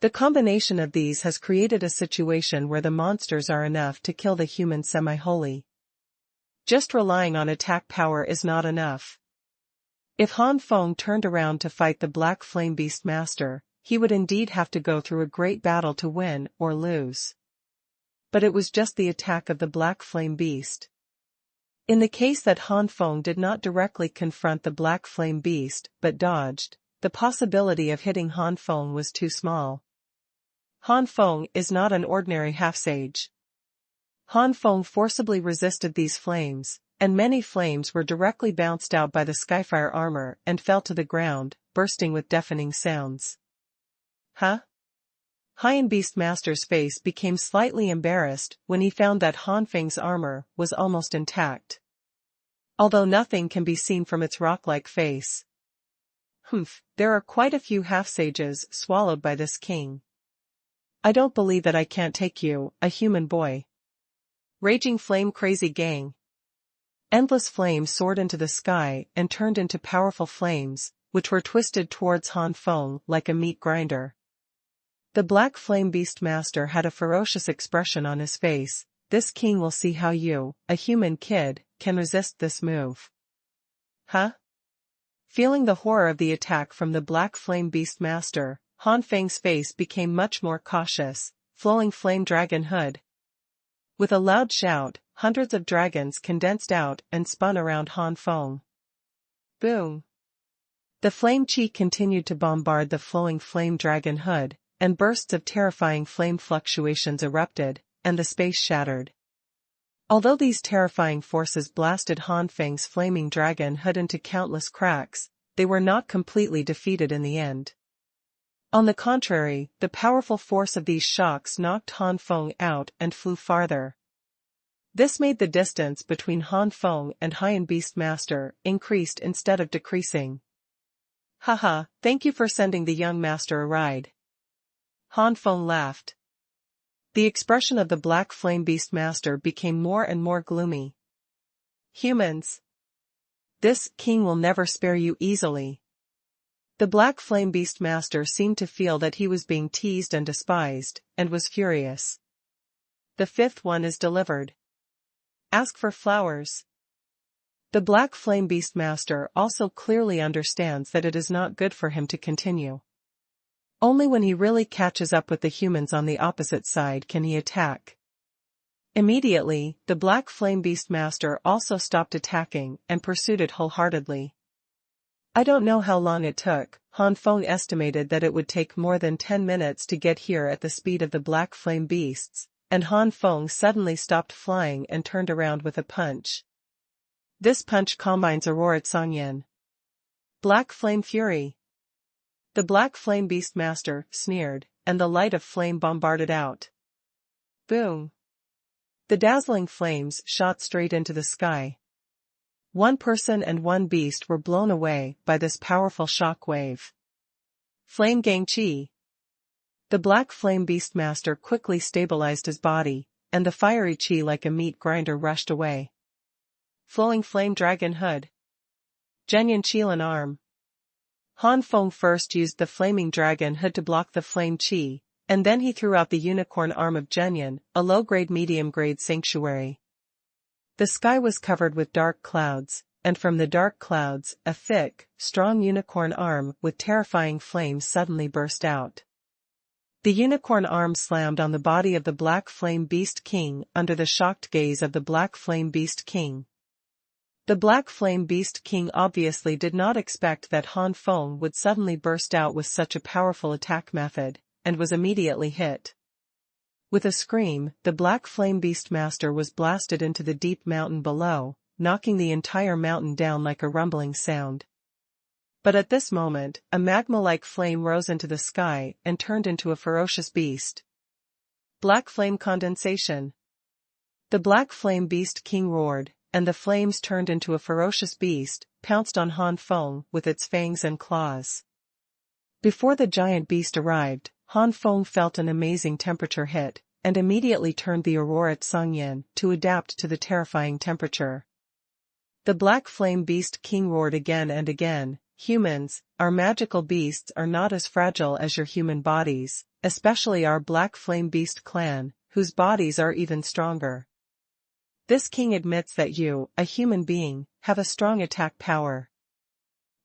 The combination of these has created a situation where the monsters are enough to kill the human semi-wholly. Just relying on attack power is not enough. If Han Feng turned around to fight the Black Flame Beast Master, he would indeed have to go through a great battle to win or lose. But it was just the attack of the Black Flame Beast. In the case that Han Feng did not directly confront the Black Flame Beast but dodged, the possibility of hitting Han Feng was too small. Han Feng is not an ordinary half-sage. Han Feng forcibly resisted these flames, and many flames were directly bounced out by the Skyfire armor and fell to the ground, bursting with deafening sounds. Huh? Han Beast Master's face became slightly embarrassed when he found that Han Feng's armor was almost intact. Although nothing can be seen from its rock-like face. There are quite a few half-sages swallowed by this king. I don't believe that I can't take you, a human boy. Raging flame crazy gang. Endless flames soared into the sky and turned into powerful flames, which were twisted towards Han Feng like a meat grinder. The Black Flame Beast Master had a ferocious expression on his face. This king will see how you, a human kid, can resist this move. Huh? Feeling the horror of the attack from the Black Flame Beast Master, Han Feng's face became much more cautious, flowing flame dragon hood. With a loud shout, hundreds of dragons condensed out and spun around Han Feng. Boom! The flame chi continued to bombard the flowing flame dragon hood, and bursts of terrifying flame fluctuations erupted, and the space shattered. Although these terrifying forces blasted Han Feng's flaming dragon hood into countless cracks, they were not completely defeated in the end. On the contrary, the powerful force of these shocks knocked Han Feng out and flew farther. This made the distance between Han Feng and Han Beast Master increased instead of decreasing. Haha, thank you for sending the young master a ride. Han Feng laughed. The expression of the Black Flame Beast Master became more and more gloomy. Humans! This king will never spare you easily. The Black Flame Beast Master seemed to feel that he was being teased and despised, and was furious. The fifth one is delivered. Ask for flowers. The Black Flame Beast Master also clearly understands that it is not good for him to continue. Only when he really catches up with the humans on the opposite side can he attack. Immediately, the Black Flame Beast Master also stopped attacking and pursued it wholeheartedly. I don't know how long it took. Han Feng estimated that it would take more than 10 minutes to get here at the speed of the Black Flame Beasts, and Han Feng suddenly stopped flying and turned around with a punch. This punch combines Aurora Xuanhuan. Black Flame Fury. The Black Flame Beast Master sneered, and the light of flame bombarded out. Boom! The dazzling flames shot straight into the sky. One person and one beast were blown away by this powerful shock wave. Flame Gang Chi. The Black Flame Beast Master quickly stabilized his body, and the fiery chi like a meat grinder rushed away. Flowing Flame Dragon Hood. Zhenyan Qilan arm. Han Feng first used the flaming dragon hood to block the flame chi, and then he threw out the unicorn arm of Zhenyan, a low-grade medium-grade sanctuary. The sky was covered with dark clouds, and from the dark clouds, a thick, strong unicorn arm with terrifying flames suddenly burst out. The unicorn arm slammed on the body of the Black Flame Beast King under the shocked gaze of the Black Flame Beast King. The Black Flame Beast King obviously did not expect that Han Feng would suddenly burst out with such a powerful attack method, and was immediately hit. With a scream, the Black Flame Beast Master was blasted into the deep mountain below, knocking the entire mountain down like a rumbling sound. But at this moment, a magma-like flame rose into the sky and turned into a ferocious beast. Black Flame Condensation. The Black Flame Beast King roared, and the flames turned into a ferocious beast, pounced on Han Feng with its fangs and claws. Before the giant beast arrived, Han Feng felt an amazing temperature hit, and immediately turned the aurora Tsangyan to adapt to the terrifying temperature. The Black Flame Beast King roared again and again, "Humans, our magical beasts are not as fragile as your human bodies, especially our Black Flame Beast clan, whose bodies are even stronger. This king admits that you, a human being, have a strong attack power.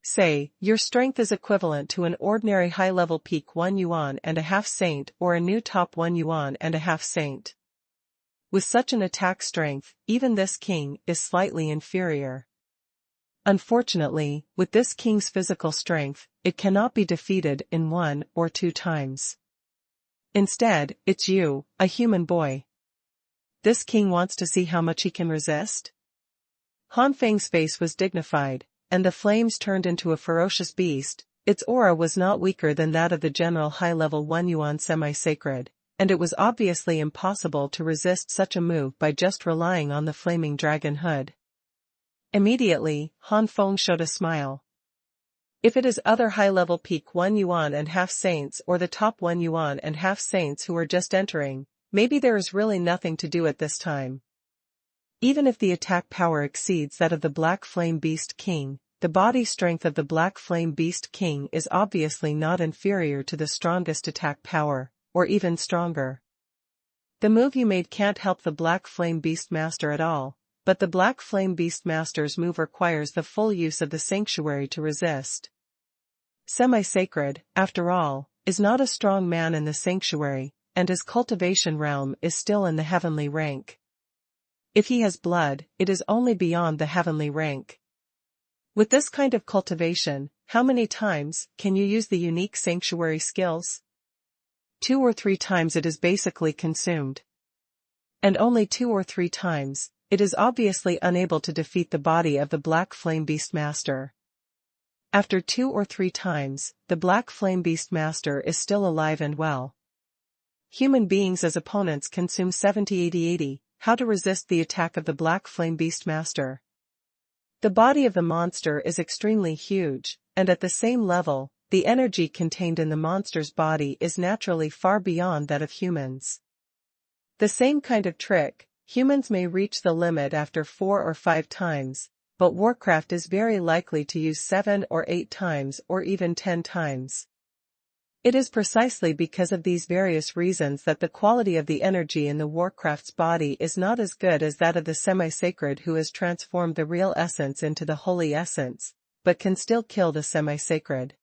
Say, your strength is equivalent to an ordinary high-level peak 1 yuan and a half saint or a new top 1 yuan and a half saint. With such an attack strength, even this king is slightly inferior. Unfortunately, with this king's physical strength, it cannot be defeated in 1 or 2 times. Instead, it's you, a human boy. This king wants to see how much he can resist?" Han Feng's face was dignified, and the flames turned into a ferocious beast. Its aura was not weaker than that of the general high-level 1 yuan semi-sacred, and it was obviously impossible to resist such a move by just relying on the flaming dragon hood. Immediately, Han Feng showed a smile. If it is other high-level peak 1 yuan and half saints or the top 1 yuan and half saints who are just entering, maybe there is really nothing to do at this time. Even if the attack power exceeds that of the Black Flame Beast King, the body strength of the Black Flame Beast King is obviously not inferior to the strongest attack power, or even stronger. The move you made can't help the Black Flame Beast Master at all, but the Black Flame Beast Master's move requires the full use of the sanctuary to resist. Semi-sacred, after all, is not a strong man in the sanctuary, and his cultivation realm is still in the heavenly rank. If he has blood, it is only beyond the heavenly rank. With this kind of cultivation, how many times can you use the unique sanctuary skills? 2 or 3 times it is basically consumed. And only 2 or 3 times, it is obviously unable to defeat the body of the Black Flame Beast Master. After 2 or 3 times, the Black Flame Beast Master is still alive and well. Human beings as opponents consume 70-80-80, how to resist the attack of the Black Flame Beast Master? The body of the monster is extremely huge, and at the same level, the energy contained in the monster's body is naturally far beyond that of humans. The same kind of trick, humans may reach the limit after 4 or 5 times, but Warcraft is very likely to use 7 or 8 times or even 10 times. It is precisely because of these various reasons that the quality of the energy in the Warcraft's body is not as good as that of the semi-sacred who has transformed the real essence into the holy essence, but can still kill the semi-sacred.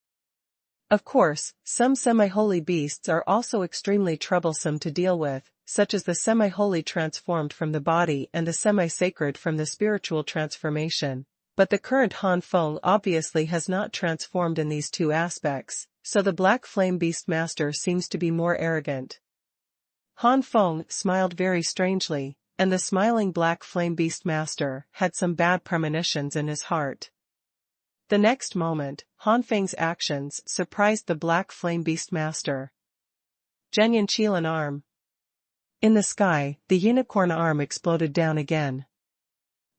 Of course, some semi-holy beasts are also extremely troublesome to deal with, such as the semi-holy transformed from the body and the semi-sacred from the spiritual transformation, but the current Han Feng obviously has not transformed in these 2 aspects. So the Black Flame Beast Master seems to be more arrogant. Han Feng smiled very strangely, and the smiling Black Flame Beast Master had some bad premonitions in his heart. The next moment, Han Feng's actions surprised the Black Flame Beast Master. Zhenyan Qilan arm. In the sky, the unicorn arm exploded down again.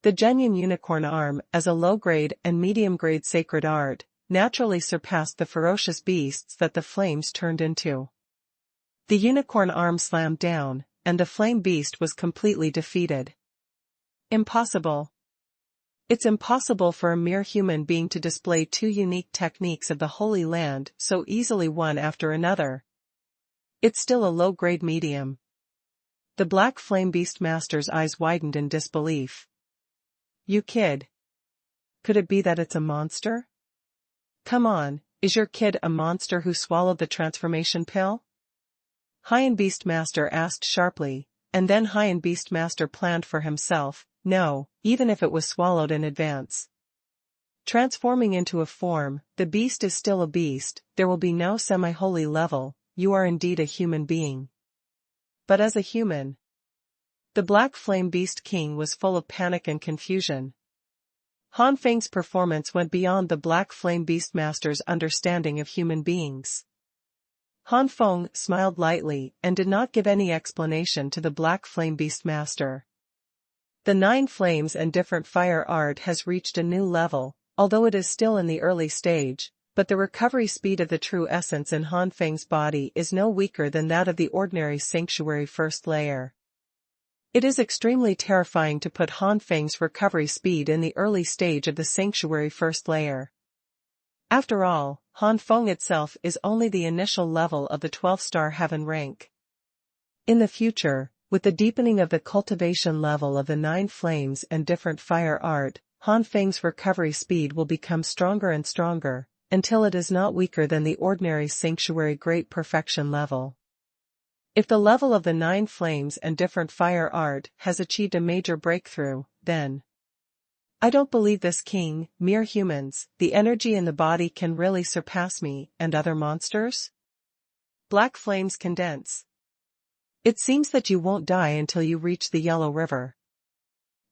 The Zhenyan unicorn arm, as a low-grade and medium-grade sacred art, naturally surpassed the ferocious beasts that the flames turned into. The unicorn arm slammed down, and the flame beast was completely defeated. Impossible. It's impossible for a mere human being to display two unique techniques of the Holy Land so easily one after another. It's still a low-grade medium. The Black Flame Beast Master's eyes widened in disbelief. You kid. Could it be that it's a monster? Come on, is your kid a monster who swallowed the transformation pill? Han Beast Master asked sharply, and then Han Beast Master planned for himself, no, even if it was swallowed in advance. Transforming into a form, the beast is still a beast, there will be no semi-holy level, you are indeed a human being. But as a human, the Black Flame Beast King was full of panic and confusion. Han Feng's performance went beyond the Black Flame Beast Master's understanding of human beings. Han Feng smiled lightly and did not give any explanation to the Black Flame Beast Master. The 9 Flames and different fire art has reached a new level, although it is still in the early stage, but the recovery speed of the true essence in Han Feng's body is no weaker than that of the ordinary sanctuary first layer. It is extremely terrifying to put Han Feng's recovery speed in the early stage of the sanctuary first layer. After all, Han Feng itself is only the initial level of the 12-star heaven rank. In the future, with the deepening of the cultivation level of the 9 Flames and different fire art, Han Feng's recovery speed will become stronger and stronger, until it is not weaker than the ordinary sanctuary great perfection level. If the level of the 9 Flames and different fire art has achieved a major breakthrough, then I don't believe this king, mere humans, the energy in the body can really surpass me and other monsters? Black flames condense. It seems that you won't die until you reach the Yellow River.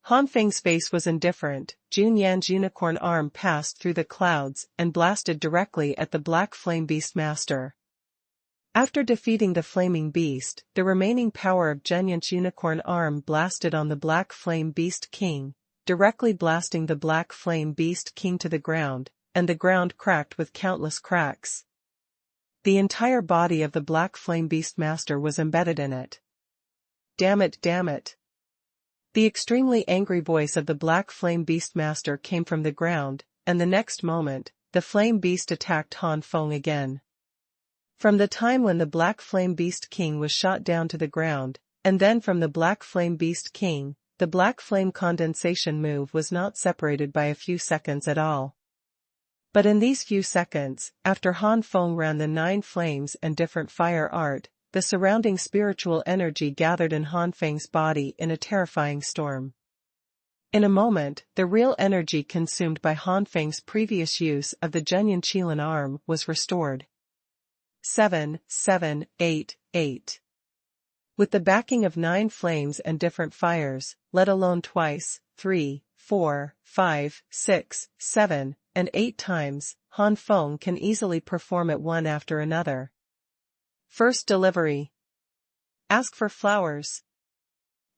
Han Feng's face was indifferent. Jun Yan's unicorn arm passed through the clouds and blasted directly at the Black Flame Beast Master. After defeating the Flaming Beast, the remaining power of Junyan's unicorn arm blasted on the Black Flame Beast King, directly blasting the Black Flame Beast King to the ground, and the ground cracked with countless cracks. The entire body of the Black Flame Beast Master was embedded in it. Damn it, damn it. The extremely angry voice of the Black Flame Beast Master came from the ground, and the next moment, the Flame Beast attacked Han Feng again. From the time when the Black Flame Beast King was shot down to the ground, and then from the Black Flame Beast King, the Black Flame condensation move was not separated by a few seconds at all. But in these few seconds, after Han Feng ran the 9 Flames and different fire art, the surrounding spiritual energy gathered in Han Feng's body in a terrifying storm. In a moment, the real energy consumed by Han Feng's previous use of the Junyan Qilin arm was restored. 7, 7, 8, 8. With the backing of 9 flames and different fires, let alone twice, 3, 4, 5, 6, 7, and 8 times, Han Feng can easily perform it one after another. First delivery. Ask for flowers.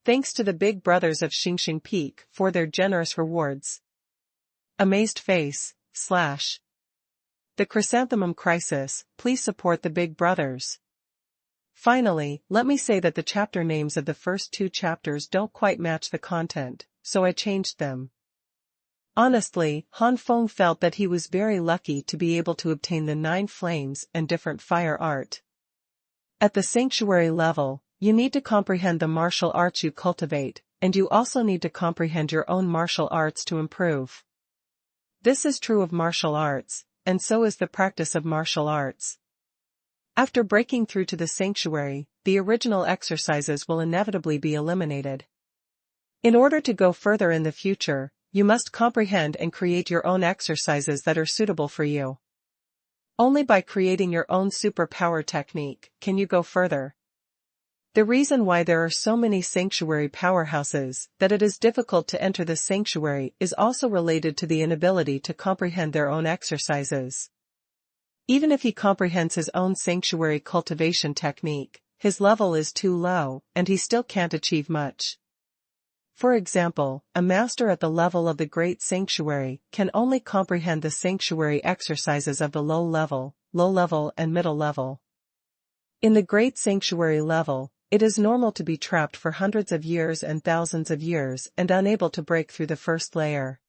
Thanks to the big brothers of Xingxing Peak for their generous rewards. Amazed face, / The Chrysanthemum Crisis, please support the big brothers. Finally, let me say that the chapter names of the first 2 chapters don't quite match the content, so I changed them. Honestly, Han Feng felt that he was very lucky to be able to obtain the 9 Flames and different fire art. At the sanctuary level, you need to comprehend the martial arts you cultivate, and you also need to comprehend your own martial arts to improve. This is true of martial arts, and so is the practice of martial arts. After breaking through to the sanctuary, the original exercises will inevitably be eliminated. In order to go further in the future, you must comprehend and create your own exercises that are suitable for you. Only by creating your own superpower technique can you go further. The reason why there are so many sanctuary powerhouses that it is difficult to enter the sanctuary is also related to the inability to comprehend their own exercises. Even if he comprehends his own sanctuary cultivation technique, his level is too low, and he still can't achieve much. For example, a master at the level of the Great Sanctuary can only comprehend the sanctuary exercises of the low level, and middle level. In the Great Sanctuary level, it is normal to be trapped for hundreds of years and thousands of years and unable to break through the first layer.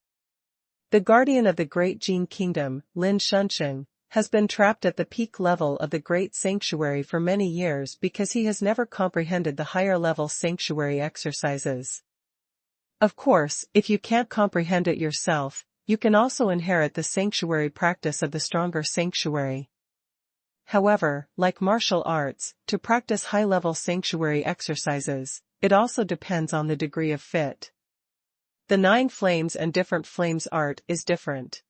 The guardian of the Great Jin Kingdom, Lin Shunsheng, has been trapped at the peak level of the Great Sanctuary for many years because he has never comprehended the higher-level sanctuary exercises. Of course, if you can't comprehend it yourself, you can also inherit the sanctuary practice of the stronger sanctuary. However, like martial arts, to practice high-level sanctuary exercises, it also depends on the degree of fit. The 9 flames and different flames art is different.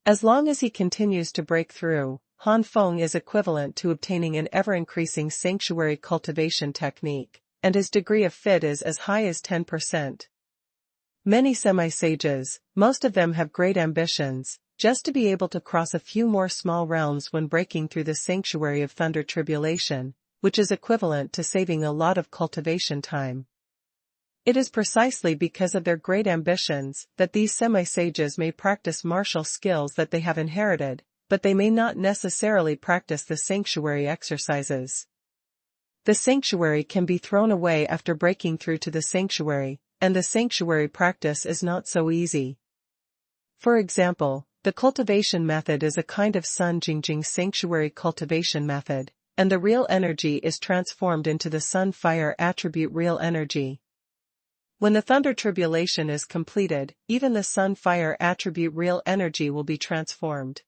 As long as he continues to break through, Han Feng is equivalent to obtaining an ever-increasing sanctuary cultivation technique, and his degree of fit is as high as 10%. Many semi-sages, most of them have great ambitions, just to be able to cross a few more small realms when breaking through the sanctuary of thunder tribulation, which is equivalent to saving a lot of cultivation time. It is precisely because of their great ambitions that these semi-sages may practice martial skills that they have inherited, but they may not necessarily practice the sanctuary exercises. The sanctuary can be thrown away after breaking through to the sanctuary, and the sanctuary practice is not so easy. For example, the cultivation method is a kind of Sun Jingjing sanctuary cultivation method, and the real energy is transformed into the Sun Fire attribute real energy. When the thunder tribulation is completed, even the Sun Fire attribute real energy will be transformed.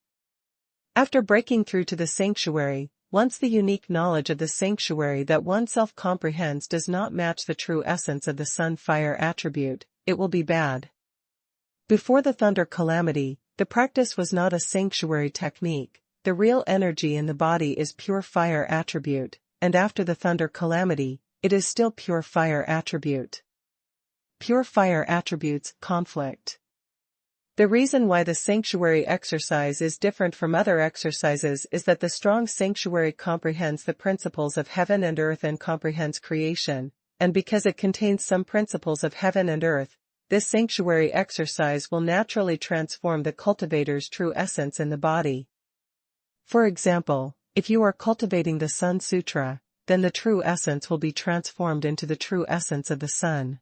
After breaking through to the sanctuary, once the unique knowledge of the sanctuary that oneself comprehends does not match the true essence of the Sun Fire attribute, it will be bad. Before the thunder calamity, the practice was not a sanctuary technique, the real energy in the body is pure fire attribute, and after the thunder calamity, it is still pure fire attribute. Pure fire attributes conflict. The reason why the sanctuary exercise is different from other exercises is that the strong sanctuary comprehends the principles of heaven and earth and comprehends creation, and because it contains some principles of heaven and earth, this sanctuary exercise will naturally transform the cultivator's true essence in the body. For example, if you are cultivating the Sun Sutra, then the true essence will be transformed into the true essence of the sun.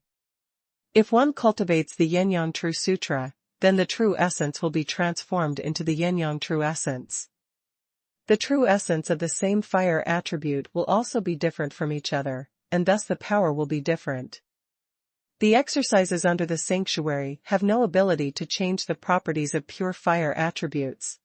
If one cultivates the Yin-Yang True Sutra, then the true essence will be transformed into the Yin-Yang True Essence. The true essence of the same fire attribute will also be different from each other, and thus the power will be different. The exercises under the sanctuary have no ability to change the properties of pure fire attributes.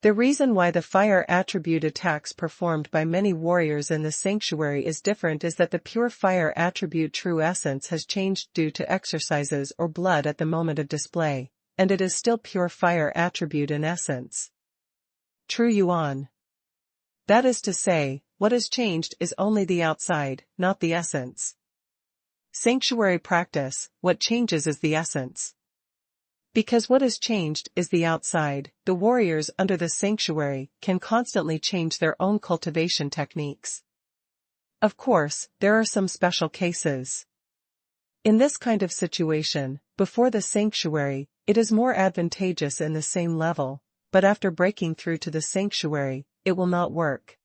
The reason why the fire attribute attacks performed by many warriors in the sanctuary is different is that the pure fire attribute true essence has changed due to exercises or blood at the moment of display, and it is still pure fire attribute in essence. True Yuan. That is to say, what is changed is only the outside, not the essence. Sanctuary practice, what changes is the essence. Because what is changed is the outside, the warriors under the sanctuary can constantly change their own cultivation techniques. Of course, there are some special cases. In this kind of situation, before the sanctuary, it is more advantageous in the same level, but after breaking through to the sanctuary, it will not work.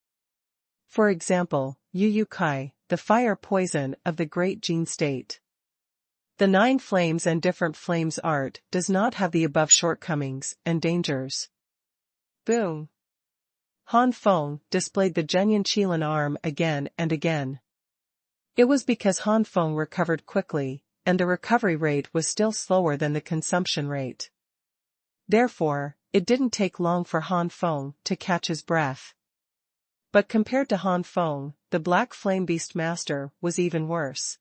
For example, Yu Kai, the fire poison of the Great Jin state. The 9 flames and different flames art does not have the above shortcomings and dangers. Boom! Han Feng displayed the Zhenyan Qilin arm again and again. It was because Han Feng recovered quickly, and the recovery rate was still slower than the consumption rate. Therefore, it didn't take long for Han Feng to catch his breath. But compared to Han Feng, the Black Flame Beast Master was even worse.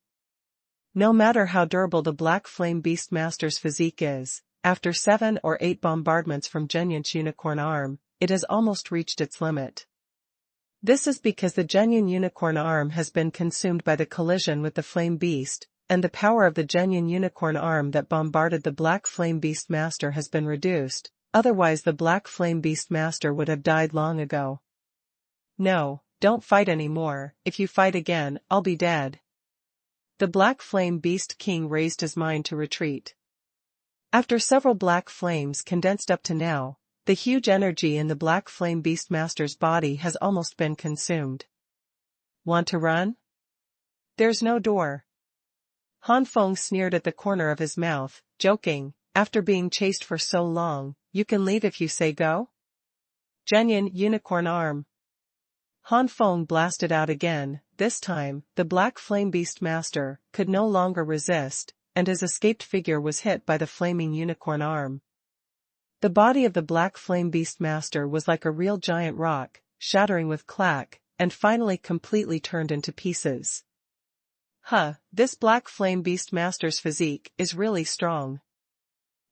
No matter how durable the Black Flame Beast Master's physique is, after 7 or 8 bombardments from Zhenyan's Unicorn Arm, it has almost reached its limit. This is because the Zhenyan Unicorn Arm has been consumed by the collision with the Flame Beast, and the power of the Zhenyan Unicorn Arm that bombarded the Black Flame Beast Master has been reduced, otherwise the Black Flame Beast Master would have died long ago. No, don't fight anymore, if you fight again, I'll be dead. The Black Flame Beast King raised his mind to retreat. After several black flames condensed up to now, the huge energy in the Black Flame Beast Master's body has almost been consumed. Want to run? There's no door. Han Feng sneered at the corner of his mouth, joking, after being chased for so long, you can leave if you say go? Genuine unicorn arm. Han Feng blasted out again. This time, the black flame beast master could no longer resist, and his escaped figure was hit by the flaming unicorn arm. The body of the black flame beast master was like a real giant rock, shattering with clack, and finally completely turned into pieces. This black flame beast master's physique is really strong.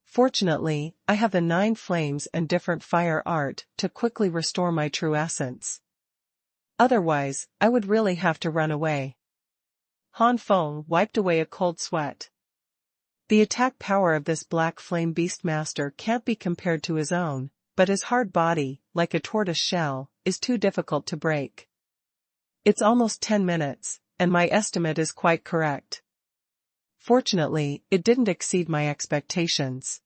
Fortunately, I have the 9 flames and different fire art to quickly restore my true essence. Otherwise, I would really have to run away. Han Feng wiped away a cold sweat. The attack power of this black flame beast master can't be compared to his own, but his hard body, like a tortoise shell, is too difficult to break. It's almost 10 minutes, and my estimate is quite correct. Fortunately, it didn't exceed my expectations.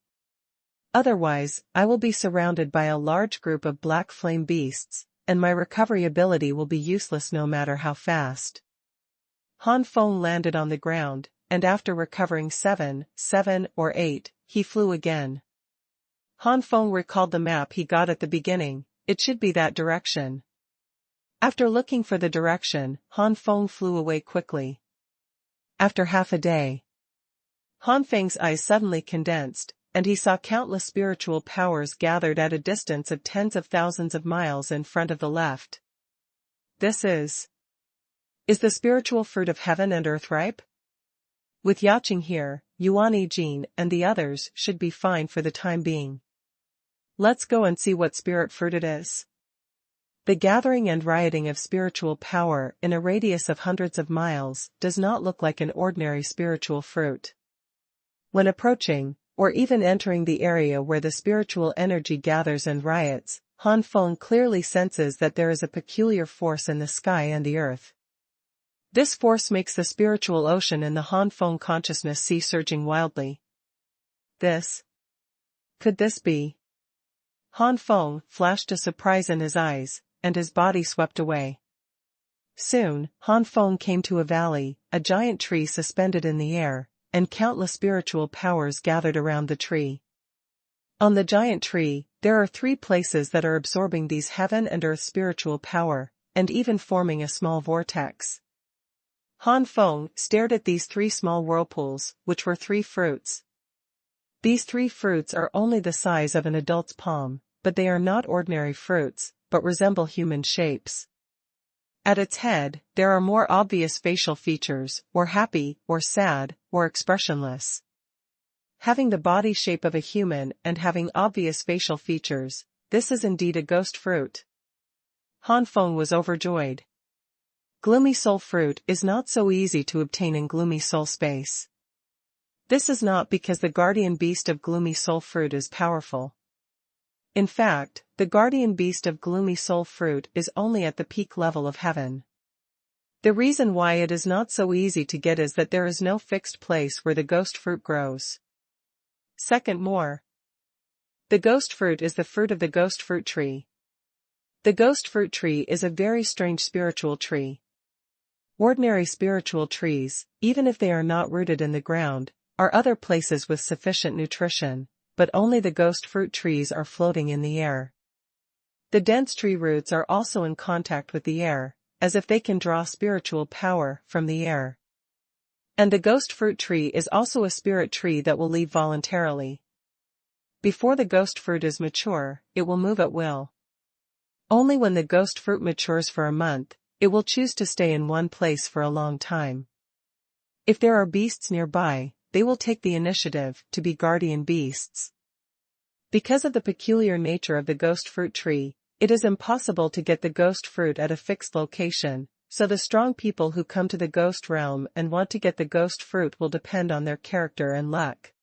Otherwise, I will be surrounded by a large group of black flame beasts, and my recovery ability will be useless no matter how fast. Han Feng landed on the ground, and after recovering 7 or 8, he flew again. Han Feng recalled the map he got at the beginning. It should be that direction. After looking for the direction, Han Feng flew away quickly. After half a day, Han Feng's eyes suddenly condensed, and he saw countless spiritual powers gathered at a distance of tens of thousands of miles in front of the left. This is the spiritual fruit of heaven and earth ripe? With Yaching here, Yuan Yijin and the others should be fine for the time being. Let's go and see what spirit fruit it is. The gathering and rioting of spiritual power in a radius of hundreds of miles does not look like an ordinary spiritual fruit. When approaching, or even entering the area where the spiritual energy gathers and riots, Han Feng clearly senses that there is a peculiar force in the sky and the earth. This force makes the spiritual ocean in the Han Feng consciousness sea surging wildly. Could this be? Han Feng flashed a surprise in his eyes, and his body swept away. Soon, Han Feng came to a valley, a giant tree suspended in the air, and countless spiritual powers gathered around the tree. On the giant tree, there are 3 places that are absorbing these heaven and earth spiritual power, and even forming a small vortex. Han Feng stared at these 3 small whirlpools, which were 3 fruits. These 3 fruits are only the size of an adult's palm, but they are not ordinary fruits, but resemble human shapes. At its head, there are more obvious facial features, or happy, or sad, or expressionless. Having the body shape of a human and having obvious facial features, this is indeed a ghost fruit. Han Feng was overjoyed. Gloomy soul fruit is not so easy to obtain in gloomy soul space. This is not because the guardian beast of gloomy soul fruit is powerful. In fact, the guardian beast of gloomy soul fruit is only at the peak level of heaven. The reason why it is not so easy to get is that there is no fixed place where the ghost fruit grows. Second more. The ghost fruit is the fruit of the ghost fruit tree. The ghost fruit tree is a very strange spiritual tree. Ordinary spiritual trees, even if they are not rooted in the ground, are other places with sufficient nutrition, but only the ghost fruit trees are floating in the air. The dense tree roots are also in contact with the air, as if they can draw spiritual power from the air. And the ghost fruit tree is also a spirit tree that will leave voluntarily. Before the ghost fruit is mature, it will move at will. Only when the ghost fruit matures for a month, it will choose to stay in one place for a long time. If there are beasts nearby, they will take the initiative to be guardian beasts. Because of the peculiar nature of the ghost fruit tree, it is impossible to get the ghost fruit at a fixed location, so the strong people who come to the ghost realm and want to get the ghost fruit will depend on their character and luck.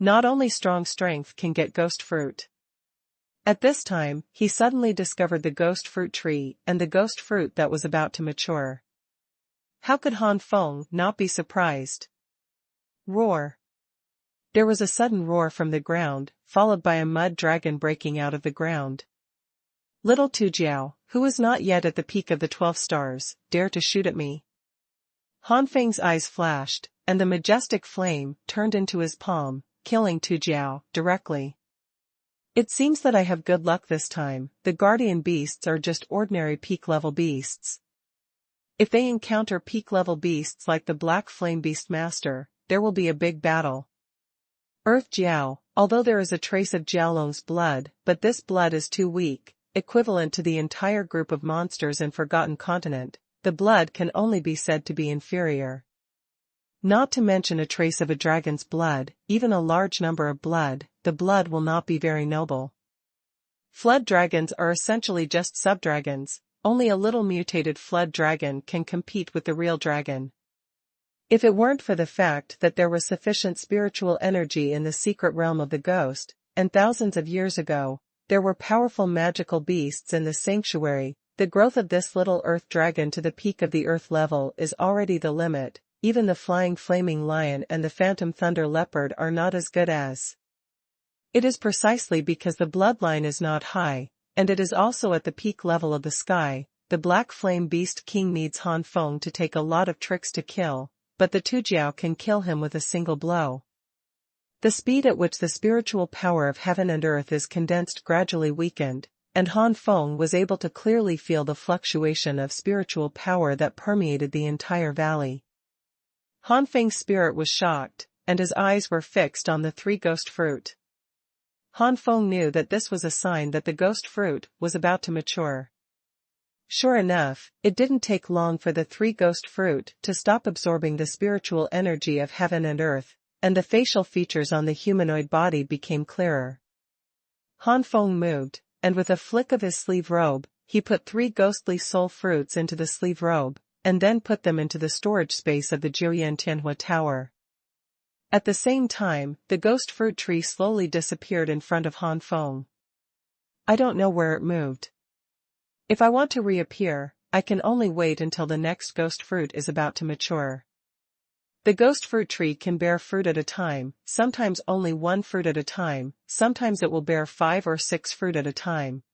Not only strong strength can get ghost fruit. At this time, he suddenly discovered the ghost fruit tree and the ghost fruit that was about to mature. How could Han Feng not be surprised? Roar. There was a sudden roar from the ground, followed by a mud dragon breaking out of the ground. Little Tujiao, who was not yet at the peak of the 12 stars, dare to shoot at me. Han Feng's eyes flashed, and the majestic flame turned into his palm, killing Tu Jiao directly. It seems that I have good luck this time. The guardian beasts are just ordinary peak-level beasts. If they encounter peak-level beasts like the Black Flame Beast Master, there will be a big battle. Earth Jiao, although there is a trace of Jiaolong's blood, but this blood is too weak, equivalent to the entire group of monsters in Forgotten Continent, the blood can only be said to be inferior. Not to mention a trace of a dragon's blood, even a large number of blood, the blood will not be very noble. Flood dragons are essentially just subdragons, only a little mutated flood dragon can compete with the real dragon. If it weren't for the fact that there was sufficient spiritual energy in the secret realm of the ghost, and thousands of years ago, there were powerful magical beasts in the sanctuary, the growth of this little earth dragon to the peak of the earth level is already the limit. Even the flying flaming lion and the phantom thunder leopard are not as good as. It is precisely because the bloodline is not high, and it is also at the peak level of the sky, the Black Flame Beast King needs Han Feng to take a lot of tricks to kill, but the Tu Jiao can kill him with a single blow. The speed at which the spiritual power of heaven and earth is condensed gradually weakened, and Han Feng was able to clearly feel the fluctuation of spiritual power that permeated the entire valley. Han Feng's spirit was shocked, and his eyes were fixed on the 3 ghost fruit. Han Feng knew that this was a sign that the ghost fruit was about to mature. Sure enough, it didn't take long for the 3 ghost fruit to stop absorbing the spiritual energy of heaven and earth, and the facial features on the humanoid body became clearer. Han Feng moved, and with a flick of his sleeve robe, he put 3 ghostly soul fruits into the sleeve robe, and then put them into the storage space of the Jiuyan Tianhua Tower. At the same time, the ghost fruit tree slowly disappeared in front of Han Feng. I don't know where it moved. If I want to reappear, I can only wait until the next ghost fruit is about to mature. The ghost fruit tree can bear fruit at a time, sometimes only 1 fruit at a time, sometimes it will bear 5 or 6 fruit at a time.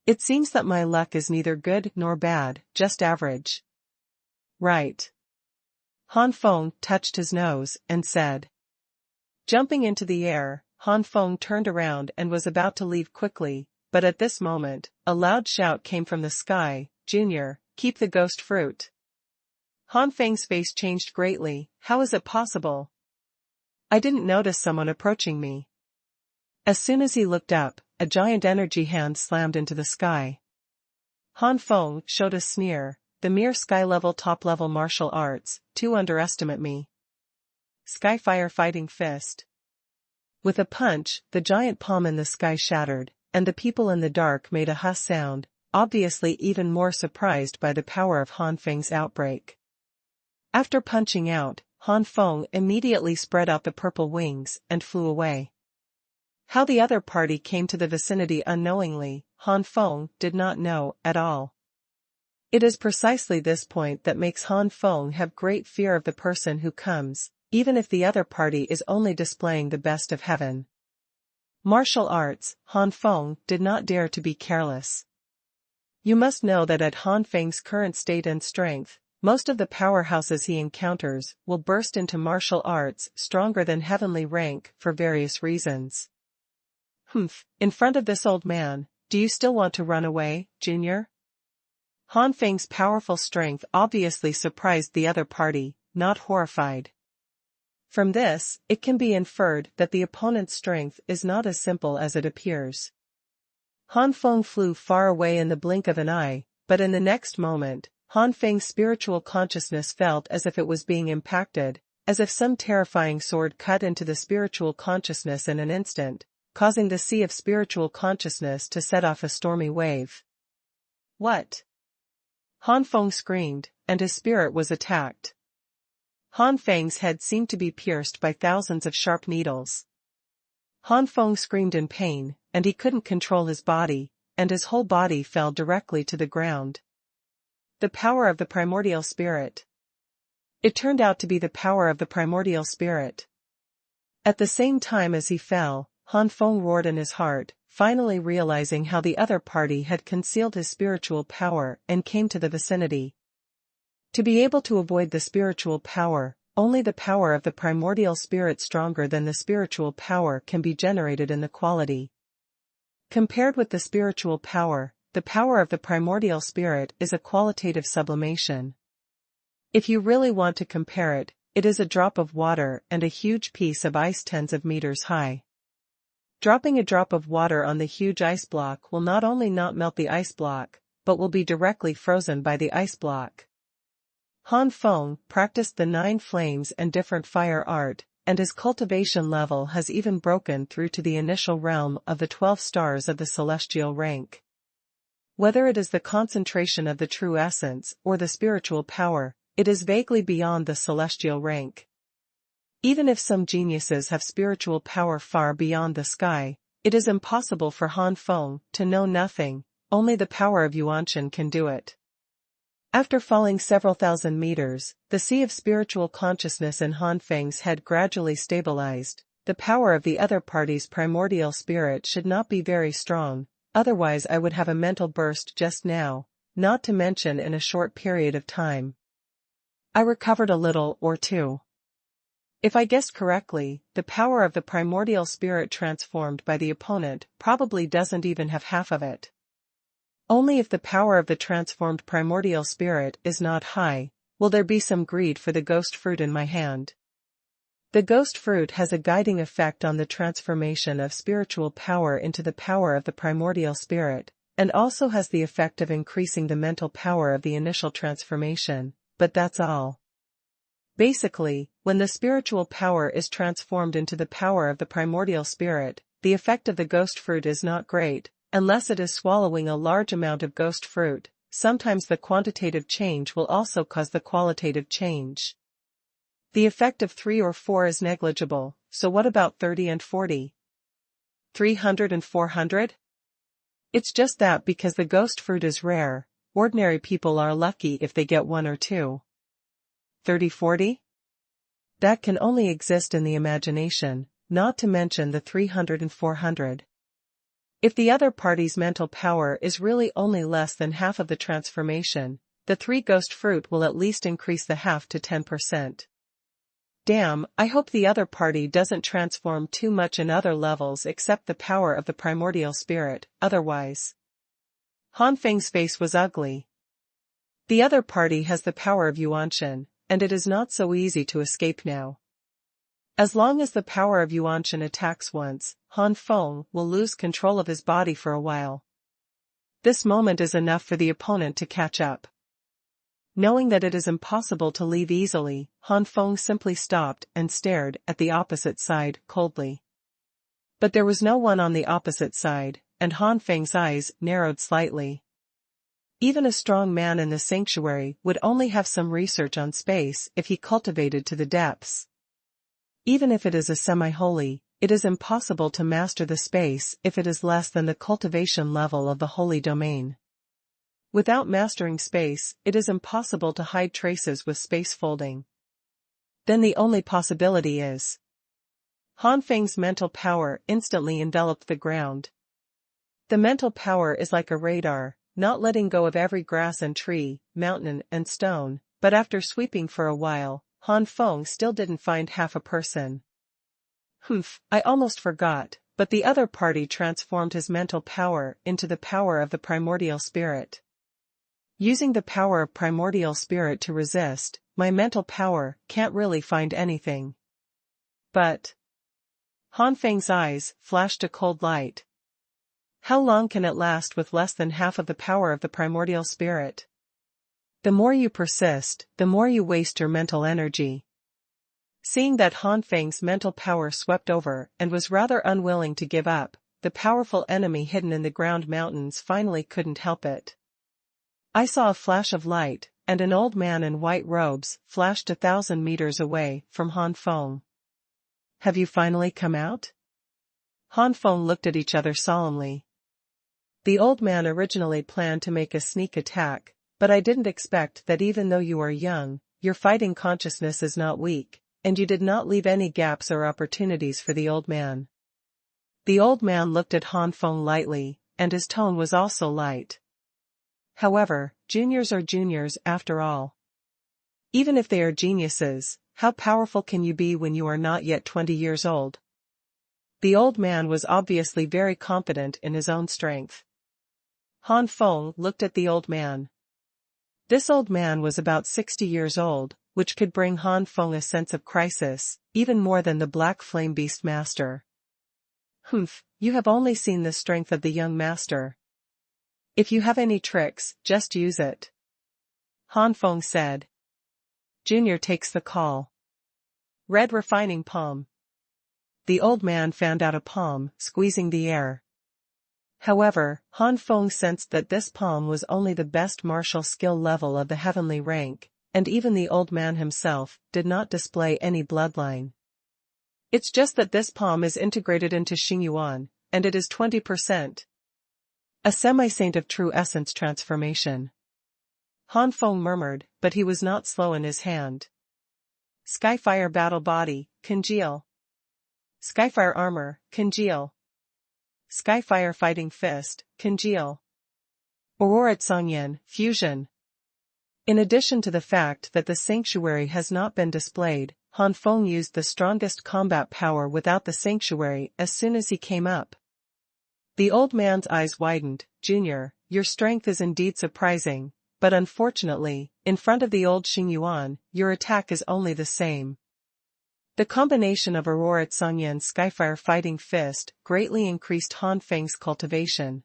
It seems that my luck is neither good nor bad, just average. Right. Han Feng touched his nose and said. Jumping into the air, Han Feng turned around and was about to leave quickly, but at this moment, a loud shout came from the sky, "Junior, keep the ghost fruit." Han Feng's face changed greatly. How is it possible? I didn't notice someone approaching me. As soon as he looked up, a giant energy hand slammed into the sky. Han Feng showed a sneer. The mere sky-level top-level martial arts, to underestimate me. Skyfire Fighting Fist. With a punch, the giant palm in the sky shattered, and the people in the dark made a huss sound, obviously even more surprised by the power of Han Feng's outbreak. After punching out, Han Feng immediately spread out the purple wings and flew away. How the other party came to the vicinity unknowingly, Han Feng did not know at all. It is precisely this point that makes Han Feng have great fear of the person who comes, even if the other party is only displaying the best of heaven. Martial arts, Han Feng did not dare to be careless. You must know that at Han Feng's current state and strength, most of the powerhouses he encounters will burst into martial arts stronger than heavenly rank for various reasons. In front of this old man, do you still want to run away, Junior? Han Feng's powerful strength obviously surprised the other party, not horrified. From this, it can be inferred that the opponent's strength is not as simple as it appears. Han Feng flew far away in the blink of an eye, but in the next moment, Han Feng's spiritual consciousness felt as if it was being impacted, as if some terrifying sword cut into the spiritual consciousness in an instant, causing the sea of spiritual consciousness to set off a stormy wave. What? Han Feng screamed, and his spirit was attacked. Han Feng's head seemed to be pierced by thousands of sharp needles. Han Feng screamed in pain, and he couldn't control his body, and his whole body fell directly to the ground. The power of the primordial spirit. It turned out to be the power of the primordial spirit. At the same time as he fell, Han Feng roared in his heart, finally realizing how the other party had concealed his spiritual power and came to the vicinity. To be able to avoid the spiritual power, only the power of the primordial spirit stronger than the spiritual power can be generated in the quality. Compared with the spiritual power, the power of the primordial spirit is a qualitative sublimation. If you really want to compare it, it is a drop of water and a huge piece of ice tens of meters high. Dropping a drop of water on the huge ice block will not only not melt the ice block, but will be directly frozen by the ice block. Han Feng practiced the 9 flames and different fire art, and his cultivation level has even broken through to the initial realm of the 12 stars of the celestial rank. Whether it is the concentration of the true essence or the spiritual power, it is vaguely beyond the celestial rank. Even if some geniuses have spiritual power far beyond the sky, it is impossible for Han Feng to know nothing, only the power of Xuanhuan can do it. After falling several thousand meters, the sea of spiritual consciousness in Han Feng's head gradually stabilized. The power of the other party's primordial spirit should not be very strong, otherwise I would have a mental burst just now, not to mention in a short period of time. I recovered a little or two. If I guessed correctly, the power of the primordial spirit transformed by the opponent probably doesn't even have half of it. Only if the power of the transformed primordial spirit is not high, will there be some greed for the ghost fruit in my hand. The ghost fruit has a guiding effect on the transformation of spiritual power into the power of the primordial spirit, and also has the effect of increasing the mental power of the initial transformation, but that's all. Basically, when the spiritual power is transformed into the power of the primordial spirit, the effect of the ghost fruit is not great, unless it is swallowing a large amount of ghost fruit. Sometimes the quantitative change will also cause the qualitative change. The effect of 3 or 4 is negligible, so what about 30 and 40? 300 and 400? It's just that because the ghost fruit is rare, ordinary people are lucky if they get 1 or 2. 30-40? That can only exist in the imagination, not to mention the 300 and 400. If the other party's mental power is really only less than half of the transformation, the 3 ghost fruit will at least increase the half to 10%. Damn, I hope the other party doesn't transform too much in other levels except the power of the primordial spirit, otherwise. Han Feng's face was ugly. The other party has the power of Xuanhuan, and it is not so easy to escape now. As long as the power of Xuanhuan attacks once, Han Feng will lose control of his body for a while. This moment is enough for the opponent to catch up. Knowing that it is impossible to leave easily, Han Feng simply stopped and stared at the opposite side coldly. But there was no one on the opposite side, and Han Feng's eyes narrowed slightly. Even a strong man in the sanctuary would only have some research on space if he cultivated to the depths. Even if it is a semi-holy, it is impossible to master the space if it is less than the cultivation level of the holy domain. Without mastering space, it is impossible to hide traces with space folding. Then the only possibility is. Han Feng's mental power instantly enveloped the ground. The mental power is like a radar, not letting go of every grass and tree, mountain and stone, but after sweeping for a while, Han Feng still didn't find half a person. I almost forgot, but the other party transformed his mental power into the power of the primordial spirit. Using the power of primordial spirit to resist, my mental power can't really find anything. But Han Feng's eyes flashed a cold light. How long can it last with less than half of the power of the primordial spirit? The more you persist, the more you waste your mental energy. Seeing that Han Feng's mental power swept over and was rather unwilling to give up, the powerful enemy hidden in the ground mountains finally couldn't help it. I saw a flash of light, and an old man in white robes flashed 1,000 meters away from Han Feng. Have you finally come out? Han Feng looked at each other solemnly. The old man originally planned to make a sneak attack, but I didn't expect that even though you are young, your fighting consciousness is not weak, and you did not leave any gaps or opportunities for the old man. The old man looked at Han Feng lightly, and his tone was also light. However, juniors are juniors after all. Even if they are geniuses, how powerful can you be when you are not yet 20 years old? The old man was obviously very confident in his own strength. Han Feng looked at the old man. This old man was about 60 years old, which could bring Han Feng a sense of crisis, even more than the Black Flame Beast Master. Humph, you have only seen the strength of the young master. If you have any tricks, just use it. Han Feng said. Junior takes the call. Red refining palm. The old man found out a palm, squeezing the air. However, Han Feng sensed that this palm was only the best martial skill level of the heavenly rank, and even the old man himself did not display any bloodline. It's just that this palm is integrated into Xuanhuan, and it is 20%. A semi-saint of true essence transformation. Han Feng murmured, but he was not slow in his hand. Skyfire battle body, congeal. Skyfire armor, congeal. Skyfire fighting fist, congeal. Aurora Songyan, fusion. In addition to the fact that the sanctuary has not been displayed, Han Feng used the strongest combat power without the sanctuary as soon as he came up. The old man's eyes widened. Junior, your strength is indeed surprising, but unfortunately, in front of the old Xuanhuan, your attack is only the same. The combination of Aurora Songyan's Skyfire fighting fist greatly increased Han Feng's cultivation.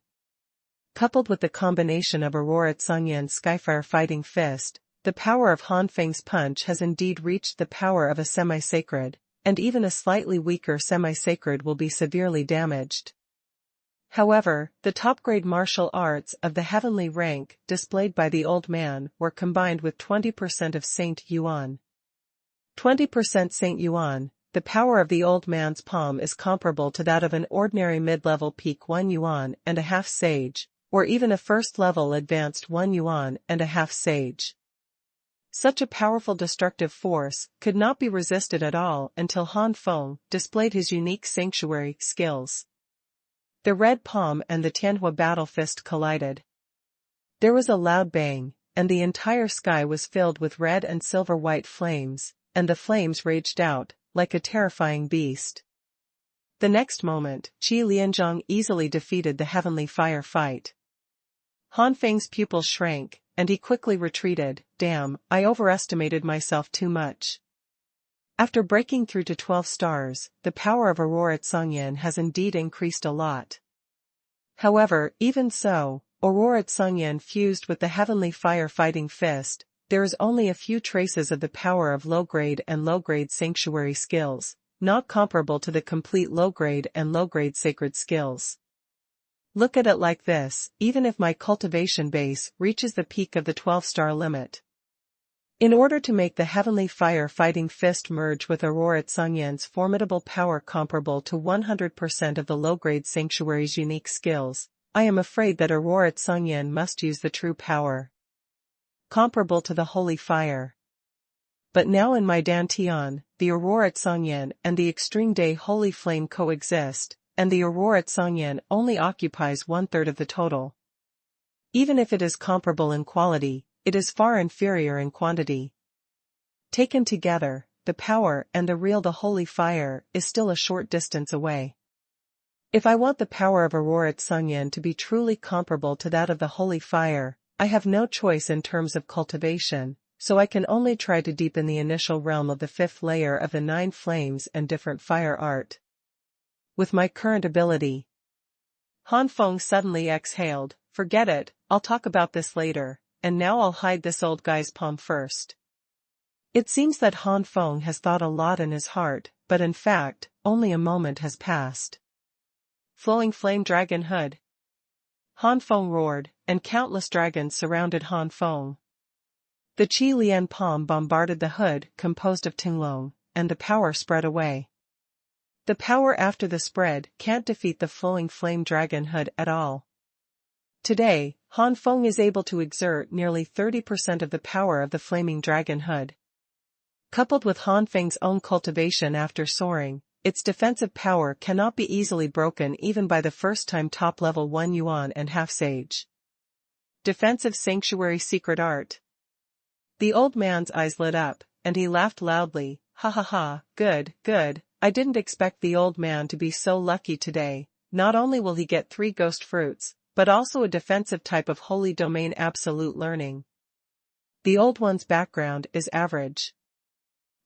Coupled with the combination of Aurora Songyan's Skyfire fighting fist, the power of Han Feng's punch has indeed reached the power of a semi-sacred, and even a slightly weaker semi-sacred will be severely damaged. However, the top-grade martial arts of the heavenly rank displayed by the old man were combined with 20% of Saint Yuan. 20% Saint Yuan, the power of the old man's palm is comparable to that of an ordinary mid-level peak 1 yuan and a half sage, or even a first-level advanced 1 yuan and a half sage. Such a powerful destructive force could not be resisted at all until Han Feng displayed his unique sanctuary skills. The red palm and the Tianhua battle fist collided. There was a loud bang, and the entire sky was filled with red and silver-white flames, and the flames raged out, like a terrifying beast. The next moment, Qi Lianzhong easily defeated the heavenly fire fight. Han Feng's pupils shrank, and he quickly retreated. Damn, I overestimated myself too much. After breaking through to 12 stars, the power of Aurora Songyan has indeed increased a lot. However, even so, Aurora Songyan fused with the heavenly fire fighting fist, there is only a few traces of the power of low-grade and low-grade sanctuary skills, not comparable to the complete low-grade and low-grade sacred skills. Look at it like this, even if my cultivation base reaches the peak of the 12-star limit. In order to make the heavenly fire fighting fist merge with Aurora Songyan's formidable power comparable to 100% of the low-grade sanctuary's unique skills, I am afraid that Aurora Songyan must use the true power comparable to the holy fire. But now in my Dantian, the Aurora Songyan and the Extreme Day Holy Flame coexist, and the Aurora Songyan only occupies 1/3 of the total. Even if it is comparable in quality, it is far inferior in quantity. Taken together, the power and the real the holy fire is still a short distance away. If I want the power of Aurora Songyan to be truly comparable to that of the holy fire, I have no choice in terms of cultivation, so I can only try to deepen the initial realm of the 5th layer of the 9 flames and different fire art. With my current ability. Han Feng suddenly exhaled, forget it, I'll talk about this later, and now I'll hide this old guy's palm first. It seems that Han Feng has thought a lot in his heart, but in fact, only a moment has passed. Flowing flame dragon hood. Han Feng roared, and countless dragons surrounded Han Feng. The Qi Lian palm bombarded the hood composed of Tinglong, and the power spread away. The power after the spread can't defeat the flowing flame dragon hood at all. Today, Han Feng is able to exert nearly 30% of the power of the flaming dragon hood. Coupled with Han Feng's own cultivation after soaring, its defensive power cannot be easily broken even by the first-time top-level 1 yuan and half sage. Defensive Sanctuary Secret Art. The old man's eyes lit up, and he laughed loudly. Ha ha ha, good, good, I didn't expect the old man to be so lucky today. Not only will he get 3 ghost fruits, but also a defensive type of holy domain absolute learning. The old one's background is average.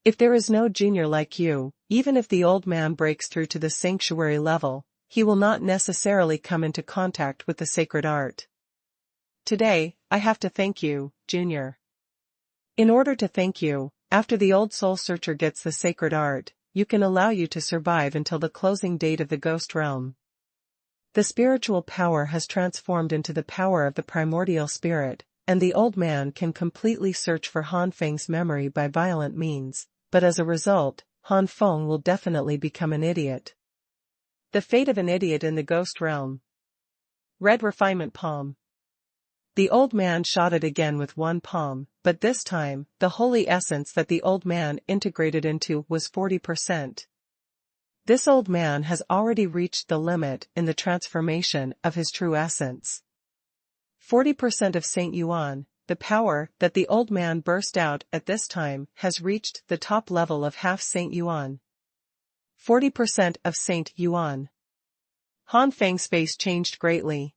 If there is no junior like you, even if the old man breaks through to the sanctuary level, he will not necessarily come into contact with the sacred art. Today, I have to thank you, Junior. In order to thank you, after the old soul searcher gets the sacred art, you can allow you to survive until the closing date of the ghost realm. The spiritual power has transformed into the power of the primordial spirit, and the old man can completely search for Han Feng's memory by violent means, but as a result, Han Feng will definitely become an idiot. The fate of an idiot in the ghost realm. Red refinement palm. The old man shot it again with one palm, but this time, the holy essence that the old man integrated into was 40%. This old man has already reached the limit in the transformation of his true essence. 40% of Saint Yuan, the power that the old man burst out at this time has reached the top level of half Saint Yuan. 40% of Saint Yuan. Han Feng's face changed greatly.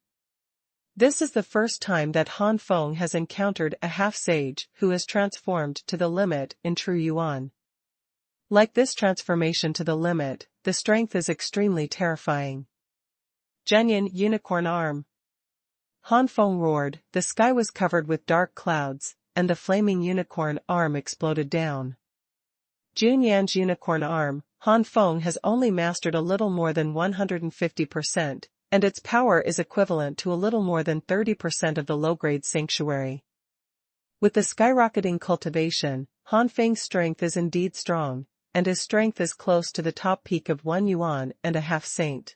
This is the first time that Han Feng has encountered a half-sage who has transformed to the limit in true Yuan. Like this transformation to the limit, the strength is extremely terrifying. Genuine unicorn arm. Han Feng roared, the sky was covered with dark clouds, and the flaming unicorn arm exploded down. Jun Yan's unicorn arm, Han Feng has only mastered a little more than 150%, and its power is equivalent to a little more than 30% of the low-grade sanctuary. With the skyrocketing cultivation, Han Feng's strength is indeed strong, and his strength is close to the top peak of 1 yuan and a half saint.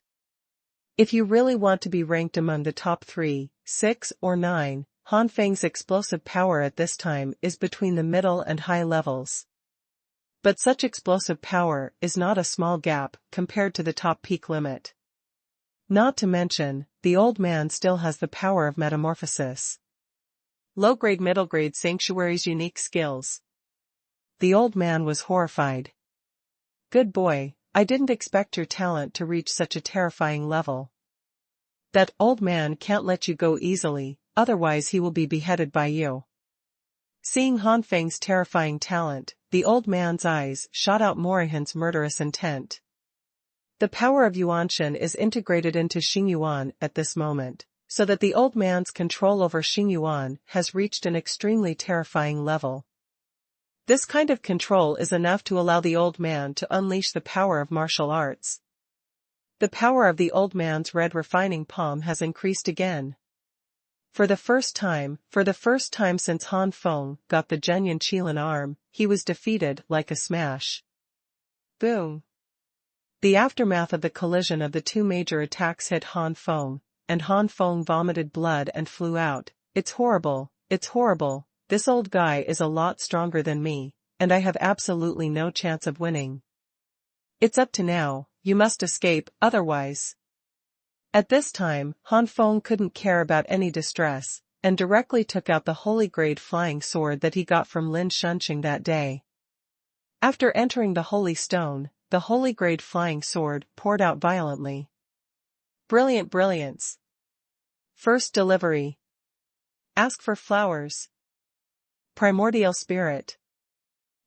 If you really want to be ranked among the top 3, 6, or 9, Han Feng's explosive power at this time is between the middle and high levels. But such explosive power is not a small gap compared to the top peak limit. Not to mention, the old man still has the power of metamorphosis. Low-grade middle-grade sanctuary's unique skills. The old man was horrified. Good boy, I didn't expect your talent to reach such a terrifying level. That old man can't let you go easily, otherwise he will be beheaded by you. Seeing Han Feng's terrifying talent, the old man's eyes shot out Morihan's murderous intent. The power of Yuanshan is integrated into Xingyuan at this moment, so that the old man's control over Xingyuan has reached an extremely terrifying level. This kind of control is enough to allow the old man to unleash the power of martial arts. The power of the old man's red refining palm has increased again. For the first time since Han Feng got the genuine Qilin arm, he was defeated like a smash. Boom. The aftermath of the collision of the 2 major attacks hit Han Feng, and Han Feng vomited blood and flew out. It's horrible, this old guy is a lot stronger than me, and I have absolutely no chance of winning. It's up to now, you must escape, otherwise. At this time, Han Feng couldn't care about any distress, and directly took out the holy grade flying sword that he got from Lin Shunqing that day. After entering the holy stone, the holy grade flying sword poured out violently. Brilliant brilliance. First delivery. Ask for flowers. Primordial spirit.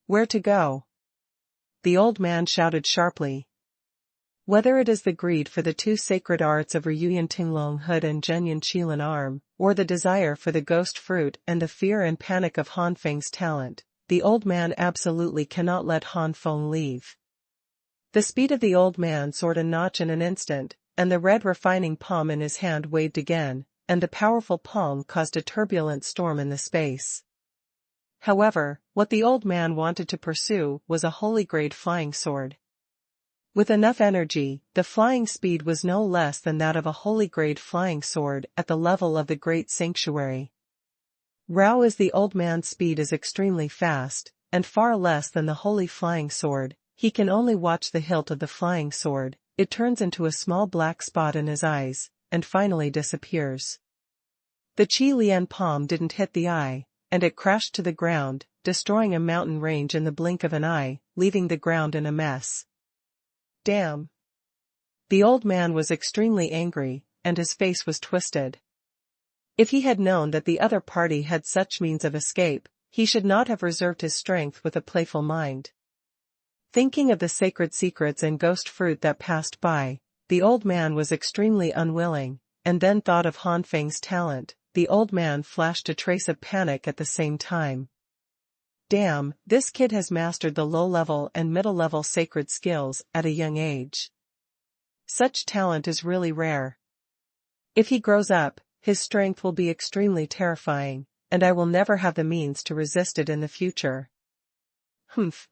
Where to go? The old man shouted sharply. Whether it is the greed for the 2 sacred arts of Ryuyan Tinglong Hood and Genyun Qilin arm, or the desire for the ghost fruit and the fear and panic of Han Feng's talent, the old man absolutely cannot let Han Feng leave. The speed of the old man soared a notch in an instant, and the red refining palm in his hand waved again, and the powerful palm caused a turbulent storm in the space. However, what the old man wanted to pursue was a holy grade flying sword. With enough energy, the flying speed was no less than that of a holy grade flying sword at the level of the great sanctuary. Rao as the old man's speed is extremely fast, and far less than the holy flying sword. He can only watch the hilt of the flying sword, it turns into a small black spot in his eyes, and finally disappears. The Qi Lian palm didn't hit the eye, and it crashed to the ground, destroying a mountain range in the blink of an eye, leaving the ground in a mess. Damn! The old man was extremely angry, and his face was twisted. If he had known that the other party had such means of escape, he should not have reserved his strength with a playful mind. Thinking of the sacred secrets and ghost fruit that passed by, the old man was extremely unwilling, and then thought of Han Feng's talent. The old man flashed a trace of panic at the same time. Damn, this kid has mastered the low-level and middle-level sacred skills at a young age. Such talent is really rare. If he grows up, his strength will be extremely terrifying, and I will never have the means to resist it in the future.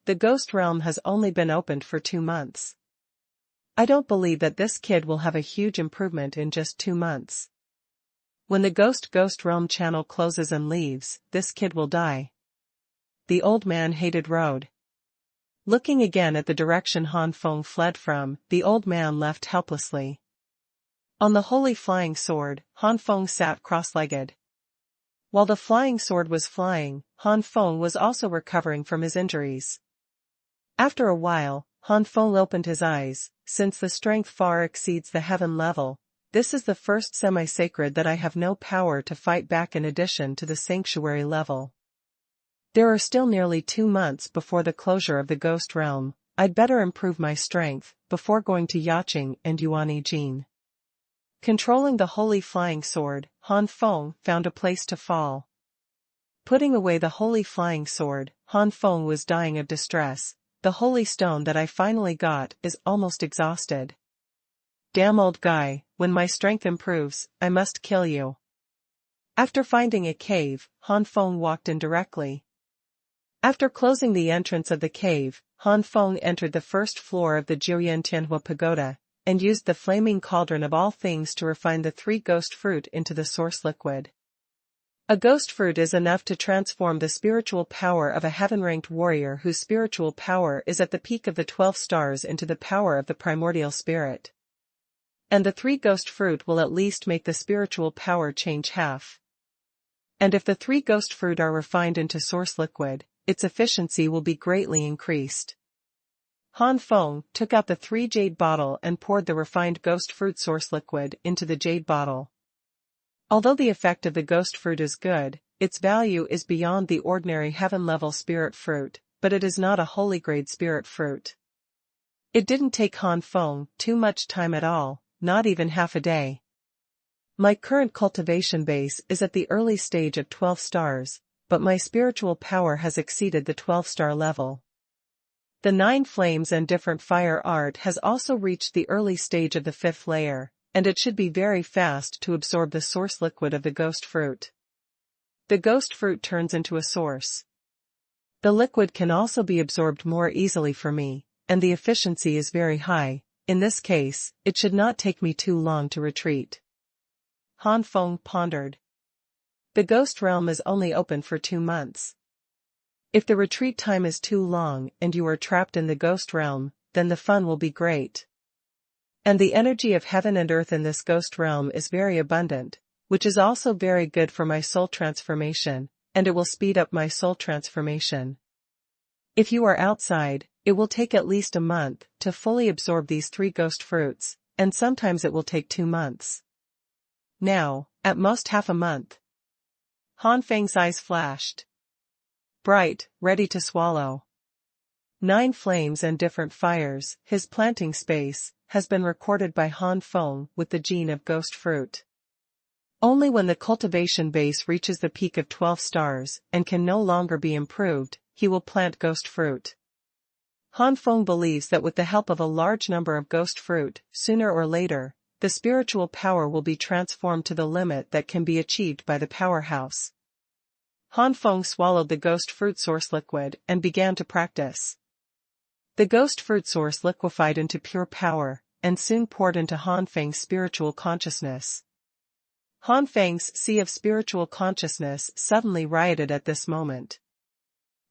The ghost realm has only been opened for 2 months. I don't believe that this kid will have a huge improvement in just 2 months. When the ghost realm channel closes and leaves, this kid will die. The old man hated road. Looking again at the direction Han Feng fled from, the old man left helplessly. On the holy flying sword, Han Feng sat cross-legged. While the flying sword was flying, Han Feng was also recovering from his injuries. After a while, Han Feng opened his eyes. Since the strength far exceeds the heaven level, this is the first semi-sacred that I have no power to fight back in addition to the sanctuary level. There are still nearly 2 months before the closure of the ghost realm. I'd better improve my strength before going to Yaqing and Yuanjin. Controlling the holy flying sword, Han Feng found a place to fall. Putting away the holy flying sword, Han Feng was dying of distress. The holy stone that I finally got is almost exhausted. Damn old guy, when my strength improves, I must kill you. After finding a cave, Han Feng walked in directly. After closing the entrance of the cave, Han Feng entered the first floor of the Jiuyan Tianhua Pagoda, and used the flaming cauldron of all things to refine the 3 ghost fruit into the source liquid. A ghost fruit is enough to transform the spiritual power of a heaven-ranked warrior whose spiritual power is at the peak of the 12 stars into the power of the primordial spirit. And the 3 ghost fruit will at least make the spiritual power change half. And if the 3 ghost fruit are refined into source liquid, its efficiency will be greatly increased. Han Feng took out the 3 jade bottle and poured the refined ghost fruit source liquid into the jade bottle. Although the effect of the ghost fruit is good, its value is beyond the ordinary heaven-level spirit fruit, but it is not a holy-grade spirit fruit. It didn't take Han Feng too much time at all, not even half a day. My current cultivation base is at the early stage of 12 stars, but my spiritual power has exceeded the 12-star level. The 9 flames and different fire art has also reached the early stage of the 5th layer, and it should be very fast to absorb the source liquid of the ghost fruit. The ghost fruit turns into a source. The liquid can also be absorbed more easily for me, and the efficiency is very high. In this case, it should not take me too long to retreat. Han Feng pondered. The ghost realm is only open for 2 months. If the retreat time is too long and you are trapped in the ghost realm, then the fun will be great. And the energy of heaven and earth in this ghost realm is very abundant, which is also very good for my soul transformation, and it will speed up my soul transformation. If you are outside, it will take at least a month to fully absorb these 3 ghost fruits, and sometimes it will take 2 months. Now, at most half a month. Han Feng's eyes flashed. Bright, ready to swallow. 9 flames and different fires, his planting space, has been recorded by Han Feng with the gene of ghost fruit. Only when the cultivation base reaches the peak of 12 stars and can no longer be improved, he will plant ghost fruit. Han Feng believes that with the help of a large number of ghost fruit, sooner or later, the spiritual power will be transformed to the limit that can be achieved by the powerhouse. Han Feng swallowed the ghost fruit source liquid and began to practice. The ghost fruit source liquefied into pure power, and soon poured into Han Feng's spiritual consciousness. Han Feng's sea of spiritual consciousness suddenly rioted at this moment.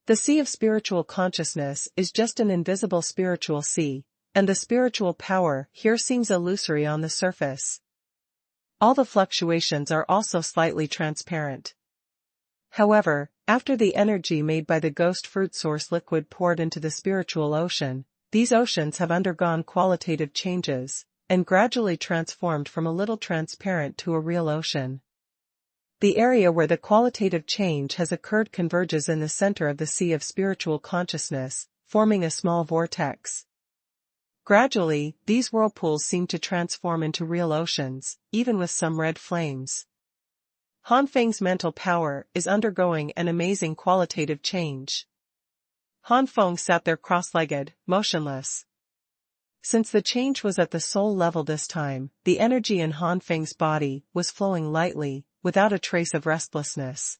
The sea of spiritual consciousness is just an invisible spiritual sea, and the spiritual power here seems illusory on the surface. All the fluctuations are also slightly transparent. However, after the energy made by the ghost fruit source liquid poured into the spiritual ocean, these oceans have undergone qualitative changes, and gradually transformed from a little transparent to a real ocean. The area where the qualitative change has occurred converges in the center of the sea of spiritual consciousness, forming a small vortex. Gradually, these whirlpools seem to transform into real oceans, even with some red flames. Han Feng's mental power is undergoing an amazing qualitative change. Han Feng sat there cross-legged, motionless. Since the change was at the soul level this time, the energy in Han Feng's body was flowing lightly, without a trace of restlessness.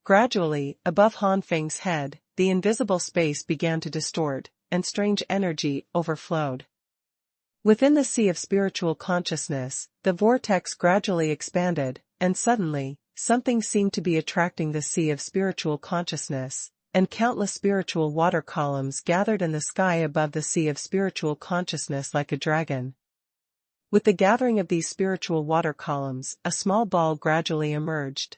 Gradually, above Han Feng's head, the invisible space began to distort, and strange energy overflowed. Within the sea of spiritual consciousness, the vortex gradually expanded, and suddenly, something seemed to be attracting the sea of spiritual consciousness, and countless spiritual water columns gathered in the sky above the sea of spiritual consciousness like a dragon. With the gathering of these spiritual water columns, a small ball gradually emerged.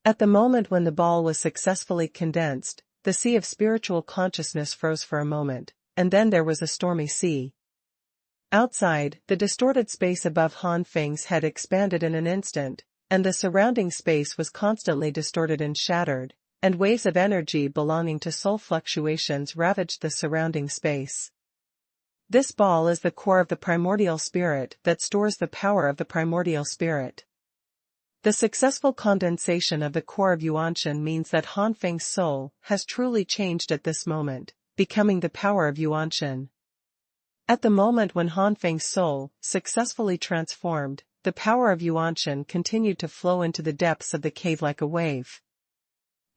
At the moment when the ball was successfully condensed, the sea of spiritual consciousness froze for a moment, and then there was a stormy sea. Outside, the distorted space above Han Feng's head expanded in an instant, and the surrounding space was constantly distorted and shattered, and waves of energy belonging to soul fluctuations ravaged the surrounding space. This ball is the core of the primordial spirit that stores the power of the primordial spirit. The successful condensation of the core of Yuanshan means that Han Feng's soul has truly changed at this moment, becoming the power of Yuanshan. At the moment when Han Feng's soul successfully transformed, the power of Yuanshan continued to flow into the depths of the cave like a wave.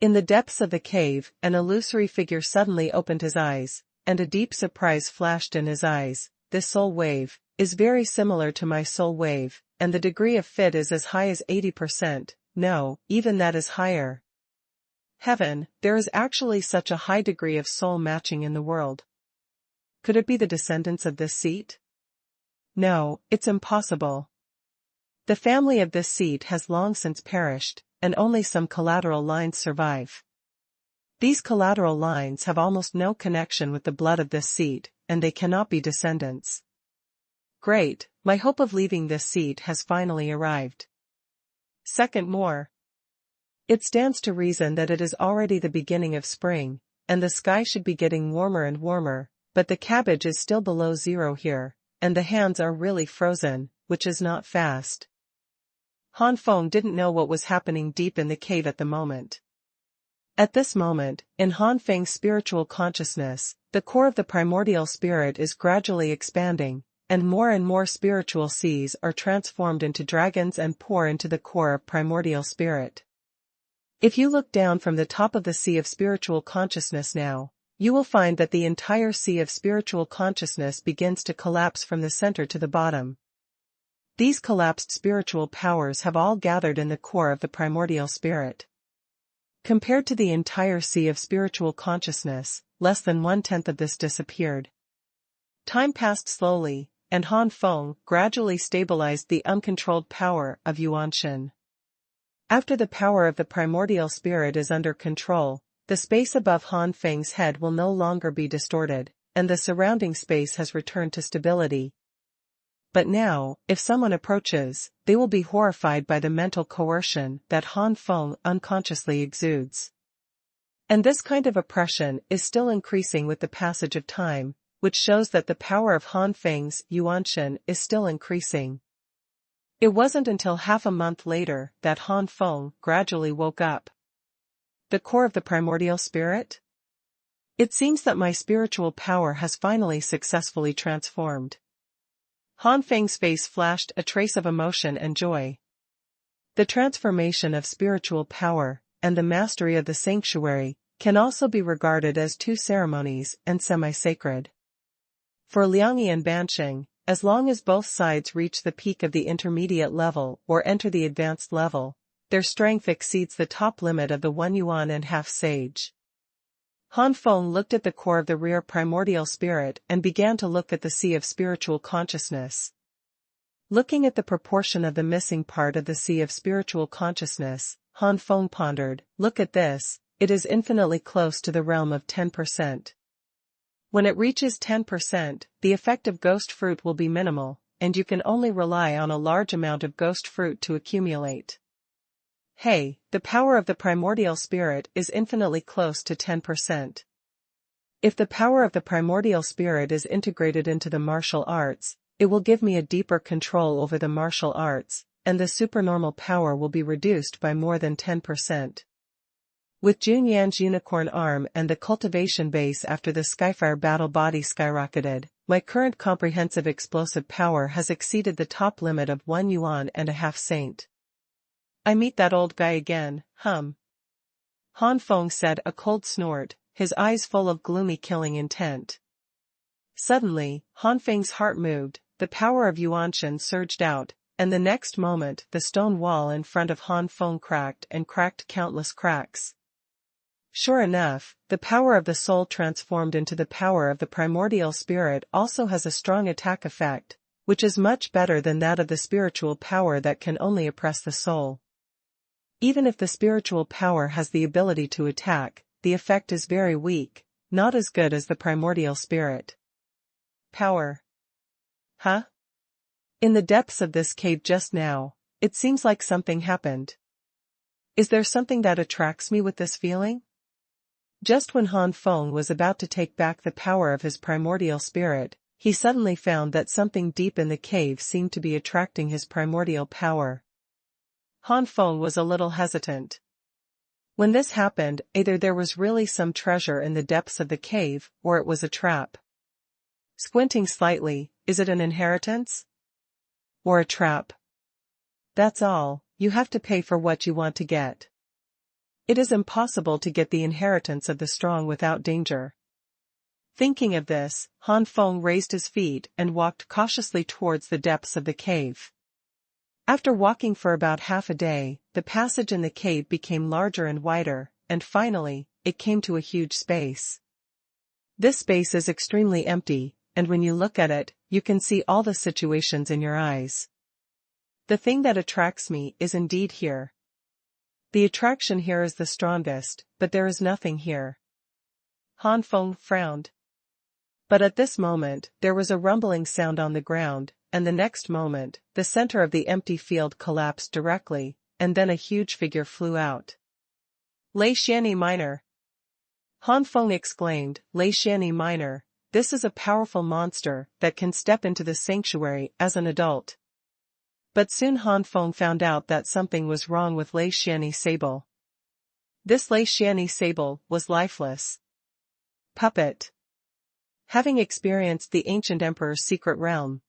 In the depths of the cave, an illusory figure suddenly opened his eyes, and a deep surprise flashed in his eyes. This soul wave is very similar to my soul wave, and the degree of fit is as high as 80%, no, even that is higher. Heaven, there is actually such a high degree of soul matching in the world. Could it be the descendants of this seat? No, it's impossible. The family of this seat has long since perished, and only some collateral lines survive. These collateral lines have almost no connection with the blood of this seat, and they cannot be descendants. Great, my hope of leaving this seat has finally arrived. Second more. It stands to reason that it is already the beginning of spring, and the sky should be getting warmer and warmer, but the cabbage is still below zero here, and the hands are really frozen, which is not fast. Han Feng didn't know what was happening deep in the cave at the moment. At this moment, in Han Feng's spiritual consciousness, the core of the primordial spirit is gradually expanding, and more spiritual seas are transformed into dragons and pour into the core of primordial spirit. If you look down from the top of the sea of spiritual consciousness now, you will find that the entire sea of spiritual consciousness begins to collapse from the center to the bottom. These collapsed spiritual powers have all gathered in the core of the primordial spirit. Compared to the entire sea of spiritual consciousness, less than 1/10 of this disappeared. Time passed slowly, and Han Feng gradually stabilized the uncontrolled power of Yuanshan. After the power of the primordial spirit is under control, the space above Han Feng's head will no longer be distorted, and the surrounding space has returned to stability. But now, if someone approaches, they will be horrified by the mental coercion that Han Feng unconsciously exudes. And this kind of oppression is still increasing with the passage of time, which shows that the power of Han Feng's Yuanshan is still increasing. It wasn't until half a month later that Han Feng gradually woke up. The core of the primordial spirit? It seems that my spiritual power has finally successfully transformed. Han Feng's face flashed a trace of emotion and joy. The transformation of spiritual power, and the mastery of the sanctuary, can also be regarded as two ceremonies and semi-sacred. For Liangyi and Bansheng, as long as both sides reach the peak of the intermediate level or enter the advanced level, their strength exceeds the top limit of the 1 yuan and half sage. Han Feng looked at the core of the rear primordial spirit and began to look at the sea of spiritual consciousness. Looking at the proportion of the missing part of the sea of spiritual consciousness, Han Feng pondered, look at this, it is infinitely close to the realm of 10%. When it reaches 10%, the effect of ghost fruit will be minimal, and you can only rely on a large amount of ghost fruit to accumulate. Hey, the power of the primordial spirit is infinitely close to 10%. If the power of the primordial spirit is integrated into the martial arts, it will give me a deeper control over the martial arts, and the supernormal power will be reduced by more than 10%. With Junyan's unicorn arm and the cultivation base after the Skyfire battle body skyrocketed, my current comprehensive explosive power has exceeded the top limit of 1 yuan and a half saint. I meet that old guy again, Han Feng said, a cold snort, his eyes full of gloomy killing intent. Suddenly, Han Feng's heart moved, the power of Yuanshan surged out, and the next moment the stone wall in front of Han Feng cracked and cracked countless cracks. Sure enough, the power of the soul transformed into the power of the primordial spirit also has a strong attack effect, which is much better than that of the spiritual power that can only oppress the soul. Even if the spiritual power has the ability to attack, the effect is very weak, not as good as the primordial spirit. Power. Huh? In the depths of this cave just now, it seems like something happened. Is there something that attracts me with this feeling? Just when Han Feng was about to take back the power of his primordial spirit, he suddenly found that something deep in the cave seemed to be attracting his primordial power. Han Feng was a little hesitant. When this happened, either there was really some treasure in the depths of the cave, or it was a trap. Squinting slightly, is it an inheritance? Or a trap? That's all, you have to pay for what you want to get. It is impossible to get the inheritance of the strong without danger. Thinking of this, Han Feng raised his feet and walked cautiously towards the depths of the cave. After walking for about half a day, the passage in the cave became larger and wider, and finally, it came to a huge space. This space is extremely empty, and when you look at it, you can see all the situations in your eyes. The thing that attracts me is indeed here. The attraction here is the strongest, but there is nothing here. Han Feng frowned. But at this moment, there was a rumbling sound on the ground, and the next moment, the center of the empty field collapsed directly, and then a huge figure flew out. Lei Xianyi Minor! Han Feng exclaimed, Lei Xianyi Minor, this is a powerful monster that can step into the sanctuary as an adult. But soon Han Feng found out that something was wrong with Lei Xianyi's sable. This Lei Xianyi sable was lifeless. Puppet. Having experienced the ancient emperor's secret realm,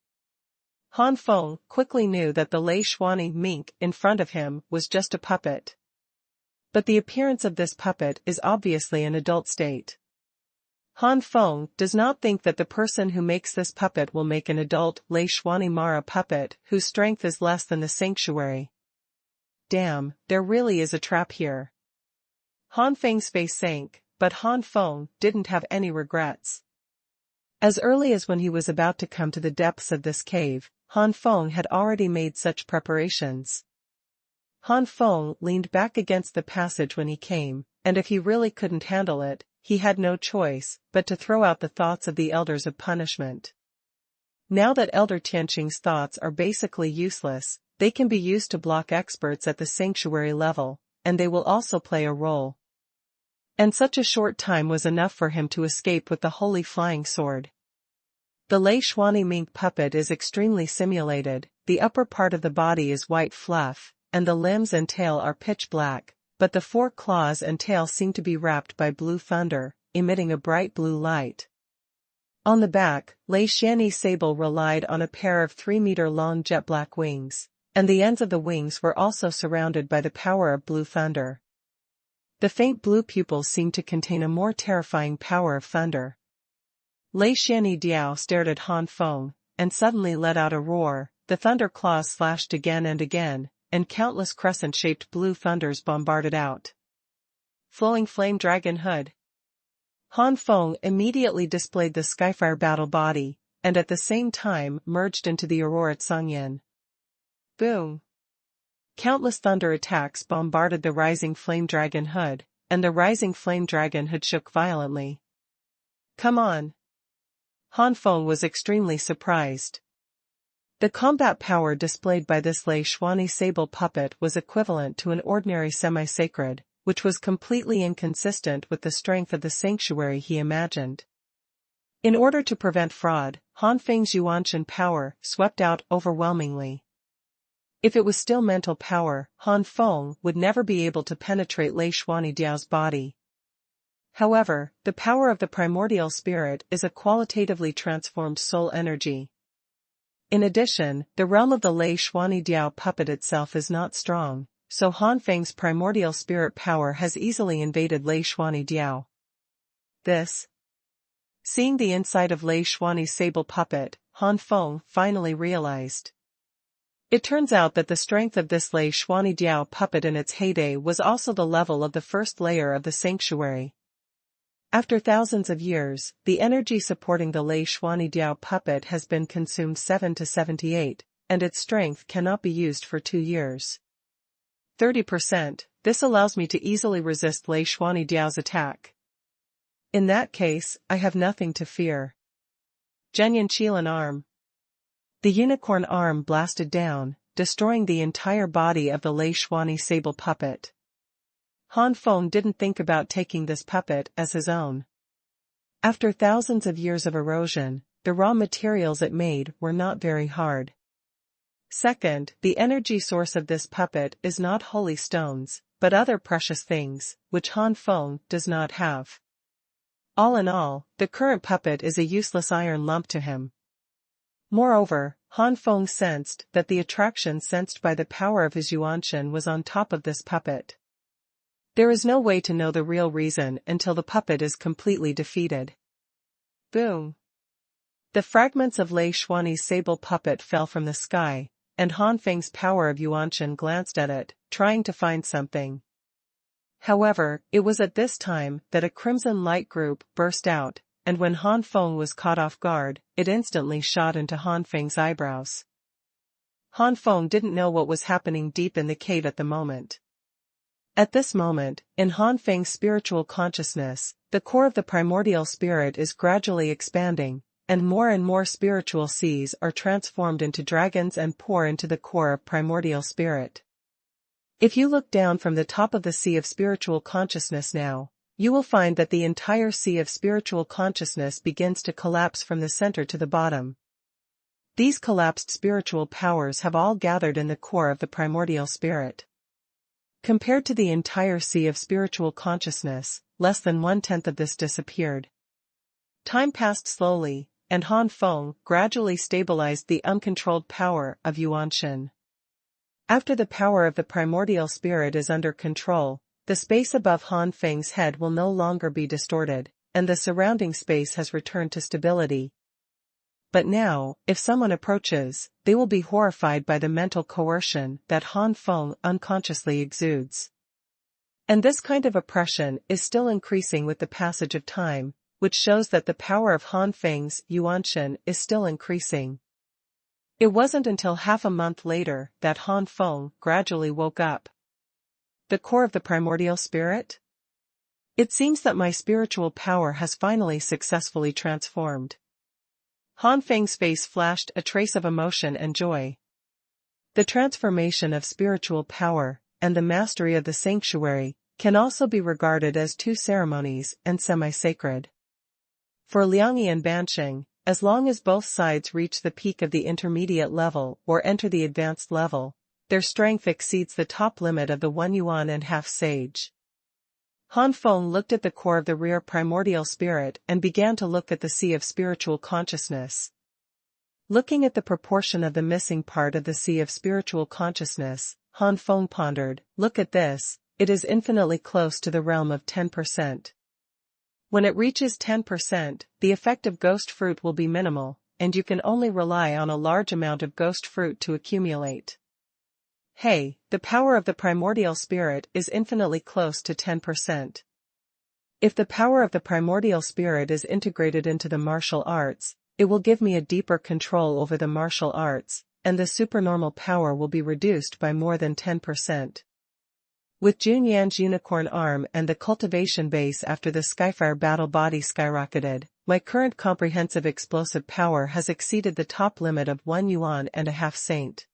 Han Feng quickly knew that the Lei Xianyi mink in front of him was just a puppet. But the appearance of this puppet is obviously an adult state. Han Feng does not think that the person who makes this puppet will make an adult Lei Xianyi Mara puppet whose strength is less than the sanctuary. Damn, there really is a trap here. Han Feng's face sank, but Han Feng didn't have any regrets. As early as when he was about to come to the depths of this cave, Han Feng had already made such preparations. Han Feng leaned back against the passage when he came, and if he really couldn't handle it, he had no choice but to throw out the thoughts of the elders of punishment. Now that Elder Tianqing's thoughts are basically useless, they can be used to block experts at the sanctuary level, and they will also play a role. And such a short time was enough for him to escape with the holy flying sword. The Lei Xianyi mink puppet is extremely simulated, the upper part of the body is white fluff, and the limbs and tail are pitch black, but the four claws and tail seem to be wrapped by blue thunder, emitting a bright blue light. On the back, Lei Xianyi's sable relied on a pair of 3-meter-long jet-black wings, and the ends of the wings were also surrounded by the power of blue thunder. The faint blue pupils seemed to contain a more terrifying power of thunder. Lei Xianyi Diao stared at Han Feng, and suddenly let out a roar. The thunder claws slashed again and again, and countless crescent-shaped blue thunders bombarded out. Flowing flame dragon hood. Han Feng immediately displayed the Skyfire battle body, and at the same time merged into the Aurora Tsangyan. Boom! Countless thunder attacks bombarded the rising flame dragon hood, and the rising flame dragon hood shook violently. Come on! Han Feng was extremely surprised. The combat power displayed by this Lei Xuanyi sable puppet was equivalent to an ordinary semi-sacred, which was completely inconsistent with the strength of the sanctuary he imagined. In order to prevent fraud, Han Feng's Yuanshan power swept out overwhelmingly. If it was still mental power, Han Feng would never be able to penetrate Lei Xuanyi Diao's body. However, the power of the primordial spirit is a qualitatively transformed soul energy. In addition, the realm of the Lei Xuanyi Diao puppet itself is not strong, so Han Feng's primordial spirit power has easily invaded Lei Xuanyi Diao. Seeing the inside of Lei Xuanyi's sable puppet, Han Feng finally realized. It turns out that the strength of this Lei Xuanyi Diao puppet in its heyday was also the level of the first layer of the sanctuary. After thousands of years, the energy supporting the Lei Xuanyi Diao puppet has been consumed 7 to 78, and its strength cannot be used for 2 years. 30%, this allows me to easily resist Lei Xuanyi Diao's attack. In that case, I have nothing to fear. Zhenyan Qilan arm. The unicorn arm blasted down, destroying the entire body of the Lei Xuanyi sable puppet. Han Feng didn't think about taking this puppet as his own. After thousands of years of erosion, the raw materials it made were not very hard. Second, the energy source of this puppet is not holy stones, but other precious things, which Han Feng does not have. All in all, the current puppet is a useless iron lump to him. Moreover, Han Feng sensed that the attraction sensed by the power of his Yuanshan was on top of this puppet. There is no way to know the real reason until the puppet is completely defeated. Boom! The fragments of Lei Xuanyi's sable puppet fell from the sky, and Han Feng's power of Yuanshan glanced at it, trying to find something. However, it was at this time that a crimson light group burst out, and when Han Feng was caught off guard, it instantly shot into Han Feng's eyebrows. Han Feng didn't know what was happening deep in the cave at the moment. At this moment, in Han Feng's spiritual consciousness, the core of the primordial spirit is gradually expanding, and more spiritual seas are transformed into dragons and pour into the core of primordial spirit. If you look down from the top of the sea of spiritual consciousness now, you will find that the entire sea of spiritual consciousness begins to collapse from the center to the bottom. These collapsed spiritual powers have all gathered in the core of the primordial spirit. Compared to the entire sea of spiritual consciousness, less than 1/10 of this disappeared. Time passed slowly, and Han Feng gradually stabilized the uncontrolled power of Yuanshan. After the power of the primordial spirit is under control, the space above Han Feng's head will no longer be distorted, and the surrounding space has returned to stability. But now, if someone approaches, they will be horrified by the mental coercion that Han Feng unconsciously exudes. And this kind of oppression is still increasing with the passage of time, which shows that the power of Han Feng's Yuanshan is still increasing. It wasn't until half a month later that Han Feng gradually woke up. The core of the primordial spirit? It seems that my spiritual power has finally successfully transformed. Han Feng's face flashed a trace of emotion and joy. The transformation of spiritual power, and the mastery of the sanctuary, can also be regarded as two ceremonies and semi-sacred. For Liangyi and Bansheng, as long as both sides reach the peak of the intermediate level or enter the advanced level, their strength exceeds the top limit of the 1 yuan and half sage. Han Feng looked at the core of the rear primordial spirit and began to look at the sea of spiritual consciousness. Looking at the proportion of the missing part of the sea of spiritual consciousness, Han Feng pondered, look at this, it is infinitely close to the realm of 10%. When it reaches 10%, the effect of ghost fruit will be minimal, and you can only rely on a large amount of ghost fruit to accumulate. Hey, the power of the primordial spirit is infinitely close to 10%. If the power of the primordial spirit is integrated into the martial arts, it will give me a deeper control over the martial arts, and the supernormal power will be reduced by more than 10%. With Junyan's unicorn arm and the cultivation base after the Skyfire battle body skyrocketed, my current comprehensive explosive power has exceeded the top limit of 1 yuan and a half saint.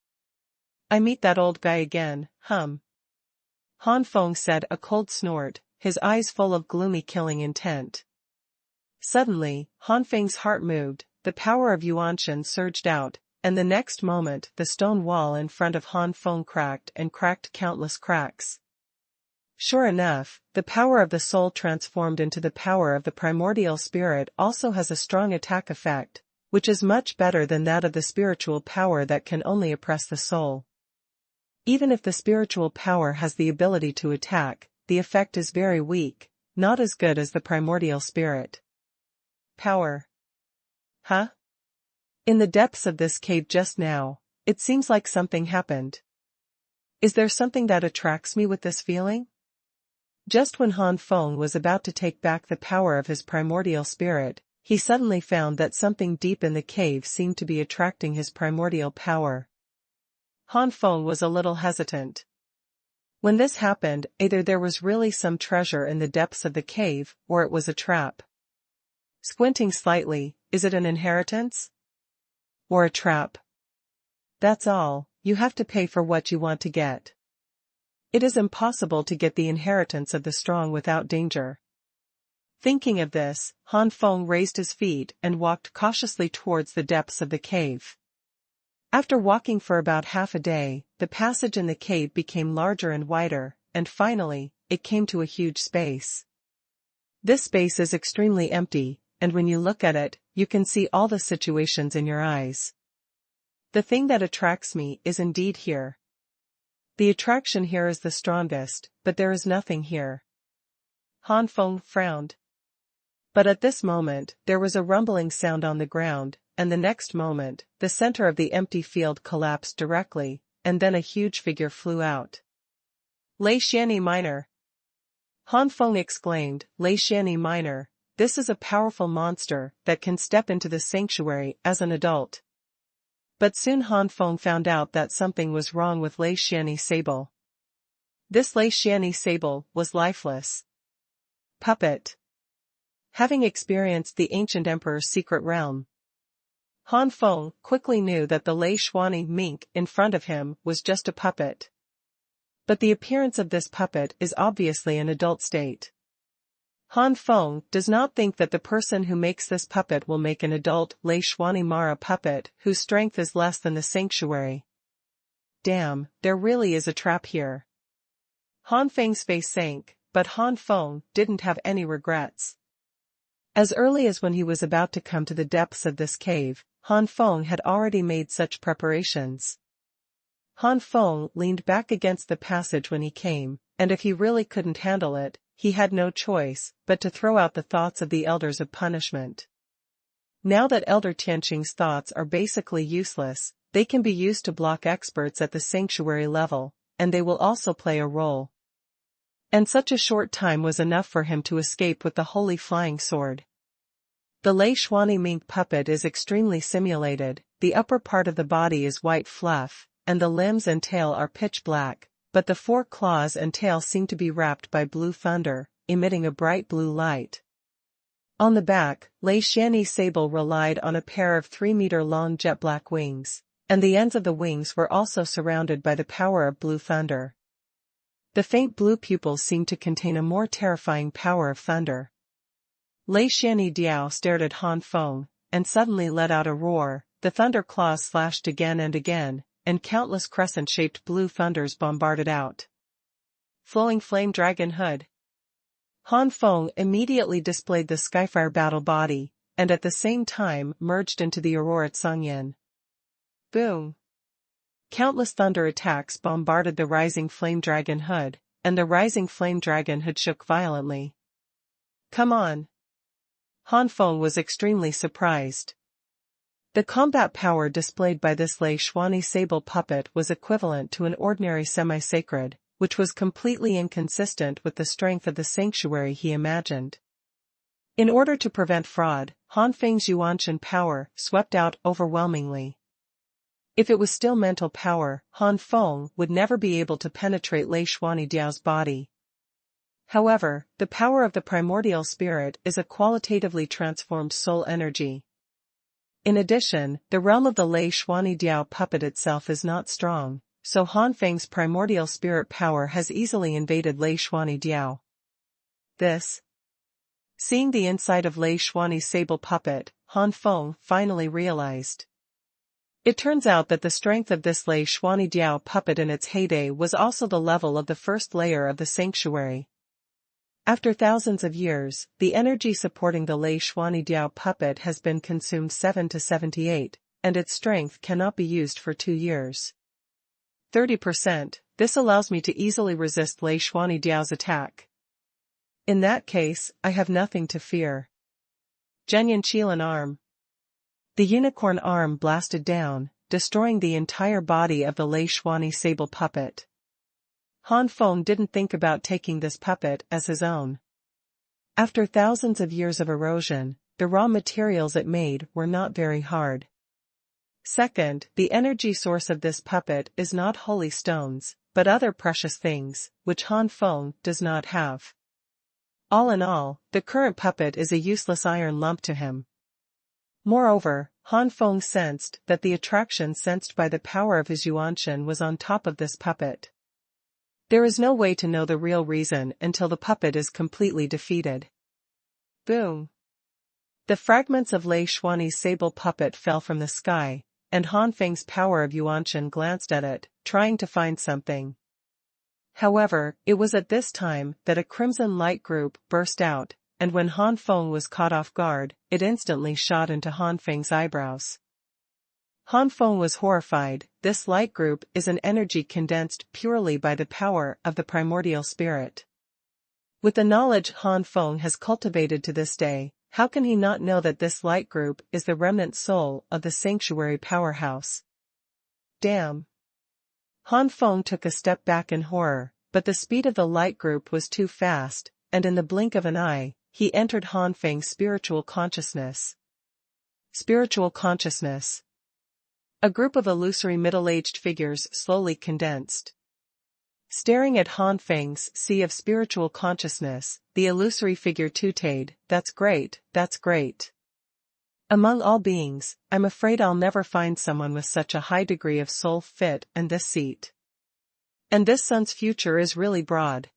I meet that old guy again, Han Feng said, a cold snort, his eyes full of gloomy killing intent. Suddenly, Han Feng's heart moved, the power of Yuanshan surged out, and the next moment the stone wall in front of Han Feng cracked and cracked countless cracks. Sure enough, the power of the soul transformed into the power of the primordial spirit also has a strong attack effect, which is much better than that of the spiritual power that can only oppress the soul. Even if the spiritual power has the ability to attack, the effect is very weak, not as good as the primordial spirit. Power. Huh? In the depths of this cave just now, it seems like something happened. Is there something that attracts me with this feeling? Just when Han Feng was about to take back the power of his primordial spirit, he suddenly found that something deep in the cave seemed to be attracting his primordial power. Han Feng was a little hesitant. When this happened, either there was really some treasure in the depths of the cave, or it was a trap. Squinting slightly, is it an inheritance? Or a trap? That's all, you have to pay for what you want to get. It is impossible to get the inheritance of the strong without danger. Thinking of this, Han Feng raised his feet and walked cautiously towards the depths of the cave. After walking for about half a day, the passage in the cave became larger and wider, and finally, it came to a huge space. This space is extremely empty, and when you look at it, you can see all the situations in your eyes. The thing that attracts me is indeed here. The attraction here is the strongest, but there is nothing here. Han Feng frowned. But at this moment, there was a rumbling sound on the ground, and the next moment, the center of the empty field collapsed directly, and then a huge figure flew out. Lei Xianyi Minor! Han Feng exclaimed, Lei Xianyi Minor, this is a powerful monster that can step into the sanctuary as an adult. But soon Han Feng found out that something was wrong with Lei Xianyi Sable. This Lei Xianyi Sable was lifeless. Puppet. Having experienced the ancient emperor's secret realm, Han Feng quickly knew that the Lei Xianyi mink in front of him was just a puppet. But the appearance of this puppet is obviously an adult state. Han Feng does not think that the person who makes this puppet will make an adult Lei Xianyi Mara puppet whose strength is less than the sanctuary. Damn, there really is a trap here. Han Feng's face sank, but Han Feng didn't have any regrets. As early as when he was about to come to the depths of this cave, Han Feng had already made such preparations. Han Feng leaned back against the passage when he came, and if he really couldn't handle it, he had no choice but to throw out the thoughts of the elders of punishment. Now that Elder Tianqing's thoughts are basically useless, they can be used to block experts at the sanctuary level, and they will also play a role. And such a short time was enough for him to escape with the holy flying sword. The Lei Xianyi mink puppet is extremely simulated, the upper part of the body is white fluff, and the limbs and tail are pitch black, but the four claws and tail seem to be wrapped by blue thunder, emitting a bright blue light. On the back, Lei Xianyi Sable relied on a pair of 3-meter-long jet-black wings, and the ends of the wings were also surrounded by the power of blue thunder. The faint blue pupils seemed to contain a more terrifying power of thunder. Lei Xianyi Diao stared at Han Feng, and suddenly let out a roar. The thunder claws slashed again and again, and countless crescent-shaped blue thunders bombarded out. Flowing flame dragon hood. Han Feng immediately displayed the Skyfire battle body, and at the same time merged into the Aurora Tsangyan. Boom! Countless thunder attacks bombarded the rising flame dragon hood, and the rising flame dragon hood shook violently. Come on! Han Feng was extremely surprised. The combat power displayed by this Lei Xianyi Sable puppet was equivalent to an ordinary semi-sacred, which was completely inconsistent with the strength of the sanctuary he imagined. In order to prevent fraud, Han Feng's Yuanshan power swept out overwhelmingly. If it was still mental power, Han Feng would never be able to penetrate Lei Xuandiao's body. However, the power of the primordial spirit is a qualitatively transformed soul energy. In addition, the realm of the Lei Xuandiao puppet itself is not strong, so Han Feng's primordial spirit power has easily invaded Lei Xuandiao. Seeing the inside of Lei Xuani's sable puppet, Han Feng finally realized. It turns out that the strength of this Lei Xuandiao puppet in its heyday was also the level of the first layer of the sanctuary. After thousands of years, the energy supporting the Lei Xuandiao puppet has been consumed 7 to 78, and its strength cannot be used for 2 years. 30%, this allows me to easily resist Lei Xuandiao's attack. In that case, I have nothing to fear. Zhenyan Qilan arm. The unicorn arm blasted down, destroying the entire body of the Lei Xuani sable puppet. Han Feng didn't think about taking this puppet as his own. After thousands of years of erosion, the raw materials it made were not very hard. Second, the energy source of this puppet is not holy stones, but other precious things, which Han Feng does not have. All in all, the current puppet is a useless iron lump to him. Moreover, Han Feng sensed that the attraction sensed by the power of his Xuanhuan was on top of this puppet. There is no way to know the real reason until the puppet is completely defeated. Boom! The fragments of Lei Xuani's sable puppet fell from the sky, and Han Feng's power of Xuanhuan glanced at it, trying to find something. However, it was at this time that a crimson light group burst out, and when Han Feng was caught off guard, it instantly shot into Han Feng's eyebrows. Han Feng was horrified. This light group is an energy condensed purely by the power of the primordial spirit. With the knowledge Han Feng has cultivated to this day, how can he not know that this light group is the remnant soul of the sanctuary powerhouse? Damn! Han Feng took a step back in horror, but the speed of the light group was too fast, and in the blink of an eye, he entered Han Feng's spiritual consciousness. Spiritual consciousness. A group of illusory middle-aged figures slowly condensed. Staring at Han Feng's sea of spiritual consciousness, the illusory figure tooted, "That's great, that's great. Among all beings, I'm afraid I'll never find someone with such a high degree of soul fit and this seat. And this son's future is really broad.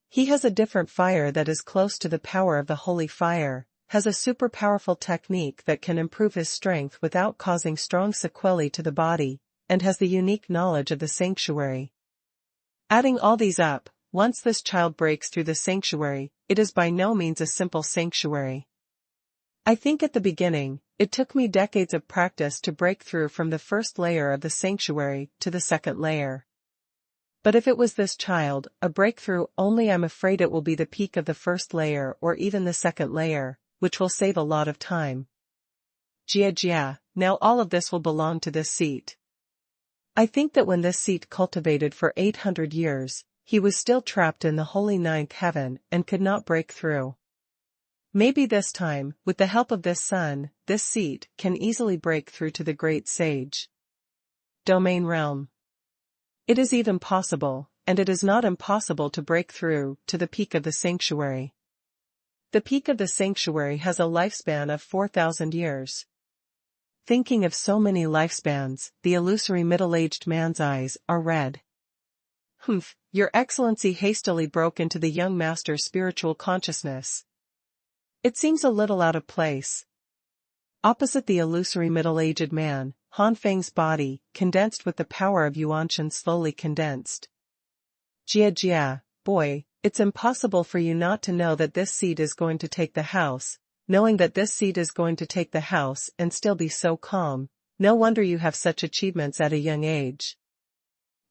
He has a different fire that is close to the power of the holy fire, has a super powerful technique that can improve his strength without causing strong sequelae to the body, and has the unique knowledge of the sanctuary. Adding all these up, once this child breaks through the sanctuary, it is by no means a simple sanctuary. I think at the beginning, it took me decades of practice to break through from the first layer of the sanctuary to the second layer. But if it was this child, a breakthrough only, I'm afraid it will be the peak of the first layer or even the second layer, which will save a lot of time. Jia, now all of this will belong to this seat. I think that when this seat cultivated for 800 years, he was still trapped in the holy ninth heaven and could not break through. Maybe this time, with the help of this son, this seat can easily break through to the great sage. Domain realm. It is even possible, and it is not impossible to break through to the peak of the sanctuary. The peak of the sanctuary has a lifespan of 4,000 years. Thinking of so many lifespans, the illusory middle-aged man's eyes are red. Humph, Your Excellency hastily broke into the young master's spiritual consciousness. It seems a little out of place. Opposite the illusory middle-aged man, Han Feng's body, condensed with the power of Xuanhuan, slowly condensed. Jia, boy, it's impossible for you not to know that this seed is going to take the house, knowing that this seed is going to take the house and still be so calm. No wonder you have such achievements at a young age.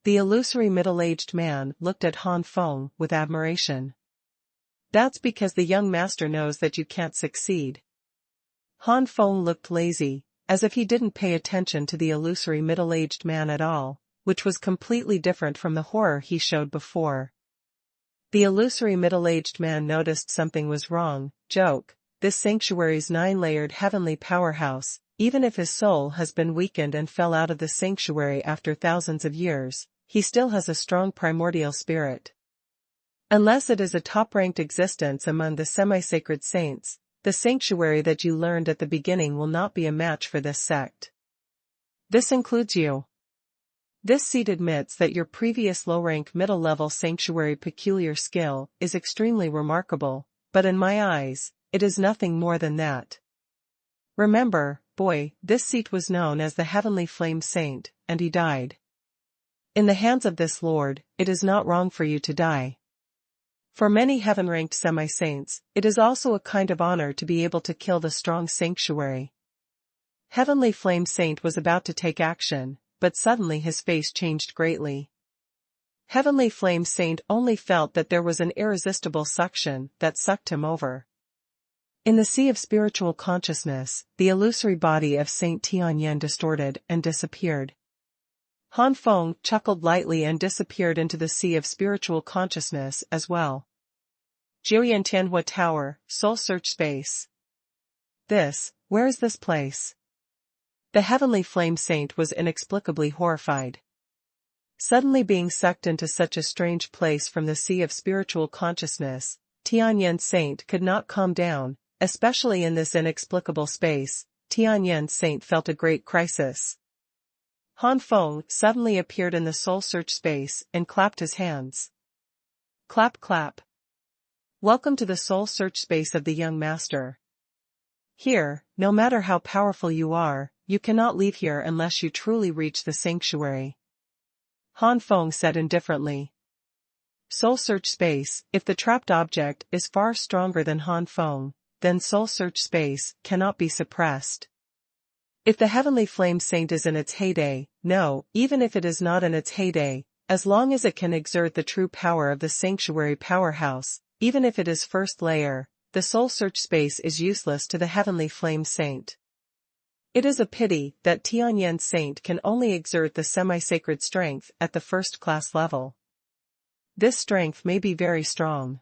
The illusory middle-aged man looked at Han Feng with admiration. That's because the young master knows that you can't succeed. Han Feng looked lazy, as if he didn't pay attention to the illusory middle-aged man at all, which was completely different from the horror he showed before. The illusory middle-aged man noticed something was wrong. Joke, this sanctuary's 9-layered heavenly powerhouse, even if his soul has been weakened and fell out of the sanctuary after thousands of years, he still has a strong primordial spirit. Unless it is a top-ranked existence among the semi-sacred saints, the sanctuary that you learned at the beginning will not be a match for this sect. This includes you. This seat admits that your previous low-rank middle-level sanctuary peculiar skill is extremely remarkable, but in my eyes, it is nothing more than that. Remember, boy, this seat was known as the Heavenly Flame Saint, and he died. In the hands of this Lord, it is not wrong for you to die. For many heaven-ranked semi-saints, it is also a kind of honor to be able to kill the strong sanctuary. Heavenly Flame Saint was about to take action, but suddenly his face changed greatly. Heavenly Flame Saint only felt that there was an irresistible suction that sucked him over. In the sea of spiritual consciousness, the illusory body of Saint Tianyan distorted and disappeared. Han Feng chuckled lightly and disappeared into the sea of spiritual consciousness as well. Xuanhuan Tower, Soul Search Space. Where is this place? The Heavenly Flame Saint was inexplicably horrified. Suddenly being sucked into such a strange place from the sea of spiritual consciousness, Tianyan Saint could not calm down, especially in this inexplicable space. Tianyan Saint felt a great crisis. Han Feng suddenly appeared in the soul search space and clapped his hands. Clap clap. Welcome to the soul search space of the young master. Here, no matter how powerful you are, you cannot leave here unless you truly reach the sanctuary. Han Feng said indifferently. Soul search space, if the trapped object is far stronger than Han Feng, then soul search space cannot be suppressed. If the Heavenly Flame Saint is in its heyday, no, even if it is not in its heyday, as long as it can exert the true power of the sanctuary powerhouse, even if it is first layer, the soul search space is useless to the Heavenly Flame Saint. It is a pity that Tianyan Saint can only exert the semi-sacred strength at the first-class level. This strength may be very strong.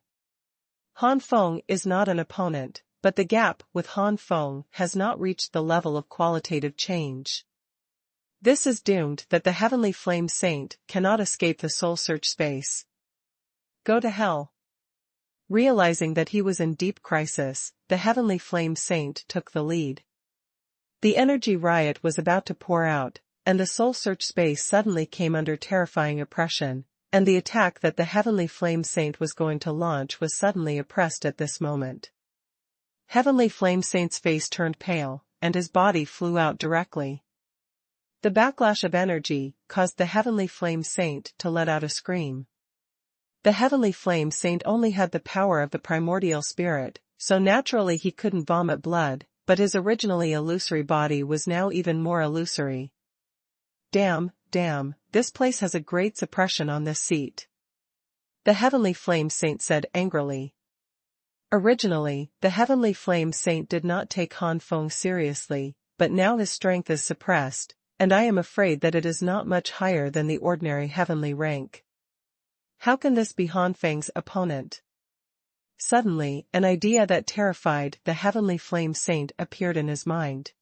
Han Feng is not an opponent, but the gap with Han Feng has not reached the level of qualitative change. This is doomed that the Heavenly Flame Saint cannot escape the soul search space. Go to hell. Realizing that he was in deep crisis, the Heavenly Flame Saint took the lead. The energy riot was about to pour out, and the soul search space suddenly came under terrifying oppression, and the attack that the Heavenly Flame Saint was going to launch was suddenly oppressed at this moment. Heavenly Flame Saint's face turned pale, and his body flew out directly. The backlash of energy caused the Heavenly Flame Saint to let out a scream. The Heavenly Flame Saint only had the power of the primordial spirit, so naturally he couldn't vomit blood, but his originally illusory body was now even more illusory. Damn, this place has a great suppression on this seat. The Heavenly Flame Saint said angrily. Originally, the Heavenly Flame Saint did not take Han Feng seriously, but now his strength is suppressed, and I am afraid that it is not much higher than the ordinary heavenly rank. How can this be Han Feng's opponent? Suddenly, an idea that terrified the Heavenly Flame Saint appeared in his mind.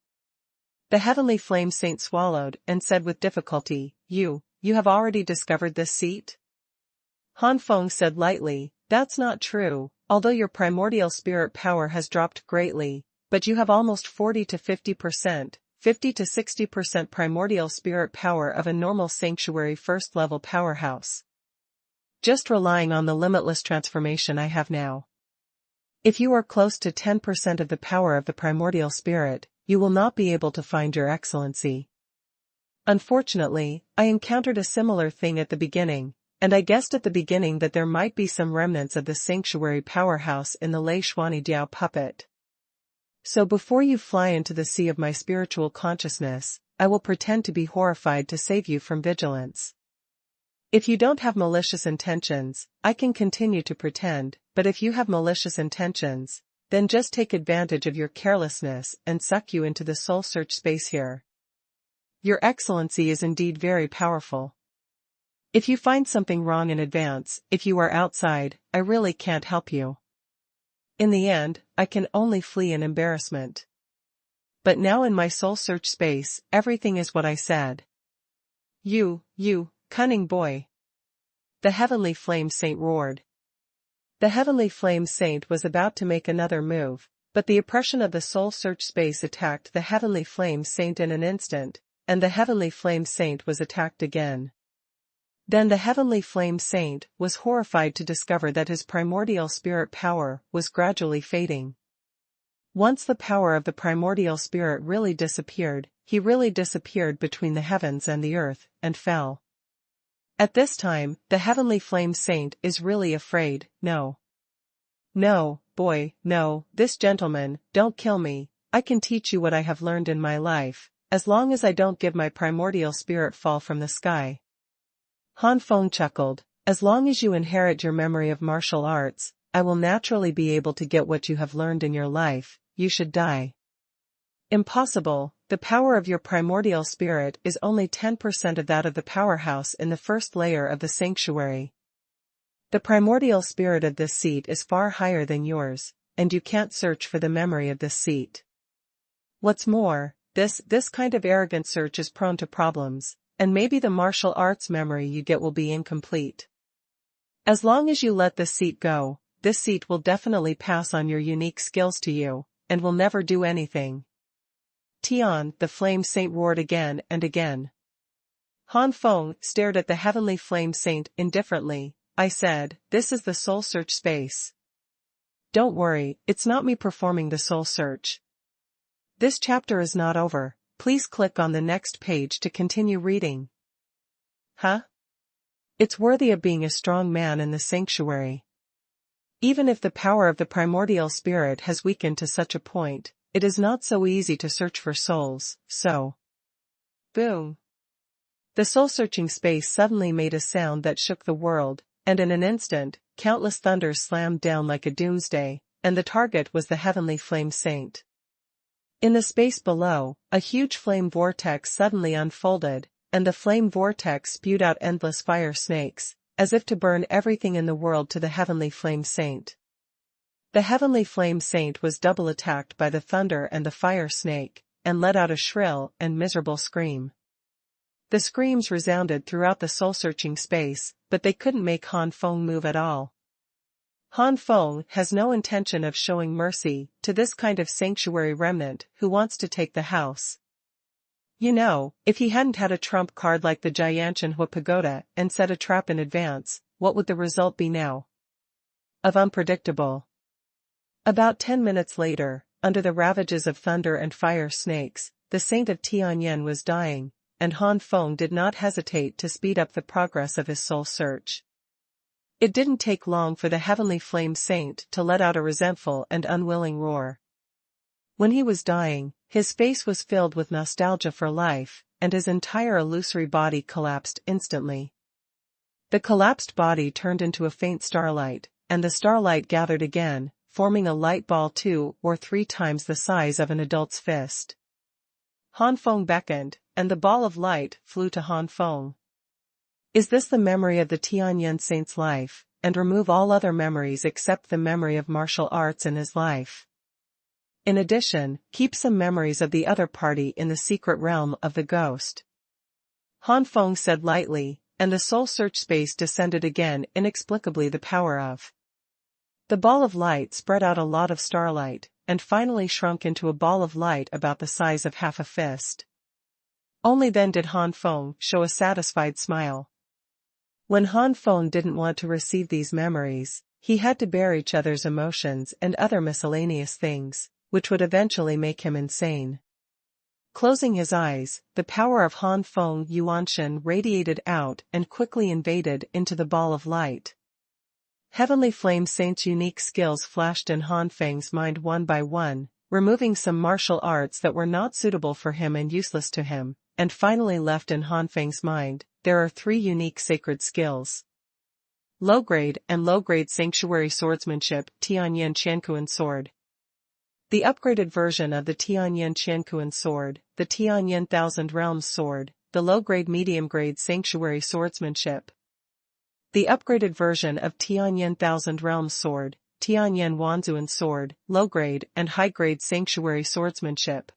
The Heavenly Flame Saint swallowed and said with difficulty, You have already discovered this seat? Han Feng said lightly, That's not true, although your primordial spirit power has dropped greatly, but you have almost 40 to 50%, 50 to 60% primordial spirit power of a normal sanctuary first-level powerhouse. Just relying on the limitless transformation I have now. If you are close to 10% of the power of the primordial spirit, you will not be able to find your excellency. Unfortunately, I encountered a similar thing at the beginning, and I guessed at the beginning that there might be some remnants of the sanctuary powerhouse in the Lei Shuani Diao puppet. So before you fly into the sea of my spiritual consciousness, I will pretend to be horrified to save you from vigilance. If you don't have malicious intentions, I can continue to pretend, but if you have malicious intentions, then just take advantage of your carelessness and suck you into the soul search space here. Your excellency is indeed very powerful. If you find something wrong in advance, if you are outside, I really can't help you. In the end, I can only flee in embarrassment. but now in my soul search space, everything is what I said. You, cunning boy. The Heavenly Flame Saint roared. The Heavenly Flame Saint was about to make another move, but the oppression of the soul search space attacked the Heavenly Flame Saint in an instant, and the Heavenly Flame Saint was attacked again. Then the Heavenly Flame Saint was horrified to discover that his primordial spirit power was gradually fading. Once the power of the primordial spirit really disappeared, he really disappeared between the heavens and the earth, and fell. At this time, the Heavenly Flame Saint is really afraid. No. No, boy, no, this gentleman, don't kill me. I can teach you what I have learned in my life, as long as I don't give my primordial spirit fall from the sky. Han Feng chuckled. As long as you inherit your memory of martial arts, I will naturally be able to get what you have learned in your life. You should die. Impossible. The power of your primordial spirit is only 10% of that of the powerhouse in the first layer of the sanctuary. The primordial spirit of this seat is far higher than yours, and you can't search for the memory of this seat. What's more, this kind of arrogant search is prone to problems, and maybe the martial arts memory you get will be incomplete. As long as you let this seat go, this seat will definitely pass on your unique skills to you, and will never do anything. Tian, the Flame Saint roared again and again. Han Feng stared at the Heavenly Flame Saint indifferently. I said, this is the soul search space. Don't worry, it's not me performing the soul search. This chapter is not over. Please click on the next page to continue reading. Huh? It's worthy of being a strong man in the sanctuary. Even if the power of the primordial spirit has weakened to such a point, it is not so easy to search for souls, so. Boom. The soul-searching space suddenly made a sound that shook the world, and in an instant, countless thunders slammed down like a doomsday, and the target was the Heavenly Flame Saint. In the space below, a huge flame vortex suddenly unfolded, and the flame vortex spewed out endless fire snakes, as if to burn everything in the world to the Heavenly Flame Saint. The Heavenly Flame Saint was double attacked by the thunder and the fire snake, and let out a shrill and miserable scream. The screams resounded throughout the soul-searching space, but they couldn't make Han Feng move at all. Han Feng has no intention of showing mercy to this kind of sanctuary remnant who wants to take the house. You know, if he hadn't had a trump card like the Jianshanhua Pagoda and set a trap in advance, what would the result be now? Of unpredictable. About 10 minutes later, under the ravages of thunder and fire snakes, the Saint of Tianyan was dying, and Han Feng did not hesitate to speed up the progress of his soul search. It didn't take long for the Heavenly Flame Saint to let out a resentful and unwilling roar. When he was dying, his face was filled with nostalgia for life, and his entire illusory body collapsed instantly. The collapsed body turned into a faint starlight, and the starlight gathered again, forming a light ball 2 or 3 times the size of an adult's fist. Han Feng beckoned, and the ball of light flew to Han Feng. Is this the memory of the Tianyan Saint's life, and remove all other memories except the memory of martial arts in his life? In addition, keep some memories of the other party in the secret realm of the ghost. Han Feng said lightly, and the soul search space descended again inexplicably the power of. The ball of light spread out a lot of starlight, and finally shrunk into a ball of light about the size of half a fist. Only then did Han Feng show a satisfied smile. When Han Feng didn't want to receive these memories, he had to bear each other's emotions and other miscellaneous things, which would eventually make him insane. Closing his eyes, the power of Han Feng Yuanshan radiated out and quickly invaded into the ball of light. Heavenly Flame Saint's unique skills flashed in Han Feng's mind one by one, removing some martial arts that were not suitable for him and useless to him, and finally left in Han Feng's mind. There are 3 unique sacred skills. Low-grade and low-grade sanctuary swordsmanship Tianyan Qiankuan sword. The upgraded version of the Tianyan Qiankuan sword, the Tianyan Thousand Realms sword, the low-grade medium-grade sanctuary swordsmanship. The upgraded version of Tianyan Thousand Realms sword, Tianyan Wanzuan sword, low-grade and high-grade sanctuary swordsmanship.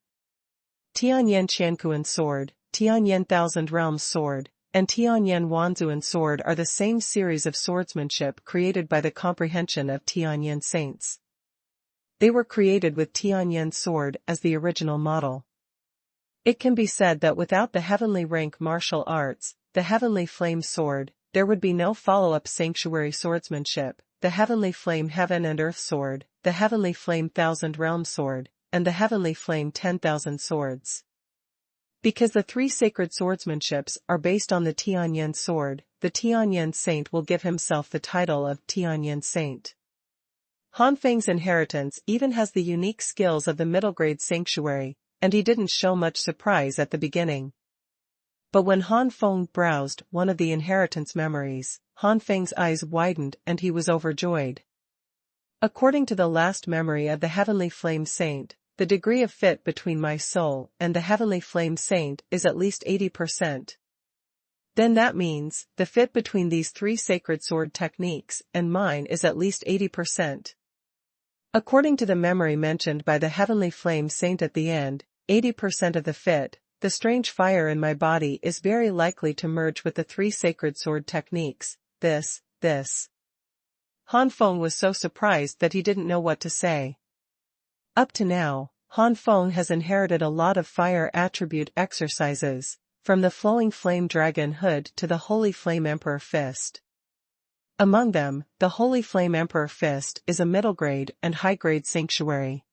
Tianyan Qianquan Sword, Tianyan Thousand Realms Sword, and Tianyan Wanzuan Sword are the same series of swordsmanship created by the comprehension of Tianyan saints. They were created with Tianyan sword as the original model. It can be said that without the heavenly rank martial arts, the heavenly flame sword, there would be no follow-up sanctuary swordsmanship, the heavenly flame heaven and earth sword, the heavenly flame thousand realm sword, and the heavenly flame 10,000 swords. Because the three sacred swordsmanships are based on the Tianyan sword, the Tianyan saint will give himself the title of Tianyan saint. Han Feng's inheritance even has the unique skills of the middle grade sanctuary, and he didn't show much surprise at the beginning. But when Han Feng browsed one of the inheritance memories, Han Feng's eyes widened and he was overjoyed. According to the last memory of the Heavenly Flame Saint, the degree of fit between my soul and the Heavenly Flame Saint is at least 80%. Then that means, the fit between these three sacred sword techniques and mine is at least 80%. According to the memory mentioned by the Heavenly Flame Saint at the end, 80% of the fit, the strange fire in my body is very likely to merge with the three sacred sword techniques, this. Han Feng was so surprised that he didn't know what to say. Up to now, Han Feng has inherited a lot of fire attribute exercises, from the flowing flame dragon hood to the holy flame emperor fist. Among them, the holy flame emperor fist is a middle grade and high grade sanctuary.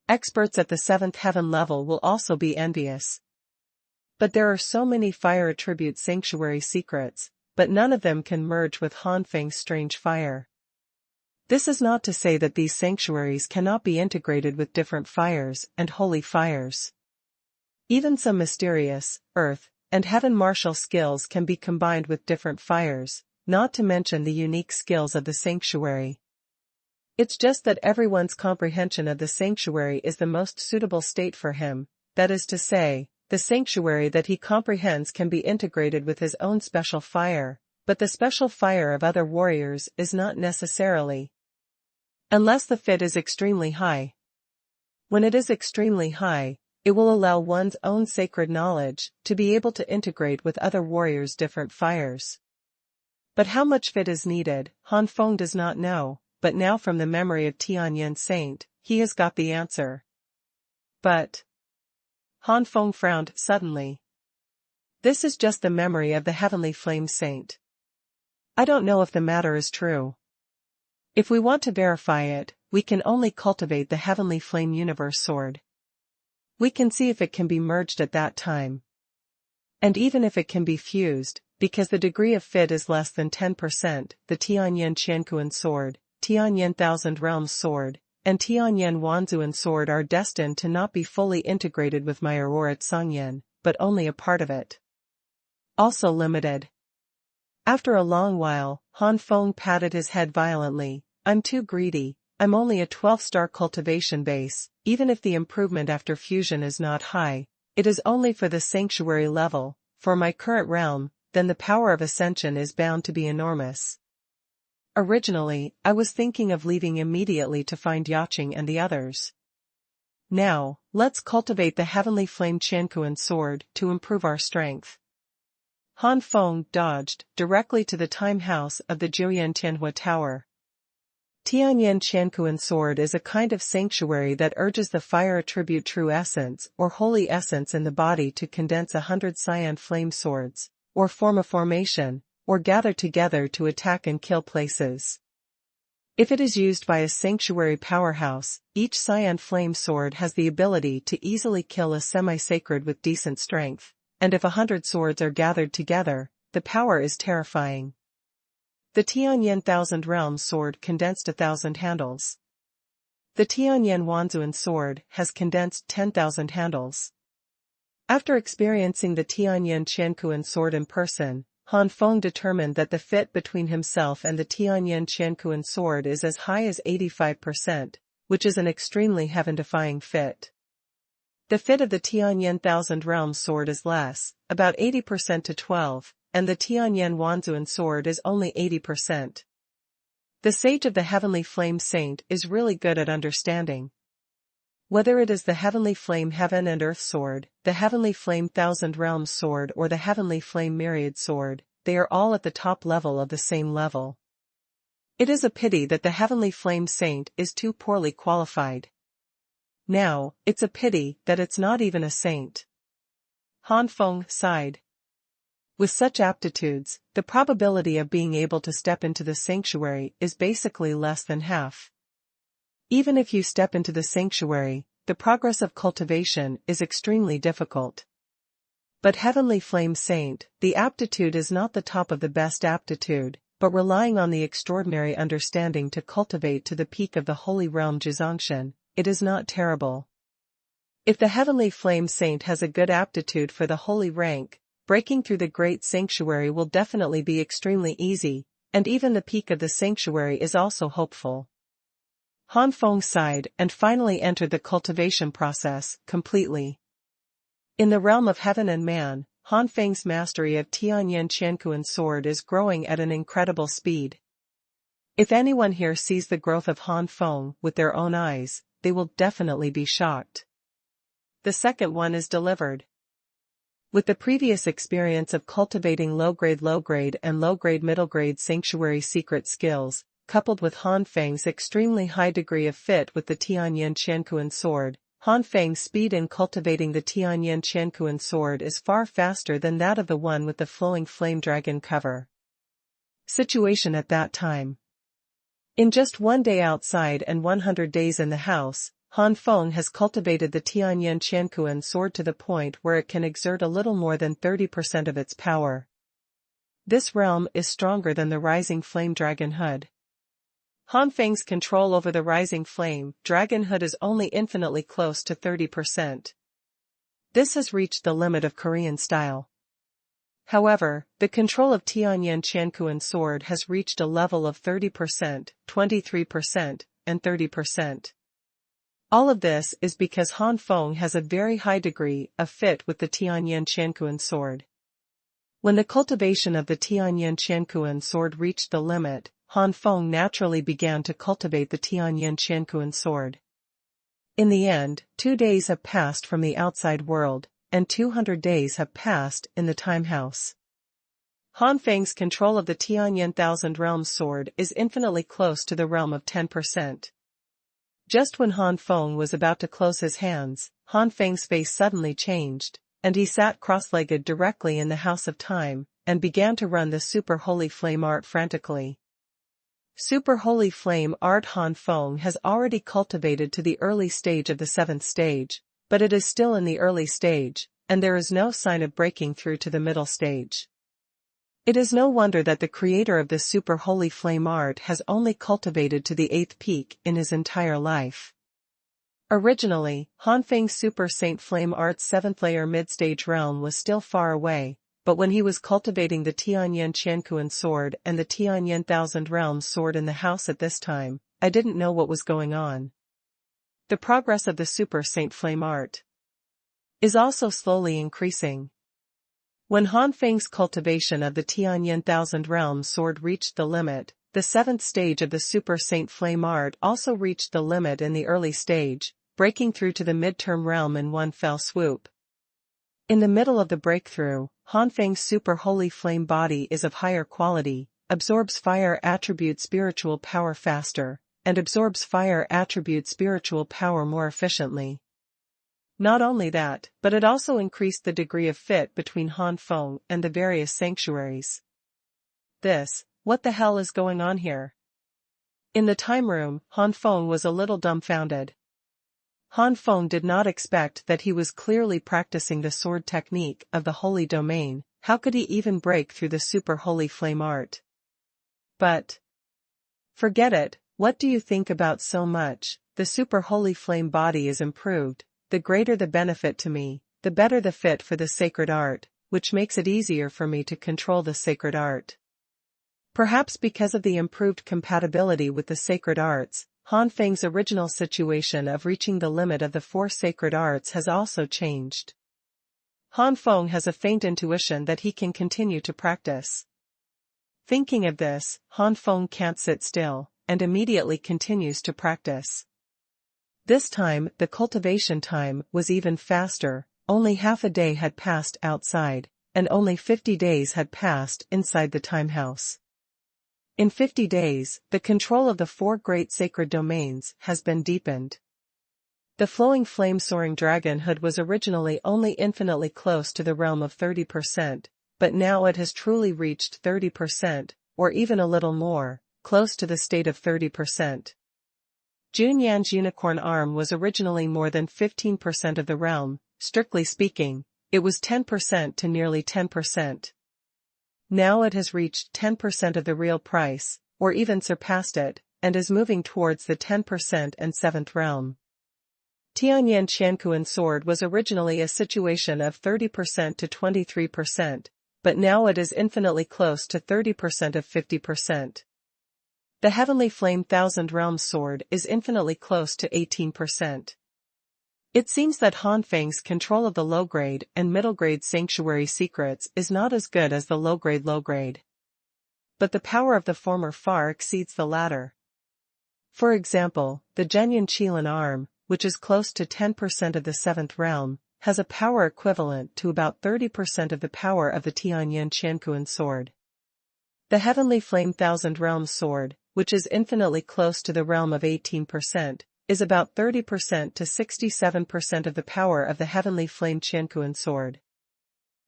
Experts at the 7th heaven level will also be envious. But there are so many fire attribute sanctuary secrets, but none of them can merge with Han Feng's strange fire. This is not to say that these sanctuaries cannot be integrated with different fires and holy fires. Even some mysterious, earth, and heaven martial skills can be combined with different fires, not to mention the unique skills of the sanctuary. It's just that everyone's comprehension of the sanctuary is the most suitable state for him, that is to say, the sanctuary that he comprehends can be integrated with his own special fire, but the special fire of other warriors is not necessarily. Unless the fit is extremely high. When it is extremely high, it will allow one's own sacred knowledge to be able to integrate with other warriors' different fires. But how much fit is needed, Han Feng does not know, but now from the memory of Tianyan Saint, he has got the answer. But Han Feng frowned suddenly. This is just the memory of the Heavenly Flame Saint. I don't know if the matter is true. If we want to verify it, we can only cultivate the Heavenly Flame Universe Sword. We can see if it can be merged at that time. And even if it can be fused, because the degree of fit is less than 10%, the Tianyan Qianquan Sword, Tianyan Thousand Realms Sword, and Tianyan Wanzuan Sword are destined to not be fully integrated with my Aurora Tsangyan, but only a part of it. Also limited. After a long while, Han Feng patted his head violently. I'm too greedy, I'm only a 12-star cultivation base, even if the improvement after fusion is not high, it is only for the sanctuary level, for my current realm, then the power of ascension is bound to be enormous. Originally, I was thinking of leaving immediately to find Yaching and the others. Now, let's cultivate the Heavenly Flame Qianquan Sword to improve our strength. Han Feng dodged directly to the time house of the Jiuyan Tianhua Tower. Tianyan Qianquan Sword is a kind of sanctuary that urges the fire attribute true essence or holy essence in the body to condense 100 cyan flame swords, or form a formation, or gather together to attack and kill places. If it is used by a sanctuary powerhouse, each cyan flame sword has the ability to easily kill a semi-sacred with decent strength, and if 100 swords are gathered together, the power is terrifying. The Tianyan Thousand Realms Sword condensed 1,000 handles. The Tianyan Wanzuan Sword has condensed 10,000 handles. After experiencing the Tianyan Qianquan Sword in person, Han Feng determined that the fit between himself and the Tianyan Qianquan Sword is as high as 85%, which is an extremely heaven-defying fit. The fit of the Tianyan Thousand Realms Sword is less, about 80% to 12, and the Tianyan Wanzuan Sword is only 80%. The Sage of the Heavenly Flame Saint is really good at understanding. Whether it is the heavenly flame heaven and earth sword, the heavenly flame thousand realms sword or the heavenly flame myriad sword, they are all at the top level of the same level. It is a pity that the heavenly flame saint is too poorly qualified. Now, it's a pity that it's not even a saint. Han Feng sighed. With such aptitudes, the probability of being able to step into the sanctuary is basically less than half. Even if you step into the sanctuary, the progress of cultivation is extremely difficult. But Heavenly Flame Saint, the aptitude is not the top of the best aptitude, but relying on the extraordinary understanding to cultivate to the peak of the Holy Realm Jizangshan, it is not terrible. If the Heavenly Flame Saint has a good aptitude for the holy rank, breaking through the great sanctuary will definitely be extremely easy, and even the peak of the sanctuary is also hopeful. Han Feng sighed and finally entered the cultivation process completely. In the realm of heaven and man, Han Feng's mastery of Tianyan Qiankuan sword is growing at an incredible speed. If anyone here sees the growth of Han Feng with their own eyes, they will definitely be shocked. The second one is delivered. With the previous experience of cultivating low-grade and low-grade middle-grade sanctuary secret skills, coupled with Han Feng's extremely high degree of fit with the Tianyan Qiankuan sword, Han Feng's speed in cultivating the Tianyan Qiankuan sword is far faster than that of the one with the flowing flame dragon cover. Situation at that time. In just 1 day outside and 100 days in the house, Han Feng has cultivated the Tianyan Qiankuan sword to the point where it can exert a little more than 30% of its power. This realm is stronger than the rising flame dragon hood. Han Feng's control over the rising flame dragon hood is only infinitely close to 30%. This has reached the limit of Korean style. However, the control of Tianyan Qiankuan sword has reached a level of 30%, 23%, and 30%. All of this is because Han Feng has a very high degree of fit with the Tianyan Qiankuan sword. When the cultivation of the Tianyan Qiankuan sword reached the limit, Han Feng naturally began to cultivate the Tianyan Qiankuan sword. In the end, 2 days have passed from the outside world, and 200 days have passed in the time house. Han Feng's control of the Tianyan Thousand Realms sword is infinitely close to the realm of 10%. Just when Han Feng was about to close his hands, Han Feng's face suddenly changed, and he sat cross-legged directly in the House of Time, and began to run the Super Holy Flame art frantically. Super Holy Flame art Han Feng has already cultivated to the early stage of the 7th stage, but it is still in the early stage, and there is no sign of breaking through to the middle stage. It is no wonder that the creator of this Super Holy Flame art has only cultivated to the 8th peak in his entire life. Originally, Han Feng's Super Saint Flame art's 7th layer mid-stage realm was still far away, but when he was cultivating the Tianyan Qiankuan sword and the Tianyan Thousand Realms sword in the house at this time, I didn't know what was going on. The progress of the Super Saint Flame art is also slowly increasing. When Han Feng's cultivation of the Tianyan Thousand Realms sword reached the limit, the 7th stage of the Super Saint Flame art also reached the limit in the early stage, breaking through to the midterm realm in one fell swoop. In the middle of the breakthrough, Han Feng's Super Holy Flame body is of higher quality, absorbs fire attribute spiritual power faster, and absorbs fire attribute spiritual power more efficiently. Not only that, but it also increased the degree of fit between Han Feng and the various sanctuaries. What the hell is going on here? In the time room, Han Feng was a little dumbfounded. Han Feng did not expect that he was clearly practicing the sword technique of the holy domain. How could he even break through the Super Holy Flame art? But forget it, what do you think about so much? The Super Holy Flame body is improved. The greater the benefit to me, the better the fit for the sacred art, which makes it easier for me to control the sacred art. Perhaps because of the improved compatibility with the sacred arts, Han Feng's original situation of reaching the limit of the 4 sacred arts has also changed. Han Feng has a faint intuition that he can continue to practice. Thinking of this, Han Feng can't sit still, and immediately continues to practice. This time, the cultivation time was even faster, only half a day had passed outside, and only 50 days had passed inside the time house. In 50 days, the control of the 4 great sacred domains has been deepened. The flowing flame soaring dragonhood was originally only infinitely close to the realm of 30%, but now it has truly reached 30%, or even a little more, close to the state of 30%. Junyan's unicorn arm was originally more than 15% of the realm, strictly speaking, it was 10% to nearly 10%. Now it has reached 10% of the real price, or even surpassed it, and is moving towards the 10% and 7th realm. Tianyan Qianquan sword was originally a situation of 30% to 23%, but now it is infinitely close to 30% of 50%. The Heavenly Flame Thousand Realms sword is infinitely close to 18%. It seems that Han Feng's control of the low-grade and middle-grade sanctuary secrets is not as good as the low-grade. But the power of the former far exceeds the latter. For example, the Zhenyan Qilin arm, which is close to 10% of the 7th realm, has a power equivalent to about 30% of the power of the Tianyan Qianquan sword. The Heavenly Flame Thousand Realms sword, which is infinitely close to the realm of 18%, is about 30% to 67% of the power of the Heavenly Flame Qianquan sword.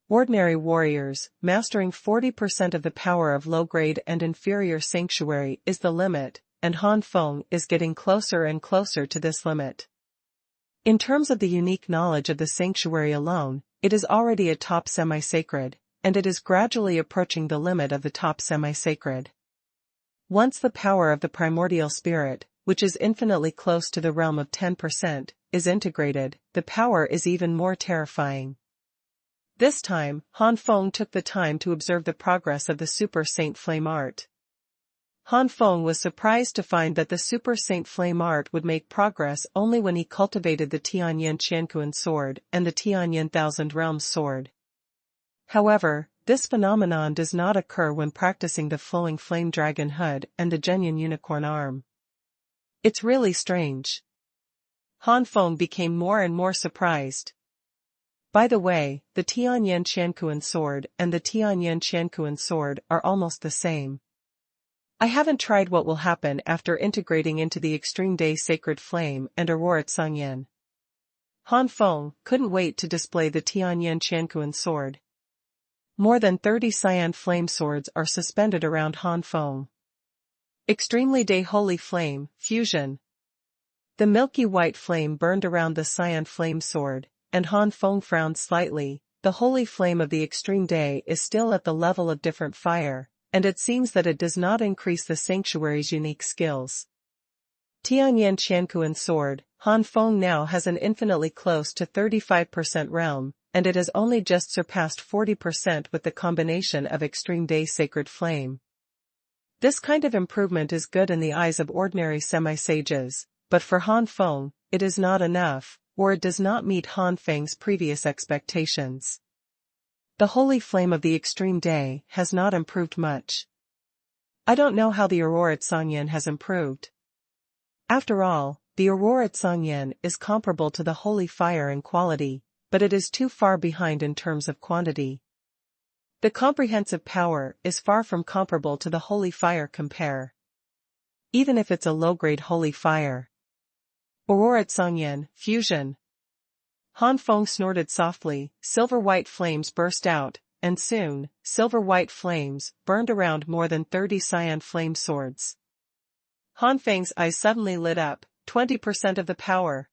Ordinary warriors, mastering 40% of the power of low-grade and inferior sanctuary is the limit, and Han Feng is getting closer and closer to this limit. In terms of the unique knowledge of the sanctuary alone, it is already a top semi-sacred, and it is gradually approaching the limit of the top semi-sacred. Once the power of the primordial spirit, which is infinitely close to the realm of 10%, is integrated, the power is even more terrifying. This time, Han Feng took the time to observe the progress of the Super Saint Flame art. Han Feng was surprised to find that the Super Saint Flame art would make progress only when he cultivated the Tianyan Qianquan sword and the Tianyan Thousand Realms sword. However, this phenomenon does not occur when practicing the flowing flame dragon hood and the Zhenyan unicorn arm. It's really strange. Han Feng became more and more surprised. By the way, the Tianyan Qianquan sword and the Tianyan Qianquan sword are almost the same. I haven't tried what will happen after integrating into the Extreme Day Sacred Flame and Aurora Tsangyan. Han Feng couldn't wait to display the Tianyan Qianquan sword. More than 30 cyan flame swords are suspended around Han Feng. Extremely Day Holy Flame, Fusion. The milky white flame burned around the cyan flame sword, and Han Feng frowned slightly. The holy flame of the Extreme Day is still at the level of different fire, and it seems that it does not increase the sanctuary's unique skills. Tianyan Qianquan sword, Han Feng now has an infinitely close to 35% realm, and it has only just surpassed 40% with the combination of Extreme Day Sacred Flame. This kind of improvement is good in the eyes of ordinary semi-sages, but for Han Feng, it is not enough, or it does not meet Han Feng's previous expectations. The holy flame of the Extreme Day has not improved much. I don't know how the Aurora Tsangyan has improved. After all, the Aurora Tsangyan is comparable to the holy fire in quality, but it is too far behind in terms of quantity. The comprehensive power is far from comparable to the holy fire compare. Even if it's a low-grade holy fire. Aurora Tsangyan, Fusion. Han Feng snorted softly, silver-white flames burst out, and soon, silver-white flames burned around more than 30 cyan flame swords. Han Feng's eyes suddenly lit up, 20% of the power.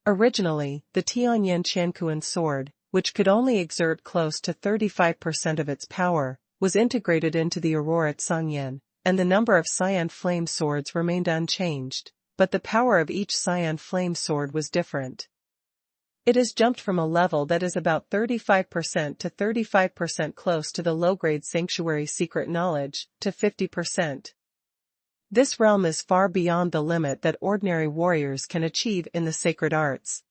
Originally, the Tianyan Qianquan sword, which could only exert close to 35% of its power, was integrated into the Aurora Tsangyan, and the number of cyan flame swords remained unchanged, but the power of each cyan flame sword was different. It has jumped from a level that is about 35% to 35% close to the low-grade sanctuary secret knowledge, to 50%. This realm is far beyond the limit that ordinary warriors can achieve in the sacred arts.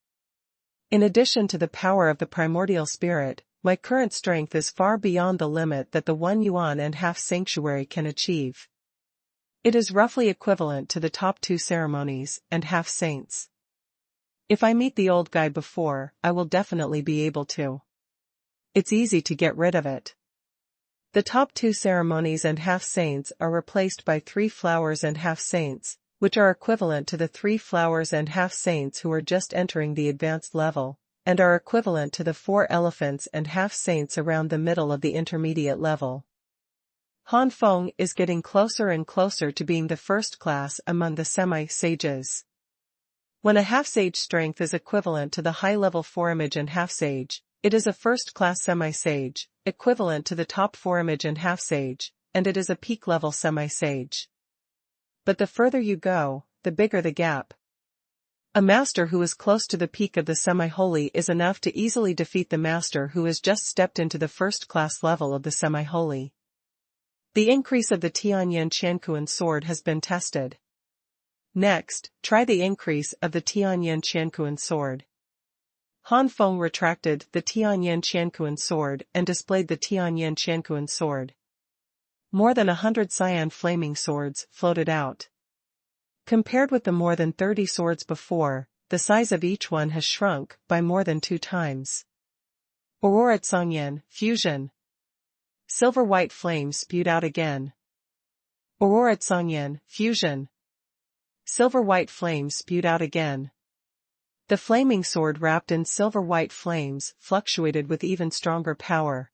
In addition to the power of the primordial spirit, my current strength is far beyond the limit that the 1 yuan and half sanctuary can achieve. It is roughly equivalent to the top 2 ceremonies and half saints. If I meet the old guy before, I will definitely be able to. It's easy to get rid of it. The top 2 ceremonies and half-saints are replaced by 3 flowers and half-saints, which are equivalent to the 3 flowers and half-saints who are just entering the advanced level, and are equivalent to the 4 elephants and half-saints around the middle of the intermediate level. Han Feng is getting closer and closer to being the first class among the semi-sages. When a half-sage strength is equivalent to the high-level 4-image and half-sage, it is a first-class semi-sage, equivalent to the top 4-image and half-sage, and it is a peak-level semi-sage. But the further you go, the bigger the gap. A master who is close to the peak of the semi-holy is enough to easily defeat the master who has just stepped into the first-class level of the semi-holy. The increase of the Tianyan Qianquan sword has been tested. Next, try the increase of the Tianyan Qianquan sword. Han Feng retracted the Tianyan Qianquan sword and displayed the Tianyan Qianquan sword. More than 100 cyan flaming swords floated out. Compared with the more than 30 swords before, the size of each one has shrunk by more than 2 times. Aurora Tsangyan, fusion. Silver-white flame spewed out again. Aurora Tsangyan, fusion. Silver-white flame spewed out again. The flaming sword wrapped in silver-white flames fluctuated with even stronger power.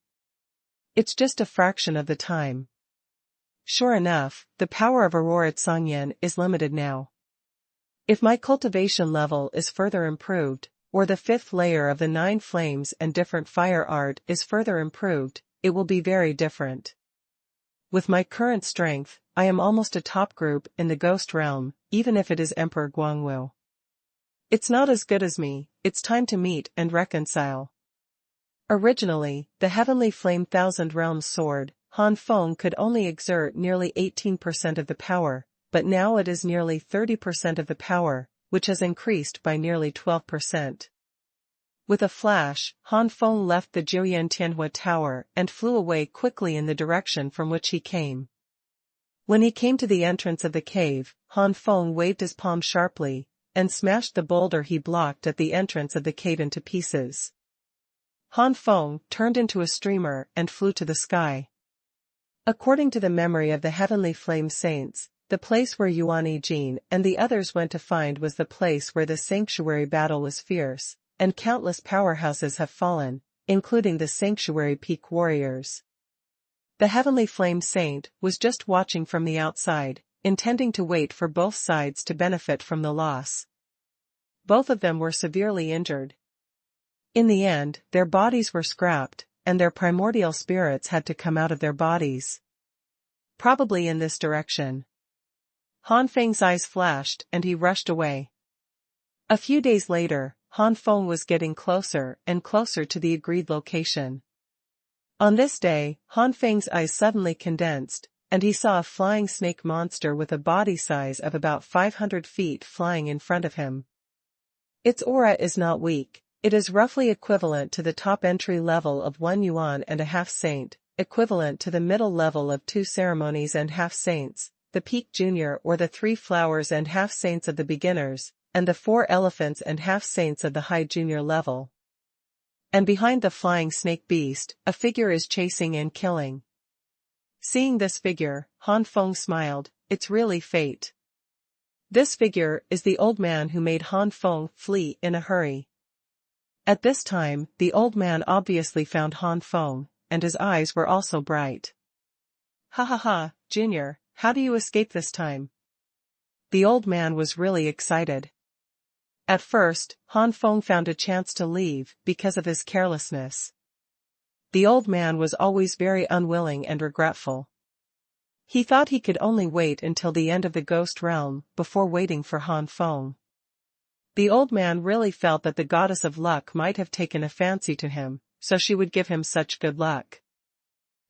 It's just a fraction of the time. Sure enough, the power of Aurora Tsangyan is limited now. If my cultivation level is further improved, or the 5th layer of the 9 flames and different fire art is further improved, it will be very different. With my current strength, I am almost a top group in the ghost realm, even if it is Emperor Guangwu. It's not as good as me, it's time to meet and reconcile. Originally, the Heavenly Flame Thousand Realms sword, Han Feng could only exert nearly 18% of the power, but now it is nearly 30% of the power, which has increased by nearly 12%. With a flash, Han Feng left the Jiuyan Tianhua Tower and flew away quickly in the direction from which he came. When he came to the entrance of the cave, Han Feng waved his palm sharply, and smashed the boulder he blocked at the entrance of the cave into pieces. Han Feng turned into a streamer and flew to the sky. According to the memory of the Heavenly Flame Saints, the place where Yuan Yijin and the others went to find was the place where the sanctuary battle was fierce, and countless powerhouses have fallen, including the sanctuary peak warriors. The Heavenly Flame Saint was just watching from the outside, intending to wait for both sides to benefit from the loss. Both of them were severely injured. In the end, their bodies were scrapped, and their primordial spirits had to come out of their bodies. Probably in this direction. Han Feng's eyes flashed and he rushed away. A few days later, Han Feng was getting closer and closer to the agreed location. On this day, Han Feng's eyes suddenly condensed, and he saw a flying snake monster with a body size of about 500 feet flying in front of him. Its aura is not weak, it is roughly equivalent to the top entry level of 1 yuan and a half saint, equivalent to the middle level of 2 ceremonies and half saints, the peak junior or the 3 flowers and half saints of the beginners, and the 4 elephants and half saints of the high junior level. And behind the flying snake beast, a figure is chasing and killing. Seeing this figure, Han Feng smiled, it's really fate. This figure is the old man who made Han Feng flee in a hurry. At this time, the old man obviously found Han Feng, and his eyes were also bright. Ha ha ha, Junior, how do you escape this time? The old man was really excited. At first, Han Feng found a chance to leave because of his carelessness. The old man was always very unwilling and regretful. He thought he could only wait until the end of the ghost realm before waiting for Han Feng. The old man really felt that the goddess of luck might have taken a fancy to him, so she would give him such good luck.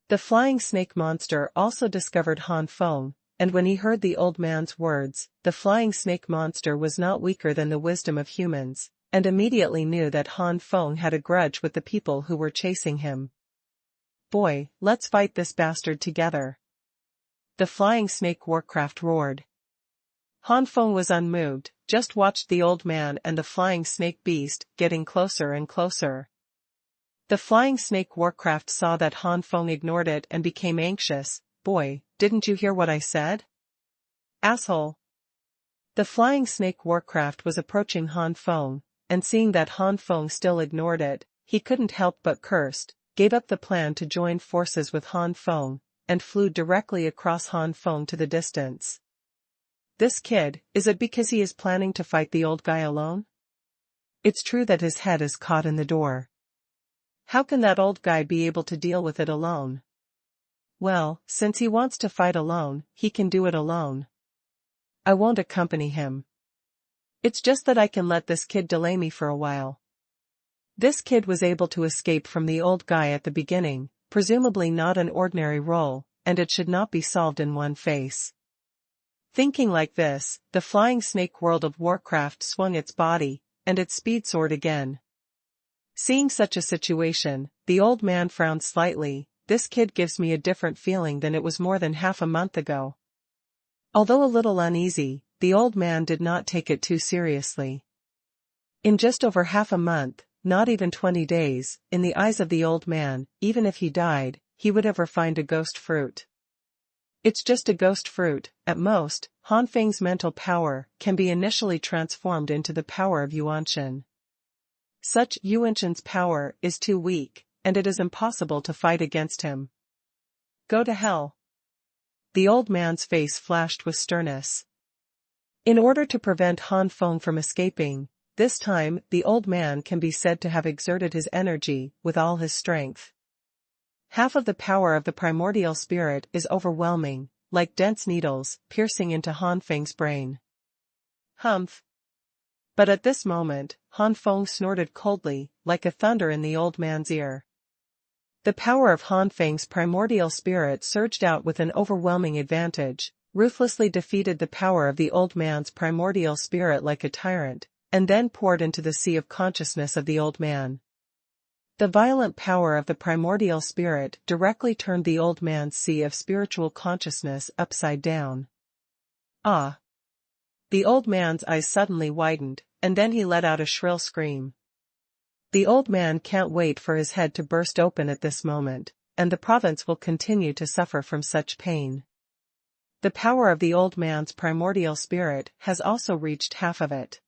The flying snake monster also discovered Han Feng, and when he heard the old man's words, the flying snake monster was not weaker than the wisdom of humans, and immediately knew that Han Feng had a grudge with the people who were chasing him. Boy, let's fight this bastard together. The flying snake Warcraft roared. Han Feng was unmoved, just watched the old man and the flying snake beast getting closer and closer. The flying snake warcraft saw that Han Feng ignored it and became anxious. Boy, didn't you hear what I said? Asshole. The flying snake warcraft was approaching Han Feng, and seeing that Han Feng still ignored it, he couldn't help but cursed, gave up the plan to join forces with Han Feng, and flew directly across Han Feng to the distance. This kid, is it because he is planning to fight the old guy alone? It's true that his head is caught in the door. How can that old guy be able to deal with it alone? Well, since he wants to fight alone, he can do it alone. I won't accompany him. It's just that I can let this kid delay me for a while. This kid was able to escape from the old guy at the beginning, presumably not an ordinary role, and it should not be solved in one face. Thinking like this, the flying snake World of Warcraft swung its body, and its speed soared again. Seeing such a situation, the old man frowned slightly. This kid gives me a different feeling than it was more than half a month ago. Although a little uneasy, the old man did not take it too seriously. In just over half a month, not even 20 days, in the eyes of the old man, even if he died, he would ever find a ghost fruit. It's just a ghost fruit. At most, Han Feng's mental power can be initially transformed into the power of Yuanshan. Such Yuanshan's power is too weak, and it is impossible to fight against him. Go to hell. The old man's face flashed with sternness. In order to prevent Han Feng from escaping, this time the old man can be said to have exerted his energy with all his strength. Half of the power of the primordial spirit is overwhelming, like dense needles, piercing into Han Feng's brain. Humph. But at this moment, Han Feng snorted coldly, like a thunder in the old man's ear. The power of Han Feng's primordial spirit surged out with an overwhelming advantage, ruthlessly defeated the power of the old man's primordial spirit like a tyrant, and then poured into the sea of consciousness of the old man. The violent power of the primordial spirit directly turned the old man's sea of spiritual consciousness upside down. Ah! The old man's eyes suddenly widened, and then he let out a shrill scream. The old man can't wait for his head to burst open at this moment, and the province will continue to suffer from such pain. The power of the old man's primordial spirit has also reached half of it.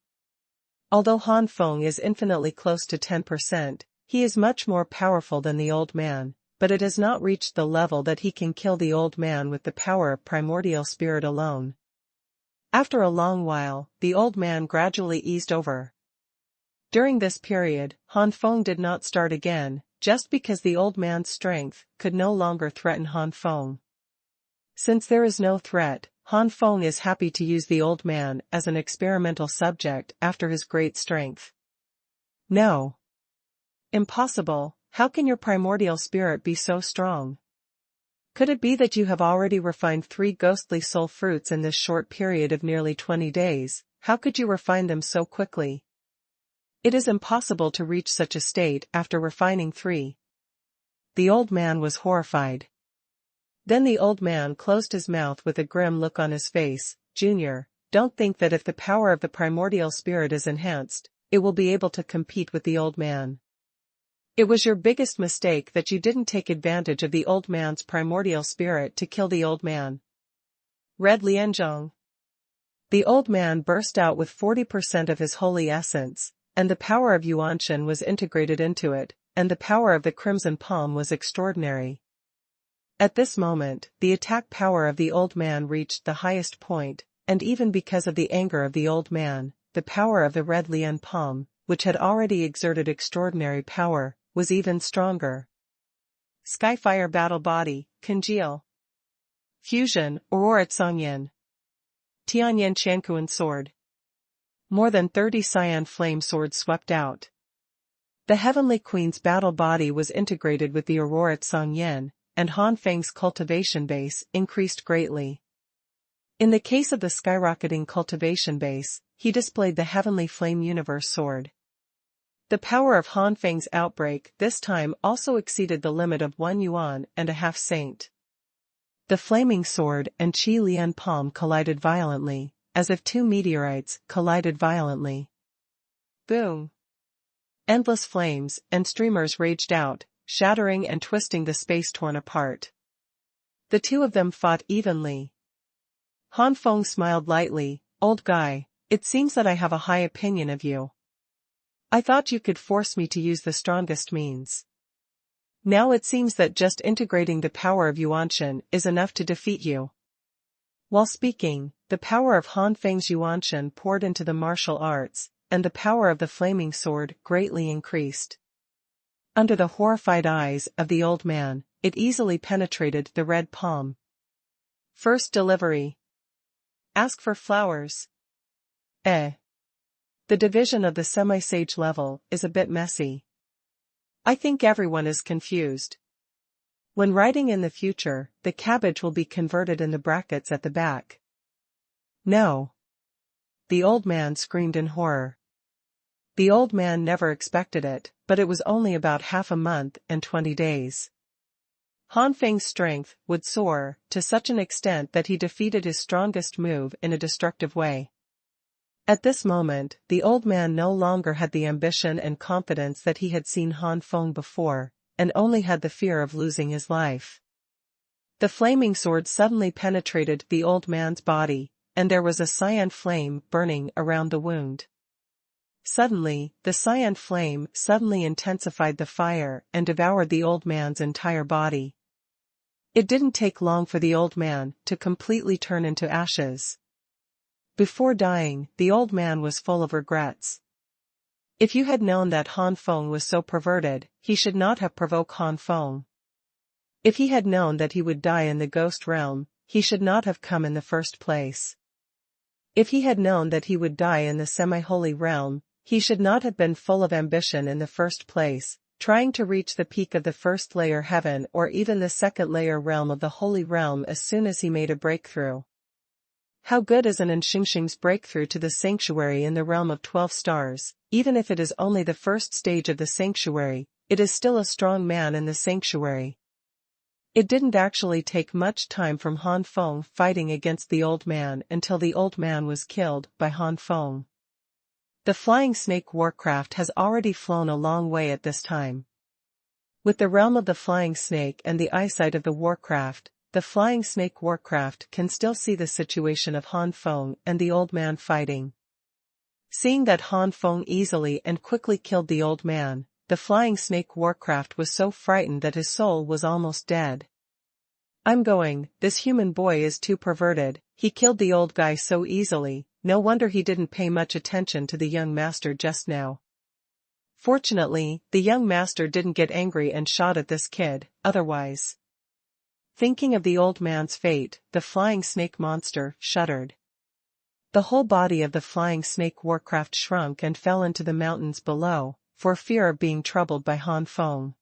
Although Han Feng is infinitely close to 10%, he is much more powerful than the old man, but it has not reached the level that he can kill the old man with the power of primordial spirit alone. After a long while, the old man gradually eased over. During this period, Han Feng did not start again, just because the old man's strength could no longer threaten Han Feng. Since there is no threat, Han Feng is happy to use the old man as an experimental subject after his great strength. No. Impossible. How can your primordial spirit be so strong? Could it be that you have already refined 3 ghostly soul fruits in this short period of nearly 20 days? How could you refine them so quickly? It is impossible to reach such a state after refining 3. The old man was horrified. Then the old man closed his mouth with a grim look on his face. Junior, don't think that if the power of the primordial spirit is enhanced, it will be able to compete with the old man. It was your biggest mistake that you didn't take advantage of the old man's primordial spirit to kill the old man. Red Lianzhong. The old man burst out with 40% of his holy essence, and the power of Yuanshan was integrated into it, and the power of the crimson palm was extraordinary. At this moment, the attack power of the old man reached the highest point, and even because of the anger of the old man, the power of the red lian palm, which had already exerted extraordinary power, was even stronger. Skyfire Battle Body, Congeal. Fusion, Aurora Tsangyan. Tianyan Chankuan Sword. More than 30 cyan flame swords swept out. The Heavenly Queen's battle body was integrated with the Aurora Tsangyan, and Han Feng's cultivation base increased greatly. In the case of the skyrocketing cultivation base, he displayed the Heavenly Flame Universe Sword. The power of Han Feng's outbreak this time also exceeded the limit of 1 yuan and a half saint. The flaming sword and Qi Lian palm collided violently, as if two meteorites collided violently. Boom! Endless flames and streamers raged out, shattering and twisting the space torn apart. The two of them fought evenly. Han Feng smiled lightly. "Old guy, it seems that I have a high opinion of you. I thought you could force me to use the strongest means. Now it seems that just integrating the power of Xuanhuan is enough to defeat you." While speaking, the power of Han Feng's Xuanhuan poured into the martial arts, and the power of the flaming sword greatly increased. Under the horrified eyes of the old man, it easily penetrated the red palm. First delivery. Ask for flowers. The division of the semi-sage level is a bit messy. I think everyone is confused. When writing in the future, the cabbage will be converted in the brackets at the back. No. The old man screamed in horror. The old man never expected it, but it was only about half a month and 20 days. Han Feng's strength would soar to such an extent that he defeated his strongest move in a destructive way. At this moment, the old man no longer had the ambition and confidence that he had seen Han Feng before, and only had the fear of losing his life. The flaming sword suddenly penetrated the old man's body, and there was a cyan flame burning around the wound. Suddenly, the cyan flame suddenly intensified the fire and devoured the old man's entire body. It didn't take long for the old man to completely turn into ashes. Before dying, the old man was full of regrets. If you had known that Han Feng was so perverted, he should not have provoked Han Feng. If he had known that he would die in the ghost realm, he should not have come in the first place. If he had known that he would die in the semi-holy realm, he should not have been full of ambition in the first place, trying to reach the peak of the first layer heaven or even the second layer realm of the holy realm as soon as he made a breakthrough. How good is an Nxingxing's breakthrough to the sanctuary in the realm of 12 stars, even if it is only the first stage of the sanctuary, it is still a strong man in the sanctuary. It didn't actually take much time from Han Feng fighting against the old man until the old man was killed by Han Feng. The flying snake warcraft has already flown a long way at this time. With the realm of the flying snake and the eyesight of the warcraft, the flying snake warcraft can still see the situation of Han Feng and the old man fighting. Seeing that Han Feng easily and quickly killed the old man, the flying snake warcraft was so frightened that his soul was almost dead. This human boy is too perverted, he killed the old guy so easily, no wonder he didn't pay much attention to the young master just now. Fortunately, the young master didn't get angry and shot at this kid, otherwise. Thinking of the old man's fate, the flying snake monster shuddered. The whole body of the flying snake warcraft shrunk and fell into the mountains below, for fear of being troubled by Han Feng.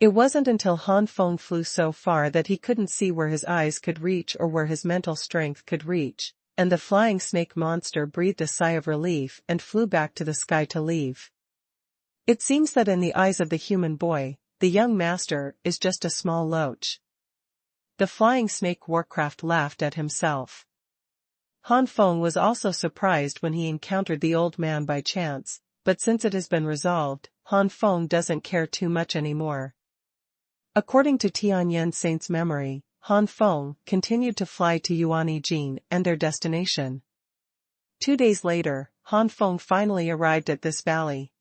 It wasn't until Han Feng flew so far that he couldn't see where his eyes could reach or where his mental strength could reach, and the flying snake monster breathed a sigh of relief and flew back to the sky to leave. It seems that in the eyes of the human boy, the young master is just a small loach. The flying snake warcraft laughed at himself. Han Feng was also surprised when he encountered the old man by chance, but since it has been resolved, Han Feng doesn't care too much anymore. According to Tianyan Saint's memory, Han Feng continued to fly to Xuanhuan and their destination. 2 days later, Han Feng finally arrived at this valley.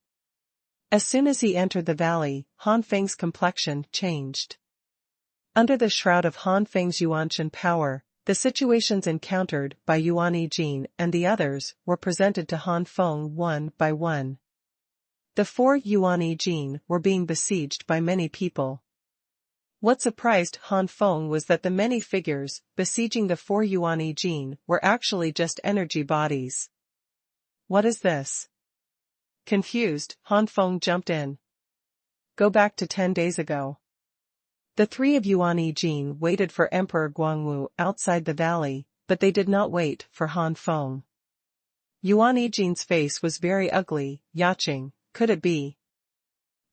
As soon as he entered the valley, Han Feng's complexion changed. Under the shroud of Han Feng's Xuanhuan power, the situations encountered by Xuanhuan and the others were presented to Han Feng one by one. The 4 Xuanhuan were being besieged by many people. What surprised Han Feng was that the many figures besieging the 4 Xuanhuan were actually just energy bodies. What is this? Confused, Han Feng jumped in. Go back to 10 days ago. The 3 of Xuanhuan waited for Emperor Guangwu outside the valley, but they did not wait for Han Feng. Xuanhuan's face was very ugly. Yaching, could it be?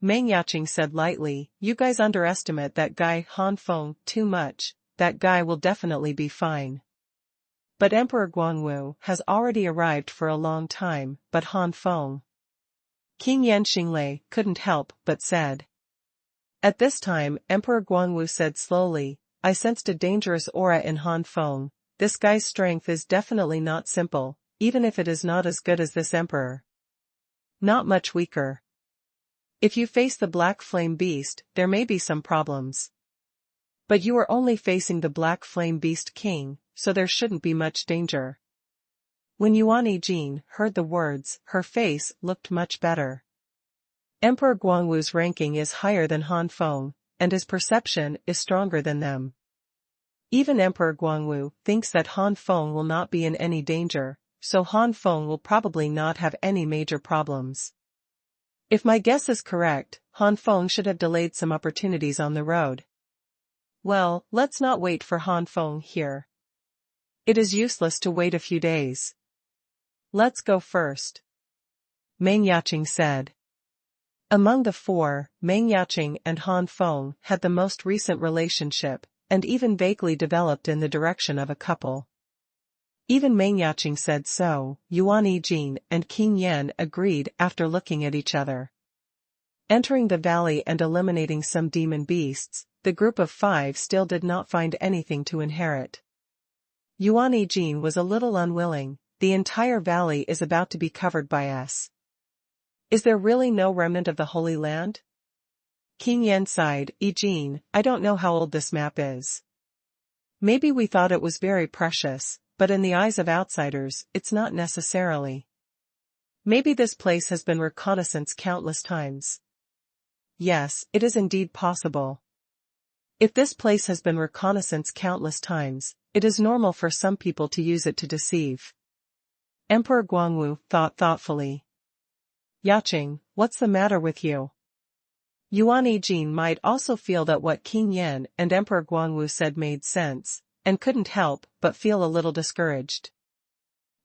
Meng Yaching said lightly, you guys underestimate that guy Han Feng too much, that guy will definitely be fine. But Emperor Guangwu has already arrived for a long time, but Han Feng. King Yan Xinglei couldn't help but said. At this time, Emperor Guangwu said slowly, I sensed a dangerous aura in Han Feng. This guy's strength is definitely not simple, even if it is not as good as this emperor. Not much weaker. If you face the Black Flame Beast, there may be some problems. But you are only facing the Black Flame Beast King, so there shouldn't be much danger. When Yuan Yijin heard the words, her face looked much better. Emperor Guangwu's ranking is higher than Han Feng, and his perception is stronger than them. Even Emperor Guangwu thinks that Han Feng will not be in any danger, so Han Feng will probably not have any major problems. If my guess is correct, Han Feng should have delayed some opportunities on the road. Well, let's not wait for Han Feng here. It is useless to wait a few days. Let's go first. Meng Yaqing said. Among the four, Meng Yaqing and Han Feng had the most recent relationship, and even vaguely developed in the direction of a couple. Even Meng Yaqing said so. Yuan Yijin and King Yan agreed after looking at each other. Entering the valley and eliminating some demon beasts, the group of five still did not find anything to inherit. Yuan Yijin was a little unwilling. The entire valley is about to be covered by us. Is there really no remnant of the Holy Land? King Yan sighed. Yijin, I don't know how old this map is. Maybe we thought it was very precious, but in the eyes of outsiders, it's not necessarily. Maybe this place has been reconnaissance countless times. Yes, it is indeed possible. If this place has been reconnaissance countless times, it is normal for some people to use it to deceive. Emperor Guangwu thought thoughtfully. Yaqing, what's the matter with you? Yuan Yijin might also feel that what King Yan and Emperor Guangwu said made sense, and couldn't help but feel a little discouraged.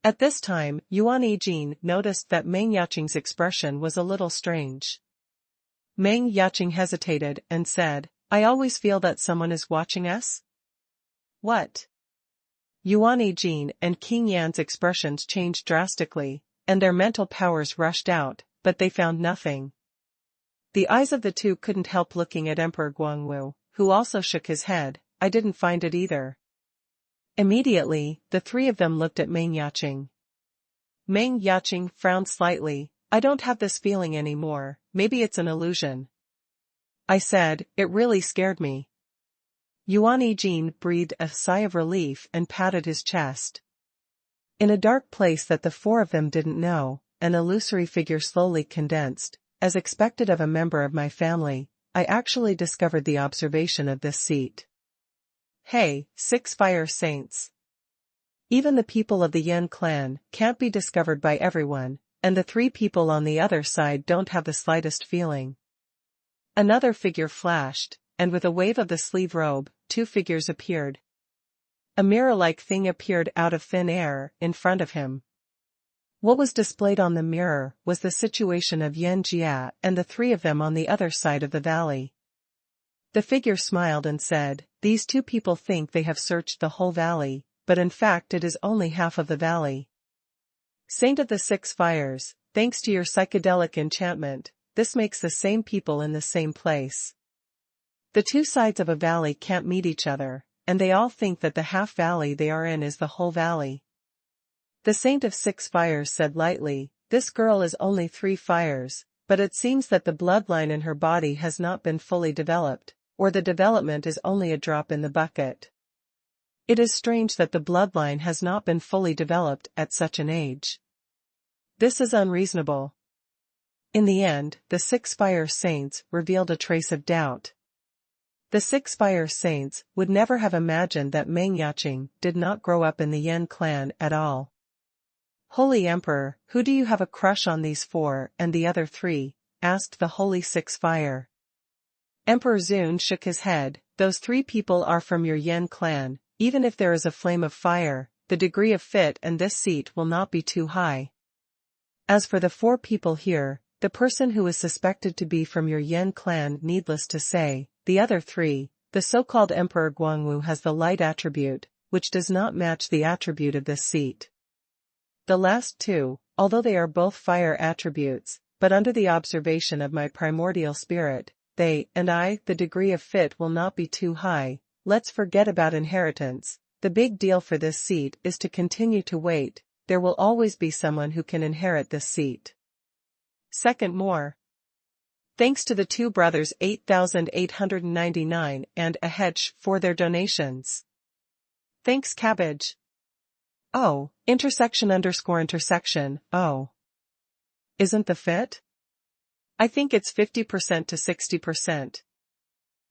At this time, Yuan Yijin noticed that Meng Yaqing's expression was a little strange. Meng Yaqing hesitated and said, I always feel that someone is watching us? What? Yuan Yijin and King Yan's expressions changed drastically, and their mental powers rushed out, but they found nothing. The eyes of the two couldn't help looking at Emperor Guangwu, who also shook his head. I didn't find it either. Immediately, the three of them looked at Meng Yaqing. Meng Yaqing frowned slightly. I don't have this feeling anymore, maybe it's an illusion. I said, it really scared me. Yuan Yijin breathed a sigh of relief and patted his chest. In a dark place that the four of them didn't know, an illusory figure slowly condensed. As expected of a member of my family, I actually discovered the observation of this seat. Hey, 6 fire saints. Even the people of the Yan clan can't be discovered by everyone, and the 3 people on the other side don't have the slightest feeling. Another figure flashed, and with a wave of the sleeve robe, 2 figures appeared. A mirror-like thing appeared out of thin air in front of him. What was displayed on the mirror was the situation of Yan Jia and the 3 of them on the other side of the valley. The figure smiled and said, these 2 people think they have searched the whole valley, but in fact it is only half of the valley. Saint of the 6 fires, thanks to your psychedelic enchantment, this makes the same people in the same place. The 2 sides of a valley can't meet each other, and they all think that the half valley they are in is the whole valley. The Saint of 6 Fires said lightly, this girl is only 3 fires, but it seems that the bloodline in her body has not been fully developed, or the development is only a drop in the bucket. It is strange that the bloodline has not been fully developed at such an age. This is unreasonable. In the end, the 6 Fire Saints revealed a trace of doubt. The 6 Fire Saints would never have imagined that Meng Yaqing did not grow up in the Yan clan at all. Holy Emperor, who do you have a crush on these 4 and the other 3? Asked the Holy 6 Fire. Emperor Zun shook his head, those 3 people are from your Yan clan, even if there is a flame of fire, the degree of fit and this seat will not be too high. As for the 4 people here, the person who is suspected to be from your Yan clan needless to say, the other 3, the so-called Emperor Guangwu has the light attribute, which does not match the attribute of this seat. The last two, although they are both fire attributes, but under the observation of my primordial spirit, they, and I, the degree of fit will not be too high. Let's forget about inheritance. The big deal for this seat is to continue to wait. There will always be someone who can inherit this seat. Second more. Thanks to the two brothers 8,899 and a hedge for their donations. Thanks cabbage. Oh, intersection. Oh. Isn't the fit? I think it's 50% to 60%.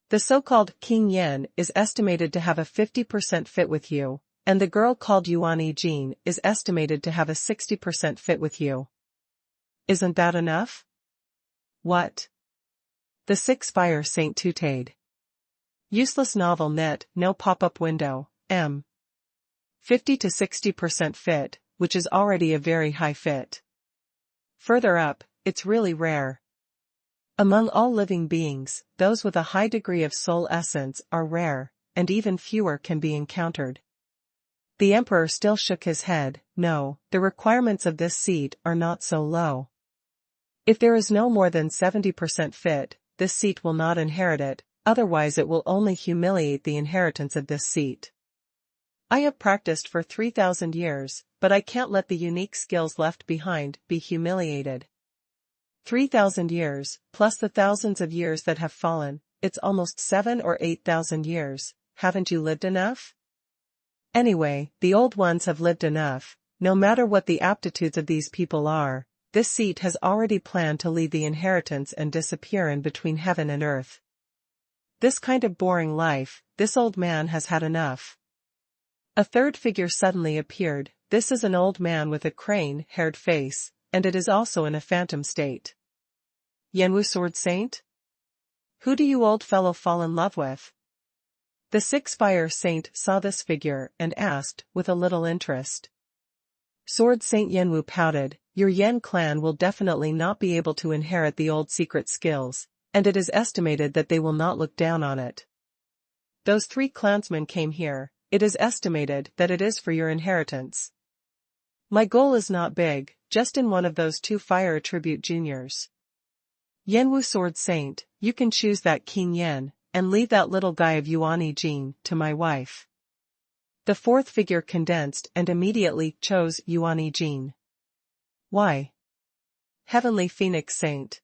The so-called King Yen is estimated to have a 50% fit with you, and the girl called Yuan Jin is estimated to have a 60% fit with you. Isn't that enough? What? The Six-Fire Saint tooted. Useless novel net, no pop-up window, m. 50 to 60% fit, which is already a very high fit. Further up, it's really rare. Among all living beings, those with a high degree of soul essence are rare, and even fewer can be encountered. The emperor still shook his head. No, the requirements of this seat are not so low. If there is no more than 70% fit, this seat will not inherit it, otherwise it will only humiliate the inheritance of this seat. I have practiced for 3,000 years, but I can't let the unique skills left behind be humiliated. 3,000 years, plus the thousands of years that have fallen, it's almost 7 or 8,000 years. Haven't you lived enough? Anyway, the old ones have lived enough. No matter what the aptitudes of these people are, this seat has already planned to leave the inheritance and disappear in between heaven and earth. This kind of boring life, this old man has had enough. A third figure suddenly appeared. This is an old man with a crane-haired face, and it is also in a phantom state. Yanwu Sword Saint? Who do you old fellow fall in love with? The Six-Fire Saint saw this figure and asked, with a little interest. Sword Saint Yanwu pouted. Your Yan clan will definitely not be able to inherit the old secret skills, and it is estimated that they will not look down on it. Those 3 clansmen came here. It is estimated that it is for your inheritance. My goal is not big, just in one of those 2 fire attribute juniors. Yanwu Sword Saint, you can choose that King Yen, and leave that little guy of Yuan Jin to my wife. The fourth figure condensed and immediately chose Yuan Jin. Why? Heavenly Phoenix Saint.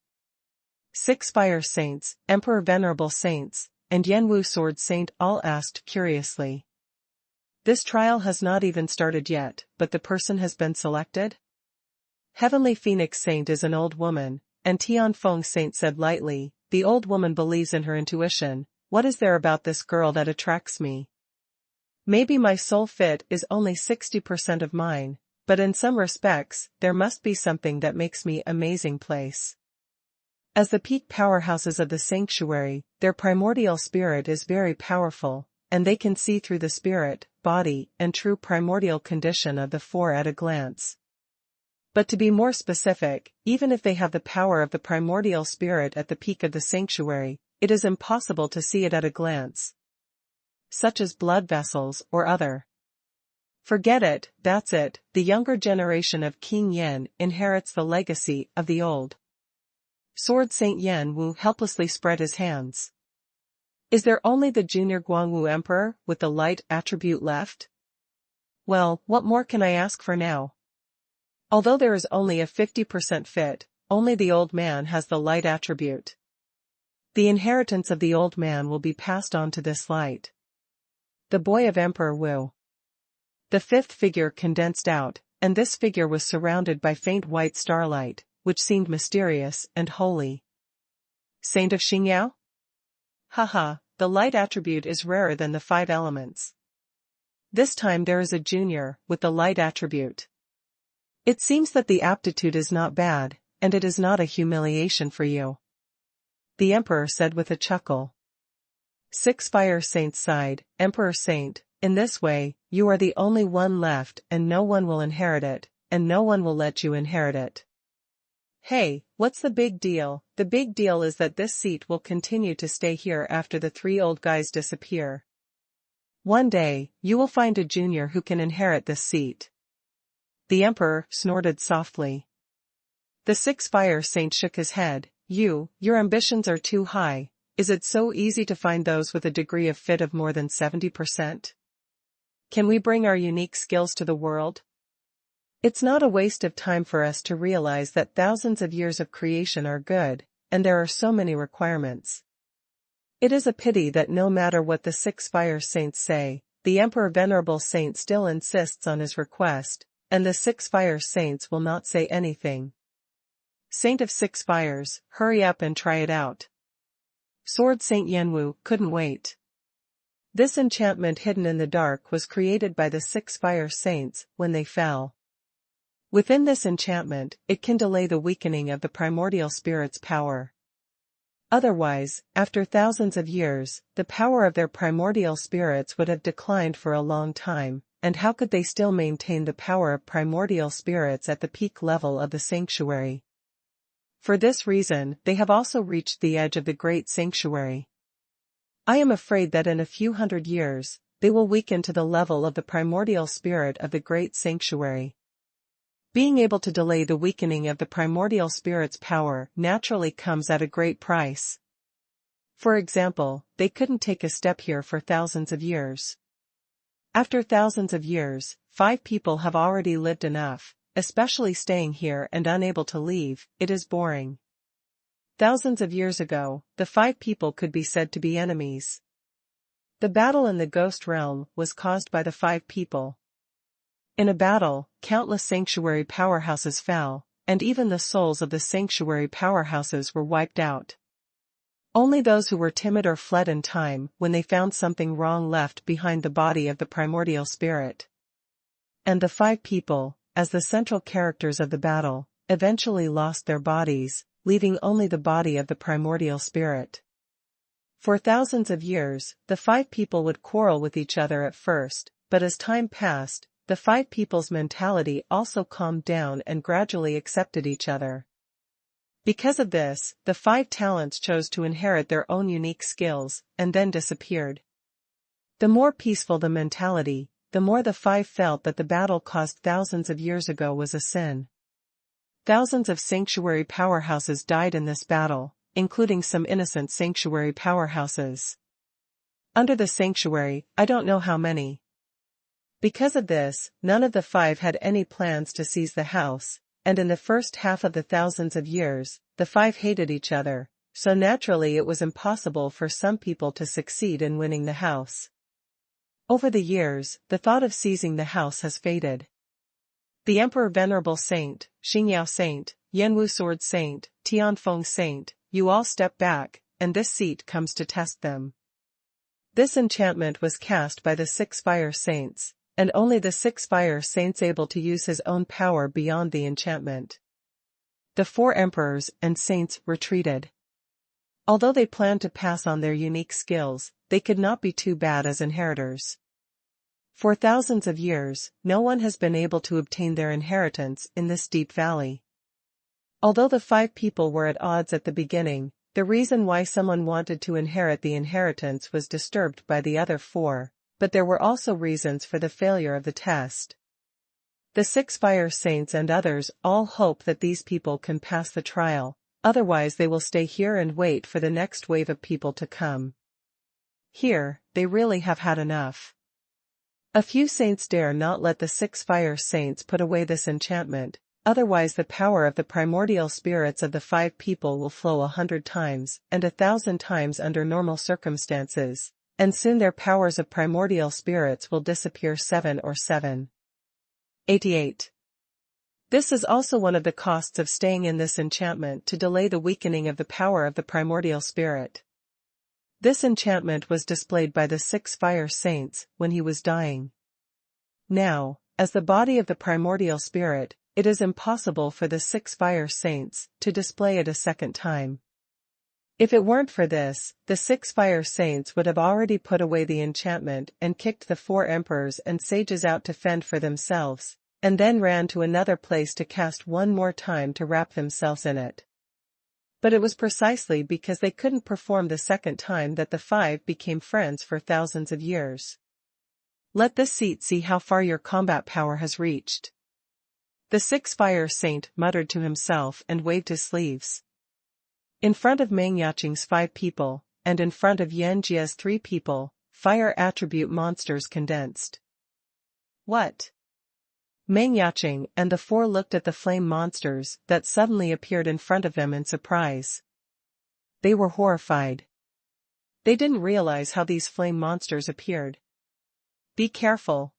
6 Fire Saints, Emperor Venerable Saints, and Yanwu Sword Saint all asked curiously. This trial has not even started yet, but the person has been selected? Heavenly Phoenix Saint is an old woman, and Han Feng Saint said lightly, the old woman believes in her intuition. What is there about this girl that attracts me? Maybe my soul fit is only 60% of mine, but in some respects, there must be something that makes me amazing place. As the peak powerhouses of the sanctuary, their primordial spirit is very powerful, and they can see through the spirit, body, and true primordial condition of the 4 at a glance. But to be more specific, even if they have the power of the primordial spirit at the peak of the sanctuary, it is impossible to see it at a glance. Such as blood vessels or other. Forget it, that's it, the younger generation of King Yen inherits the legacy of the old. Sword Saint Yen Wu helplessly spread his hands. Is there only the junior Guangwu Emperor with the light attribute left? Well, what more can I ask for now? Although there is only a 50% fit, only the old man has the light attribute. The inheritance of the old man will be passed on to this light. The boy of Emperor Wu. The 5th figure condensed out, and this figure was surrounded by faint white starlight, which seemed mysterious and holy. Saint of Xingyao? Haha, the light attribute is rarer than the 5 elements. This time there is a junior with the light attribute. It seems that the aptitude is not bad, and it is not a humiliation for you. The emperor said with a chuckle. 6 Fire Saints sighed. Emperor Saint, in this way, you are the only one left and no one will inherit it, and no one will let you inherit it. Hey, what's the big deal? The big deal is that this seat will continue to stay here after the 3 old guys disappear. One day, you will find a junior who can inherit this seat. The emperor snorted softly. The sixth fire saint shook his head. Your ambitions are too high. Is it so easy to find those with a degree of fit of more than 70%? Can we bring our unique skills to the world? It's not a waste of time for us to realize that thousands of years of creation are good, and there are so many requirements. It is a pity that no matter what the six fire saints say, the Emperor Venerable Saint still insists on his request, and the six fire saints will not say anything. Saint of Six Fires, hurry up and try it out. Sword Saint Yanwu couldn't wait. This enchantment hidden in the dark was created by the six fire saints when they fell. Within this enchantment, it can delay the weakening of the primordial spirit's power. Otherwise, after thousands of years, the power of their primordial spirits would have declined for a long time, and how could they still maintain the power of primordial spirits at the peak level of the sanctuary? For this reason, they have also reached the edge of the great sanctuary. I am afraid that in a few hundred years, they will weaken to the level of the primordial spirit of the great sanctuary. Being able to delay the weakening of the primordial spirit's power naturally comes at a great price. For example, they couldn't take a step here for thousands of years. After thousands of years, 5 people have already lived enough, especially staying here and unable to leave. It is boring. Thousands of years ago, the 5 people could be said to be enemies. The battle in the ghost realm was caused by the 5 people. In a battle, countless sanctuary powerhouses fell, and even the souls of the sanctuary powerhouses were wiped out. Only those who were timid or fled in time when they found something wrong left behind the body of the primordial spirit. And the 5 people, as the central characters of the battle, eventually lost their bodies, leaving only the body of the primordial spirit. For thousands of years, the 5 people would quarrel with each other at first, but as time passed, the 5 people's mentality also calmed down and gradually accepted each other. Because of this, the 5 talents chose to inherit their own unique skills, and then disappeared. The more peaceful the mentality, the more the 5 felt that the battle caused thousands of years ago was a sin. Thousands of sanctuary powerhouses died in this battle, including some innocent sanctuary powerhouses. Under the sanctuary, I don't know how many. Because of this, none of the 5 had any plans to seize the house, and in the first half of the thousands of years, the 5 hated each other, so naturally it was impossible for some people to succeed in winning the house. Over the years, the thought of seizing the house has faded. The Emperor Venerable Saint, Xingyao Saint, Yanwu Sword Saint, Han Feng Saint, you all step back, and this seat comes to test them. This enchantment was cast by the 6 fire saints, and only the 6 fire saints able to use his own power beyond the enchantment. The 4 emperors and saints retreated. Although they planned to pass on their unique skills, they could not be too bad as inheritors. For thousands of years, no one has been able to obtain their inheritance in this deep valley. Although the 5 people were at odds at the beginning, the reason why someone wanted to inherit the inheritance was disturbed by the other 4. But there were also reasons for the failure of the test. The 6 fire saints and others all hope that these people can pass the trial, otherwise they will stay here and wait for the next wave of people to come. Here, they really have had enough. A few saints dare not let the 6 fire saints put away this enchantment, otherwise the power of the primordial spirits of the 5 people will flow 100 times and 1,000 times under normal circumstances. And soon their powers of primordial spirits will disappear 7 or 7. 88. This is also one of the costs of staying in this enchantment to delay the weakening of the power of the primordial spirit. This enchantment was displayed by the 6 fire saints when he was dying. Now, as the body of the primordial spirit, it is impossible for the 6 fire saints to display it a second time. If it weren't for this, the 6 fire saints would have already put away the enchantment and kicked the 4 emperors and sages out to fend for themselves, and then ran to another place to cast one more time to wrap themselves in it. But it was precisely because they couldn't perform the second time that the 5 became friends for thousands of years. Let this seat see how far your combat power has reached. The sixth fire saint muttered to himself and waved his sleeves. In front of Meng Yaqing's 5 people, and in front of Yan Jia's 3 people, fire attribute monsters condensed. What? Meng Yaqing and the 4 looked at the flame monsters that suddenly appeared in front of them in surprise. They were horrified. They didn't realize how these flame monsters appeared. Be careful.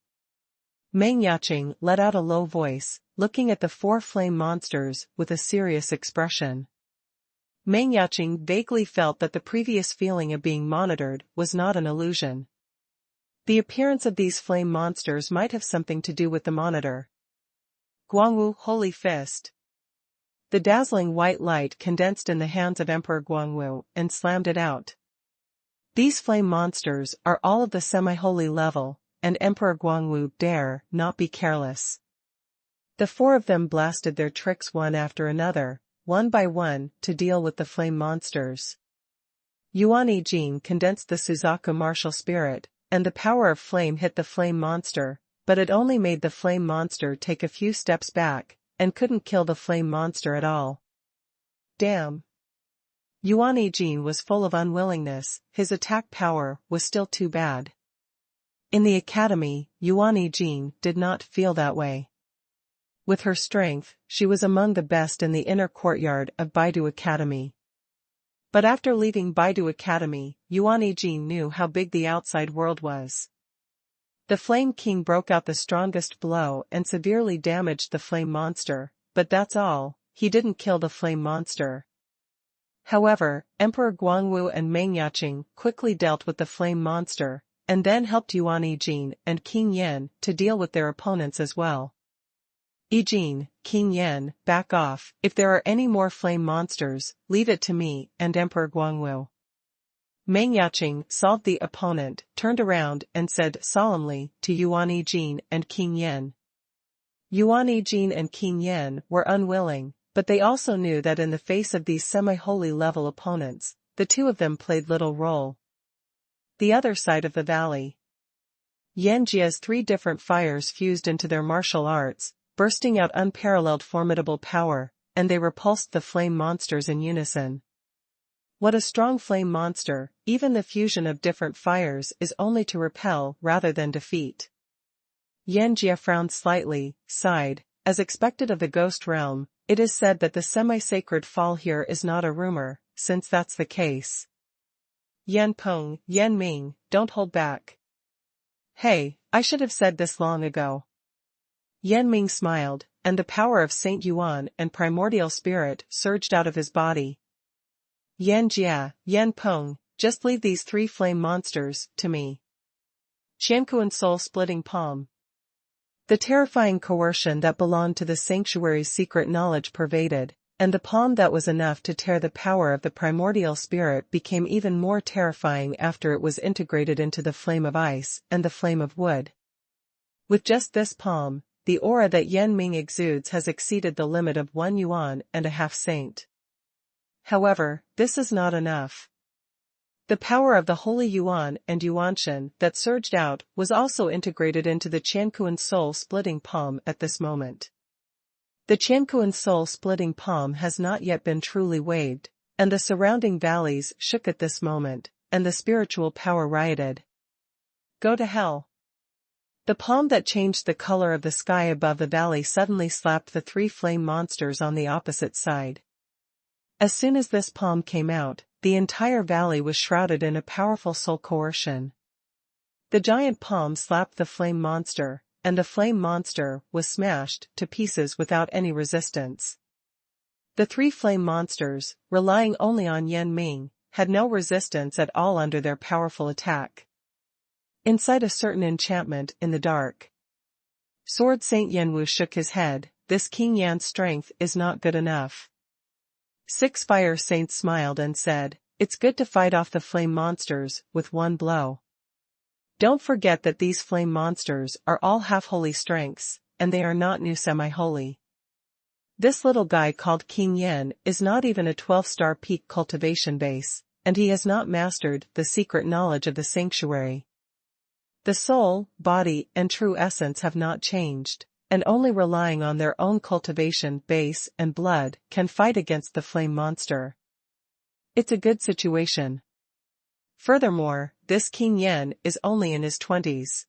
Meng Yaqing let out a low voice, looking at the 4 flame monsters with a serious expression. Meng Yaqing vaguely felt that the previous feeling of being monitored was not an illusion. The appearance of these flame monsters might have something to do with the monitor. Guangwu, Holy Fist. The dazzling white light condensed in the hands of Emperor Guangwu and slammed it out. These flame monsters are all of the semi-holy level, and Emperor Guangwu dare not be careless. The 4 of them blasted their tricks one after another, one by one, to deal with the flame monsters. Yuan Yijin condensed the Suzaku martial spirit, and the power of flame hit the flame monster, but it only made the flame monster take a few steps back, and couldn't kill the flame monster at all. Damn. Yuan Yijin was full of unwillingness, his attack power was still too bad. In the academy, Yuan Yijin did not feel that way. With her strength, she was among the best in the inner courtyard of Baidu Academy. But after leaving Baidu Academy, Yuan Yijin knew how big the outside world was. The Flame King broke out the strongest blow and severely damaged the flame monster, but that's all, he didn't kill the flame monster. However, Emperor Guangwu and Meng Yaqing quickly dealt with the flame monster, and then helped Yuan Yijin and King Yan to deal with their opponents as well. Yijin, King Yan, back off. If there are any more flame monsters, leave it to me and Emperor Guangwu. Meng Yaqing solved the opponent, turned around and said solemnly to Yuan Yijin and King Yan. Yuan Yijin and King Yan were unwilling, but they also knew that in the face of these semi-holy level opponents, the 2 of them played little role. The other side of the valley. Yan Jia's 3 different fires fused into their martial arts, bursting out unparalleled formidable power, and they repulsed the flame monsters in unison. What a strong flame monster, even the fusion of different fires is only to repel rather than defeat. Yan Jia frowned slightly, sighed. As expected of the ghost realm, it is said that the semi-sacred fall here is not a rumor, since that's the case. Yan Peng, Yan Ming, don't hold back. Hey, I should have said this long ago. Yan Ming smiled, and the power of Saint Yuan and primordial spirit surged out of his body. Yan Jia, Yan Peng, just leave these 3 flame monsters to me. Xuanhuan's soul-splitting palm. The terrifying coercion that belonged to the sanctuary's secret knowledge pervaded, and the palm that was enough to tear the power of the primordial spirit became even more terrifying after it was integrated into the flame of ice and the flame of wood. With just this palm, the aura that Yan Ming exudes has exceeded the limit of 1 yuan and a half saint. However, this is not enough. The power of the Holy Yuan and Yuanshan that surged out was also integrated into the Xuanhuan soul-splitting palm at this moment. The Xuanhuan soul-splitting palm has not yet been truly waved, and the surrounding valleys shook at this moment, and the spiritual power rioted. Go to hell. The palm that changed the color of the sky above the valley suddenly slapped the 3 flame monsters on the opposite side. As soon as this palm came out, the entire valley was shrouded in a powerful soul coercion. The giant palm slapped the flame monster, and the flame monster was smashed to pieces without any resistance. The 3 flame monsters, relying only on Yan Ming, had no resistance at all under their powerful attack. Inside a certain enchantment in the dark. Sword Saint Yanwu shook his head. This King Yan's strength is not good enough. 6 fire saints smiled and said, it's good to fight off the flame monsters with 1 blow. Don't forget that these flame monsters are all half-holy strengths, and they are not new semi-holy. This little guy called King Yan is not even a 12-star peak cultivation base, and he has not mastered the secret knowledge of the sanctuary. The soul, body, and true essence have not changed, and only relying on their own cultivation, base, and blood can fight against the flame monster. It's a good situation. Furthermore, this King Yen is only in his 20s.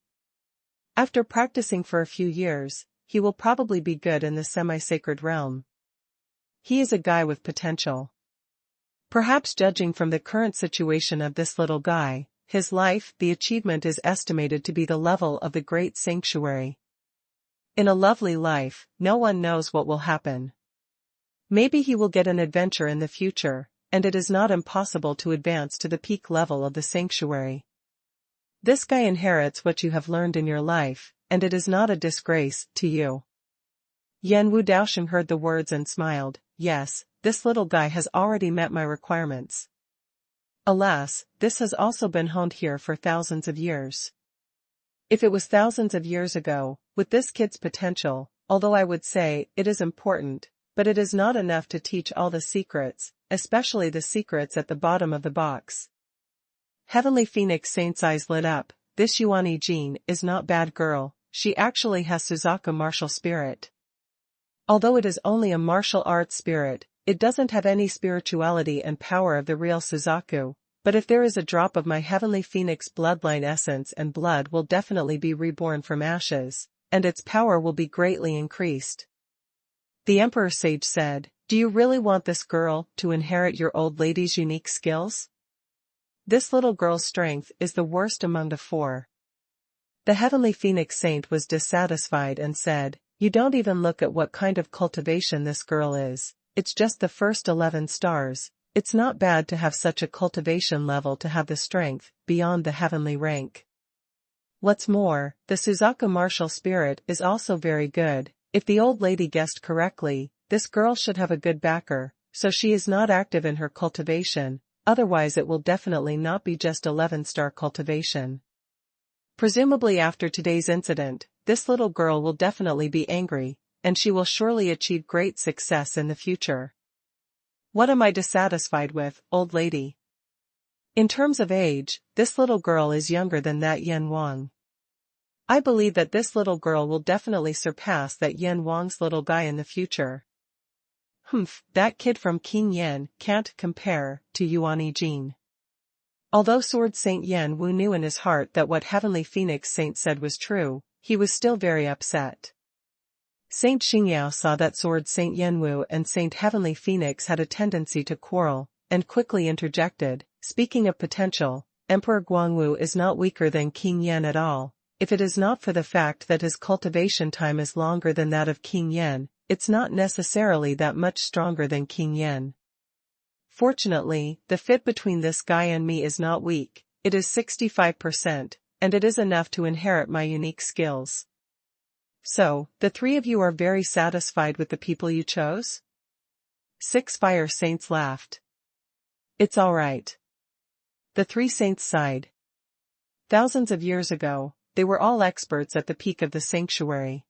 After practicing for a few years, he will probably be good in the semi-sacred realm. He is a guy with potential. Perhaps judging from the current situation of this little guy, his life, the achievement is estimated to be the level of the great sanctuary. In a lovely life, no one knows what will happen. Maybe he will get an adventure in the future, and it is not impossible to advance to the peak level of the sanctuary. This guy inherits what you have learned in your life, and it is not a disgrace to you. Yan Wu Daosheng heard the words and smiled. Yes, this little guy has already met my requirements. Alas, this has also been honed here for thousands of years. If it was thousands of years ago, with this kid's potential, although I would say it is important, but it is not enough to teach all the secrets, especially the secrets at the bottom of the box. Heavenly Phoenix Saint's eyes lit up. This Yuani Jean is not bad girl, she actually has Suzaku martial spirit. Although it is only a martial arts spirit, it doesn't have any spirituality and power of the real Suzaku, but if there is a drop of my Heavenly Phoenix bloodline essence and blood will definitely be reborn from ashes, and its power will be greatly increased. The Emperor Sage said, do you really want this girl to inherit your old lady's unique skills? This little girl's strength is the worst among the four. The Heavenly Phoenix Saint was dissatisfied and said, you don't even look at what kind of cultivation this girl is, it's just the first 11 stars, it's not bad to have such a cultivation level to have the strength, beyond the heavenly rank. What's more, the Suzaku martial spirit is also very good. If the old lady guessed correctly, this girl should have a good backer, so she is not active in her cultivation, otherwise it will definitely not be just 11-star cultivation. Presumably after today's incident, this little girl will definitely be angry, and she will surely achieve great success in the future. What am I dissatisfied with, old lady? In terms of age, this little girl is younger than that Yan Wang. I believe that this little girl will definitely surpass that Yan Wang's little guy in the future. That kid from King Yan can't compare to Yuani Jean. Although Sword Saint Yan Wu knew in his heart that what Heavenly Phoenix Saint said was true, he was still very upset. Saint Xingyao saw that Sword Saint Yan Wu and Saint Heavenly Phoenix had a tendency to quarrel, and quickly interjected, speaking of potential, Emperor Guangwu is not weaker than King Yan at all. If it is not for the fact that his cultivation time is longer than that of King Yan, it's not necessarily that much stronger than King Yan. Fortunately, the fit between this guy and me is not weak, it is 65%, and it is enough to inherit my unique skills. So, the three of you are very satisfied with the people you chose? 6 fire saints laughed. It's alright. The 3 saints sighed. Thousands of years ago, they were all experts at the peak of the sanctuary.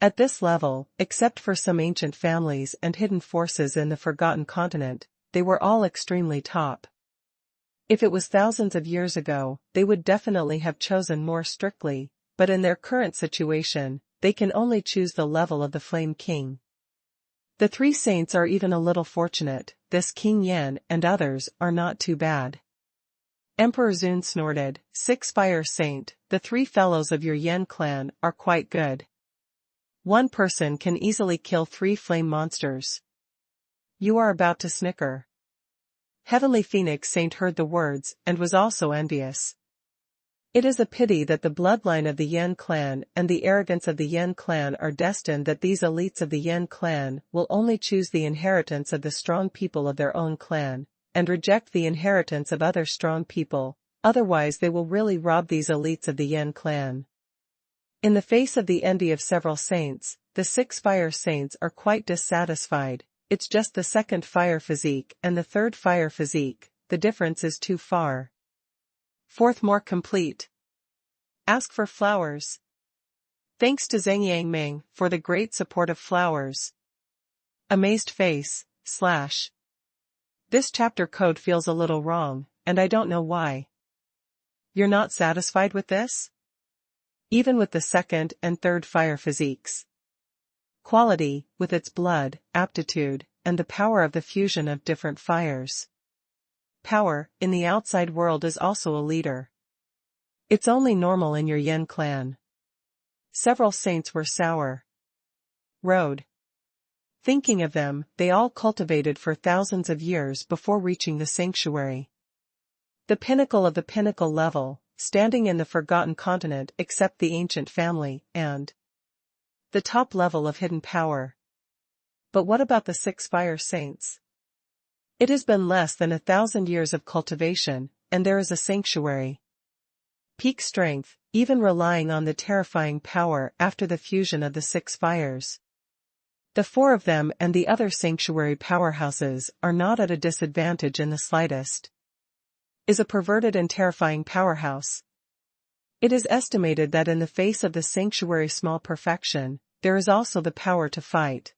At this level, except for some ancient families and hidden forces in the Forgotten Continent, they were all extremely top. If it was thousands of years ago, they would definitely have chosen more strictly, but in their current situation, they can only choose the level of the Flame King. The 3 saints are even a little fortunate, this King Yan and others are not too bad. Emperor Zun snorted, 6 fire saint, the 3 fellows of your Yan clan are quite good. One person can easily kill 3 flame monsters. You are about to snicker. Heavenly Phoenix Saint heard the words and was also envious. It is a pity that the bloodline of the Yan clan and the arrogance of the Yan clan are destined that these elites of the Yan clan will only choose the inheritance of the strong people of their own clan, and reject the inheritance of other strong people, otherwise they will really rob these elites of the Yan clan. In the face of the envy of several saints, the 6 fire saints are quite dissatisfied. It's just the 2nd fire physique and the 3rd fire physique, the difference is too far. 4th more complete. Ask for flowers. Thanks to Zhang Yangming for the great support of flowers. Amazed face, / This chapter code feels a little wrong, and I don't know why. You're not satisfied with this? Even with the second and third fire physiques. Quality, with its blood, aptitude, and the power of the fusion of different fires. Power, in the outside world is also a leader. It's only normal in your Yin clan. Several saints were sour. Road. Thinking of them, they all cultivated for thousands of years before reaching the sanctuary. The pinnacle of the pinnacle level, standing in the forgotten continent except the ancient family, and the top level of hidden power. But what about the 6 fire saints? It has been less than 1,000 years of cultivation, and there is a sanctuary. Peak strength, even relying on the terrifying power after the fusion of the 6 fires. The 4 of them and the other sanctuary powerhouses are not at a disadvantage in the slightest. Is a perverted and terrifying powerhouse. It is estimated that in the face of the sanctuary small perfection, there is also the power to fight.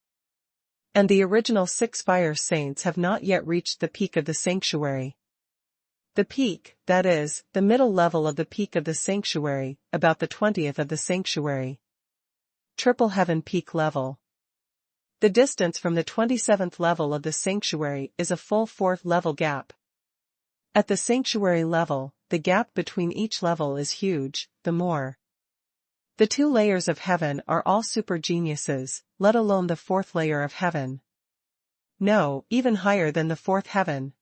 And the original 6 fire saints have not yet reached the peak of the sanctuary. The peak, that is, the middle level of the peak of the sanctuary, about the 20th of the sanctuary. Triple heaven peak level. The distance from the 27th level of the sanctuary is a full 4th level gap. At the sanctuary level, the gap between each level is huge, the more. The 2 layers of heaven are all super geniuses, let alone the 4th layer of heaven. No, even higher than the 4th heaven.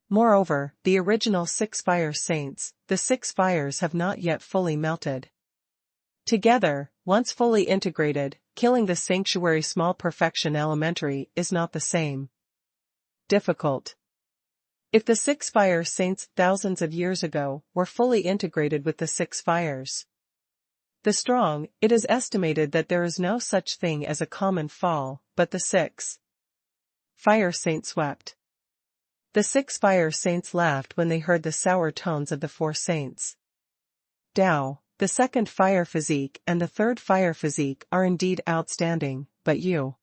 Moreover, the original 6 fire saints, the 6 fires have not yet fully melted. Together, once fully integrated, killing the sanctuary small perfection elementary is not the same. Difficult. If the 6 fire saints thousands of years ago were fully integrated with the 6 fires, the strong, it is estimated that there is no such thing as a common fall, but the 6 fire saints wept. The 6 fire saints laughed when they heard the sour tones of the 4 saints. Tao, the second fire physique and the third fire physique are indeed outstanding, but you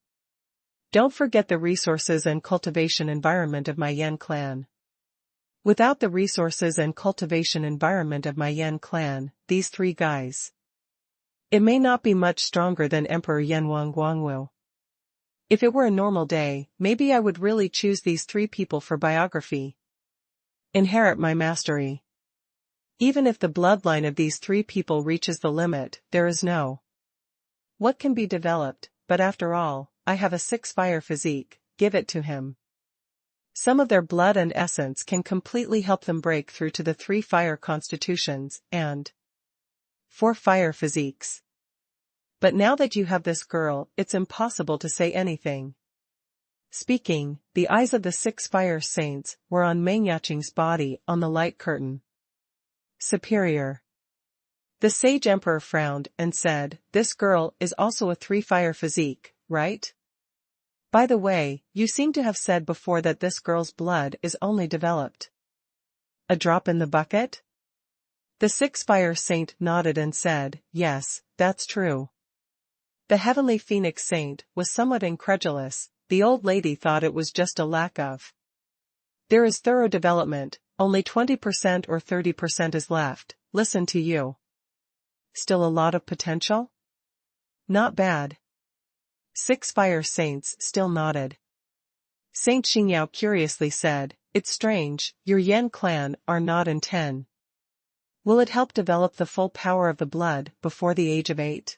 don't forget the resources and cultivation environment of my Yin clan. Without the resources and cultivation environment of my Yin clan, these 3 guys, it may not be much stronger than Emperor Yanwang Guangwu. If it were a normal day, maybe I would really choose these 3 people for biography. Inherit my mastery. Even if the bloodline of these 3 people reaches the limit, there is no what can be developed, but after all, I have a 6 fire physique, give it to him. Some of their blood and essence can completely help them break through to the 3 fire constitutions, and 4 fire physiques. But now that you have this girl, it's impossible to say anything. Speaking, the eyes of the 6 fire saints were on Meng Yaqing's body on the light curtain. Superior. The sage emperor frowned and said, "This girl is also a 3 fire physique, right? By the way, you seem to have said before that this girl's blood is only developed a drop in the bucket?" The 6 fire saint nodded and said, "Yes, that's true." The heavenly phoenix saint was somewhat incredulous. The old lady thought it was just a lack of. There is thorough development, only 20% or 30% is left, listen to you. Still a lot of potential? Not bad. 6 fire saints still nodded. Saint Xingyao curiously said, "It's strange, your Yin clan are not in 10. Will it help develop the full power of the blood before the age of 8?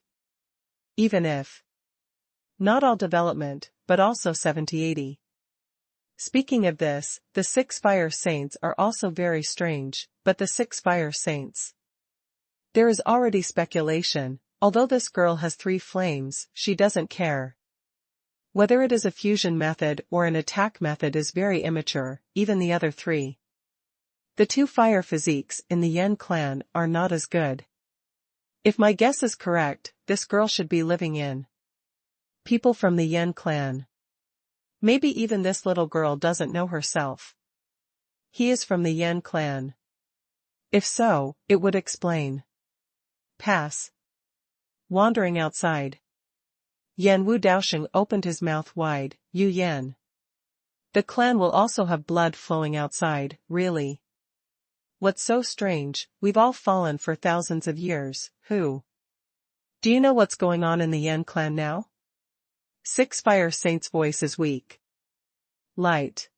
Even if not all development, but also 70-80. Speaking of this, the 6 fire saints are also very strange, but the 6 fire saints. There is already speculation, although this girl has 3 flames, she doesn't care. Whether it is a fusion method or an attack method is very immature, even the other 3. The 2 fire physiques in the Yin clan are not as good. If my guess is correct, this girl should be living in people from the Yin clan. Maybe even this little girl doesn't know herself. He is from the Yin clan. If so, it would explain. Pass. Wandering outside. Yan Wu Daosheng opened his mouth wide, Yu Yan. The clan will also have blood flowing outside, really? What's so strange, we've all fallen for thousands of years, who? Do you know what's going on in the Yan clan now? Six Fire Saint's voice is weak. Light.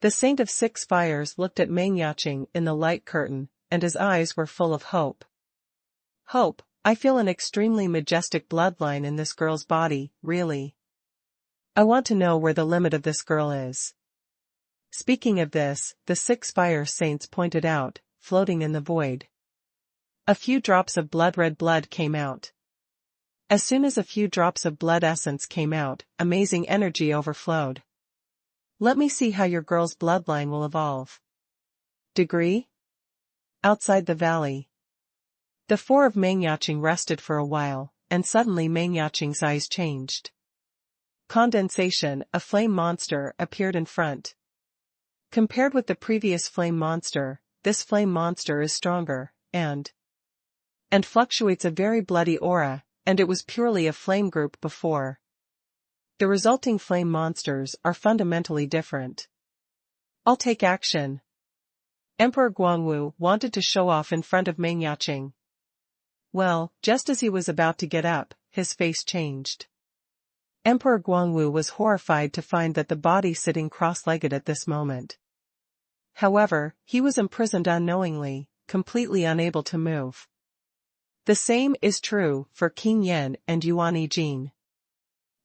The Saint of Six Fires looked at Meng Yaqing in the light curtain, and his eyes were full of hope. Hope, I feel an extremely majestic bloodline in this girl's body, really. I want to know where the limit of this girl is. Speaking of this, the Six Fire Saints pointed out, floating in the void. A few drops of blood-red blood came out. As soon as a few drops of blood essence came out, amazing energy overflowed. Let me see how your girl's bloodline will evolve. Degree? Outside the valley. The four of Meng Yaqing rested for a while, and suddenly Meng Yaqing's eyes changed. Condensation, a flame monster, appeared in front. Compared with the previous flame monster, this flame monster is stronger, and fluctuates a very bloody aura, and it was purely a flame group before. The resulting flame monsters are fundamentally different. I'll take action. Emperor Guangwu wanted to show off in front of Meng Yaqing. Well, just as he was about to get up, his face changed. Emperor Guangwu was horrified to find that the body sitting cross-legged at this moment. However, he was imprisoned unknowingly, completely unable to move. The same is true for King Yan and Yuan Yijin.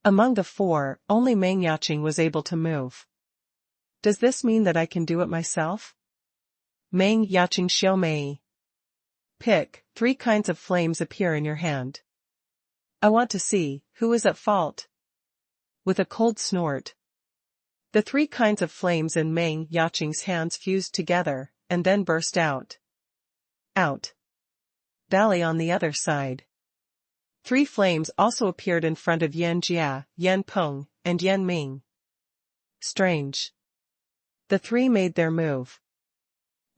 Among the four, only Meng Yaqing was able to move. Does this mean that I can do it myself? Meng Yaqing Xiaomei. Pick, 3 kinds of flames appear in your hand. I want to see, who is at fault? With a cold snort. The 3 kinds of flames in Meng Yaqing's hands fused together, and then burst out. Out. Valley on the other side. 3 flames also appeared in front of Yan Jia, Yan Peng, and Yan Ming. Strange. The 3 made their move.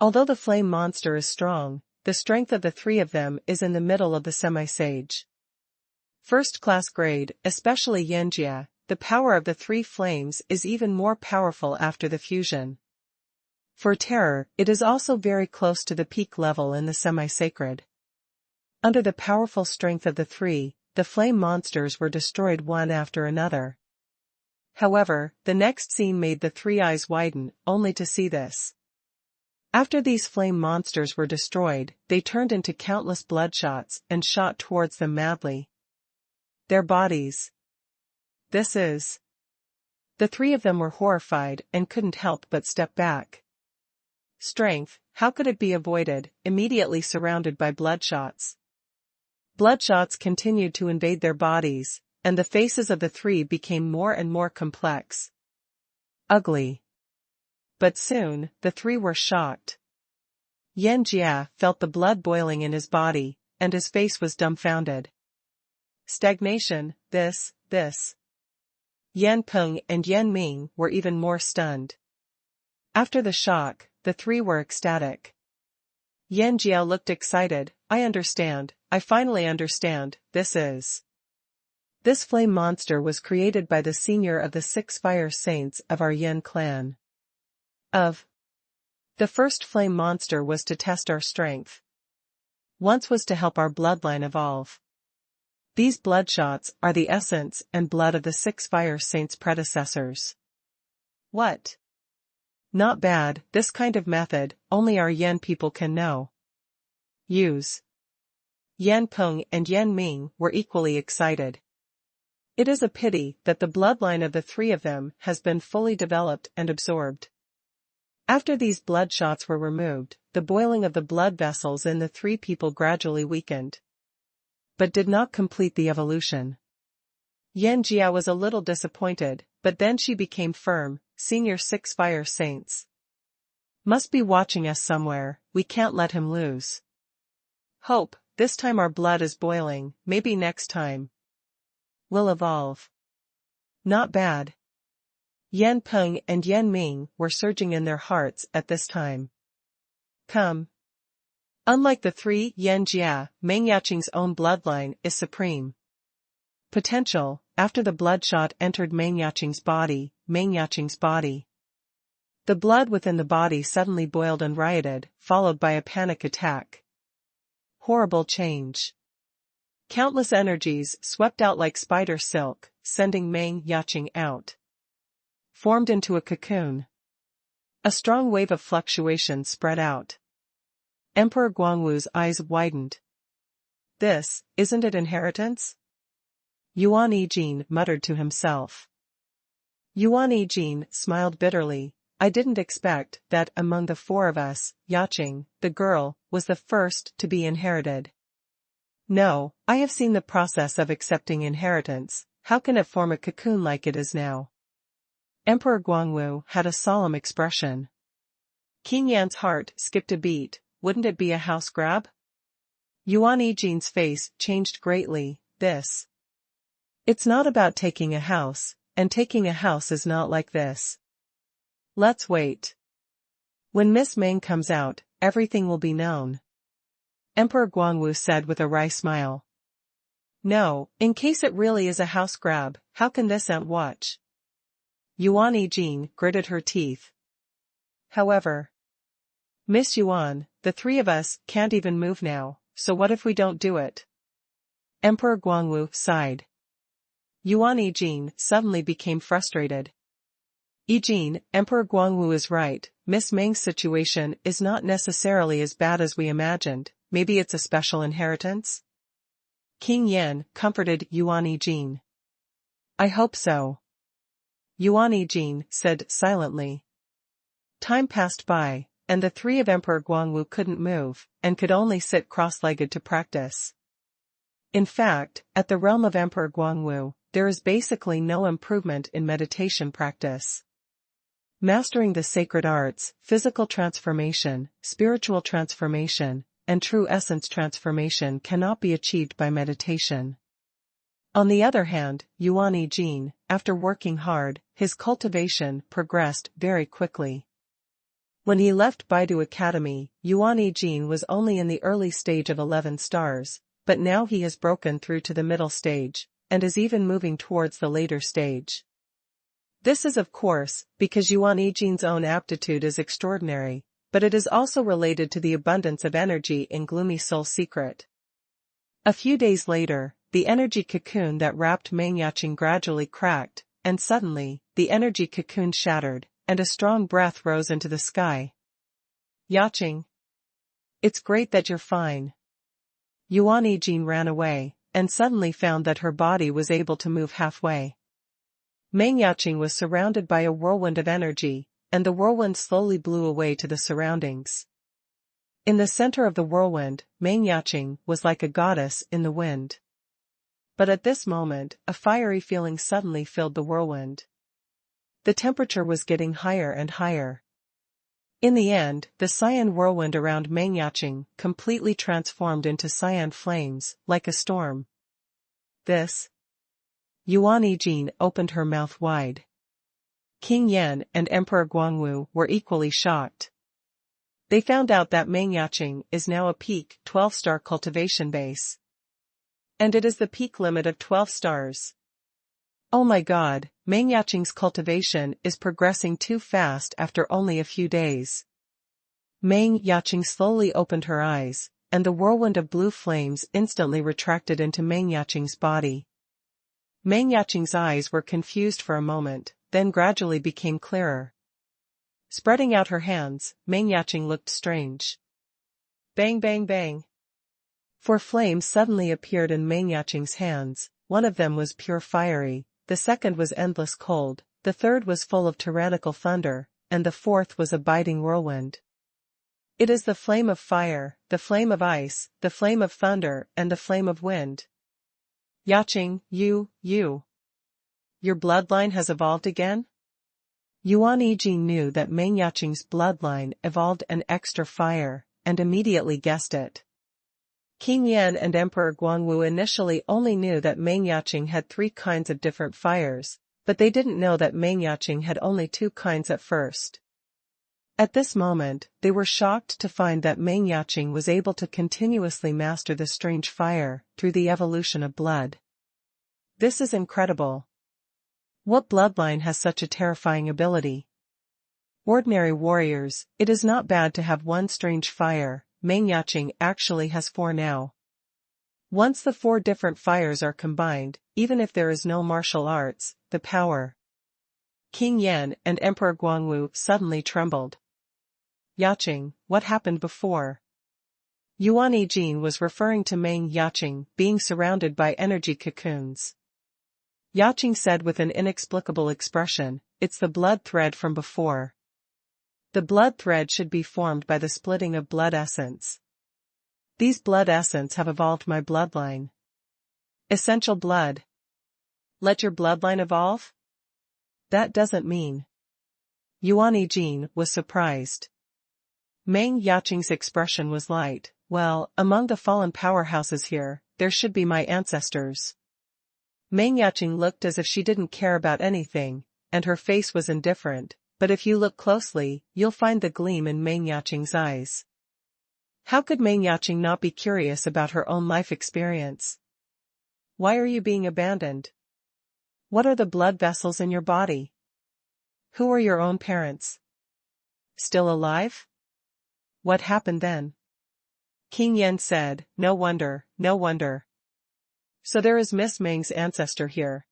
Although the flame monster is strong, the strength of the 3 of them is in the middle of the semi-sage. First-class grade, especially Yan Jia, the power of the 3 flames is even more powerful after the fusion. For terror, it is also very close to the peak level in the semi-sacred. Under the powerful strength of the 3, the flame monsters were destroyed one after another. However, the next scene made the 3 eyes widen, only to see this. After these flame monsters were destroyed, they turned into countless bloodshots and shot towards them madly. Their bodies. This is. The 3 of them were horrified and couldn't help but step back. Strength, how could it be avoided, immediately surrounded by bloodshots? Bloodshots continued to invade their bodies, and the faces of the 3 became more and more complex. Ugly. But soon, the 3 were shocked. Yan Jia felt the blood boiling in his body, and his face was dumbfounded. Stagnation, this. Yan Peng and Yan Ming were even more stunned. After the shock, the 3 were ecstatic. Yan Jia looked excited. I understand, I finally understand, this flame monster was created by the senior of the 6 fire saints of our Yan clan. The first flame monster was to test our strength. Once was to help our bloodline evolve. These bloodshots are the essence and blood of the 6 fire saints' predecessors. What? Not bad, this kind of method, only our Yan people can know. Use. Yan Peng and Yan Ming were equally excited. It is a pity that the bloodline of the 3 of them has been fully developed and absorbed. After these bloodshots were removed, the boiling of the blood vessels in the 3 people gradually weakened. But did not complete the evolution. Yan Jia was a little disappointed, but then she became firm. Senior 6 fire saints must be watching us somewhere, we can't let him lose. Hope, this time our blood is boiling, maybe next time we'll evolve. Not bad. Yan Peng and Yan Ming were surging in their hearts at this time. Come. Unlike the 3, Yan Jia, Meng Yaqing's own bloodline is supreme. Potential, after the bloodshot entered Meng Yaqing's body, The blood within the body suddenly boiled and rioted, followed by a panic attack. Horrible change. Countless energies swept out like spider silk, sending Meng Yaqing out. Formed into a cocoon. A strong wave of fluctuation spread out. Emperor Guangwu's eyes widened. This, isn't it inheritance? Yuan Yijin muttered to himself. Yuan Yijin smiled bitterly. I didn't expect that among the four of us, Yaqing, the girl, was the first to be inherited. No, I have seen the process of accepting inheritance. How can it form a cocoon like it is now? Emperor Guangwu had a solemn expression. King Yan's heart skipped a beat. Wouldn't it be a house grab? Yuan Yijin's face changed greatly. It's not about taking a house, and taking a house is not like this. Let's wait. When Miss Meng comes out, everything will be known. Emperor Guangwu said with a wry smile. No, in case it really is a house grab, how can this aunt watch? Yuan Yijin gritted her teeth. However, Miss Yuan, the three of us can't even move now, so what if we don't do it? Emperor Guangwu sighed. Yuan Yijin suddenly became frustrated. Yijin, Emperor Guangwu is right, Miss Meng's situation is not necessarily as bad as we imagined, maybe it's a special inheritance? King Yan comforted Yuan Yijin. I hope so. Yuan Yijin said silently. Time passed by, and the three of Emperor Guangwu couldn't move, and could only sit cross-legged to practice. In fact, at the realm of Emperor Guangwu, there is basically no improvement in meditation practice. Mastering the sacred arts, physical transformation, spiritual transformation, and true essence transformation cannot be achieved by meditation. On the other hand, Yuan Yijin, after working hard, his cultivation progressed very quickly. When he left Baidu Academy, Yuan Yijin was only in the early stage of 11 stars, but now he has broken through to the middle stage, and is even moving towards the later stage. This is of course, because Yuan Yijin's own aptitude is extraordinary, but it is also related to the abundance of energy in Gloomy Soul Secret. A few days later, the energy cocoon that wrapped Meng Yaqing gradually cracked, and suddenly, the energy cocoon shattered, and a strong breath rose into the sky. Yaqing. It's great that you're fine. Yuan Yijin ran away, and suddenly found that her body was able to move halfway. Meng Yaqing was surrounded by a whirlwind of energy, and the whirlwind slowly blew away to the surroundings. In the center of the whirlwind, Meng Yaqing was like a goddess in the wind. But at this moment, a fiery feeling suddenly filled the whirlwind. The temperature was getting higher and higher. In the end, the cyan whirlwind around Meng Yaqing completely transformed into cyan flames, like a storm. Yuan Yijin opened her mouth wide. King Yan and Emperor Guangwu were equally shocked. They found out that Meng Yaqing is now a peak 12-star cultivation base. And it is the peak limit of 12 stars. Oh my god, Meng Yaqing's cultivation is progressing too fast after only a few days. Meng Yaqing slowly opened her eyes, and the whirlwind of blue flames instantly retracted into Meng Yaqing's body. Meng Yaqing's eyes were confused for a moment, then gradually became clearer. Spreading out her hands, Meng Yaqing looked strange. Bang bang bang. 4 flames suddenly appeared in Meng Yaqing's hands, one of them was pure fiery, the second was endless cold, the third was full of tyrannical thunder, and the fourth was a biting whirlwind. It is the flame of fire, the flame of ice, the flame of thunder, and the flame of wind. Yaqing, your bloodline has evolved again? Yuan Yijin knew that Meng Yaqing's bloodline evolved an extra fire, and immediately guessed it. King Yan and Emperor Guangwu initially only knew that Meng Yaqing had 3 kinds of different fires, but they didn't know that Meng Yaqing had only 2 kinds at first. At this moment, they were shocked to find that Meng Yaqing was able to continuously master the strange fire through the evolution of blood. This is incredible. What bloodline has such a terrifying ability? Ordinary warriors, it is not bad to have one strange fire. Meng Yaqing actually has 4 now. Once the 4 different fires are combined, even if there is no martial arts, the power. King Yan and Emperor Guangwu suddenly trembled. Yaqing, what happened before? Yuan Yijin was referring to Meng Yaqing being surrounded by energy cocoons. Yaqing said with an inexplicable expression, it's the blood thread from before. The blood thread should be formed by the splitting of blood essence. These blood essence have evolved my bloodline. Essential blood. Let your bloodline evolve? That doesn't mean. Yuan Yijin was surprised. Meng Yaqing's expression was light. Well, among the fallen powerhouses here, there should be my ancestors. Meng Yaqing looked as if she didn't care about anything, and her face was indifferent, but if you look closely, you'll find the gleam in Meng Yaqing's eyes. How could Meng Yaqing not be curious about her own life experience? Why are you being abandoned? What are the blood vessels in your body? Who are your own parents? Still alive? What happened then? King Yan said, no wonder, no wonder. So there is Miss Meng's ancestor here.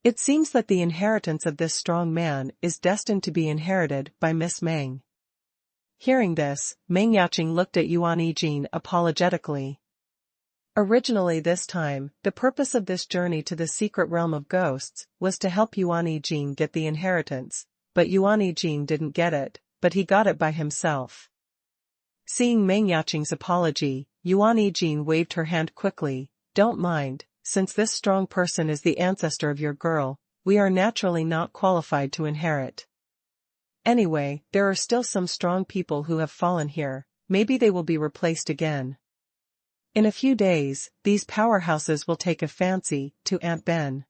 It seems that the inheritance of this strong man is destined to be inherited by Miss Meng. Hearing this, Meng Yaqing looked at Yuan Yijin apologetically. Originally this time, the purpose of this journey to the secret realm of ghosts was to help Yuan Yijin get the inheritance, but Yuan Yijin didn't get it, but he got it by himself. Seeing Meng Yaqing's apology, Yuan Yijin waved her hand quickly, don't mind, since this strong person is the ancestor of your girl, we are naturally not qualified to inherit. Anyway, there are still some strong people who have fallen here, maybe they will be replaced again. In a few days, these powerhouses will take a fancy to Aunt Ben.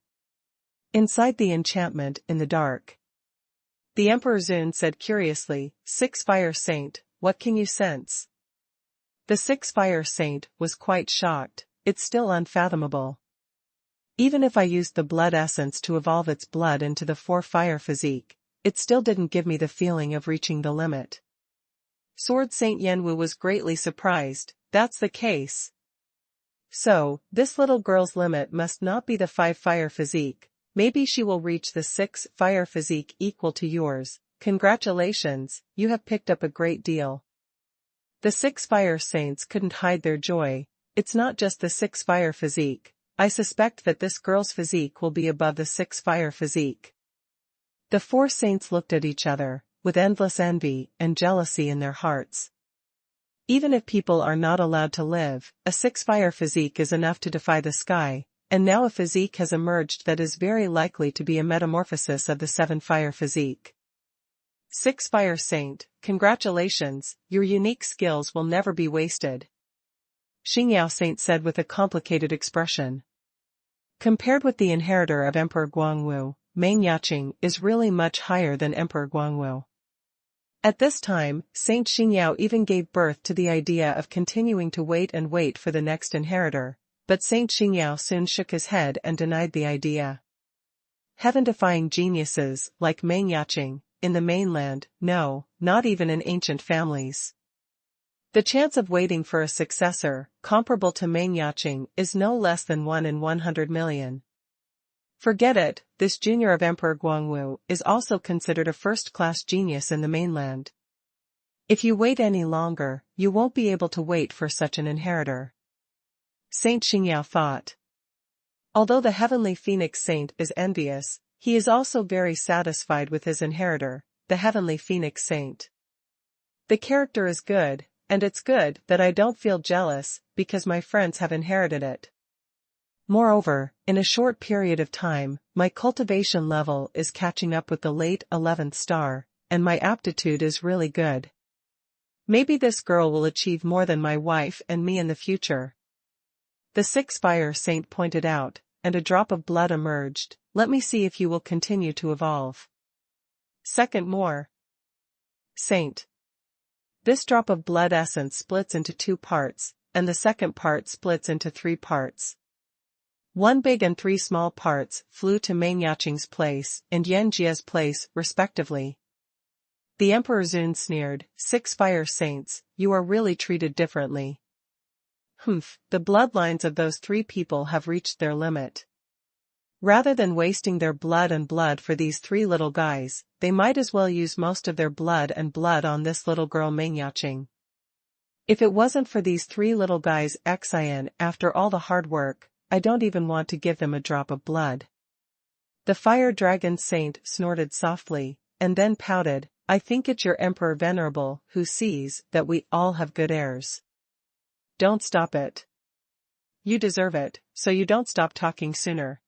Inside the enchantment in the dark. The Emperor Zun said curiously, 6 Fire Saint, what can you sense? The 6 Fire Saint was quite shocked, it's still unfathomable. Even if I used the blood essence to evolve its blood into the 4 fire physique, it still didn't give me the feeling of reaching the limit. Sword Saint Yanwu was greatly surprised, that's the case. So, this little girl's limit must not be the 5 fire physique, maybe she will reach the 6 fire physique equal to yours. Congratulations, you have picked up a great deal. The 6 fire saints couldn't hide their joy, it's not just the 6 fire physique, I suspect that this girl's physique will be above the 6 fire physique. The 4 saints looked at each other, with endless envy and jealousy in their hearts. Even if people are not allowed to live, a 6 fire physique is enough to defy the sky, and now a physique has emerged that is very likely to be a metamorphosis of the 7 fire physique. 6 Fire Saint, congratulations, your unique skills will never be wasted. Xingyao Saint said with a complicated expression. Compared with the inheritor of Emperor Guangwu, Meng Yaqing is really much higher than Emperor Guangwu. At this time, Saint Xingyao even gave birth to the idea of continuing to wait and wait for the next inheritor, but Saint Xingyao soon shook his head and denied the idea. Heaven-defying geniuses, like Meng Yaqing, in the mainland, no, not even in ancient families. The chance of waiting for a successor, comparable to Meng Yaqing, is no less than 1 in 100 million. Forget it, this junior of Emperor Guangwu is also considered a first-class genius in the mainland. If you wait any longer, you won't be able to wait for such an inheritor. Saint Xingyao thought. Although the heavenly phoenix saint is envious, he is also very satisfied with his inheritor, the heavenly phoenix saint. The character is good, and it's good that I don't feel jealous, because my friends have inherited it. Moreover, in a short period of time, my cultivation level is catching up with the late 11th star, and my aptitude is really good. Maybe this girl will achieve more than my wife and me in the future. The 6 Fire Saint pointed out, and a drop of blood emerged. Let me see if you will continue to evolve. Second more. Saint. This drop of blood essence splits into 2 parts, and the second part splits into 3 parts. 1 big and 3 small parts flew to Meng Yaqing's place and Yan Jie's place, respectively. The Emperor Zun sneered, 6 fire saints, you are really treated differently. Humph, the bloodlines of those 3 people have reached their limit. Rather than wasting their blood and blood for these 3 little guys, they might as well use most of their blood and blood on this little girl Meng Yaqing. If it wasn't for these 3 little guys Xian, after all the hard work, I don't even want to give them a drop of blood. The fire dragon saint snorted softly, and then pouted, I think it's your Emperor Venerable who sees that we all have good heirs. Don't stop it. You deserve it, so you don't stop talking sooner.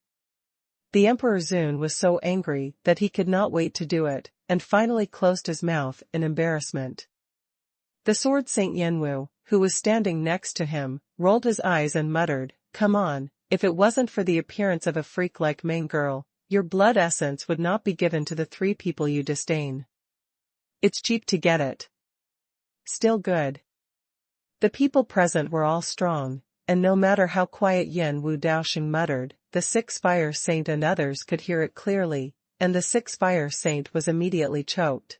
The Emperor Zun was so angry that he could not wait to do it, and finally closed his mouth in embarrassment. The sword Saint Yenwu, who was standing next to him, rolled his eyes and muttered, Come on, if it wasn't for the appearance of a freak like Meng girl, your blood essence would not be given to the 3 people you disdain. It's cheap to get it. Still good. The people present were all strong, and no matter how quiet Yen Wu Daoxing muttered, the 6 fire saint and others could hear it clearly, and the 6 fire saint was immediately choked.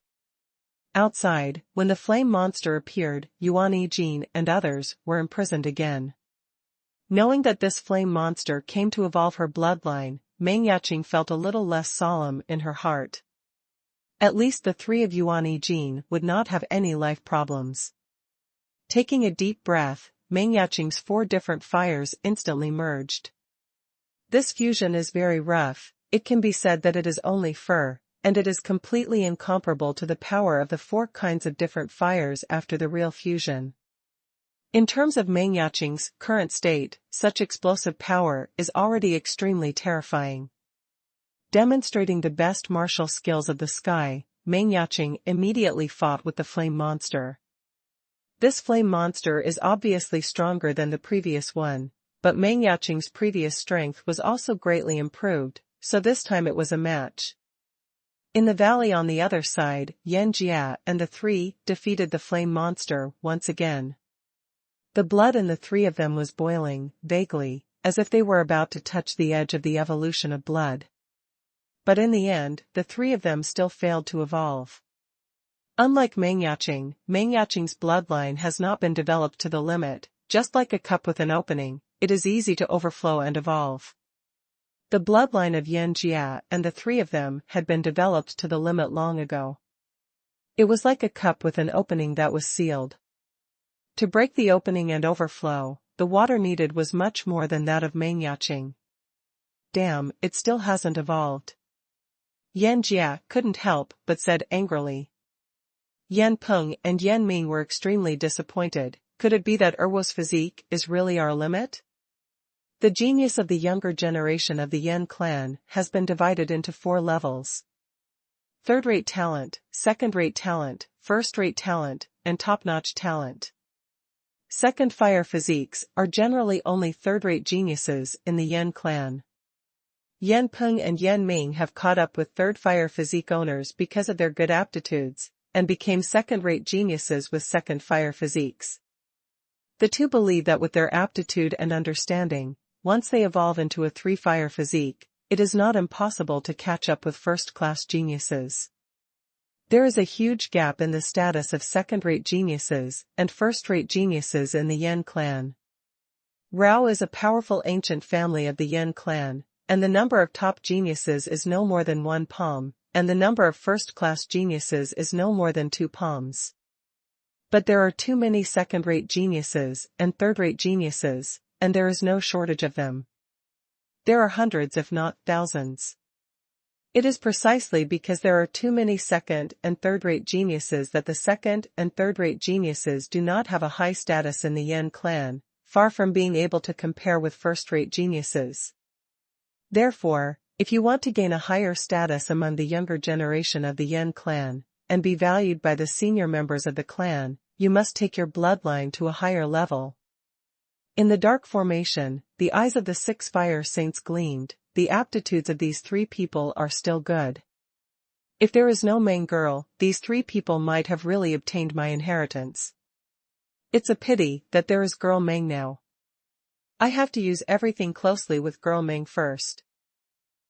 Outside, when the flame monster appeared, Yuan Yijin and others were imprisoned again. Knowing that this flame monster came to evolve her bloodline, Meng Yaqing felt a little less solemn in her heart. At least the 3 of Yuan Yijin would not have any life problems. Taking a deep breath, Meng Yaqing's 4 different fires instantly merged. This fusion is very rough, it can be said that it is only fur, and it is completely incomparable to the power of the 4 kinds of different fires after the real fusion. In terms of Meng Yaqing's current state, such explosive power is already extremely terrifying. Demonstrating the best martial skills of the sky, Meng Yaqing immediately fought with the flame monster. This flame monster is obviously stronger than the previous one, but Meng Yaqing's previous strength was also greatly improved, so this time it was a match. In the valley on the other side, Yan Jia and the 3 defeated the flame monster once again. The blood in the 3 of them was boiling, vaguely, as if they were about to touch the edge of the evolution of blood. But in the end, the 3 of them still failed to evolve. Unlike Meng Yaqing's bloodline has not been developed to the limit, just like a cup with an opening, it is easy to overflow and evolve. The bloodline of Yan Jia and the 3 of them had been developed to the limit long ago. It was like a cup with an opening that was sealed. To break the opening and overflow, the water needed was much more than that of Meng Yaqing. Damn, it still hasn't evolved. Yan Jia couldn't help but said angrily. Yan Peng and Yan Ming were extremely disappointed. Could it be that Erwo's physique is really our limit? The genius of the younger generation of the Yan clan has been divided into 4 levels. Third-rate talent, second-rate talent, first-rate talent, and top-notch talent. Second fire physiques are generally only third-rate geniuses in the Yan clan. Yan Peng and Yan Ming have caught up with third fire physique owners because of their good aptitudes, and became second-rate geniuses with second fire physiques. The 2 believe that with their aptitude and understanding, once they evolve into a 3-fire physique, it is not impossible to catch up with first-class geniuses. There is a huge gap in the status of second-rate geniuses and first-rate geniuses in the Yan clan. Rao is a powerful ancient family of the Yan clan, and the number of top geniuses is no more than 1 palm, and the number of first-class geniuses is no more than 2 palms. But there are too many second-rate geniuses and third-rate geniuses, and there is no shortage of them. There are hundreds if not thousands. It is precisely because there are too many second and third-rate geniuses that the second and third-rate geniuses do not have a high status in the Yan clan, far from being able to compare with first-rate geniuses. Therefore, if you want to gain a higher status among the younger generation of the Yan clan, and be valued by the senior members of the clan, you must take your bloodline to a higher level. In the dark formation, the eyes of the 6 fire saints gleamed. The aptitudes of these 3 people are still good. If there is no Meng girl, these 3 people might have really obtained my inheritance. It's a pity that there is girl Meng now. I have to use everything closely with girl Meng first.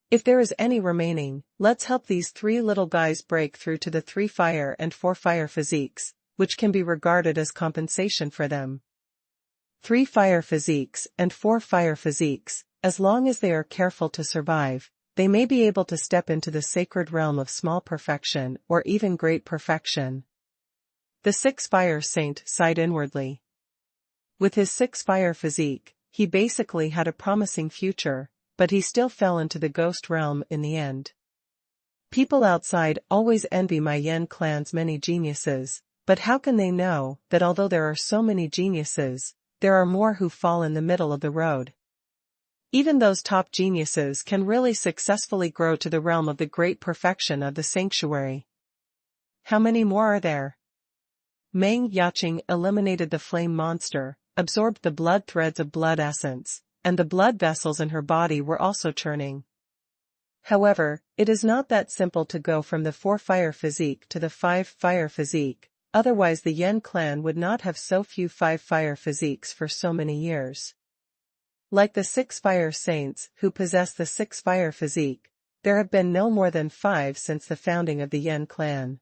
If there is any remaining, let's help these three little guys break through to the 3 fire and 4 fire physiques, which can be regarded as compensation for them. 3 fire physiques and 4 fire physiques, as long as they are careful to survive, they may be able to step into the sacred realm of small perfection or even great perfection. The 6 fire saint sighed inwardly. With his 6 fire physique, he basically had a promising future, but he still fell into the ghost realm in the end. People outside always envy my Yen clan's many geniuses, but how can they know that although there are so many geniuses, there are more who fall in the middle of the road? Even those top geniuses can really successfully grow to the realm of the great perfection of the sanctuary. How many more are there? Meng Yaqing eliminated the flame monster, absorbed the blood threads of blood essence, and the blood vessels in her body were also churning. However, it is not that simple to go from the 4 fire physique to the 5 fire physique, otherwise the Yen clan would not have so few 5 fire physiques for so many years. Like the 6 fire saints who possess the 6 fire physique, there have been no more than 5 since the founding of the Yen clan.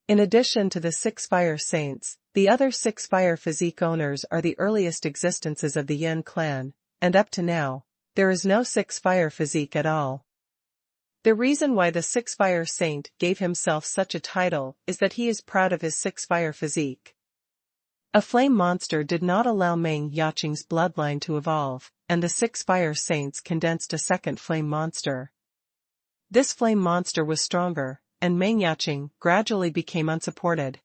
In addition to the 6 fire saints, the other 6 fire physique owners are the earliest existences of the Yen clan, and up to now, there is no 6 fire physique at all. The reason why the 6 fire saint gave himself such a title is that he is proud of his 6 fire physique. A flame monster did not allow Meng Yaqing's bloodline to evolve, and the 6 fire saints condensed a second flame monster. This flame monster was stronger, and Meng Yaqing gradually became unsupported.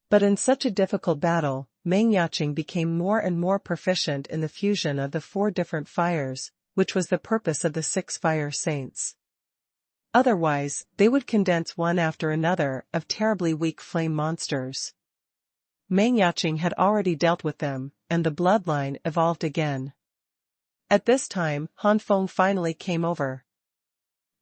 But in such a difficult battle, Meng Yaqing became more and more proficient in the fusion of the 4 different fires, which was the purpose of the 6 fire saints. Otherwise, they would condense one after another of terribly weak flame monsters. Meng Yaqing had already dealt with them, and the bloodline evolved again. At this time, Han Feng finally came over.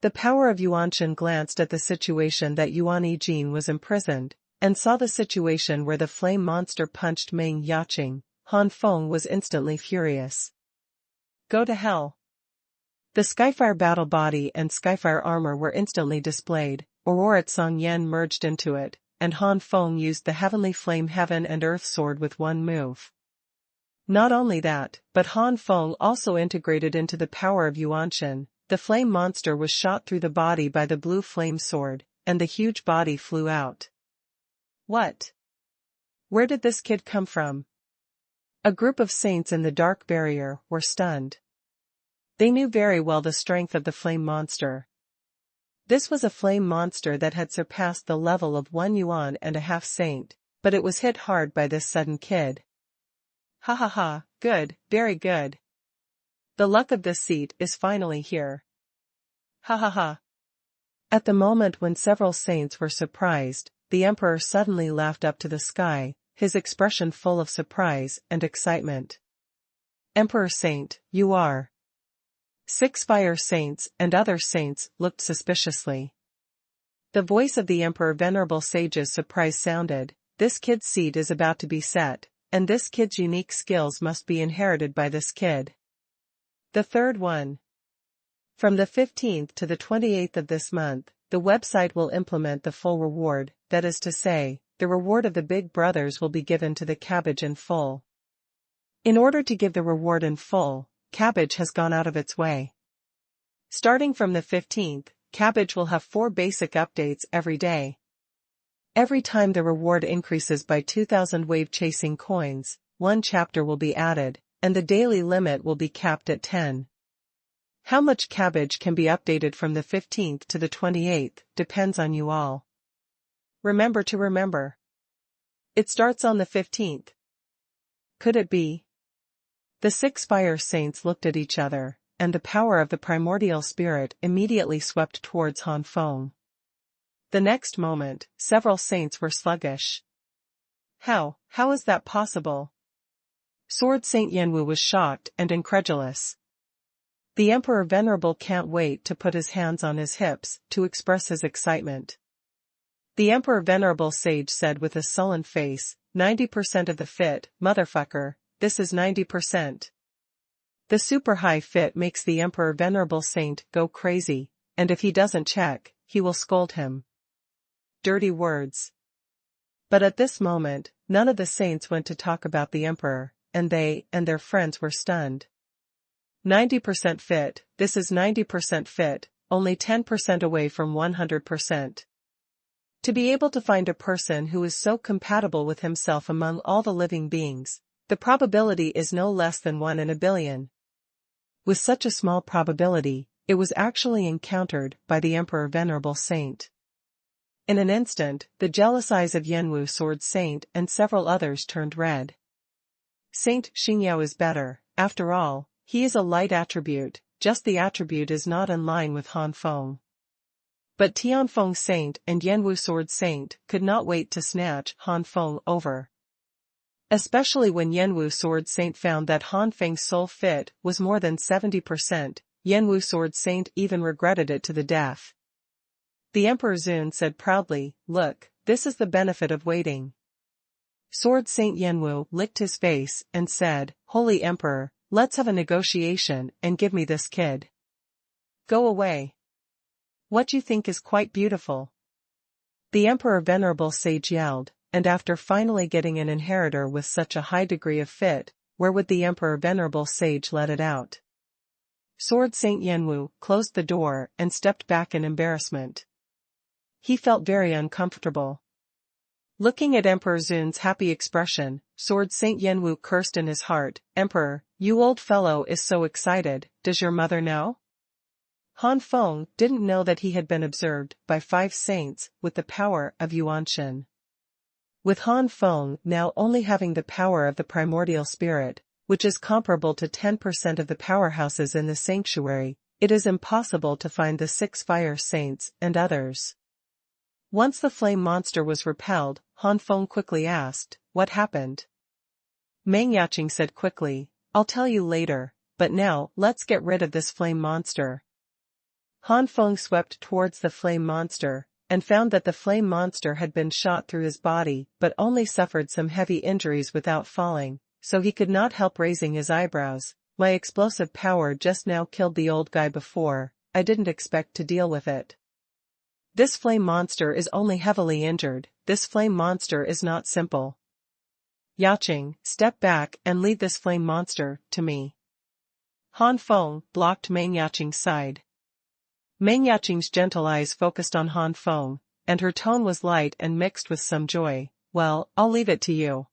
The power of Xuanhuan glanced at the situation that Yuan Yijin was imprisoned, and saw the situation where the flame monster punched Meng Yaqing. Han Feng was instantly furious. Go to hell. The Skyfire battle body and Skyfire armor were instantly displayed, Aurorat Song Yen merged into it, and Han Feng used the heavenly flame heaven and earth sword with one move. Not only that, but Han Feng also integrated into the power of Xuanhuan. The flame monster was shot through the body by the blue flame sword, and the huge body flew out. What? Where did this kid come from? A group of saints in the dark barrier were stunned. They knew very well the strength of the flame monster. This was a flame monster that had surpassed the level of 1 yuan and a half saint, but it was hit hard by this sudden kid. Ha ha ha, good, very good. The luck of this seat is finally here. Ha ha ha. At the moment when several saints were surprised, the emperor suddenly laughed up to the sky, his expression full of surprise and excitement. Emperor Saint, you are. 6 fire saints and other saints looked suspiciously. The voice of the emperor venerable sage's surprise sounded, this kid's seed is about to be set, and this kid's unique skills must be inherited by this kid. The third one. From the 15th to the 28th of this month, the website will implement the full reward, that is to say, the reward of the big brothers will be given to the cabbage in full. In order to give the reward in full, Cabbage has gone out of its way. Starting from the 15th, Cabbage will have 4 basic updates every day. Every time the reward increases by 2,000 wave-chasing coins, 1 chapter will be added, and the daily limit will be capped at 10. How much Cabbage can be updated from the 15th to the 28th depends on you all. Remember to remember. It starts on the 15th. Could it be? The 6 fire saints looked at each other, and the power of the primordial spirit immediately swept towards Han Feng. The next moment, several saints were sluggish. How is that possible? Sword Saint Yanwu was shocked and incredulous. The Emperor Venerable can't wait to put his hands on his hips to express his excitement. The Emperor Venerable Sage said with a sullen face, 90% of the fit, motherfucker, this is 90%. The super high fit makes the Emperor Venerable Saint go crazy, and if he doesn't check, he will scold him. Dirty words. But at this moment, none of the saints went to talk about the emperor, and they and their friends were stunned. 90% fit, this is 90% fit, only 10% away from 100%. To be able to find a person who is so compatible with himself among all the living beings, the probability is no less than 1 in a billion. With such a small probability, it was actually encountered by the Emperor Venerable Saint. In an instant, the jealous eyes of Yenwu Sword Saint and several others turned red. Saint Xingyao is better, after all, he is a light attribute, just the attribute is not in line with Han Feng. But Tianfeng Saint and Yenwu Sword Saint could not wait to snatch Han Feng over. Especially when Yenwu Sword Saint found that Han Feng's soul fit was more than 70%, Yenwu Sword Saint even regretted it to the death. The Emperor Zun said proudly, "Look, this is the benefit of waiting." Sword Saint Yenwu licked his face and said, "Holy Emperor, let's have a negotiation and give me this kid." "Go away. What you think is quite beautiful." The Emperor Venerable Sage yelled, and after finally getting an inheritor with such a high degree of fit, where would the Emperor Venerable Sage let it out? Sword Saint Yenwu closed the door and stepped back in embarrassment. He felt very uncomfortable. Looking at Emperor Zun's happy expression, Sword Saint Yenwu cursed in his heart, "Emperor, you old fellow is so excited, does your mother know?" Han Feng didn't know that he had been observed by 5 saints with the power of Yuanshan. With Han Feng now only having the power of the primordial spirit, which is comparable to 10% of the powerhouses in the sanctuary, it is impossible to find the 6 fire saints and others. Once the flame monster was repelled, Han Feng quickly asked, "What happened?" Meng Yaqing said quickly, "I'll tell you later, but now let's get rid of this flame monster." Han Feng swept towards the flame monster, and found that the flame monster had been shot through his body but only suffered some heavy injuries without falling, so he could not help raising his eyebrows. "My explosive power just now killed the old guy before, I didn't expect to deal with it. This flame monster is only heavily injured, this flame monster is not simple. Yaqing, step back and lead this flame monster to me." Han Feng blocked Meng Yaqing's side. Meng Yaqing's gentle eyes focused on Han Feng, and her tone was light and mixed with some joy. "Well, I'll leave it to you."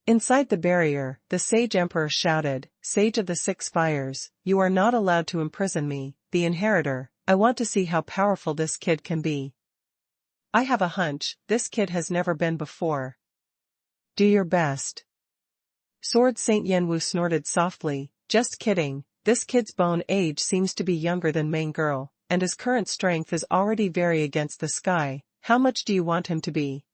Inside the barrier, the Sage Emperor shouted, "Sage of the 6 fires, you are not allowed to imprison me, the inheritor. I want to see how powerful this kid can be. I have a hunch, this kid has never been before. Do your best." Sword Saint Yenwu snorted softly, "Just kidding, this kid's bone age seems to be younger than Main Girl, and his current strength is already very against the sky. How much do you want him to be?"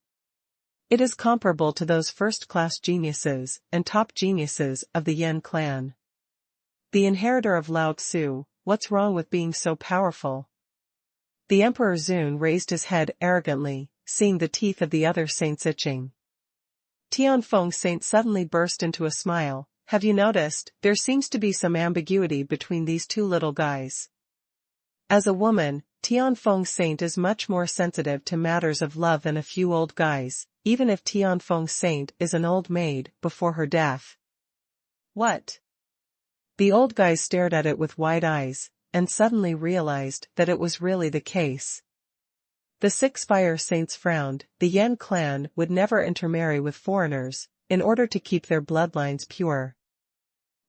"It is comparable to those first-class geniuses and top geniuses of the Yan clan. The inheritor of Lao Tzu, what's wrong with being so powerful?" The Emperor Zun raised his head arrogantly, seeing the teeth of the other saints itching. Tianfeng Saint suddenly burst into a smile. "Have you noticed, there seems to be some ambiguity between these 2 little guys?" As a woman, Tianfeng Saint is much more sensitive to matters of love than a few old guys, even if Tianfeng Saint is an old maid before her death. "What?" The old guys stared at it with wide eyes, and suddenly realized that it was really the case. The 6 fire saints frowned. The Yan clan would never intermarry with foreigners, in order to keep their bloodlines pure.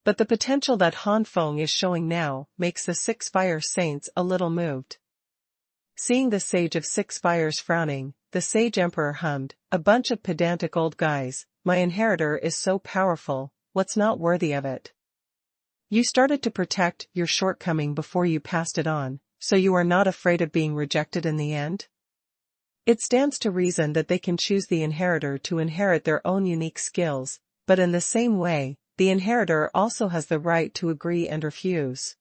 But the potential that Han Feng is showing now makes the 6 fire saints a little moved. Seeing the Sage of 6 fires frowning, the Sage Emperor hummed, "A bunch of pedantic old guys, my inheritor is so powerful, what's not worthy of it? You started to protect your shortcoming before you passed it on, so you are not afraid of being rejected in the end? It stands to reason that they can choose the inheritor to inherit their own unique skills, but in the same way, the inheritor also has the right to agree and refuse."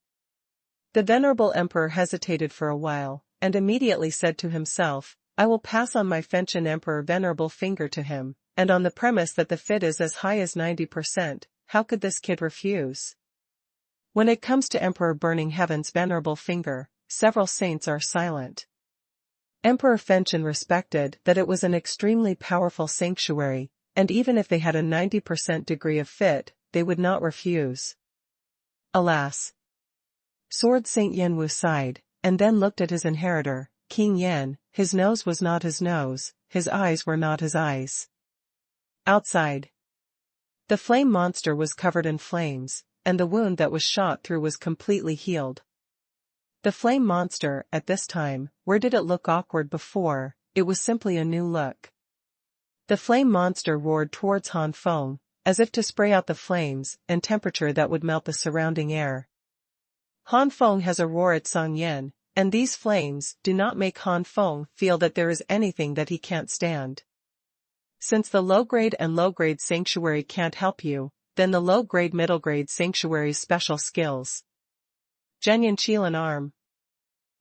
The Venerable Emperor hesitated for a while, and immediately said to himself, "I will pass on my Fenchen Emperor Venerable Finger to him, and on the premise that the fit is as high as 90%, how could this kid refuse?" When it comes to Emperor Burning Heaven's venerable finger, several saints are silent. Emperor Fenchen respected that it was an extremely powerful sanctuary, and even if they had a 90% degree of fit, they would not refuse. Alas! Soared Saint Yenwu sighed, and then looked at his inheritor, King Yen. His nose was not his nose, his eyes were not his eyes. Outside, the flame monster was covered in flames, and the wound that was shot through was completely healed. The flame monster, at this time, where did it look awkward before? It was simply a new look. The flame monster roared towards Han Feng, as if to spray out the flames and temperature that would melt the surrounding air. Han Feng has a roar at Song Yen, and these flames do not make Han Feng feel that there is anything that he can't stand. Since the low-grade and low-grade sanctuary can't help you, then the low-grade middle-grade sanctuary's special skills. Zhenyan Qilan arm.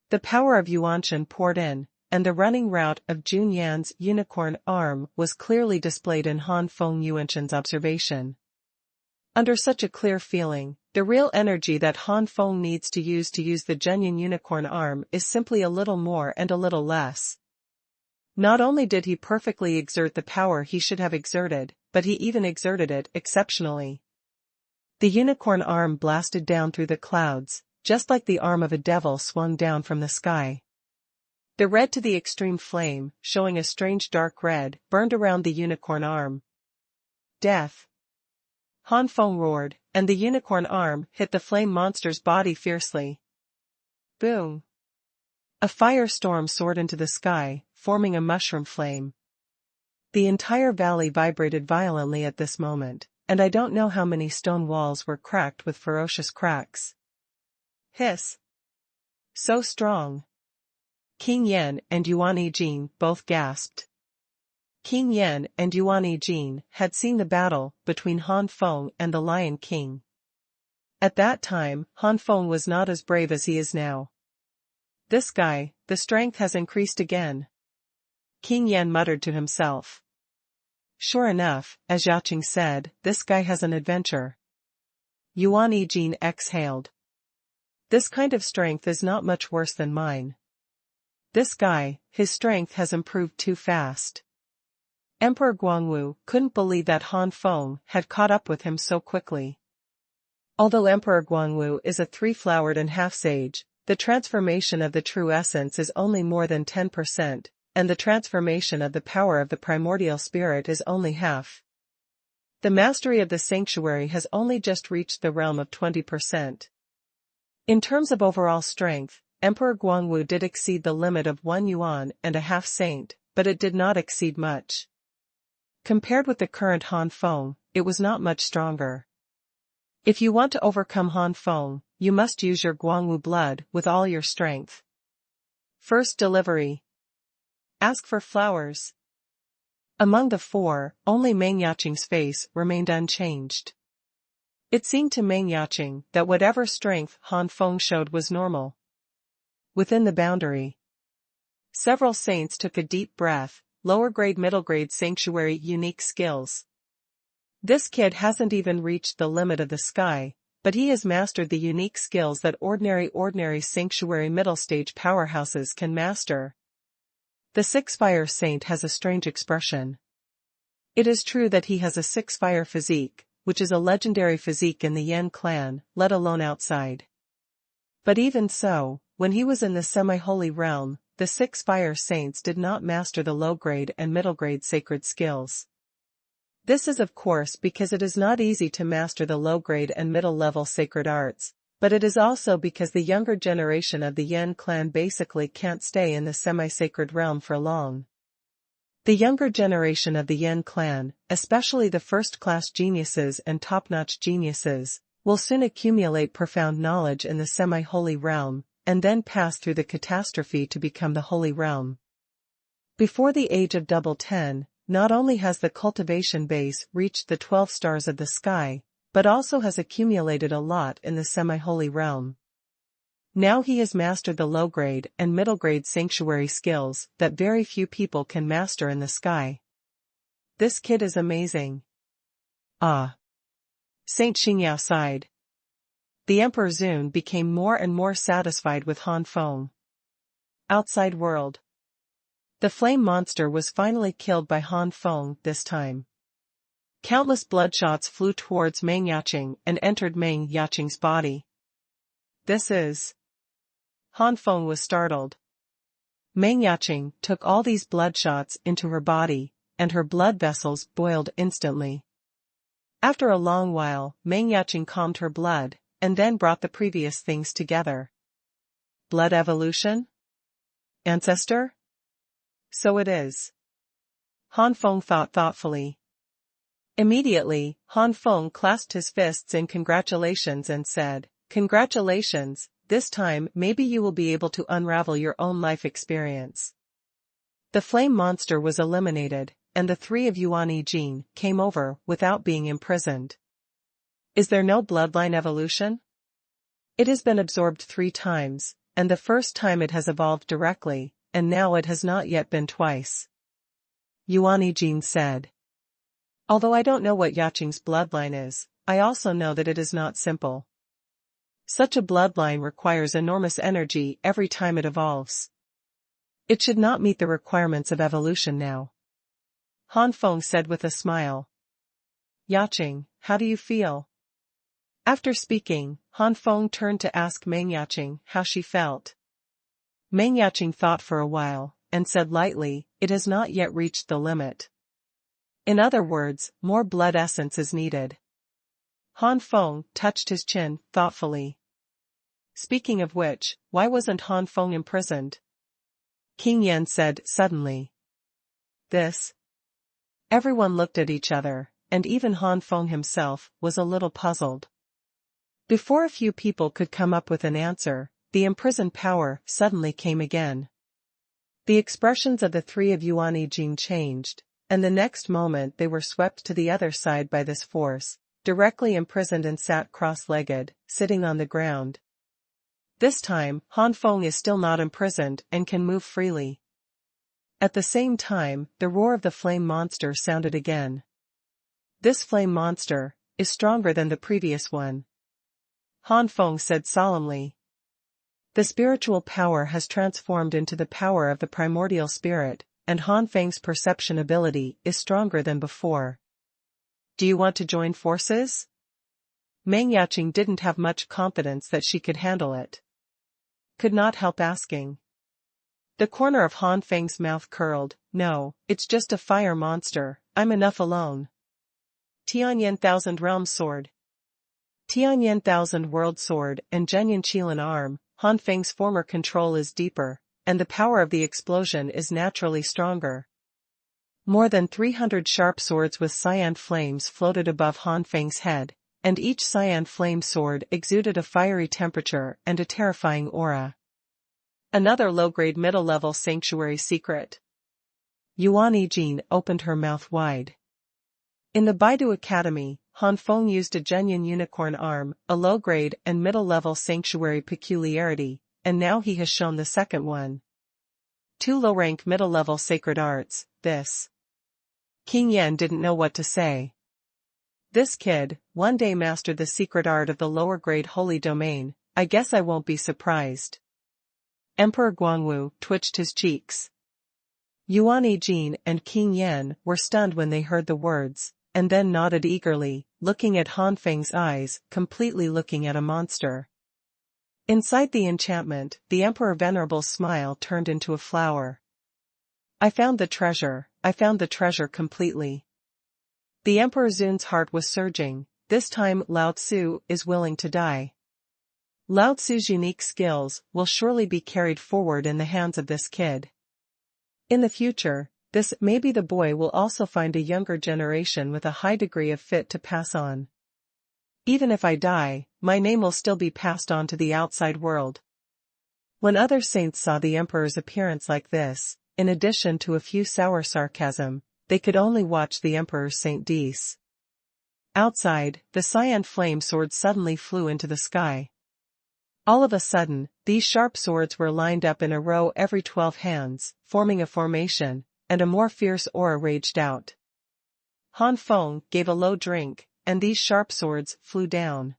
The power of Yuanshan poured in, and the running route of Jun Yan's unicorn arm was clearly displayed in Han Feng Yuanshan's observation. Under such a clear feeling, the real energy that Han Feng needs to use the Zhenyan unicorn arm is simply a little more and a little less. Not only did he perfectly exert the power he should have exerted, but he even exerted it exceptionally. The unicorn arm blasted down through the clouds, just like the arm of a devil swung down from the sky. The red to the extreme flame, showing a strange dark red, burned around the unicorn arm. Death! Han Feng roared, and the unicorn arm hit the flame monster's body fiercely. Boom! A firestorm soared into the sky, forming a mushroom flame. The entire valley vibrated violently at this moment, and I don't know how many stone walls were cracked with ferocious cracks. Hiss! So strong! King Yen and Yuan Yijin both gasped. King Yen and Yuan Yijin had seen the battle between Han Feng and the Lion King. At that time, Han Feng was not as brave as he is now. This guy, the strength has increased again. King Yen muttered to himself. Sure enough, as Yaqing said, this guy has an adventure. Yuan Yijin exhaled. This kind of strength is not much worse than mine. This guy, his strength has improved too fast. Emperor Guangwu couldn't believe that Han Feng had caught up with him so quickly. Although Emperor Guangwu is a three-flowered and half-sage, the transformation of the true essence is only more than 10%, and the transformation of the power of the primordial spirit is only half. The mastery of the sanctuary has only just reached the realm of 20%. In terms of overall strength, Emperor Guangwu did exceed the limit of 1 yuan and a half saint, but it did not exceed much. Compared with the current Han Feng, it was not much stronger. If you want to overcome Han Feng, you must use your Guangwu blood with all your strength. First delivery. Ask for flowers. Among the four, only Meng Yaqing's face remained unchanged. It seemed to Meng Yaqing that whatever strength Han Feng showed was normal. Within the boundary, several saints took a deep breath. Lower grade middle grade sanctuary unique skills. This kid hasn't even reached the limit of the sky, but he has mastered the unique skills that ordinary sanctuary middle stage powerhouses can master. The Six-Fire Saint has a strange expression. It is true that he has a six-fire physique, which is a legendary physique in the Yen clan, let alone outside. But even so, when he was in the semi-holy realm, the six fire saints did not master the low-grade and middle-grade sacred skills. This is of course because it is not easy to master the low-grade and middle-level sacred arts, but it is also because the younger generation of the Yen clan basically can't stay in the semi-sacred realm for long. The younger generation of the Yen clan, especially the first-class geniuses and top-notch geniuses, will soon accumulate profound knowledge in the semi-holy realm, and then pass through the catastrophe to become the holy realm. Before the age of double 10, not only has the cultivation base reached the 12 stars of the sky, but also has accumulated a lot in the semi-holy realm. Now he has mastered the low-grade and middle-grade sanctuary skills that very few people can master in the sky. This kid is amazing. Ah! Saint Xingyao sighed. the Emperor Zun became more and more satisfied with Han Feng. Outside world. The flame monster was finally killed by Han Feng this time. Countless bloodshots flew towards Meng Yaqing and entered Meng Yaqing's body. This is... Han Feng was startled. Meng Yaqing took all these bloodshots into her body, and her blood vessels boiled instantly. After a long while, Meng Yaqing calmed her blood, and then brought the previous things together. Blood evolution? Ancestor? So it is. Han Feng thought thoughtfully. Immediately, Han Feng clasped his fists in congratulations and said, "Congratulations, this time maybe you will be able to unravel your own life experience." The flame monster was eliminated, and the three of Yuan Yijin came over without being imprisoned. Is there no bloodline evolution? It has been absorbed 3 times, and the first time it has evolved directly, and now it has not yet been twice. Yuan Yijin said. Although I don't know what Yaqing's bloodline is, I also know that it is not simple. Such a bloodline requires enormous energy every time it evolves. It should not meet the requirements of evolution now. Han Feng said with a smile. Yaqing, how do you feel? After speaking, Han Feng turned to ask Meng Yaqing how she felt. Meng Yaqing thought for a while, and said lightly, "It has not yet reached the limit." In other words, more blood essence is needed. Han Feng touched his chin thoughtfully. Speaking of which, why wasn't Han Feng imprisoned? King Yan said suddenly. This. Everyone looked at each other, and even Han Feng himself was a little puzzled. Before a few people could come up with an answer, the imprisoned power suddenly came again. The expressions of the three of Yuan Yijin changed, and the next moment they were swept to the other side by this force, directly imprisoned and sat cross-legged, sitting on the ground. This time, Han Feng is still not imprisoned and can move freely. At the same time, the roar of the flame monster sounded again. This flame monster is stronger than the previous one. Han Feng said solemnly. The spiritual power has transformed into the power of the primordial spirit, and Han Feng's perception ability is stronger than before. Do you want to join forces? Meng Yaqing didn't have much confidence that she could handle it. Could not help asking. The corner of Han Feng's mouth curled. No, it's just a fire monster, I'm enough alone. Tianyan Thousand Realm Sword. Tianyan Thousand World Sword and Zhenyan Qilin Arm, Han Feng's former control is deeper, and the power of the explosion is naturally stronger. More than 300 sharp swords with cyan flames floated above Han Feng's head, and each cyan flame sword exuded a fiery temperature and a terrifying aura. Another low-grade middle-level sanctuary secret. Yuan Yijin opened her mouth wide. In the Baidu Academy, Han Feng used a Zhenyan unicorn arm, a low-grade and middle-level sanctuary peculiarity, and now he has shown the second one. 2 low-rank middle-level sacred arts, this. King Yan didn't know what to say. This kid, one day mastered the secret art of the lower-grade holy domain, I guess I won't be surprised. Emperor Guangwu twitched his cheeks. Yuan Yijin and King Yan were stunned when they heard the words, and then nodded eagerly, looking at Han Feng's eyes, completely looking at a monster. Inside the enchantment, the Emperor Venerable's smile turned into a flower. I found the treasure completely. The Emperor Zun's heart was surging. This time Lao Tzu is willing to die. Lao Tzu's unique skills will surely be carried forward in the hands of this kid. In the future, maybe the boy will also find a younger generation with a high degree of fit to pass on. Even if I die, my name will still be passed on to the outside world. When other saints saw the Emperor's appearance like this, in addition to a few sour sarcasm, they could only watch the Emperor's Saint Dees. Outside, the cyan flame swords suddenly flew into the sky. All of a sudden, these sharp swords were lined up in a row every 12 hands, forming a formation, and a more fierce aura raged out. Han Feng gave a low drink, and these sharp swords flew down.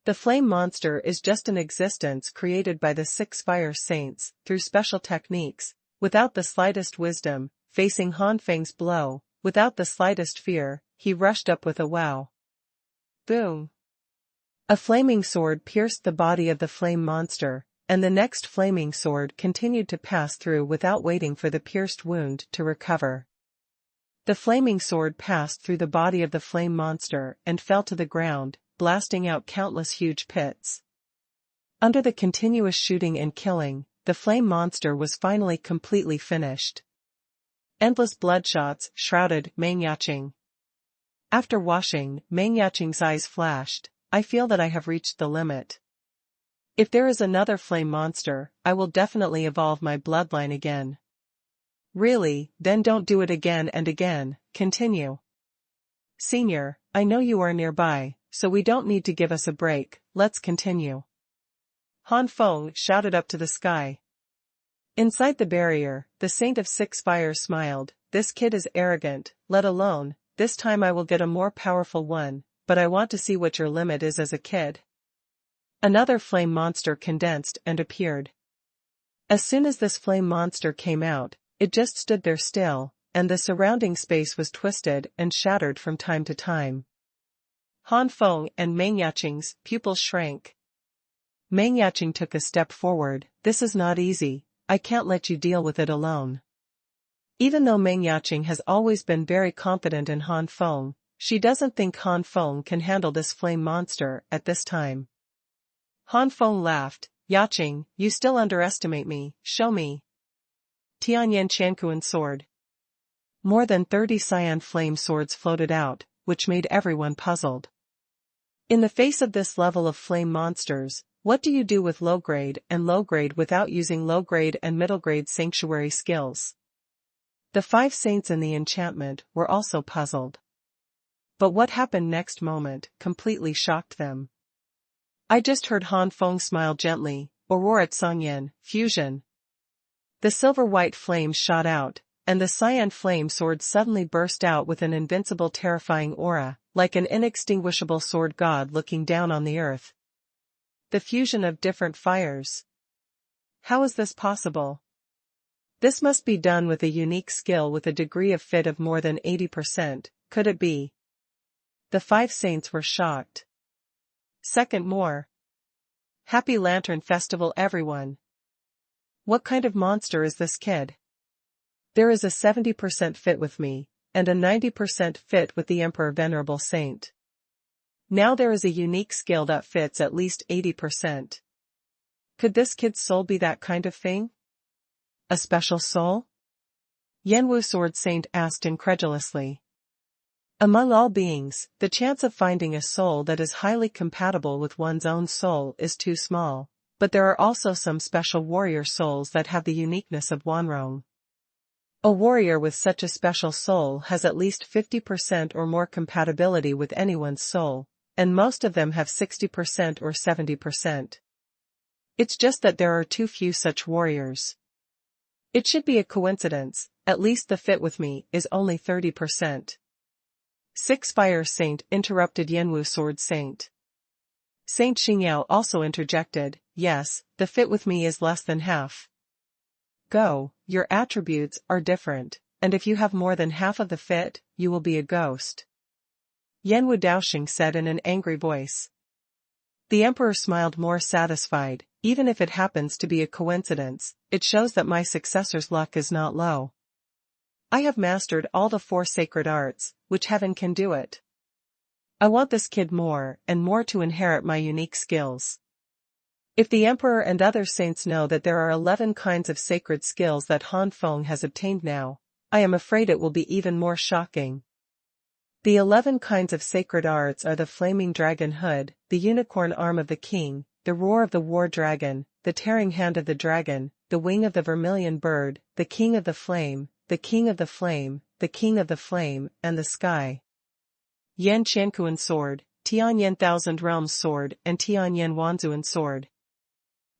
The flame monster is just an existence created by the 6 fire saints, through special techniques, without the slightest wisdom, facing Han Feng's blow, without the slightest fear, he rushed up with a wow. Boom! A flaming sword pierced the body of the flame monster, and the next flaming sword continued to pass through without waiting for the pierced wound to recover. The flaming sword passed through the body of the flame monster and fell to the ground, blasting out countless huge pits. Under the continuous shooting and killing, the flame monster was finally completely finished. Endless bloodshots shrouded Meng Yaqing. After washing, Meng Yaqing's eyes flashed. I feel that I have reached the limit. If there is another flame monster, I will definitely evolve my bloodline again. Really, then don't do it again and again, continue. Senior, I know you are nearby, so we don't need to give us a break, let's continue. Han Feng shouted up to the sky. Inside the barrier, the Saint of 6 Fires smiled. This kid is arrogant, let alone, this time I will get a more powerful one, but I want to see what your limit is as a kid. Another flame monster condensed and appeared. As soon as this flame monster came out, it just stood there still, and the surrounding space was twisted and shattered from time to time. Han Feng and Meng Yaqing's pupils shrank. Meng Yaqing took a step forward. This is not easy, I can't let you deal with it alone. Even though Meng Yaqing has always been very confident in Han Feng, she doesn't think Han Feng can handle this flame monster at this time. Han Feng laughed. Yaqing, you still underestimate me, show me. Tianyan Qianquan sword. More than 30 cyan flame swords floated out, which made everyone puzzled. In the face of this level of flame monsters, what do you do with low-grade and low-grade without using low-grade and middle-grade sanctuary skills? The 5 saints in the enchantment were also puzzled. But what happened next moment completely shocked them. I just heard Han Feng smile gently. Aurora Tsangyan, fusion. The silver-white flames shot out, and the cyan flame sword suddenly burst out with an invincible terrifying aura, like an inextinguishable sword god looking down on the earth. The fusion of different fires. How is this possible? This must be done with a unique skill with a degree of fit of more than 80%, could it be? The 5 saints were shocked. Second more. Happy Lantern Festival everyone. What kind of monster is this kid? There is a 70% fit with me, and a 90% fit with the Emperor Venerable Saint. Now there is a unique skill that fits at least 80%. Could this kid's soul be that kind of thing? A special soul? Yanwu Sword Saint asked incredulously. Among all beings, the chance of finding a soul that is highly compatible with one's own soul is too small, but there are also some special warrior souls that have the uniqueness of Wanrong. A warrior with such a special soul has at least 50% or more compatibility with anyone's soul, and most of them have 60% or 70%. It's just that there are too few such warriors. It should be a coincidence, at least the fit with me is only 30%. 6 Fire Saint interrupted Yanwu Sword Saint. Saint Xingyao also interjected, yes, the fit with me is less than half. Go, your attributes are different, and if you have more than half of the fit, you will be a ghost. Yanwu Daoxing said in an angry voice. The emperor smiled more satisfied. Even if it happens to be a coincidence, it shows that my successor's luck is not low. I have mastered all the 4 sacred arts, which heaven can do it. I want this kid more and more to inherit my unique skills. If the emperor and other saints know that there are 11 kinds of sacred skills that Han Feng has obtained now, I am afraid it will be even more shocking. The 11 kinds of sacred arts are the flaming dragon hood, the unicorn arm of the king, the roar of the war dragon, the tearing hand of the dragon, the wing of the vermilion bird, the king of the flame, the king of the flame, the king of the flame, and the sky. Yan Qianquan sword, Tianyan Thousand Realms sword, and Tianyan Wanzuan sword.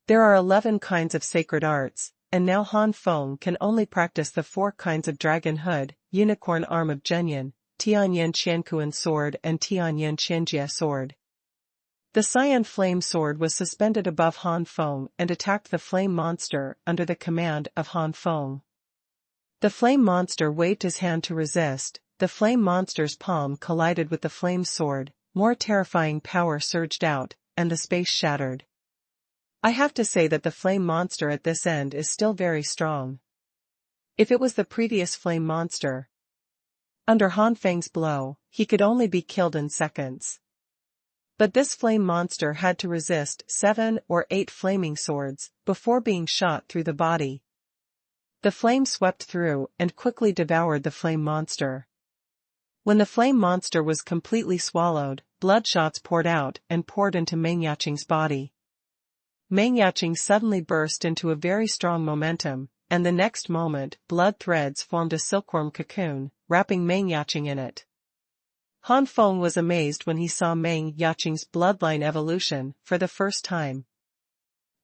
There are 11 kinds of sacred arts, and now Han Feng can only practice the 4 kinds of dragon hood, unicorn arm of Zhenyan, Tianyan Qianquan sword and Tianyan Qianjia sword. The cyan flame sword was suspended above Han Feng and attacked the flame monster under the command of Han Feng. The flame monster waved his hand to resist, the flame monster's palm collided with the flame sword, more terrifying power surged out, and the space shattered. I have to say that the flame monster at this end is still very strong. If it was the previous flame monster, under Han Feng's blow, he could only be killed in seconds. But this flame monster had to resist 7 or 8 flaming swords before being shot through the body. The flame swept through and quickly devoured the flame monster. When the flame monster was completely swallowed, bloodshots poured out and poured into Meng Yaqing's body. Meng Yaqing suddenly burst into a very strong momentum, and the next moment blood threads formed a silkworm cocoon, wrapping Meng Yaqing in it. Han Feng was amazed when he saw Meng Yaqing's bloodline evolution for the first time.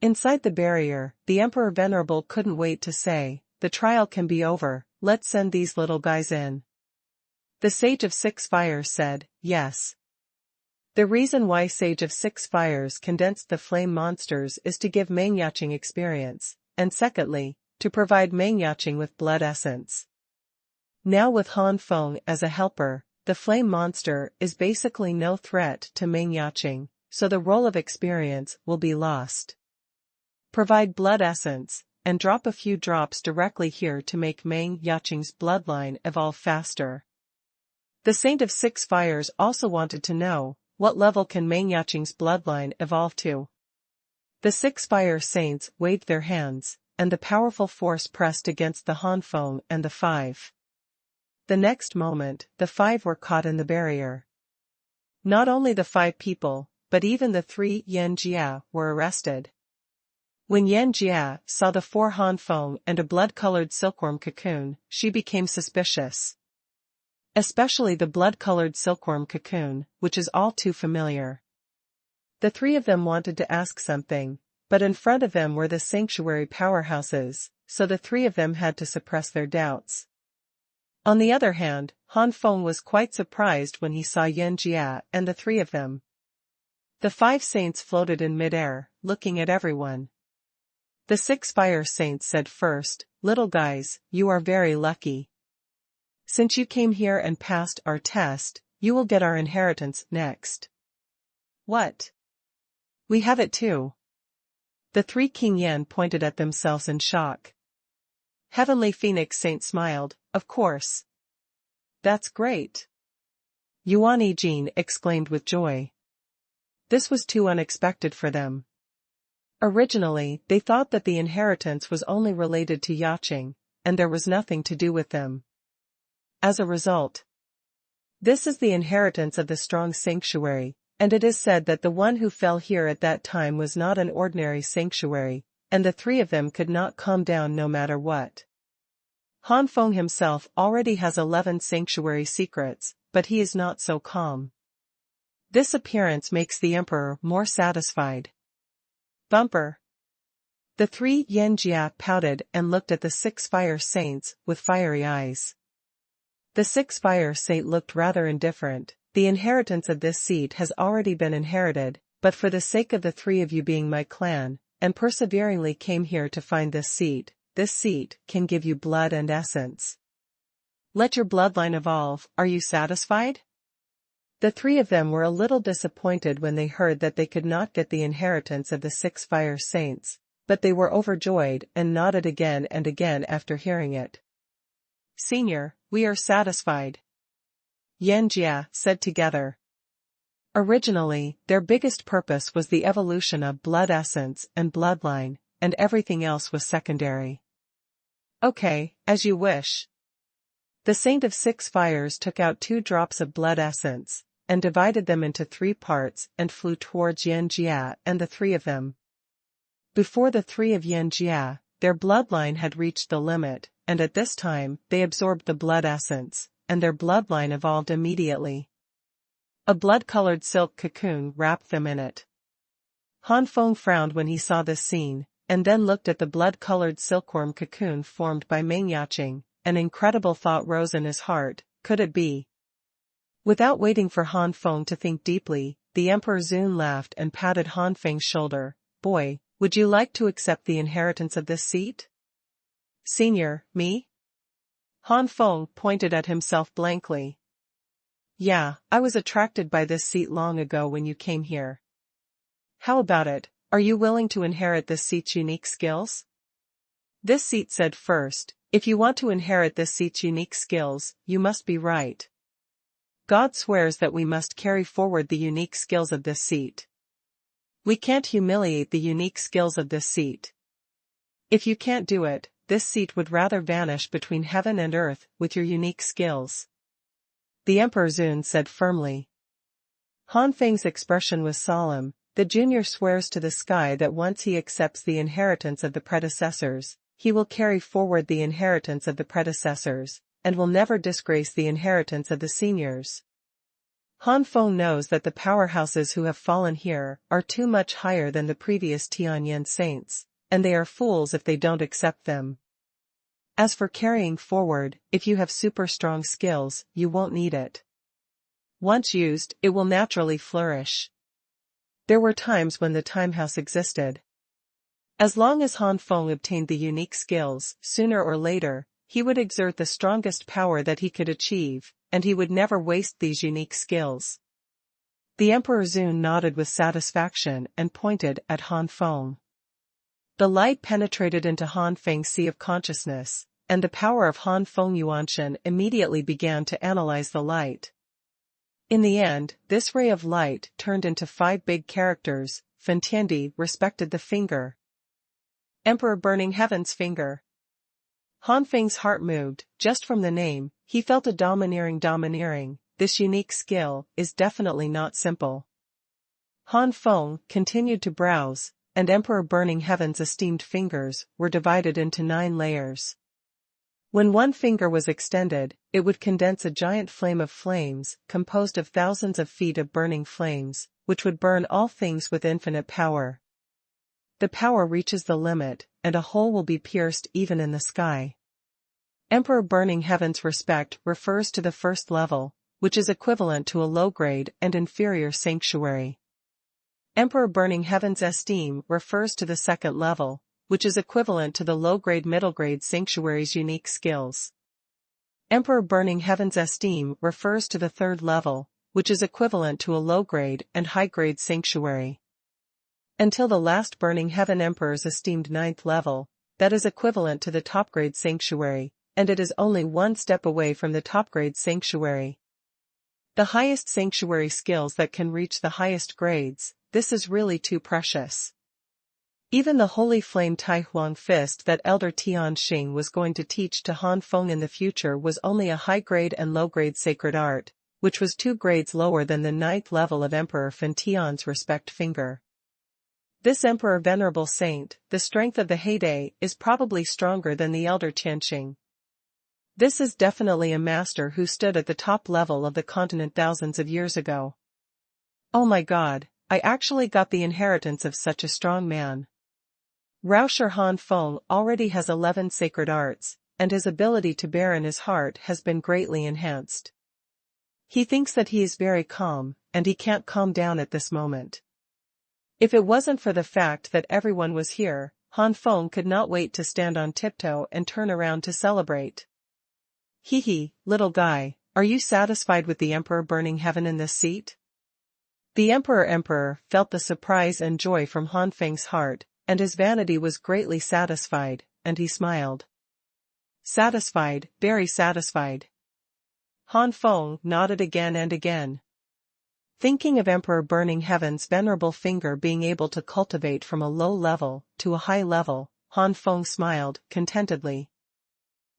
Inside the barrier, the Emperor Venerable couldn't wait to say, "The trial can be over, let's send these little guys in." The Sage of Six Fires said, "Yes." The reason why Sage of Six Fires condensed the flame monsters is to give Meng Yaqing experience, and secondly, to provide Meng Yaqing with blood essence. Now with Han Feng as a helper, the flame monster is basically no threat to Meng Yaqing, so the role of experience will be lost. Provide blood essence, and drop a few drops directly here to make Meng Yaqing's bloodline evolve faster. The Saint of Six Fires also wanted to know, what level can Meng Yaqing's bloodline evolve to? The Six Fire Saints waved their hands, and the powerful force pressed against the Han Feng and the 5. The next moment, the 5 were caught in the barrier. Not only the 5 people, but even the 3 Yan Jia were arrested. When Yan Jia saw the 4 Han Feng and a blood-colored silkworm cocoon, she became suspicious. Especially the blood-colored silkworm cocoon, which is all too familiar. The 3 of them wanted to ask something, but in front of them were the sanctuary powerhouses, so the 3 of them had to suppress their doubts. On the other hand, Han Feng was quite surprised when he saw Yan Jia and the 3 of them. The 5 saints floated in midair, looking at everyone. The 6 fire saints said first, "Little guys, you are very lucky. Since you came here and passed our test, you will get our inheritance next." "What? We have it too." The 3 King Yan pointed at themselves in shock. Heavenly Phoenix Saint smiled, "Of course. That's great." Yuan Yijin exclaimed with joy. This was too unexpected for them. Originally, they thought that the inheritance was only related to Yaqing, and there was nothing to do with them. As a result, this is the inheritance of the strong sanctuary, and it is said that the one who fell here at that time was not an ordinary sanctuary, and the 3 of them could not calm down no matter what. Han Feng himself already has 11 sanctuary secrets, but he is not so calm. This appearance makes the emperor more satisfied. Bumper. The 3 Yan Jia pouted and looked at the 6 fire saints with fiery eyes. The 6 fire saint looked rather indifferent. "The inheritance of this seat has already been inherited, but for the sake of the 3 of you being my clan, and perseveringly came here to find this seat can give you blood and essence. Let your bloodline evolve, are you satisfied?" The 3 of them were a little disappointed when they heard that they could not get the inheritance of the 6 fire saints, but they were overjoyed and nodded again and again after hearing it. "Senior, we are satisfied," Yan Jia said together. Originally, their biggest purpose was the evolution of blood essence and bloodline, and everything else was secondary. "Okay, as you wish." The Saint of Six Fires took out 2 drops of blood essence, and divided them into 3 parts and flew towards Yan Jia and the 3 of them. Before the 3 of Yan Jia, their bloodline had reached the limit, and at this time, they absorbed the blood essence, and their bloodline evolved immediately. A blood-colored silk cocoon wrapped them in it. Han Feng frowned when he saw this scene, and then looked at the blood-colored silkworm cocoon formed by Meng Yaqing. An incredible thought rose in his heart, could it be? Without waiting for Han Feng to think deeply, the Emperor Zun laughed and patted Han Feng's shoulder. Boy, would you like to accept the inheritance of this seat? Senior, me? Han Feng pointed at himself blankly. Yeah, I was attracted by this seat long ago when you came here. How about it, are you willing to inherit this seat's unique skills? This seat said first, if you want to inherit this seat's unique skills, you must be right. God swears that we must carry forward the unique skills of this seat. We can't humiliate the unique skills of this seat. If you can't do it, this seat would rather vanish between heaven and earth with your unique skills. The Emperor Zun said firmly. Han Feng's expression was solemn. The junior swears to the sky that once he accepts the inheritance of the predecessors, he will carry forward the inheritance of the predecessors, and will never disgrace the inheritance of the seniors. Han Feng knows that the powerhouses who have fallen here are too much higher than the previous Tianyan saints, and they are fools if they don't accept them. As for carrying forward, if you have super strong skills, you won't need it. Once used, it will naturally flourish. There were times when the time house existed. As long as Han Feng obtained the unique skills, sooner or later, he would exert the strongest power that he could achieve, and he would never waste these unique skills. The Emperor Zun nodded with satisfaction and pointed at Han Feng. The light penetrated into Han Feng's sea of consciousness, and the power of Han Feng Yuanshan immediately began to analyze the light. In the end, this ray of light turned into 5 big characters. Fen Tiandi respected the finger. Emperor Burning Heaven's finger. Han Feng's heart moved, just from the name, he felt a domineering, this unique skill is definitely not simple. Han Feng continued to browse, and Emperor Burning Heaven's esteemed fingers were divided into 9 layers. When one finger was extended, it would condense a giant flame of flames, composed of thousands of feet of burning flames, which would burn all things with infinite power. The power reaches the limit, and a hole will be pierced even in the sky. Emperor Burning Heaven's respect refers to the first level, which is equivalent to a low-grade and inferior sanctuary. Emperor Burning Heaven's esteem refers to the second level, which is equivalent to the low-grade middle-grade sanctuary's unique skills. Emperor Burning Heaven's esteem refers to the third level, which is equivalent to a low-grade and high-grade sanctuary. Until the last Burning Heaven Emperor's esteemed 9th level, that is equivalent to the top-grade sanctuary, and it is only one step away from the top-grade sanctuary. The highest sanctuary skills that can reach the highest grades, this is really too precious. Even the holy flame Tai Huang fist that Elder Tian Xing was going to teach to Han Feng in the future was only a high-grade and low-grade sacred art, which was 2 grades lower than the 9th level of Emperor Fen Tian's respect finger. This Emperor Venerable Saint, the strength of the heyday, is probably stronger than the Elder Tianxing. This is definitely a master who stood at the top level of the continent thousands of years ago. Oh my God, I actually got the inheritance of such a strong man. Rauscher Han Feng already has 11 sacred arts, and his ability to bear in his heart has been greatly enhanced. He thinks that he is very calm, and he can't calm down at this moment. If it wasn't for the fact that everyone was here, Han Feng could not wait to stand on tiptoe and turn around to celebrate. Hee, little guy, are you satisfied with the Emperor Burning Heaven in this seat? The Emperor felt the surprise and joy from Han Feng's heart, and his vanity was greatly satisfied, and he smiled. Satisfied, very satisfied. Han Feng nodded again and again. Thinking of Emperor Burning Heaven's venerable finger being able to cultivate from a low level to a high level, Han Feng smiled contentedly.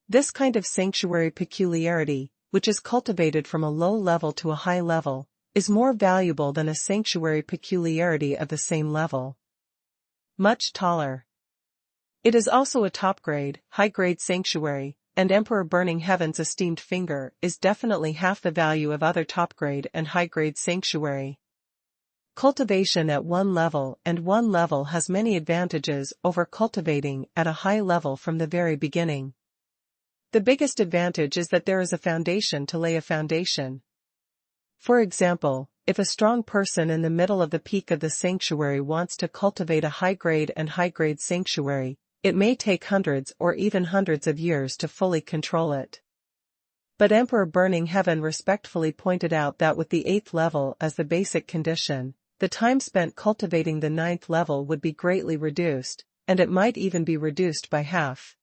This kind of sanctuary peculiarity, which is cultivated from a low level to a high level, is more valuable than a sanctuary peculiarity of the same level. Much taller. It is also a top-grade, high-grade sanctuary, and Emperor Burning Heaven's esteemed finger is definitely half the value of other top-grade and high-grade sanctuary. Cultivation at one level has many advantages over cultivating at a high level from the very beginning. The biggest advantage is that there is a foundation to lay a foundation. For example, if a strong person in the middle of the peak of the sanctuary wants to cultivate a high-grade sanctuary, it may take hundreds or even hundreds of years to fully control it. But Emperor Burning Heaven respectfully pointed out that with the 8th level as the basic condition, the time spent cultivating the 9th level would be greatly reduced, and it might even be reduced by half.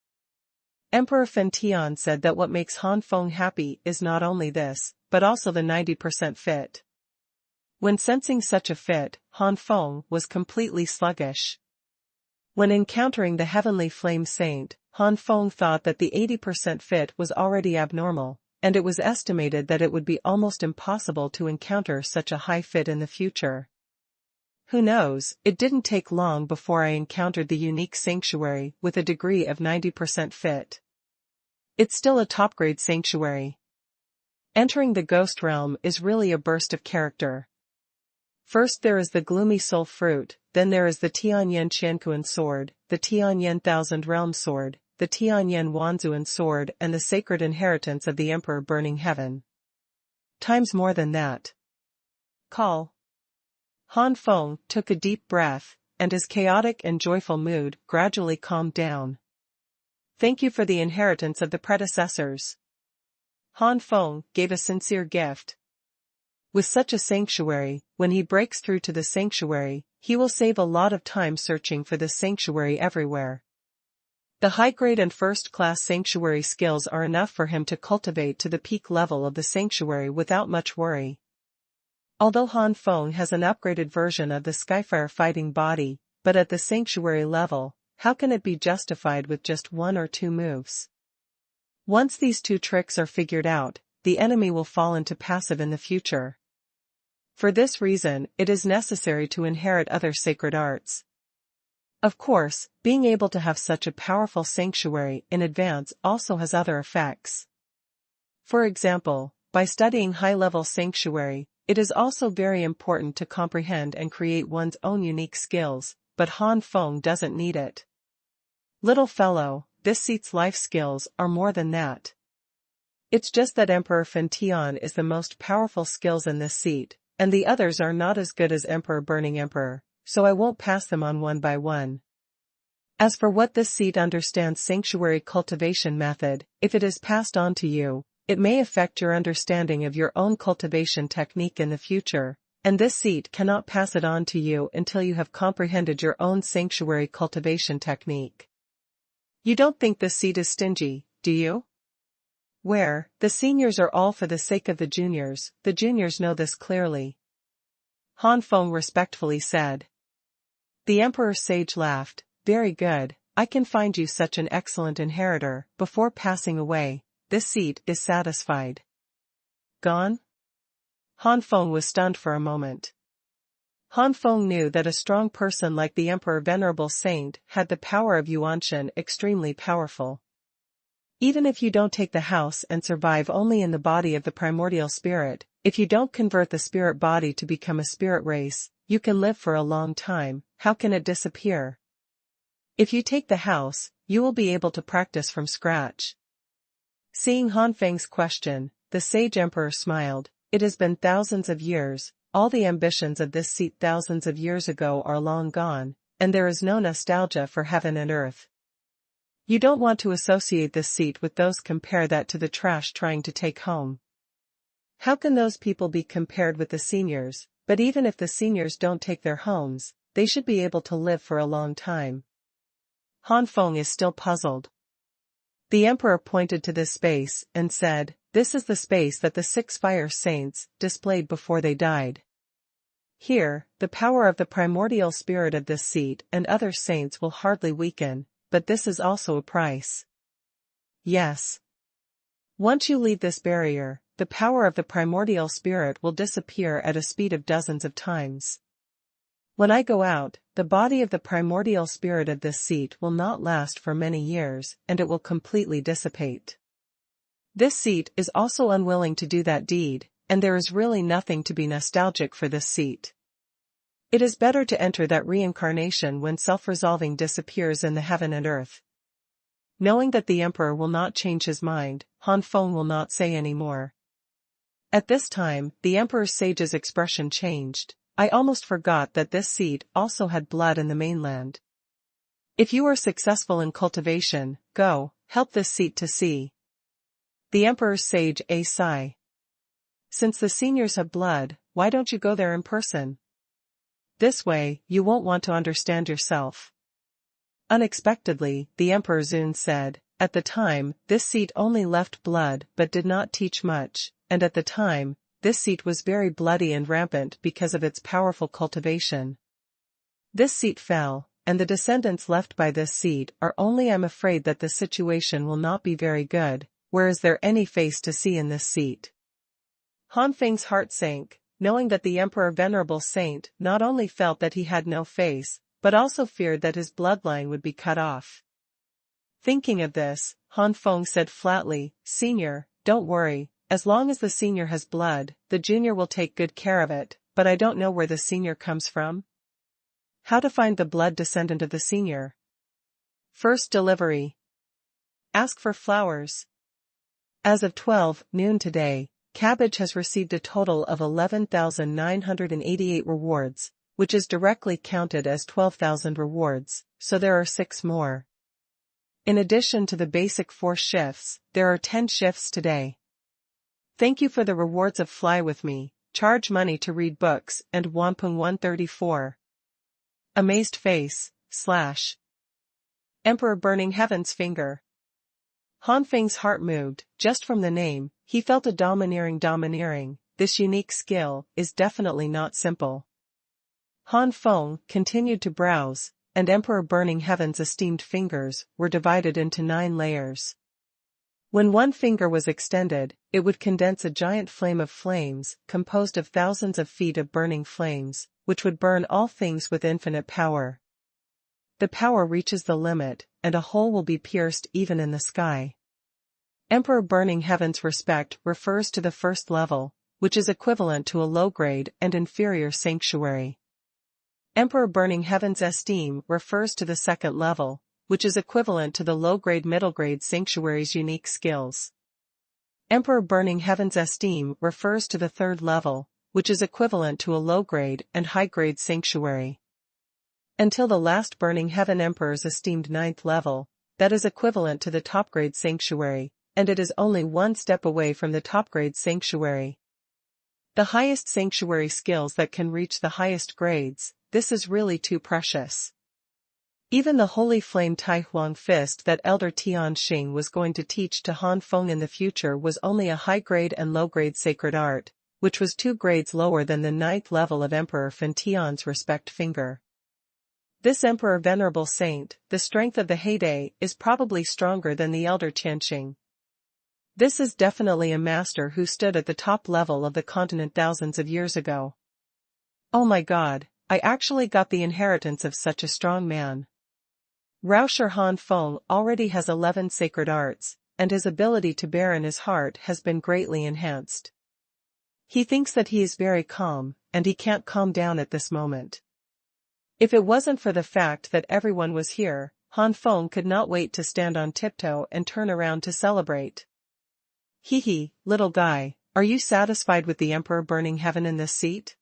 Emperor Fan Tian said that what makes Han Feng happy is not only this, but also the 90% fit. When sensing such a fit, Han Feng was completely sluggish. When encountering the Heavenly Flame Saint, Han Feng thought that the 80% fit was already abnormal, and it was estimated that it would be almost impossible to encounter such a high fit in the future. Who knows, it didn't take long before I encountered the unique sanctuary with a degree of 90% fit. It's still a top-grade sanctuary. Entering the ghost realm is really a burst of character. First there is the gloomy soul fruit, then there is the Tianyan Qianquan sword, the Tianyan Thousand Realm sword, the Tianyan Wanzuan sword and the sacred inheritance of the Emperor Burning Heaven. Times more than that. Call. Han Feng took a deep breath, and his chaotic and joyful mood gradually calmed down. Thank you for the inheritance of the predecessors. Han Feng gave a sincere gift. With such a sanctuary, when he breaks through to the sanctuary, he will save a lot of time searching for the sanctuary everywhere. The high-grade and first-class sanctuary skills are enough for him to cultivate to the peak level of the sanctuary without much worry. Although Han Feng has an upgraded version of the Skyfire fighting body, but at the sanctuary level, how can it be justified with just 1 or 2 moves? Once these 2 tricks are figured out, the enemy will fall into passive in the future. For this reason, it is necessary to inherit other sacred arts. Of course, being able to have such a powerful sanctuary in advance also has other effects. For example, by studying high-level sanctuary, it is also very important to comprehend and create one's own unique skills, but Han Feng doesn't need it. Little fellow, this seat's life skills are more than that. It's just that Emperor Fan Tian is the most powerful skills in this seat, and the others are not as good as Emperor Burning Emperor, so I won't pass them on one by one. As for what this seat understands sanctuary cultivation method, if it is passed on to you, it may affect your understanding of your own cultivation technique in the future, and this seat cannot pass it on to you until you have comprehended your own sanctuary cultivation technique. You don't think this seat is stingy, do you? Where, the seniors are all for the sake of the juniors know this clearly. Han Feng respectfully said. The Emperor's sage laughed. Very good, I can find you such an excellent inheritor. Before passing away, this seat is satisfied. Gone? Han Feng was stunned for a moment. Han Feng knew that a strong person like the Emperor Venerable Saint had the power of Yuanshan extremely powerful. Even if you don't take the house and survive only in the body of the primordial spirit, if you don't convert the spirit body to become a spirit race, you can live for a long time. How can it disappear? If you take the house, you will be able to practice from scratch. Seeing Han Feng's question, the sage emperor smiled. It has been thousands of years, all the ambitions of this seat thousands of years ago are long gone, and there is no nostalgia for heaven and earth. You don't want to associate this seat with those. Compare that to the trash trying to take home. How can those people be compared with the seniors? But even if the seniors don't take their homes, they should be able to live for a long time. Han Feng is still puzzled. The emperor pointed to this space and said, this is the space that the 6 fire saints displayed before they died. Here, the power of the primordial spirit of this seat and other saints will hardly weaken, but this is also a price. Yes. Once you leave this barrier, the power of the primordial spirit will disappear at a speed of dozens of times. When I go out, the body of the primordial spirit of this seat will not last for many years, and it will completely dissipate. This seat is also unwilling to do that deed, and there is really nothing to be nostalgic for this seat. It is better to enter that reincarnation when self-resolving disappears in the heaven and earth. Knowing that the emperor will not change his mind, Han Feng will not say any more. At this time, the Emperor's sage's expression changed. I almost forgot that this seat also had blood in the mainland. If you are successful in cultivation, go, help this seat to see. The Emperor's sage a sigh. Since the seniors have blood, why don't you go there in person? This way, you won't want to understand yourself. Unexpectedly, the Emperor Zun said, at the time, this seat only left blood but did not teach much, and at the time, this seat was very bloody and rampant because of its powerful cultivation. This seat fell, and the descendants left by this seat are only. I'm afraid that the situation will not be very good. Where is there any face to see in this seat? Han Feng's heart sank, knowing that the Emperor Venerable Saint not only felt that he had no face, but also feared that his bloodline would be cut off. Thinking of this, Han Feng said flatly, Senior, don't worry, as long as the senior has blood, the junior will take good care of it, but I don't know where the senior comes from. How to find the blood descendant of the senior? First delivery. Ask for flowers. As of 12 noon today, Cabbage has received a total of 11,988 rewards, which is directly counted as 12,000 rewards, so there are 6 more. In addition to the basic 4 shifts, there are 10 shifts today. Thank you for the rewards of Fly With Me, charge money to read books, and Wampung 134. Amazed face, / Emperor Burning Heaven's finger. Han Feng's heart moved, just from the name, he felt a domineering. This unique skill is definitely not simple. Han Feng continued to browse, and Emperor Burning Heaven's esteemed fingers were divided into 9 layers. When one finger was extended, it would condense a giant flame of flames, composed of thousands of feet of burning flames, which would burn all things with infinite power. The power reaches the limit, and a hole will be pierced even in the sky. Emperor Burning Heaven's respect refers to the first level, which is equivalent to a low-grade and inferior sanctuary. Emperor Burning Heaven's esteem refers to the second level, which is equivalent to the low-grade middle-grade sanctuary's unique skills. Emperor Burning Heaven's esteem refers to the third level, which is equivalent to a low-grade and high-grade sanctuary. Until the last Burning Heaven Emperor's esteemed 9th level, that is equivalent to the top-grade sanctuary, and it is only 1 step away from the top-grade sanctuary. The highest sanctuary skills that can reach the highest grades, this is really too precious. Even the Holy Flame Tai Huang Fist that Elder Tian Xing was going to teach to Han Feng in the future was only a high-grade and low-grade sacred art, which was 2 grades lower than the 9th level of Emperor Fan Tian's respect finger. This Emperor Venerable Saint, the strength of the heyday, is probably stronger than the Elder Tianxing. This is definitely a master who stood at the top level of the continent thousands of years ago. Oh my God, I actually got the inheritance of such a strong man. Rauscher Han Feng already has 11 sacred arts, and his ability to bear in his heart has been greatly enhanced. He thinks that he is very calm, and he can't calm down at this moment. If it wasn't for the fact that everyone was here, Han Feng could not wait to stand on tiptoe and turn around to celebrate. Hee, little guy, are you satisfied with the Emperor Burning Heaven in this seat?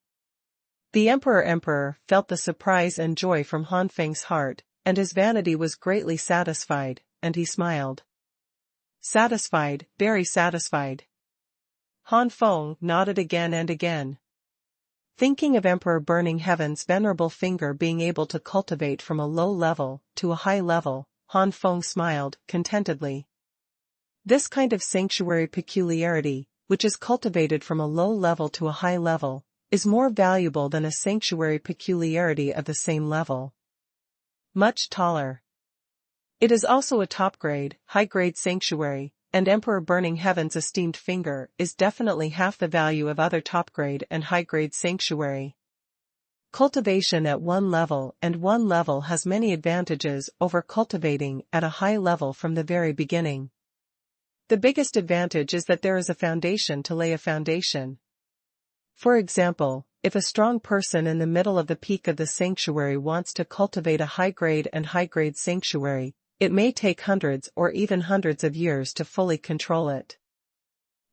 The Emperor felt the surprise and joy from Han Feng's heart, and his vanity was greatly satisfied, and he smiled. Satisfied, very satisfied. Han Feng nodded again and again. Thinking of Emperor Burning Heaven's venerable finger being able to cultivate from a low level to a high level, Han Feng smiled contentedly. This kind of sanctuary peculiarity, which is cultivated from a low level to a high level, is more valuable than a sanctuary peculiarity of the same level. Much taller. It is also a top-grade, high-grade sanctuary, and Emperor Burning Heaven's esteemed finger is definitely half the value of other top-grade and high-grade sanctuary. Cultivation at one level has many advantages over cultivating at a high level from the very beginning. The biggest advantage is that there is a foundation to lay a foundation. For example, if a strong person in the middle of the peak of the sanctuary wants to cultivate a high-grade and high-grade sanctuary, it may take hundreds or even hundreds of years to fully control it.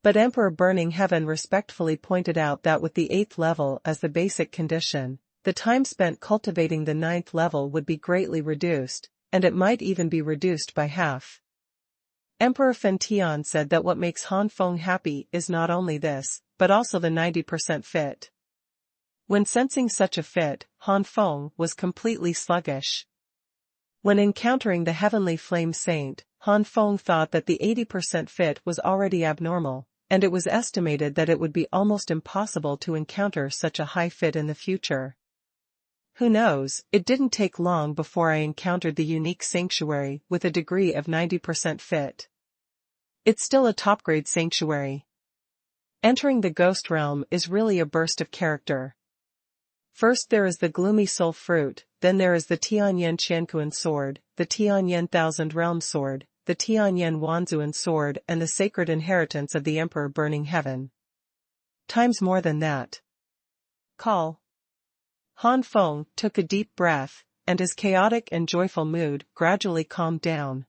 But Emperor Burning Heaven respectfully pointed out that with the 8th level as the basic condition, the time spent cultivating the 9th level would be greatly reduced, and it might even be reduced by half. Emperor Fen Tian said that what makes Han Feng happy is not only this, but also the 90% fit. When sensing such a fit, Han Feng was completely sluggish. When encountering the Heavenly Flame Saint, Han Feng thought that the 80% fit was already abnormal, and it was estimated that it would be almost impossible to encounter such a high fit in the future. Who knows, it didn't take long before I encountered the unique sanctuary with a degree of 90% fit. It's still a top-grade sanctuary. Entering the ghost realm is really a burst of character. First there is the gloomy soul fruit, then there is the Tianyan Qianquan sword, the Tianyan Thousand Realm sword, the Tianyan Wanzuan sword and the sacred inheritance of the Emperor Burning Heaven. Times more than that. Call. Han Feng took a deep breath, and his chaotic and joyful mood gradually calmed down.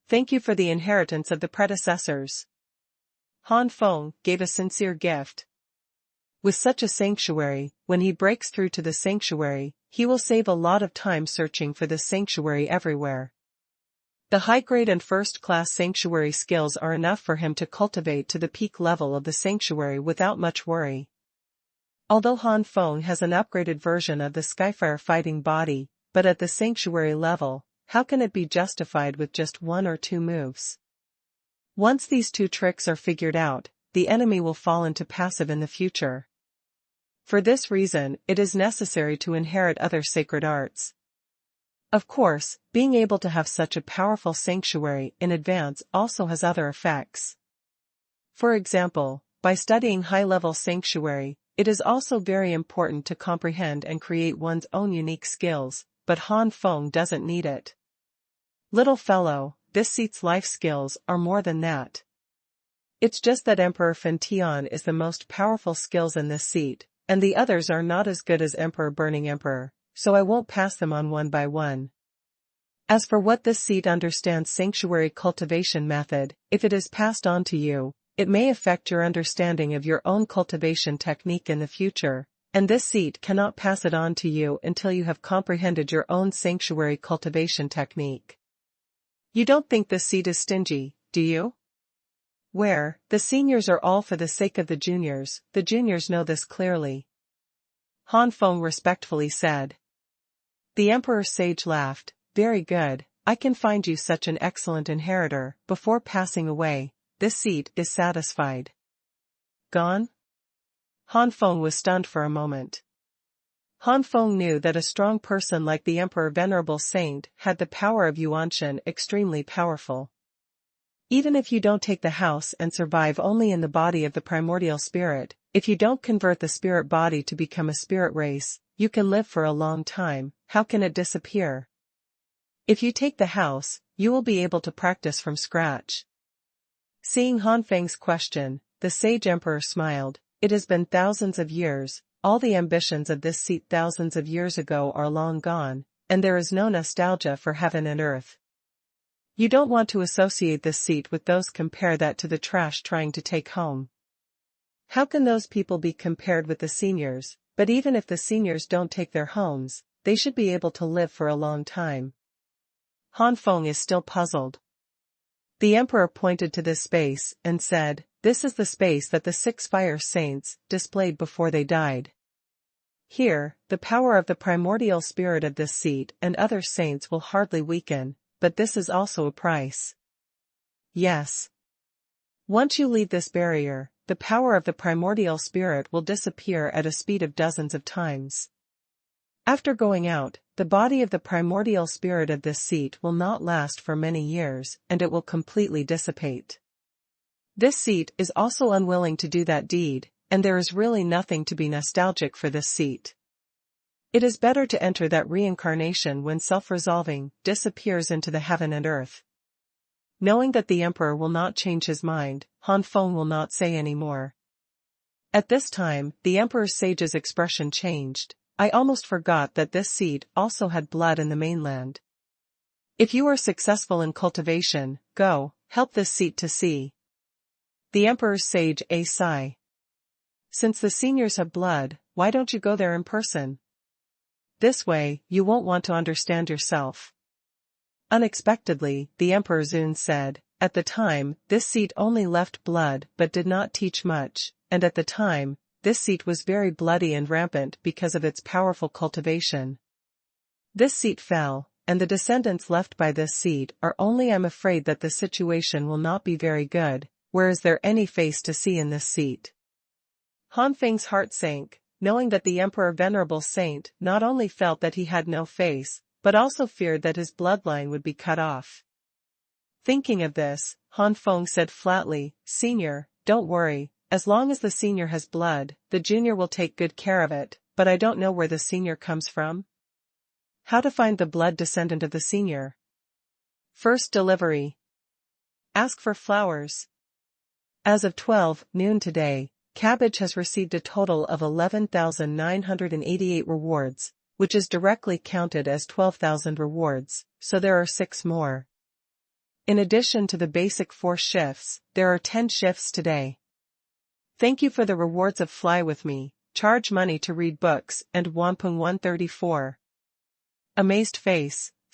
Thank you for the inheritance of the predecessors. Han Feng gave a sincere gift. With such a sanctuary, when he breaks through to the sanctuary, he will save a lot of time searching for this sanctuary everywhere. The high-grade and first-class sanctuary skills are enough for him to cultivate to the peak level of the sanctuary without much worry. Although Han Feng has an upgraded version of the Skyfire fighting body, but at the sanctuary level, how can it be justified with just 1 or 2 moves? Once these 2 tricks are figured out, the enemy will fall into passive in the future. For this reason, it is necessary to inherit other sacred arts. Of course, being able to have such a powerful sanctuary in advance also has other effects. For example, by studying high-level sanctuary, it is also very important to comprehend and create one's own unique skills, but Han Feng doesn't need it. Little fellow, this seat's life skills are more than that. It's just that Emperor Fen Tian is the most powerful skills in this seat, and the others are not as good as Emperor Burning Emperor, so I won't pass them on one by one. As for what this seat understands sanctuary cultivation method, if it is passed on to you, it may affect your understanding of your own cultivation technique in the future, and this seat cannot pass it on to you until you have comprehended your own sanctuary cultivation technique. You don't think this seat is stingy, do you? Where, the seniors are all for the sake of the juniors know this clearly. Han Feng respectfully said. The Emperor's sage laughed. Very good, I can find you such an excellent inheritor. Before passing away, this seat is satisfied. Gone? Han Feng was stunned for a moment. Han Feng knew that a strong person like the Emperor Venerable Saint had the power of Yuanshan extremely powerful. Even if you don't take the house and survive only in the body of the primordial spirit, if you don't convert the spirit body to become a spirit race, you can live for a long time. How can it disappear? If you take the house, you will be able to practice from scratch. Seeing Han Feng's question, the sage emperor smiled. It has been thousands of years, all the ambitions of this seat thousands of years ago are long gone, and there is no nostalgia for heaven and earth. You don't want to associate this seat with those. Compare that to the trash trying to take home. How can those people be compared with the seniors? But even if the seniors don't take their homes, they should be able to live for a long time. Han Feng is still puzzled. The emperor pointed to this space and said, this is the space that the 6 fire saints displayed before they died. Here, the power of the primordial spirit of this seat and other saints will hardly weaken, but this is also a price. Yes. Once you leave this barrier, the power of the primordial spirit will disappear at a speed of dozens of times. After going out, the body of the primordial spirit of this seat will not last for many years, and it will completely dissipate. This seat is also unwilling to do that deed, and there is really nothing to be nostalgic for this seat. It is better to enter that reincarnation when self-resolving disappears into the heaven and earth. Knowing that the emperor will not change his mind, Han Feng will not say any more. At this time, the emperor's sage's expression changed. I almost forgot that this seed also had blood in the mainland. If you are successful in cultivation, go, help this seat to see. The Emperor's sage A sigh. Since the seniors have blood, why don't you go there in person? This way, you won't want to understand yourself. Unexpectedly, the Emperor Zun said, at the time, this seat only left blood but did not teach much, and at the time, this seat was very bloody and rampant because of its powerful cultivation. This seat fell, and the descendants left by this seat are only. I'm afraid that the situation will not be very good. Where is there any face to see in this seat? Han Feng's heart sank, knowing that the Emperor Venerable Saint not only felt that he had no face, but also feared that his bloodline would be cut off. Thinking of this, Han Feng said flatly, Senior, don't worry, as long as the senior has blood, the junior will take good care of it, but I don't know where the senior comes from. How to find the blood descendant of the senior? First delivery. Ask for flowers. As of 12 noon today, Cabbage has received a total of 11,988 rewards, which is directly counted as 12,000 rewards, so there are 6 more. In addition to the basic 4 shifts, there are 10 shifts today. Thank you for the rewards of Fly With Me, charge money to read books and Wampung 134. Amazed face, /